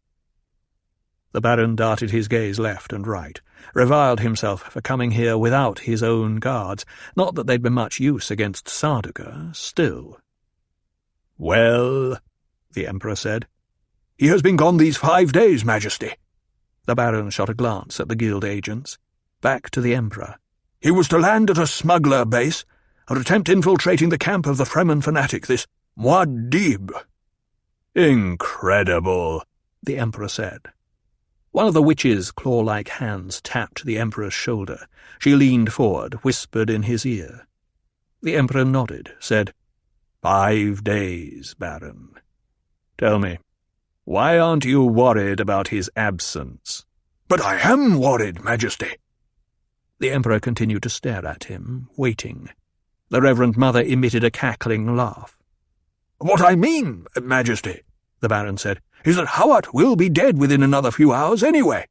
The Baron darted his gaze left and right, reviled himself for coming here without his own guards, not that they'd be much use against Sardaukar, still. "Well," the Emperor said. "He has been gone these 5 days, Majesty." The Baron shot a glance at the guild agents, back to the Emperor. "He was to land at a smuggler base and attempt infiltrating the camp of the Fremen fanatic, this Muad'Dib." "Incredible," the Emperor said. One of the witch's claw-like hands tapped the Emperor's shoulder. She leaned forward, whispered in his ear. The Emperor nodded, said, 5 days, Baron. Tell me, why aren't you worried about his absence? "But I am worried, Majesty." The Emperor continued to stare at him, waiting. The Reverend Mother emitted a cackling laugh. "What I mean, Majesty," the Baron said, "is that Hawat will be dead within another few hours anyway."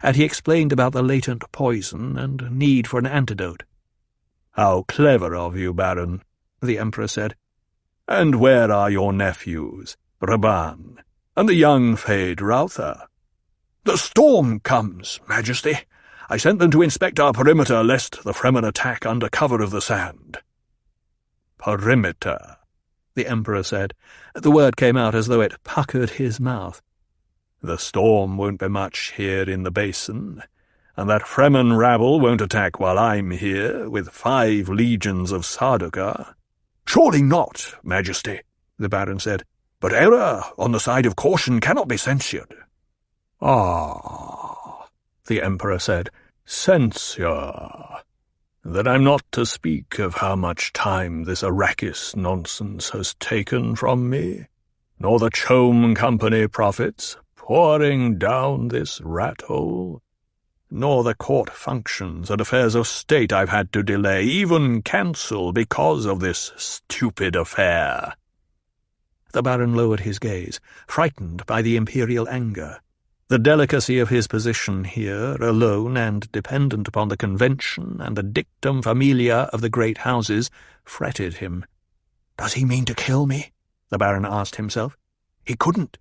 And he explained about the latent poison and need for an antidote. "How clever of you, Baron," the Emperor said. "And where are your nephews, Raban, and the young Feyd-Rautha?" "The storm comes, Majesty. I sent them to inspect our perimeter lest the Fremen attack under cover of the sand." "Perimeter," the Emperor said. The word came out as though it puckered his mouth. "The storm won't be much here in the basin, and that Fremen rabble won't attack while I'm here with 5 legions of Sardaukar." "Surely not, Majesty," the Baron said. "But error on the side of caution cannot be censured." "Ah," the Emperor said, "censure. Then I'm not to speak of how much time this Arrakis nonsense has taken from me, nor the Chome Company profits pouring down this rat-hole, nor the court functions and affairs of state I've had to delay, even cancel because of this stupid affair." The Baron lowered his gaze, frightened by the imperial anger. The delicacy of his position here, alone and dependent upon the convention and the dictum familia of the great houses, fretted him. "Does he mean to kill me?" the Baron asked himself. "He couldn't.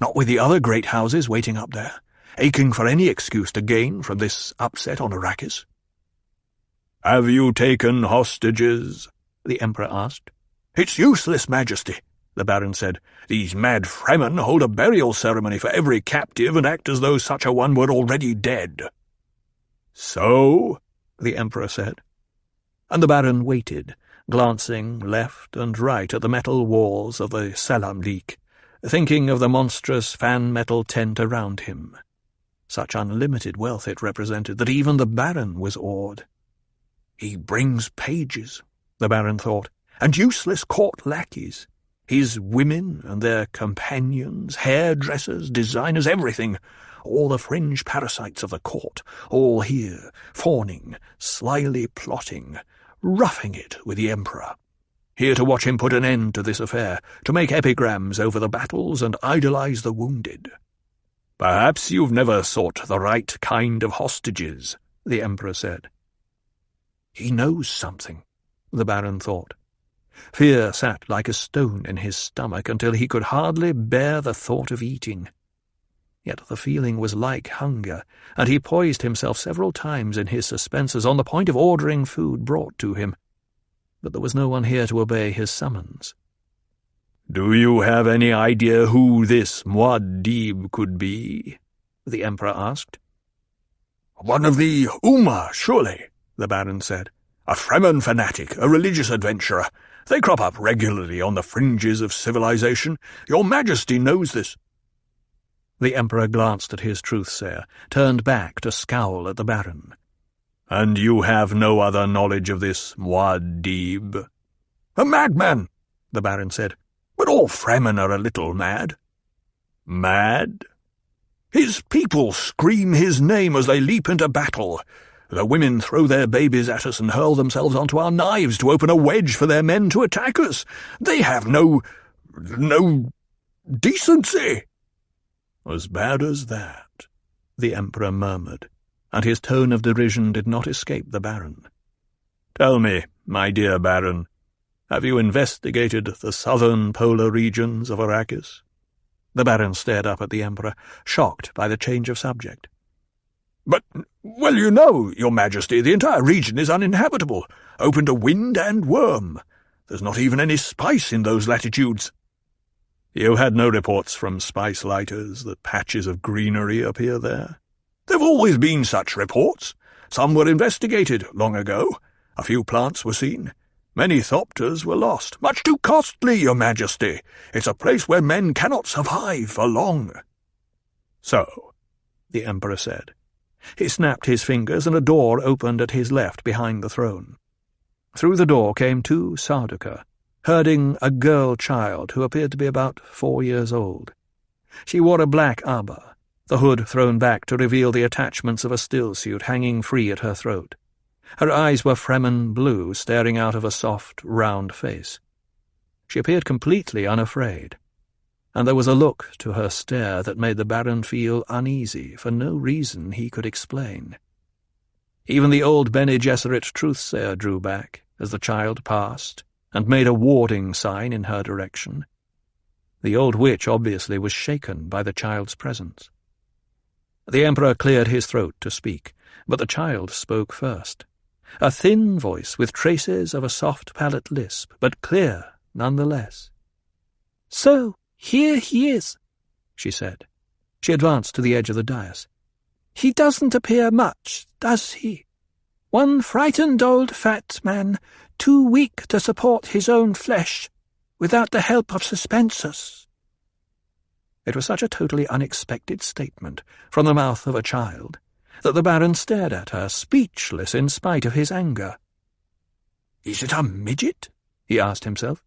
Not with the other great houses waiting up there, aching for any excuse to gain from this upset on Arrakis." "Have you taken hostages?" the Emperor asked. "It's useless, Majesty," the Baron said. "These mad Fremen hold a burial ceremony for every captive and act as though such a one were already dead." "So?" the Emperor said. And the Baron waited, glancing left and right at the metal walls of the Selamlik, thinking of the monstrous fan-metal tent around him. Such unlimited wealth it represented that even the Baron was awed. "He brings pages," the Baron thought, "and useless court lackeys. His women and their companions, hairdressers, designers, everything, all the fringe parasites of the court, all here, fawning, slyly plotting, roughing it with the Emperor. Here to watch him put an end to this affair, to make epigrams over the battles and idolize the wounded." "Perhaps you've never sought the right kind of hostages," the Emperor said. "He knows something," the Baron thought. Fear sat like a stone in his stomach until he could hardly bear the thought of eating. Yet the feeling was like hunger, and he poised himself several times in his suspenses on the point of ordering food brought to him. But there was no one here to obey his summons. "Do you have any idea who this Muad'Dib could be?" the Emperor asked. "One of the Ummah, surely," the Baron said. "A Fremen fanatic, a religious adventurer. They crop up regularly on the fringes of civilization. Your Majesty knows this." The Emperor glanced at his truthsayer, turned back to scowl at the Baron. "And you have no other knowledge of this Muad'Dib?" "A madman," the Baron said. "But all Fremen are a little mad." "Mad?" "His people scream his name as they leap into battle. The women throw their babies at us and hurl themselves onto our knives to open a wedge for their men to attack us. They have no decency." "As bad as that," the Emperor murmured, and his tone of derision did not escape the Baron. "Tell me, my dear Baron, have you investigated the southern polar regions of Arrakis?" The Baron stared up at the Emperor, shocked by the change of subject. "But, well, you know, Your Majesty, the entire region is uninhabitable, open to wind and worm. There's not even any spice in those latitudes." "You had no reports from spice lighters that patches of greenery appear there?" "There've always been such reports. Some were investigated long ago. A few plants were seen. Many thopters were lost. Much too costly, Your Majesty. It's a place where men cannot survive for long." "So," the Emperor said. He snapped his fingers, and a door opened at his left behind the throne. Through the door came 2 Sardaukar, herding a girl child who appeared to be about 4 years old. She wore a black abba, the hood thrown back to reveal the attachments of a stillsuit hanging free at her throat. Her eyes were Fremen blue, staring out of a soft, round face. She appeared completely unafraid, and there was a look to her stare that made the Baron feel uneasy for no reason he could explain. Even the old Bene Gesserit truthsayer drew back as the child passed and made a warding sign in her direction. The old witch obviously was shaken by the child's presence. The Emperor cleared his throat to speak, but the child spoke first. A thin voice with traces of a soft-palate lisp, but clear nonetheless. "So, here he is," she said. She advanced to the edge of the dais. "He doesn't appear much, does he? One frightened old fat man, too weak to support his own flesh, without the help of suspensors." It was such a totally unexpected statement from the mouth of a child that the Baron stared at her, speechless in spite of his anger. "Is it a midget?" he asked himself.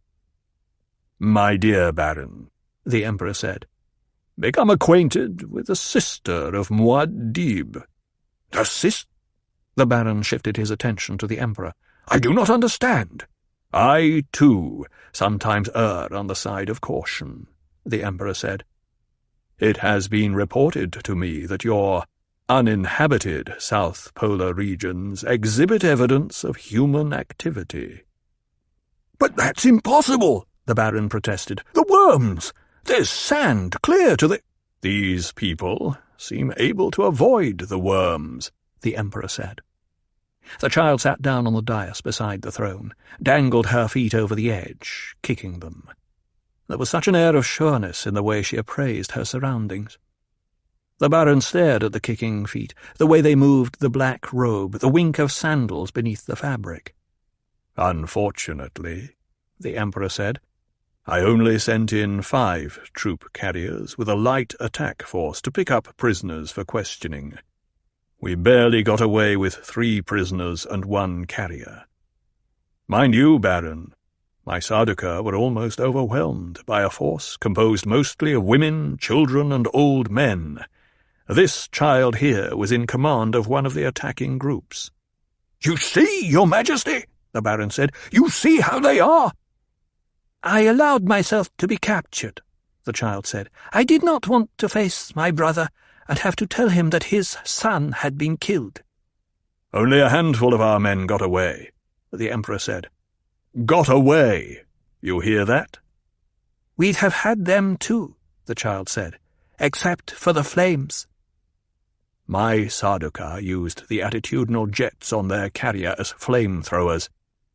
"My dear Baron," the Emperor said, "become acquainted with the sister of Muad'Dib." "The sister?" The Baron shifted his attention to the Emperor. "I do not understand." "I, too, sometimes err on the side of caution," the Emperor said. "It has been reported to me that your uninhabited South Polar regions exhibit evidence of human activity." "But that's impossible," the Baron protested. "The worms! There's sand clear to the—" "These people seem able to avoid the worms," the Emperor said. The child sat down on the dais beside the throne, dangled her feet over the edge, kicking them. There was such an air of sureness in the way she appraised her surroundings. The Baron stared at the kicking feet, the way they moved the black robe, the wink of sandals beneath the fabric. "Unfortunately," the Emperor said, "I only sent in 5 troop carriers with a light attack force to pick up prisoners for questioning. We barely got away with 3 prisoners and 1 carrier. Mind you, Baron, my Sardaukar were almost overwhelmed by a force composed mostly of women, children, and old men. This child here was in command of one of the attacking groups." "You see, Your Majesty," the Baron said. "You see how they are." "I allowed myself to be captured," the child said. "I did not want to face my brother and have to tell him that his son had been killed." "Only a handful of our men got away," the Emperor said. "Got away! You hear that?" "We'd have had them too," the child said, "except for the flames." "My Sardaukar used the attitudinal jets on their carrier as flamethrowers,"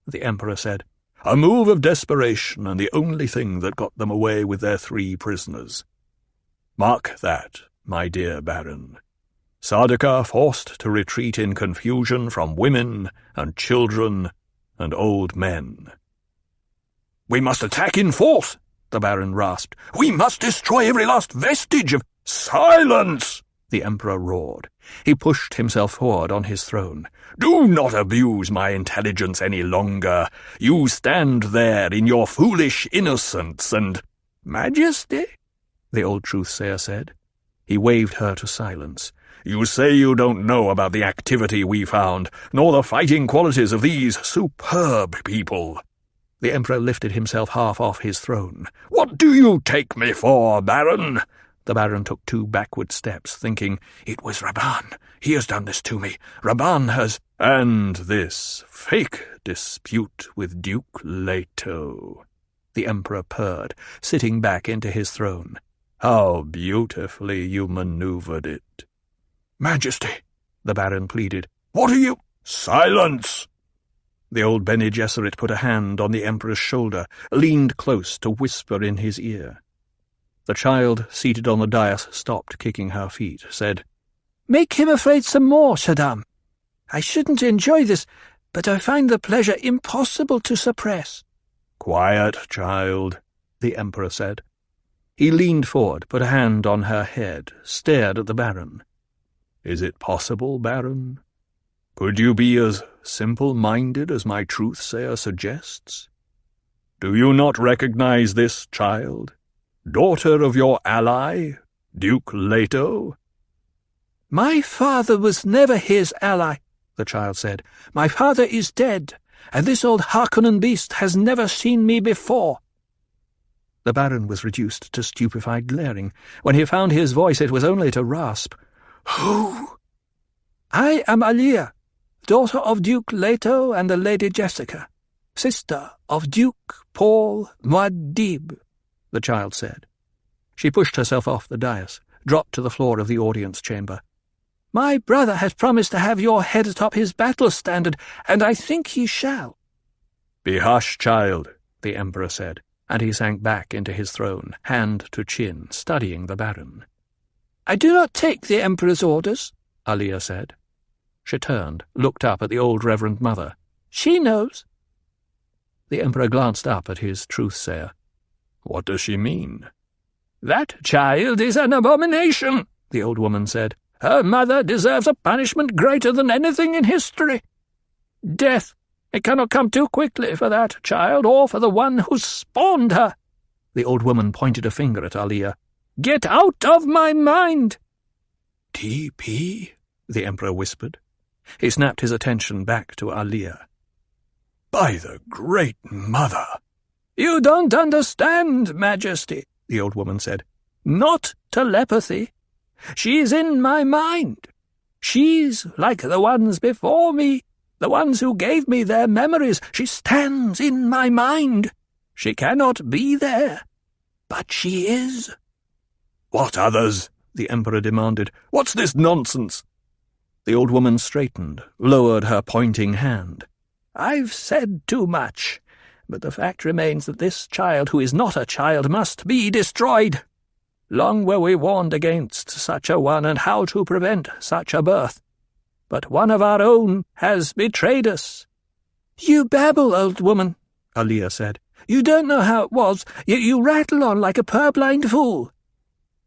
the Emperor said. "A move of desperation, and the only thing that got them away with their 3 prisoners. Mark that, my dear Baron. Sardaukar forced to retreat in confusion from women and children and old men." "We must attack in force," the Baron rasped. "We must destroy every last vestige of—" "Silence!" the Emperor roared. He pushed himself forward on his throne. "Do not abuse my intelligence any longer. You stand there in your foolish innocence and—" "Majesty?" the old truthsayer said. He waved her to silence. "You say you don't know about the activity we found, nor the fighting qualities of these superb people." The Emperor lifted himself half off his throne. "What do you take me for, Baron?" The Baron took 2 backward steps, thinking, "It was Raban. He has done this to me. Raban has—" "And this fake dispute with Duke Leto," the Emperor purred, sitting back into his throne. "How beautifully you maneuvered it." "Majesty," the Baron pleaded, "What are you—" "Silence!" The old Bene Gesserit put a hand on the Emperor's shoulder, leaned close to whisper in his ear. The child, seated on the dais, stopped kicking her feet, said, "Make him afraid some more, Shaddam. I shouldn't enjoy this, but I find the pleasure impossible to suppress." "Quiet, child," the Emperor said. He leaned forward, put a hand on her head, stared at the Baron. "Is it possible, Baron? Could you be as simple-minded as my truthsayer suggests? Do you not recognize this child? Daughter of your ally, Duke Leto? My father was never his ally, the child said. My father is dead, and this old Harkonnen beast has never seen me before. The Baron was reduced to stupefied glaring. When he found his voice, it was only to rasp. Who? I am Alia, daughter of Duke Leto and the Lady Jessica, sister of Duke Paul Muad'Dib, the child said. She pushed herself off the dais, dropped to the floor of the audience chamber. My brother has promised to have your head atop his battle standard, and I think he shall. Be hush, child, the Emperor said, and he sank back into his throne, hand to chin, studying the Baron. I do not take the Emperor's orders, Alia said. She turned, looked up at the old Reverend Mother. She knows. The Emperor glanced up at his truth-sayer. What does she mean? That child is an abomination, the old woman said. Her mother deserves a punishment greater than anything in history. Death. It cannot come too quickly for that child or for the one who spawned her. The old woman pointed a finger at Alia. Get out of my mind! TP? The Emperor whispered. He snapped his attention back to Alia. By the Great Mother! You don't understand, Majesty, the old woman said. Not telepathy. She's in my mind. She's like the ones before me, the ones who gave me their memories. She stands in my mind. She cannot be there, but she is. What others? The Emperor demanded. What's this nonsense? The old woman straightened, lowered her pointing hand. I've said too much, but the fact remains that this child who is not a child must be destroyed. Long were we warned against such a one and how to prevent such a birth. But one of our own has betrayed us. You babble, old woman, Alia said. You don't know how it was, yet you rattle on like a purblind fool.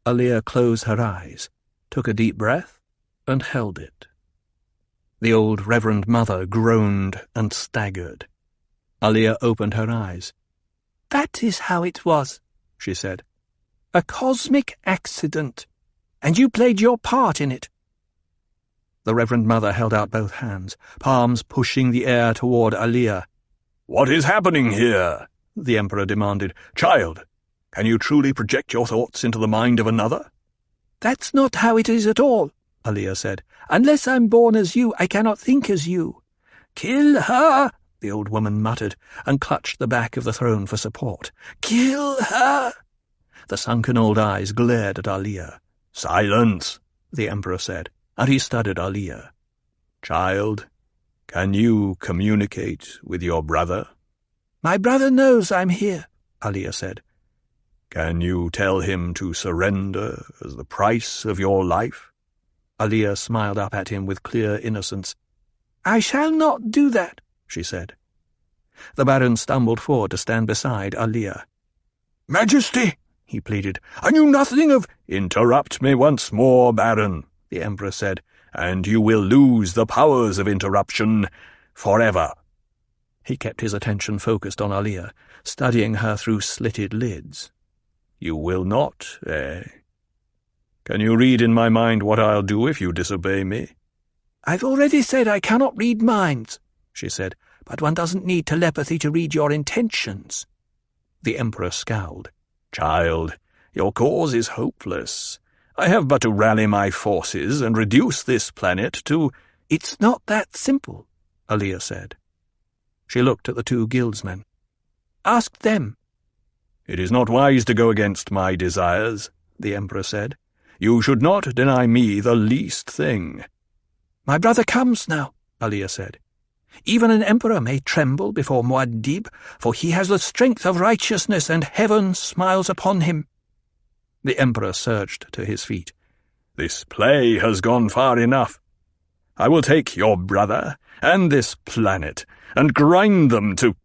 Alia closed her eyes, took a deep breath, and held it. The old Reverend Mother groaned and staggered. Alia opened her eyes. That is how it was, she said. A cosmic accident, and you played your part in it. The Reverend Mother held out both hands, palms pushing the air toward Alia. What is happening here? The Emperor demanded. Child, can you truly project your thoughts into the mind of another? That's not how it is at all, Alia said. Unless I'm born as you, I cannot think as you. Kill her, the old woman muttered, and clutched the back of the throne for support. Kill her! The sunken old eyes glared at Alia. Silence, the Emperor said, and he studied Alia. Child, can you communicate with your brother? My brother knows I'm here, Alia said. Can you tell him to surrender as the price of your life? Alia smiled up at him with clear innocence. I shall not do that, she said. The Baron stumbled forward to stand beside Alia. Majesty, he pleaded, I knew nothing of— Interrupt me once more, Baron, the Emperor said, and you will lose the powers of interruption forever. He kept his attention focused on Alia, studying her through slitted lids. You will not, eh? Can you read in my mind what I'll do if you disobey me? I've already said I cannot read minds, she said, but one doesn't need telepathy to read your intentions. The Emperor scowled. Child, your cause is hopeless. I have but to rally my forces and reduce this planet to— It's not that simple, Alia said. She looked at the two guildsmen. Ask them. It is not wise to go against my desires, the Emperor said. You should not deny me the least thing. My brother comes now, Alia said. Even an emperor may tremble before Muad'Dib, for he has the strength of righteousness, and heaven smiles upon him. The Emperor surged to his feet. This play has gone far enough. I will take your brother and this planet and grind them to—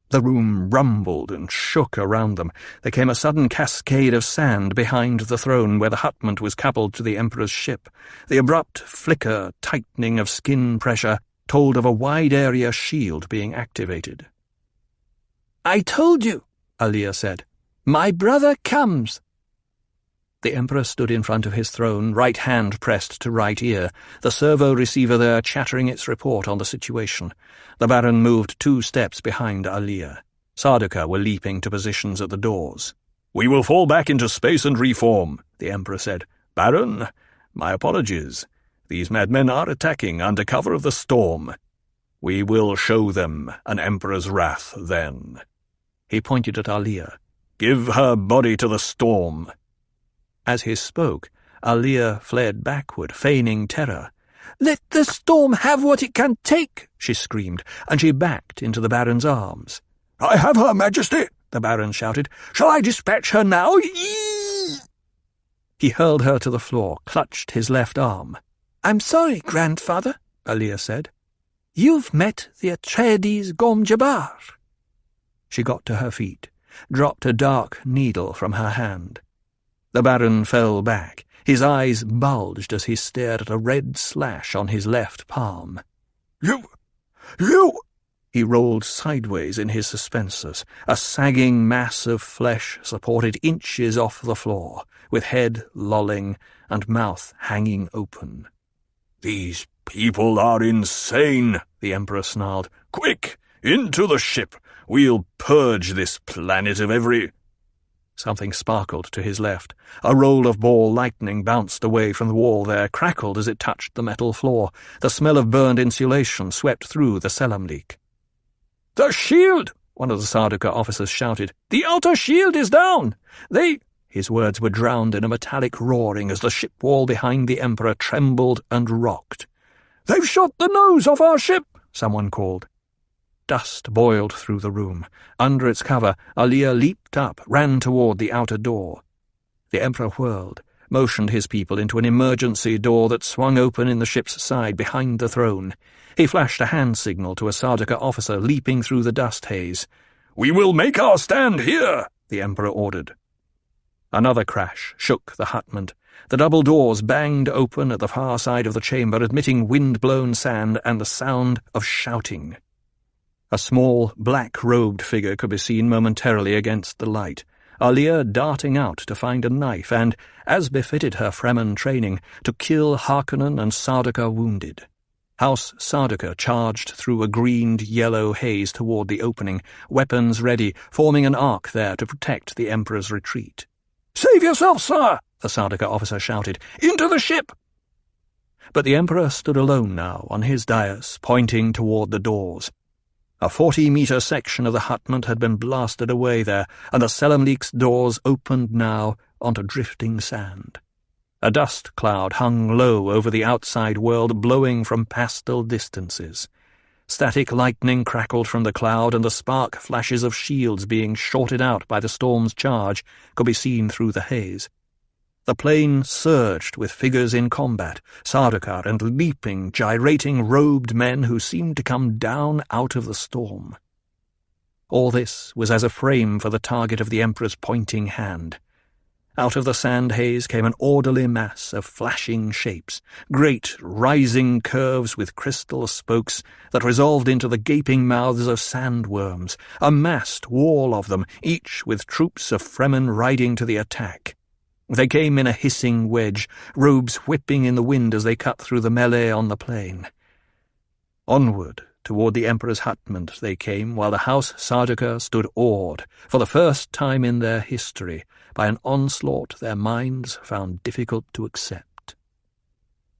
The room rumbled and shook around them. There came a sudden cascade of sand behind the throne where the hutment was coupled to the Emperor's ship. The abrupt flicker, tightening of skin pressure told of a wide-area shield being activated. I told you, Alia said. My brother comes. The Emperor stood in front of his throne, right hand pressed to right ear, the servo receiver there chattering its report on the situation. The Baron moved 2 steps behind Alia. Sardaukar were leaping to positions at the doors. "We will fall back into space and reform," the Emperor said. "Baron, my apologies. These madmen are attacking under cover of the storm. We will show them an Emperor's wrath then." He pointed at Alia. "Give her body to the storm." As he spoke, Alia fled backward, feigning terror. "Let the storm have what it can take!" she screamed, and she backed into the Baron's arms. "I have her, Majesty!" the Baron shouted. "Shall I dispatch her now?" He hurled her to the floor, clutched his left arm. "I'm sorry, Grandfather," Alia said. "You've met the Atreides Gom-Jabbar." She got to her feet, dropped a dark needle from her hand. The Baron fell back. His eyes bulged as he stared at a red slash on his left palm. You! He rolled sideways in his suspensors, a sagging mass of flesh supported inches off the floor, with head lolling and mouth hanging open. "These people are insane," the Emperor snarled. "Quick, into the ship! We'll purge this planet of every—" Something sparkled to his left. A roll of ball lightning bounced away from the wall there, crackled as it touched the metal floor. The smell of burned insulation swept through the Selam leak. "The shield!" one of the Sardaukar officers shouted. "The outer shield is down! They—" His words were drowned in a metallic roaring as the ship wall behind the Emperor trembled and rocked. "They've shot the nose off our ship!" someone called. Dust boiled through the room. Under its cover, Alia leaped up, ran toward the outer door. The Emperor whirled, motioned his people into an emergency door that swung open in the ship's side behind the throne. He flashed a hand signal to a Sardaukar officer leaping through the dust haze. "We will make our stand here," the Emperor ordered. Another crash shook the hutment. The double doors banged open at the far side of the chamber, admitting wind-blown sand and the sound of shouting. A small, black-robed figure could be seen momentarily against the light, Alia darting out to find a knife and, as befitted her Fremen training, to kill Harkonnen and Sardaukar wounded. House Sardaukar charged through a greened-yellow haze toward the opening, weapons ready, forming an arc there to protect the Emperor's retreat. "Save yourself, sir!" the Sardaukar officer shouted. "Into the ship!" But the Emperor stood alone now on his dais, pointing toward the doors. A 40-meter section of the hutment had been blasted away there, and the Selam leak's doors opened now onto drifting sand. A dust cloud hung low over the outside world, blowing from pastel distances. Static lightning crackled from the cloud, and the spark flashes of shields being shorted out by the storm's charge could be seen through the haze. The plain surged with figures in combat, Sardaukar and leaping, gyrating robed men who seemed to come down out of the storm. All this was as a frame for the target of the Emperor's pointing hand. Out of the sand haze came an orderly mass of flashing shapes, great rising curves with crystal spokes that resolved into the gaping mouths of sandworms, a massed wall of them, each with troops of Fremen riding to the attack. They came in a hissing wedge, robes whipping in the wind as they cut through the melee on the plain. Onward, toward the Emperor's hutment they came, while the House Sardaukar stood awed, for the first time in their history, by an onslaught their minds found difficult to accept.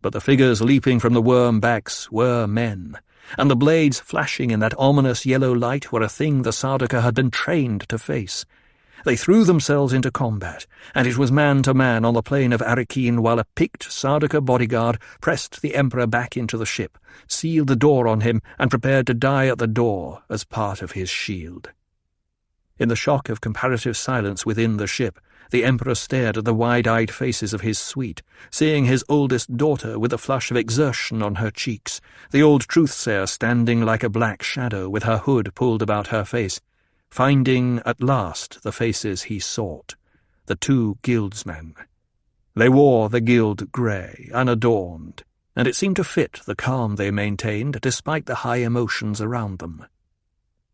But the figures leaping from the worm backs were men, and the blades flashing in that ominous yellow light were a thing the Sardaukar had been trained to face. They threw themselves into combat, and it was man to man on the plain of Arrakeen while a picked Sardaukar bodyguard pressed the Emperor back into the ship, sealed the door on him, and prepared to die at the door as part of his shield. In the shock of comparative silence within the ship, the Emperor stared at the wide-eyed faces of his suite, seeing his oldest daughter with a flush of exertion on her cheeks, the old truthsayer standing like a black shadow with her hood pulled about her face, finding at last the faces he sought, the 2 guildsmen. They wore the guild grey, unadorned, and it seemed to fit the calm they maintained despite the high emotions around them.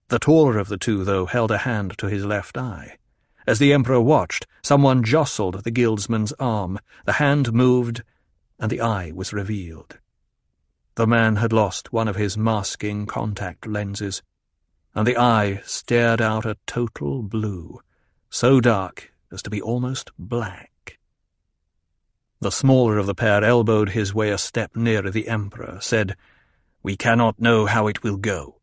The taller of the 2, though, held a hand to his left eye, As the Emperor watched, someone jostled the guildsman's arm, the hand moved, and the eye was revealed. The man had lost one of his masking contact lenses, and the eye stared out a total blue, so dark as to be almost black. The smaller of the pair elbowed his way a step nearer the Emperor, said, "We cannot know how it will go."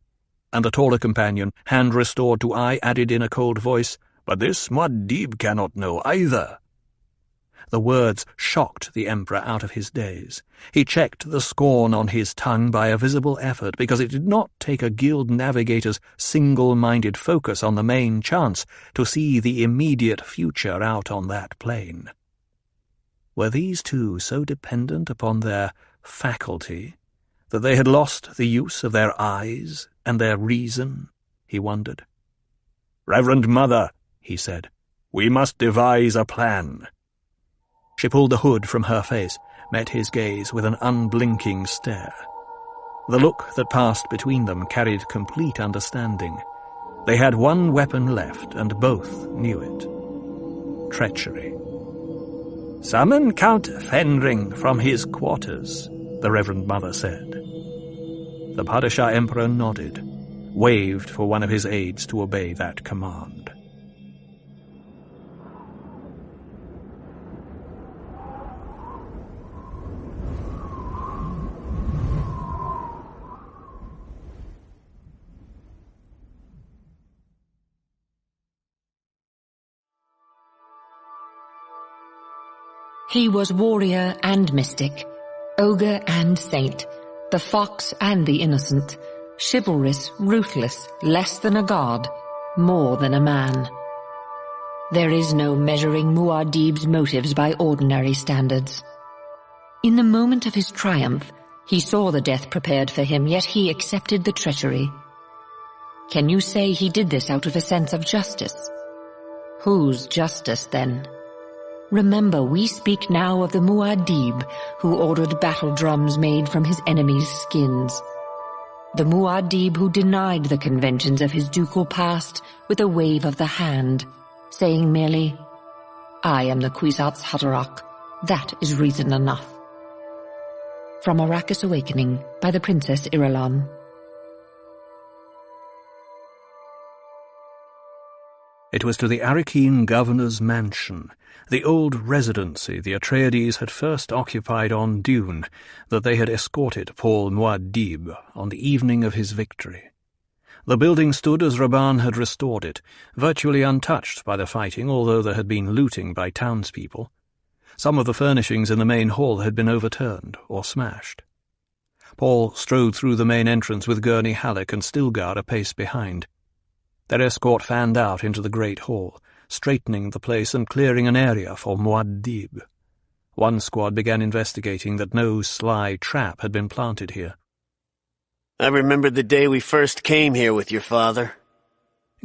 And the taller companion, hand restored to eye, added in a cold voice, "But this Muad'Dib cannot know either." The words shocked the Emperor out of his daze. He checked the scorn on his tongue by a visible effort, because it did not take a guild navigator's single-minded focus on the main chance to see the immediate future out on that plain. Were these two so dependent upon their faculty that they had lost the use of their eyes and their reason? He wondered. "Reverend Mother," he said, "we must devise a plan." She pulled the hood from her face, met his gaze with an unblinking stare. The look that passed between them carried complete understanding. They had one weapon left, and both knew it. Treachery. "Summon Count Fenring from his quarters," the Reverend Mother said. The Padishah Emperor nodded, waved for one of his aides to obey that command. He was warrior and mystic, ogre and saint, the fox and the innocent, chivalrous, ruthless, less than a god, more than a man. There is no measuring Muad'Dib's motives by ordinary standards. In the moment of his triumph, he saw the death prepared for him, yet he accepted the treachery. Can you say he did this out of a sense of justice? Whose justice, then? Remember, we speak now of the Muad'Dib who ordered battle drums made from his enemies' skins. The Muad'Dib who denied the conventions of his ducal past with a wave of the hand, saying merely, "I am the Kwisatz Haderach." That is reason enough. From Arrakis Awakening by the Princess Irulan. It was to the Arakeen governor's mansion, the old residency the Atreides had first occupied on Dune, that they had escorted Paul Muad'Dib on the evening of his victory. The building stood as Rabban had restored it, virtually untouched by the fighting, although there had been looting by townspeople. Some of the furnishings in the main hall had been overturned or smashed. Paul strode through the main entrance with Gurney Halleck and Stilgar a pace behind. Their escort fanned out into the great hall, straightening the place and clearing an area for Muad'Dib. One squad began investigating that no sly trap had been planted here. "I remember the day we first came here with your father."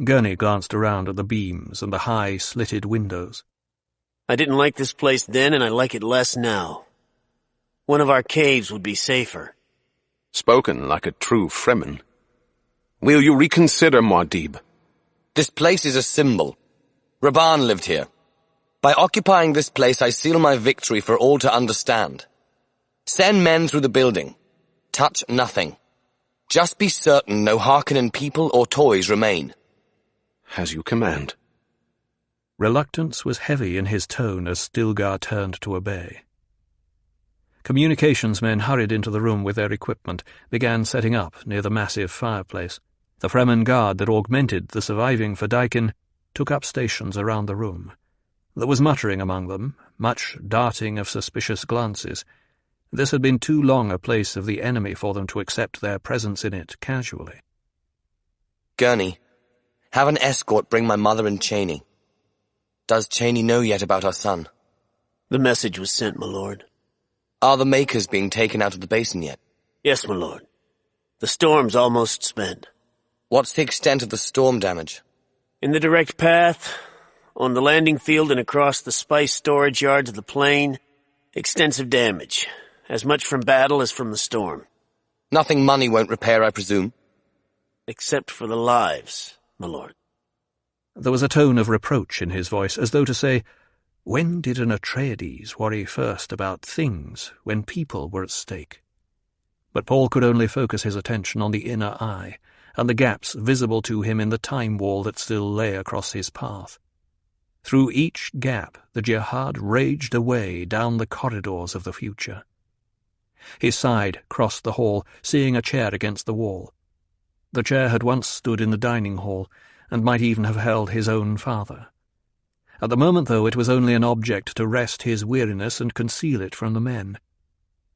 Gurney glanced around at the beams and the high, slitted windows. "I didn't like this place then, and I like it less now. One of our caves would be safer." Spoken like a true Fremen. Will you reconsider, Muad'Dib? This place is a symbol. Rabban lived here. By occupying this place, I seal my victory for all to understand. Send men through the building. Touch nothing. Just be certain no Harkonnen people or toys remain. As you command. Reluctance was heavy in his tone as Stilgar turned to obey. Communications men hurried into the room with their equipment, began setting up near the massive fireplace. The Fremen guard that augmented the surviving Fedaykin took up stations around the room. There was muttering among them, much darting of suspicious glances. This had been too long a place of the enemy for them to accept their presence in it casually. Gurney, have an escort bring my mother and Cheney. Does Cheney know yet about our son? The message was sent, my lord. Are the Makers being taken out of the basin yet? Yes, my lord. The storm's almost spent. What's the extent of the storm damage? In the direct path, on the landing field and across the spice storage yards of the plain, extensive damage. As much from battle as from the storm. Nothing money won't repair, I presume? Except for the lives, my lord. There was a tone of reproach in his voice, as though to say, when did an Atreides worry first about things when people were at stake? But Paul could only focus his attention on the inner eye, and the gaps visible to him in the time wall that still lay across his path. Through each gap the jihad raged away down the corridors of the future. His side crossed the hall, seeing a chair against the wall. The chair had once stood in the dining hall, and might even have held his own father. At the moment, though, it was only an object to rest his weariness and conceal it from the men.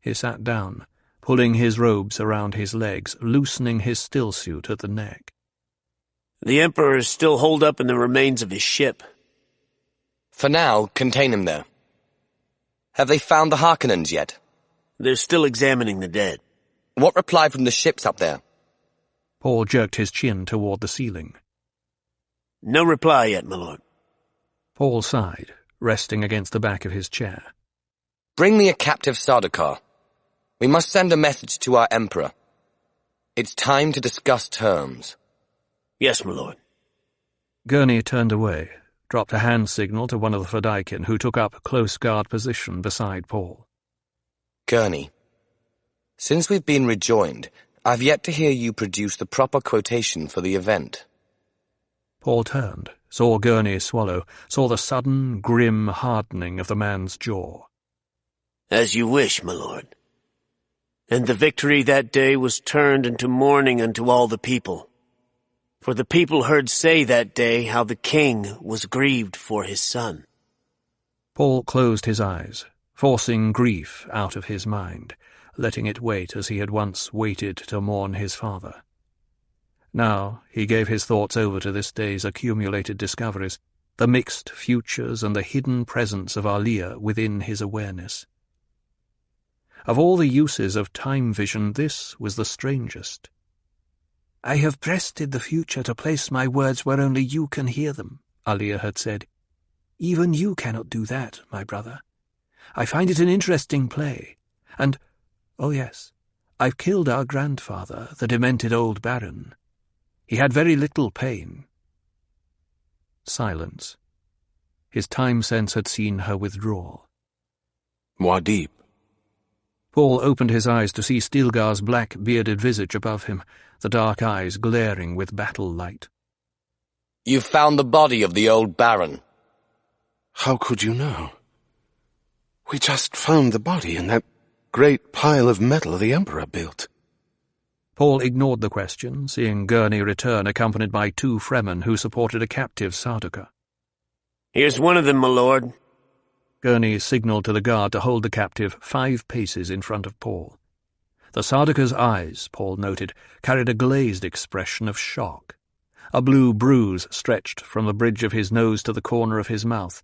He sat down, pulling his robes around his legs, loosening his stillsuit at the neck. The Emperor is still holed up in the remains of his ship. For now, contain him there. Have they found the Harkonnens yet? They're still examining the dead. What reply from the ships up there? Paul jerked his chin toward the ceiling. No reply yet, my lord. Paul sighed, resting against the back of his chair. Bring me a captive Sardaukar. We must send a message to our Emperor. It's time to discuss terms. Yes, my lord. Gurney turned away, dropped a hand signal to one of the Fedaykin, who took up a close guard position beside Paul. Gurney, since we've been rejoined, I've yet to hear you produce the proper quotation for the event. Paul turned, saw Gurney swallow, saw the sudden, grim hardening of the man's jaw. As you wish, my lord. And the victory that day was turned into mourning unto all the people. For the people heard say that day how the king was grieved for his son. Paul closed his eyes, forcing grief out of his mind, letting it wait as he had once waited to mourn his father. Now he gave his thoughts over to this day's accumulated discoveries, the mixed futures and the hidden presence of Alia within his awareness. Of all the uses of time vision, this was the strangest. "I have breasted the future to place my words where only you can hear them," Alia had said. "Even you cannot do that, my brother. I find it an interesting play. And, oh yes, I've killed our grandfather, the demented old baron. He had very little pain." Silence. His time sense had seen her withdraw. Muad'Dib. Paul opened his eyes to see Stilgar's black, bearded visage above him, the dark eyes glaring with battle light. "You've found the body of the old baron." How could you know? We just found the body in that great pile of metal the Emperor built. Paul ignored the question, seeing Gurney return accompanied by 2 Fremen who supported a captive Sardaukar. Here's one of them, my lord. Gurney signalled to the guard to hold the captive 5 paces in front of Paul. The Sardaukar's eyes, Paul noted, carried a glazed expression of shock. A blue bruise stretched from the bridge of his nose to the corner of his mouth.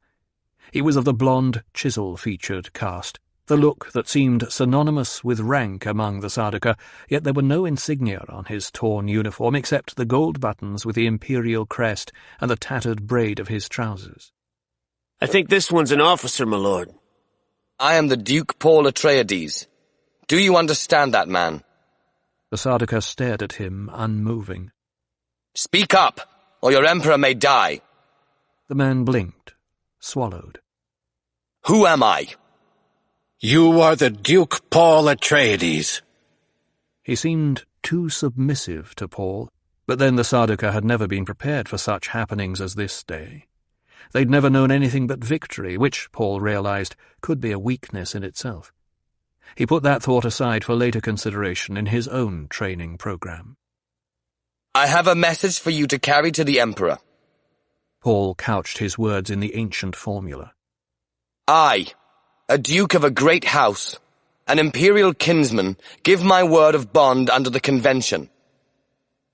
He was of the blonde, chisel-featured caste, the look that seemed synonymous with rank among the Sardaukar, yet there were no insignia on his torn uniform except the gold buttons with the imperial crest and the tattered braid of his trousers. I think this one's an officer, my lord. I am the Duke Paul Atreides. Do you understand that man? The Sardaukar stared at him, unmoving. Speak up, or your Emperor may die. The man blinked, swallowed. Who am I? You are the Duke Paul Atreides. He seemed too submissive to Paul, but then the Sardaukar had never been prepared for such happenings as this day. They'd never known anything but victory, which, Paul realized, could be a weakness in itself. He put that thought aside for later consideration in his own training program. I have a message for you to carry to the Emperor. Paul couched his words in the ancient formula. I, a duke of a great house, an imperial kinsman, give my word of bond under the convention.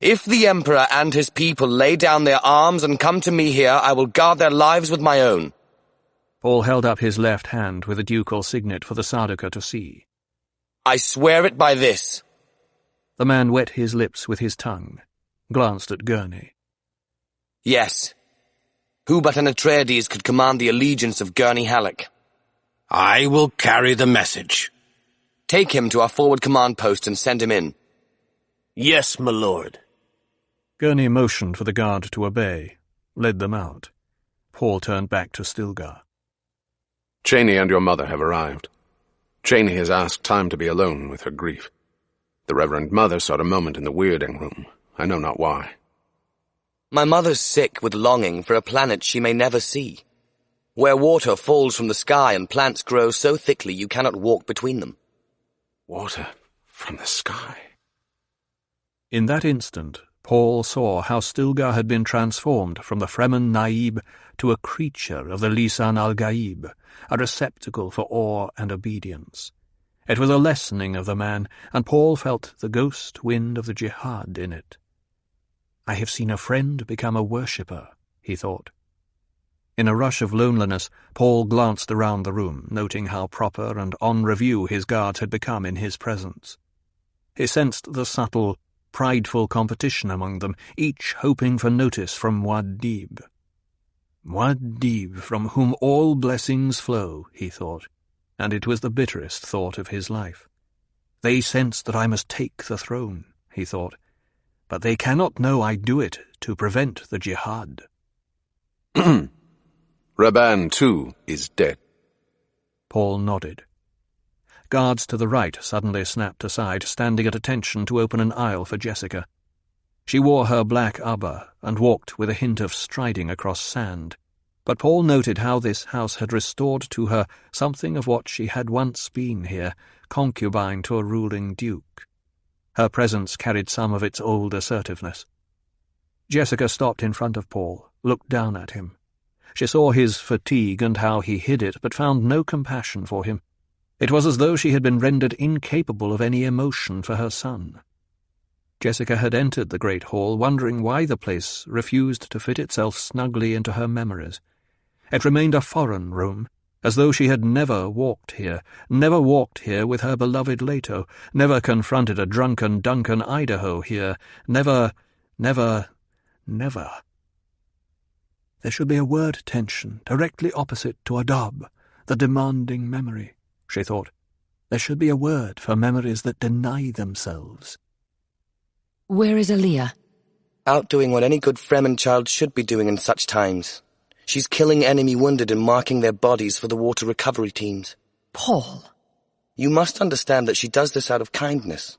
If the Emperor and his people lay down their arms and come to me here, I will guard their lives with my own. Paul held up his left hand with a ducal signet for the Sardaukar to see. I swear it by this. The man wet his lips with his tongue, glanced at Gurney. Yes. Who but an Atreides could command the allegiance of Gurney Halleck? I will carry the message. Take him to our forward command post and send him in. Yes, my lord. Gurney motioned for the guard to obey, led them out. Paul turned back to Stilgar. Cheney and your mother have arrived. Cheney has asked time to be alone with her grief. The Reverend Mother sought a moment in the weirding room. I know not why. My mother's sick with longing for a planet she may never see, where water falls from the sky and plants grow so thickly you cannot walk between them. Water from the sky? In that instant, Paul saw how Stilgar had been transformed from the Fremen Naib to a creature of the Lisan al-Gaib, a receptacle for awe and obedience. It was a lessening of the man, and Paul felt the ghost wind of the jihad in it. I have seen a friend become a worshipper, he thought. In a rush of loneliness, Paul glanced around the room, noting how proper and on review his guards had become in his presence. He sensed the subtle, prideful competition among them, each hoping for notice from Muad'Dib. Muad'Dib, from whom all blessings flow, he thought, and it was the bitterest thought of his life. They sense that I must take the throne, he thought, but they cannot know I do it to prevent the jihad. Raban, too, is dead. Paul nodded. Guards to the right suddenly snapped aside, standing at attention to open an aisle for Jessica. She wore her black abba and walked with a hint of striding across sand, but Paul noted how this house had restored to her something of what she had once been here, concubine to a ruling duke. Her presence carried some of its old assertiveness. Jessica stopped in front of Paul, looked down at him. She saw his fatigue and how he hid it, but found no compassion for him. It was as though she had been rendered incapable of any emotion for her son. Jessica had entered the great hall, wondering why the place refused to fit itself snugly into her memories. It remained a foreign room, as though she had never walked here with her beloved Leto, never confronted a drunken Duncan Idaho here, never. There should be a word tension directly opposite to Adab, the demanding memory, she thought. There should be a word for memories that deny themselves. Where is Aaliyah? Out doing what any good Fremen child should be doing in such times. She's killing enemy wounded and marking their bodies for the water recovery teams. Paul. You must understand that she does this out of kindness.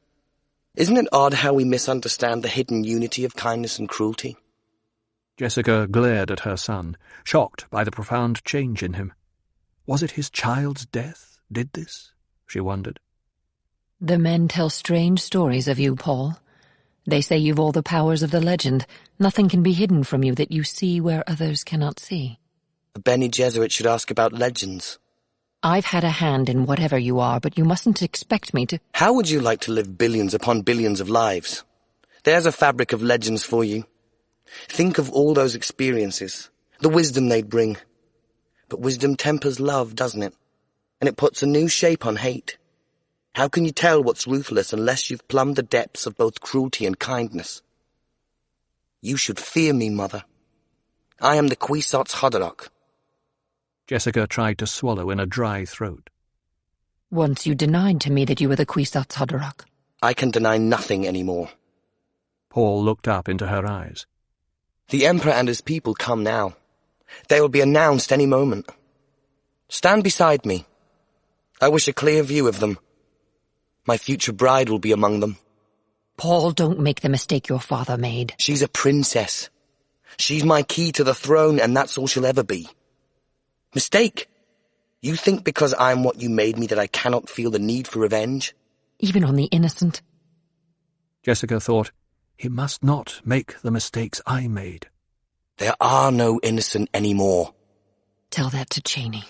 Isn't it odd how we misunderstand the hidden unity of kindness and cruelty? Jessica glared at her son, shocked by the profound change in him. Was it his child's death did this? She wondered. The men tell strange stories of you, Paul. They say you've all the powers of the legend. Nothing can be hidden from you that you see where others cannot see. A Bene Gesserit should ask about legends. I've had a hand in whatever you are, but you mustn't expect me to— How would you like to live billions upon billions of lives? There's a fabric of legends for you. Think of all those experiences, the wisdom they'd bring. But wisdom tempers love, doesn't it? And it puts a new shape on hate. How can you tell what's ruthless unless you've plumbed the depths of both cruelty and kindness? You should fear me, Mother. I am the Kwisatz Haderach. Jessica tried to swallow in a dry throat. Once you denied to me that you were the Kwisatz Haderach. I can deny nothing anymore. Paul looked up into her eyes. The Emperor and his people come now. They will be announced any moment. Stand beside me. I wish a clear view of them. My future bride will be among them. Paul, don't make the mistake your father made. She's a princess. She's my key to the throne, and that's all she'll ever be. Mistake? You think because I'm what you made me that I cannot feel the need for revenge? Even on the innocent? Jessica thought, he must not make the mistakes I made. There are no innocent anymore. Tell that to Cheney.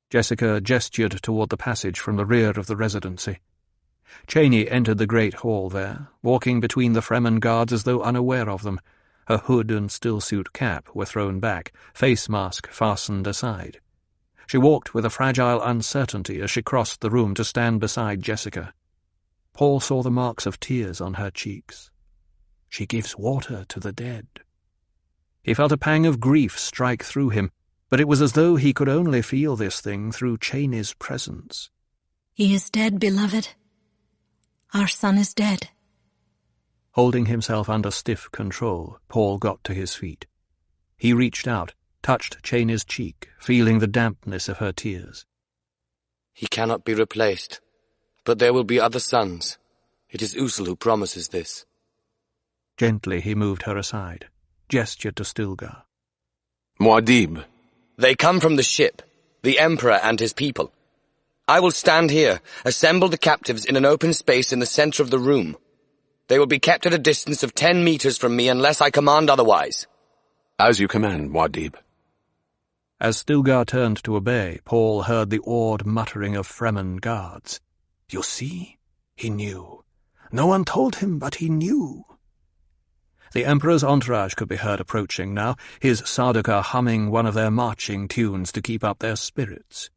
Jessica gestured toward the passage from the rear of the residency. Cheney entered the great hall there, walking between the Fremen guards as though unaware of them. Her hood and stillsuit cap were thrown back, face mask fastened aside. She walked with a fragile uncertainty as she crossed the room to stand beside Jessica. Paul saw the marks of tears on her cheeks. She gives water to the dead. He felt a pang of grief strike through him, but it was as though he could only feel this thing through Cheney's presence. He is dead, beloved. Our son is dead. Holding himself under stiff control, Paul got to his feet. He reached out, touched Cheney's cheek, feeling the dampness of her tears. He cannot be replaced, but there will be other sons. It is Usul who promises this. Gently he moved her aside, gestured to Stilgar. Muad'Dib. They come from the ship, the Emperor and his people. I will stand here, assemble the captives in an open space in the center of the room. They will be kept at a distance of 10 meters from me unless I command otherwise. As you command, Muad'Dib. As Stilgar turned to obey, Paul heard the awed muttering of Fremen guards. You see? He knew. No one told him, but he knew. The Emperor's entourage could be heard approaching now, his Sardaukar humming one of their marching tunes to keep up their spirits.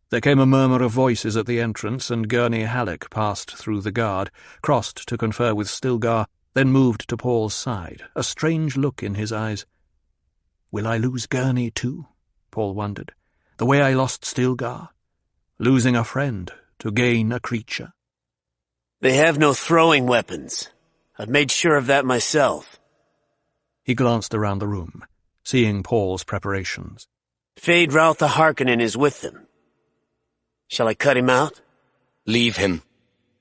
There came a murmur of voices at the entrance, and Gurney Halleck passed through the guard, crossed to confer with Stilgar, then moved to Paul's side, a strange look in his eyes. Will I lose Gurney too? Paul wondered. The way I lost Stilgar? Losing a friend to gain a creature? They have no throwing weapons. I've made sure of that myself. He glanced around the room, seeing Paul's preparations. Feyd-Rautha the Harkonnen is with them. Shall I cut him out? Leave him.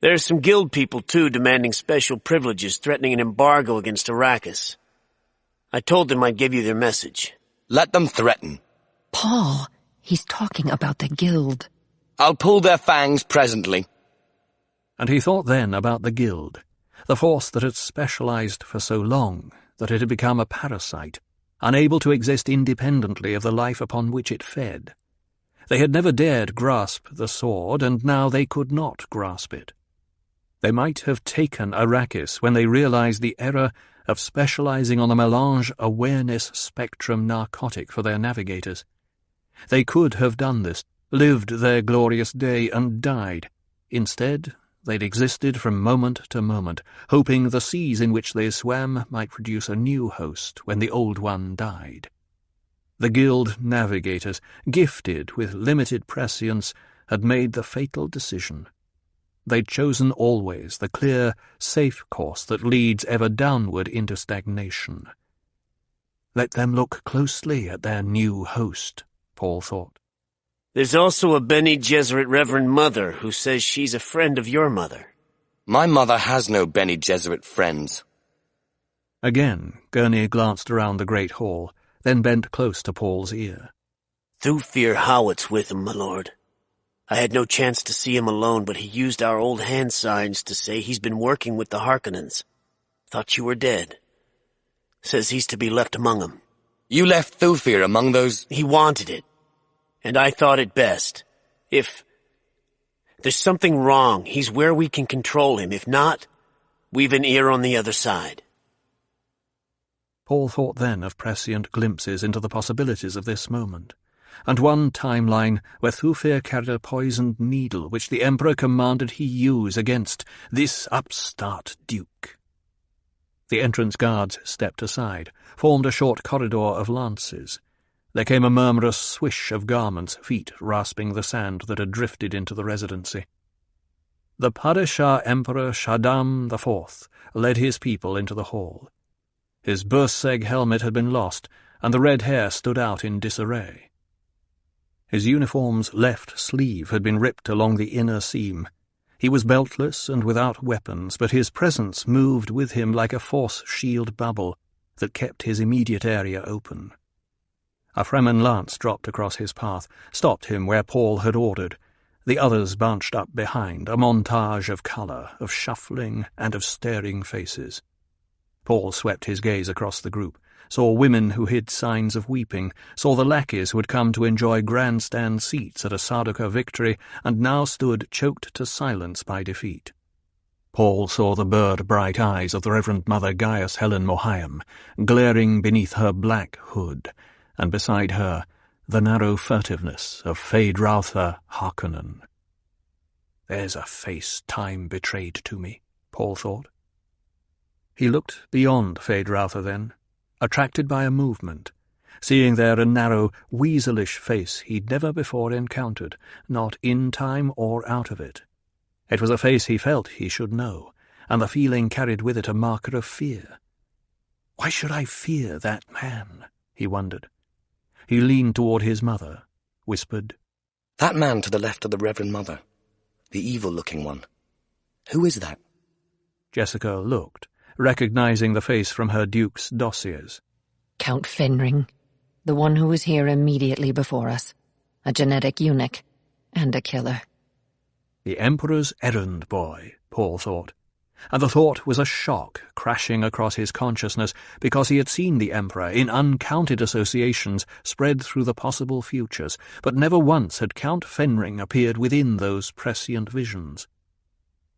There's some guild people, too, demanding special privileges, threatening an embargo against Arrakis. I told them I'd give you their message. Let them threaten. Paul, he's talking about the guild. I'll pull their fangs presently. And he thought then about the guild, the force that had specialized for so long that it had become a parasite, unable to exist independently of the life upon which it fed. They had never dared grasp the sword, and now they could not grasp it. They might have taken Arrakis when they realized the error of specializing on a melange awareness spectrum narcotic for their navigators. They could have done this, lived their glorious day, and died. Instead, they'd existed from moment to moment, hoping the seas in which they swam might produce a new host when the old one died. The guild navigators, gifted with limited prescience, had made the fatal decision. They'd chosen always the clear, safe course that leads ever downward into stagnation. Let them look closely at their new host, Paul thought. There's also a Bene Gesserit Reverend Mother who says she's a friend of your mother. My mother has no Bene Gesserit friends. Again, Gurney glanced around the great hall, then bent close to Paul's ear. Thufir Hawit's with him, my lord. I had no chance to see him alone, but he used our old hand signs to say he's been working with the Harkonnens. Thought you were dead. Says he's to be left among them. You left Thufir among those... He wanted it. And I thought it best. If there's something wrong, he's where we can control him. If not, we've an ear on the other side. Paul thought then of prescient glimpses into the possibilities of this moment, and one timeline where Thufir carried a poisoned needle which the Emperor commanded he use against this upstart duke. The entrance guards stepped aside, formed a short corridor of lances. There came a murmurous swish of garments, feet rasping the sand that had drifted into the residency. The Padishah Emperor Shaddam IV led his people into the hall. His Burseg helmet had been lost, and the red hair stood out in disarray. His uniform's left sleeve had been ripped along the inner seam. He was beltless and without weapons, but his presence moved with him like a force shield bubble that kept his immediate area open. A Fremen lance dropped across his path, stopped him where Paul had ordered. The others bunched up behind, a montage of colour, of shuffling, and of staring faces. Paul swept his gaze across the group, saw women who hid signs of weeping, saw the lackeys who had come to enjoy grandstand seats at a Sardaukar victory, and now stood choked to silence by defeat. Paul saw the bird-bright eyes of the Reverend Mother Gaius Helen Mohiam, glaring beneath her black hood, and beside her the narrow furtiveness of Feyd-Rautha Harkonnen. There's a face time betrayed to me, Paul thought. He looked beyond Feyd-Rautha then, attracted by a movement, seeing there a narrow, weaselish face he'd never before encountered, not in time or out of it. It was a face he felt he should know, and the feeling carried with it a marker of fear. Why should I fear that man? he wondered. He leaned toward his mother, whispered, "That man to the left of the Reverend Mother, the evil-looking one. Who is that?" Jessica looked, recognizing the face from her duke's dossiers. Count Fenring, the one who was here immediately before us. A genetic eunuch, and a killer. The Emperor's errand boy, Paul thought, and the thought was a shock crashing across his consciousness because he had seen the Emperor in uncounted associations spread through the possible futures, but never once had Count Fenring appeared within those prescient visions.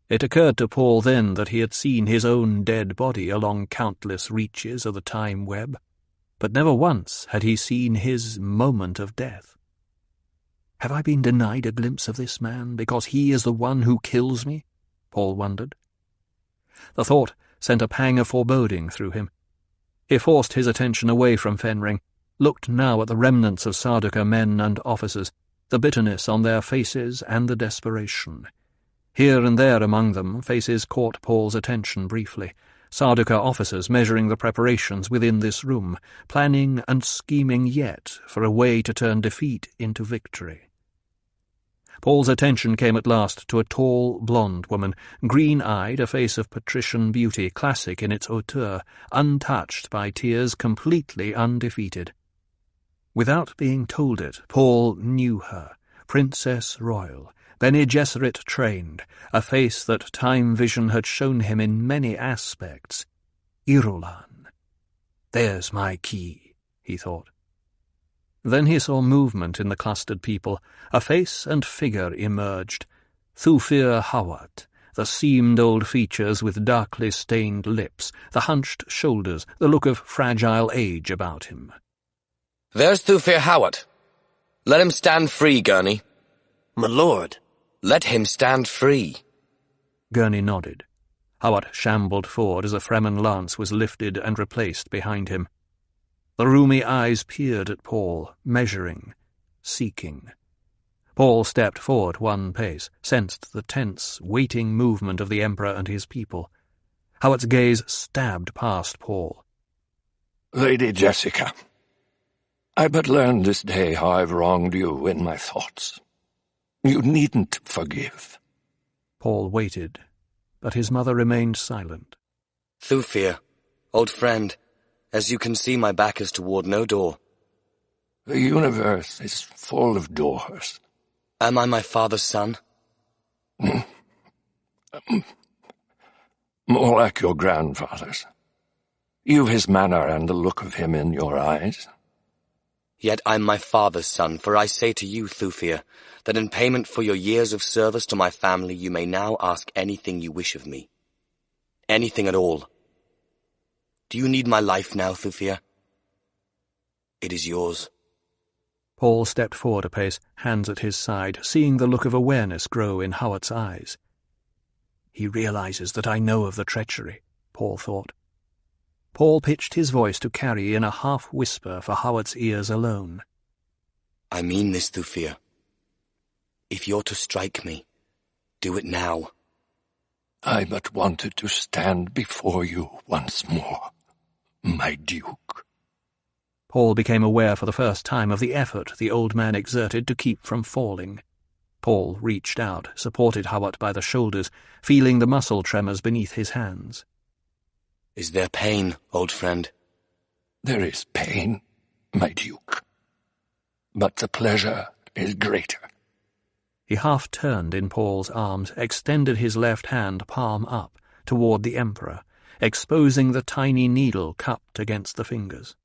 It occurred to Paul then that he had seen his own dead body along countless reaches of the time web, but never once had he seen his moment of death. Have I been denied a glimpse of this man because he is the one who kills me? Paul wondered. The thought sent a pang of foreboding through him. He forced his attention away from Fenring, looked now at the remnants of Sardaukar men and officers, the bitterness on their faces and the desperation. Here and there among them faces caught Paul's attention briefly, Sardaukar officers measuring the preparations within this room, planning and scheming yet for a way to turn defeat into victory. Paul's attention came at last to a tall, blonde woman, green-eyed, a face of patrician beauty, classic in its hauteur, untouched by tears, completely undefeated. Without being told it, Paul knew her, Princess Royal, Bene Gesserit trained, a face that time vision had shown him in many aspects. Irulan. There's my key, he thought. Then he saw movement in the clustered people. A face and figure emerged. Thufir Hawat, the seamed old features with darkly stained lips, the hunched shoulders, the look of fragile age about him. "There's Thufir Hawat. Let him stand free, Gurney." "My lord." "Let him stand free." Gurney nodded. Hawat shambled forward as a Fremen lance was lifted and replaced behind him. The rheumy eyes peered at Paul, measuring, seeking. Paul stepped forward one pace, sensed the tense, waiting movement of the Emperor and his people. Hawat's gaze stabbed past Paul. "Lady Jessica, I but learned this day how I've wronged you in my thoughts. You needn't forgive." Paul waited, but his mother remained silent. "Thufir, old friend, as you can see, my back is toward no door." "The universe is full of doors." "Am I my father's son?" "More like your grandfather's. You've his manner and the look of him in your eyes." "Yet I'm my father's son, for I say to you, Thufir, that in payment for your years of service to my family you may now ask anything you wish of me. Anything at all. Do you need my life now, Thufir? It is yours." Paul stepped forward a pace, hands at his side, seeing the look of awareness grow in Hawat's eyes. He realizes that I know of the treachery, Paul thought. Paul pitched his voice to carry in a half-whisper for Hawat's ears alone. "I mean this, Thufir. If you're to strike me, do it now." "I but wanted to stand before you once more, my duke." Paul became aware for the first time of the effort the old man exerted to keep from falling. Paul reached out, supported Hawat by the shoulders, feeling the muscle tremors beneath his hands. "Is there pain, old friend?" "There is pain, my duke, but the pleasure is greater." He half-turned in Paul's arms, extended his left hand palm up toward the Emperor, exposing the tiny needle cupped against the fingers.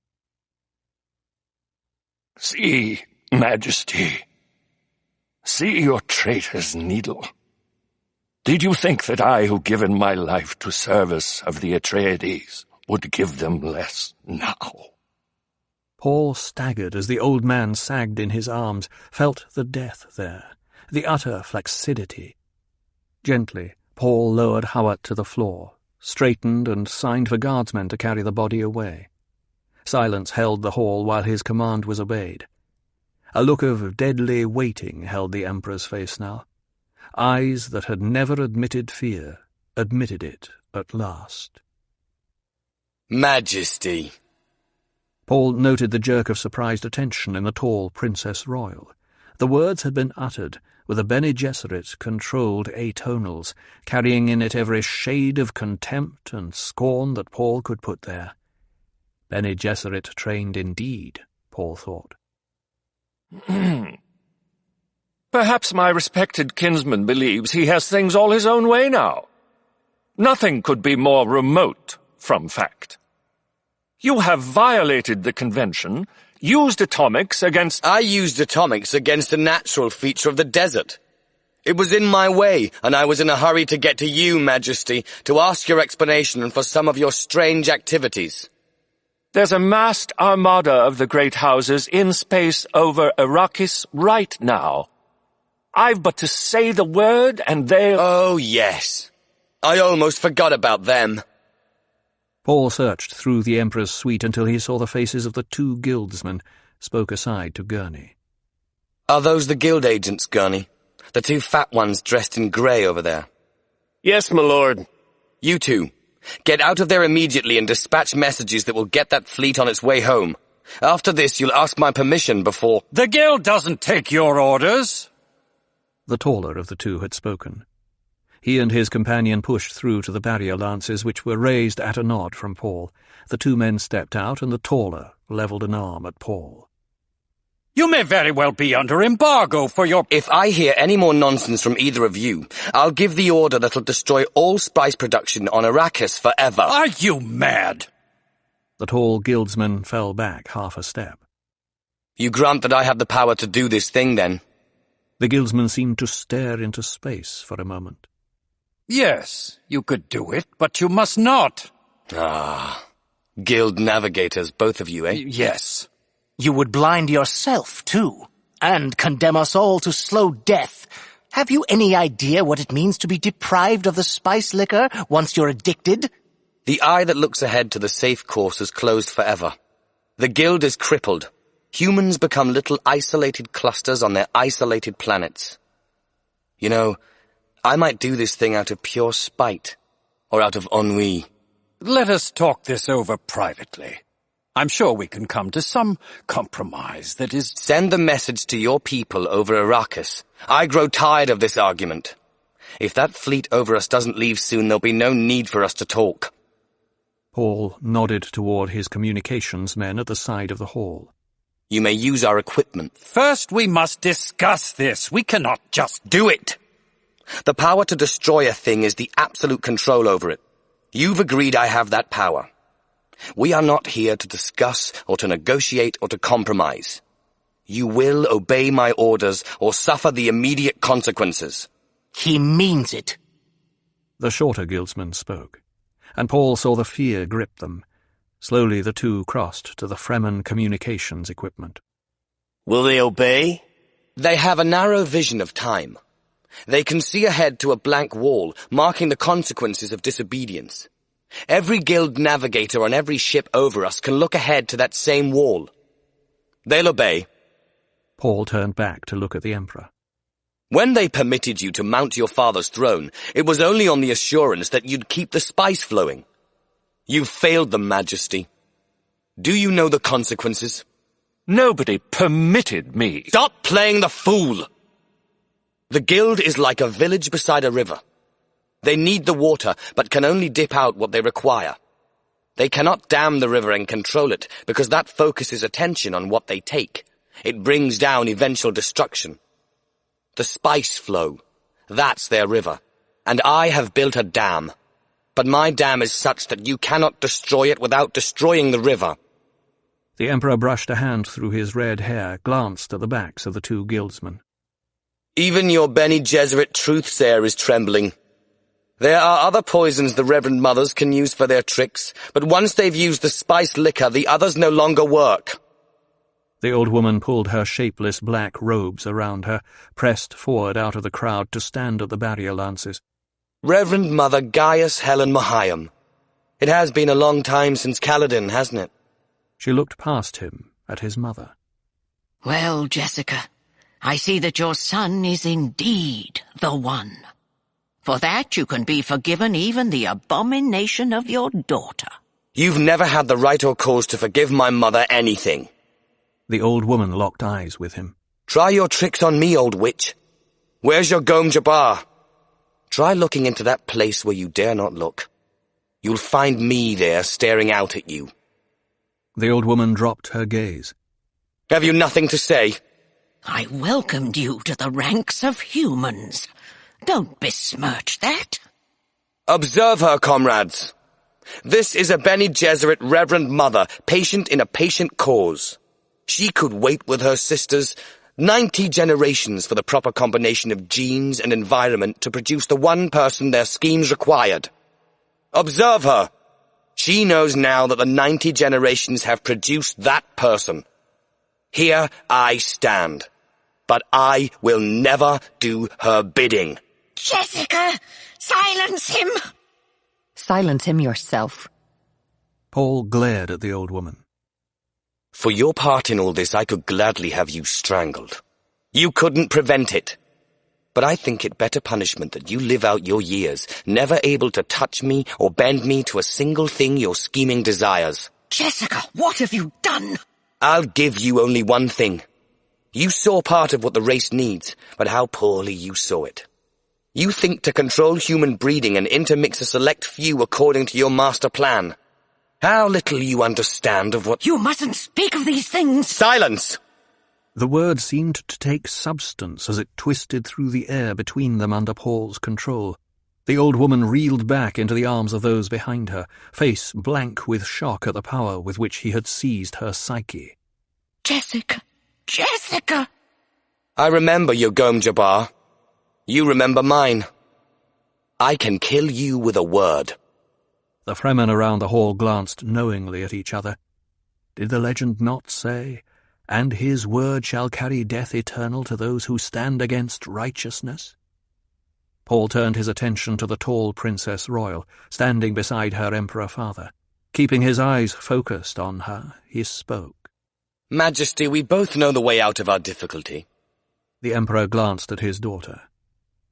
"See, Majesty. See your traitor's needle. Did you think that I, who given my life to service of the Atreides, would give them less now?" Paul staggered as the old man sagged in his arms, felt the death there, the utter flaccidity. Gently, Paul lowered Hawat to the floor, straightened and signed for guardsmen to carry the body away. Silence held the hall while his command was obeyed. A look of deadly waiting held the Emperor's face now. Eyes that had never admitted fear admitted it at last. "Majesty." Paul noted the jerk of surprised attention in the tall Princess Royal. The words had been uttered with a Bene Gesserit-controlled atonals, carrying in it every shade of contempt and scorn that Paul could put there. Bene Gesserit trained indeed, Paul thought. Perhaps my respected kinsman believes he has things all his own way now. Nothing could be more remote from fact. You have violated the convention, used atomics against— I used atomics against a natural feature of the desert. It was in my way, and I was in a hurry to get to you, Majesty, to ask your explanation for some of your strange activities. There's a massed armada of the great houses in space over Arrakis right now. I've but to say the word and they'll— Oh, yes. I almost forgot about them. Paul searched through the Emperor's suite until he saw the faces of the 2 guildsmen, spoke aside to Gurney. Are those the guild agents, Gurney? The 2 fat ones dressed in grey over there? Yes, my lord. You 2. Get out of there immediately and dispatch messages that will get that fleet on its way home. After this, you'll ask my permission before— The guild doesn't take your orders. The taller of the 2 had spoken. He and his companion pushed through to the barrier lances, which were raised at a nod from Paul. The 2 men stepped out, and the taller levelled an arm at Paul. You may very well be under embargo for your— If I hear any more nonsense from either of you, I'll give the order that'll destroy all spice production on Arrakis forever. Are you mad? The tall guildsman fell back half a step. You grant that I have the power to do this thing, then? The guildsman seemed to stare into space for a moment. Yes, you could do it, but you must not. Ah, guild navigators, both of you, eh? Yes. You would blind yourself, too, and condemn us all to slow death. Have you any idea what it means to be deprived of the spice liquor once you're addicted? The eye that looks ahead to the safe course is closed forever. The guild is crippled. Humans become little isolated clusters on their isolated planets. You know, I might do this thing out of pure spite, or out of ennui. Let us talk this over privately. I'm sure we can come to some compromise that is— Send the message to your people over Arrakis. I grow tired of this argument. If that fleet over us doesn't leave soon, there'll be no need for us to talk. Paul nodded toward his communications men at the side of the hall. You may use our equipment. First we must discuss this. We cannot just— Do it! The power to destroy a thing is the absolute control over it. You've agreed I have that power. We are not here to discuss or to negotiate or to compromise. You will obey my orders or suffer the immediate consequences. He means it. The shorter guildsman spoke, and Paul saw the fear grip them. Slowly the 2 crossed to the Fremen communications equipment. Will they obey? They have a narrow vision of time. They can see ahead to a blank wall, marking the consequences of disobedience. Every guild navigator on every ship over us can look ahead to that same wall. They'll obey. Paul turned back to look at the Emperor. When they permitted you to mount your father's throne, it was only on the assurance that you'd keep the spice flowing. You failed them, Majesty. Do you know the consequences? Nobody permitted me. Stop playing the fool! The guild is like a village beside a river. They need the water, but can only dip out what they require. They cannot dam the river and control it, because that focuses attention on what they take. It brings down eventual destruction. The spice flow, that's their river. And I have built a dam. But my dam is such that you cannot destroy it without destroying the river. The Emperor brushed a hand through his red hair, glanced at the backs of the 2 guildsmen. Even your Bene Gesserit truthsayer is trembling. There are other poisons the Reverend Mothers can use for their tricks, but once they've used the spiced liquor, the others no longer work. The old woman pulled her shapeless black robes around her, pressed forward out of the crowd to stand at the barrier lances. Reverend Mother Gaius Helen Mahayam. It has been a long time since Kaladin, hasn't it? She looked past him at his mother. Well, Jessica, I see that your son is indeed the one. For that you can be forgiven even the abomination of your daughter. You've never had the right or cause to forgive my mother anything. The old woman locked eyes with him. Try your tricks on me, old witch. Where's your Gom Jabbar? Try looking into that place where you dare not look. You'll find me there staring out at you. The old woman dropped her gaze. Have you nothing to say? I welcomed you to the ranks of humans. Don't besmirch that. Observe her, comrades. This is a Bene Gesserit Reverend Mother, patient in a patient cause. She could wait with her sisters 90 generations for the proper combination of genes and environment to produce the one person their schemes required. Observe her. She knows now that the 90 generations have produced that person. Here I stand. But I will never do her bidding. Jessica, silence him! Silence him yourself. Paul glared at the old woman. For your part in all this, I could gladly have you strangled. You couldn't prevent it. But I think it better punishment that you live out your years, never able to touch me or bend me to a single thing your scheming desires. Jessica, what have you done? I'll give you only one thing. You saw part of what the race needs, but how poorly you saw it. You think to control human breeding and intermix a select few according to your master plan. How little you understand of what— You mustn't speak of these things! Silence! The word seemed to take substance as it twisted through the air between them under Paul's control. The old woman reeled back into the arms of those behind her, face blank with shock at the power with which he had seized her psyche. Jessica! Jessica! I remember your Gom Jabbar. You remember mine. I can kill you with a word. The Fremen around the hall glanced knowingly at each other. Did the legend not say, "And his word shall carry death eternal to those who stand against righteousness"? Paul turned his attention to the tall Princess Royal, standing beside her Emperor father. Keeping his eyes focused on her, he spoke. Majesty, we both know the way out of our difficulty. The Emperor glanced at his daughter.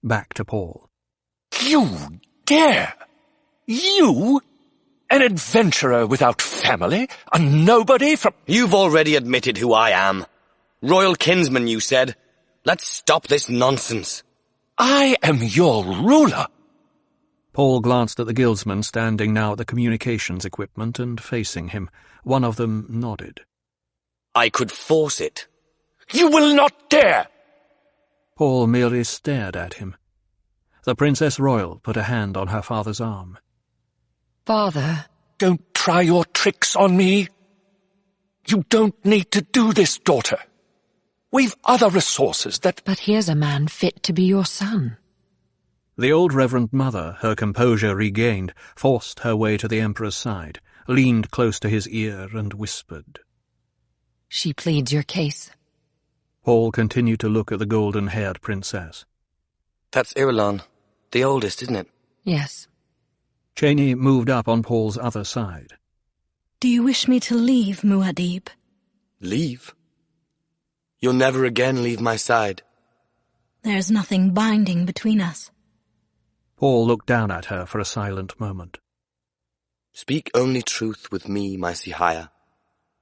Back to Paul. You dare! You? An adventurer without family? A nobody from— You've already admitted who I am. Royal kinsman, you said. Let's stop this nonsense. I am your ruler. Paul glanced at the guildsmen standing now at the communications equipment and facing him. One of them nodded. I could force it. You will not dare! Paul merely stared at him. The Princess Royal put a hand on her father's arm. Father. Don't try your tricks on me. You don't need to do this, daughter. We've other resources that— But here's a man fit to be your son. The old Reverend Mother, her composure regained, forced her way to the Emperor's side, leaned close to his ear and whispered. She pleads your case. Paul continued to look at the golden-haired princess. That's Irulan, the oldest, isn't it? Yes. Cheney moved up on Paul's other side. Do you wish me to leave, Muad'Dib? Leave? You'll never again leave my side. There's nothing binding between us. Paul looked down at her for a silent moment. Speak only truth with me, my Sihaya.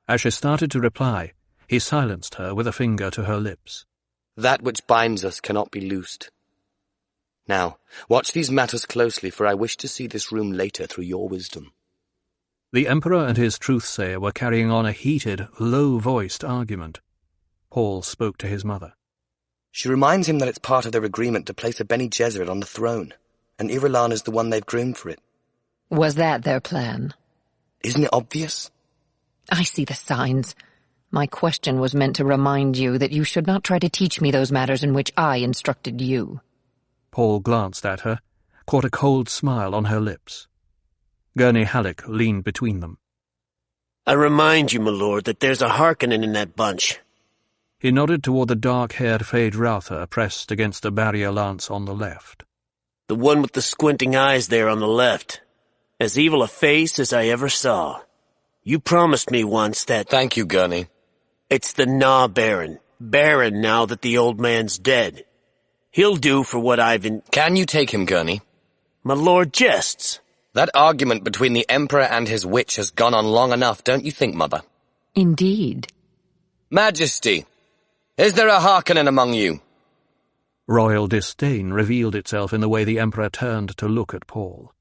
As she started to reply, he silenced her with a finger to her lips. That which binds us cannot be loosed. Now, watch these matters closely, for I wish to see this room later through your wisdom. The Emperor and his truthsayer were carrying on a heated, low-voiced argument. Paul spoke to his mother. She reminds him that it's part of their agreement to place a Bene Gesserit on the throne, and Irulan is the one they've groomed for it. Was that their plan? Isn't it obvious? I see the signs. My question was meant to remind you that you should not try to teach me those matters in which I instructed you. Paul glanced at her, caught a cold smile on her lips. Gurney Halleck leaned between them. I remind you, my lord, that there's a Harkonnen in that bunch. He nodded toward the dark-haired Feyd-Rautha pressed against a barrier lance on the left. The one with the squinting eyes there on the left. As evil a face as I ever saw. You promised me once that— Thank you, Gurney. It's the Nah Baron. Baron now that the old man's dead. He'll do for what I've— Can you take him, Gurney? My lord jests. That argument between the Emperor and his witch has gone on long enough, don't you think, Mother? Indeed. Majesty, is there a Harkonnen among you? Royal disdain revealed itself in the way the Emperor turned to look at Paul.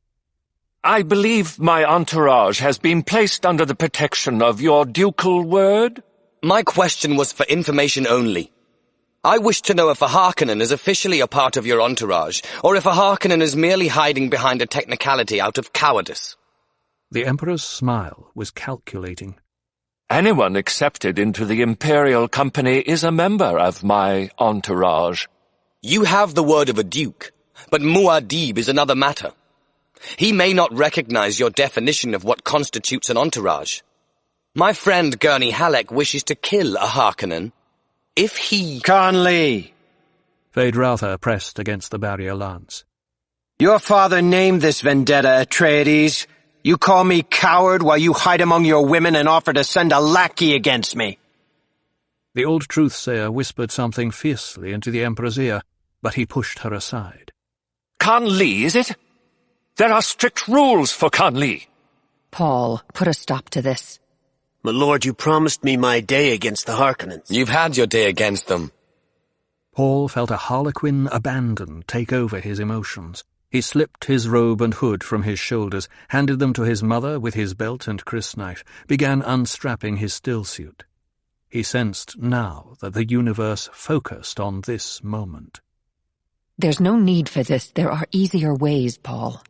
I believe my entourage has been placed under the protection of your ducal word? My question was for information only. I wish to know if a Harkonnen is officially a part of your entourage, or if a Harkonnen is merely hiding behind a technicality out of cowardice. The Emperor's smile was calculating. Anyone accepted into the Imperial Company is a member of my entourage. You have the word of a duke, but Muad'Dib is another matter. He may not recognize your definition of what constitutes an entourage. My friend Gurney Halleck wishes to kill a Harkonnen. If he... Conley! Feyd-Rautha pressed against the barrier lance. Your father named this vendetta, Atreides. You call me coward while you hide among your women and offer to send a lackey against me. The old truth-sayer whispered something fiercely into the Emperor's ear, but he pushed her aside. Conley, is it? There are strict rules for Conley. Paul, put a stop to this. My lord, you promised me my day against the Harkonnens. You've had your day against them. Paul felt a harlequin abandon take over his emotions. He slipped his robe and hood from his shoulders, handed them to his mother with his belt and crysknife, began unstrapping his stillsuit. He sensed now that the universe focused on this moment. There's no need for this. There are easier ways, Paul.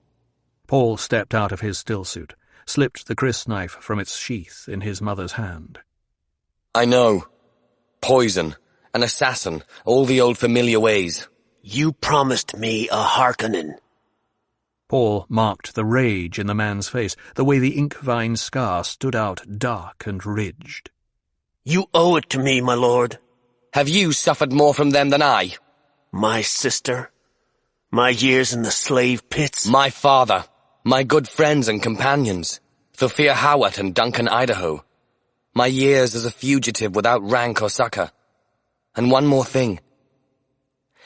Paul stepped out of his stillsuit, slipped the crysknife from its sheath in his mother's hand. I know. Poison, an assassin, all the old familiar ways. You promised me a Harkonnen. Paul marked the rage in the man's face, the way the ink-vine scar stood out dark and ridged. You owe it to me, my lord. Have you suffered more from them than I? My sister? My years in the slave pits? My father. My good friends and companions. Thufir Hawat and Duncan Idaho. My years as a fugitive without rank or succor. And one more thing.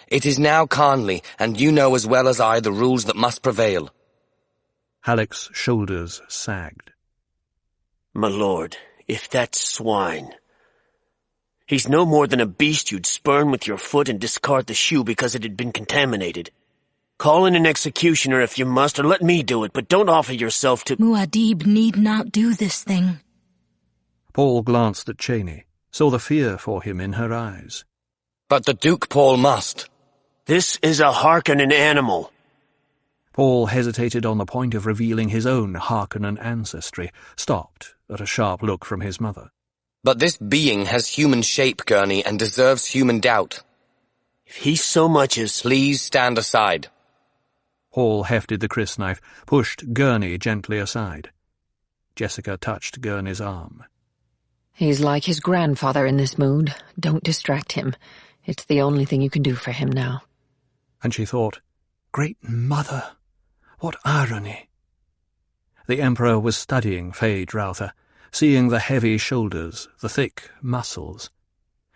It is now Conley, and you know as well as I the rules that must prevail. Halleck's shoulders sagged. My lord, if that swine... He's no more than a beast you'd spurn with your foot and discard the shoe because it had been contaminated. Call in an executioner if you must, or let me do it, but don't offer yourself to— Muad'Dib need not do this thing. Paul glanced at Cheney, saw the fear for him in her eyes. But the Duke Paul must. This is a Harkonnen animal. Paul hesitated on the point of revealing his own Harkonnen ancestry, stopped at a sharp look from his mother. But this being has human shape, Gurney, and deserves human doubt. If he so much as— Please stand aside. Paul hefted the crysknife, pushed Gurney gently aside. Jessica touched Gurney's arm. He's like his grandfather in this mood. Don't distract him. It's the only thing you can do for him now. And she thought, Great Mother, what irony. The Emperor was studying Feyd-Rautha, seeing the heavy shoulders, the thick muscles.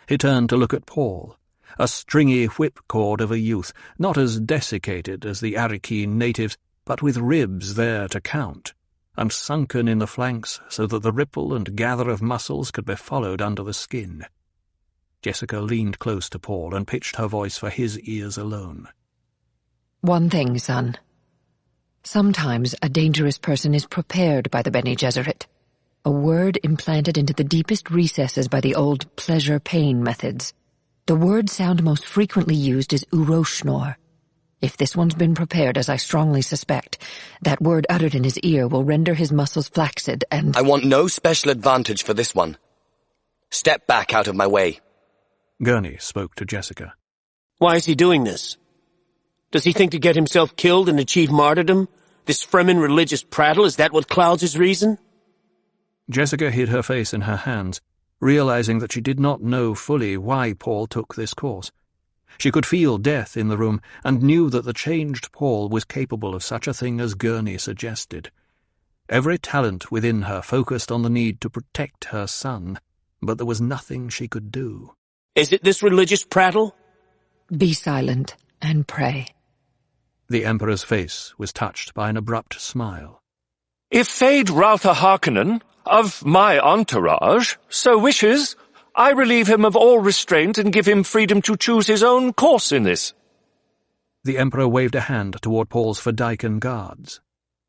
He turned to look at Paul, a stringy whipcord of a youth, not as desiccated as the Arrakeen natives, but with ribs there to count, and sunken in the flanks so that the ripple and gather of muscles could be followed under the skin. Jessica leaned close to Paul and pitched her voice for his ears alone. One thing, son. Sometimes a dangerous person is prepared by the Bene Gesserit. A word implanted into the deepest recesses by the old pleasure-pain methods. The word sound most frequently used is Uroshnor. If this one's been prepared, as I strongly suspect, that word uttered in his ear will render his muscles flaccid and— I want no special advantage for this one. Step back out of my way. Gurney spoke to Jessica. Why is he doing this? Does he think to get himself killed and achieve martyrdom? This Fremen religious prattle, is that what clouds his reason? Jessica hid her face in her hands, realizing that she did not know fully why Paul took this course. She could feel death in the room, and knew that the changed Paul was capable of such a thing as Gurney suggested. Every talent within her focused on the need to protect her son, but there was nothing she could do. Is it this religious prattle? Be silent and pray. The Emperor's face was touched by an abrupt smile. If Fade Rautha Harkonnen, of my entourage, so wishes, I relieve him of all restraint and give him freedom to choose his own course in this. The Emperor waved a hand toward Paul's Verdaiken guards.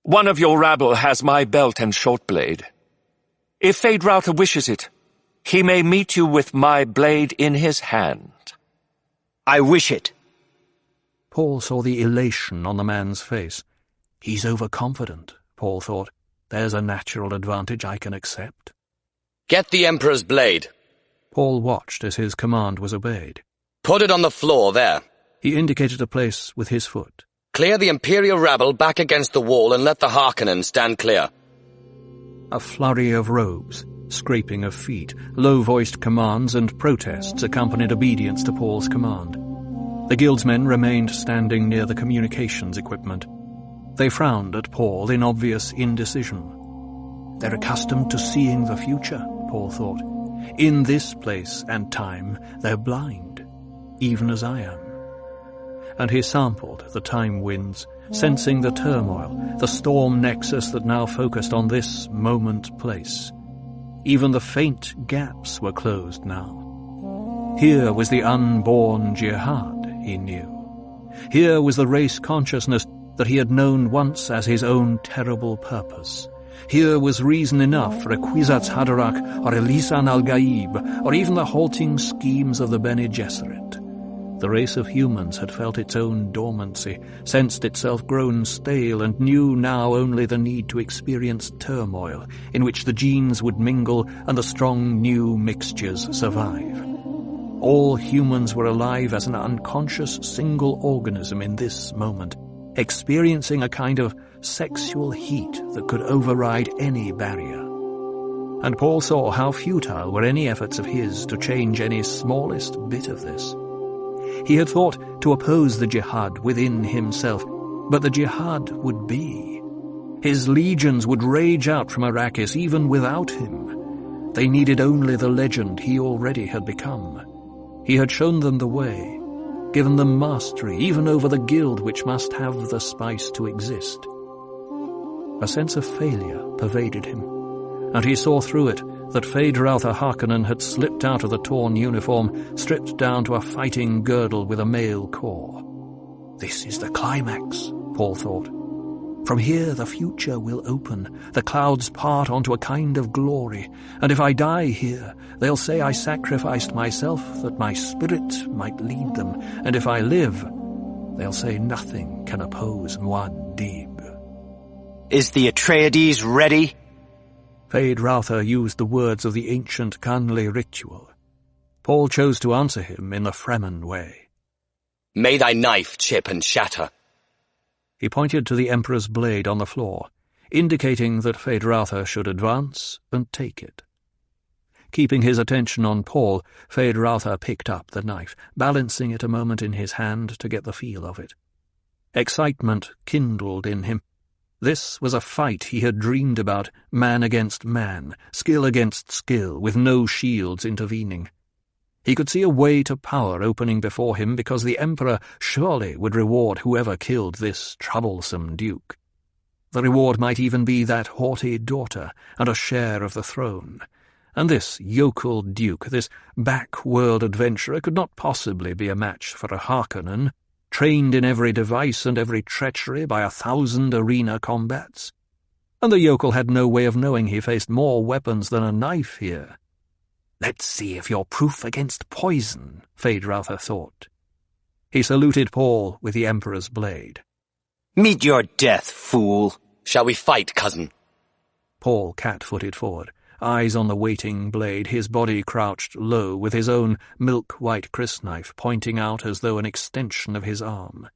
One of your rabble has my belt and short blade. If Fade Rautha wishes it, he may meet you with my blade in his hand. I wish it. Paul saw the elation on the man's face. He's overconfident, Paul thought. There's a natural advantage I can accept. Get the Emperor's blade. Paul watched as his command was obeyed. Put it on the floor there. He indicated a place with his foot. Clear the Imperial rabble back against the wall and let the Harkonnen stand clear. A flurry of robes, scraping of feet, low-voiced commands and protests accompanied obedience to Paul's command. The guildsmen remained standing near the communications equipment. They frowned at Paul in obvious indecision. They're accustomed to seeing the future, Paul thought. In this place and time, they're blind, even as I am. And he sampled the time winds, sensing the turmoil, the storm nexus that now focused on this moment-place. Even the faint gaps were closed now. Here was the unborn jihad, he knew. Here was the race consciousness that he had known once as his own terrible purpose. Here was reason enough for a Kwisatz Haderach or a Lisan al-Gaib, or even the halting schemes of the Bene Gesserit. The race of humans had felt its own dormancy, sensed itself grown stale, and knew now only the need to experience turmoil, in which the genes would mingle and the strong new mixtures survive. All humans were alive as an unconscious single organism in this moment, experiencing a kind of sexual heat that could override any barrier. And Paul saw how futile were any efforts of his to change any smallest bit of this. He had thought to oppose the jihad within himself, but the jihad would be. His legions would rage out from Arrakis even without him. They needed only the legend he already had become. He had shown them the way, given them mastery even over the guild which must have the spice to exist. A sense of failure pervaded him, and he saw through it that Fade Rautha Harkonnen had slipped out of the torn uniform, stripped down to a fighting girdle with a mail core. This is the climax, Paul thought. From here the future will open, the clouds part onto a kind of glory, and if I die here, they'll say I sacrificed myself that my spirit might lead them, and if I live, they'll say nothing can oppose Muad'Dib. Is the Atreides ready? Fade Rautha used the words of the ancient Khanli ritual. Paul chose to answer him in the Fremen way. May thy knife chip and shatter. He pointed to the Emperor's blade on the floor, indicating that Fade Rautha should advance and take it. Keeping his attention on Paul, Fade Rautha picked up the knife, balancing it a moment in his hand to get the feel of it. Excitement kindled in him. This was a fight he had dreamed about, man against man, skill against skill, with no shields intervening. He could see a way to power opening before him because the Emperor surely would reward whoever killed this troublesome duke. The reward might even be that haughty daughter and a share of the throne. And this yokel duke, this back-world adventurer, could not possibly be a match for a Harkonnen, trained in every device and every treachery by 1,000 arena combats. And the yokel had no way of knowing he faced more weapons than a knife here. Let's see if you're proof against poison, Fade Rautha thought. He saluted Paul with the Emperor's blade. Meet your death, fool. Shall we fight, cousin? Paul cat-footed forward, eyes on the waiting blade, his body crouched low, with his own milk-white crysknife pointing out as though an extension of his arm.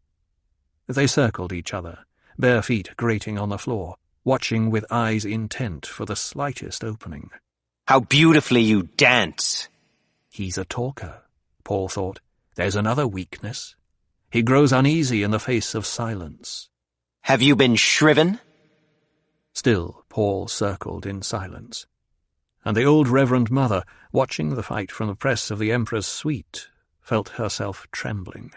They circled each other, bare feet grating on the floor, watching with eyes intent for the slightest opening. How beautifully you dance. He's a talker, Paul thought. There's another weakness. He grows uneasy in the face of silence. Have you been shriven? Still, Paul circled in silence. And the old Reverend Mother, watching the fight from the press of the Emperor's suite, felt herself trembling.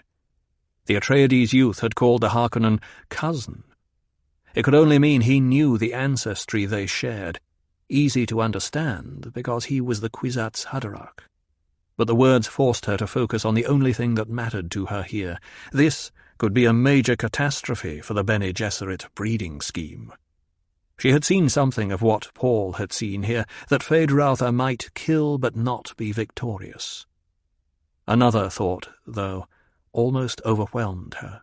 The Atreides youth had called the Harkonnen cousin. It could only mean he knew the ancestry they shared, easy to understand because he was the Kwisatz Haderach. But the words forced her to focus on the only thing that mattered to her here. This could be a major catastrophe for the Bene Gesserit breeding scheme. She had seen something of what Paul had seen here, that Feyd-Rautha might kill but not be victorious. Another thought, though, almost overwhelmed her.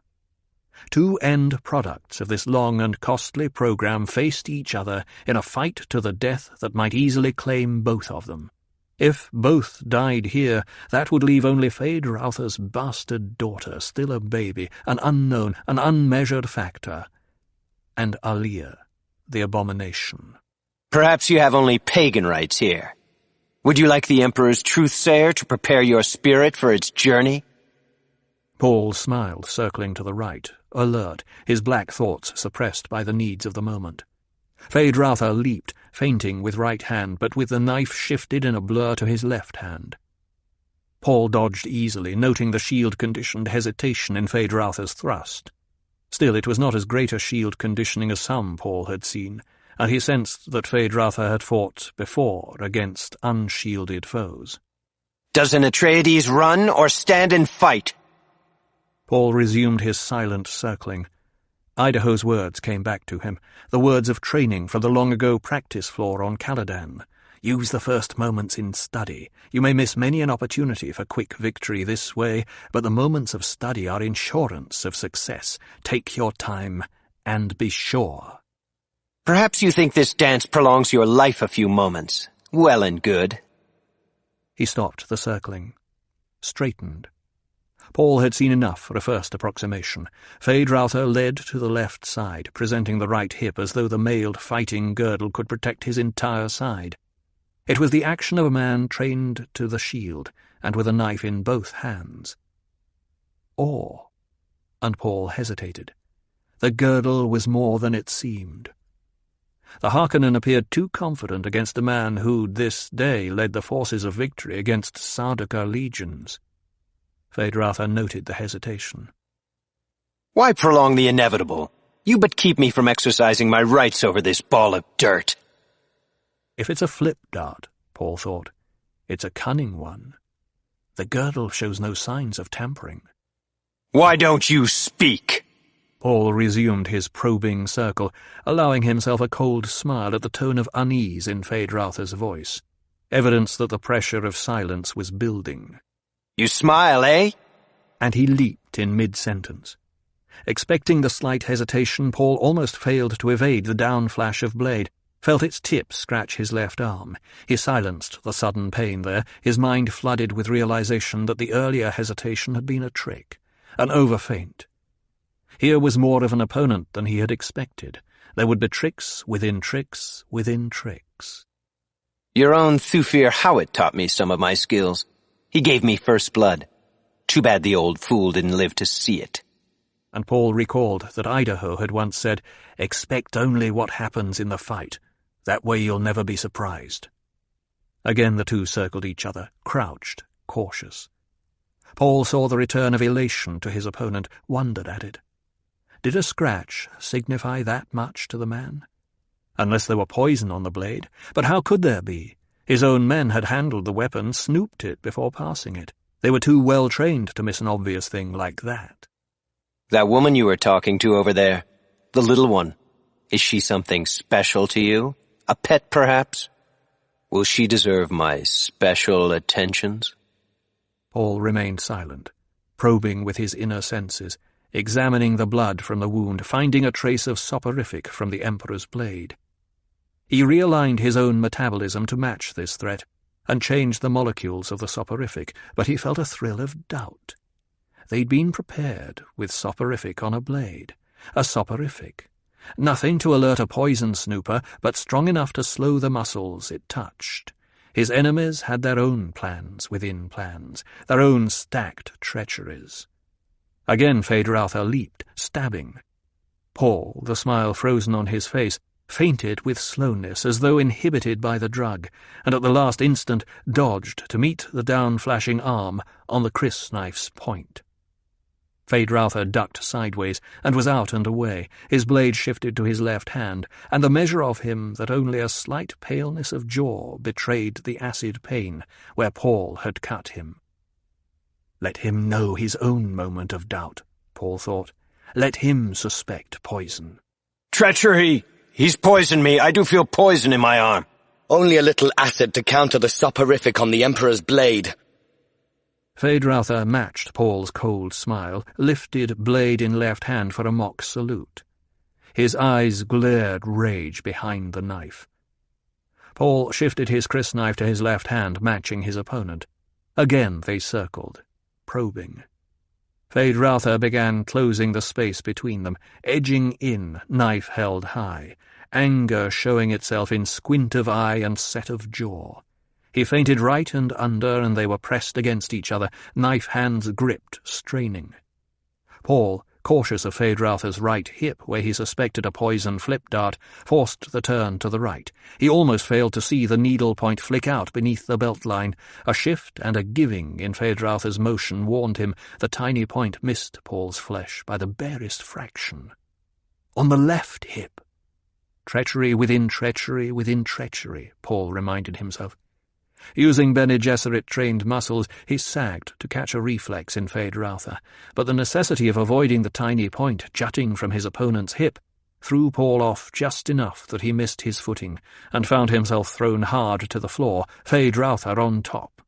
Two end products of this long and costly program faced each other in a fight to the death that might easily claim both of them. If both died here, that would leave only Feyd-Rautha's bastard daughter, still a baby, an unknown, an unmeasured factor, and Alia, the abomination. Perhaps you have only pagan rites here. Would you like the Emperor's truthsayer to prepare your spirit for its journey? Paul smiled, circling to the right, alert, his black thoughts suppressed by the needs of the moment. Feyd-Rautha leaped, feinting with right hand, but with the knife shifted in a blur to his left hand. Paul dodged easily, noting the shield-conditioned hesitation in Feyd-Rautha's thrust. Still, it was not as great a shield conditioning as some Paul had seen, and he sensed that Feyd-Rautha had fought before against unshielded foes. Does an Atreides run or stand and fight? Paul resumed his silent circling. Idaho's words came back to him, the words of training from the long-ago practice floor on Caladan. Use the first moments in study. You may miss many an opportunity for quick victory this way, but the moments of study are insurance of success. Take your time, and be sure. Perhaps you think this dance prolongs your life a few moments. Well and good. He stopped the circling, straightened. Paul had seen enough for a first approximation. Feyd-Rautha led to the left side, presenting the right hip as though the mailed fighting girdle could protect his entire side. It was the action of a man trained to the shield, and with a knife in both hands. Or, and Paul hesitated, the girdle was more than it seemed. The Harkonnen appeared too confident against a man who, this day, led the forces of victory against Sardaukar legions. Feyd-Rautha noted the hesitation. Why prolong the inevitable? You but keep me from exercising my rights over this ball of dirt. If it's a flip dart, Paul thought, it's a cunning one. The girdle shows no signs of tampering. Why don't you speak? Paul resumed his probing circle, allowing himself a cold smile at the tone of unease in Feyd-Rautha's voice, evidence that the pressure of silence was building. You smile, eh? And he leaped in mid-sentence. Expecting the slight hesitation, Paul almost failed to evade the down-flash of blade, felt its tip scratch his left arm. He silenced the sudden pain there, his mind flooded with realization that the earlier hesitation had been a trick, an overfeint. Here was more of an opponent than he had expected. There would be tricks within tricks within tricks. Your own Thufir Hawat taught me some of my skills. He gave me first blood. Too bad the old fool didn't live to see it. And Paul recalled that Idaho had once said, "Expect only what happens in the fight. That way you'll never be surprised." Again the two circled each other, crouched, cautious. Paul saw the return of elation to his opponent, wondered at it. Did a scratch signify that much to the man? Unless there were poison on the blade. But how could there be? His own men had handled the weapon, snooped it before passing it. They were too well trained to miss an obvious thing like that. That woman you were talking to over there, the little one, is she something special to you? A pet, perhaps? Will she deserve my special attentions? Paul remained silent, probing with his inner senses, examining the blood from the wound, finding a trace of soporific from the Emperor's blade. He realigned his own metabolism to match this threat, and changed the molecules of the soporific, but he felt a thrill of doubt. They'd been prepared with soporific on a blade. A soporific. Nothing to alert a poison snooper, but strong enough to slow the muscles it touched. His enemies had their own plans within plans, their own stacked treacheries. Again Feyd-Rautha leaped, stabbing. Paul, the smile frozen on his face, fainted with slowness as though inhibited by the drug, and at the last instant dodged to meet the down-flashing arm on the crysknife's point. Feyd-Rautha ducked sideways and was out and away. His blade shifted to his left hand, and the measure of him that only a slight paleness of jaw betrayed the acid pain where Paul had cut him. Let him know his own moment of doubt, Paul thought. Let him suspect poison. Treachery! He's poisoned me. I do feel poison in my arm. Only a little acid to counter the soporific on the Emperor's blade. Feyd-Rautha matched Paul's cold smile, lifted blade in left hand for a mock salute. His eyes glared rage behind the knife. Paul shifted his crysknife to his left hand, matching his opponent. Again they circled, probing. Feyd-Rautha began closing the space between them, edging in, knife held high, anger showing itself in squint of eye and set of jaw. He feinted right and under, and they were pressed against each other, knife hands gripped, straining. Paul, cautious of Feyd-Rautha's right hip, where he suspected a poison flip dart, forced the turn to the right. He almost failed to see the needle point flick out beneath the belt line. A shift and a giving in Feyd-Rautha's motion warned him the tiny point missed Paul's flesh by the barest fraction. On the left hip. Treachery within treachery within treachery, Paul reminded himself. Using Bene Gesserit-trained muscles, he sagged to catch a reflex in Feyd-Rautha, but the necessity of avoiding the tiny point jutting from his opponent's hip threw Paul off just enough that he missed his footing and found himself thrown hard to the floor, Feyd-Rautha on top.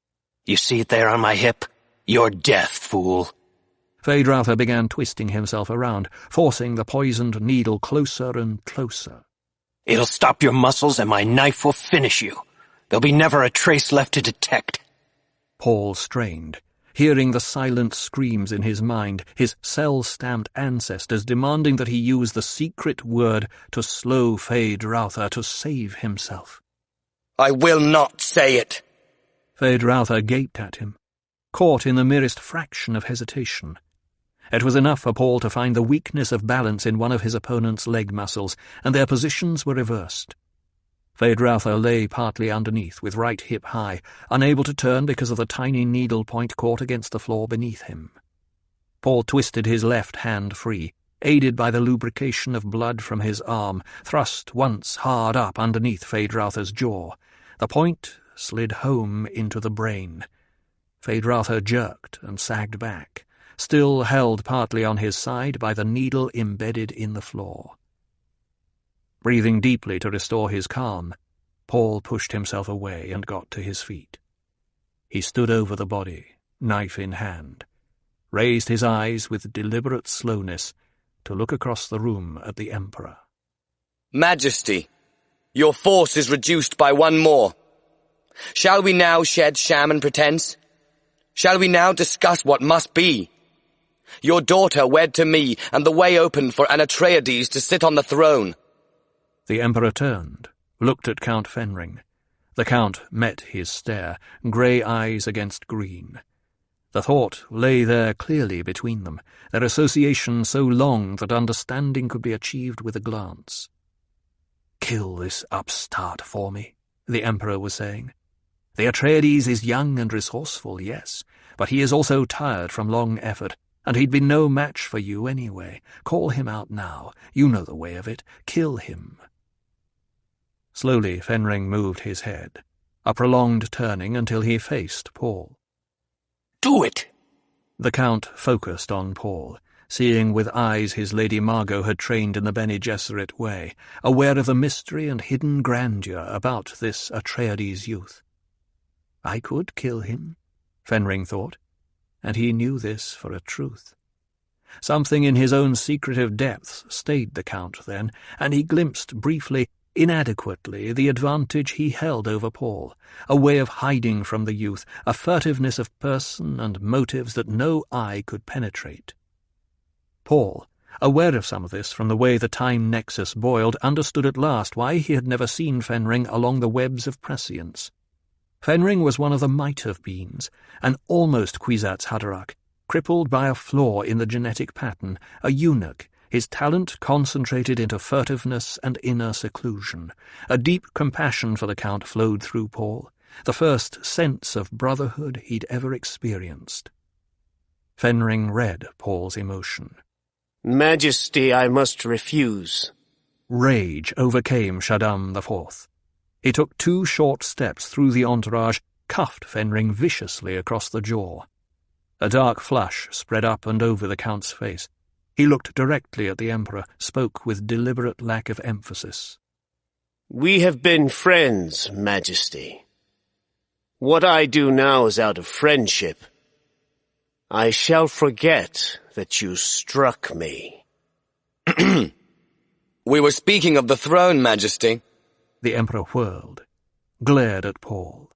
You see it there on my hip? Your death, fool. Feyd-Rautha began twisting himself around, forcing the poisoned needle closer and closer. It'll stop your muscles and my knife will finish you. There'll be never a trace left to detect. Paul strained, hearing the silent screams in his mind, his cell-stamped ancestors demanding that he use the secret word to slow Feyd-Rautha, to save himself. I will not say it. Feyd-Rautha gaped at him, caught in the merest fraction of hesitation. It was enough for Paul to find the weakness of balance in one of his opponent's leg muscles, and their positions were reversed. Feyd-Rautha lay partly underneath, with right hip high, unable to turn because of the tiny needle point caught against the floor beneath him. Paul twisted his left hand free, aided by the lubrication of blood from his arm, thrust once hard up underneath Feyd-Rautha's jaw. The point slid home into the brain. Feyd-Rautha jerked and sagged back, still held partly on his side by the needle embedded in the floor. Breathing deeply to restore his calm, Paul pushed himself away and got to his feet. He stood over the body, knife in hand, raised his eyes with deliberate slowness to look across the room at the Emperor. Majesty, your force is reduced by one more. Shall we now shed sham and pretense? Shall we now discuss what must be? Your daughter wed to me, and the way opened for an Atreides to sit on the throne. The Emperor turned, looked at Count Fenring. The Count met his stare, grey eyes against green. The thought lay there clearly between them, their association so long that understanding could be achieved with a glance. "Kill this upstart for me," the Emperor was saying. "The Atreides is young and resourceful, yes, but he is also tired from long effort, and he'd be no match for you anyway. Call him out now. You know the way of it. Kill him." Slowly Fenring moved his head, a prolonged turning until he faced Paul. "Do it!" The Count focused on Paul, seeing with eyes his Lady Margot had trained in the Bene Gesserit way, aware of the mystery and hidden grandeur about this Atreides youth. I could kill him, Fenring thought, and he knew this for a truth. Something in his own secretive depths stayed the Count then, and he glimpsed briefly, inadequately, the advantage he held over Paul, a way of hiding from the youth, a furtiveness of person and motives that no eye could penetrate. Paul, aware of some of this from the way the time nexus boiled, understood at last why he had never seen Fenring along the webs of prescience. Fenring was one of the might-have-beens, an almost Kwisatz Haderach, crippled by a flaw in the genetic pattern, a eunuch, his talent concentrated into furtiveness and inner seclusion. A deep compassion for the Count flowed through Paul, the first sense of brotherhood he'd ever experienced. Fenring read Paul's emotion. Majesty, I must refuse. Rage overcame Shaddam IV. He took 2 short steps through the entourage, cuffed Fenring viciously across the jaw. A dark flush spread up and over the Count's face. He looked directly at the Emperor, spoke with deliberate lack of emphasis. We have been friends, Majesty. What I do now is out of friendship. I shall forget that you struck me. We were speaking of the throne, Majesty. The Emperor whirled, glared at Paul.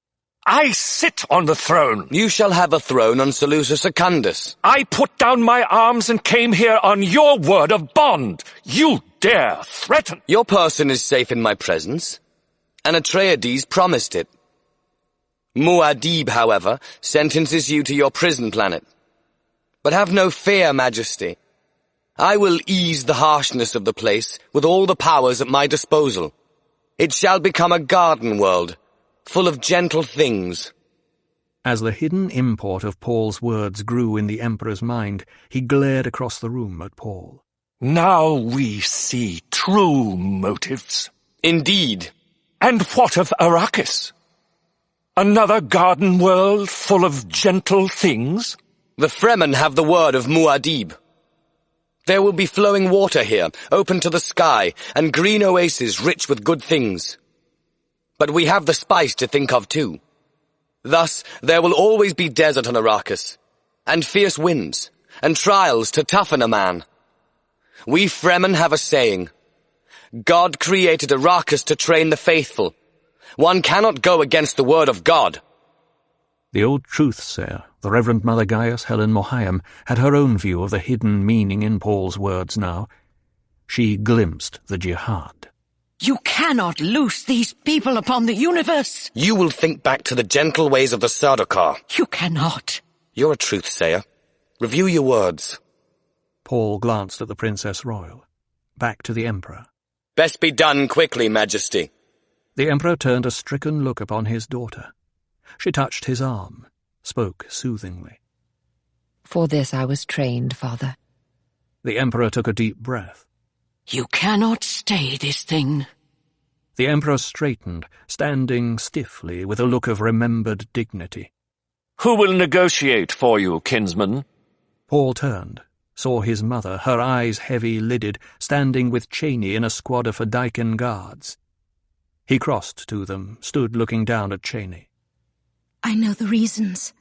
I sit on the throne. You shall have a throne on Seleucia Secundus. I put down my arms and came here on your word of bond. You dare threaten. Your person is safe in my presence, and Atreides promised it. Muad'Dib, however, sentences you to your prison planet. But have no fear, Majesty. I will ease the harshness of the place with all the powers at my disposal. It shall become a garden world, full of gentle things. As the hidden import of Paul's words grew in the Emperor's mind, he glared across the room at Paul. Now we see true motives. Indeed. And what of Arrakis? Another garden world full of gentle things? The Fremen have the word of Muad'Dib. There will be flowing water here, open to the sky, and green oases rich with good things. But we have the spice to think of too. Thus, there will always be desert on Arrakis, and fierce winds, and trials to toughen a man. We Fremen have a saying. God created Arrakis to train the faithful. One cannot go against the word of God. The old truth-sayer, the Reverend Mother Gaius Helen Mohiam, had her own view of the hidden meaning in Paul's words now. She glimpsed the jihad. You cannot loose these people upon the universe. You will think back to the gentle ways of the Sardaukar. You cannot. You're a truth-sayer. Review your words. Paul glanced at the Princess Royal, back to the Emperor. Best be done quickly, Majesty. The Emperor turned a stricken look upon his daughter. She touched his arm, spoke soothingly. For this I was trained, Father. The Emperor took a deep breath. You cannot stay this thing. The Emperor straightened, standing stiffly with a look of remembered dignity. Who will negotiate for you, kinsman? Paul turned, saw his mother, her eyes heavy-lidded, standing with Cheney in a squad of Fedaykin guards. He crossed to them, stood looking down at Cheney. I know the reasons.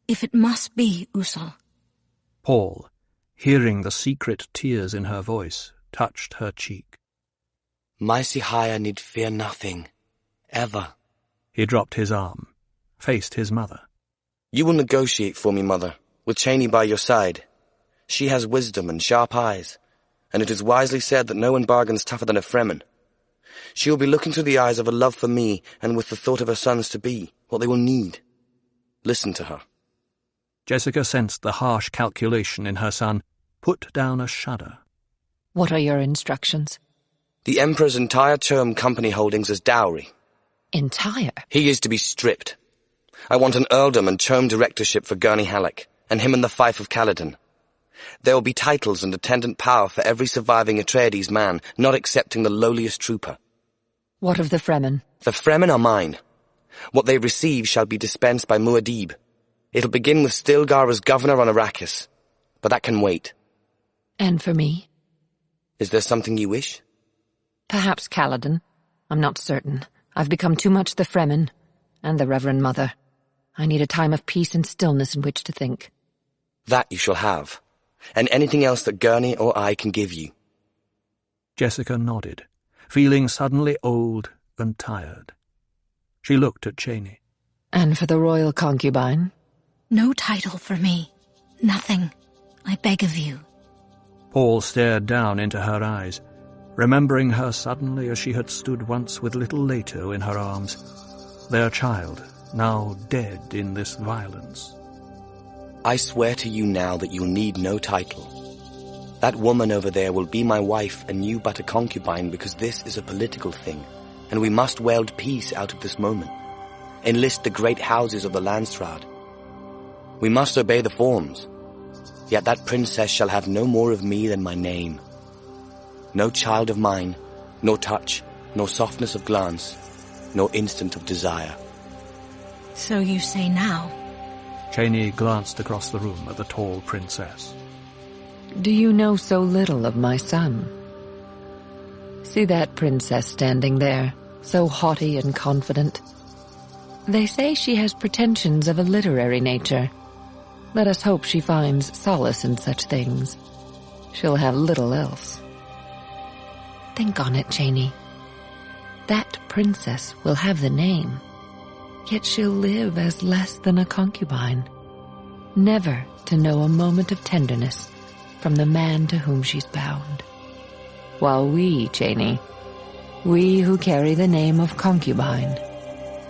If it must be, Usul. Paul, hearing the secret tears in her voice, touched her cheek. My Sihaya need fear nothing, ever. He dropped his arm, faced his mother. You will negotiate for me, Mother, with Cheney by your side. She has wisdom and sharp eyes, and it is wisely said that no one bargains tougher than a Fremen. She will be looking through the eyes of a love for me and with the thought of her sons-to-be, what they will need. Listen to her. Jessica sensed the harsh calculation in her son, put down a shudder. What are your instructions? The Emperor's entire Chom company holdings as dowry. Entire? He is to be stripped. I want an earldom and Chom directorship for Gurney Halleck, and him in the fief of Caledon. There will be titles and attendant power for every surviving Atreides man, not excepting the lowliest trooper. What of the Fremen? The Fremen are mine. What they receive shall be dispensed by Muad'Dib. It'll begin with Stilgar as governor on Arrakis, but that can wait. And for me? Is there something you wish? Perhaps Caledon. I'm not certain. I've become too much the Fremen, and the Reverend Mother. I need a time of peace and stillness in which to think. That you shall have, and anything else that Gurney or I can give you. Jessica nodded, feeling suddenly old and tired. She looked at Cheney. And for the royal concubine? No title for me. Nothing. I beg of you. Paul stared down into her eyes, remembering her suddenly as she had stood once with little Leto in her arms, their child, now dead in this violence. I swear to you now that you'll need no title. That woman over there will be my wife and you but a concubine, because this is a political thing, and we must weld peace out of this moment. Enlist the great houses of the Landsraad. We must obey the forms, Yet that princess shall have no more of me than my name. No child of mine, nor touch, nor softness of glance, nor instant of desire. So you say now? Cheney glanced across the room at the tall princess. Do you know so little of my son? See that princess standing there, so haughty and confident? They say she has pretensions of a literary nature. Let us hope she finds solace in such things. She'll have little else. Think on it, Cheney. That princess will have the name, yet she'll live as less than a concubine, never to know a moment of tenderness from the man to whom she's bound. While we, Cheney, we who carry the name of concubine,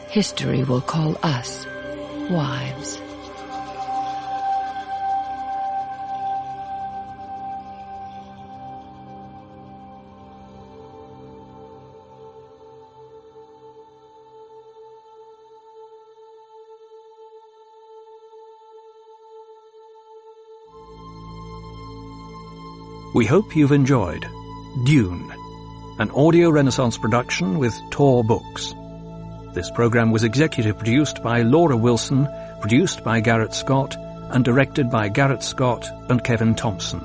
history will call us wives. We hope you've enjoyed Dune, an audio Renaissance production with Tor Books. This program was executive produced by Laura Wilson, produced by Garrett Scott, and directed by Garrett Scott and Kevin Thompson.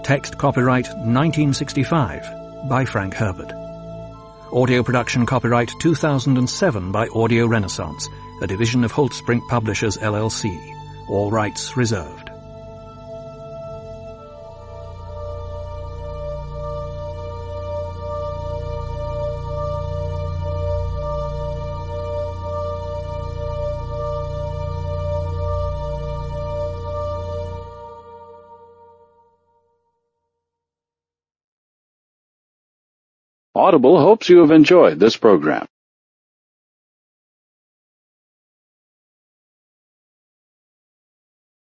Text copyright 1965 by Frank Herbert. Audio production copyright 2007 by Audio Renaissance, a division of Holtzbrink Publishers LLC. All rights reserved. Audible hopes you have enjoyed this program.